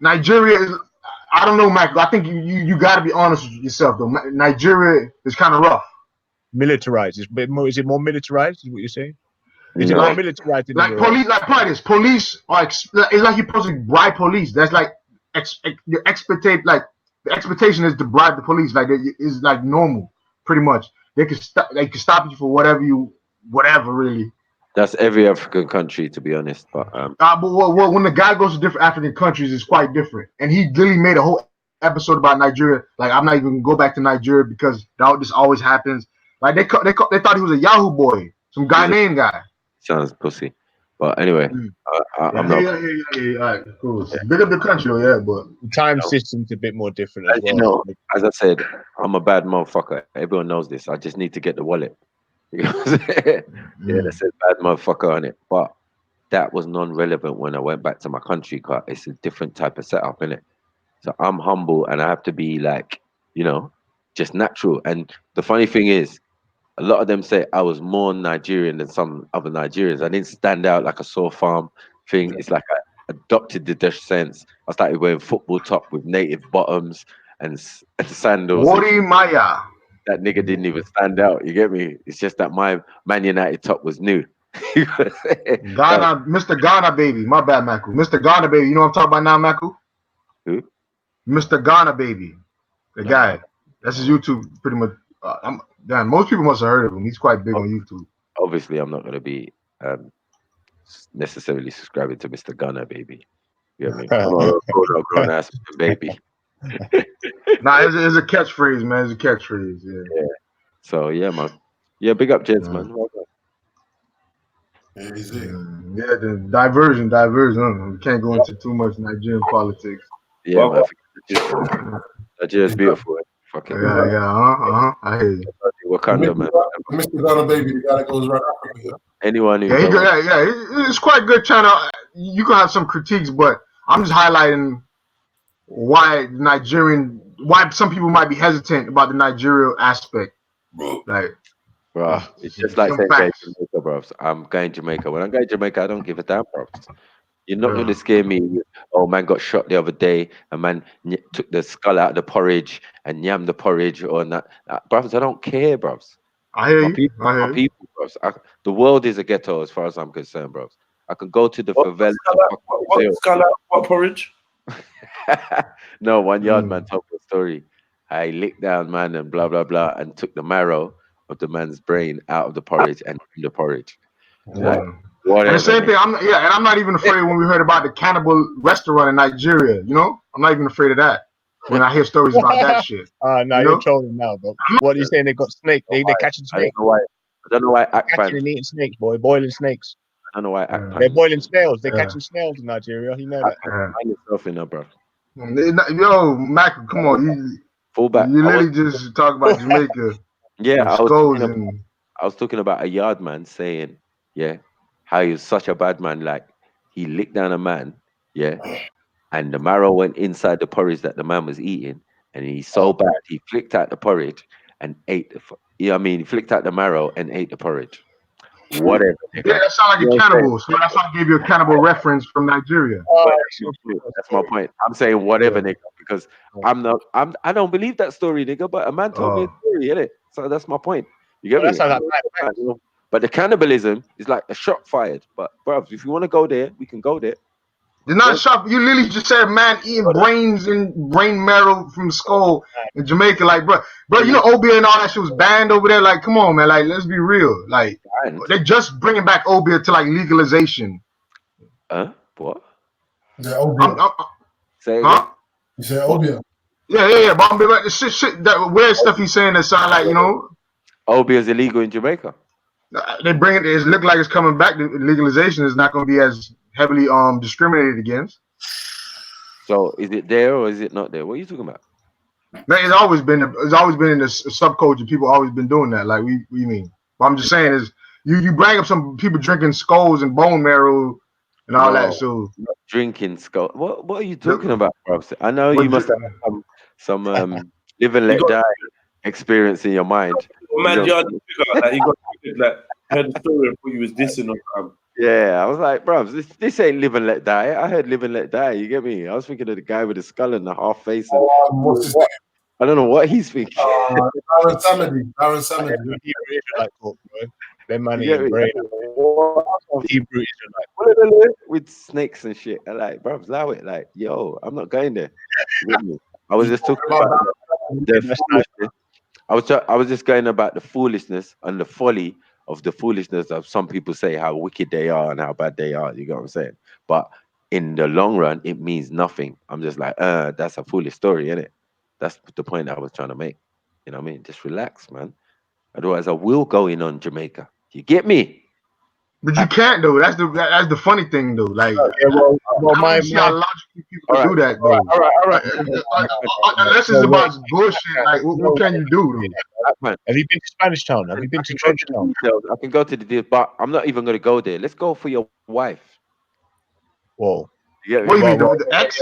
Nigeria is. I don't know, Mac. I think you got to be honest with yourself, though. Nigeria is kind of rough. Militarized. Is it more militarized? Is what you're saying? Is it more militarized than like police? Like police. Police are. It's like you're supposed to bribe police. That's like the expectation is to bribe the police. Like it's like normal, pretty much. They can stop you for whatever really. That's every African country, to be honest. But when the guy goes to different African countries, it's quite different. And he literally made a whole episode about Nigeria. Like, I'm not even gonna go back to Nigeria because this always happens. Like they thought he was a Yahoo boy, some Ghanaian guy. Sounds pussy. But anyway, I'm not. Yeah. All right, cool. Big up the country, though, yeah, but the time system's a bit more different as well. You know, as I said, I'm a bad motherfucker. Everyone knows this. I just need to get the wallet. Yeah, that says bad motherfucker on it. But that was non-relevant when I went back to my country, because it's a different type of setup, innit? So I'm humble and I have to be like, just natural. And the funny thing is, a lot of them say I was more Nigerian than some other Nigerians. I didn't stand out like a sore farm thing. It's like I adopted the Dutch sense. I started wearing football top with native bottoms and sandals. Wari Maya. That nigga didn't even stand out. You get me? It's just that my Man United top was new. Ghana, Mr. Ghana baby. My bad, Maku. Mr. Ghana baby. You know what I'm talking about now, Maku? Who? Mr. Ghana baby. The guy. That's his YouTube pretty much. Most people must have heard of him. He's quite big on YouTube. Obviously, I'm not going to be necessarily subscribing to Mr. Ghana baby. You know what I mean? I'm a grown ass baby. Nah, it's a catchphrase, man. It's a catchphrase. Yeah. So yeah, man. Yeah, big up, gents, man. Well Yeah, the diversion. We can't go into too much Nigerian politics. Yeah, man. Nigeria's beautiful. Fucking I hear you. Wakanda, man. Mr. Ghana baby, the guy that goes around Africa. Anyone who It's quite a good channel. You can have some critiques, but I'm just highlighting why some people might be hesitant about the Nigeria aspect. Like, bro, it's just like saying going to Jamaica, bro. I'm going to Jamaica. When I'm going to Jamaica, I don't give a damn, bro. You're not going to scare me. Oh, man got shot the other day. A man took the skull out of the porridge and yammed the porridge or not. Bros, I don't care, bros. I hear you. My people, bros. The world is a ghetto as far as I'm concerned, bros. I can go to the favela. What porridge? No, 1 yard man told me a story. I licked down man and blah blah blah and took the marrow of the man's brain out of the porridge and the porridge. Like, whatever. And the same thing. I'm not even afraid when we heard about the cannibal restaurant in Nigeria. I'm not even afraid of that. When I hear stories about that shit. No, you're trolling now, bro. What are you saying? They got snake. They're catching snakes. I don't know why. Catching and eating snakes, boy. Boiling snakes. I don't know why. They're boiling snails. They're catching snails in Nigeria. You know that. Find yourself in there, bro. Yo, Mac, come on. Fall back. You literally just talk about Jamaica. Yeah, I was talking about a yard man saying, how he was such a bad man. Like, he licked down a man, and the marrow went inside the porridge that the man was eating, and he's so bad he flicked out the porridge and ate the. You know what I mean? He flicked out the marrow and ate the porridge. Whatever. Yeah, that sounds like a cannibal. So that's why I gave you a cannibal reference from Nigeria. That's my point. I'm saying whatever, nigga, because I don't believe that story, nigga. But a man told me a story, innit? So that's my point. You get me? That sounds like But the cannibalism is like a shot fired. But bruv, if you want to go there, we can go there. You're not shocked. You literally just said man eating brains and brain marrow from skull in Jamaica. Like, bro, you know, obeah and all that shit was banned over there. Like, come on, man. Like, let's be real. Like, they just bringing back obeah to like legalization. What? Yeah, obeah. Say huh? You say obeah? Yeah. But I'm like the shit, that weird stuff he's saying that sound like, you know, obeah is illegal in Jamaica. They bring it. It look like it's coming back. The legalization is not going to be as heavily discriminated against. So is it there or is it not there? What are you talking about? Man, it's always been in the subculture. People always been doing that. Like we mean. What I'm just saying is you bring up some people drinking skulls and bone marrow and all that. So not drinking skull. What are you talking about, bro? I know you must have some live and let die experience in your mind. Man, you got like heard the story of who you was dissing on. Yeah, I was like, bro, this ain't live and let die. I heard live and let die. You get me? I was thinking of the guy with the skull and the half face. And What's his name? I don't know what he's thinking. Aaron Samedi. Them man You get me? brain. Hebrew Israelite. With snakes and shit. I'm like, bro, allow it. Like, yo, I'm not going there. You get me? I was just talking about the foolishness. I was just going about the foolishness and the folly of the foolishness of some people say how wicked they are and how bad they are. You get what I'm saying? But in the long run, it means nothing. I'm just like, that's a foolish story, isn't it? That's the point I was trying to make. You know what I mean? Just relax, man. Otherwise, I will go in on Jamaica. You get me? But you can't though. That's the funny thing though. Like, I don't see how logically people do that though. All right. Unless it's about bullshit. Like, what can you do though? Have you been to Spanish Town? Have you been to Trench Town? I can go to the deal, but I'm not even going to go there. Let's go for your wife. Whoa. What do you mean? The X?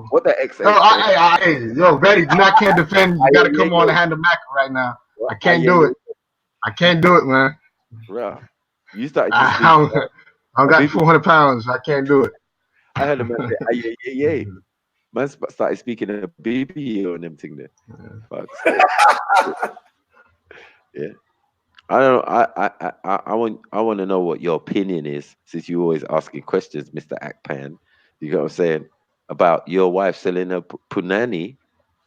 What the X? Hey, yo, Betty, do not can't defend. You got to come on and handle Mac right now. I can't do it. I can't do it, man. Bro, you started. I got 400 pounds. I can't do it. I heard a man say, yeah. Man started speaking a BB on them thing there. Yeah. I don't know. I want to know what your opinion is, since you're always asking questions, Mr. Akpan. You know what I'm saying? About your wife selling a punani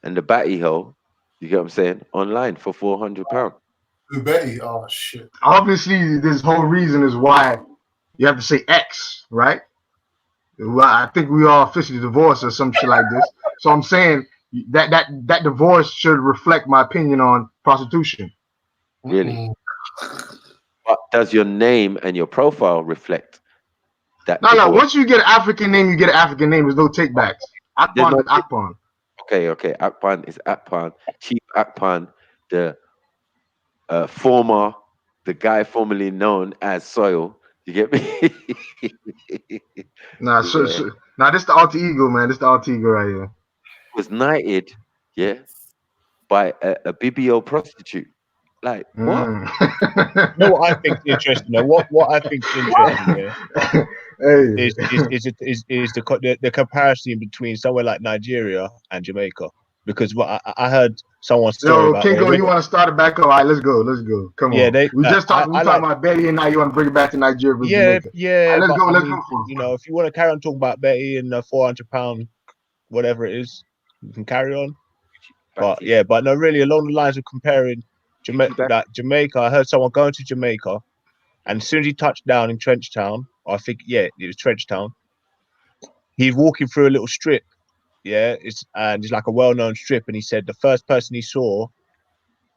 and the batty hoe, you get what I'm saying, online for £400. Betty, oh shit. Obviously, this whole reason is why you have to say X, right? Well, I think we are officially divorced or some shit like this. So I'm saying that divorce should reflect my opinion on prostitution. Really? But does your name and your profile reflect that? No. Once you get an African name, you get an African name. There's no takebacks. Akpan is Akpan. Okay. Akpan is Akpan. Chief Akpan, the guy formerly known as Soil. You get me? Nah, this the alter ego, man. This the alter ego right here. Was knighted, yeah, by a BBO prostitute. Like what? You know what I think is interesting? What I think is interesting is the comparison between somewhere like Nigeria and Jamaica. Because what I heard someone's story about. Kingo, you want to start it back up? All right, let's go. Come on. Yeah, we just talked. We talking about Betty, and now you want to bring it back to Nigeria. Yeah. Right, let's go. Let's go. You know, if you want to carry on talking about Betty and £400, whatever it is, you can carry on. But no, really, along the lines of comparing Jamaica, I heard someone going to Jamaica, and as soon as he touched down in Trench Town, I think it was Trench Town, he's walking through a little strip. Yeah, it's like a well-known strip, and he said the first person he saw,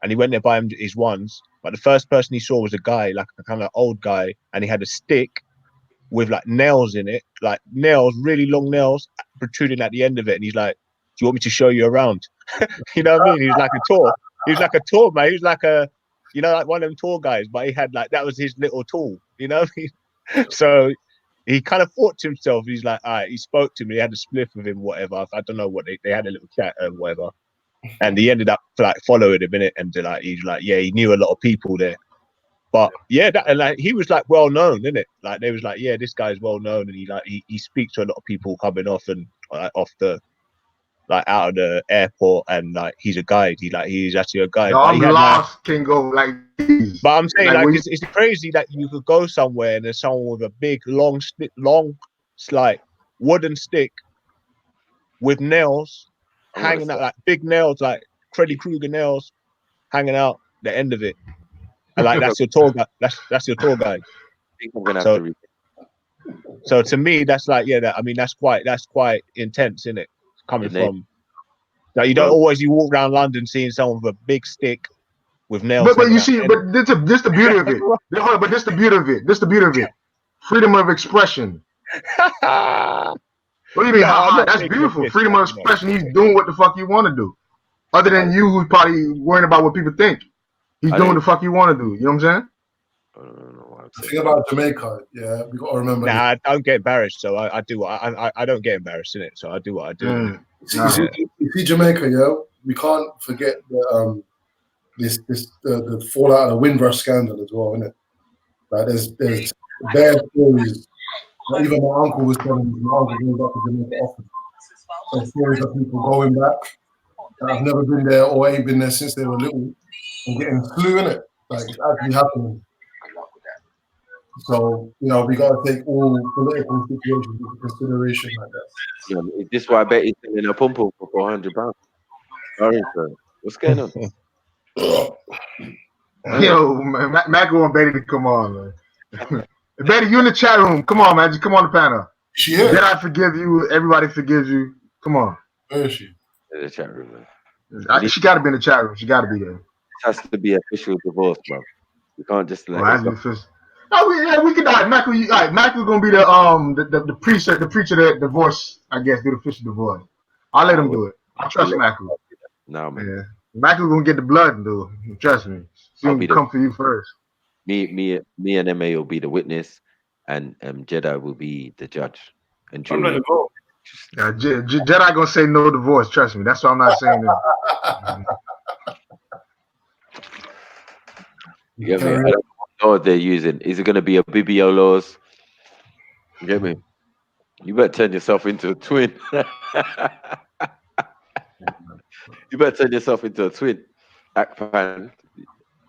and he went there by his ones, but the first person he saw was a guy, like a kind of old guy, and he had a stick with like nails in it, like nails, really long nails protruding at the end of it, and he's like, "Do you want me to show you around?" You know what I mean? He was like a tour. He was like a tour, man. He was like like one of them tour guys, but he had like, that was his little tool. You know what I mean? So he kind of thought to himself, he's like, all right, he spoke to me, he had a spliff with him, whatever. I don't know what they had a little chat and whatever. And he ended up like following him in it, and like he's like, yeah, he knew a lot of people there. But yeah, that, and like he was like well known, isn't it? Like they was like, yeah, this guy's well known, and he speaks to a lot of people coming off and off the like out of the airport, and like he's a guide. He's actually a guide. No, But I'm he had, lost, Kingo. Like, but I'm saying like, like it's crazy that you could go somewhere and there's someone with a big long like wooden stick with nails hanging out, like big nails, like Freddy Krueger nails hanging out the end of it. And like that's your tour guide. That's your tour guide. I think I'm gonna have to read it. So to me, that's like, yeah, I mean that's quite intense, isn't it? Coming from like you don't always walk around London seeing someone with a big stick with nails. But you see, but this the beauty of it. But this the beauty of it. This the beauty of it. Freedom of expression. What do you mean? That's beautiful. Freedom of expression. He's doing what the fuck you want to do. Other than you, who's probably worrying about what people think. He's doing the fuck you want to do. You know what I'm saying? The thing about Jamaica, yeah, we got to remember. Nah, I don't get embarrassed, so I do what I don't get embarrassed in it, so I do what I do. You see Jamaica, yeah, we can't forget the the fallout of the Windrush scandal as well, isn't it? Like there's bad stories. Like even my uncle was telling me, my uncle goes up to Jamaica often. There's stories of people going back that have never been there or ain't been there since they were little and getting flu in it. Like it's actually happening. So, you know, we got to take all political situations into consideration like that. Yeah, this is why I bet he's selling a pump for £400. What's going on? Yo, man, Mac want Betty to come on, man. Betty, you in the chat room. Come on, man. Just come on the panel. Then I forgive you. Everybody forgives you. Come on. Where is she? In the chat room, man. She got to be in the chat room. She got to be there. It has to be official divorce, bro. You can't just let it go. We could. All right, Michael's gonna be the preacher, the divorce. I guess do the official divorce. I'll let him do it. I trust Michael. No, man. Yeah, Michael's gonna get the blood and do it. Trust me. He'll come for you first. Me and MA will be the witness, and Jedi will be the judge. And jury. Jedi gonna say no divorce. Trust me. That's why I'm not saying that. You get me? I don't know what they're using. Is it going to be a BBO laws? You get me? You better turn yourself into a twin. You better turn yourself into a twin. Akpan.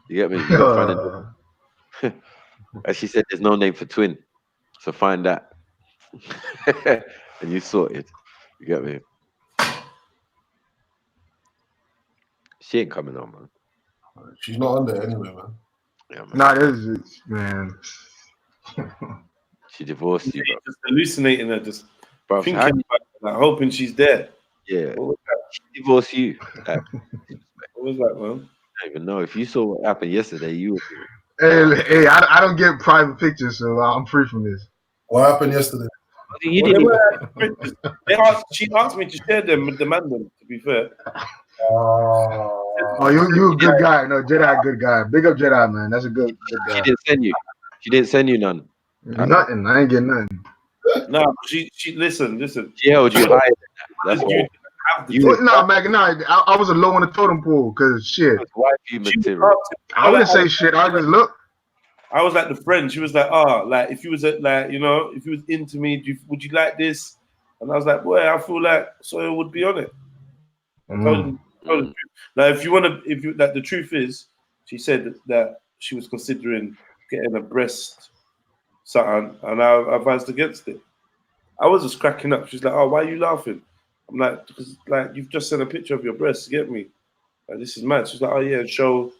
You get me? You gotta find it. As she said, there's no name for twin. So find that. And you sort it. You get me? She ain't coming on, man. She's not on there anyway, man. Yeah, man. Nah, this is, man. She divorced you, bro. Just hallucinating her, just Bro, thinking about her, like, hoping she's there. Yeah. What was that? She divorced you. What was that, man? I don't even know. If you saw what happened yesterday, you would. Hey, I don't get private pictures, so I'm free from this. What happened yesterday? You didn't she asked me to share them with the man, to be fair. Oh, you a good guy. No, Jedi, good guy. Big up Jedi, man. That's a good guy. She didn't send you. She didn't send you none. Nothing. I ain't getting nothing. No, she listen. She held you higher than that. That's why. No, Mac, no, I was a low on the totem pole because shit. Wifey material. I wouldn't say shit. I just look. I was like the friend. She was like, like if you was like, you know, if you was into me, would you like this? And I was like, boy, I feel like Sawyer would be on it. Like if you like the truth is, she said that she was considering getting a breast something, and I advised against it. I was just cracking up. She's like, oh, why are you laughing? I'm like, because like you've just sent a picture of your breast, get me? Like this is mad. She's like, oh yeah, show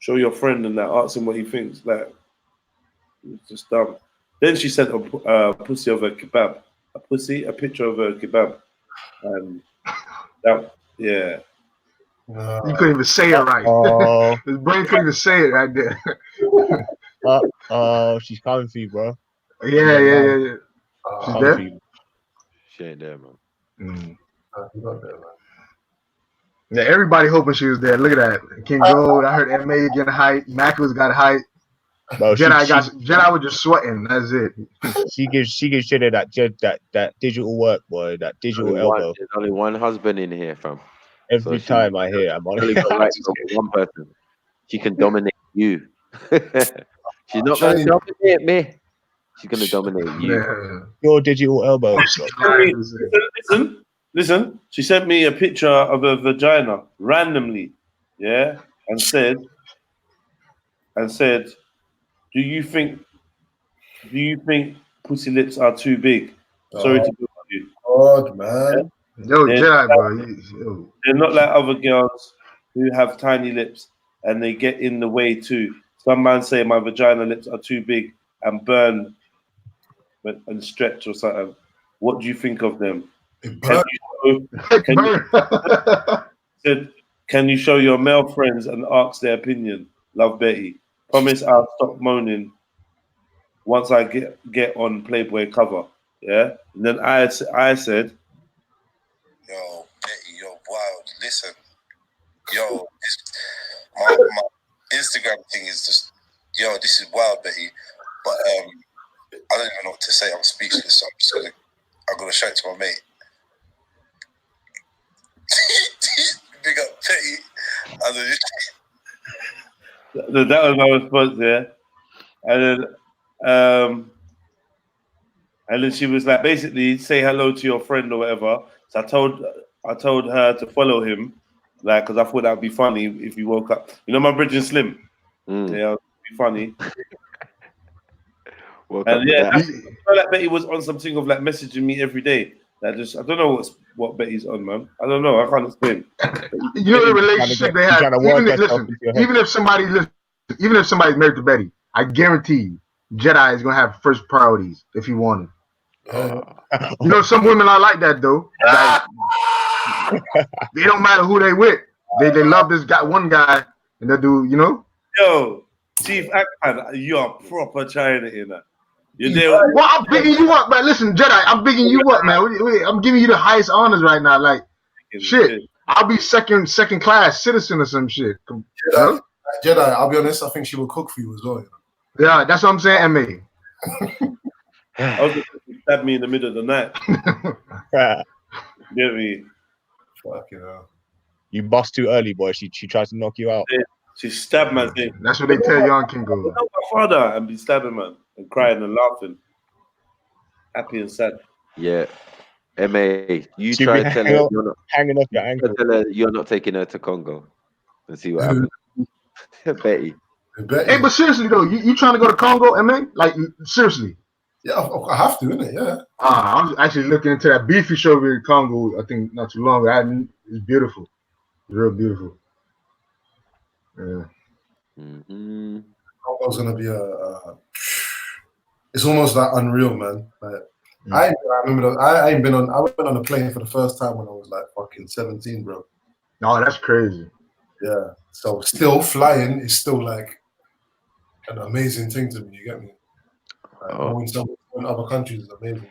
your friend and that, ask him what he thinks. Like it's just dumb. Then she sent a pussy of a kebab. A picture of a kebab. And that, yeah. You couldn't even say it right. His brain couldn't even say it right there. She's coming for you, bro. Yeah. She's there? She ain't there, man. Yeah, everybody hoping she was there. Look at that. King Gold, I heard MA getting hype. Mac was got hype. Bro, Jedi was just sweating. That's it. She gives Jedi that digital work, boy, that digital elbow. There's only one husband in here, fam. Every time I hear, I'm on only got right for one person. She can dominate you. She's not gonna dominate me. She's gonna dominate you. Your digital elbow. Listen. She sent me a picture of a vagina randomly, yeah, and said, "Do you think pussy lips are too big?" Sorry to bother you. God, man. Yo, Jedi, bro. They're not like other girls who have tiny lips and they get in the way too. Some man say my vagina lips are too big and burn and stretch or something. What do you think of them? Can you show your male friends and ask their opinion? Love, Betty. Promise I'll stop moaning once I get on Playboy cover. Yeah. And then I said, "Yo, Betty, you're wild. Listen, yo, my Instagram thing is just, yo, this is wild, Betty. But I don't even know what to say. I'm speechless. So I'm gonna show it to my mate. Big up, Betty. That was my response there. And then she was like, basically, say hello to your friend or whatever. So I told her to follow him, like, because I thought that would be funny if he woke up. You know, my Bridge and Slim. Yeah, it would be funny. And yeah, I feel like Betty was on something of like messaging me every day. I don't know what Betty's on, man. I don't know. I can't explain. You know the relationship they have. Even if somebody's married to Betty, I guarantee you, Jedi is gonna have first priorities if he wanted. You know, some women are like that though. Like, they don't matter who they with. They love this guy, one guy, and they do. You know. Yo, Chief Akpan, you're proper China in that. You're there. Well, I'm bigging you up, man. Listen, Jedi, I'm bigging you up, man. I'm giving you the highest honors right now. Like, shit, I'll be second class citizen or some shit. Jedi, I'll be honest. I think she will cook for you as well. Yeah, that's what I'm saying, MA. I was gonna stab me in the middle of the night. Get me? Fucking hell. You bust too early, boy. She tries to knock you out. Yeah, she stabbed man. That's what they tell young King go. My father and be stabbing man and crying and laughing, happy and sad. Yeah. MA, you try to tell her you're not hanging off your ankle. Tell her you're not taking her to Congo and see what happens. Betty. Hey, but seriously though, you trying to go to Congo, MA? Like seriously? Yeah, I have to, innit? Yeah. I was actually looking into that beefy show in Congo. I think not too long ago. It's beautiful. It's real beautiful. Yeah. Congo's gonna be it's almost like unreal, man. Like I remember I went on a plane for the first time when I was like fucking 17, bro. No, that's crazy. Yeah. So still flying is still like an amazing thing to me. You get me? In other countries is amazing.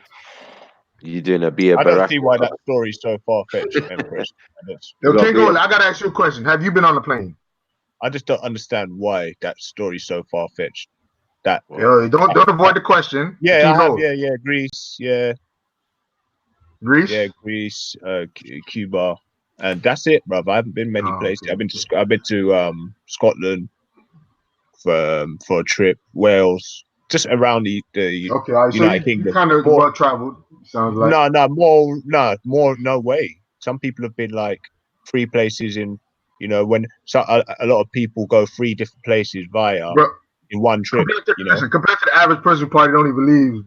You doing a beer? I don't see why that story is so far fetched, Empress. Yo, Kingo, I gotta ask you a question. Have you been on a plane? I just don't understand why that story is so far fetched. Yo, don't avoid the question. Yeah, I have, yeah, Greece, yeah. Greece? Yeah, Greece, Cuba, and that's it, bro. I haven't been many places. Okay. I've been to Scotland for a trip, Wales, just around the United Kingdom. You kind of well traveled. Sounds like no way. Some people have been like 3 places in, when a lot of people go 3 different places in one trip. Compared to the average person, who probably don't even believe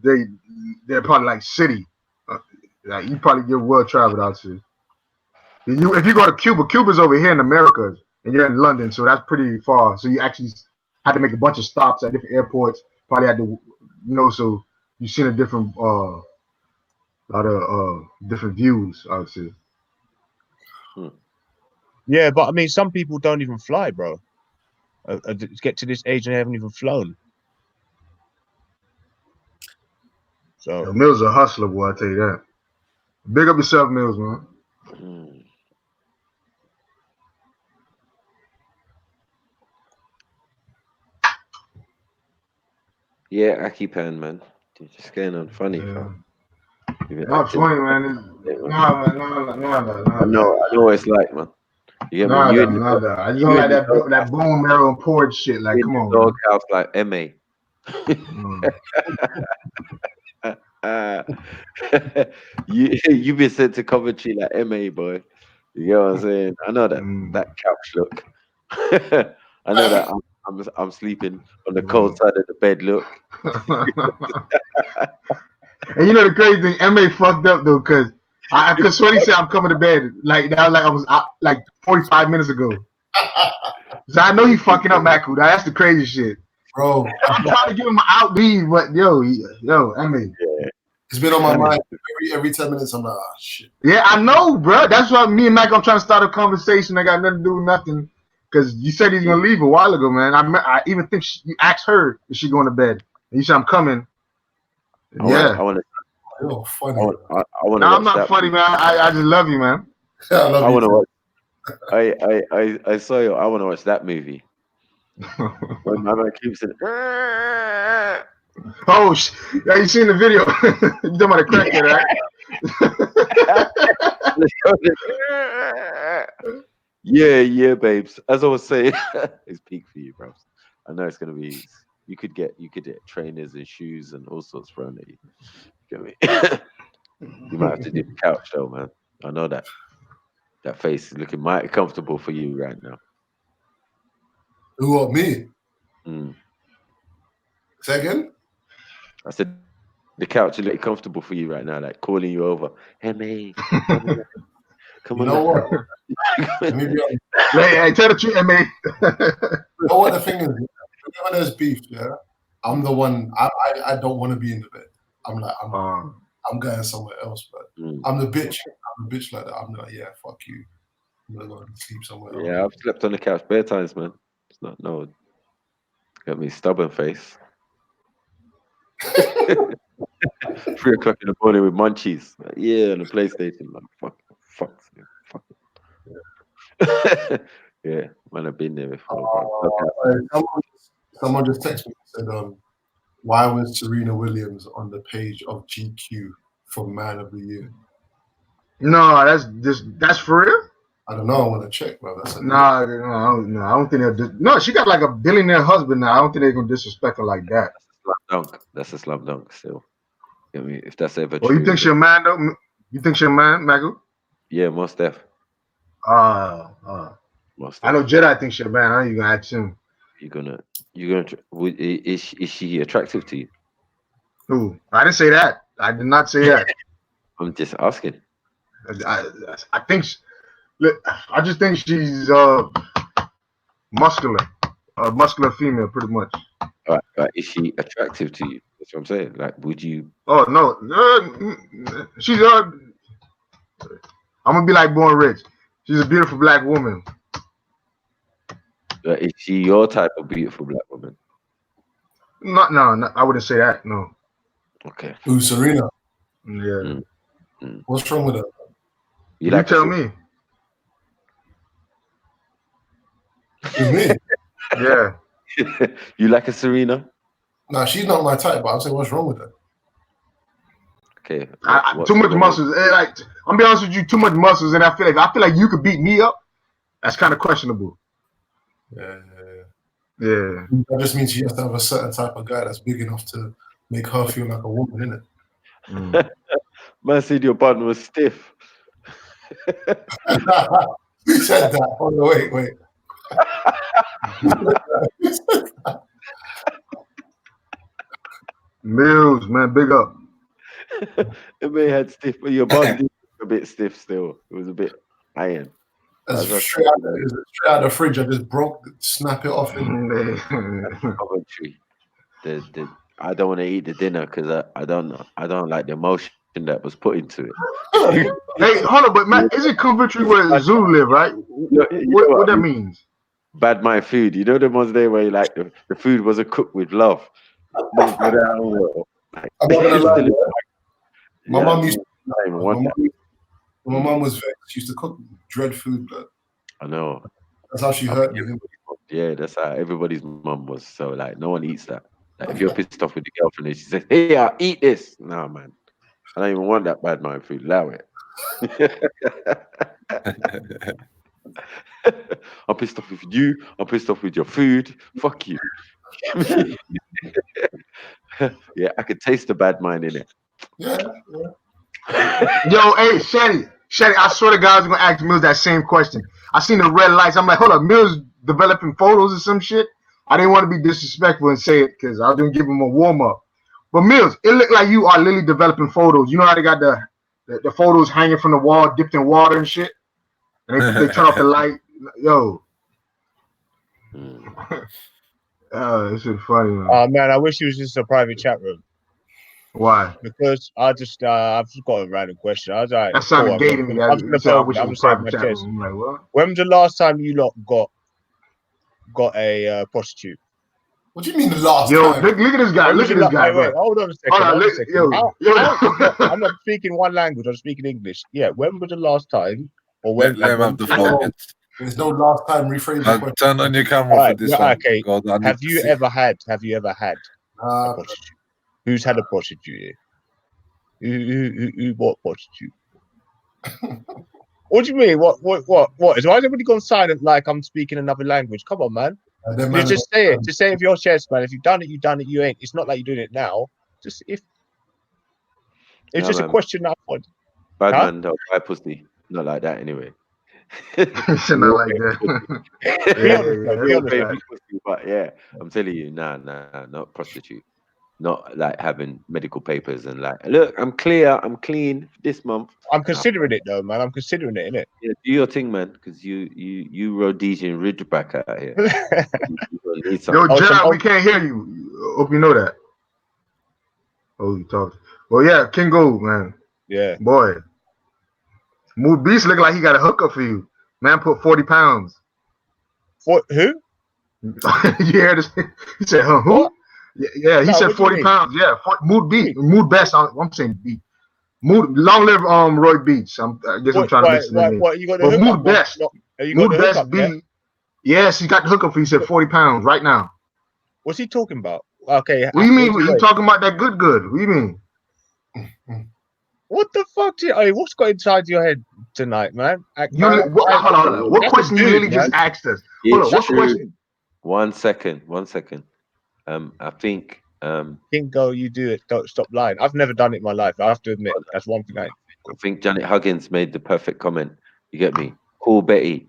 they're probably like city. Like you probably get well traveled out to. If you go to Cuba's over here in America, and you're in London, so that's pretty far. So you actually had to make a bunch of stops at different airports. Probably had to, so you've seen a different, lot of different views, I would say. Yeah, but I mean, some people don't even fly, bro. Get to this age and they haven't even flown. So Mills a hustler, boy. I tell you that. Big up yourself, Mills, man. Yeah, Aki Pan, man. You're just getting on funny, fam. Not funny, man. No. I know what it's like, man. You get me? Nah, You in the I just don't like that bone marrow and porridge shit. Like, come on, man. doghouse like MA. You been sent to Coventry like MA, boy. You get what I'm saying? I know that couch look. I know that I'm sleeping on the cold side of the bed look. And you know the crazy thing, MA fucked up though, cause Sweaty said I'm coming to bed like that, like I was out, like 45 minutes ago. So I know you fucking up, Maku. That's the crazy shit, bro. I'm trying to give him an out lead, but yo, MA. It's been on my mind every 10 minutes. I'm like, oh shit. Yeah, I know, bro. That's why me and Mac, I'm trying to start a conversation that got nothing to do with nothing. Cause you said he's gonna leave a while ago, man. I even think you asked her if she going to bed, and you said I'm coming. Yeah. You're funny. I want to. No, I'm not funny, man. I just love you, man. Yeah, I love I you. want to watch. I saw you. I want to watch that movie. When my man keeps saying, oh, yeah, you seen the video? You talking about the crackhead, right? Yeah, babes. As I was saying, it's peak for you, bro. I know it's gonna be. You could get trainers and shoes and all sorts thrown at you. Get me? You might have to do the couch though, man. I know that. That face is looking mighty comfortable for you right now. Who want me? Mm. Say again? I said the couch is looking comfortable for you right now, like calling you over. Hey, mate. Come on. You know what? Let me be honest. Hey, tell the truth, MA. You know what the thing is? Whenever there's beef, yeah, I'm the one. I don't want to be in the bed. I'm like, I'm going somewhere else, but I'm the bitch. I'm a bitch like that. I'm like, yeah, fuck you. I'm gonna go and sleep somewhere else. Yeah, I've slept on the couch bare times, man. It's not got me stubborn face. 3 o'clock in the morning with munchies. Like, yeah, on the PlayStation. Like, fuck. Yeah, man, I've been there before, bro. Someone just texted me and said, why was Serena Williams on the page of GQ for Man of the Year? No, that's for real? I don't know. I want to check, bro. No, I don't think they'll. No, she got like a billionaire husband now. I don't think they're gonna disrespect her like that. That's a slam dunk still. I mean, if that's ever Well, true. you think she'll man though? You think she'll man, Magu? Yeah, most def. Most I know Jedi thinks she'll man. I know you gonna ask him. You're gonna. Is she attractive to you? Who? I didn't say that. I did not say that. I'm just asking. I think. I just think she's muscular, a muscular female, pretty much. All right, is she attractive to you? That's what I'm saying. Like, would you? Oh no, she's I'm gonna be like Born Rich. She's a beautiful black woman. Is she your type of beautiful black woman? No, I wouldn't say that. No. Okay. Who, Serena? Yeah. What's wrong with her? You tell me. Me? Yeah. You like a Serena? No, she's not my type, but I'm saying, what's wrong with her? Okay. Too much muscles. Like, I'm be honest with you, too much muscles, and I feel like you could beat me up. That's kind of questionable. Yeah. That just means she has to have a certain type of guy that's big enough to make her feel like a woman, innit? Man said your button was stiff. Who said that? Oh, no, wait. Mills, man, big up. It may have stiff, but your button was a bit stiff still. It was a bit iron. Straight out of the fridge. I just snap it off. Coventry. I don't want to eat the dinner because I don't like the emotion that was put into it. Hey, hold on, but Matt, is it Coventry where Zoo live, right? What that means? Bad mind food. You know the ones there where like the food wasn't cooked with love. I'm not gonna lie. My mum used when my mum was vexed, she used to cook dread food, but I know. That's how she hurt me. Yeah, that's how everybody's mum was. So like, no one eats that. Like if you're pissed off with your girlfriend and she says, "Hey, I'll eat this," no, man, I don't even want that bad mind food. Allow it. I'm pissed off with you. I'm pissed off with your food. Fuck you. Yeah, I could taste the bad mind in it. Yo, hey, Shetty, I swear to God, I was gonna ask Mills that same question. I seen the red lights. I'm like, hold up, Mills developing photos or some shit. I didn't want to be disrespectful and say it because I was gonna give him a warm up. But Mills, it looked like you are literally developing photos. You know how they got the photos hanging from the wall, dipped in water and shit, and they turn off the light. Yo, this is funny, man. Oh man, I wish it was just a private chat room. Why? Because I've just got a random question. I was like, That sounded gay to me. I'm gonna say my chest. I'm like, what? When was the last time you lot got a prostitute? What do you mean the last time? Look at this guy. Look at this guy. Wait, hold on a second. I'm not speaking one language. I'm speaking English. Yeah. When was the last time? Or when? Let him have the floor. There's no last time. Rephrase the question. Turn on your camera for this one. Okay. God, Have you ever had a prostitute? Who's had a prostitute here? Who bought prostitute? What do you mean? What? Why has everybody gone silent like I'm speaking another language? Come on, man. Just say it. Just say it with your chest, man. If you've done it, you've done it. You ain't. It's not like you're doing it now. Just if. It's just a question I want. Bad man, don't buy pussy. Not like that, anyway. Not like that. But yeah, I'm telling you, nah, not prostitute. Not like having medical papers and like, look, I'm clear, I'm clean this month. I'm considering it though, man. I'm considering it, innit? Yeah, do your thing, man, because you Rhodesian Ridgeback out here. Yo, Gerald, we can't hear you. Hope you know that. Oh, you talk. Well, yeah, King Gold, man. Yeah. Boy. Mood Beast look like he got a hookup for you. Man put 40 pounds. What? Who? You heard this? He said, huh, who? Yeah, he said 40 pounds. Yeah, Mood Beat. Mood Best. I'm saying Beat. Mood, long live Roy Beats. I guess I'm trying to mix it in. What, you got but Mood Best. Mood Best Beat. Yes, he got the hookup for you. He said 40 pounds right now. What's he talking about? Okay. What do you mean? You talking about that good? What do you mean? What the fuck? What's got inside your head tonight, man? What question you really just asked us? Hold on, what question? 1 second. I think Kingo, you do it. Don't stop lying. I've never done it in my life. I have to admit, that's one thing. I think Janet Huggins made the perfect comment. You get me? Call Betty.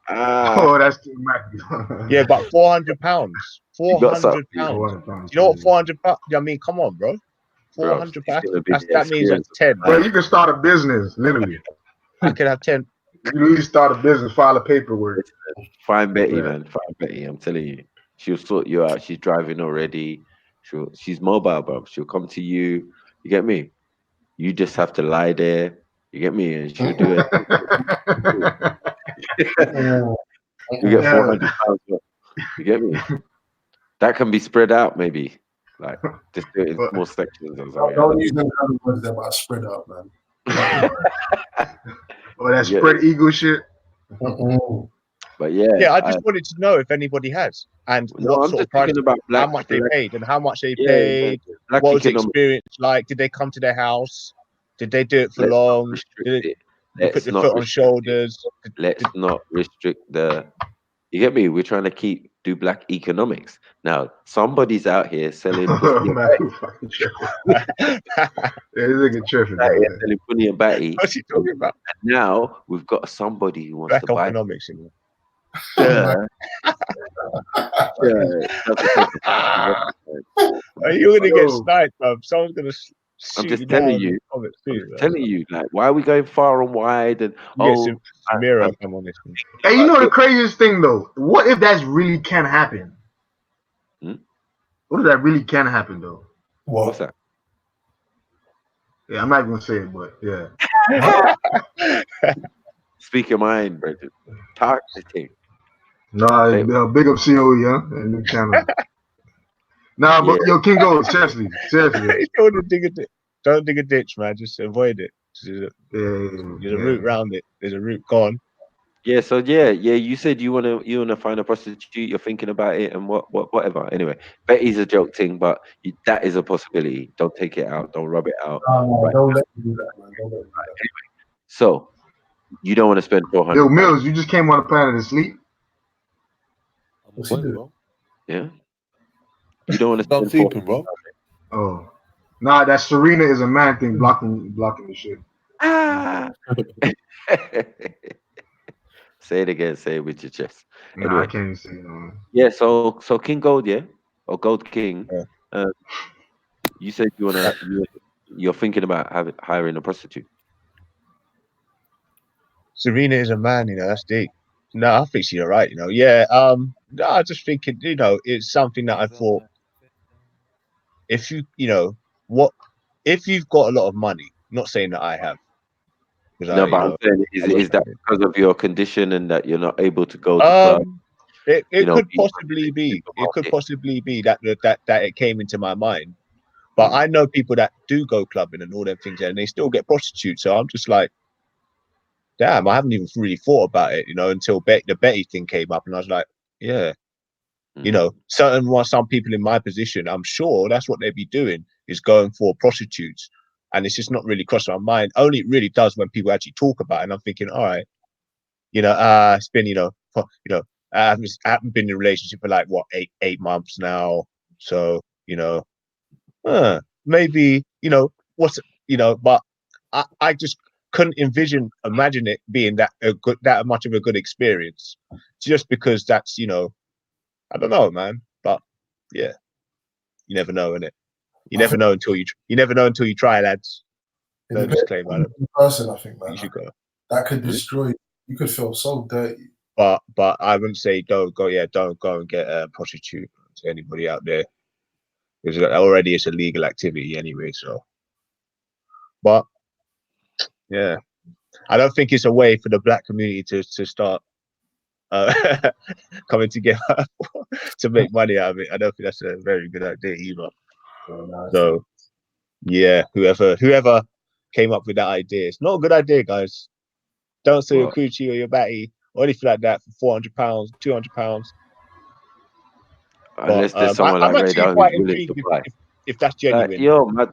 Oh, that's too much. Yeah, but 400 pounds. 400 pounds. You know what 400 pounds? I mean, come on, bro. 400 pounds. That means that's 10. Bro, you can start a business, literally. I could have 10. You really start a business, file a paperwork. Find Betty, man. Find Betty. I'm telling you. She'll sort you out. She's driving already. She's mobile, bro. She'll come to you. You get me? You just have to lie there. You get me? And she'll do it. You get 400 pounds. You get me? That can be spread out, maybe. Like, just do it in small sections. Don't use them kind of words that about spread out, man. Oh, that spread ego shit. But yeah, I just wanted to know if anybody has, and what sort of price, how much they paid, and how much they paid. What was the experience like? Did they come to their house? Did they do it for long? Did they put their foot on shoulders? Let's not restrict the. You get me? We're trying to do black economics. Now, somebody's out here selling pussy and batty. Selling pussy and batty. What's he talking about? And now we've got somebody who wants to buy economics. You're gonna get sniped, bro. Someone's gonna. I'm just telling you. Like, why are we going far and wide? And mirror, I'm on this. Hey, you know the craziest thing though? What if that really can happen? What if that really can happen though? What's that? Yeah, I'm not gonna say it, but yeah. Speak your mind, Brendan. Talk the thing. No, big up CO, yeah, and new channel. Nah, but yo, Kingo, seriously. Don't dig a ditch, man. Just avoid it. There's a route around it. There's a route gone. Yeah, so yeah, you said you wanna find a prostitute, you're thinking about it and whatever. Anyway, Betty's a joke thing, but that is a possibility. Don't take it out, don't rub it out. No, Right. don't let me do that, man. Don't let me do that. Anyway, so you don't want to spend Yo, 400. Mills, you just came on the planet to sleep. What's he doing? Yeah. You don't want to Done spend sleeping, 400. bro. Oh, nah, that Serena is a man thing, blocking the shit. Ah. Say it again, say it with your chest. Nah, Anyway. I can't say no. Yeah, so King Gold, yeah? Or Gold King. You said you're thinking about hiring a prostitute. Serena is a man, you know, that's deep. No, I think she's all right, you know. Yeah, no, I just think it, you know, it's something that I thought if if you've got a lot of money, not saying that I have. No, but I'm saying is that because of your condition and that you're not able to go to clubs? It could possibly be. It could possibly be that it came into my mind. But I know people that do go clubbing and all them things and they still get prostitutes. So I'm just like, damn, I haven't even really thought about it, you know, until the Betty thing came up, and I was like, yeah, you know, some people in my position, I'm sure that's what they'd be doing is going for prostitutes, and it's just not really crossed my mind. Only it really does when people actually talk about it, and I'm thinking, all right, you know, it's been, I haven't been in a relationship for like what 8 months now, so you know, maybe but I just couldn't imagine it being that much of a good experience, just because that's I don't know, man. But yeah, you never know, innit? You never know until you try, lads. No disclaimer. On the person, I think, man. You should go. That could destroy you. You could feel so dirty. But I wouldn't say don't go and get a prostitute to anybody out there, because already it's a legal activity anyway. So, but yeah, I don't think it's a way for the black community to start coming together to make money out of it. I don't think that's a very good idea either. So yeah, whoever came up with that idea, it's not a good idea, guys. Don't sell your coochie or your batty or anything like that for £400, £200. Unless there's someone I'm like actually Radar quite who's willing to intrigued buy. if that's Like, genuine. yo, mad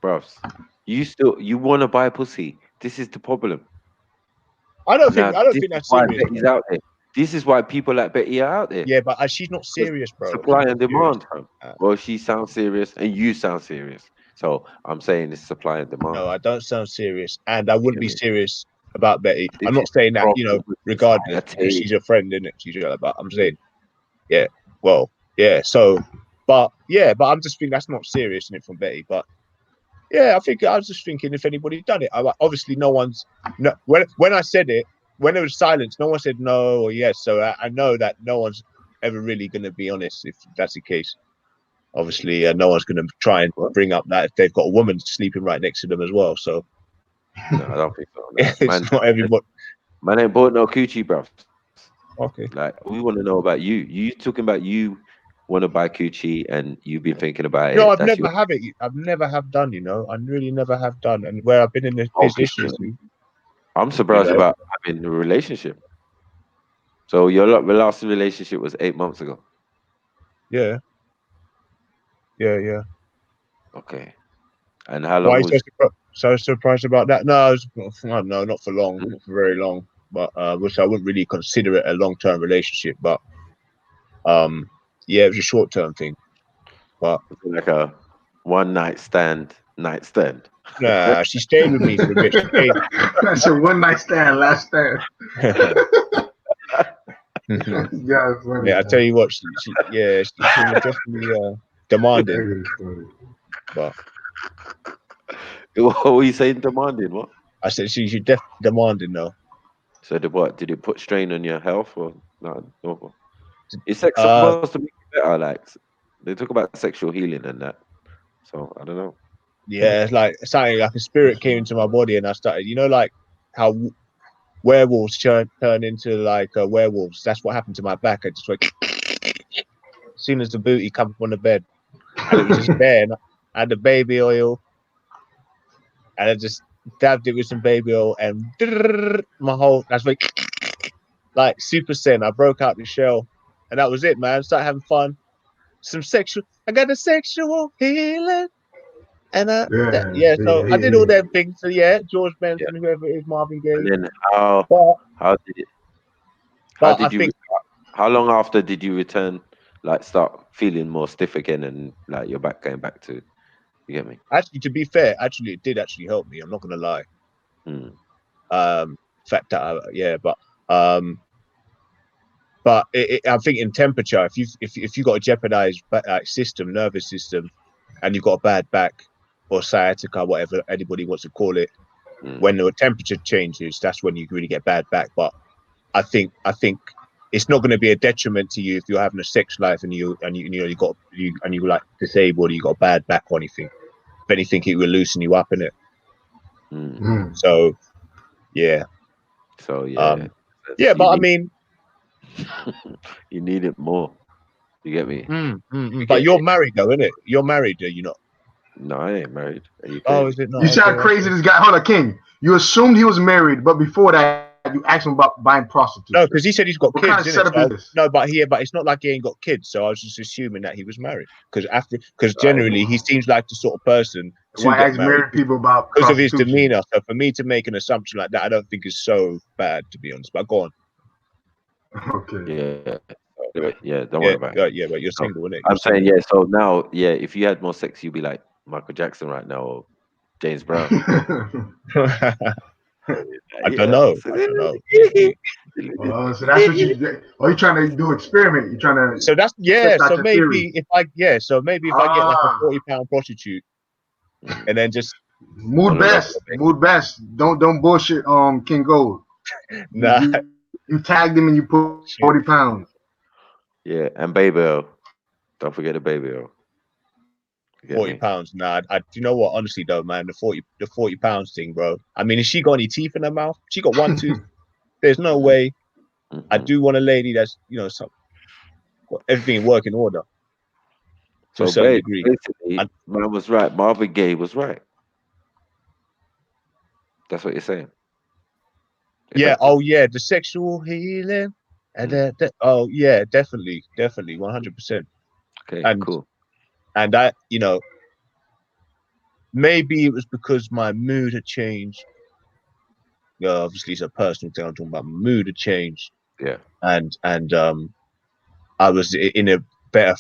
bros, you want to buy pussy. This is the problem. I don't Now, think that's why serious. Betty's out there. This is why people like Betty are out there. Yeah, but she's not serious, bro. Supply and demand. Well, she sounds serious and you sound serious. So I'm saying it's supply and demand. No, I don't sound serious, and I wouldn't be serious about Betty. I'm not saying that, regardless, because she's a friend, isn't it? She's but I'm saying, yeah, well, yeah. So, but I'm just thinking that's not serious, isn't it, from Betty? But yeah, I was just thinking if anybody done it. Obviously, no one's. No, when I said it, when there was silence, no one said no or yes. So I know that no one's ever really going to be honest if that's the case. Obviously, no one's going to try and bring up that if they've got a woman sleeping right next to them as well. So no, I don't think so. No. It's not everybody. Man ain't bought no coochie, bruv. Okay. Like, we want to know about you. You talking about you want to buy coochie and you've been thinking about it. No, I've never have it. I've never have done. I really never have done. And where I've been in this position, I'm surprised about having a relationship. So your last relationship was 8 months ago. Yeah. Okay. And how long Why was? So surprised about that? No, I don't know, not for long, not for very long. But which I wouldn't really consider it a long-term relationship. But yeah, it was a short-term thing. But like a one night stand. Nah, she stayed with me for a bit. That's a one night stand, last stand. Yeah, I tell you what, she was definitely demanding. But what were you saying? Demanding what? I said she's definitely demanding though. So did it put strain on your health or no? Is sex supposed to make you better? Like they talk about sexual healing and that. So I don't know. Yeah, it's like something like a spirit came into my body and I started, like how werewolves turn into like werewolves. That's what happened to my back. I just went as soon as the booty come up on the bed, and it was just there. And I had the baby oil, and I just dabbed it with some baby oil, and my whole that's like like Super Saiyan. I broke out the shell, and that was it, man. Started having fun. I got a sexual healing, and so I did all them things. So yeah, George Benson, whoever it is, Marvin Gaye. And then how did you? How long after did you return? Like start feeling more stiff again, and like your back going back to. You get me? Actually, to be fair, it did actually help me. I'm not gonna lie. Fact that but I think in temperature, if you got a jeopardized nervous system, and you've got a bad back or sciatica, whatever anybody wants to call it, when the temperature changes, that's when you really get bad back. But I think it's not going to be a detriment to you if you're having a sex life and you like disabled, or you got a bad back or anything. If anything, it will loosen you up in it. So yeah. So yeah. But I mean, you need it more. You get me? But you're married though, innit? You're married, are you not? No, I ain't married. Are you crazy? Oh, is it not? You see how crazy this guy? Hold on, King. You assumed he was married, but before that, you asked him about buying prostitutes. No, because he said he's got What kids. kind of setup is this? No, but it's not like he ain't got kids. So I was just assuming that he was married. Because generally he seems like the sort of person to Why get ask married people about because of his prostitution? demeanor. So for me to make an assumption like that, I don't think is so bad, to be honest. But go on. Okay. Yeah. Don't worry about it. Yeah, but you're single, innit? I'm saying So now, if you had more sex, you'd be like Michael Jackson right now or James Brown. I don't know. So that's what you. Are you trying to do experiment? You trying to? So that's So maybe if I get like a 40-pound prostitute, and then just mood best. Don't bullshit. King Gold. Nah. You tagged him and you put 40 pounds. Yeah, and Baby Earl. Don't forget the Baby Earl. 40 pounds. Nah, you know what? Honestly, though, man, the 40 pounds thing, bro. I mean, has she got any teeth in her mouth? She got one tooth. There's no way. I do want a lady that's everything in working order to a certain degree. Basically, man was right. Marvin Gaye was right. That's what you're saying. Yeah. Oh, yeah. The sexual healing, and definitely, 100%. Okay, cool. And I, maybe it was because my mood had changed. Obviously, it's a personal thing. I'm talking about. My mood had changed. Yeah. And I was in a better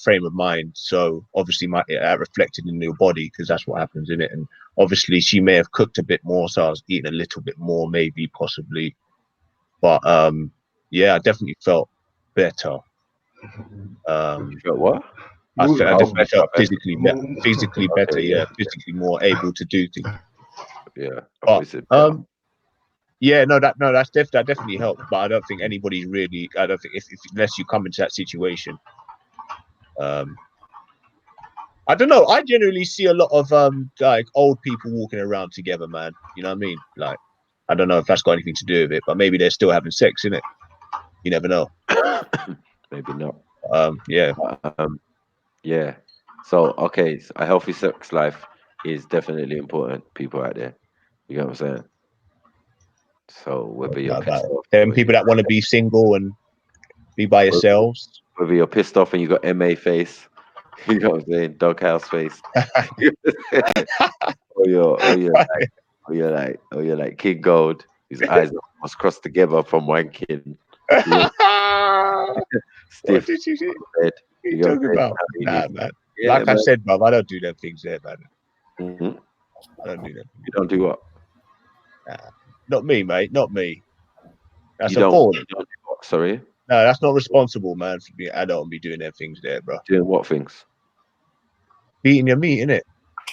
frame of mind. So obviously, that reflected in your body because that's what happens in it. And obviously, she may have cooked a bit more, so I was eating a little bit more, maybe, possibly. But yeah, I definitely felt better. You felt what? I definitely felt physically better. Yeah, physically more able to do things. Yeah. But, yeah, that definitely helped. But I don't think anybody's really. I don't think unless you come into that situation. I don't know. I generally see a lot of like old people walking around together, man. You know what I mean? Like, I don't know if that's got anything to do with it, but maybe they're still having sex, innit? You never know. Maybe not. Yeah. Yeah. So okay, so a healthy sex life is definitely important, people out there. You know what I'm saying? So whether you're pissed off, them people that want to be single and be by yourselves, whether you're pissed off and you got MA face, you know what I'm saying, doghouse face, or you're like King Gold, his eyes almost crossed together from wanking. Stiff. What did you do? What you talking about? Nah, man. Like I said, bruv, I don't do them things there, man. I don't do them. You don't do what? Nah, not me, mate. Not me. That's You don't appalling. do what? Sorry? No, that's not responsible, man. For me, I don't be doing them things there, bro. Doing what things? Beating your meat, innit?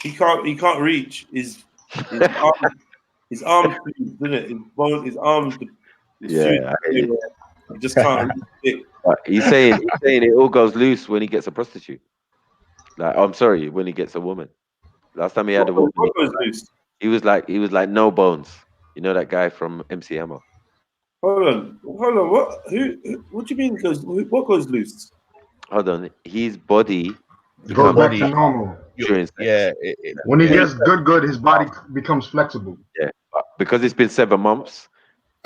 He can't reach his arm. His arms, isn't it? His arms. Yeah, he just can't. He's saying it all goes loose when he gets a prostitute. Like, I'm sorry, when he gets a woman. Last time he had a woman, he was like no bones. You know that guy from MC Hammer. Hold on. What do you mean? What goes loose? Hold on. His body goes back to normal. During sex. Yeah. When he gets good, his body becomes flexible. Yeah, but because it's been 7 months,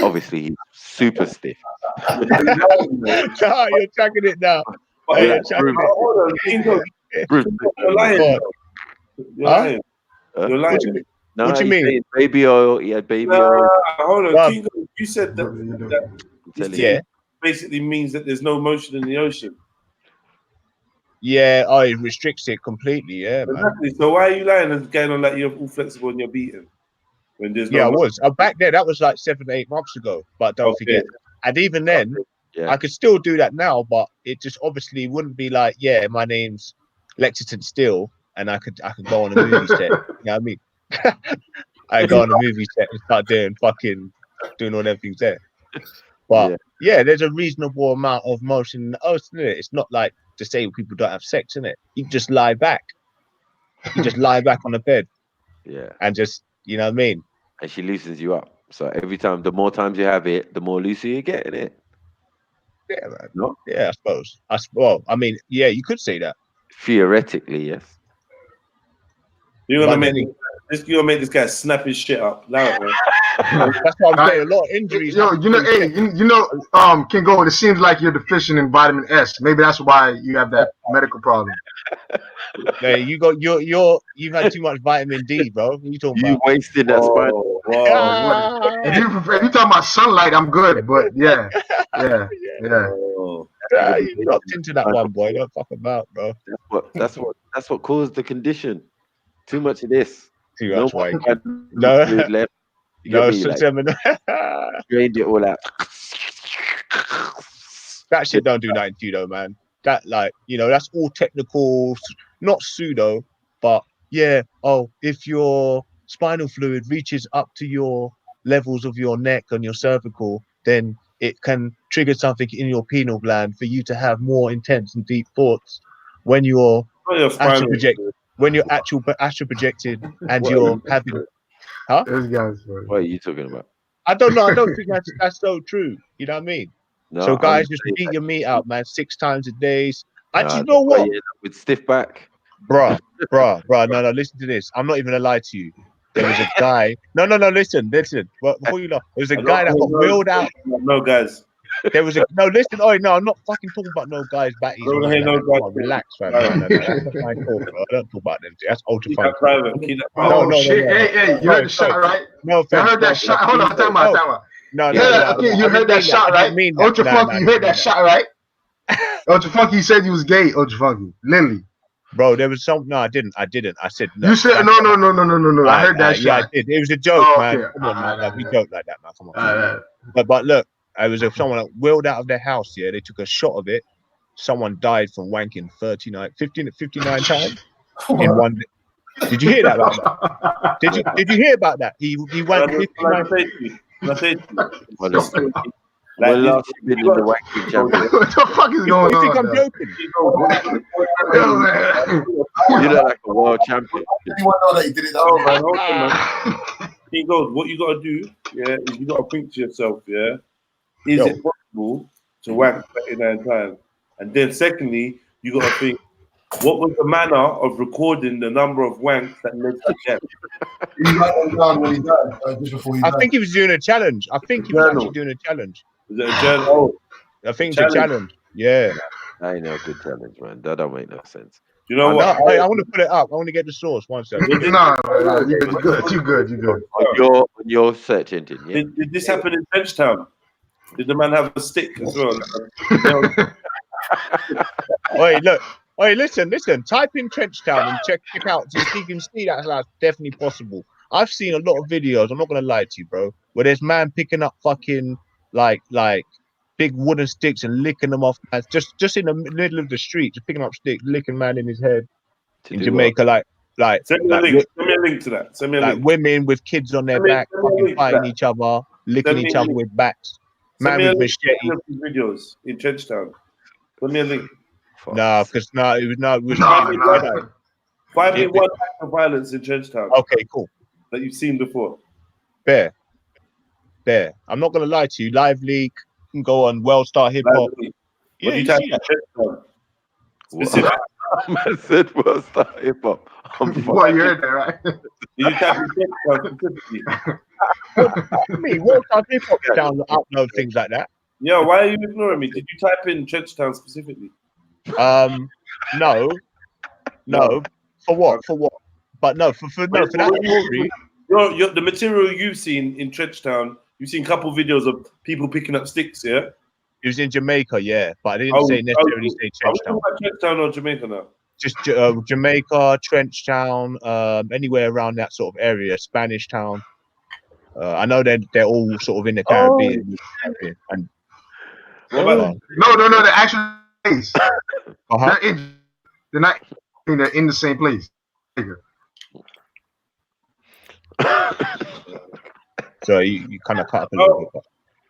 Obviously, he's super stiff. No, you're chucking it now. But Hey, like, you're chucking Hold on, Kingo. You're lying. What? You're Huh? lying. You're What you lying. mean? No, What you he's mean? saying baby oil. He had baby oil. Hold on, Bruv. Kingo. You said that this Telling Yeah. thing basically means that there's no motion in the ocean. Yeah, oh, it restricts it completely. Yeah, man. Exactly. So why are you lying and going on like you're all flexible and you're beaten when there's no? Yeah, I was. Back then, that was like 7 to 8 months ago. But don't Okay. forget, and even then, Yeah. I could still do that now. But it just obviously wouldn't be like, yeah, my name's Lexington Steele, and I could go on a movie set. You know what I mean? I go on a movie set and start doing whatever you said. But yeah, there's a reasonable amount of motion in the ocean, innit? It's not like disabled people don't have sex, innit? You just lie back. You just lie back on the bed. Yeah. And just, you know what I mean? And she loosens you up. So every time, the more times you have it, the more looser you get in it. Yeah, man. No? Yeah, I suppose. Well, I mean, yeah, you could say that. Theoretically, yes. You're gonna But make this guy snap his shit up. Now, that's what I'm saying. A lot of injuries. Yo, Kingo, it seems like you're deficient in vitamin S. Maybe that's why you have that medical problem. Hey, you've had too much vitamin D, bro. What are you talking about? wasted that spine. If you talking about sunlight, I'm good. But yeah. You locked into that one, boy. Don't fuck about, bro. That's what caused the condition. Too much of this. Too No much more weight. fluid left. You get me? Like, drained it all out. That shit don't do nothing to you though, man. That, like, you know, that's all technical, not pseudo, but yeah. Oh, if your spinal fluid reaches up to your levels of your neck and your cervical, then it can trigger something in your pineal gland for you to have more intense and deep thoughts when you're astral projected and you're having. Huh? What are you talking about? I don't know. I don't think that's so true. You know what I mean? No, So guys, I'm just saying beat that- your meat out, man, 6 times a day. And you that's know why what, you end up with stiff back. bruh, no, listen to this. I'm not even gonna lie to you. There was a guy. No, listen. But before you know, there was a guy that got wheeled out. No, guys. There was a no. Listen, oh no, I'm not fucking talking about no guys batties. Don't Or hear nothing no like that. guys. Come on, relax, fam. No. That's a fine talk, bro. I don't talk about them. That's ultra Keep fine. that private. Keep that private. Oh shit! Hey, you heard the shot, right? No You offense. heard that shot? Hold on, time out. No. Okay, you heard that shot, right? Ultra Funky, you heard that shot, right? Ultra Funky said you was gay. Ultra Funky, Lily. Bro, there was some. No, I didn't. I said no. You said no. I heard that shot. Yeah, I did. It was a joke, Oh, man. okay. Come on, man. We joke like that, man. Come on. But look, I was someone that wheeled out of their house. Yeah, they took a shot of it. Someone died from wanking 59 times in one day. Did you hear that about that? Did you hear about that? He wanked 59. When last you been in the wanking champion? What the fuck is going You think on? I'm joking? You look like a world champion. Anyone know that he did it that way? Hold on, man. He goes, what you gotta do, yeah, is you gotta think to yourself, yeah, is it possible to wank 39 times? And then secondly, you gotta think, what was the manner of recording the number of wanks that led to death? He wrote them down when he died, just before he died. I think he was doing a challenge. I think he was actually doing a challenge. Is it a journal? I think it's a challenge. Yeah. That ain't no good challenge, man. That don't make no sense. You know what? I want to put it up. I want to get the source. One second. No, you good. On your search engine, yeah. Did this happen in Frenchtown? Did the man have a stick as well? Wait, look. Wait, listen. Type in Trenchtown and check out. So you can see that's definitely possible. I've seen a lot of videos. I'm not gonna lie to you, bro. Where there's man picking up fucking like big wooden sticks and licking them off, just in the middle of the street, just picking up sticks, licking man in his head. In Jamaica, like send me a link to that. Send me a link. Women with kids on their back, fucking fighting each other, licking each other with backs. Man with machete. Videos in Trenchtown. Send me a link. No, because it was Find me one act of violence in Trenchtown. Okay, cool. That you've seen before. There. I'm not gonna lie to you. Live Leak, you can go on World Star Hip Hop. What do you type in Trenchtown? Specific. Man said world star hip hop. Boy, you heard that, right? Did you type in Trenchtown specifically? What type of hip hop upload things like that? Yeah, why are you ignoring me? Did you type in Trenchtown specifically? No. For what? For what? But no, for that story. The material you've seen in Trenchtown, you've seen a couple videos of people picking up sticks, yeah? It was in Jamaica, yeah, but I didn't say necessarily say Are we Trenchtown. talking about Trenchtown or Jamaica now? Just Jamaica, Trenchtown, anywhere around that sort of area, Spanish Town. I know they're all sort of in the Caribbean. And what about no, the actual place. They're not in the same place. So you kind of cut up a little bit. But.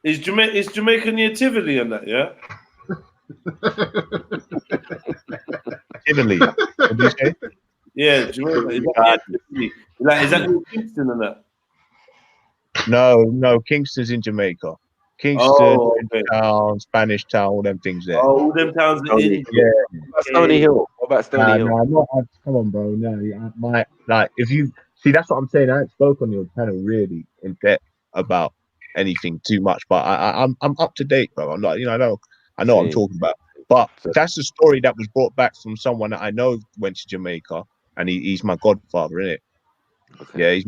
Is Jamaica near Tivoli and that, yeah? Tivoli, what did you say? Yeah, Jamaica. Is that near Tivoli? Is that near Kingston and that? No, Kingston's in Jamaica. Kingston, Town, Spanish Town, all them things there. Oh, all them towns are in. Yeah. Stony Hill. What about Stony Hill? No, come on, bro. No, if you see, that's what I'm saying. I haven't spoke on your channel really in depth about anything too much, but I'm up to date, bro. I'm not, I know what I'm talking about. But that's the story that was brought back from someone that I know went to Jamaica, and he's my godfather, innit? Okay. Yeah, he's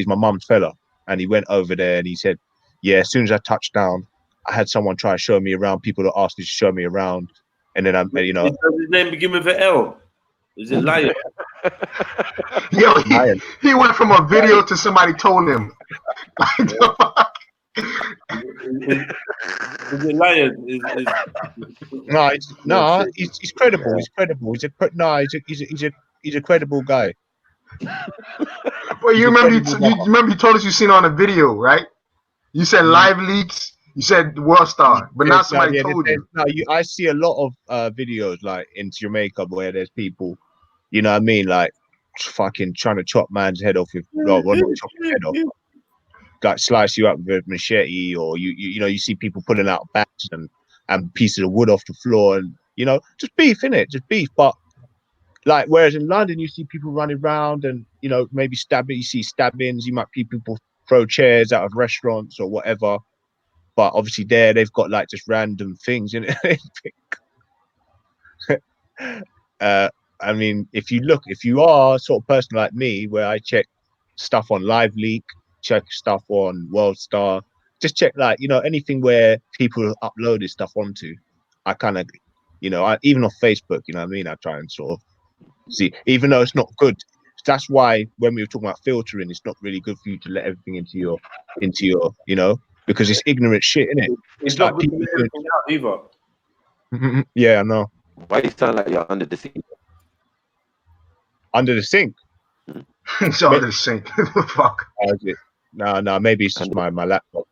my mum's fella, and he went over there and he said, yeah, as soon as I touched down, I had someone try to show me around. People that asked me to show me around, and then Does his name begin with an L? Is it Lion? Yo, he went from a video to somebody told him. Is it Lion? No, he's credible. He's credible. He's a credible guy. Well, you remember you told us you seen on a video, right? You said live leaks. You said World Star, but now somebody told you. No, I see a lot of videos like in Jamaica where there's people, you know what I mean, like fucking trying to chop man's head off with not chop his head off, like slice you up with a machete, or you see people pulling out bats and pieces of wood off the floor, and just beef, innit? Just beef. But like, whereas in London you see people running around and maybe stabbing, you see stabbings, you might see people throw chairs out of restaurants or whatever. But obviously there they've got like just random things in it. I mean, if you are sort of person like me, where I check stuff on Live Leak, check stuff on World Star, just check like, anything where people uploaded stuff onto, I kind of, even on Facebook, you know what I mean? I try and sort of see, even though it's not good. That's why when we were talking about filtering, it's not really good for you to let everything into your, because it's ignorant shit, isn't it? It's like people doing out either. Yeah, I know. Why you sound like you're under the sink? Under the sink? It's under the sink. Fuck. No, maybe it's just my laptop.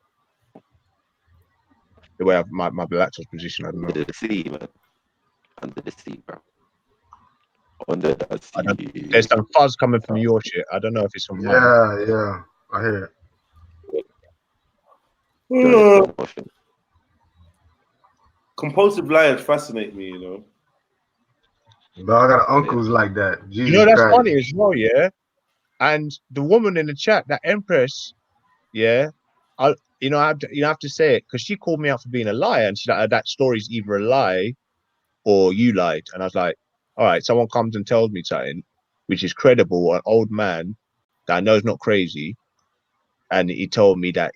The way my laptop's position, I don't know. Under the sea, man. Under the sea, bro. Under the sea. There's some fuzz coming from your shit. I don't know if it's from mine. Yeah. I hear it. Compulsive liars fascinate me, But I got uncles like that. Jesus that's Christ. funny as well, yeah. And the woman in the chat, that Empress, yeah, I have to say it because she called me out for being a liar, and she's like, that story's either a lie or you lied. And I was like, all right, someone comes and tells me something which is credible, an old man that I know is not crazy, and he told me that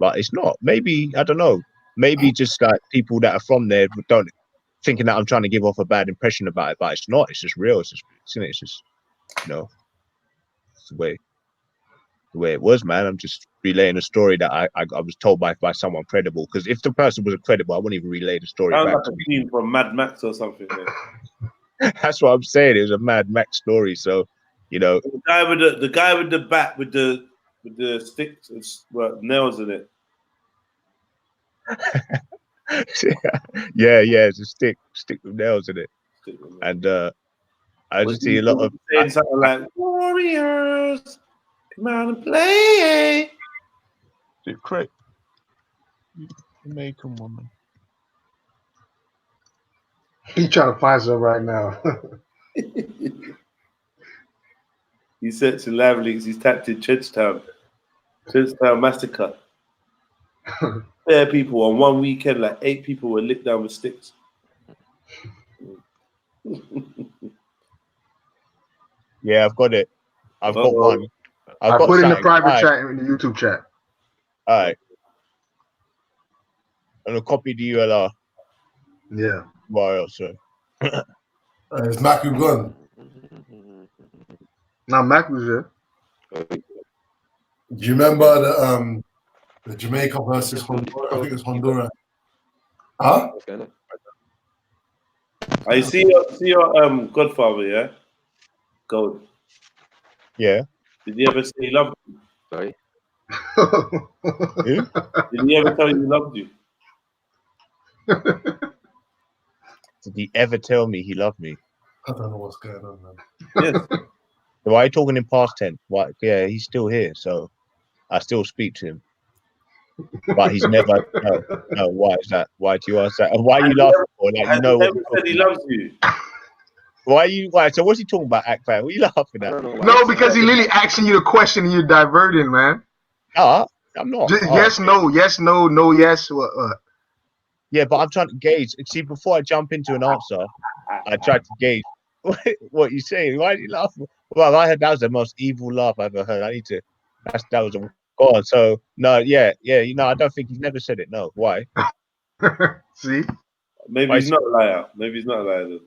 but it's not. Maybe, I don't know, maybe just like people that are from there don't thinking that I'm trying to give off a bad impression about it, but it's not. It's just real. It's just it's the way it was, man. I'm just relaying a story that I was told by someone credible. Because if the person wasn't credible, I wouldn't even relay the story back like to a scene from Mad Max or something. That's what I'm saying. It was a Mad Max story. So, the guy with the bat with the sticks and nails in it. yeah, it's a stick with nails in it. And I just see a lot of saying something like warriors, come out and play. It's correct. Jamaican woman. He trying to find some right now. He searching live links. He's tapped in Trenchtown massacre. Bare people on one weekend, like 8 people were licked down with sticks. Yeah, I've got it. I've got one. I got put in the something. private chat in the YouTube chat. All right. I'm gonna copy the ULR. Yeah. Why else? Is Maku gone? Now Mac was here. Do you remember the Jamaica versus Honduras? I think it's Honduras. Huh? I see your godfather, yeah? Gold. Yeah. Did he ever say he loved you? Sorry. Who? Did he ever tell you he loved you? Did he ever tell me he loved me? I don't know what's going on, man. Yes. Why are you talking in past tense? Why? Yeah, he's still here, so I still speak to him. But he's never. No. Why is that? Why do you ask that? Why are you laughing for? Like you know what? He said he loves you. Why are you? Why? So what's he talking about, Akbar? What are you laughing at? No, because he literally asking you the question and you're diverting, man. I'm not. Yes, no, yes, no, no, yes. What? Yeah, but I'm trying to gauge. See, before I jump into an answer, I tried to gauge what you're saying. Why are you laughing? Well, I heard that was the most evil laugh I've ever heard. I need to. That was a god. So no, yeah. You know, I don't think he's never said it. No, why? See, maybe he's not a liar. Maybe he's not a liar.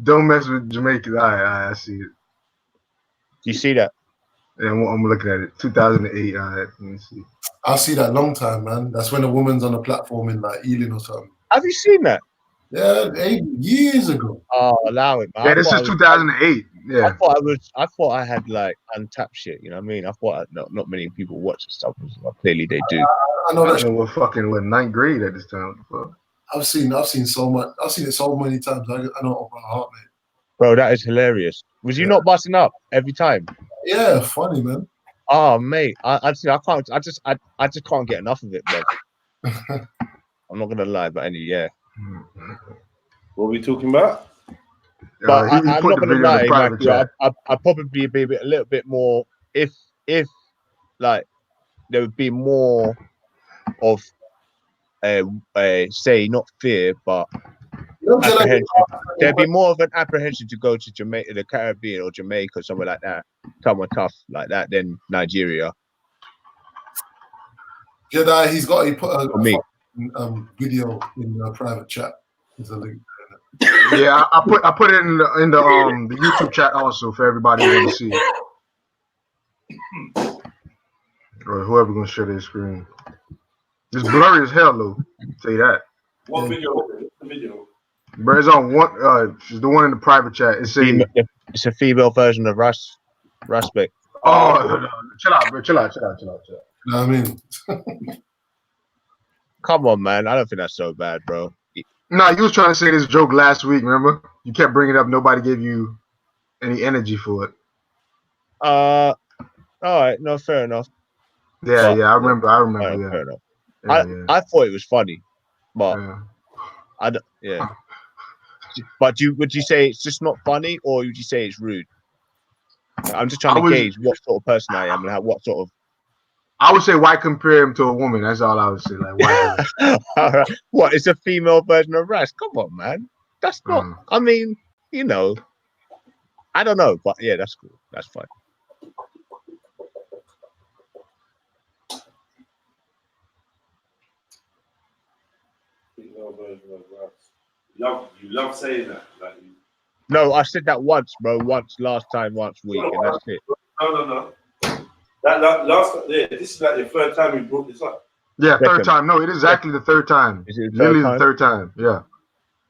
Don't mess with Jamaica. I see it. You see that? Yeah, I'm looking at it. 2008. Let me see. I see that long time, man. That's when a woman's on a platform in like Ealing or something. Have you seen that? Yeah, 8 years ago. Oh, allow it, man. Yeah, this is 2008. Yeah. I thought I had like untapped shit. You know what I mean? I thought not many people watch this stuff. Well, clearly they do. I know that. We're fucking 9th grade at this time. I've seen so much. I've seen it so many times. I don't open my heart, mate. Bro, that is hilarious. Was you not busting up every time? Yeah, funny, man. Oh, mate, I can't. I just can't get enough of it, bro. I'm not gonna lie, but anyway, What are we talking about? But I'm not gonna lie, Matthew. I'd probably be a little bit more if like there would be more of say not fear, but apprehension. There'd be more of an apprehension to go to Jamaica, the Caribbean, or Jamaica, somewhere like that, somewhere tough like that, than Nigeria. Jedi, he put a video in the private chat. There's a link. Yeah, I put it in the YouTube chat also for everybody who want to see it. Or whoever gonna share their screen. It's blurry as hell, though. Say that. What video? The video. But it's on one. It's the one in the private chat. It's a female version of Respect. Oh, chill out, bro. Chill out. You know what I mean? Come on, man. I don't think that's so bad, bro. No, you was trying to say this joke last week. Remember? You kept bringing it up. Nobody gave you any energy for it. All right. No, fair enough. Yeah, I remember. Right, yeah. Fair enough. I thought it was funny, but yeah. But would you say it's just not funny, or would you say it's rude? I'm just trying to gauge what sort of person I am and what sort of. I would say, why compare him to a woman? That's all I would say. Like, why? What? It's a female version of Ras? Come on, man. That's not. I mean, you know. I don't know, but yeah, that's cool. That's fine. You love saying that. Like, no, I said that once, bro. Once last week, and that's it. No. That last, this is like the third time we brought this up. Yeah, third time. No, it is actually the third time. Is it literally the third time? Yeah.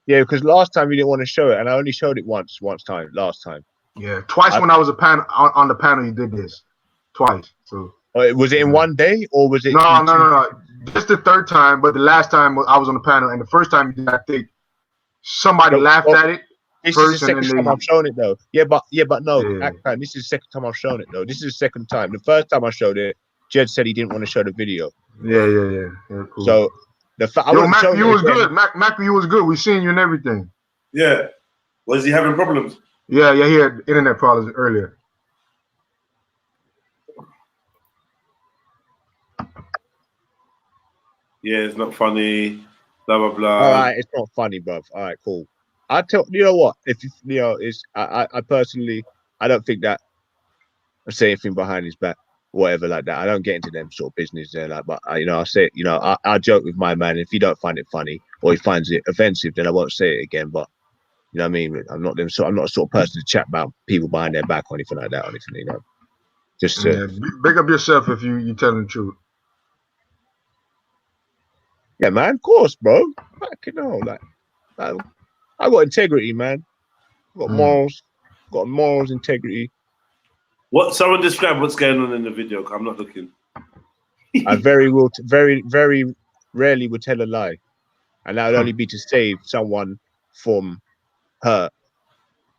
Yeah, because last time you didn't want to show it, and I only showed it last time. Yeah, twice when I was on the panel, you did this. Twice. So. Was it in one day, or was it? No. Just the third time, but the last time I was on the panel, and the first time you did, I think somebody laughed at it. This is the second time I've shown it though. Yeah, but no, this is the second time I've shown it though. This is the second time. The first time I showed it, Jed said he didn't want to show the video. Yeah, cool. So the fact Yo, Mac, you was good. Mac, you was good. We seen you and everything. Yeah. Was he having problems? Yeah, he had internet problems earlier. Yeah, it's not funny. Blah blah blah. All right, it's not funny, bruv. All right, cool. I tell you know what? If you know, it's I personally I don't think that I say anything behind his back, whatever like that. I don't get into them sort of business there, like. But I say, I joke with my man. If he don't find it funny or he finds it offensive, then I won't say it again. But you know what I mean? I'm not the sort of person to chat about people behind their back or anything like that. Or anything, Just big up yourself if you telling the truth. Yeah, man. Of course, bro. I got integrity, man. I got morals. Got morals, integrity. What? Someone describe what's going on in the video. I'm not looking. I very rarely would tell a lie, and that would only be to save someone from hurt,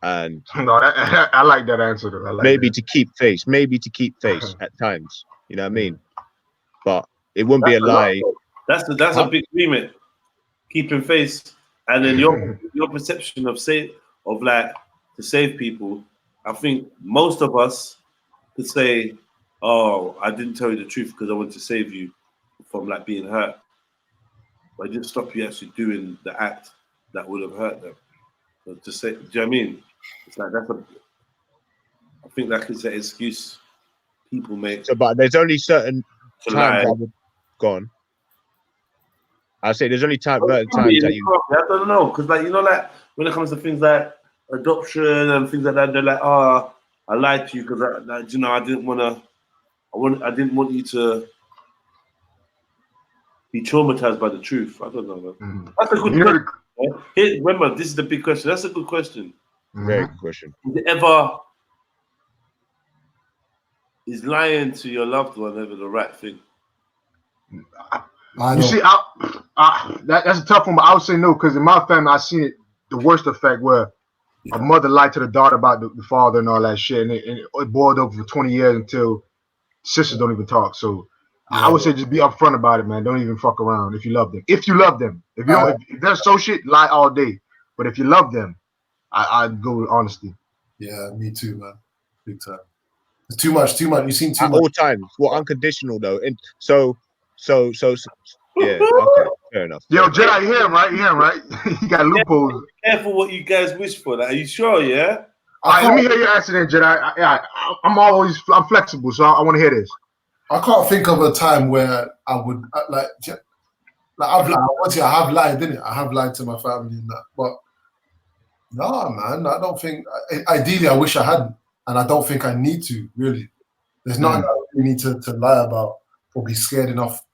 and no, I like that answer. Though. I like maybe that. to keep face, at times. You know what I mean? But it wouldn't be a lie. That's a big remit. Keeping face, and then your perception of to save people. I think most of us could say, "Oh, I didn't tell you the truth because I wanted to save you from being hurt." But it didn't stop you actually doing the act that would have hurt them. But to say, do you know what I mean? It's like I think that is an excuse people make. So, but there's only certain times I would go on. I say there's only certain times that you. I don't know, because when it comes to things like adoption and things like that, they're like, "Oh, I lied to you because I didn't want you to be traumatized by the truth." I don't know, man. That's a good question. Remember, this is the big question. That's a good question. Very good question. Is lying to your loved one ever the right thing? You see, that's a tough one, but I would say no, because in my family, I seen it the worst effect where a mother lied to the daughter about the father and all that shit, and it boiled over for 20 years until sisters don't even talk. So I would say just be upfront about it, man. Don't even fuck around if you love them. If you love them, if you don't, if they're so shit, lie all day. But if you love them, I'd go with honesty. Yeah, me too, man. Big time. It's too much. You seem too at much. all times. Well, unconditional though, and so yeah. Okay, fair enough. Yo, Jedi, you hear him, right? You hear him, right? He got loopholes. Careful what you guys wish for. Are you sure? Yeah. All right, let me hear your answer then, Jedi. I'm flexible, so I want to hear this. I can't think of a time where I would I have lied, didn't it? I have lied to my family and that, but no, man, I don't think. Ideally, I wish I hadn't, and I don't think I need to. Really, there's nothing I really need to lie about or be scared enough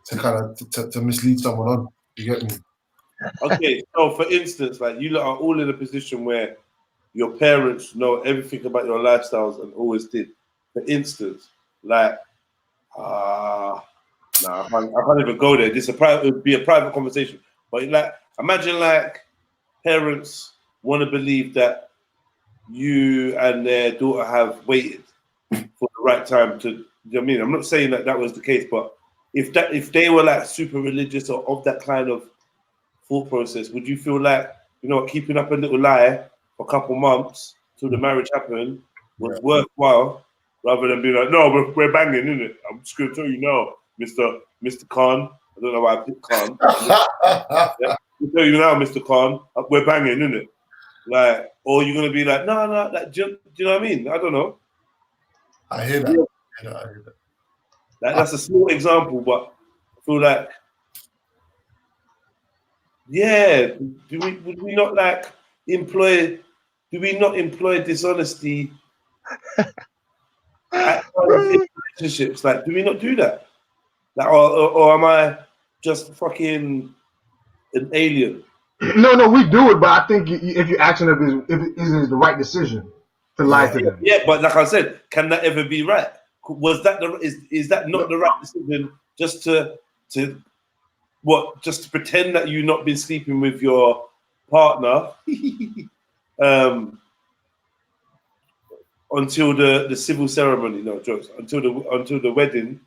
to kind of to mislead someone on. You get me? Okay, so for instance, you lot are all in a position where your parents know everything about your lifestyles and always did. For instance, I can't even go there. It would be a private conversation. But imagine parents want to believe that you and their daughter have waited for the right time to. You know what I mean? I'm not saying that was the case, but if they were super religious or of that kind of thought process, would you feel keeping up a little lie for a couple months till the marriage happened was worthwhile rather than being like, no, we're banging, isn't it? I'm just going to tell you now, Mr. Khan. I don't know why I picked Khan. I'll tell you now, Mr. Khan, we're banging, isn't it? Or you're going to be like, no, do you know what I mean? I don't know. I hear that. I hear that. That's a small example, but I feel would we not employ dishonesty at relationships? Do we not do that? Or am I just fucking an alien? No, we do it, but I think if you're asking if it isn't the right decision to lie to them. Yeah, but like I said, can that ever be right? Was that is that not the right decision? Just to pretend that you've not been sleeping with your partner until the civil ceremony? No jokes. Until the wedding.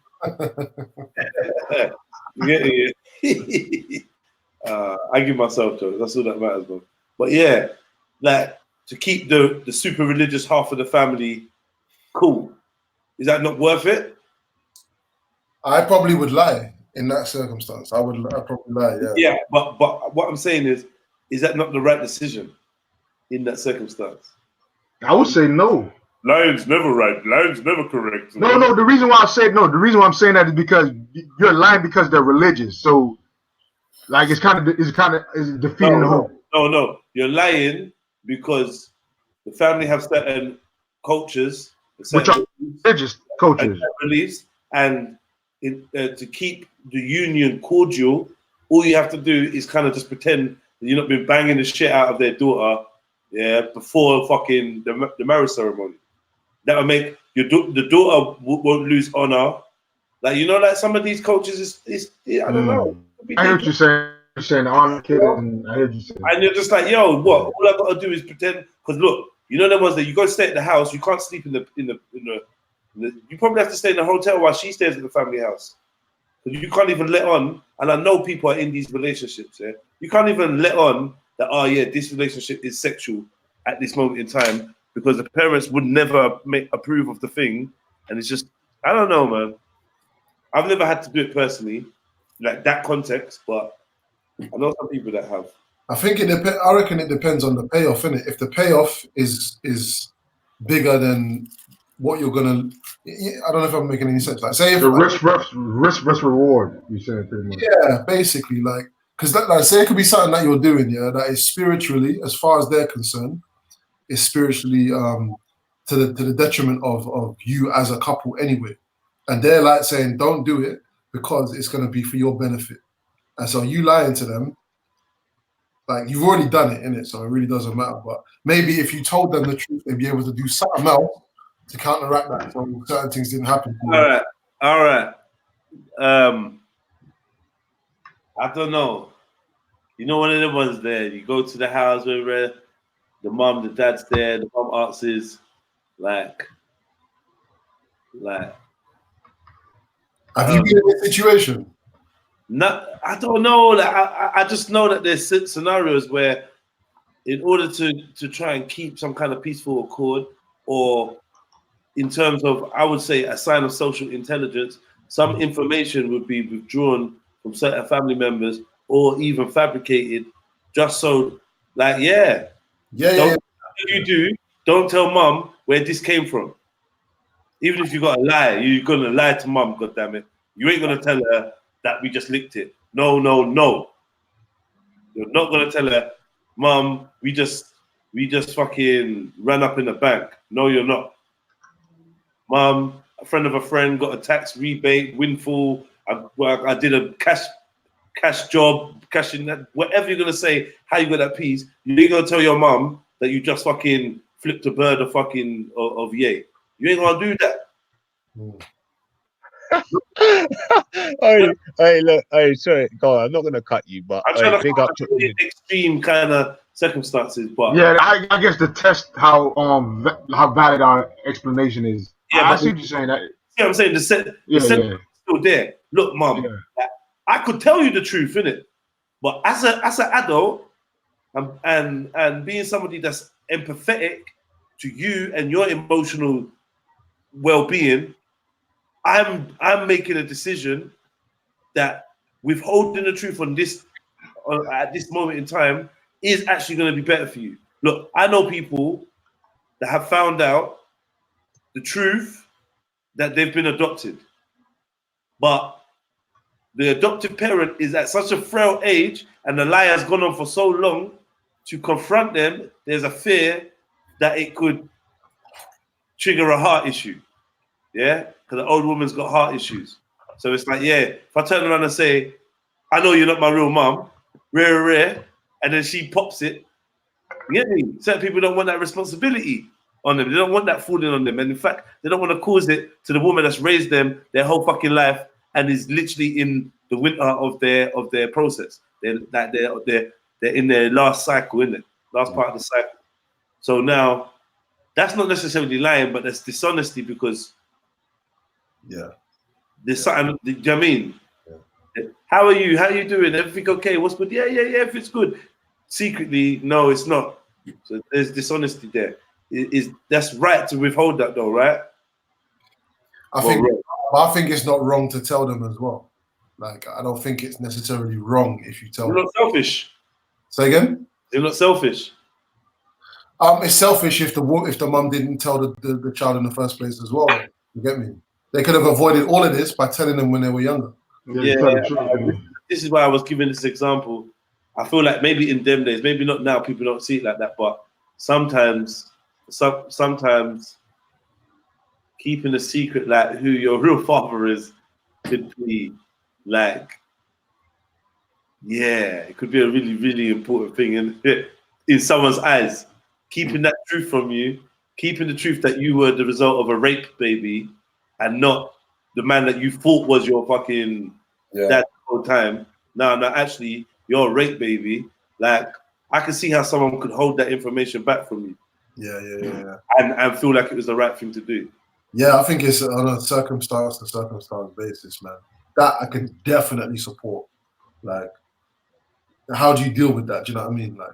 I give myself to it. That's all that matters, bro. But yeah, like to keep the super religious half of the family cool. Is that not worth it? I probably would lie in that circumstance. I'd probably lie, yeah. Yeah, but what I'm saying is that not the right decision in that circumstance? I would say no. Lying's never right. Lying's never correct. No. The reason why I said no, the reason why I'm saying that is because you're lying because they're religious. So, like, it's defeating the whole. No. You're lying because the family have certain cultures, Which are religious cultures, beliefs, and to keep the union cordial, all you have to do is kind of just pretend that you've not been banging the shit out of their daughter, before fucking the marriage ceremony. That will make the daughter won't lose honor. Like, like some of these cultures is I don't know. I hear what you're saying. You're saying honor kid, and I hear you saying. And you're just like, yo, what? All I gotta do is pretend. Because look, the ones that you go stay at the house, you can't sleep in the you probably have to stay in the hotel while she stays at the family house. You can't even let on, and I know people are in these relationships, yeah. You can't even let on that, this relationship is sexual at this moment in time, because the parents would never approve of the thing. And it's just, I don't know, man. I've never had to do it personally, like that context, but I know some people that have. I think I reckon it depends on the payoff, innit? If the payoff is bigger than what you're gonna, I don't know if I'm making any sense. Like, say if the risk reward, you said pretty much. Yeah, basically, like, because say it could be something that you're doing, that is spiritually, as far as they're concerned, is spiritually to the detriment of you as a couple anyway, and they're like saying don't do it because it's gonna be for your benefit, and so you lying to them. Like, you've already done it, innit? So it really doesn't matter. But maybe if you told them the truth, they'd be able to do something else to counteract that, so certain things didn't happen. All right. I don't know. One of the ones there, you go to the house where the mom, the dad's there, the mom asks, like. Have you been in this situation? No, I don't know. Like, I just know that there's scenarios where, in order to try and keep some kind of peaceful accord, or in terms of, I would say, a sign of social intelligence, some information would be withdrawn from certain family members or even fabricated, just so, like, don't tell mom where this came from. Even if you got to lie, you're gonna lie to mom. God damn it, you ain't gonna tell her that we just licked it. No. You're not gonna tell her, mom, we just fucking ran up in the bank. No, you're not. Mom, a friend of a friend got a tax rebate, windfall. I did a cash job, cashing that. Whatever you're gonna say, how you got that piece, you ain't gonna tell your mom that you just fucking flipped a bird of yay. You ain't gonna do that. Hey, sorry, go on. I'm not gonna cut you, but I'm trying to big up to extreme kind of circumstances, but yeah, I guess to test how valid our explanation is. Yeah, I see what you're saying. That. See what I'm saying? The sentence is still there. Look, mom, I could tell you the truth, innit? But as an adult, and being somebody that's empathetic to you and your emotional well-being, I'm making a decision that withholding the truth on this at this moment in time is actually going to be better for you. Look, I know people that have found out the truth that they've been adopted, but the adoptive parent is at such a frail age and the lie has gone on for so long, to confront them, there's a fear that it could trigger a heart issue. Yeah, because the old woman's got heart issues. So it's like, if I turn around and say, I know you're not my real mom, rare, and then she pops it, you get me? Certain people don't want that responsibility on them. They don't want that falling on them. And in fact, they don't want to cause it to the woman that's raised them their whole fucking life and is literally in the winter of their process. They're in their last cycle, isn't it? Last part of the cycle. So now, that's not necessarily lying, but that's dishonesty, because there's something, do you know what I mean? How are you? How you doing? Everything okay? What's good? Yeah, everything's good. Secretly, no, it's not. So there's dishonesty there. That's right to withhold that though, right? I think it's not wrong to tell them as well. Like, I don't think it's necessarily wrong if you tell them. You're not selfish. Say again? You're not selfish. It's selfish if the mum didn't tell the child in the first place as well. You get me? They could have avoided all of this by telling them when they were younger. This is why I was giving this example. I feel like maybe in them days, maybe not now, people don't see it like that, but sometimes keeping a secret like who your real father is could be like, it could be a really, really important thing in someone's eyes. Keeping that truth from you, keeping the truth that you were the result of a rape baby and not the man that you thought was your fucking dad the whole time. No, actually, you're a rape baby. Like, I can see how someone could hold that information back from you. Yeah. And feel like it was the right thing to do. Yeah, I think it's on a circumstance to circumstance basis, man. That I can definitely support. Like, how do you deal with that? Do you know what I mean? Like,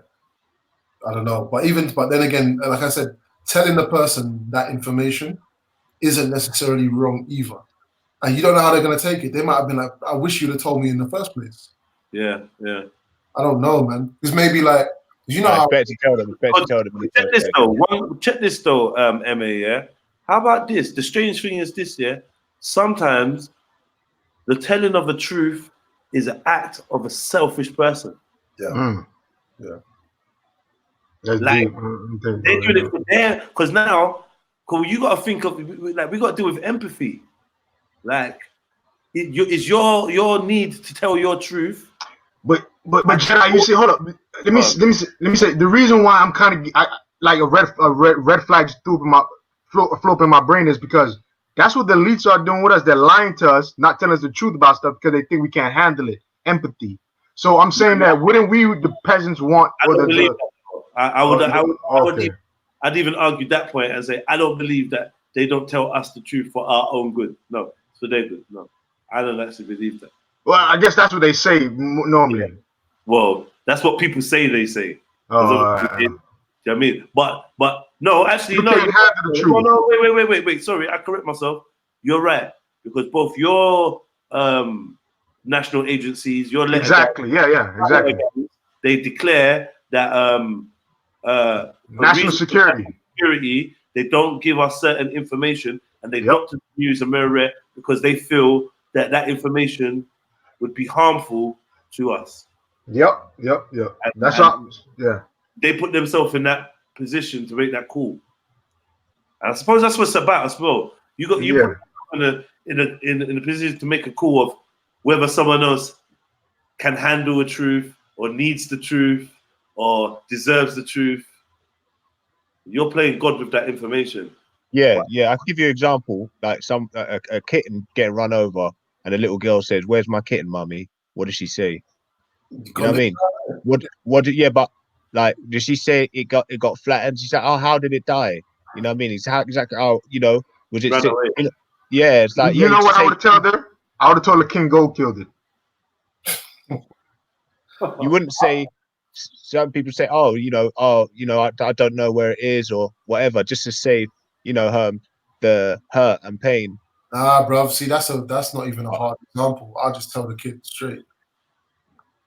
I don't know. But then again, like I said, telling the person that information isn't necessarily wrong either. And you don't know how they're going to take it. They might have been like, I wish you'd have told me in the first place. Yeah. I don't know, man. Because maybe like, you know how... Better to tell them. Check this though, MA, yeah? How about this? The strange thing is this, yeah? Sometimes the telling of the truth is an act of a selfish person. Yeah. Like, they're doing it for their, because now, you got to think of, like, we got to deal with empathy. Like, it's your need to tell your truth. But Jedi, you see, hold up. Let me say the reason why I'm kind of like a red flag just float in my brain is because that's what the elites are doing with us. They're lying to us, not telling us the truth about stuff because they think we can't handle it. Empathy. So I'm saying that wouldn't we, the peasants, want? I'd even argue that point and say I don't believe that they don't tell us the truth for our own good. No, for their good. No, I don't actually believe that. Well, I guess that's what they say normally. Yeah. Well, that's what people say. They say. Do you know what I mean? But no, actually, no. Wait. Sorry, I correct myself. You're right, because both your national agencies, your letter exactly, they declare that national security. They don't give us certain information, and they doctor the news and mirror it because they feel that information would be harmful to us. Yep. That's what. They put themselves in that position to make that call. And I suppose that's what it's about as well. You put yourself in a position to make a call of whether someone else can handle the truth or needs the truth or deserves the truth. You're playing God with that information. Yeah. I'll give you an example. Like a kitten getting run over, and a little girl says, "Where's my kitten, mummy?" What does she say? You know what I mean? But like, did she say it got flattened? She said, "Oh, how did it die?" You know what I mean? It's how exactly. Oh, was it? It's like you know what I would tell her? I would have told her King Gold killed it. You wouldn't say. Some people say, "Oh, I don't know where it is or whatever," just to say, the hurt and pain. Nah, bruv. See, that's not even a hard example. I'll just tell the kid straight.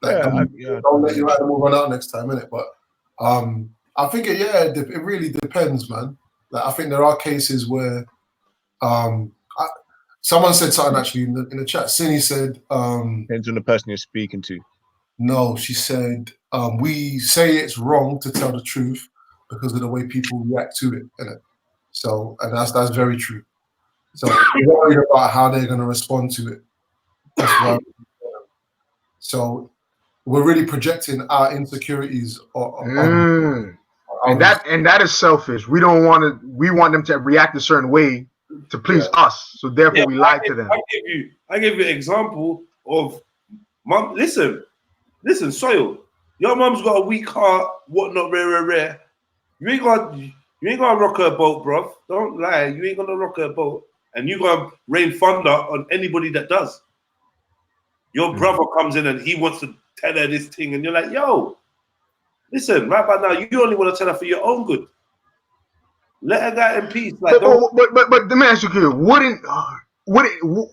Like, don't let your animal run out next time, innit? But I think it really depends, man. Like, I think there are cases where someone said something actually in the chat. Cindy said depends on the person you're speaking to. No, she said we say it's wrong to tell the truth because of the way people react to it, innit? So, and that's very true. So we're worried about how they're going to respond to it. That's right. So we're really projecting our insecurities on and that is selfish. We don't want to. We want them to react a certain way to please us. So therefore, we lie to them. I give you an example of mom. Listen, Soil. Your mom's got a weak heart. Whatnot, rare. You ain't gonna rock her boat, bruv. Don't lie. You ain't gonna rock her boat, and you gonna rain thunder on anybody that does. Your brother comes in and he wants to tell her this thing, and you're like, yo, listen, right about now, you only want to tell her for your own good. Let her go in peace. Like, but the man,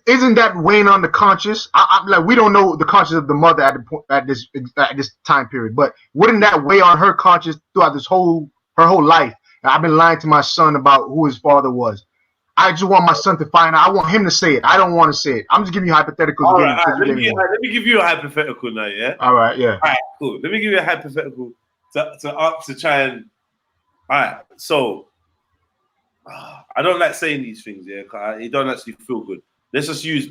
isn't that weighing on the conscious? Like, we don't know the conscious of the mother at this time period, but wouldn't that weigh on her conscious throughout her whole life? I've been lying to my son about who his father was. I just want my son to find out. I want him to say it. I don't want to say it. I'm just giving you hypotheticals. All right, let me give you a hypothetical now, yeah? All right, yeah. All right, cool. Let me give you a hypothetical to try and... All right, so... I don't like saying these things, yeah, because it don't actually feel good. Let's use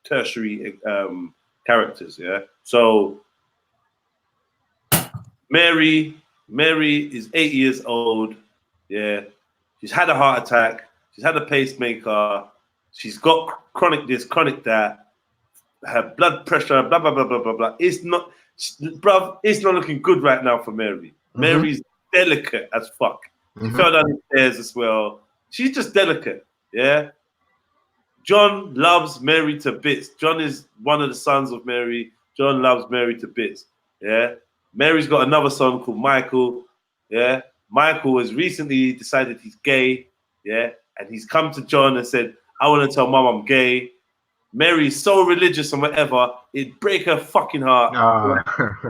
tertiary characters, yeah. So Mary is 8 years old, yeah. She's had a heart attack. She's had a pacemaker. She's got chronic this, chronic that. Her blood pressure, blah blah blah blah blah blah. It's not looking good right now for Mary. Mary's delicate as fuck. She fell down the stairs as well. She's just delicate, yeah? John loves Mary to bits. John is one of the sons of Mary. John loves Mary to bits, yeah? Mary's got another son called Michael, yeah? Michael has recently decided he's gay, yeah? And he's come to John and said, I want to tell Mom I'm gay. Mary's so religious and whatever, it'd break her fucking heart.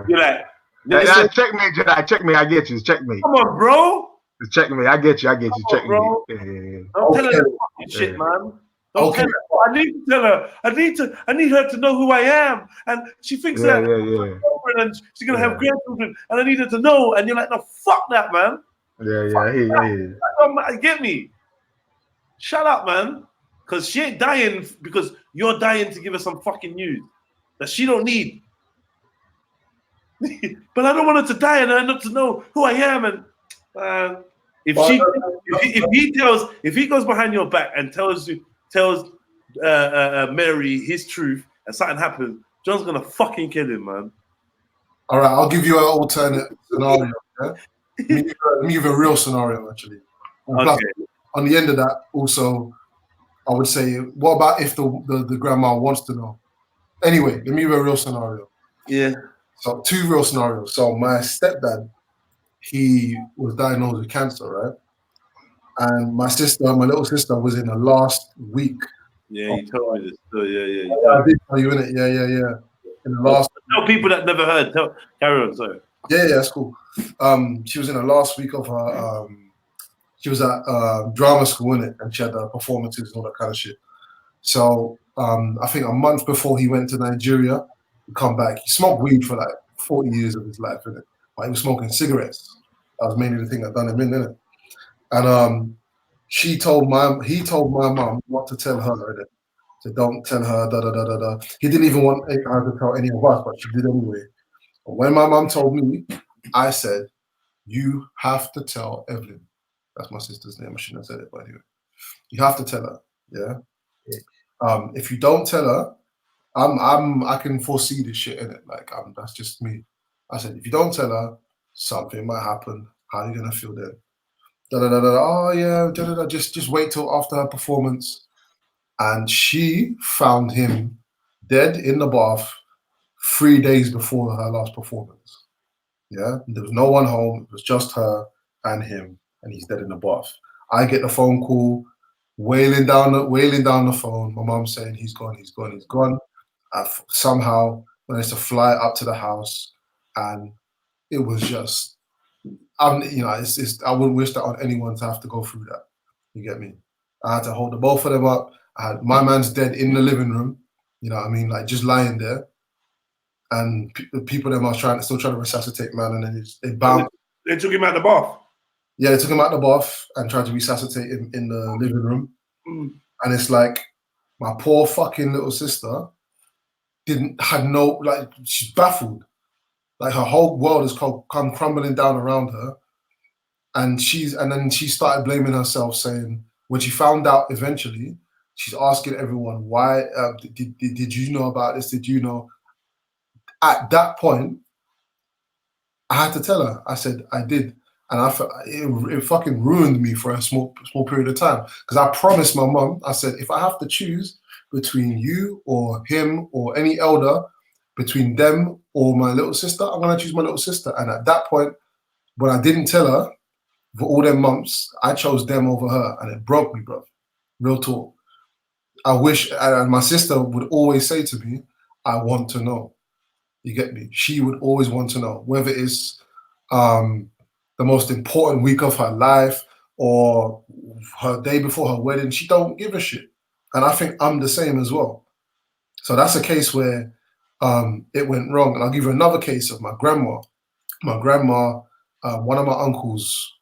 You're like... checkmate, Jedi. Checkmate, I get you. It's checkmate. Come on, bro. Check me. I get you. Check me. Don't tell her that fucking shit, man. Don't tell her. I need to tell her. I need her to know who I am. And she thinks that and she's gonna have grandchildren, and I need her to know. And you're like, no, fuck that, man. Yeah. Get me. Shut up, man. Because she ain't dying because you're dying to give her some fucking news that she don't need. But I don't want her to die and I not to know who I am. And if he goes behind your back and tells Mary his truth and something happens, John's gonna fucking kill him, man. All right, I'll give you an alternate scenario. Yeah? Let me give you a real scenario, actually. Plus, on the end of that, also, I would say, what about if the grandma wants to know? Anyway, let me give you a real scenario. Yeah. So 2 real scenarios. So my stepdad, he was diagnosed with cancer, right? And my little sister, was in the last week. Yeah, you told me this. So, yeah. I did tell you, innit? Yeah. In the last. Tell people that never heard. Carry on, sorry. Yeah, that's cool. She was in the last week of her. She was at drama school, innit? And she had performances and all that kind of shit. So I think a month before he went to Nigeria, he come back. He smoked weed for like 40 years of his life, innit? But he was smoking cigarettes. That was mainly the thing that done him in, innit? And he told my mom not to tell her, innit? So don't tell her, da. He didn't even want her to tell any of us, but she did anyway. But when my mom told me, I said, you have to tell Evelyn. That's my sister's name. I shouldn't have said it, but anyway. You have to tell her, yeah? If you don't tell her, I can foresee this shit, innit? Like, that's just me. I said, if you don't tell her, something might happen. How are you gonna feel then? Oh yeah, just wait till after her performance. And she found him dead in the bath 3 days before her last performance. Yeah, there was no one home. It was just her and him, and he's dead in the bath. I get the phone call, wailing down the phone. My mom saying he's gone. I somehow managed to fly up to the house, and it was just, I wouldn't wish that on anyone to have to go through that. You get me? I had to hold the both of them up. My man's dead in the living room. You know what I mean? Like just lying there, and the people them are still trying to resuscitate man, and then they bounced. They took him out the bath. Yeah, they took him out the bath and tried to resuscitate him in the living room. And it's like my poor fucking little sister she's baffled. Like her whole world has come crumbling down around her. And then she started blaming herself, saying when she found out eventually, she's asking everyone, why did you know about this? Did you know? At that point, I had to tell her. I said, I did. And I felt it fucking ruined me for a small period of time. Because I promised my mom, I said, if I have to choose between you or him or any elder, between them or my little sister, I'm gonna choose my little sister. And at that point, when I didn't tell her for all them months, I chose them over her, and it broke me, bro. Real talk. I wish, and my sister would always say to me, I want to know. You get me? She would always want to know, whether it's the most important week of her life or her day before her wedding. She don't give a shit. And I think I'm the same as well. So that's a case where it went wrong. And I'll give you another case of my grandma. My grandma, one of my uncles,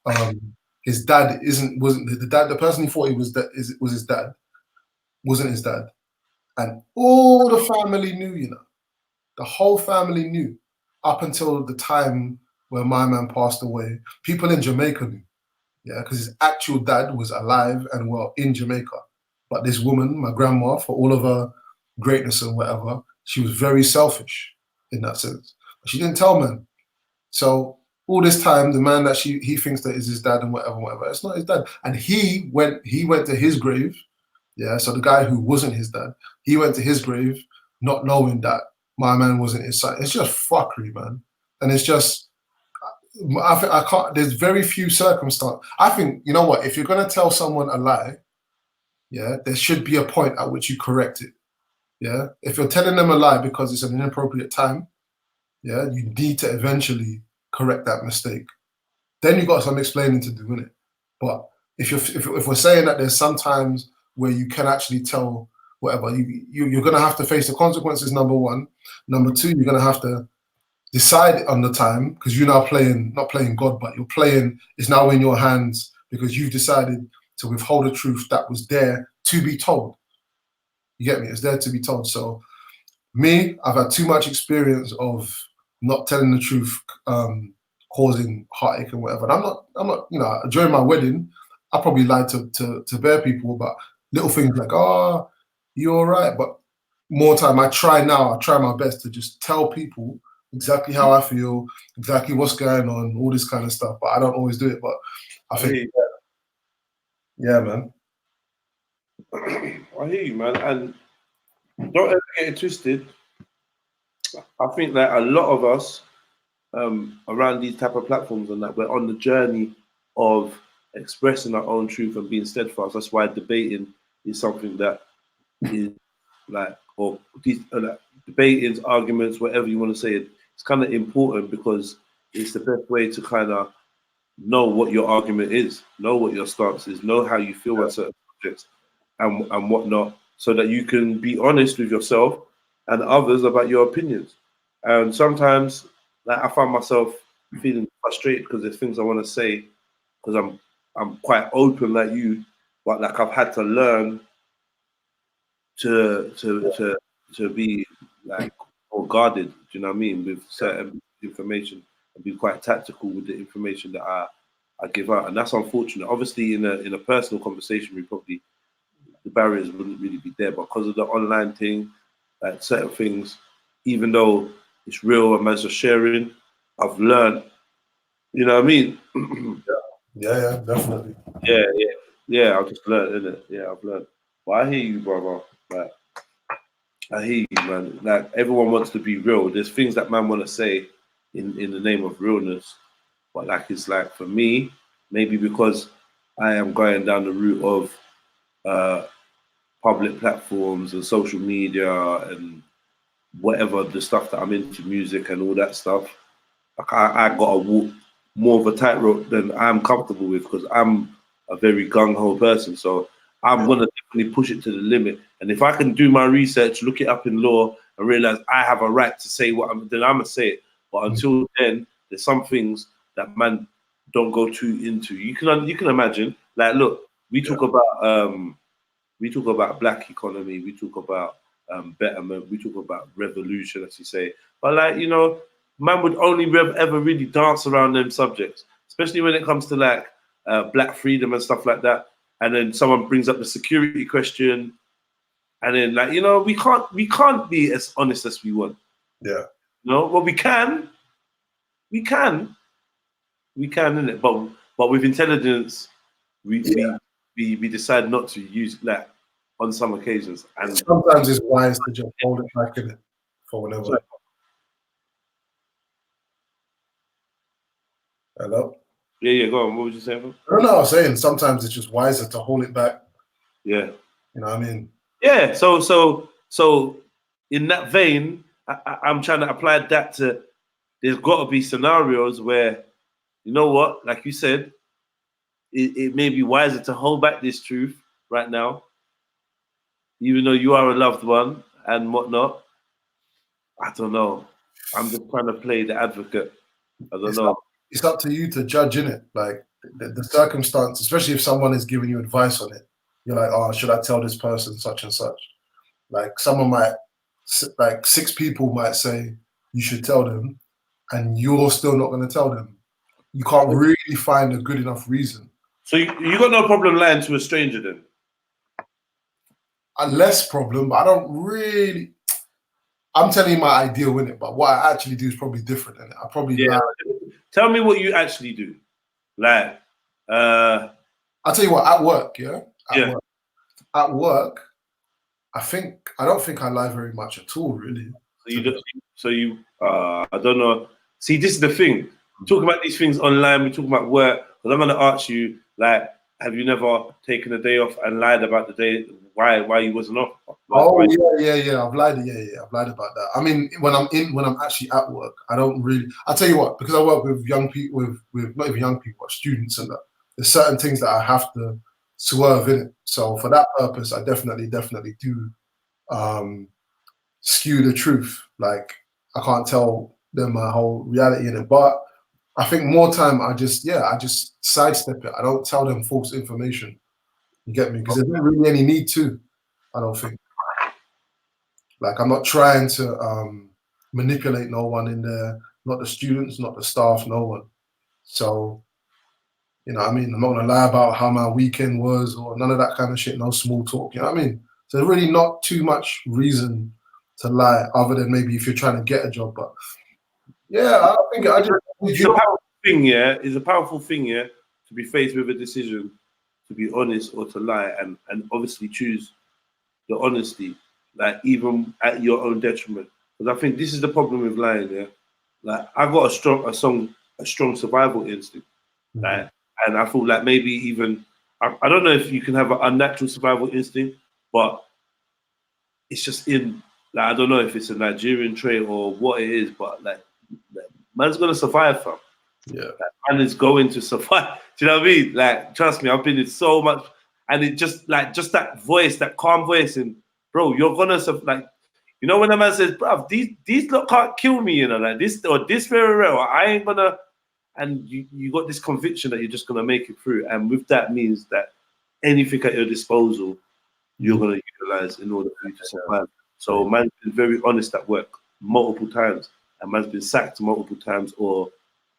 his dad wasn't the dad. The person he thought he was was his dad, wasn't his dad, and all the family knew. You know, the whole family knew up until the time where my man passed away. People in Jamaica knew, yeah, because his actual dad was alive and well in Jamaica. But this woman, my grandma, for all of her greatness and whatever, she was very selfish in that sense. She didn't tell men. So all this time, the man that he thinks that is his dad and whatever, it's not his dad. And he went to his grave, yeah. So the guy who wasn't his dad, he went to his grave not knowing that my man wasn't his son. It's just fuckery, man. And it's just, I can't. There's very few circumstances. I think, you know what? If you're gonna tell someone a lie, yeah, there should be a point at which you correct it. Yeah. If you're telling them a lie because it's an inappropriate time, yeah, you need to eventually correct that mistake. Then you got some explaining to do, innit? But if we're saying that there's some times where you can actually tell whatever, you're gonna have to face the consequences. Number one. Number two, you're gonna have to decide on the time, because you're now not playing God, but you're playing. It's now in your hands because you've decided to withhold a truth that was there to be told. You get me? It's there to be told. So me, I've had too much experience of not telling the truth, causing heartache and whatever. And I'm not, you know, during my wedding, I probably lied to bare people about little things like, oh, you're all right. But more time, I try my best to just tell people exactly how I feel, exactly what's going on, all this kind of stuff. But I don't always do it. But I think, yeah, man. I hear you, man. And don't ever get it twisted. I think that a lot of us around these type of platforms and that we're on the journey of expressing our own truth and being steadfast. That's why debating is something that is like, or these debating, arguments, whatever you want to say, it's kind of important because it's the best way to kind of know what your argument is, know what your stance is, know how you feel on certain subjects and whatnot, so that you can be honest with yourself and others about your opinions. And sometimes, like, I find myself feeling frustrated because there's things I want to say because I'm quite open like you, but like I've had to learn to be like more guarded. Do you know what I mean? With certain information and be quite tactical with the information that I give out, and that's unfortunate. Obviously, in a personal conversation, the barriers wouldn't really be there, but because of the online thing, like certain things, even though it's real and man's just sharing, I've learned, you know what I mean? yeah, definitely. Yeah, I've just learned, innit? Yeah, I've learned. But I hear you, brother. Like, I hear you, man. Like, everyone wants to be real. There's things that man want to say in the name of realness, but like, it's like, for me, maybe because I am going down the route of public platforms and social media and whatever, the stuff that I'm into, music and all that stuff, like I got to walk more of a tightrope than I'm comfortable with because I'm a very gung-ho person. So I'm going to definitely push it to the limit. And if I can do my research, look it up in law and realize I have a right to say what then I'm going to say it. But until then, there's some things that man don't go too into. You can imagine, like, look, we talk about black economy, we talk about betterment, we talk about revolution, as you say. But like, you know, man would only ever really dance around them subjects, especially when it comes to like black freedom and stuff like that. And then someone brings up the security question, and then like, you know, we can't be as honest as we want. Yeah. No, well, we can, innit? But with intelligence, we decide not to use, like, on some occasions. And sometimes it's wise to just hold it back in it for whenever. Sorry. Hello? Yeah, go on. What was you saying? I don't know. I was saying sometimes it's just wiser to hold it back. Yeah. You know what I mean? Yeah. So in that vein, I'm trying to apply that to. There's got to be scenarios where, you know what, like you said, it may be wiser to hold back this truth right now, even though you are a loved one and whatnot. I don't know. I'm just trying to play the advocate. I don't know. It's up to you to judge, innit? Like the circumstance, especially if someone is giving you advice on it. You're like, oh, should I tell this person such and such? Like someone might, like 6 people might say you should tell them, and you're still not going to tell them. You can't really find a good enough reason. So you got no problem lying to a stranger then? A less problem, but I don't really. I'm telling you my ideal in it, but what I actually do is probably different. And I probably lie. Tell me what you actually do. Like, I'll tell you what. At work, At work, I don't think I lie very much at all, really. I don't know. See, this is the thing. Talking about these things online, we're talking about work. Because I'm going to ask you, like, have you never taken a day off and lied about the day why you wasn't off? Yeah. I've lied. I've lied about that. I mean, when I'm actually at work, I don't really. I'll tell you what, because I work with young people, with not even young people, but students and that. There's certain things that I have to swerve in it. So for that purpose, I definitely do skew the truth. Like I can't tell them my whole reality in it, but I think more time I just sidestep it. I don't tell them false information. You get me? Because there's not really any need to. I don't think. Like I'm not trying to manipulate no one in there. Not the students, not the staff, no one. So, you know what I mean? I'm not gonna lie about how my weekend was or none of that kind of shit. No small talk. You know what I mean? So there's really not too much reason to lie, other than maybe if you're trying to get a job. But yeah, I think it's a powerful thing. Yeah, it's a powerful thing. Yeah, to be faced with a decision to be honest or to lie, and obviously choose the honesty, like even at your own detriment. Because I think this is the problem with lying. Yeah, like I got a strong survival instinct, like, and I feel like maybe even I don't know if you can have an unnatural survival instinct, but it's just in. Like I don't know if it's a Nigerian trait or what it is, but like man's gonna survive, fam. Yeah, like, man is going to survive. Do you know what I mean? Like, trust me, I've been in so much, and it just that voice, that calm voice, and bro, you're gonna like, you know, when a man says, "Bruv, these lot can't kill me," you know, like this or this very real, I ain't gonna, and you got this conviction that you're just gonna make it through, and with that means that anything at your disposal, you're gonna utilize in order for you to survive. So man's been very honest at work multiple times, and man's been sacked multiple times, or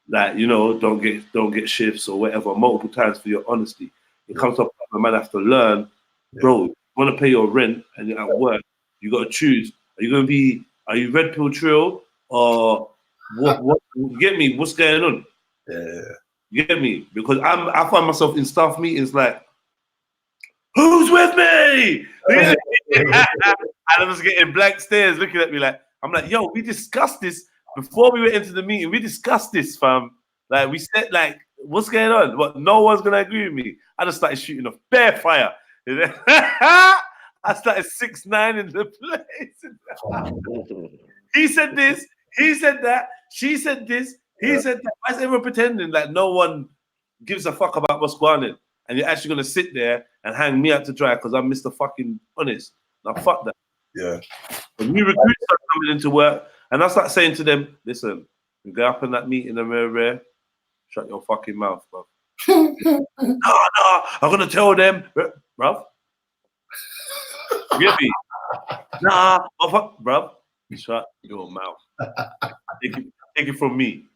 like, you know, don't get shifts or whatever multiple times for your honesty. It comes up, a man have to learn, bro. You want to pay your rent and you're at work, you got to choose. Are you red pill trill or what? You get me? What's going on? Yeah. You get me? Because I find myself in staff meetings like, who's with me? And I was getting blank stares looking at me like, I'm like, yo, we discussed this before we went into the meeting. We discussed this, fam. Like, we said, like, what's going on? What? No one's gonna agree with me. I just started shooting off bare fire. I started 6ix9ine in the place. He said this. He said that. She said this. He said that. Why is everyone pretending like no one gives a fuck about what's going on? And you're actually gonna sit there and hang me out to dry because I'm Mr. fucking honest. Now fuck that. Yeah. When new recruits start coming into work, and I start saying to them, listen, you go up in that meeting and rare, shut your fucking mouth, bro. No, I'm gonna tell them, bruv. You get me? Nah, bruv. Shut your mouth. Take it from me.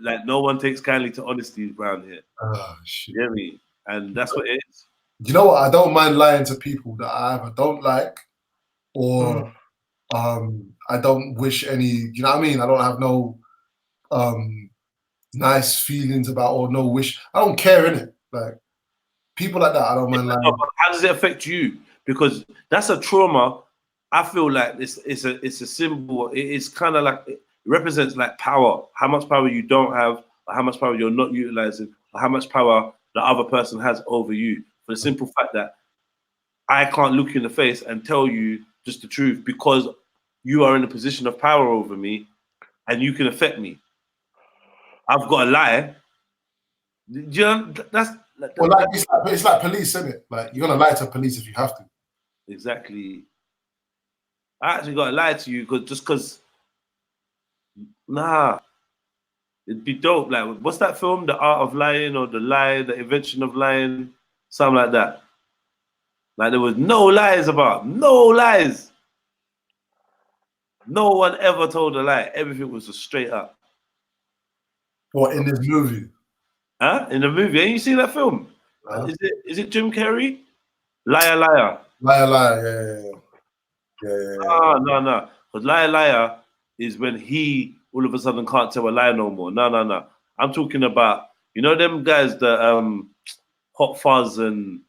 Like no one takes kindly to honesty around here. Oh shit. You get me? And that's what it is. You know what? I don't mind lying to people that I either don't like or I don't wish any, you know what I mean? I don't have no nice feelings about or no wish. I don't care, innit? Like people like that, I don't mind lying. But how does it affect you? because that's a trauma. I feel like it's a symbol. It's kind of like, it represents like power, how much power you don't have, or how much power you're not utilizing, or how much power the other person has over you. For the simple fact that I can't look you in the face and tell you just the truth because you are in a position of power over me and you can affect me. I've got to lie. Do you know, Well, like it's like police, isn't it? Like you're gonna lie to police if you have to. Exactly. I actually got to lie to you because nah, it'd be dope. Like, what's that film? The Art of Lying, or The Invention of Lying, something like that. Like there was no lies about, no lies. No one ever told a lie. Everything was just straight up. What, in this movie? Huh? In the movie? Ain't you seen that film? Is it Jim Carrey? Liar, liar. Liar, liar. Yeah. No. Because liar, liar is when he all of a sudden can't tell a lie no more. No. I'm talking about, you know them guys, the Hot Fuzz and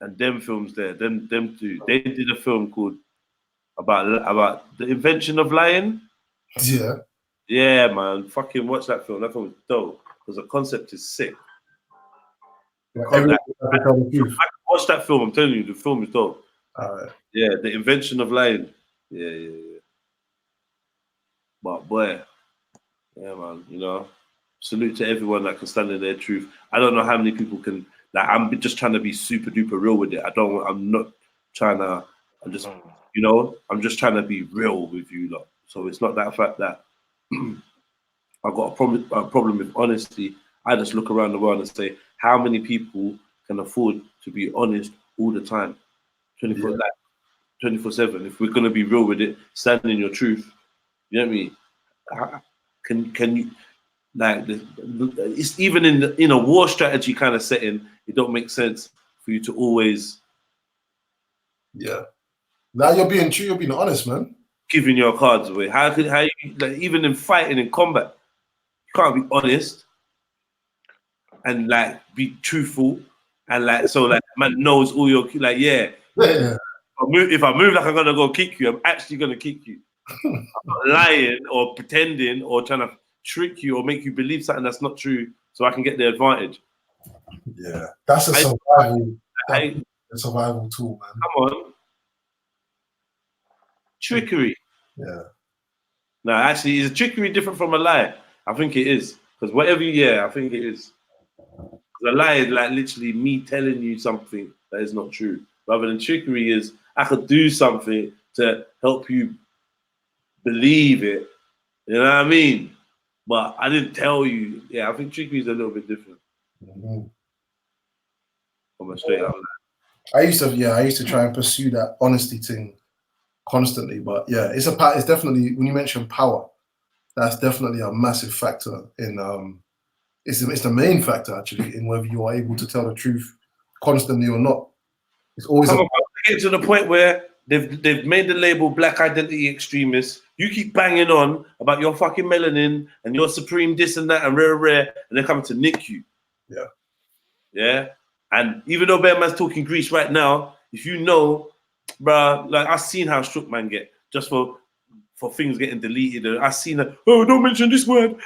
them films there. Them two. They did a film called about the invention of lying. Yeah. Yeah, man. Fucking watch that film. That film is dope because the concept is sick. Watch that film. I'm telling you, the film is dope. Yeah, the invention of lying. Yeah. But boy, yeah, man. You know, salute to everyone that can stand in their truth. I don't know how many people can. Like, I'm just trying to be super duper real with it. I'm not trying to. I'm just, you know, I'm just trying to be real with you lot. So it's not that fact that I've got a problem with honesty. I just look around the world and say, how many people can afford to be honest all the time, 24/7? If we're gonna be real with it, stand in your truth. You know what I mean? Can you, like, it's even in a war strategy kind of setting, it don't make sense for you to always. Yeah. Now you're being true. You're being honest, man. Giving your cards away. How you, like, even in fighting, in combat, you can't be honest and like be truthful and like, so like man knows all your, like, yeah. If I move like I'm gonna go kick you, I'm actually gonna kick you. I'm not lying or pretending or trying to trick you or make you believe something that's not true so I can get the advantage. Yeah, that's a survival tool, man. Come on. Trickery. Yeah. No, actually, is a trickery different from a lie? I think it is. Because whatever I think it is. A lie is like literally me telling you something that is not true. Rather than trickery is I could do something to help you believe it. You know what I mean? But I didn't tell you. Yeah, I think trickery is a little bit different. From a straight up lie. I used to try and pursue that honesty thing constantly, but yeah, it's definitely, when you mention power, that's definitely a massive factor in it's the main factor actually in whether you are able to tell the truth constantly or not. It's always get to the point where they've made the label Black Identity Extremists. You keep banging on about your fucking melanin and your supreme this and that and rare, and they're coming to nick you. Yeah. And even though Bear Man's talking Greece right now, if you know, bruh, like I've seen how shook man get just for things getting deleted. I've seen that, oh, don't mention this word.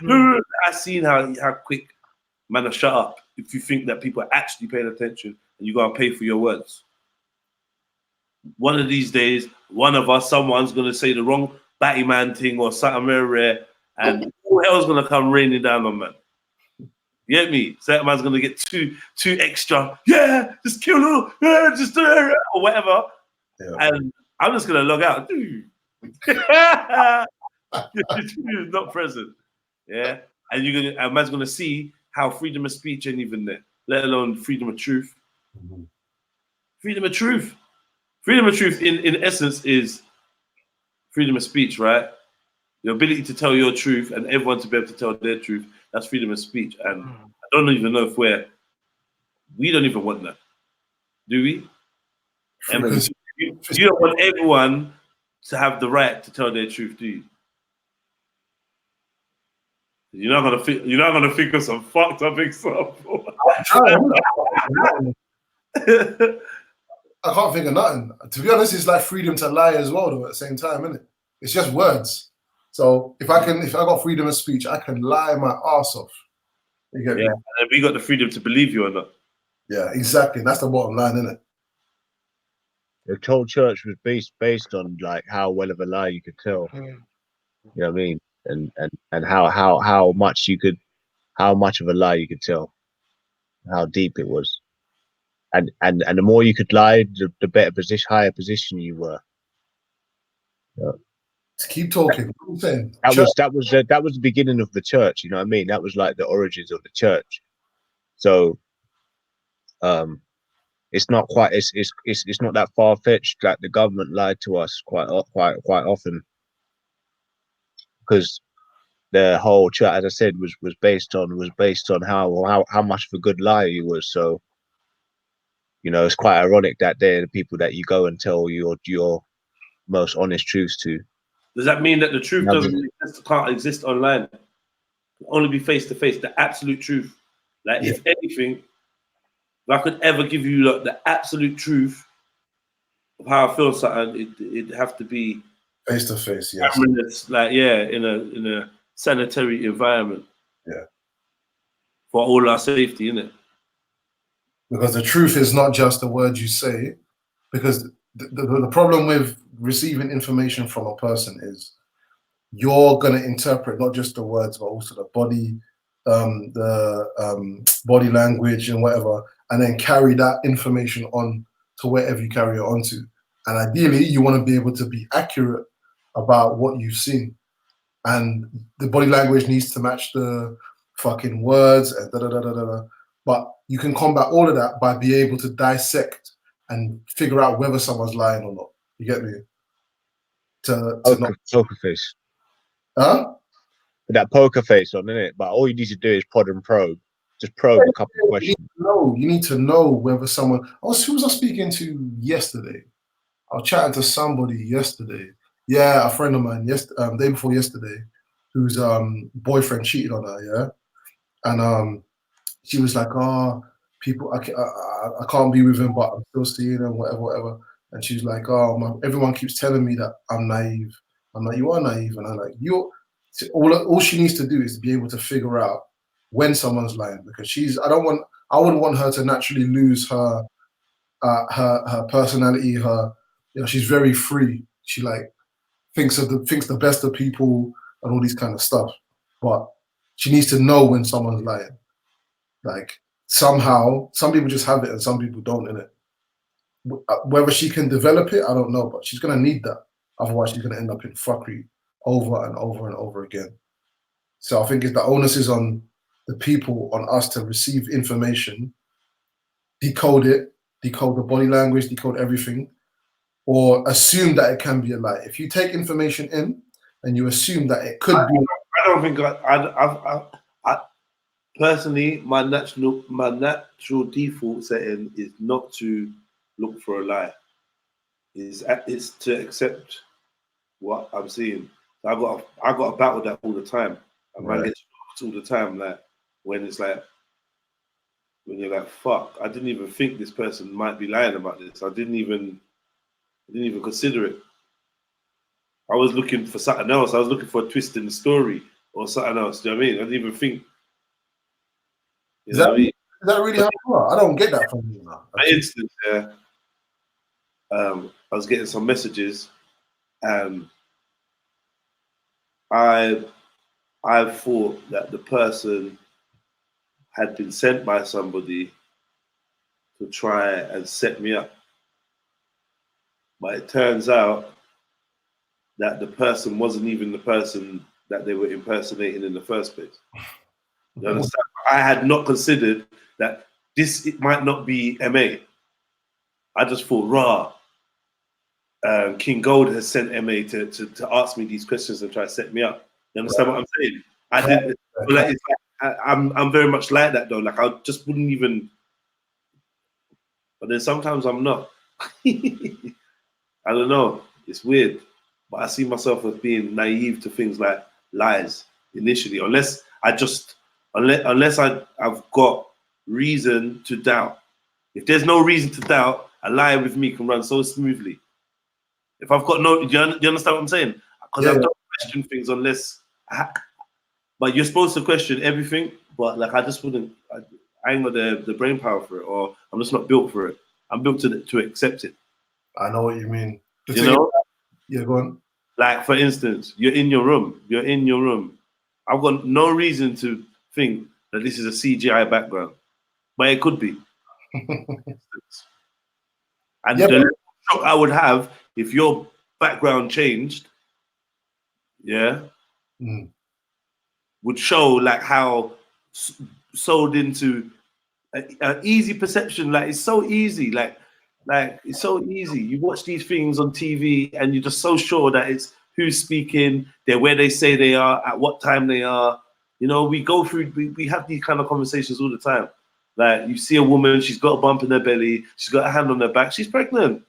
I've seen how quick man will shut up if you think that people are actually paying attention and you gotta pay for your words. One of these days, someone's gonna say the wrong Batty Man thing or something rare, and all hell's gonna come raining down on man. You get me? So that man's gonna get too extra. Yeah, just kill her. Yeah, just or whatever. Yeah. And I'm just gonna log out. It's not present. Yeah, and a man's gonna see how freedom of speech ain't even there, let alone freedom of truth. Freedom of truth. Freedom of truth, in essence, is freedom of speech, right? Your ability to tell your truth and everyone to be able to tell their truth. That's freedom of speech. And I don't even know if we don't even want that. Do we? You don't want everyone to have the right to tell their truth, do you? You're not gonna think of some fucked up example. I can't think of nothing. To be honest, it's like freedom to lie as well, though, at the same time, isn't it? It's just words. So if I got freedom of speech, I can lie my ass off. You get me? And we got the freedom to believe you or not. Yeah, exactly. That's the bottom line, isn't it? The whole church was based on like how well of a lie you could tell. You know what I mean? And how much of a lie you could tell, how deep it was. And the more you could lie, the better higher position you were. Yeah. To keep talking. What are you saying? That was the beginning of the church. You know what I mean? That was like the origins of the church. So, it's not quite. It's not that far fetched that the government lied to us quite often, because the whole church, as I said, was based on how much of a good liar you was. So, you know, it's quite ironic that they're the people that you go and tell your most honest truths to. Does that mean that the truth can't exist online? It can only be face to face, the absolute truth. Like, if anything, if I could ever give you like, the absolute truth of how I feel something, it'd have to be face to face, yes. Like, in a sanitary environment. Yeah. For all our safety, innit? Because the truth is not just the words you say, because the problem with receiving information from a person is you're going to interpret not just the words, but also the body, body language and whatever, and then carry that information on to wherever you carry it on to. And ideally, you want to be able to be accurate about what you've seen. And the body language needs to match the fucking words and da-da-da-da-da. But you can combat all of that by being able to dissect and figure out whether someone's lying or not. You get me? Poker face. Huh? With that poker face on, innit? But all you need to do is prod and probe. Just probe a couple of questions. You need to know whether someone. Who was I speaking to yesterday? I was chatting to somebody yesterday. Yeah, a friend of mine. Day before yesterday, whose boyfriend cheated on her. Yeah, and she was like, "Oh, people, I can't be with him, but I'm still seeing him, whatever." And she's like, "Oh, everyone keeps telling me that I'm naive." I'm like, "You are naive," and I'm like, all she needs to do is to be able to figure out when someone's lying, because I wouldn't want her to naturally lose her personality. She's very free. She like thinks the best of people and all these kind of stuff, but she needs to know when someone's lying. Like, somehow, some people just have it and some people don't, innit? Whether she can develop it, I don't know, but she's gonna need that. Otherwise, she's gonna end up in fuckery over and over and over again. So I think the onus is on the people, on us, to receive information, decode it, decode the body language, decode everything, or assume that it can be a lie. If you take information in and you assume that it could be, I don't think I personally, my natural default setting is not to look for a lie. It's to accept what I'm seeing. I got to battle that all the time. And man gets all the time, like when it's like, when you're like, fuck, I didn't even think this person might be lying about this. I didn't even consider it. I was looking for something else. I was looking for a twist in the story or something else. Do you know what I mean? I didn't even think. Is that really how you are? I don't get that from you now. For instance, I was getting some messages, and I thought that the person had been sent by somebody to try and set me up. But it turns out that the person wasn't even the person that they were impersonating in the first place. You understand? I had not considered that it might not be MA. I just thought, King Gold has sent MA to ask me these questions and try to set me up. You understand what I'm saying? I didn't. Like, I'm very much like that though. Like, I just wouldn't even. But then sometimes I'm not. I don't know. It's weird, but I see myself as being naive to things like lies initially, unless I've got reason to doubt. If there's no reason to doubt, a lie with me can run so smoothly. If I've got no, do you understand what I'm saying? Because I don't question things unless, but you're supposed to question everything. But like, I just wouldn't. I ain't got the brain power for it, or I'm just not built for it. I'm built to accept it. I know what you mean. You know? Yeah, go on. Like, for instance, you're in your room. You're in your room. I've got no reason to think that this is a CGI background, but it could be. And the shock I would have if your background changed, would show like how sold into an easy perception. Like, it's so easy. Like it's so easy. You watch these things on TV and you're just so sure that it's who's speaking, they're where they say they are, at what time they are. You know, we go through, we have these kind of conversations all the time. Like, you see a woman, she's got a bump in her belly, she's got a hand on her back, she's pregnant.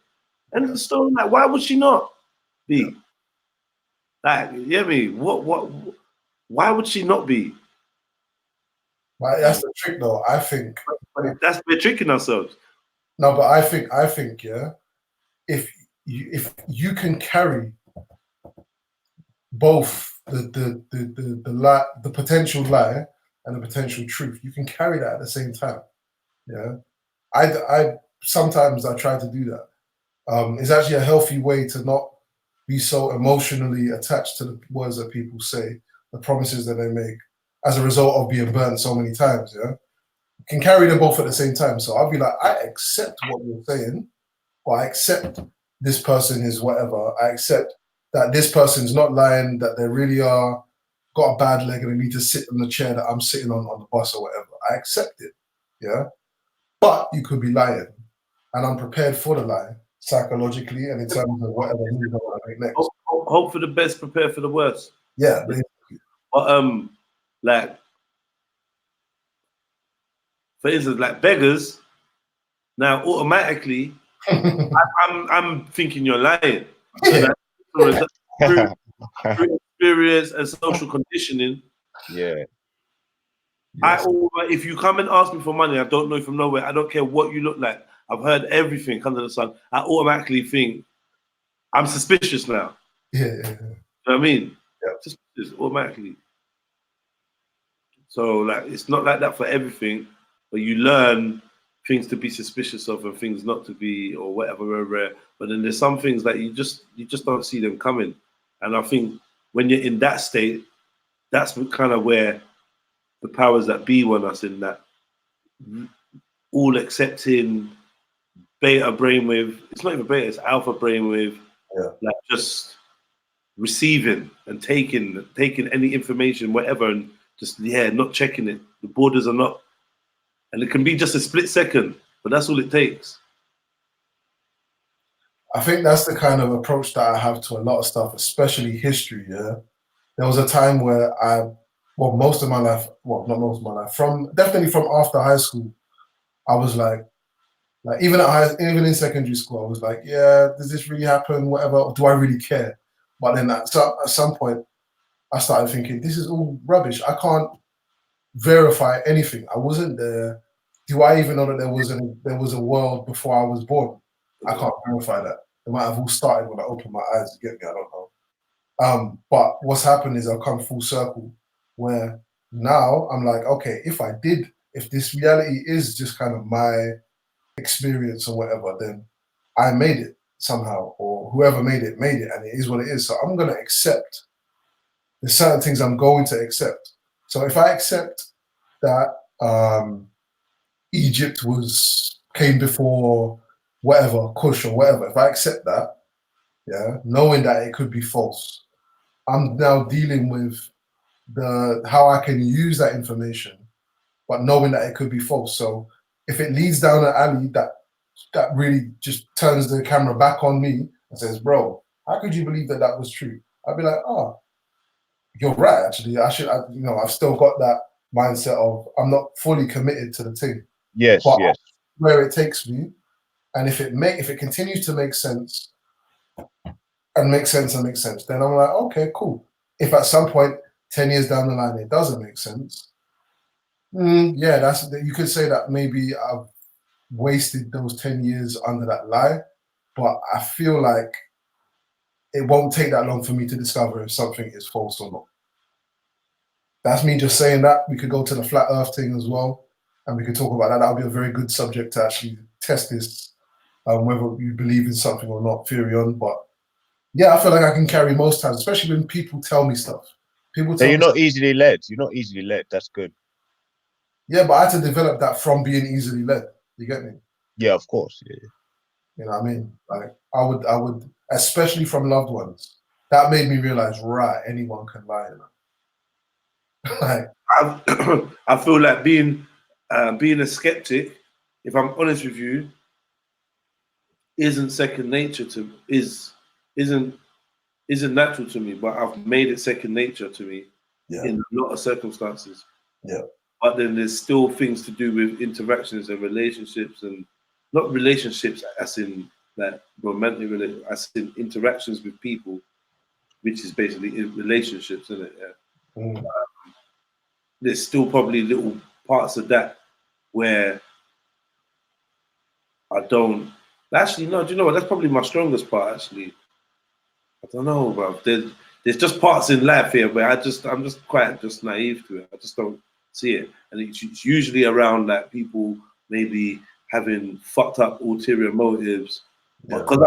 And the story, like, why would she not be? Like, you get me? Why would she not be? But that's the trick, though. I think we're tricking ourselves. No, but I think, yeah, if you can carry both the lie, the potential lie and the potential truth, you can carry that at the same time. Yeah, I sometimes I try to do that. It's actually a healthy way to not be so emotionally attached to the words that people say, the promises that they make, as a result of being burnt so many times. Yeah, you can carry them both at the same time. So I'll be like, I accept what you're saying, or I accept this person is whatever. I accept that this person's not lying, that they really are got a bad leg and they need to sit in the chair that I'm sitting on the bus or whatever. I accept it. Yeah, but you could be lying, and I'm prepared for the lie psychologically and in terms of whatever move I want to make next. Hope for the best, prepare for the worst. Yeah, but like, for instance, like beggars, now automatically, I'm thinking you're lying. So through experience and social conditioning. Yeah. If you come and ask me for money, I don't know from nowhere. I don't care what you look like. I've heard everything under the sun. I automatically think I'm suspicious now. Yeah. You know what I mean? Yeah. Suspicious automatically. So like, it's not like that for everything, but you learn things to be suspicious of and things not to be, or whatever. But then there's some things that you just don't see them coming. And I think when you're in that state, that's kind of where the powers that be want us in, that all accepting beta brainwave. It's not even beta, it's alpha brainwave. Like, just receiving and taking any information, whatever, and just not checking it. The borders are not, and it can be just a split second, but that's all it takes. I think that's the kind of approach that I have to a lot of stuff, especially history. Yeah, there was a time where most of my life, well, not most of my life, definitely from after high school, I was like even in secondary school, I was like, yeah, does this really happen? Whatever, do I really care? But then at some point, I started thinking, this is all rubbish. I can't verify anything. I wasn't there. Do I even know that there was a world before I was born? I can't verify that. It might have all started when I opened my eyes. You get me? I don't know. But what's happened is I've come full circle, where now I'm like, okay, if this reality is just kind of my experience or whatever, then I made it somehow, or whoever made it, and it is what it is. So I'm going to accept. There's certain things I'm going to accept. So if I accept that Egypt came before whatever, Kush or whatever, if I accept that, yeah, knowing that it could be false, I'm now dealing with how I can use that information, but knowing that it could be false. So if it leads down an alley that really just turns the camera back on me and says, bro, how could you believe that was true? I'd be like, oh, you're right, actually. I've still got that mindset of I'm not fully committed to the thing. Yes, but yes. Where it takes me, and if it continues to make sense and make sense, then I'm like, okay, cool. If at some point 10 years down the line it doesn't make sense, you could say that maybe I've wasted those 10 years under that lie, but I feel like it won't take that long for me to discover if something is false or not. That's me just saying that. We could go to the flat earth thing as well, and we could talk about that. That would be a very good subject to actually test this, whether you believe in something or not, theory on. But yeah, I feel like I can carry most times, especially when people tell me stuff. People tell You're me not easily led. You're not easily led. That's good. yeah, but I had to develop that from being easily led. You get me? Yeah, of course. Yeah. You know what I mean? Like I would, especially from loved ones. That made me realize, right, anyone can lie. You know? Like I feel like being a skeptic, if I'm honest with you, isn't second nature to isn't natural to me, but I've made it second nature to me in a lot of circumstances. Yeah. But then there's still things to do with interactions and relationships, and not relationships as in that romantic relationship, as in interactions with people, which is basically in relationships, isn't it? Yeah. There's still probably little parts of that where I don't actually no. Do you know what? That's probably my strongest part. Actually, I don't know, bro. There's just parts in life here where I'm just quite just naive to it. I just don't see it, and it's usually around like people maybe having fucked up ulterior motives, because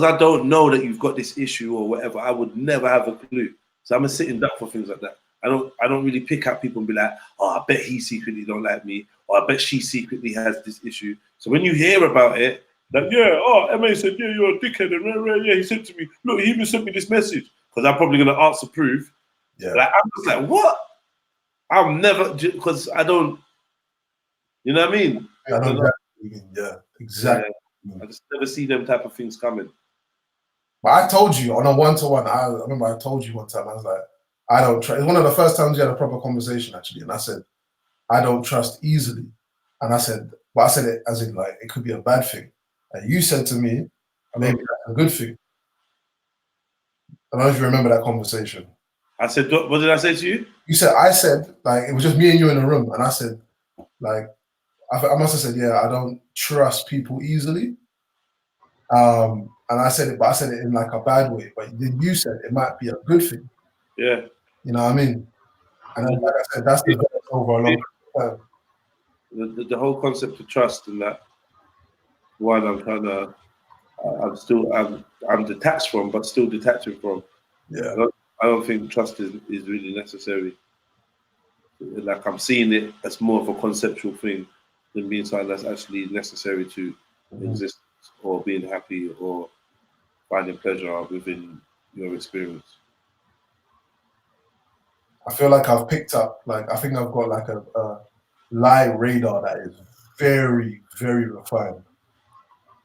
I don't know that you've got this issue or whatever. I would never have a clue. So I'm a sitting duck for things like that. I don't really pick up people and be like, oh, I bet he secretly don't like me, or I bet she secretly has this issue. So when you hear about it, like, yeah, oh, MA said, yeah, you're a dickhead, and yeah, he said to me, look, he even sent me this message, because I'm probably gonna answer proof. Yeah. Like I'm just like, what? I'm never, because I don't, you know what I mean? I know exactly. Yeah, exactly. Yeah, I just never see them type of things coming. But I told you on a one-to-one, I remember I told you one time, I was like, I don't trust. It's one of the first times we had a proper conversation, actually. And I said, I don't trust easily. And I said, but I said it as in like, it could be a bad thing. And you said to me, maybe that's a good thing. I don't know if you remember that conversation. I said, what did I say to you? I said, like, it was just me and you in a room. And I said, like, I must have said, yeah, I don't trust people easily. And I said it, but I said it in like a bad way. But then you said it might be a good thing. Yeah. You know what I mean? And then, like I said, that's the over a long time. The whole concept of trust and that one I'm detached from, but still detaching from. Yeah. I don't think trust is really necessary. Like I'm seeing it as more of a conceptual thing than being something that's actually necessary to exist or being happy or finding pleasure within your experience. I feel like I've picked up, like, I think I've got like a lie radar that is very, very refined.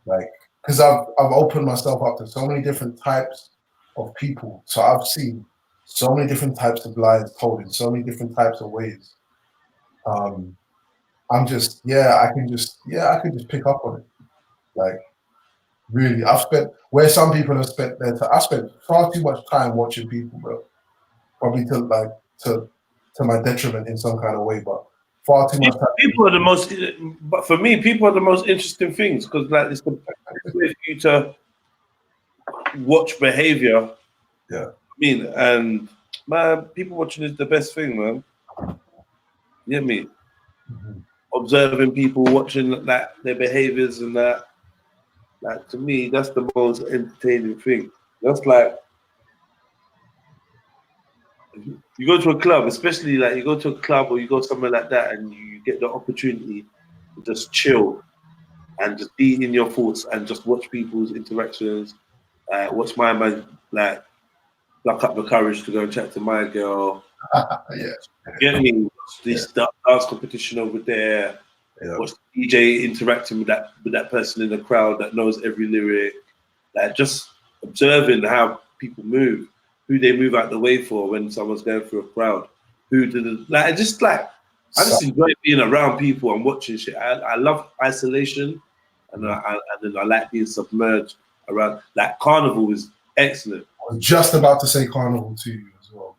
Like, because I've opened myself up to so many different types of people. So I've seen so many different types of lies told in so many different types of ways. I could just pick up on it. Like, really, I've spent, where some people have spent their time, I spent far too much time watching people, bro. Probably to my detriment in some kind of way, but far too much time. People are the most, but for me, people are the most interesting things, because like it's the best way for you to watch behavior. Yeah. I mean, and man, people watching is the best thing, man. You get me? Observing people, watching like their behaviors and that. Like to me, that's the most entertaining thing. That's like you go to a club, especially like you go to a club or you go somewhere like that, and you get the opportunity to just chill and just be in your thoughts and just watch people's interactions. Watch my man like pluck up the courage to go and chat to my girl. Yeah. Get me? This dance competition over there. Yeah. Watch the DJ interacting with that person in the crowd that knows every lyric. Like just observing how people move, who they move out the way for when someone's going through a crowd. I just enjoy being around people and watching shit. I love isolation, and then I like being submerged around. Like Carnival is excellent. I was just about to say Carnival to you as well.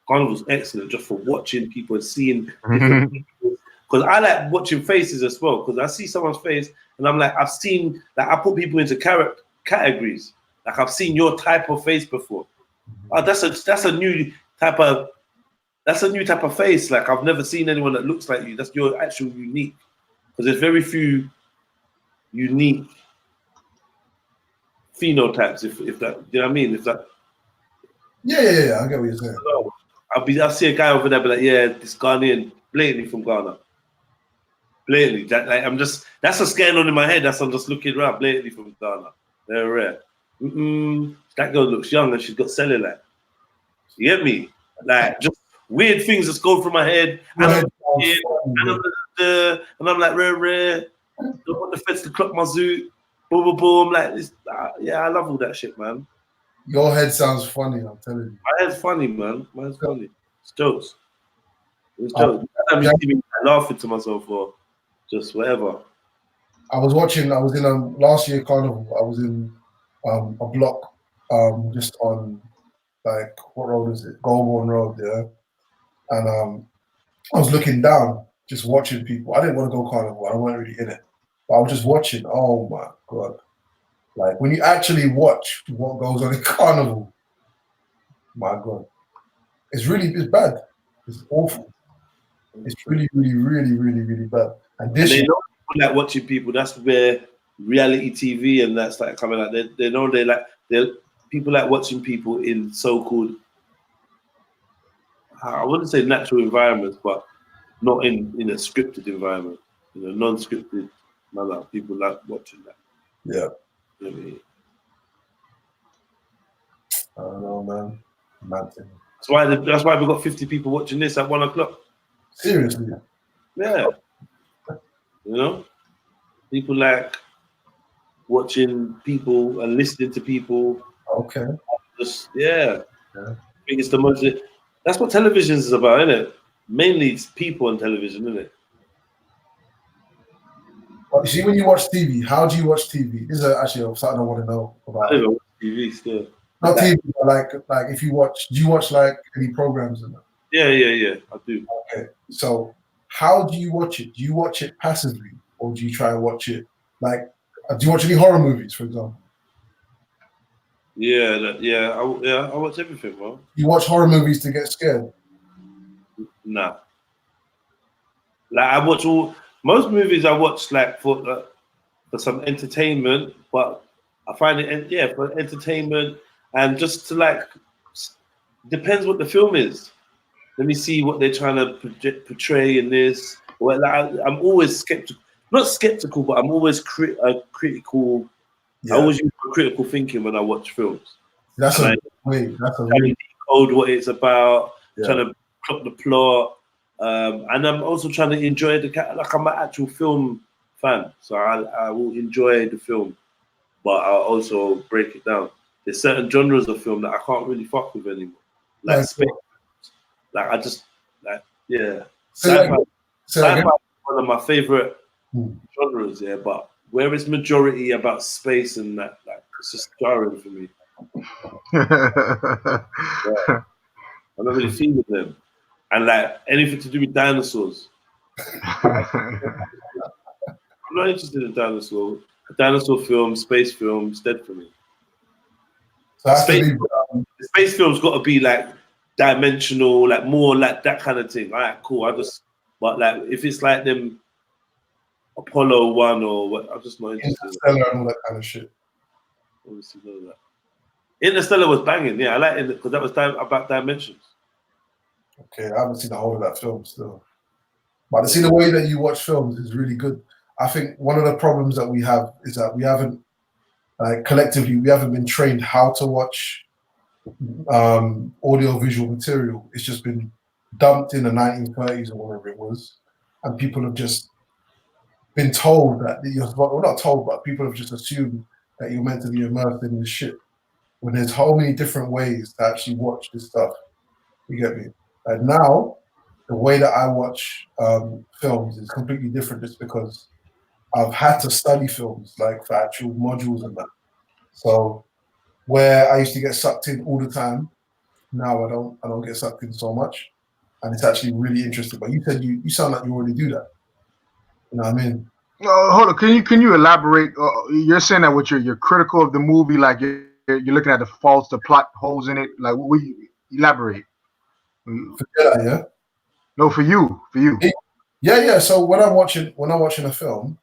Carnival's excellent just for watching people and seeing different people because I like watching faces as well. Because I see someone's face, and I'm like, I've seen like I put people into categories. Like I've seen your type of face before. Oh, that's a new type of face. Like I've never seen anyone that looks like you. That's your actual unique. Because there's very few unique phenotypes. If that, you know what I mean? If that. Yeah. I get what you're saying. I'll see a guy over there, be like, yeah, this Ghanaian, blatantly from Ghana. Blatantly, that's a scan on in my head. I'm just looking around, blatantly from Ghana. They're rare. That girl looks young and she's got cellulite. You get me? Like just weird things that's going through my head. And I'm like, rare. Don't want the feds to clock my zoo. Boom. Like this. Yeah, I love all that shit, man. Your head sounds funny, I'm telling you. My head's funny, man. My head's funny. It's jokes. It's jokes. I'm even laughing to myself or just whatever. I was in last year carnival. I was in a block just on like what road is it? Goulburn Road, yeah. And I was looking down, just watching people. I didn't want to go carnival. I wasn't really in it, but I was just watching. Oh my god! Like when you actually watch what goes on in carnival, my god, it's bad. It's awful. It's really bad. And this they know people like watching people. That's where reality TV and that's like coming out. They know people like watching people in so-called, I wouldn't say natural environments, but not in a scripted environment. You know, non-scripted. No, people like watching that. Yeah. You know what I mean? I don't know, man. Mad thing. That's why we got 50 people watching this at 1 o'clock. Seriously? Yeah. You know, people like watching people and listening to people. Okay. Just I think it's the most. That's what television is about, isn't it? Mainly, it's people on television, isn't it? But you see, when you watch TV, how do you watch TV? This is actually something I want to know about. I don't watch TV still. Not TV, but like if you watch, do you watch like any programs in that? Yeah, I do. Okay, so how do you watch it? Do you watch it passively, or do you try and watch it like? Do you watch any horror movies, for example? I watch everything, bro. You watch horror movies to get scared? Nah. Like I watch most movies. I watch like for some entertainment, but I find it for entertainment and just to like depends what the film is. Let me see what they're trying to portray in this. Well, I'm always skeptical. Not skeptical, but I'm always critical. Yeah. I always use critical thinking when I watch films. That's a way. That's a way. Decode what it's about. Trying to plot the plot, and I'm also trying to enjoy like I'm an actual film fan, so I will enjoy the film, but I'll also break it down. There's certain genres of film that I can't really fuck with anymore. Like space. Like I just sci-fi is one of my favorite genres, but where it's majority about space and that, like it's just jarring for me. I'm not really feeling them, and like anything to do with dinosaurs. I'm not interested in dinosaurs. Dinosaur films, space films, dead for me. So space films got to be like dimensional, like more like that kind of thing. All right, cool. But like if it's like them Apollo 1 or what, I'm just not interested. Interstellar and all that kind of shit. Obviously, none of that. Interstellar was banging. Yeah, I like it because that was about dimensions. Okay, I haven't seen the whole of that film still. But to see the way that you watch films is really good. I think one of the problems that we have is that we haven't, like collectively, we haven't been trained how to watch audio-visual material. It's just been dumped in the 1930s or whatever it was, and people have just been told that well, not told, but people have just assumed that you're meant to be immersed in this shit. When there's so many different ways to actually watch this stuff. You get me? And now, the way that I watch films is completely different just because I've had to study films, like for actual modules and that. So where I used to get sucked in all the time, now I don't get sucked in so much. And it's actually really interesting. But you said you sound like you already do that. You know what I mean? Hold on, can you elaborate? You're saying that what you're critical of the movie, like you're looking at the faults, the plot holes in it. Like, what you elaborate? Yeah. No, for you. Yeah. So when I'm watching a film,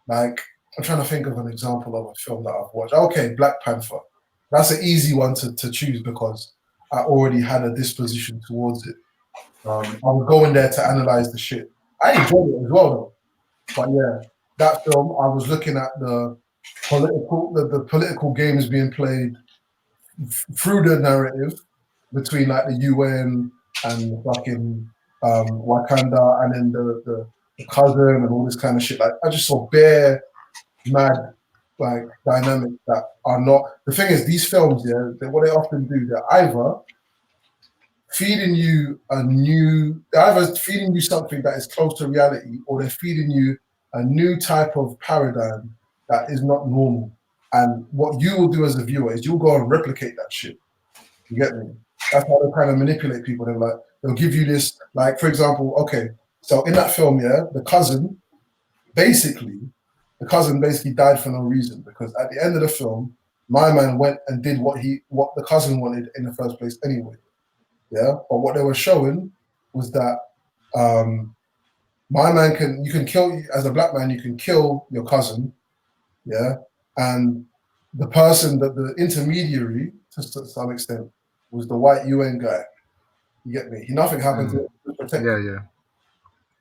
like I'm trying to think of an example of a film that I've watched. Okay, Black Panther. That's an easy one to choose because I already had a disposition towards it. I was going there to analyze the shit. I enjoyed it as well, though. But yeah, that film, I was looking at the political games being played through the narrative between like the UN and fucking Wakanda, and then the cousin and all this kind of shit. Like I just saw bare mad like dynamics that are not. The thing is, these films, what they often do, they're either feeding you something that is close to reality, or they're feeding you a new type of paradigm that is not normal. And what you will do as a viewer is you'll go and replicate that shit. You get me? That's how they kind of manipulate people. They'll give you this, like, for example, okay, so in that film, the cousin basically died for no reason, because at the end of the film, my man went and did what the cousin wanted in the first place anyway. Yeah, but what they were showing was that my man you can kill, as a black man, you can kill your cousin, yeah, and the person that the intermediary to some extent was the white UN guy. You get me? Nothing happened to him. Yeah. You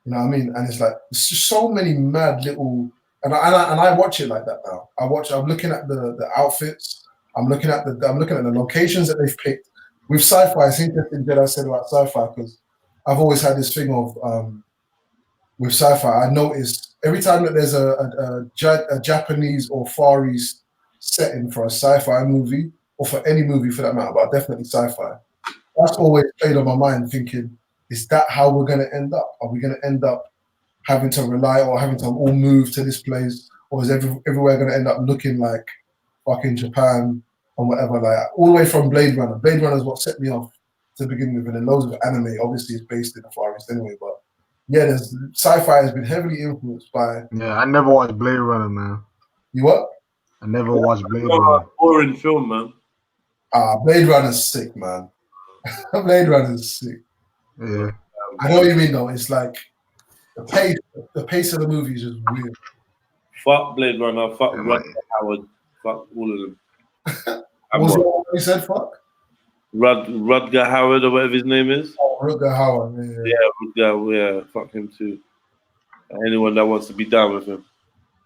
know what I mean? And it's like it's just so many mad little, and I watch it like that now. I'm looking at the outfits. I'm looking at the locations that they've picked. With sci-fi, it's interesting that I said about sci-fi, because I've always had this thing of with sci-fi. I noticed every time that there's a Japanese or Far East setting for a sci-fi movie, or for any movie for that matter, but definitely sci-fi, that's always played on my mind, thinking, is that how we're going to end up? Are we going to end up having to rely or having to all move to this place, or is everywhere going to end up looking like fucking Japan or whatever? Like all the way from Blade Runner. Blade Runner is what set me off to begin with, and then loads of anime. Obviously, it's based in the Far East anyway, but yeah, there's sci-fi has been heavily influenced by. Yeah, I never watched Blade Runner, man. You what? I never watched Blade Runner. Boring film, man. Blade Runner's sick, man. Blade Runner's sick. Yeah. I know what you mean, though. It's like the pace of the movie is just weird. Fuck Blade Runner, fuck Rutger Howard, fuck all of them. What was what you said, fuck? Rutger Howard or whatever his name is. Oh, Rutger Howard, Yeah, fuck him too. Anyone that wants to be down with him.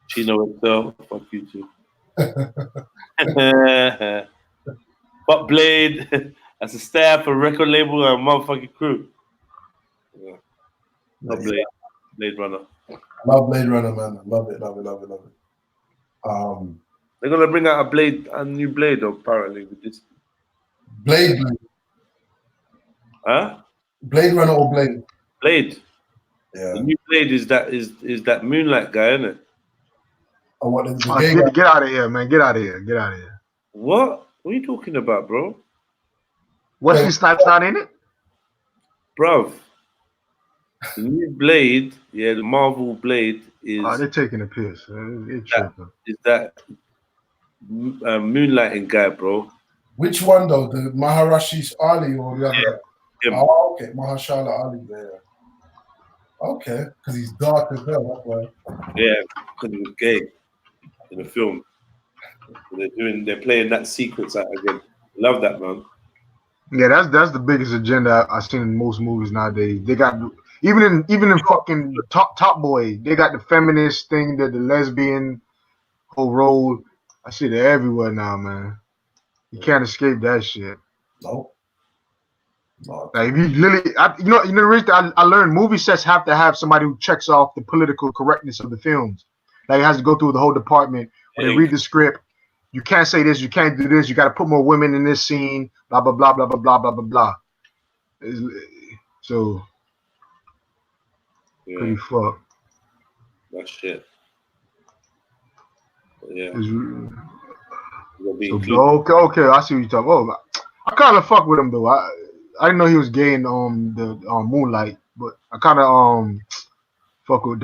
Chino Excel, fuck you too. Fuck Blade, as a staff, a record label, and a motherfucking crew. Yeah. Not Blade Runner. I love Blade Runner, man. I love it. They're gonna bring out a new Blade, apparently, with this. Blade. Huh? Blade Runner or Blade? Blade. Yeah. The new Blade is that Moonlight guy, isn't it? Oh, what? Get out of here, man. Get out of here. What? What are you talking about, bro? Wesley Snipes not in it? Bruv. The new Blade, the Marvel Blade is. Oh, they're taking a piss. Is that moonlighting guy, bro? Which one though? The Maharishi Ali or the other? Him. Oh, okay, Mahershala Ali. Yeah. Okay, because he's dark as hell. That's why. Yeah, because he was gay in the film. They're playing that sequence out again. Love that, man. Yeah, that's the biggest agenda I've seen in most movies nowadays. They got even in fucking Top Boy, they got the feminist thing, the lesbian whole role. I see it everywhere now, man. You can't escape that shit. No. Like if you literally, the reason I learned movie sets have to have somebody who checks off the political correctness of the films. Like it has to go through the whole department when they read the script. You can't say this. You can't do this. You got to put more women in this scene. Blah blah blah blah blah blah blah blah blah. So pretty fucked. That shit. Yeah. Okay. I see what you're talking about. I kind of fuck with him though. I didn't know he was gay in the Moonlight, but I kind of fuck with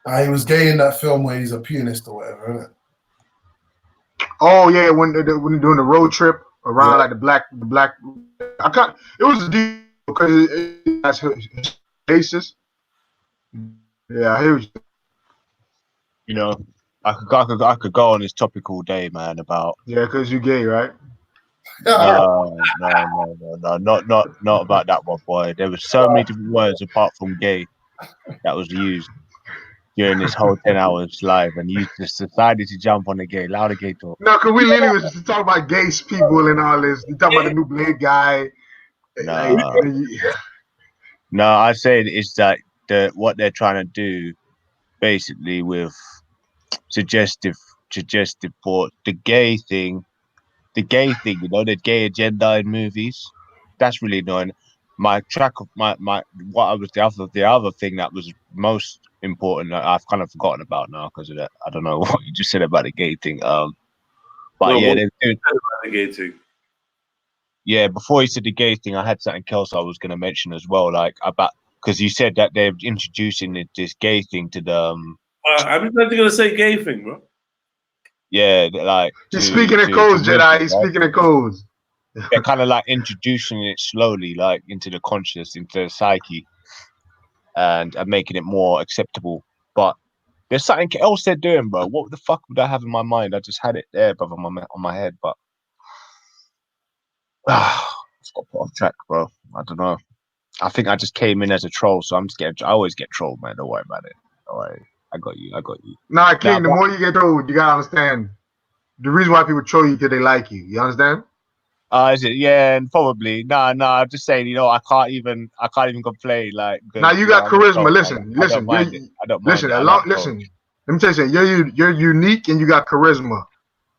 He was gay in that film where he's a pianist or whatever, isn't it? Oh yeah, when they're doing the road trip around like the black. I can't. It was a deal because that's his basis. Yeah, I hear you. You know, I could go on this topic all day, man. About because you're gay, right? no, not about that one, boy. There were so many different words apart from gay that was used during this whole 10 hours live, and you just decided to jump on the gay, louder gay talk. No, because we literally was just talking about gay people and all this. You talking about the new Blade guy. No, I said it's that what they're trying to do, basically with suggestive for the gay thing, you know, the gay agenda in movies. That's really annoying. My track of my what I was the other thing that was most important that I've kind of forgotten about now because of that. I don't know what you just said about the gay thing. But No, yeah, what they're doing about the gay thing? Yeah, before you said the gay thing, I had something else I was going to mention as well, like about because you said that they're introducing this gay thing to the. I'm just going to say gay thing, bro. Yeah, like he's speaking in codes, Jedi. He's speaking in codes. They're kind of like introducing it slowly, like into the conscious, into the psyche, and making it more acceptable. But there's something else they're doing, bro. What the fuck would I have in my mind? I just had it there, brother, on my head, but it's got put off track, bro. I don't know. I think I just came in as a troll, so I'm just getting. I always get trolled, man. Don't worry about it. All right, I got you. Nah, King. The more you get trolled, you gotta understand the reason why people troll you because they like you. You understand? Is it? Yeah, and probably. Nah. I'm just saying. You know, I can't even complain. Like, now you got charisma. Listen. I don't mind it. Listen. Let me tell you something. You're unique and you got charisma.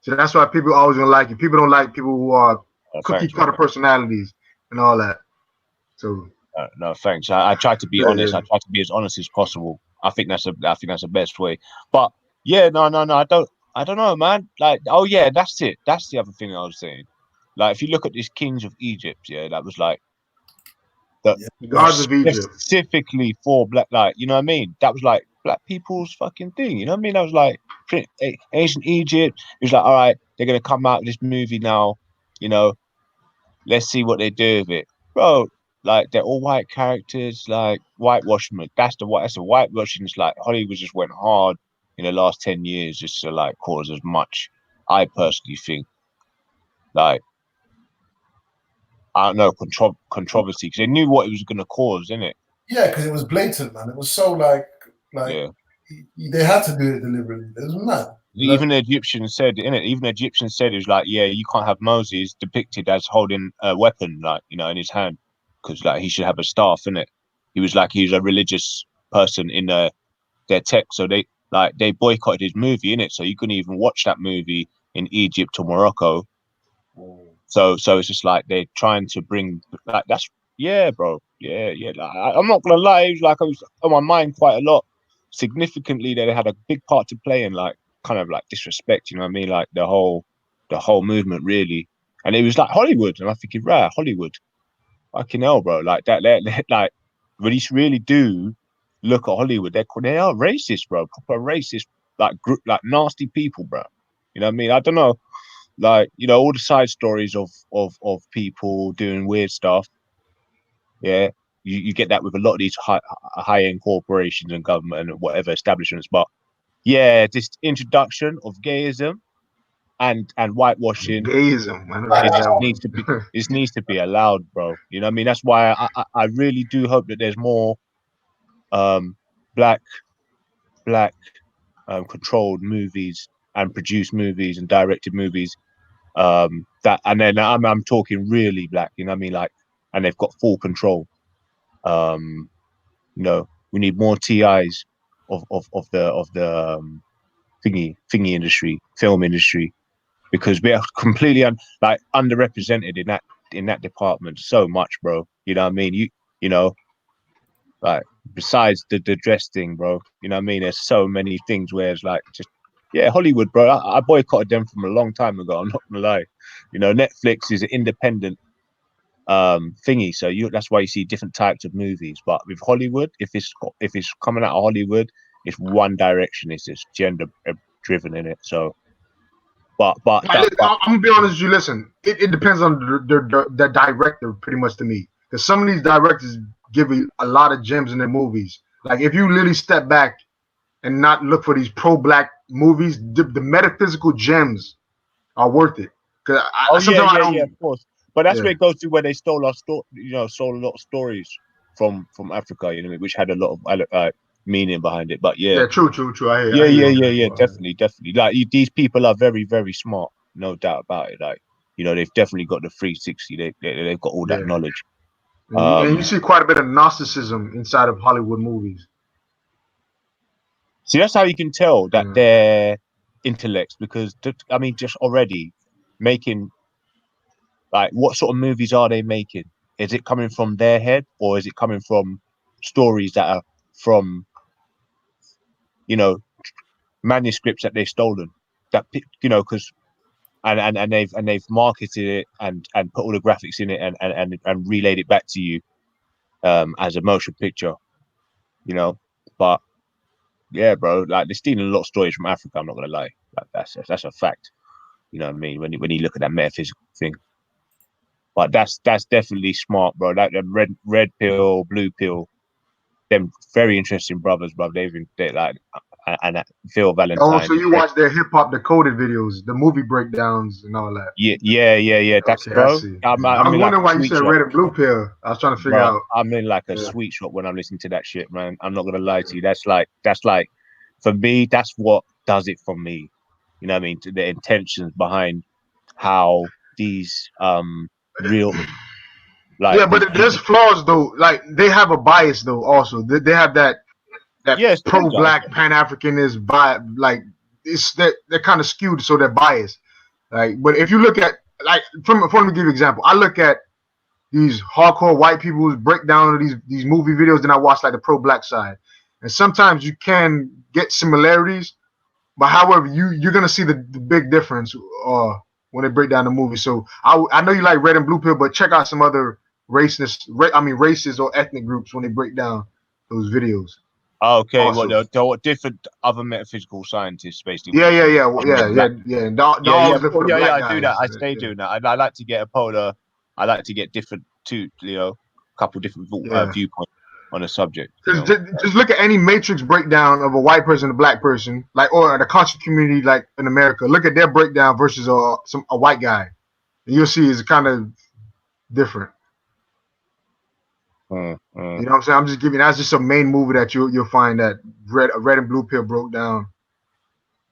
So that's why people always gonna like you. People don't like people who are cookie cutter personalities and all that. So no, thanks. I try to be honest. I try to be as honest as possible. I think that's the best way. But yeah, no. I don't know, man. Like, oh yeah, that's it. That's the other thing I was saying. Like, if you look at these kings of Egypt, yeah, that was like the gods of Egypt specifically for black. Like, you know what I mean? That was like black people's fucking thing. You know what I mean? That was like ancient Egypt. It was like, all right, they're gonna come out with this movie now. You know, let's see what they do with it, bro. Like, they're all white characters, like whitewashing. That's the whitewashing. It's like Hollywood just went hard in the last 10 years just to like cause as much. I personally think, like, I don't know, controversy because they knew what it was going to cause, innit? Yeah, because it was blatant, man. It was so like yeah. They had to do it deliberately. It was mad. Even the Egyptians said, innit? Even the Egyptians said it was like, yeah, you can't have Moses depicted as holding a weapon, like, you know, in his hand, because like he should have a staff, innit? He was a religious person in their text, so they boycotted his movie, innit? So you couldn't even watch that movie in Egypt or Morocco. So it's just like they're trying to bring like that's bro, yeah. Like, I'm not gonna lie, it was like I was on my mind quite a lot, significantly. That they had a big part to play in like kind of like disrespect, you know what I mean? Like the whole movement really, and it was like Hollywood, and I'm thinking, right, Hollywood, fucking hell, bro, like that, like really do look at Hollywood. They are racist, bro, proper racist, like group, like nasty people, bro. You know what I mean? I don't know. Like, you know, all the side stories of people doing weird stuff. Yeah, you get that with a lot of these high end corporations and government and whatever establishments. But yeah, this introduction of gayism and whitewashing, it needs to be allowed, bro. You know what I mean? That's why I really do hope that there's more black controlled movies and produced movies and directed movies. That, and then I'm talking really black, you know what I mean? Like, and they've got full control. You know, we need more TIs of the thingy industry, film industry, because we are completely underrepresented in that department so much, bro. You know what I mean? You know, like, besides the dress thing, bro, you know what I mean? There's so many things where it's like just Hollywood, bro. I boycotted them from a long time ago. I'm not gonna lie. You know, Netflix is an independent thingy, so that's why you see different types of movies. But with Hollywood, if it's coming out of Hollywood, it's one direction. It's just gender driven in it. So, but I'm gonna be honest with you. Listen, it depends on the director, pretty much to me, because some of these directors give you a lot of gems in their movies. Like if you really step back and not look for these pro-black movies, the metaphysical gems are worth it. Because sometimes I don't. Of course. But that's Yeah. where it goes to where they stole our stole a lot of stories from Africa, you know, which had a lot of meaning behind it. But yeah, true. I hear you. Definitely. Like these people are very, very smart, no doubt about it. Like, you know, they've definitely got the 360. They've got all that knowledge. And you see quite a bit of Gnosticism inside of Hollywood movies. See, that's how you can tell that they're intellects, because I mean, just already making, like, what sort of movies are they making? Is it coming from their head, or is it coming from stories that are from, you know, manuscripts that they've stolen? That, you know, because and they've marketed it and put all the graphics in it and relayed it back to you as a motion picture, you know. But yeah, bro, like they're stealing a lot of stories from Africa. I'm not gonna lie, like that's a fact. You know what I mean? When you look at that metaphysical thing. But that's definitely smart, bro. That red pill, blue pill, them very interesting brothers, bro. They like and Phil Valentine. Oh, so you watch their hip hop decoded videos, the movie breakdowns and all that. Yeah. That's okay, bro. I see. I'm wondering like why you said red and blue pill. I was trying to figure out. I'm in like a sweet shop when I'm listening to that shit, man. I'm not gonna lie to you. That's like for me, that's what does it for me. You know what I mean? The intentions behind how these real, like, yeah, but there's flaws though. Like they have a bias though. Also, they have that pro-black Pan-Africanist vibe. Like they're kind of skewed, so they're biased. Like, but if you look at, like, let me give you an example. I look at these hardcore white people's breakdown of these movie videos, then I watch like the pro-black side, and sometimes you can get similarities, but however you're gonna see the big difference when they break down the movie. So I know you like red and blue pill, but check out some other racist or ethnic groups when they break down those videos. Okay, Also. what different other metaphysical scientists basically? Yeah. I do that. I stay doing that. I like to get a polar. I like to get different couple different viewpoints on a subject. Just look at any matrix breakdown of a white person, a black person, like, or the conscious community, like in America. Look at their breakdown versus a white guy, and you'll see it's kind of different. You know what I'm saying? I'm just giving. That's just a main movie that you'll find that red and blue pill broke down,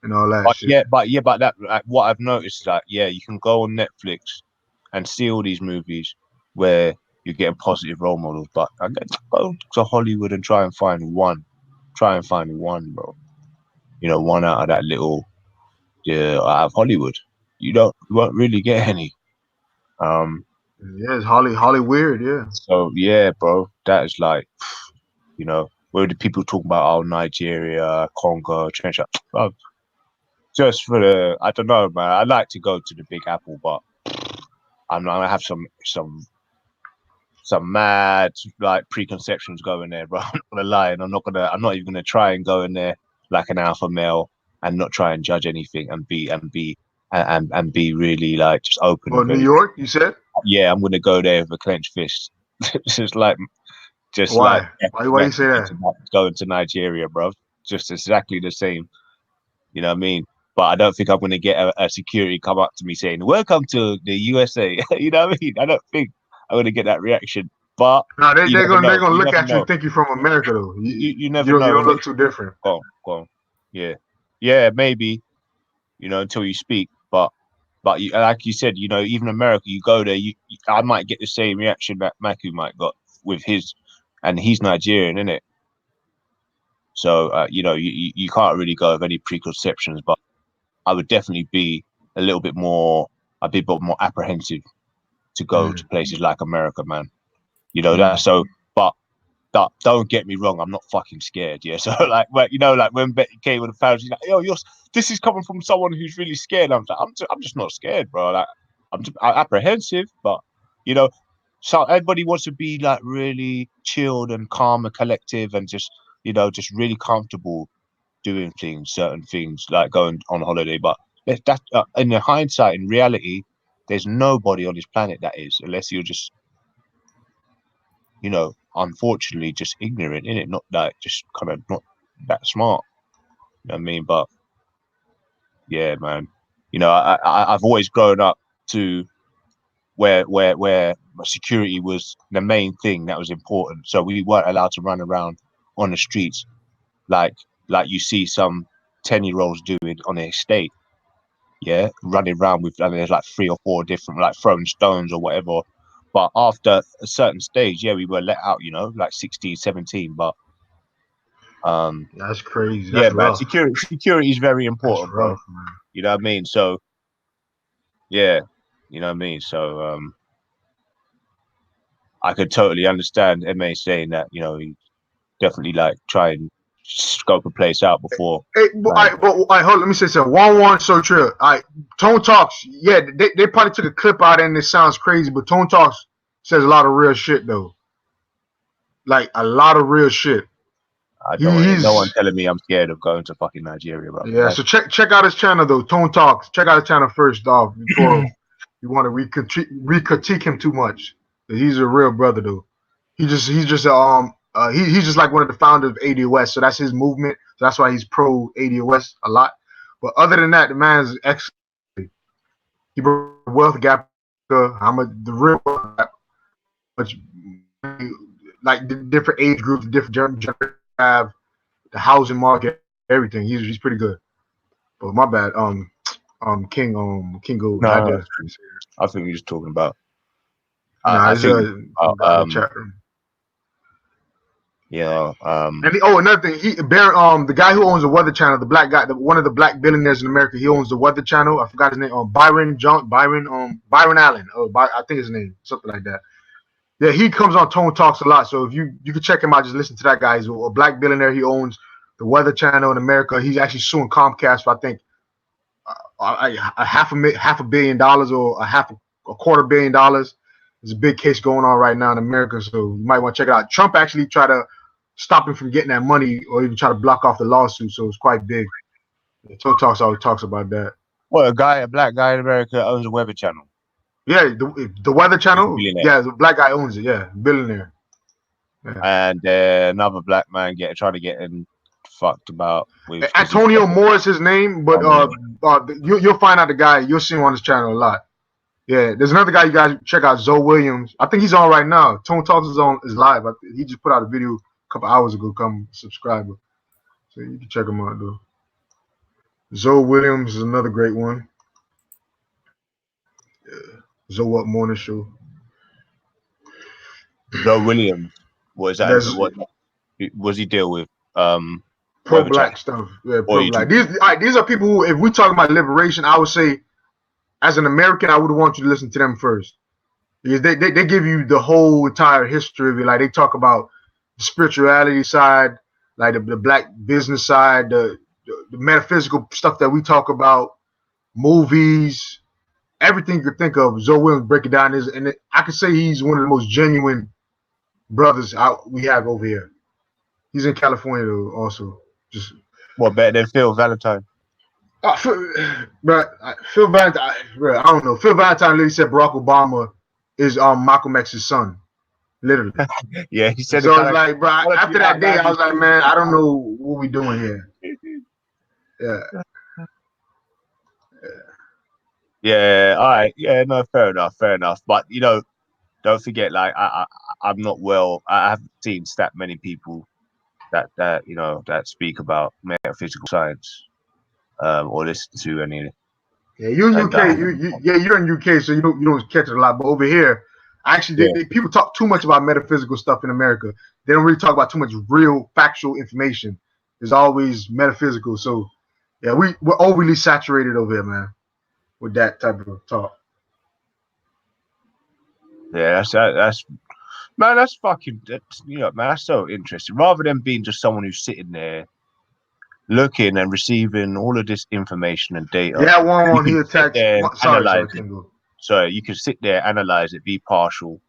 and all that. Shit. But that, like, what I've noticed is that you can go on Netflix and see all these movies where you're getting positive role models, but go to Hollywood and try and find one, bro. You know, one out of that little out of Hollywood. You won't really get any. Yeah, it's Holly weird, yeah. So yeah, bro, that is like, you know, where the people talk about Nigeria, Congo, Trinidad, just for the, I don't know, man. I like to go to the Big Apple, but I'm gonna have some mad like preconceptions going there, bro. I'm not gonna lie, and I'm not even gonna try and go in there like an alpha male and not try and judge anything and be really like just open. Oh, New York, you said? Yeah, I'm gonna go there with a clenched fist. just why? Like why you say that? Going to Nigeria, bro. Just exactly the same. You know what I mean? But I don't think I'm gonna get a security come up to me saying, "Welcome to the USA." You know what I mean? I don't think I'm gonna get that reaction. But no, they're gonna look at you and think you're from America, though. You never know. You don't look too different. Go on. Yeah, maybe. You know, until you speak, but you, like you said, you know, even America, you go there, I might get the same reaction that Maku might got with his, and he's Nigerian, isn't it? So you know, you can't really go with any preconceptions, but I would definitely be a bit more apprehensive to go to places like America, man. You know that. So, but don't get me wrong, I'm not fucking scared. Yeah. So like, you know, like when Betty came with the found, she's like, "Yo, this is coming from someone who's really scared." I'm like, I'm just not scared, bro. Like, I'm apprehensive, but you know, so everybody wants to be like really chilled and calm and collective and just, you know, just really comfortable. doing certain things, like going on holiday. But that in the hindsight, in reality, there's nobody on this planet that is, unless you're just, unfortunately, just ignorant, innit? Not like just kind of not that smart. You know what I mean? But yeah, man. I've always grown up to where security was the main thing that was important. So we weren't allowed to run around on the streets like you see some 10-year-olds doing on the estate. Yeah, running around with, there's like 3 or 4 different, like throwing stones or whatever. But after a certain stage, yeah, we were let out, like 16, 17. But that's crazy. Yeah, that's man. rough. Security is very important, That's rough, bro. man. You know what I mean? So yeah, you know what I mean? So I could totally understand MA saying that, he definitely like try and scope a place out before. Hey, hold on, let me say something. 1-1, so true. Tone Talks, yeah, they probably took a clip out and it sounds crazy, but Tone Talks says a lot of real shit though. Like a lot of real shit. I don't. No one telling me I'm scared of going to fucking Nigeria, bro. Yeah, so check out his channel though, Tone Talks. Check out his channel first off before you want to re-critique him too much. He's a real brother though. He's just just like one of the founders of ADOS, so that's his movement. So that's why he's pro ADOS a lot. But other than that, the man is excellent. He broke the wealth gap. The real wealth gap, which like the different age groups, different generations have, the housing market, everything. He's pretty good. But my bad. Kingo. No, I think you're just talking about. Nah, chat room. Another thing, the guy who owns the Weather Channel, the black guy, one of the black billionaires in America, he owns the Weather Channel. I forgot his name. Byron Allen. I think his name, something like that. Yeah, he comes on Tone Talks a lot. So if you can check him out, just listen to that guy. He's a black billionaire. He owns the Weather Channel in America. He's actually suing Comcast for, I think, $500 million or $250 million. There's a big case going on right now in America, so you might want to check it out. Trump actually tried to stop him from getting that money, or even try to block off the lawsuit, so it's quite big. Tone Talks always talks about that. Well, a black guy in America owns a Weather Channel. Yeah, the Weather Channel. Yeah, the black guy owns it. Yeah, billionaire. Yeah. And another black man trying to get him fucked about with Antonio Moore is his name, but you'll find out the guy. You'll see him on his channel a lot. Yeah, there's another guy you guys check out, Zoe Williams. I think he's on right now. Tone Talks is live. He just put out a video a couple hours ago. Come subscribe, so you can check him out though. Zoe Williams is another great one. Yeah. Zoe Up Morning Show. Zoe Williams. What is that? What was he deal with? Pro-black stuff. Yeah, pro-black. These are people who, if we talk about liberation, I would say, as an American, I would want you to listen to them first. Because they give you the whole entire history of it. Like, they talk about the spirituality side, like the black business side, the metaphysical stuff that we talk about, movies, everything you could think of. Zoe Williams break it down. I could say he's one of the most genuine brothers we have over here. He's in California though, also. Just better than Phil Valentine? Phil Valentine, I don't know. Phil Valentine literally said Barack Obama is Malcolm X's son, literally. Yeah, he said. So I was like, bro. After that day, I was like, man, I don't know what we doing here. Yeah. Yeah. All right. Yeah. No. Fair enough. But don't forget, like I'm not well. I haven't seen that many people that speak about metaphysical science, or listen to any. Yeah, you're in UK. You're in UK, so you don't catch it a lot. But over here, actually, people talk too much about metaphysical stuff in America. They don't really talk about too much real factual information. It's always metaphysical. So yeah, we're overly saturated over here, man, with that type of talk. Yeah, that's fucking, man, that's so interesting. Rather than being just someone who's sitting there looking and receiving all of this information and data. Yeah, one he attacks. Sorry, so you can sit there, analyze it, be partial,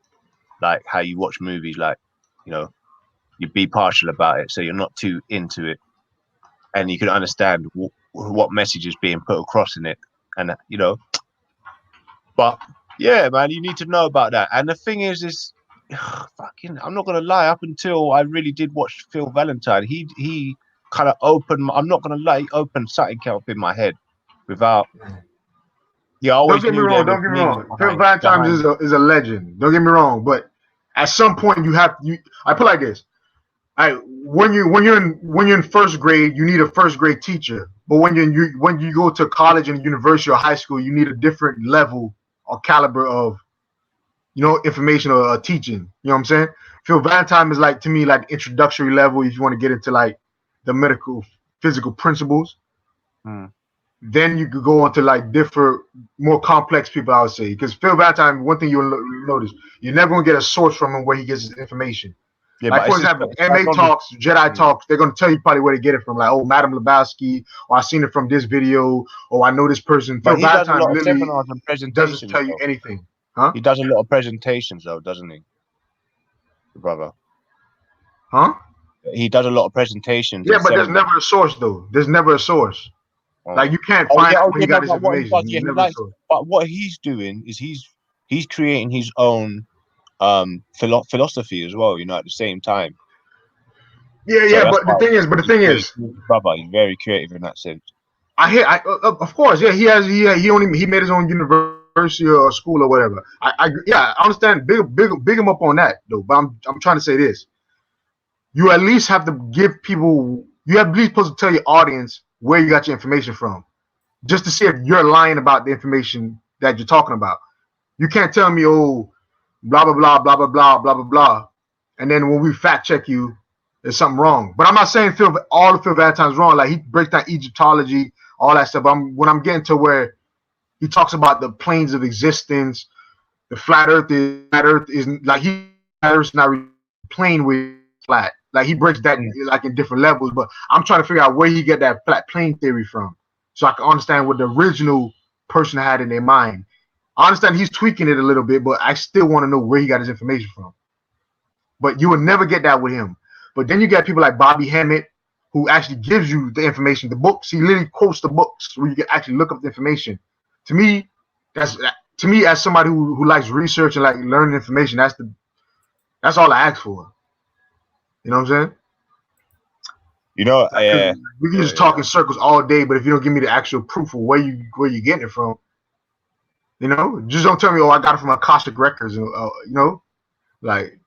like how you watch movies, like you be partial about it, so you're not too into it, and you can understand what message is being put across in it, and you know. But yeah, man, you need to know about that. And the thing is fucking, I'm not gonna lie. Up until I really did watch Phil Valentine, he kind of opened. I'm not gonna lie, he opened something up in my head without. Yeah, I always Don't get me knew there wrong. was Don't get me meaning wrong. Phil Valentine is a legend. Don't get me wrong. But at some point, I put it like this. When you're in first grade, you need a first grade teacher. But when you go to college and university or high school, you need a different level or caliber of, information or teaching. You know what I'm saying? Phil Valentine is like, to me, like introductory level if you want to get into like the medical physical principles. Then you could go on to like different, more complex people, I would say. Because Phil Valentine, one thing you'll notice, you're never gonna get a source from him where he gets his information. Yeah, like, for example, MA talks, Jedi talks, they're gonna tell you probably where to get it from. Like, oh, Madame Lebowski, or I seen it from this video, or I know this person. But Phil he does a Valentine lot of literally seminars and presentations. doesn't tell you anything. Huh? He does a lot of presentations, though, doesn't he, brother? Huh? He does a lot of presentations. Yeah, and but there's seminars. never a source though. There's never a source. Like, you can't Oh, find yeah, out where he got his but what he information. does, yeah, There's he never a likes. source. But what he's doing is he's creating his own philosophy as well. You know, at the same time. Yeah, but the thing is, brother, he's very creative in that sense. Of course, yeah, he made his own university or school or whatever. I understand. Big him up on that though. But I'm trying to say this: you at least have to give people. You at least supposed to tell your audience where you got your information from, just to see if you're lying about the information that you're talking about. You can't tell me, oh, blah blah blah blah blah blah blah blah blah, and then when we fact check you, there's something wrong. But I'm not saying all of Phil Valentine's wrong. Like, he breaks down Egyptology, all that stuff. When I'm getting to where he talks about the planes of existence, the flat Earth is like flat Earth's not really plane with flat. Like, he breaks that like in different levels. But I'm trying to figure out where he get that flat plane theory from, so I can understand what the original person had in their mind. I understand he's tweaking it a little bit, but I still want to know where he got his information from. But you will never get that with him. But then you got people like Bobby Hammett, who actually gives you the information, the books. He literally quotes the books where you can actually look up the information. To me, as somebody who likes research and like learning information, that's all I ask for. You know what I'm saying? You know, we can just talk in circles all day, but if you don't give me the actual proof of where you're getting it from, just don't tell me, oh, I got it from Akashic Records, like.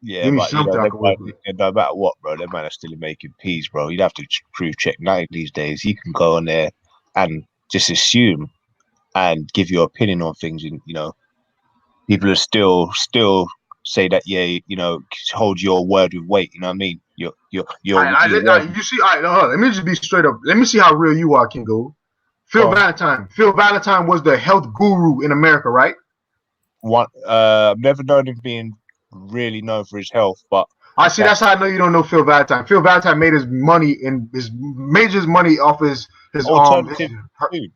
Yeah, but no matter what, bro, that man are still making peace, bro. You'd have to prove check 90 these days. You can go on there and just assume and give your opinion on things, and people are still say that, hold your word with weight. You know what I mean? You see, let me just be straight up. Let me see how real you are, Kingo. Phil Valentine was the health guru in America, right? I've never known him being really known for his health, but I see. That's how I know you don't know Phil Valentine. Phil Valentine made his money off his alternative food.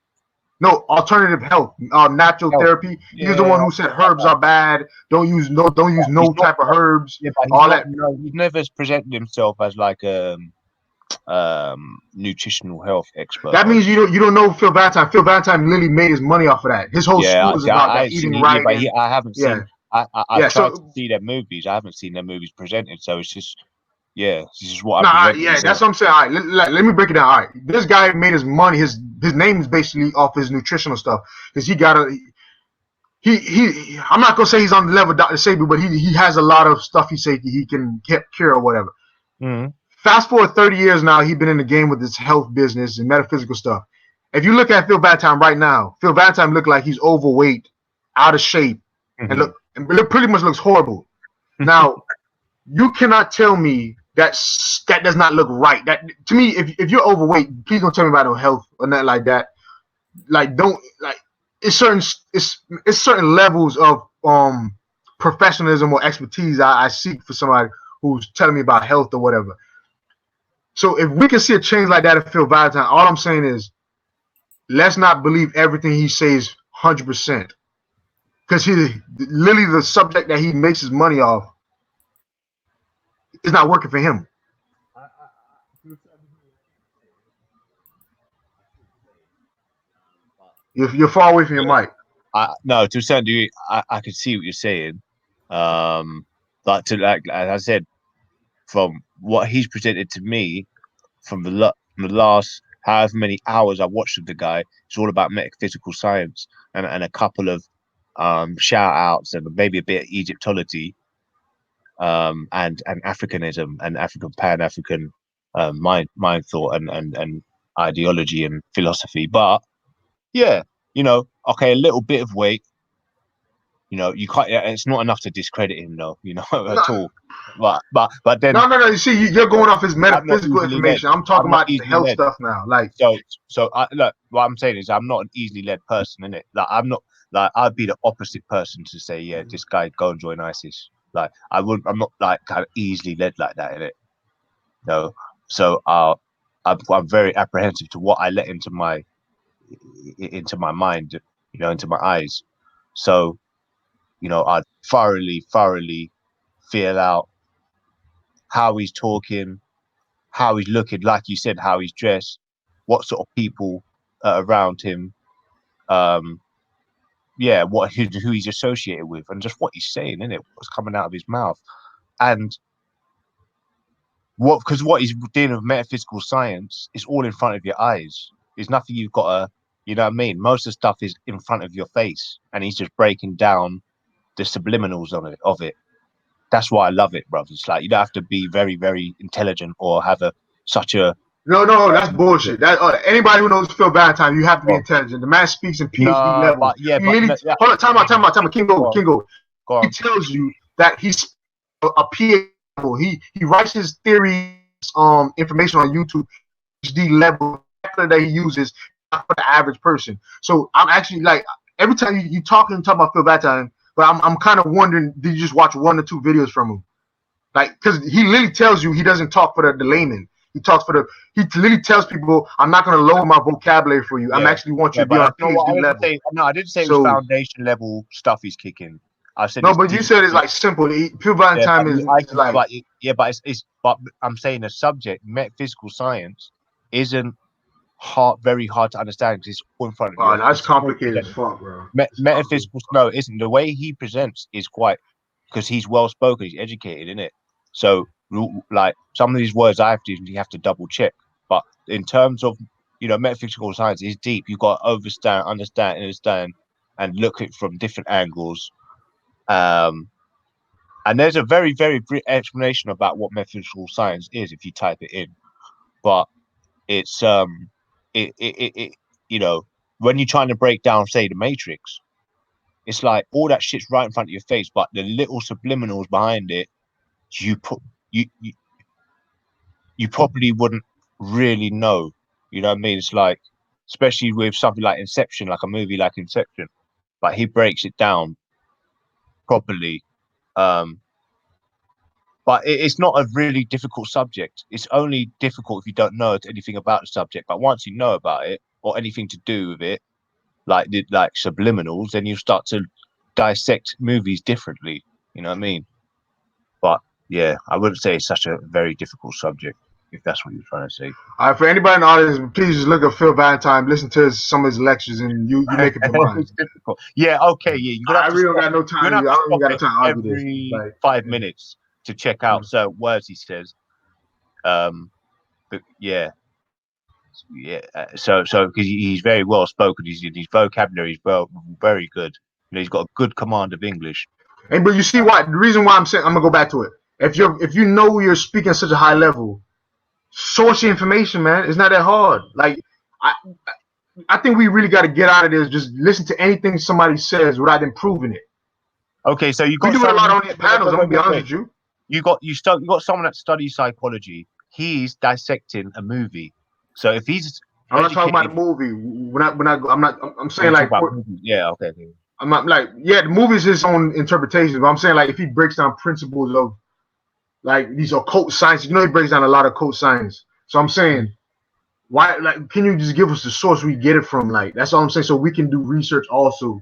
No, alternative health, natural therapy. Yeah. He's the one who said herbs are bad. Don't use no type of herbs. Yeah, but he's never presented himself as like a nutritional health expert. That means you don't know Phil Valentine. Phil Valentine literally made his money off of that. His whole school is about that, eating right. But I haven't seen. I tried to see their movies. I haven't seen their movies presented, so it's just this is what I'm presenting. That's what I'm saying. All right, let me break it down. All right, this guy made his money. His name is basically off his nutritional stuff, because he got I'm not gonna say he's on the level of Dr. Sabi, but he has a lot of stuff he said he can cure or whatever. Mm-hmm. Fast forward 30 years now, he's been in the game with this health business and metaphysical stuff. If you look at Phil Valentine right now, Phil Valentine look like he's overweight, out of shape, and pretty much looks horrible. Now, you cannot tell me that does not look right. That, to me, if you're overweight, please don't tell me about no health or nothing like that. It's certain levels of professionalism or expertise I seek for somebody who's telling me about health or whatever. So if we can see a change like that in Phil Valentine, all I'm saying is, let's not believe everything he says 100%. Because literally the subject that he makes his money off is not working for him. You're far away from your mic. No, to a certain degree, I can see what you're saying. But to like as I said, from what he's presented to me, from the last however many hours I watched of the guy, it's all about metaphysical science and a couple of shout outs and maybe a bit of Egyptology, and Africanism and African Pan-African mind thought and ideology and philosophy. But yeah, okay, a little bit of weight. You can't. It's not enough to discredit him, though. At all. But then. No. You see, you're going off his metaphysical information. I'm talking about the health stuff now. Like so. Look, what I'm saying is, I'm not an easily led person, innit? Like, I'm not. Like, I'd be the opposite person to say, yeah, this guy go and join ISIS. Like, I'm not like kind of easily led like that, innit? No. So I'm very apprehensive to what I let into my mind, into my eyes. So. I'd thoroughly feel out how he's talking, how he's looking, like you said, how he's dressed, what sort of people around him, who he's associated with, and just what he's saying, innit? What's coming out of his mouth, and because what he's dealing with metaphysical science is all in front of your eyes. There's nothing you've got to, you know what I mean? Most of the stuff is in front of your face, and he's just breaking down the subliminals of it. That's why I love it, bro. It's like you don't have to be very, very intelligent or have such a. No, that's bullshit. That anybody who knows Phil Valentine, you have to be intelligent. The man speaks in PhD level. But yeah, hold on, time out. Kingo. He tells you that he's a PhD level. He writes his theories, information on YouTube, PhD level that he uses for the average person. So I'm actually like every time you talk about Phil Valentine. But I'm kind of wondering, did you just watch 1 or 2 videos from him? Like, because he literally tells you he doesn't talk for the layman. He literally tells people, I'm not going to lower my vocabulary for you. Yeah. I'm actually want you to be on PhD level. I didn't say it was foundation level stuff he's kicking. I said no, but you said it's like simple. Phil Valentine is like. But I'm saying the subject, metaphysical science, isn't very hard to understand because it's all in front of you. That's complicated as fuck, bro. Metaphysical, no, it isn't. The way he presents is quite, because he's well spoken, he's educated, in it. So, like some of these words I have to double check. But in terms of metaphysical science is deep. You've got to understand, and look at it from different angles. And there's a very, very brief explanation about what metaphysical science is if you type it in. But it's when you're trying to break down, say, the Matrix, it's like all that shit's right in front of your face, but the little subliminals behind it, you probably wouldn't really know. You know what I mean? It's like, especially with something like Inception, like a movie like Inception, like he breaks it down properly. But it's not a really difficult subject. It's only difficult if you don't know anything about the subject. But once you know about it or anything to do with it, like subliminals, then you start to dissect movies differently. You know what I mean? But yeah, I wouldn't say it's such a very difficult subject, if that's what you're trying to say. All right, for anybody in the audience, please just look at Phil Valentine, listen to some of his lectures, and you make up your mind. It's difficult. Yeah, okay, yeah. I really don't got no time. I don't even got no time to argue every this. Like, 5 minutes to check out certain words he says. But yeah. So because he's very well spoken, his vocabulary is very good. He's got a good command of English. And but you see why the reason why I'm saying, I'm gonna go back to it. If you know you're speaking at such a high level, source your information, man. It's not that hard. Like I think we really got to get out of this. Just listen to anything somebody says without them proving it. Okay, so you we do it a lot on these panels. I'm gonna be honest with you. You got someone that studies psychology. He's dissecting a movie. So if he's I'm not talking about the movie. I'm saying like yeah, okay. I'm not like the movie is his own interpretation, but I'm saying like if he breaks down principles of like these occult science, he breaks down a lot of occult science. So I'm saying, why like can you just give us the source we get it from? Like that's all I'm saying, so we can do research also.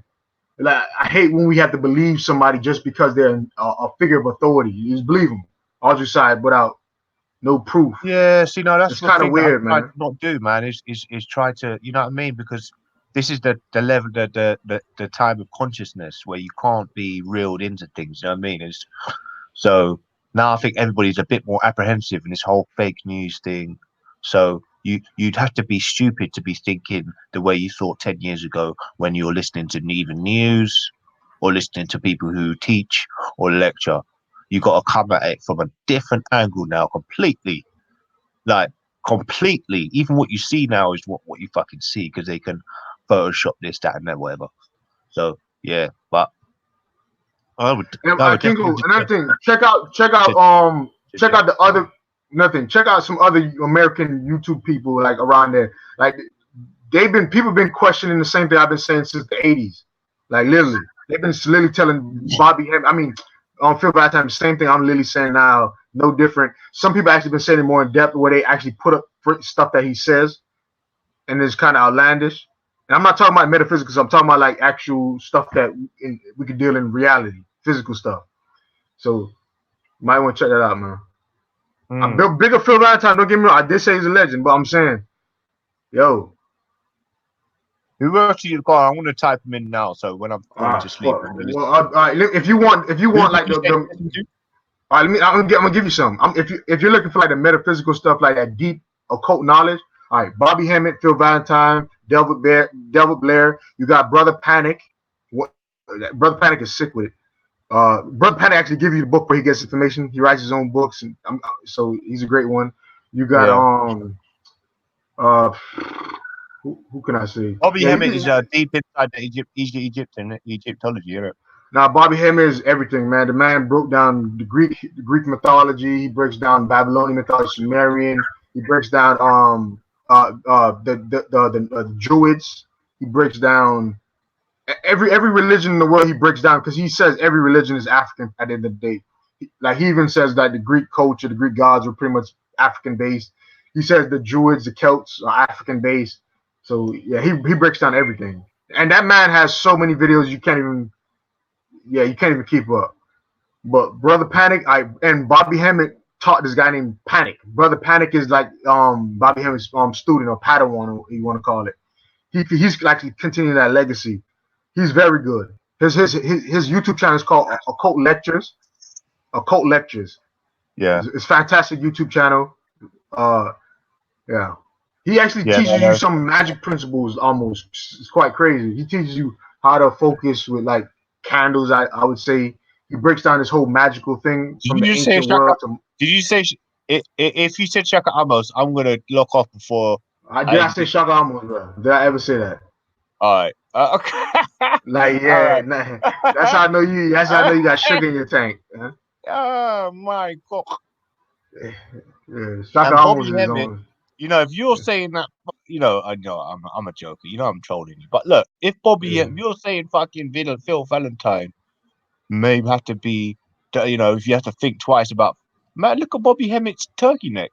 Like I hate when we have to believe somebody just because they're a figure of authority. You just believe them all your side without no proof. Yeah, see, no, that's kind of weird, man. Not do, man. Is try to, you know what I mean? Because this is the level, the time of consciousness where you can't be reeled into things. You know what I mean? So now I think everybody's a bit more apprehensive in this whole fake news thing. So you'd have to be stupid to be thinking the way you thought 10 years ago when you were listening to even news or listening to people who teach or lecture. You got to come at it from a different angle now, completely. Like, completely. Even what you see now is what you fucking see, because they can Photoshop this, that, and that, whatever. So, yeah, but I would Kingo, another thing, check out the other check out some other American YouTube people like around there. Like people been questioning the same thing I've been saying since the 80s. Like literally. They've been literally telling Bobby Hemmett, I mean, on Phil Valentine, the same thing I'm literally saying now, no different. Some people actually been saying it more in depth where they actually put up stuff that he says and it's kind of outlandish. And I'm not talking about metaphysics, I'm talking about like actual stuff that we could deal in reality, physical stuff. So you might want to check that out, man. I'm bigger Phil Valentine, don't get me wrong. I did say he's a legend, but I'm saying, yo. Who else do you call? I'm gonna type him in now, so when I'm falling to sleep. If you want like the all right, I'm gonna give you some. If you're looking for like the metaphysical stuff, like that deep occult knowledge, all right, Bobby Hemmett, Phil Valentine, Delbert Blair. You got Brother Panic. Brother Panic is sick with it. Brother Panic actually gives you the book where he gets information. He writes his own books, and so he's a great one. You got who can I say? Bobby Hemmett is deep inside the Egyptology, isn't it? Now, Bobby Hemmett is everything, man. The man broke down the Greek mythology. He breaks down Babylonian mythology, Sumerian. He breaks down the Druids. He breaks down every religion in the world. He breaks down because he says every religion is African at the end of the day. Like he even says that the Greek culture, the Greek gods were pretty much African based. He says the Druids, the Celts are African based. So yeah, he breaks down everything. And that man has so many videos you can't even keep up. But Brother Panic, and Bobby Hemmett taught this guy named Panic. Brother Panic is like Bobby Hemmett's student or Padawan, or you want to call it. He's actually continuing that legacy. He's very good. His YouTube channel is called Occult Lectures. Occult Lectures. Yeah, it's fantastic YouTube channel. Yeah. He actually teaches you some magic principles almost. It's quite crazy. He teaches you how to focus with like candles, I would say. He breaks down this whole magical thing from the ancient world. Did you say if you said Shaka Amos, I'm gonna lock off before. Did I say Shaka Amos, bro? Did I ever say that? All right. Okay. Like yeah, nah, that's how I know you. That's how I know you got sugar in your tank. Huh? Oh my god. Yeah, Shaka Amos is on. You know, if you're saying that, you know, I know I'm a joker. You know, I'm trolling you. But look, if if you're saying fucking Phil Valentine, may have to be, you know, if you have to think twice about, man, look at Bobby Hemmett's turkey neck.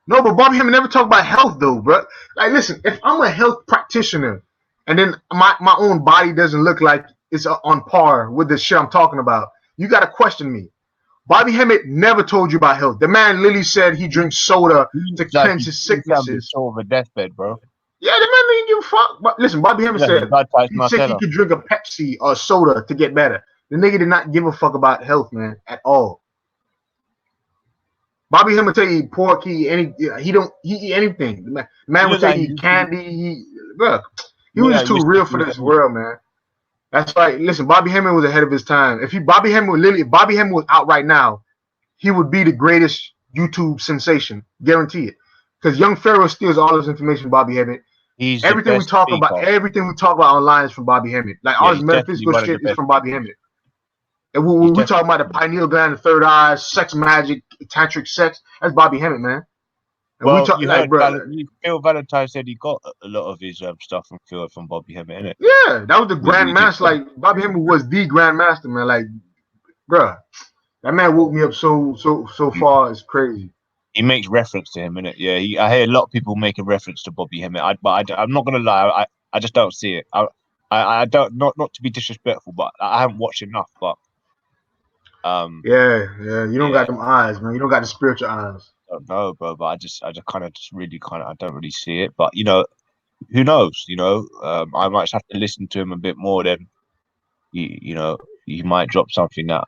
No, but Bobby Hemmett never talk about health though, bro. Like, listen, if I'm a health practitioner and then my own body doesn't look like it's on par with the shit I'm talking about, you got to question me. Bobby Hemmett never told you about health. The man literally said he drinks soda to cleanse his sicknesses. Over a deathbed, bro. Yeah, the man didn't give a fuck. But listen, Bobby Hemmett said he could drink a Pepsi or soda to get better. The nigga did not give a fuck about health, man, at all. Bobby Hemmett tell you pork, he eat anything. The man would tell you candy. He was too real for this world, man. That's right. Listen, Bobby Hemmett was ahead of his time. If Bobby Hemmett was out right now, he would be the greatest YouTube sensation. Guarantee it. Because Young Pharaoh steals all his information from Bobby Hemmett. Everything we talk about online is from Bobby Hemmett. Like all his metaphysical shit is from Bobby Hemmett. And we talk about the pineal gland, the third eye, sex magic, tantric sex. That's Bobby Hemmett, man. And well, we talk, Phil Valentine said he got a lot of his stuff from Bobby Hemmett, innit? Yeah, that was the grandmaster. Like Bobby Hemmett was the grandmaster, man. Like, bruh, that man woke me up so far. It's crazy. He makes reference to him, innit? Yeah, I hear a lot of people making reference to Bobby Hemmett. But I'm not gonna lie, I just don't see it. I don't not to be disrespectful, but I haven't watched enough. But you don't got them eyes, man. You don't got the spiritual eyes. I don't know, bro, but I don't really see it. But you know, who knows? You know, I might have to listen to him a bit more. Then, you know, he might drop something that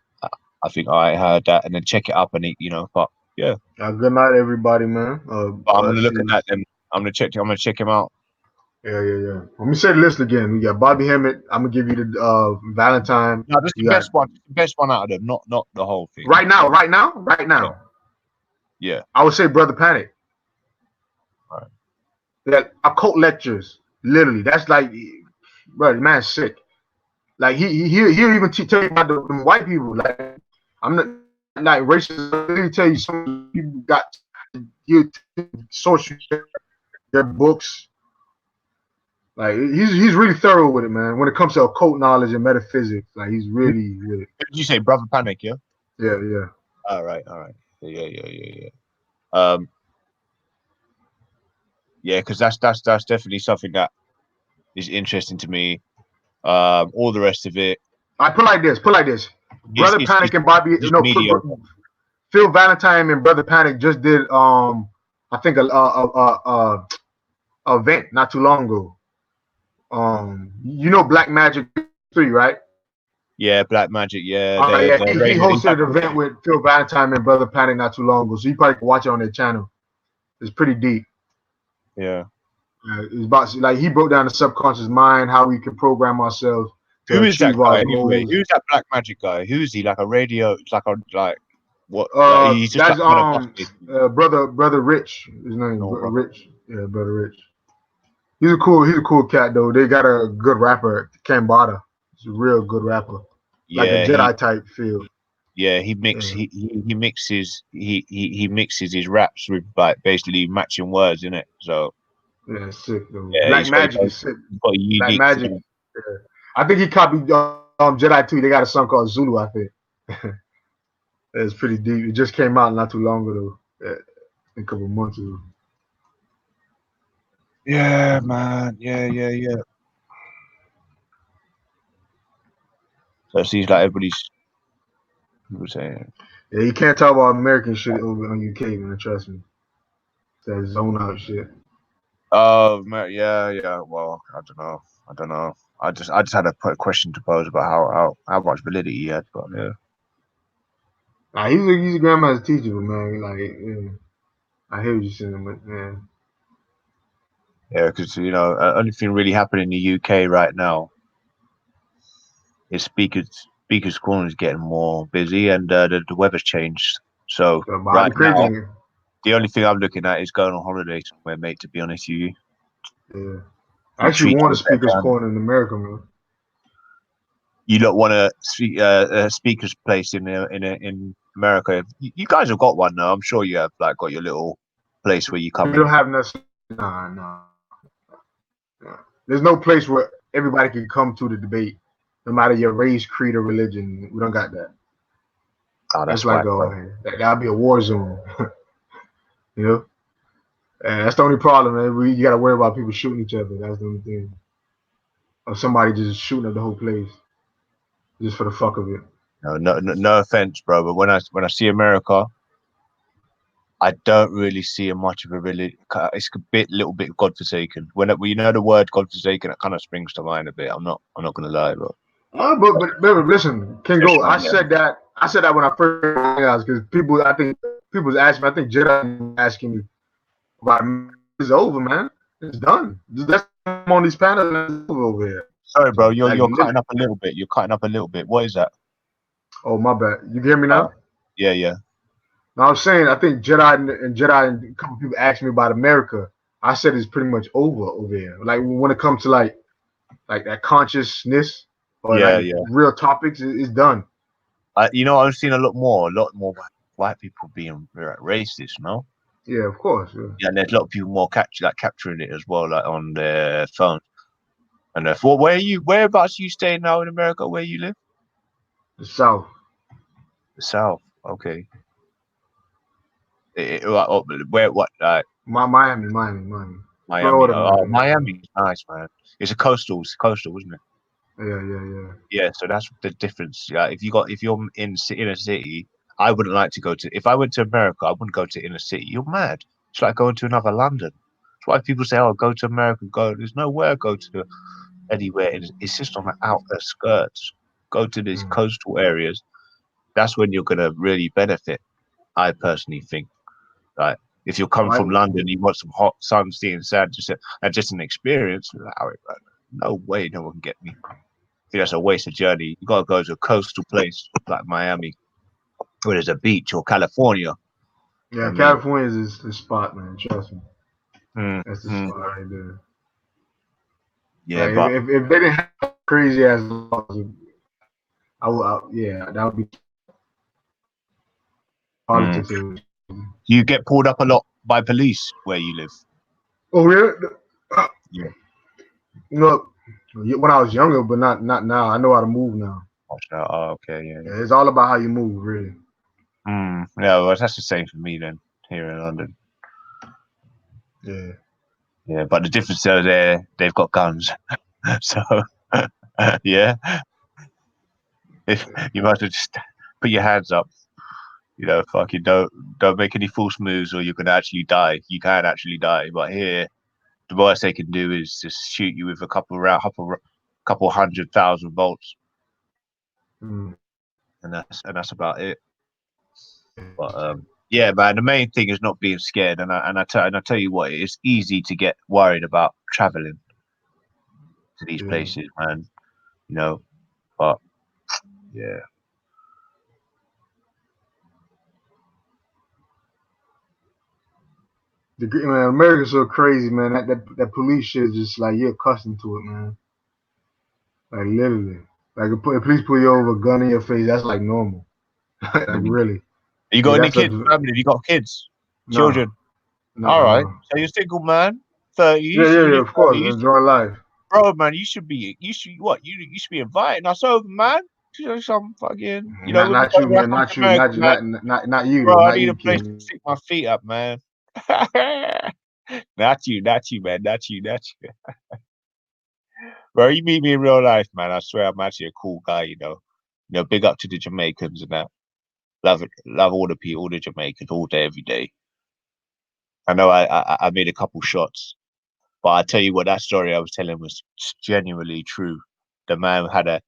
I think I heard that, and then check it up, and but yeah. Good night, everybody, man. But I'm gonna look at that. Then I'm gonna check him out. Yeah. Let me say the list again. We got Bobby Hemmett. I'm gonna give you the Valentine. No, this is the best one. The best one out of them. Not the whole thing. Right now. Yeah. I would say Brother Panic. Right. That occult lectures, literally. That's like, bro, the man's sick. Like he'll even tell you about the white people. Like I'm not racist. Let me tell you, some people got you source their books. Like he's really thorough with it, man. When it comes to occult knowledge and metaphysics, like he's really with it. Did you say Brother Panic? Yeah. Yeah. All right. Yeah. Yeah, because that's definitely something that is interesting to me. All the rest of it. I put like this. Brother Panic and Bobby. Phil Valentine and Brother Panic just did I think a event not too long ago. Black Magic 3, right? Yeah, Black Magic. Yeah. He hosted an event with Phil Valentine and Brother Panic not too long ago, so you probably can watch it on their channel. It's pretty deep. Yeah. It's about like he broke down the subconscious mind, how we can program ourselves. Who is that guy anyway? Who's that Black Magic guy? Who's he? Like a radio? It's like what? He's just that's brother Rich. His name Rich. Yeah, Brother Rich. He's a cool cat though. They got a good rapper, Kambada. He's a real good rapper. Like a Jedi type feel. Yeah, he mixes his raps with like basically matching words in it. So yeah, sick though. Yeah, Black Magic is sick. Got a unique Black Magic. Yeah. I think he copied Jedi too. They got a song called Zulu, I think. It's pretty deep. It just came out not too long ago. A couple months ago. Yeah, man. Yeah. So it seems like everybody's saying. Yeah, you can't talk about American shit over on UK, man. Trust me. That zone out shit. Oh, yeah. Well, I don't know. I just had a question to pose about how much validity he had, but yeah. Nah, he's a grandma's teacher, man. Like, yeah. I hear what you're saying, but man. Yeah, because only thing really happening in the UK right now is Speaker's Corner is getting more busy, and the weather's changed. So right now, the only thing I'm looking at is going on holiday somewhere, mate. To be honest with you. Yeah. I actually want a Speaker's Corner in America, man. You don't want a speaker's place in America. You guys have got one now. I'm sure you have got your little place where you come. We don't have nothing. No. There's no place where everybody can come to the debate, no matter your race, creed, or religion. We don't got that. Oh, that's like that'll be a war zone. And that's the only problem, man. You got to worry about people shooting each other. That's the only thing. Or somebody just shooting up the whole place, just for the fuck of it. No offense, bro, but when I see America, I don't really see much of a religion. It's a little bit godforsaken. When the word godforsaken, it kind of springs to mind a bit. I'm not gonna lie, bro. But listen, King Go. I said that when I first realized, because people was asking me. I think Jedi asking me about it's over, man. It's done. That's on these panels over here. Sorry, bro. You're cutting up a little bit. You're cutting up a little bit. What is that? Oh, my bad. You can hear me now? Yeah. Now I'm saying I think Jedi and a couple people asked me about America. I said it's pretty much over here. Like when it comes to like that consciousness or real topics, it's done. I've seen a lot more white people being racist, no? Yeah, of course. Yeah, and there's a lot of people more capturing it as well, like on their phones. And whereabouts are you staying now in America? Where you live? The South. The South. Okay. Where? What? Miami. Florida, Miami's nice, man. It's coastal, isn't it? Yeah. Yeah, so that's the difference. Yeah, if you're in a city, I wouldn't like to go to. If I went to America, I wouldn't go to inner city. You're mad. It's like going to another London. That's why people say, "Oh, go to America." Go. There's nowhere go to anywhere. It's just on the outer skirts. Go to these coastal areas. That's when you're gonna really benefit. I personally think. Like, if you're coming from London, you want some hot sun, seeing sand, just an experience. No way, no one can get me. I think that's a wasted journey. You gotta go to a coastal place like Miami, where there's a beach, or California. Yeah, California is the spot, man. Trust me. That's the spot right there. Yeah, like, but if they didn't have crazy ass laws, that would be politics. You get pulled up a lot by police where you live. Oh, really? Yeah. Look, when I was younger, but not now. I know how to move now. Oh, okay, yeah. It's all about how you move, really. Yeah, well, that's the same for me then here in London. Yeah. Yeah, but the difference is they've got guns, so yeah. If you must have just put your hands up, fucking don't make any false moves, or you're gonna actually die. You can actually die, but here, the worst they can do is just shoot you with a couple 100,000 volts, and that's about it. But yeah, man, the main thing is not being scared, and I tell you what, it's easy to get worried about traveling to these places, man. But yeah. Man, America's so crazy, man. That police shit is just like you're accustomed to it, man. Like literally, like if police pull you over, gun in your face, that's like normal. Like really. You got any kids? Family? Have you got kids? No. Children? No, all right. So you're a single man, 30. Yeah, of course. Enjoy life, bro, man. You should be inviting us over, man. Some fucking, not you, man. Not you. Not you. Bro, I not need you, a place King. to stick my feet up, man. Not you, man. Not you. Bro, you meet me in real life, man. I swear I'm actually a cool guy, big up to the Jamaicans and that. Love all the people, all the Jamaicans, all day, every day. I know I made a couple shots, but I tell you what, that story I was telling was genuinely true. The man had a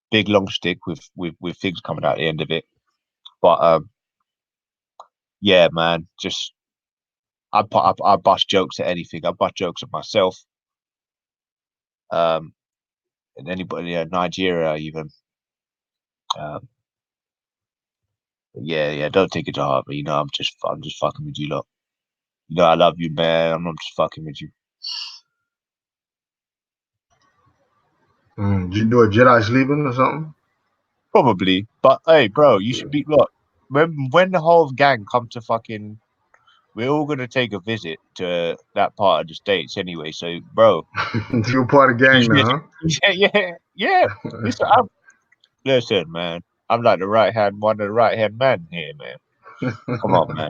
big long stick with things coming out the end of it. But yeah, man, just I bust jokes at anything. I bust jokes at myself. And anybody, Nigeria even. Yeah, don't take it to heart, but I'm just fucking with you lot. I love you, man. I'm not just fucking with you. Did you do a Jedi sleeping or something? Probably, but hey, bro, you should be look. When the whole gang come to fucking, we're all gonna take a visit to that part of the States anyway. So, bro, you're part of the gang now, huh? Yeah. Listen, man. I'm like one of the right hand man here, man. Come on, man.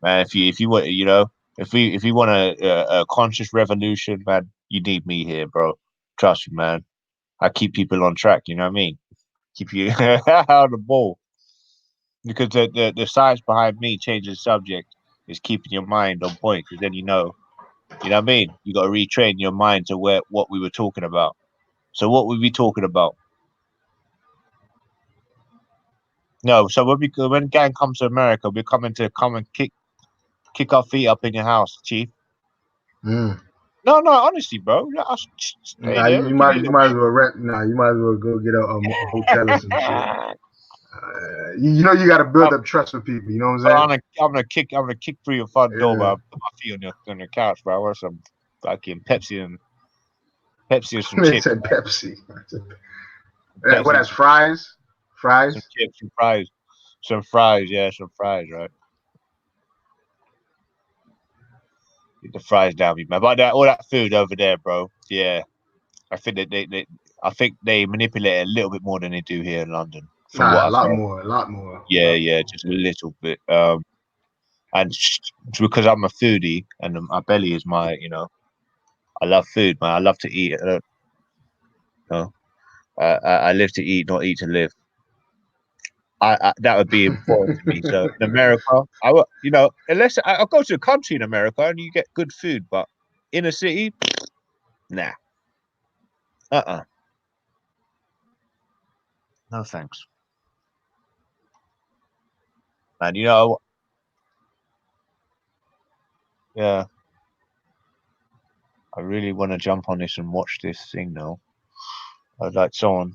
Man, if you want, if we want a conscious revolution, man, you need me here, bro. Trust me, man. I keep people on track. You know what I mean? Keep you on the ball. Because the science behind me changing the subject is keeping your mind on point. Because then you know what I mean. You got to retrain your mind to what we were talking about. So what were we talking about? No. So when gang comes to America, we're coming to come and kick our feet up in your house, Chief. No, honestly, bro. Stay there. You might as well rent. You might as well go get a hotel or some shit. You got to build up trust with people. You know what I'm saying? I'm gonna kick through your front door, bro. Put my feet on your couch, bro. I want some fucking Pepsi and some They chips. said Pepsi. What? That's fries. Fries. Some chips and fries. Some fries, yeah, some fries, right? Get the fries down, man. But all that food over there, bro. Yeah, I think they manipulate it a little bit more than they do here in London. A lot more. Yeah, just a little bit. And because I'm a foodie and my belly is my, I love food, man. I love to eat. I live to eat, not eat to live. that would be important to me. So in America, I will, you know, unless I'll go to a country in America and you get good food, but in a city, nah. No thanks. And you know, yeah, I really want to jump on this and watch this thing now. I'd like someone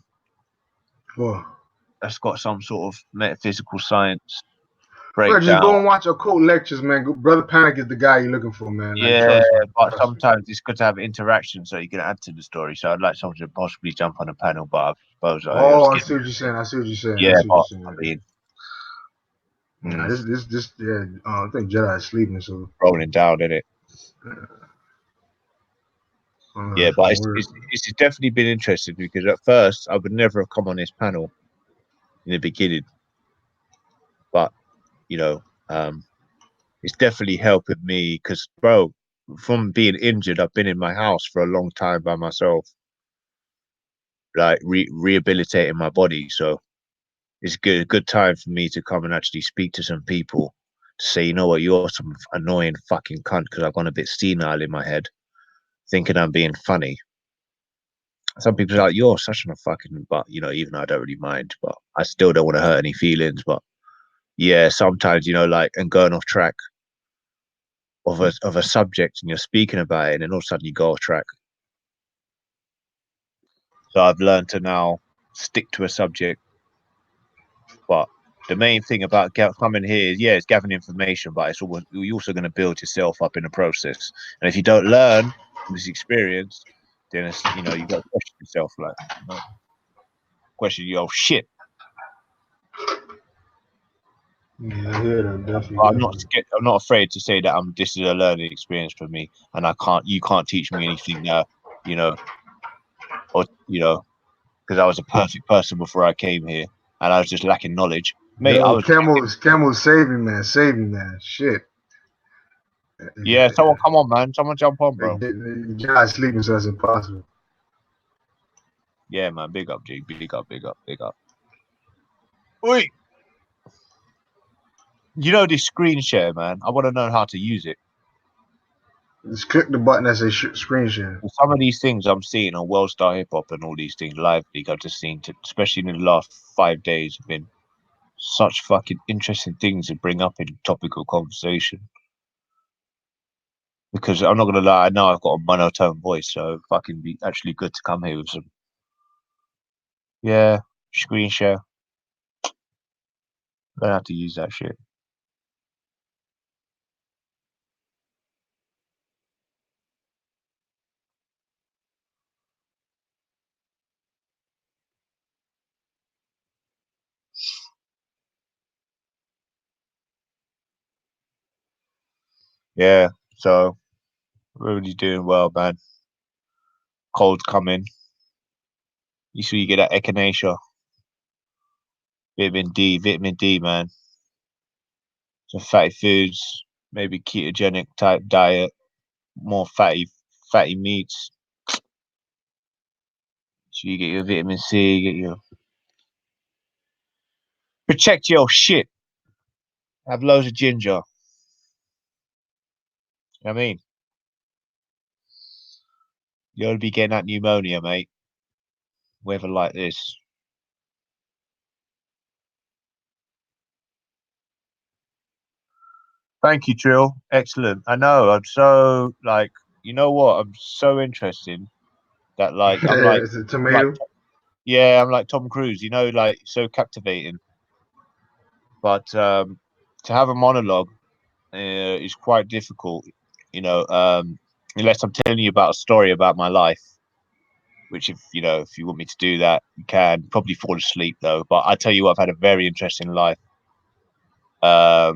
that's got some sort of metaphysical science Bro, just breakdown. go and watch occult lectures, man. Brother Panic is the guy you're looking for, man. Like, Yeah, trust me, but trust me. sometimes it's good to have interaction so you can add to the story. So I'd like someone to possibly jump on a panel, but I suppose Oh, I see what you're saying. I see what you're saying. Yeah, I see what but you're I saying. mean, Nah, this, yeah. I think Jedi is sleeping, so rolling down, isn't it? Yeah, but it's definitely been interesting because at first I would never have come on this panel in the beginning, but you know, it's definitely helping me because, bro, from being injured, I've been in my house for a long time by myself, like rehabilitating my body. So it's a good time for me to come and actually speak to some people to say, you know what, you're some annoying fucking cunt because I've gone a bit senile in my head, thinking I'm being funny. Some people are like, you're such a fucking, but you know, even I don't really mind, but I still don't want to hurt any feelings. But yeah, sometimes, you know, like, and going off track of a subject and you're speaking about it and then all of a sudden you go off track. So I've learned to now stick to a subject. But the main thing about coming here is, yeah, it's gathering information, but you're also going to build yourself up in the process. And if you don't learn from this experience, then it's, you know, you've got to question yourself, like, you know, question your shit. yeah, I hear that, definitely. I'm not scared. I'm not afraid to say that this is a learning experience for me, and you can't teach me anything now, you know, or you know, because I was a perfect person before I came here, and I was just lacking knowledge, mate. Yo, Camel, save me, man, shit. Yeah, someone come on, man. Someone jump on, bro. Jedi sleeping, so that's impossible. Yeah, man. Big up, G. Big up, big up, big up. Wait. You know this screen share, man. I want to know how to use it. Just click the button that says screen share. Some of these things I'm seeing on World Star Hip Hop and all these things, Live League, I've just seen, especially in the last 5 days, have been such fucking interesting things to bring up in topical conversation. Because I'm not gonna lie, I know I've got a monotone voice, so fucking be actually good to come here with some. Yeah, screen share. Learn how to use that shit. Yeah, so really doing well, man. Cold coming. You see, you get that echinacea. Vitamin D, man. Some fatty foods, maybe ketogenic type diet, more fatty meats. So you get your vitamin C, get your protect your shit. Have loads of ginger. You know what I mean? You'll be getting that pneumonia, mate. Weather like this. Thank you, Trill. Excellent. I know. I'm so like, you know what? I'm so interested that like I'm like, Is it tomato? yeah, I'm like Tom Cruise. You know, like so captivating. But to have a monologue is quite difficult. You know, unless I'm telling you about a story about my life. Which, if you know, if you want me to do that, you can. Probably fall asleep though. But I tell you what, I've had a very interesting life. A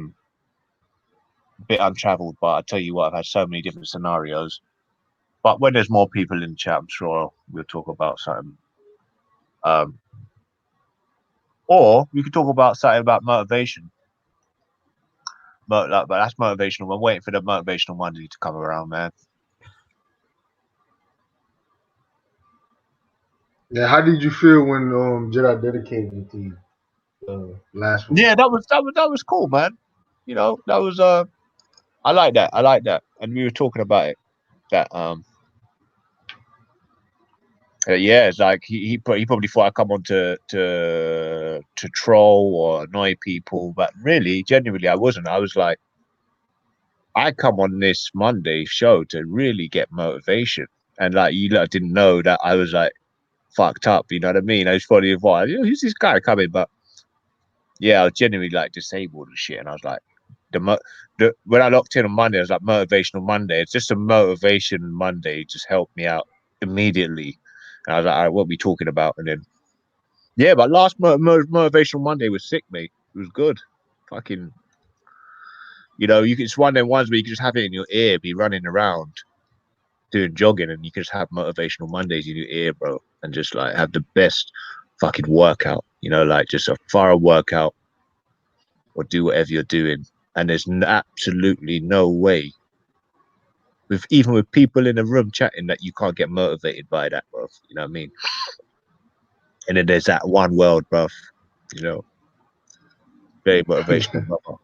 bit untraveled, but I tell you what, I've had so many different scenarios. But when there's more people in the chat, I'm sure we'll talk about something. Or we could talk about something about motivation. But that's motivational. I'm waiting for the motivational Monday to come around, man. Yeah, how did you feel when Jedi dedicated it to you? last one. Yeah, that was cool, man. You know, that was I like that. I like that. And we were talking about it. That yeah, it's like he probably thought I'd come on to troll or annoy people, but really, genuinely, I wasn't. I was like, I come on this Monday show to really get motivation, and like you lot didn't know that I was like fucked up. You know what I mean? I was probably involved. You know, who's this guy coming? But yeah, I was genuinely like disabled and shit, and I was like, when I locked in on Monday, I was like motivational Monday. It's just a motivation Monday. Just helped me out immediately. And I was like, all right, what are we talking about? And then, yeah, but last motivational Monday was sick, mate. It was good. Fucking, you know, it's one of them ones where you can just have it in your ear, be running around, doing jogging, and you can just have motivational Mondays in your ear, bro, and just like have the best fucking workout, you know, like just a thorough workout or do whatever you're doing. And there's absolutely no way, even with people in the room chatting, that you can't get motivated by that, bro. You know what I mean? And then there's that one world, bro. You know, very motivational brother.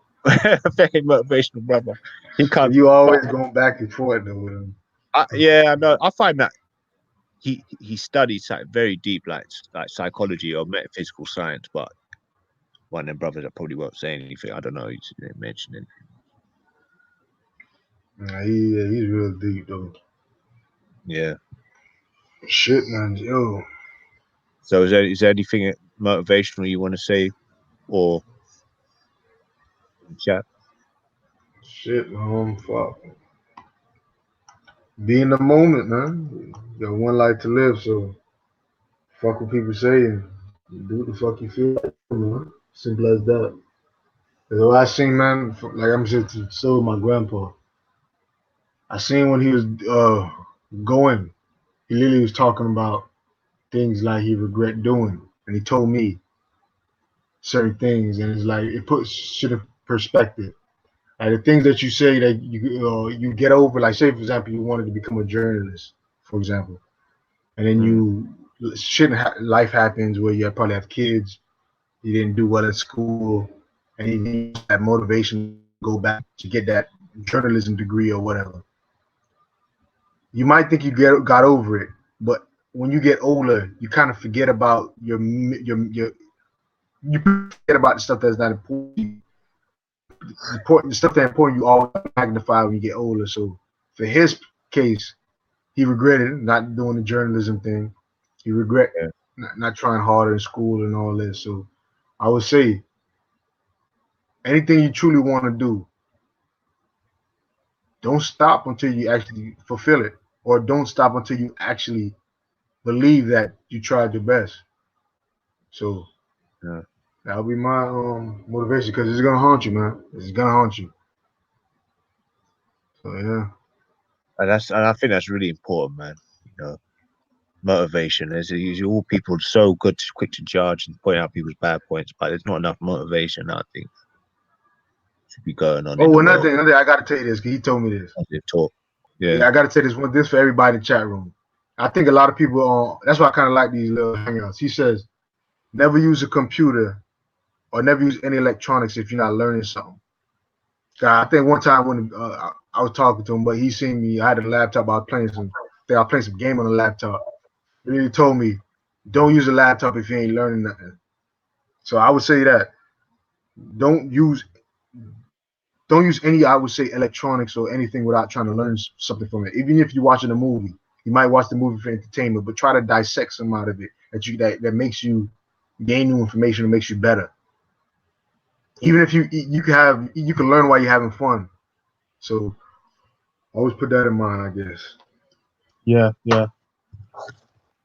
Very motivational brother. He can't. You always going back and forth though with him. Yeah, I know. I find that he studies something very deep, like psychology or metaphysical science, but one of them brothers that probably won't say anything. I don't know. He didn't mention anything. Nah, he's real deep though. Yeah. Shit, man, yo. So is there anything motivational you want to say, or chat? Shit, fuck. Be in the moment, man. You got one life to live, so fuck what people say and do what the fuck you feel like, man. Simple as that. Because what I seen, man, like I'm just so with my grandpa. I seen when he was going, he literally was talking about things like he regret doing, and he told me certain things, and it's like it puts shit in perspective. Like the things that you say that you get over, like say for example, you wanted to become a journalist, for example, and then life happens where you probably have kids, you didn't do well at school, and you need that motivation to go back to get that journalism degree or whatever. You might think you got over it, but when you get older, you kind of forget about you forget about the stuff that's not important. The stuff that's important you always magnify when you get older. So for his case, he regretted not doing the journalism thing. He regret not trying harder in school and all this. So I would say anything you truly want to do, don't stop until you actually fulfill it, or don't stop until you actually believe that you tried your best. So that'll be my motivation, because it's gonna haunt you, man. It's gonna haunt you. So yeah. And I think that's really important, man. You know, motivation. Is all people so good, quick to judge and point out people's bad points, but there's not enough motivation. I think should be going on. Oh, another thing, I gotta tell you this, because he told me this. Talk. Yeah, I gotta say this for everybody in the chat room. I think a lot of people that's why I kind of like these little hangouts. He says, never use a computer or never use any electronics if you're not learning something. I think one time when I was talking to him, but he seen me, I had a laptop, I was playing some game on the laptop. And he told me, don't use a laptop if you ain't learning nothing. So I would say that don't use any, I would say, electronics or anything without trying to learn something from it. Even if you're watching a movie, you might watch the movie for entertainment, but try to dissect some out of it that makes you gain new information and makes you better. Even if you can learn while you're having fun. So always put that in mind, I guess. Yeah.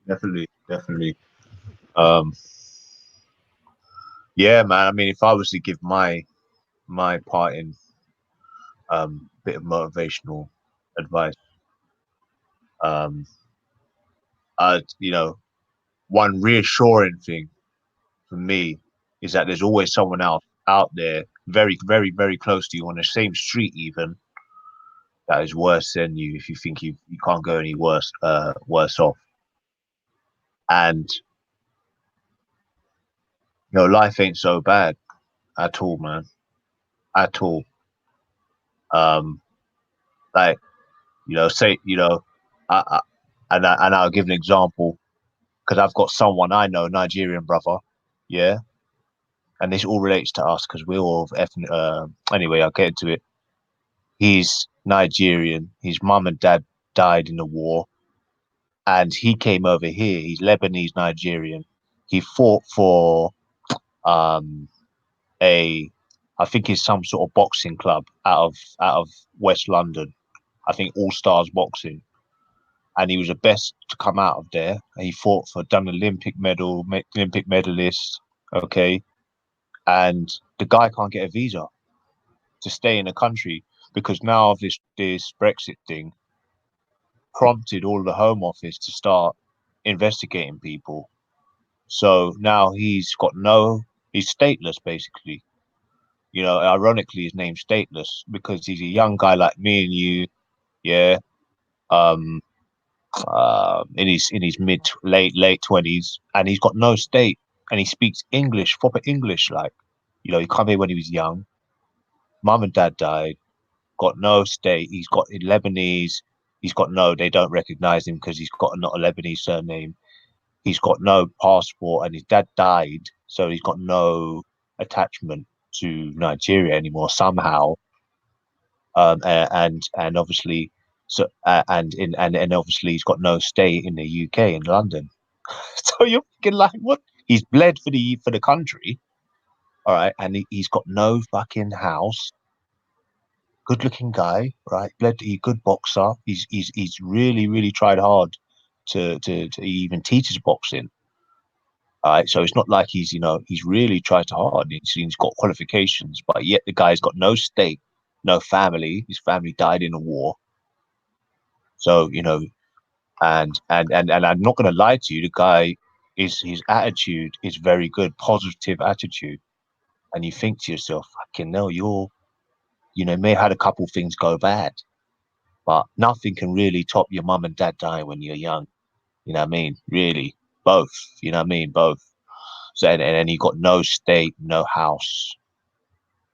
Definitely. Yeah, man. I mean, if I was to give my part in bit of motivational advice, you know, one reassuring thing for me is that there's always someone else out there, very, very, very close to you on the same street, even, that is worse than you. If you think you can't go any worse off, and You know, life ain't so bad at all, man. At all. Like, you know, say, you know, and I'll give an example because I've got someone I know, Nigerian brother, yeah, and this all relates to us because we're all ethnic. Anyway, I'll get into it. He's Nigerian. His mum and dad died in the war, and he came over here. He's Lebanese Nigerian. He fought for I think it's some sort of boxing club out of West London. I think All Stars Boxing, and he was the best to come out of there. He fought for done Olympic medalist. Okay, and the guy can't get a visa to stay in the country because now of this Brexit thing prompted all the Home Office to start investigating people. So now he's stateless basically. You know, ironically, his name's stateless because he's a young guy like me and you, yeah. In his late 20s, and he's got no state, and he speaks English, proper English. Like, you know, he came here when he was young. Mum and dad died. Got no state. He's got Lebanese. They don't recognize him because he's got not a Lebanese surname. He's got no passport, and his dad died, so he's got no attachment to Nigeria anymore somehow. And obviously, and obviously he's got no stay in the UK in London. So you're thinking like, what? He's bled for the country, all right, and he's got no fucking house. Good looking guy, right? He's good boxer. He's really tried hard to even teach his boxing. All right, so it's not like he's really tried hard. He's got qualifications, but yet the guy's got no state, no family. His family died in a war. So, you know, and I'm not going to lie to you, the guy his attitude is very good, positive attitude, and you think to yourself, fucking hell, may have had a couple things go bad, but nothing can really top your mum and dad dying when you're young. You know what I mean? Really, both. You know what I mean? Both. So and then you got no state, no house.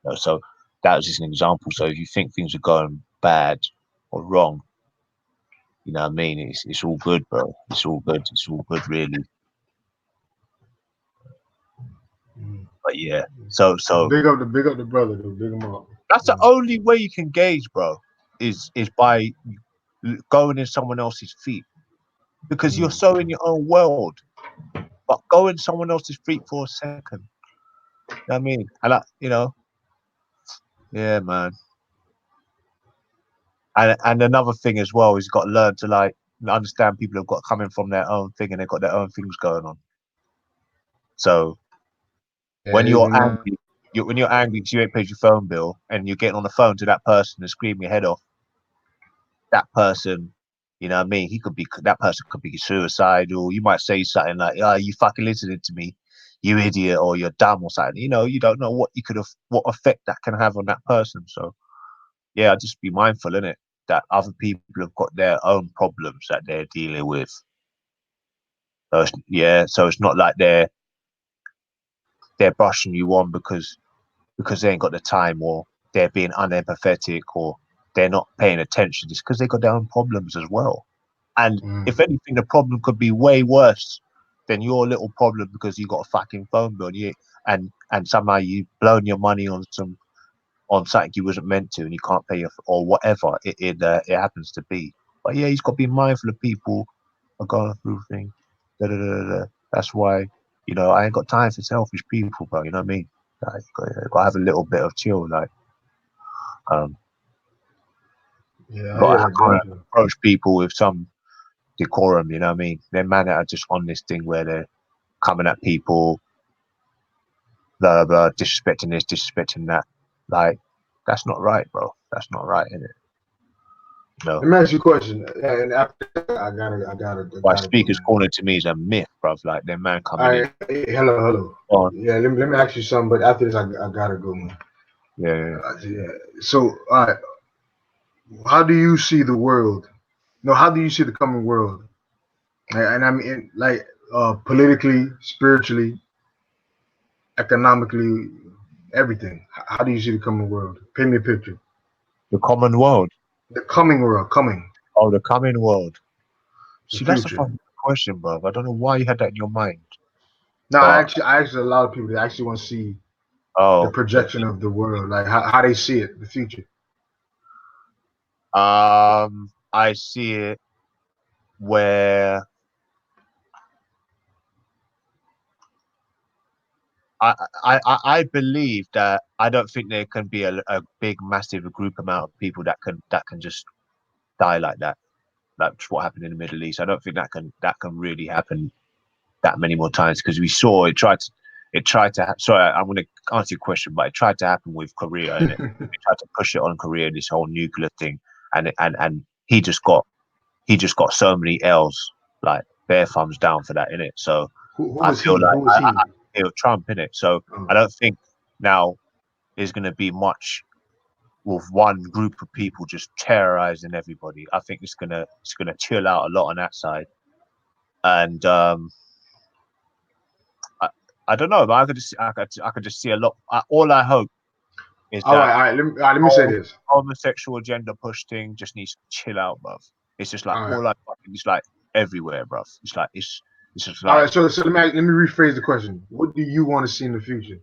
You know, so that was just an example. So if you think things are going bad or wrong, you know what I mean? It's all good, bro. It's all good. It's all good, really. But yeah, so big up the brother, though. Big him up. that's the only way you can gauge, bro. Is by going in someone else's feet, because you're so in your own world. But go in someone else's feet for a second. You know what I mean? And yeah, man. And another thing as well is you've got to learn to like understand people have got coming from their own thing and they've got their own things going on. So when you're angry, when you're angry because you ain't paid your phone bill and you're getting on the phone to that person and screaming your head off, that person, you know what I mean? That person could be suicidal. You might say something like, "Oh, you fucking listening to me, you idiot," or "You're dumb," or something. You know, you don't know what effect that can have on that person. So yeah, just be mindful, innit, that other people have got their own problems that they're dealing with. So it's not like they're brushing you on because they ain't got the time, or they're being unempathetic, or they're not paying attention. Just because they got their own problems as well. And if anything, the problem could be way worse than your little problem because you got a fucking phone bill and somehow you've blown your money on something you wasn't meant to, and you can't pay or whatever it happens to be. But yeah, he's got to be mindful of people are going through things. That's why, I ain't got time for selfish people, bro. You know what I mean? Like, got to have a little bit of chill, like. Got to approach people with some decorum, you know what I mean? They're men that are just on this thing where they're coming at people, blah, blah, disrespecting this, disrespecting that. Like, that's not right, bro. That's not right, is it? No. Let me ask you a question. And after I gotta. Why Speaker's Corner to me is a myth, bro. Like, their man coming in. Hello. Yeah, let me ask you something, but after this, I gotta go, man. Yeah. So, all right. How do you see the world? No, how do you see the coming world? And I mean, like, politically, spiritually, economically, everything. How do you see the coming world? Paint me a picture. The common world. The coming world, coming. Oh, the coming world. The See, that's a future. fucking question, bro. I don't know why you had that in your mind. No, But- I actually a lot of people, they actually want to see Oh, the projection of the world, like how they see it, the future. I see it where I believe that I don't think there can be a big massive group amount of people that can just die like that. That's what happened in the Middle East. I don't think that can really happen that many more times, because we saw it tried to sorry, I'm going to answer your question, but it tried to happen with Korea, and it tried to push it on Korea, this whole nuclear thing, and he just got so many L's, like bare thumbs down for that, innit? So I feel like I feel Trump, innit? So I don't think now there's going to be much with one group of people just terrorizing everybody. I think it's gonna chill out a lot on that side, and I don't know, but I could just see a lot. All I hope is All that right, let me say this. homosexual agenda push thing just needs to chill out, bruv. It's just like it's like everywhere, bruv. It's like it's just like. All right, so let me rephrase the question. What do you want to see in the future?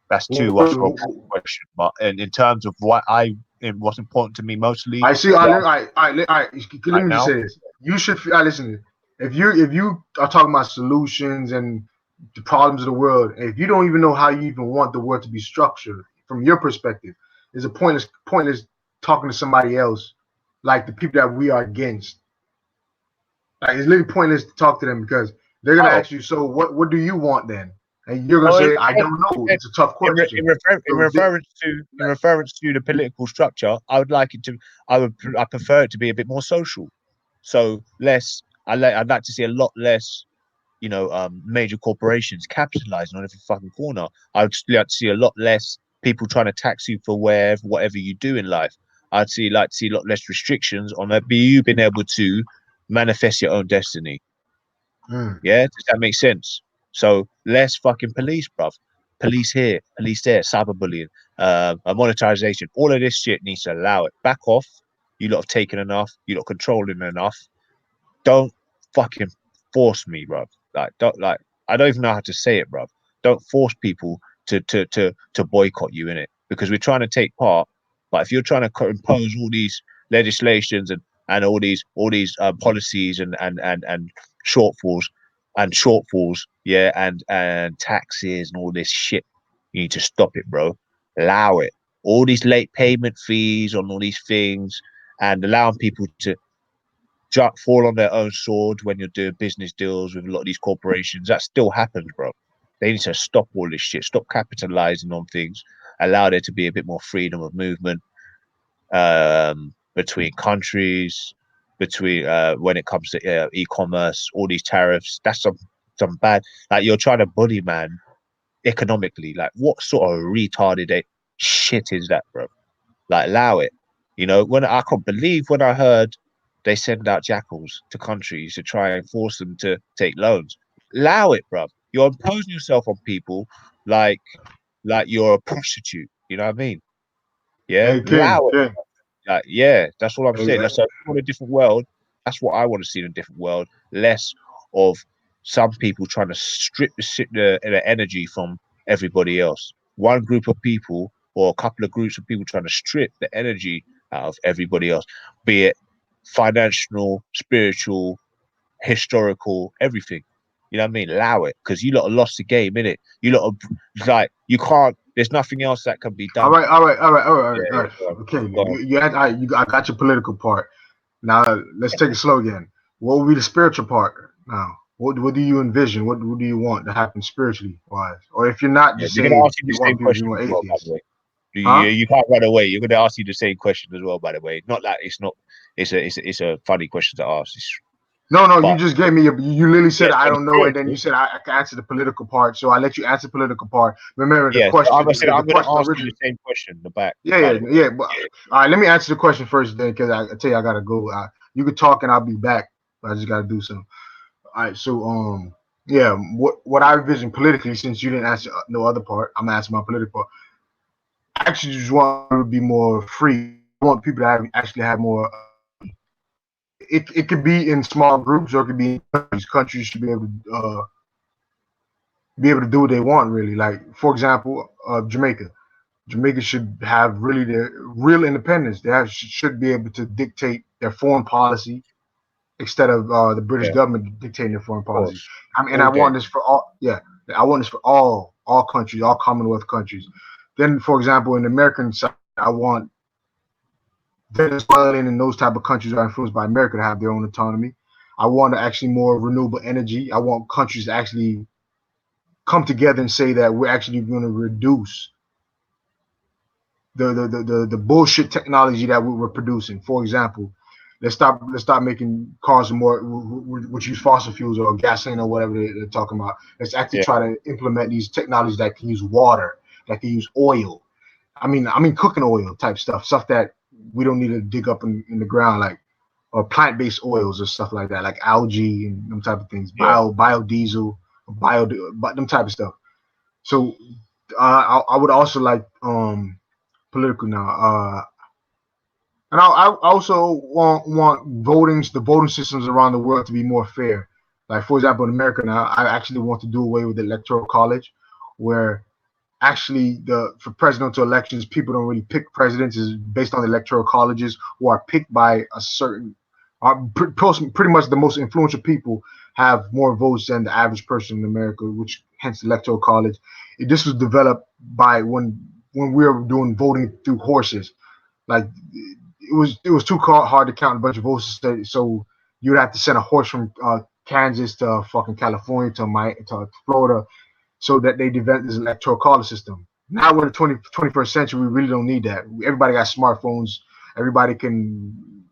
That's too much for a question, but in terms of what's important to me mostly. I see. All right. Let me just say this. You should listen. If you are talking about solutions and the problems of the world, and if you don't even know how you even want the world to be structured from your perspective, it's a pointless talking to somebody else, like the people that we are against. Like, it's literally pointless to talk to them, because they're gonna ask you, so what do you want then? And you're gonna say, I don't know. It's a tough question. In reference to the political structure, I prefer it to be a bit more social. So I'd like to see a lot less, major corporations capitalizing on every fucking corner. I'd like to see a lot less people trying to tax you for whatever you do in life. Like to see a lot less restrictions on you being able to manifest your own destiny. Yeah, does that make sense? So less fucking police, bruv. Police here, police there, cyberbullying, monetization. All of this shit needs to allow it. Back off. You lot have taken enough. You lot controlling enough. Don't fucking force me, bruv. I don't even know how to say it, bruv. Don't force people to boycott you in it, because we're trying to take part. But if you're trying to impose all these legislations and all these policies and shortfalls, yeah, and taxes and all this shit, you need to stop it, bro. Allow it. All these late payment fees on all these things, and allowing people to fall on their own sword when you're doing business deals with a lot of these corporations. That still happens, bro. They need to stop all this shit. Stop capitalizing on things. Allow there to be a bit more freedom of movement between countries, between when it comes to e-commerce, all these tariffs. That's some bad. Like, you're trying to bully man economically. Like, what sort of retarded shit is that, bro? Like, allow it. When I can't believe when I heard they send out jackals to countries to try and force them to take loans. Allow it, bruv. You're imposing yourself on people like you're a prostitute. You know what I mean? Yeah, Hey, King, allow it. Yeah, that's what I'm saying. Hey, So, in a different world, that's what I want to see in a different world. Less of some people trying to strip the energy from everybody else. One group of people or a couple of groups of people trying to strip the energy out of everybody else, be it financial, spiritual, historical, everything. You know what I mean? Allow it, because you lot have lost the game, innit? You lot are like, you can't. There's nothing else that can be done. All right. Yeah, Okay, I got your political part. Now let's take it slow again. What would be the spiritual part now? What do you envision? What do you want to happen spiritually wise? Or if you're not just You're saying gonna ask you you the want same people, question you want as well, by atheists. the way. Huh? You can't run away. You're gonna ask you the same question as well, by the way. Not that it's not. It's a funny question to ask. No, but, you just gave me you literally said yeah, I don't know, and then you said I can answer the political part, so I let you answer the political part. Remember the yeah, question. so I'm gonna question ask originally. you the same question. The back. Yeah. But, all right, let me answer the question first, then, because I tell you I gotta go. You can talk and I'll be back. I just gotta do something. All right, so yeah, what I envision politically, since you didn't answer no other part, I'm asking my political part. I actually just want to be more free. I want people to actually have more. It could be in small groups or it could be in countries. Countries should be able to do what they want, really. Like, for example, Jamaica. Jamaica should have really their real independence. They should be able to dictate their foreign policy instead of the British government dictating their foreign policy. I mean, and I want this for all. Yeah, I want this for all countries, all Commonwealth countries. Then, for example, in the American side, I want Venezuela and those type of countries that are influenced by America to have their own autonomy. I want actually more renewable energy. I want countries to actually come together and say that we're actually going to reduce the bullshit technology that we're producing. For example, let's stop making cars more which use fossil fuels or gasoline or whatever they're talking about. Let's actually try to implement these technologies that can use water, that can use oil. I mean cooking oil type stuff that we don't need to dig up in the ground, like or plant-based oils or stuff like that, like algae and them type of things, biodiesel, them type of stuff. So I would also like political now. And I also want the voting systems around the world to be more fair. Like, for example, in America now, I actually want to do away with the electoral college, where actually for presidential elections, people don't really pick presidents is based on the electoral colleges who are picked by a certain, pretty much the most influential people have more votes than the average person in America, which hence the electoral college. This was developed by when we were doing voting through horses. Like, it was too hard to count a bunch of votes, so you'd have to send a horse from Kansas to fucking California to Florida, so that they developed this electoral college system. Now we're in the 21st century, we really don't need that. Everybody got smartphones. Everybody can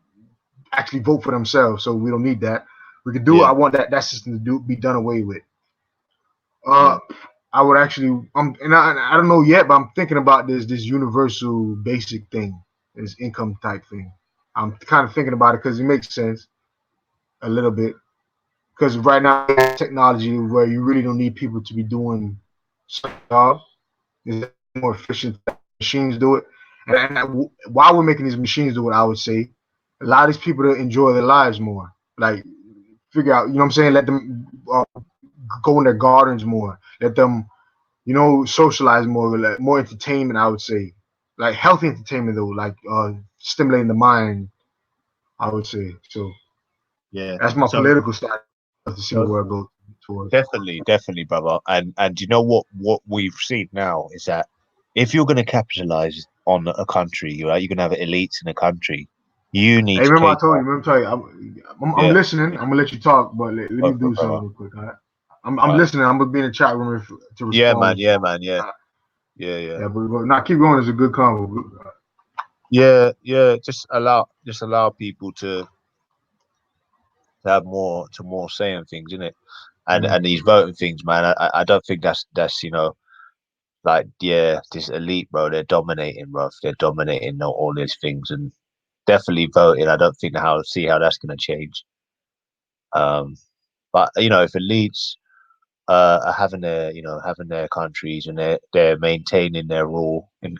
actually vote for themselves, so we don't need that. We could do it. I want that system to be done away with. I would actually, and I don't know yet, but I'm thinking about this universal basic thing, this income type thing. I'm kind of thinking about it because it makes sense a little bit. Because right now, technology where you really don't need people to be doing stuff, is more efficient. Machines do it, and while we're making these machines do it, I would say allow these people to enjoy their lives more. Like, figure out, you know what I'm saying? Let them go in their gardens more. Let them, socialize more. Like, more entertainment, I would say, like healthy entertainment though, like stimulating the mind, I would say. So yeah, that's my political side to see where I go towards. Definitely, brother. And you know what we've seen now is that if you're going to capitalize on a country, right, you're going to have elites in a country. You need Hey, to remember I take. told you, I'm listening. I'm gonna let you talk, but let me do something real quick. All right? I'm listening. I'm gonna be in the chat room to respond. Yeah, man. Yeah. But not keep going. It's a good convo. Yeah. Just allow people to have more say in things, innit? And these voting things, man. I don't think that's like, this elite, bro. They're dominating, bro. They're dominating all these things, and definitely voting. I don't think see how that's gonna change. But if elites are having their countries, and they're maintaining their rule, and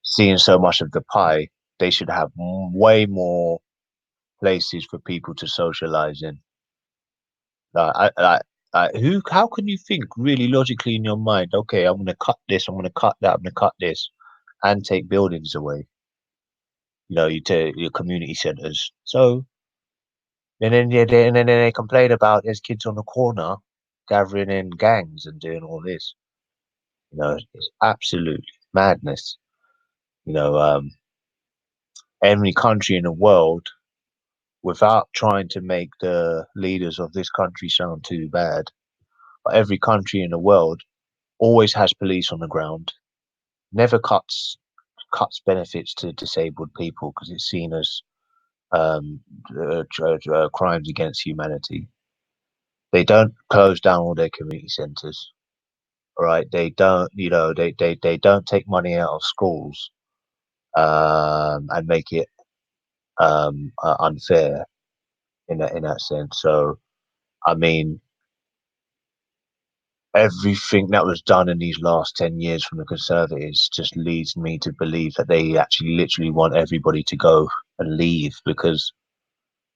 seeing so much of the pie, they should have way more places for people to socialize in. How can you think really logically in your mind? Okay, I'm gonna cut this. I'm gonna cut that. I'm gonna cut this, and take buildings away. You take your community centers. So and then they complain about there's kids on the corner gathering in gangs and doing all this. It's absolute madness. Every country in the world, without trying to make the leaders of this country sound too bad, but every country in the world always has police on the ground, never cuts benefits to disabled people because it's seen as crimes against humanity. They don't close down all their community centers. All right, they don't. They don't take money out of schools and make it unfair in that sense. So I mean, everything that was done in these last 10 years from the Conservatives just leads me to believe that they actually literally want everybody to go and leave because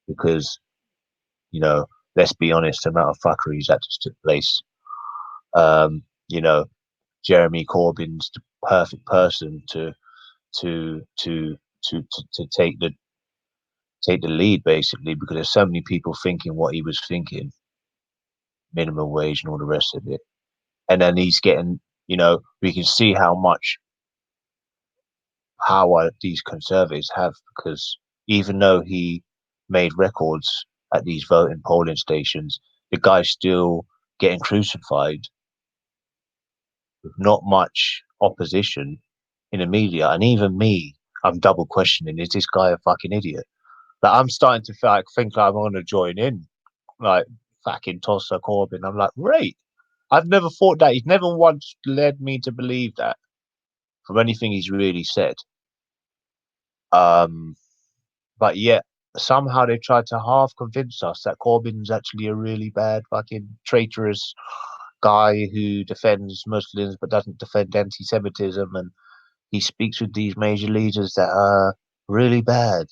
you know, let's be honest, the amount of fuckeries that just took place. You know, Jeremy Corbyn's the perfect person to take the lead, basically, because there's so many people thinking what he was thinking, minimum wage and all the rest of it. And then he's getting, you know, we can see how much power these Conservatives have, because even though he made records at these voting polling stations, the guy's still getting crucified with not much opposition in the media. And even me, I'm double questioning, is this guy a fucking idiot? Like, I'm starting to think like I'm going to join in, like, fucking Tosser Corbyn. I'm like, great. I've never thought that. He's never once led me to believe that from anything he's really said. But yet, somehow they tried to half convince us that Corbyn's actually a really bad, fucking traitorous guy who defends Muslims but doesn't defend anti-Semitism, and he speaks with these major leaders that are really bad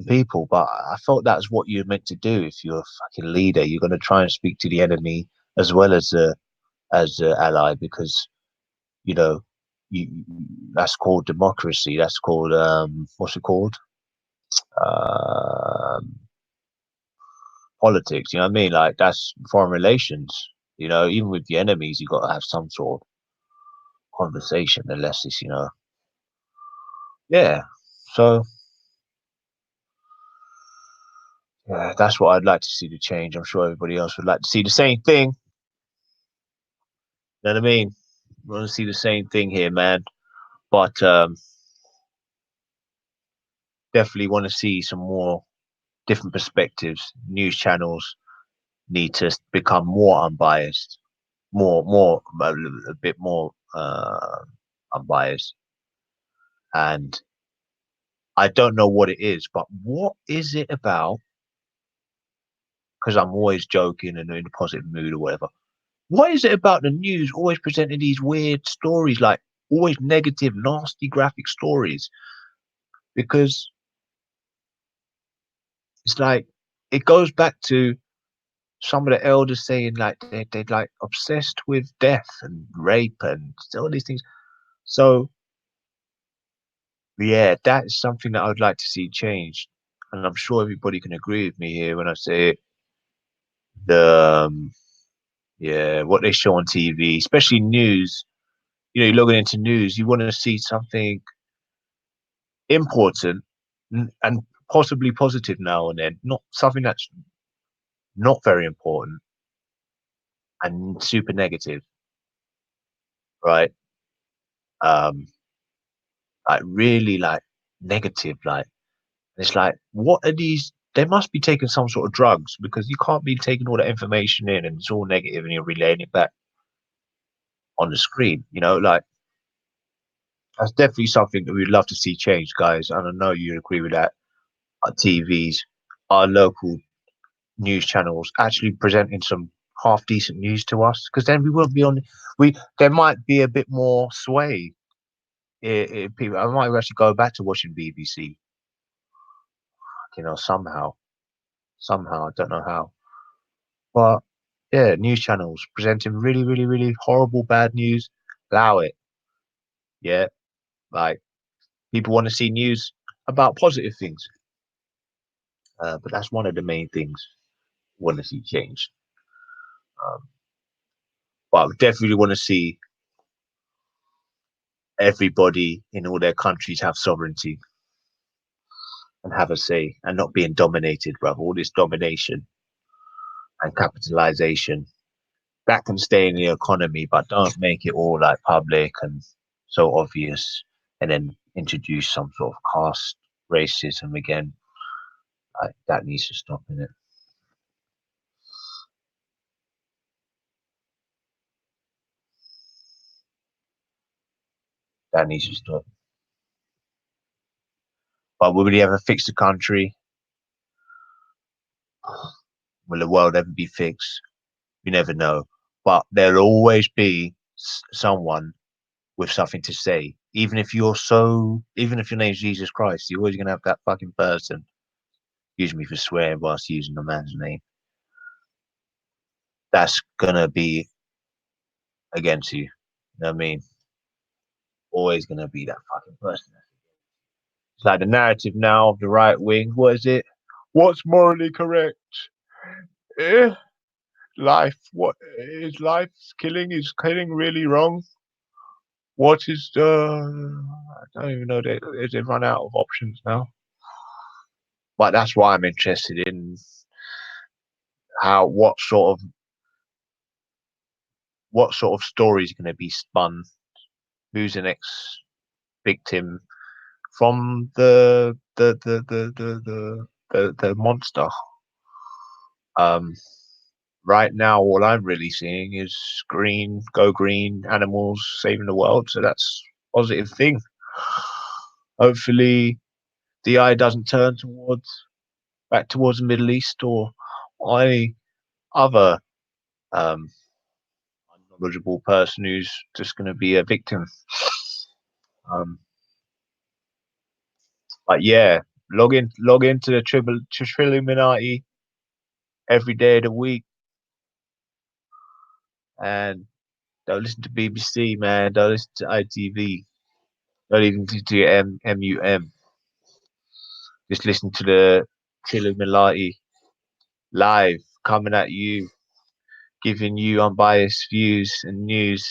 people. But I thought that's what you're meant to do if you're a fucking leader. You're going to try and speak to the enemy as well as the ally, because you know that's called democracy. That's called what's it called? Politics. You know what I mean? Like, that's foreign relations. You know, even with the enemies, you got to have some sort of conversation, unless it's, you know, yeah. So yeah, that's what I'd like to see the change. I'm sure everybody else would like to see the same thing. You know what I mean? We want to see the same thing here, man. But definitely want to see some more different perspectives. News channels need to become more unbiased, a bit more unbiased. And I don't know what it is, but what is it about? Because I'm always joking and in a positive mood or whatever. What is it about the news always presenting these weird stories, like always negative, nasty, graphic stories? Because it's like, it goes back to some of the elders saying like they're like obsessed with death and rape and all these things. So yeah, that is something that I would like to see changed, and I'm sure everybody can agree with me here when I say yeah, what they show on TV, especially news. You know, you're logging into news, you want to see something important and possibly positive now and then, not something that's not very important and super negative, right? Like really like negative, like it's like, what are these? They must be taking some sort of drugs, because you can't be taking all that information in and it's all negative and you're relaying it back on the screen. You know, like, that's definitely something that we'd love to see change, guys. And I know you agree with that. Our TVs, our local news channels actually presenting some half decent news to us, because then we won't be on. There might be a bit more sway. People, I might actually go back to watching BBC. You know, somehow, I don't know how, but yeah, news channels presenting really, really, really horrible, bad news. Allow it. Yeah, like, people want to see news about positive things. But that's one of the main things we want to see changed. But I definitely want to see everybody in all their countries have sovereignty and have a say, and not being dominated, brother. All this domination and capitalization, that can stay in the economy, but don't make it all like public and so obvious, and then introduce some sort of caste racism again. Like, that needs to stop, in it. That needs to stop. But will we ever fix the country? Will the world ever be fixed? You never know. But there'll always be someone with something to say. Even if your name's Jesus Christ, you're always gonna have that fucking person. Excuse me for swearing whilst using the man's name. That's gonna be against you. You know what I mean? Always gonna be that fucking person. It's like the narrative now of the right wing. What is it? What's morally correct? Life. What is life? Killing? Is killing really wrong? What is the? I don't even know. They've run out of options now. But that's why I'm interested in what sort of story is going to be spun. Who's the next victim from the monster? Right now, all I'm really seeing is green, go green, animals saving the world. So that's a positive thing. Hopefully, the eye doesn't turn back towards the Middle East or any other unknowledgeable person who's just going to be a victim. But yeah, log into the Trilluminati every day of the week, and don't listen to BBC, man. Don't listen to ITV. Don't even listen to MUM. Just listen to the Trilluminati live, coming at you, giving you unbiased views and news.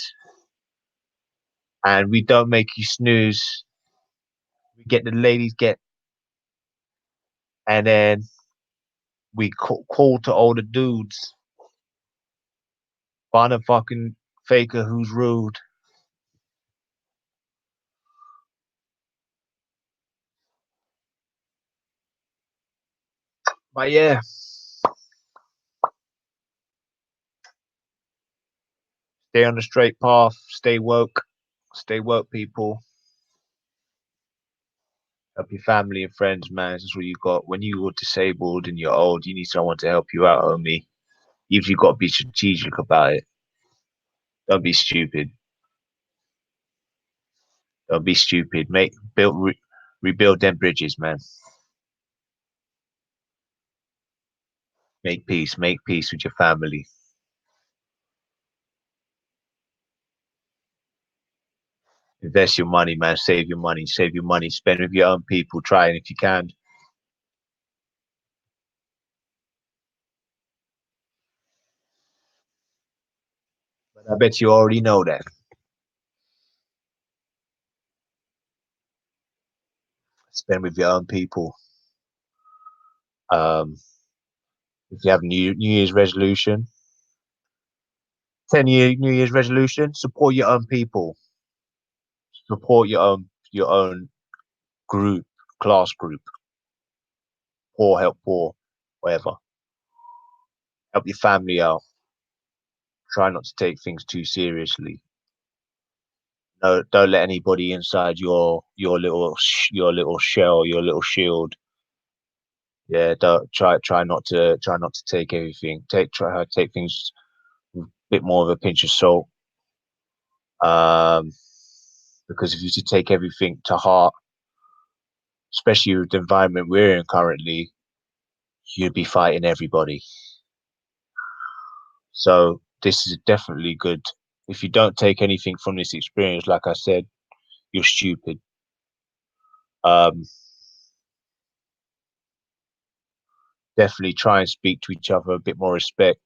And we don't make you snooze. We get the ladies get, and then we call to all the dudes. Find a fucking faker who's rude. But yeah. Stay on the straight path. Stay woke. Stay woke, people. Help your family and friends, man. That's what you got. When you're disabled and you're old, you need someone to help you out, homie. You've got to be strategic about it. Don't be stupid. Don't be stupid. Rebuild them bridges, man. Make peace. Make peace with your family. Invest your money, man. Save your money. Save your money. Spend with your own people. Try it if you can. But I bet you already know that. Spend with your own people. If you have New Year's resolution, 10-year New Year's resolution, support your own people. Support your own group, class group. Poor help poor, whatever. Help your family out. Try not to take things too seriously. No, don't let anybody inside your little shell, your little shield. Yeah, don't try not to take everything. Try to take things with a bit more of a pinch of salt. Because if you should take everything to heart, especially with the environment we're in currently, you'd be fighting everybody. So this is definitely good. If you don't take anything from this experience, like I said, you're stupid. Definitely try and speak to each other a bit more respect.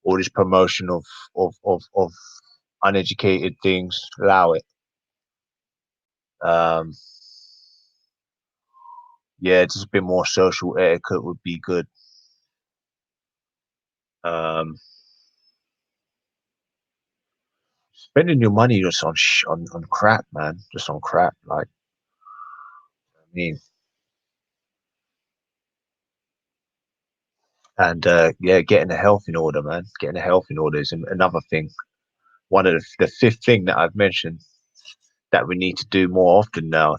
All this promotion of uneducated things, allow it. Yeah, just a bit more social etiquette would be good. Spending your money just on crap, man, just on crap, like, I mean, and yeah, getting the health in order, man. Getting the health in order is another thing. One of the fifth thing that I've mentioned that we need to do more often now.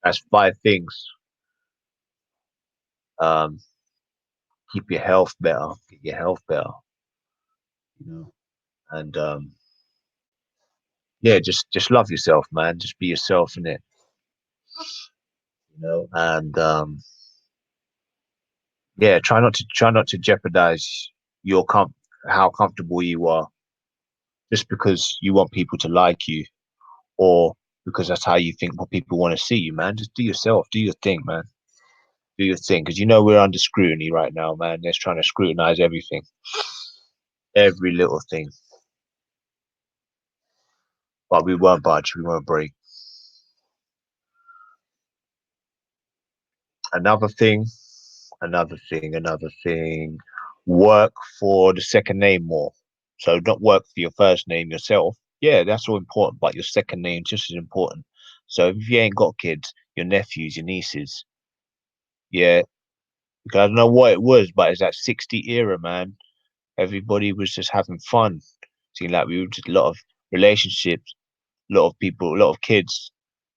That's 5 things. Keep your health better, get your health better, you know, and yeah, just love yourself, man. Just be yourself in it, you know, and yeah, try not to jeopardize your how comfortable you are just because you want people to like you or because that's how you think what people want to see you, man. Just do yourself, do your thing, man. Do your thing, because you know we're under scrutiny right now, man. They're trying to scrutinize everything, every little thing. But we won't budge, we won't break. Another thing. Work for the second name more. So not work for your first name yourself. Yeah, that's all important, but your second name just as important. So if you ain't got kids, your nephews, your nieces, yeah, because I don't know what it was, but it's that 60 era, man. Everybody was just having fun. Seeing like we were just a lot of relationships, a lot of people, a lot of kids,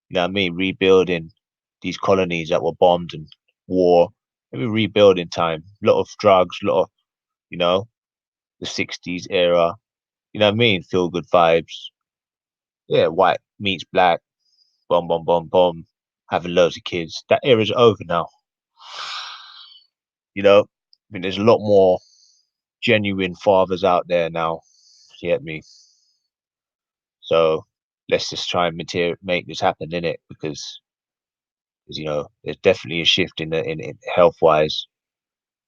you know what I mean, rebuilding these colonies that were bombed and war. Maybe rebuilding time, a lot of drugs, a lot of, you know, the 60s era, you know what I mean? Feel good vibes. Yeah, white meets black, bomb, bomb, bomb, bomb, having loads of kids. That era's over now. You know, I mean, there's a lot more genuine fathers out there now. You get me? So let's just try and make this happen in it because you know there's definitely a shift in health wise.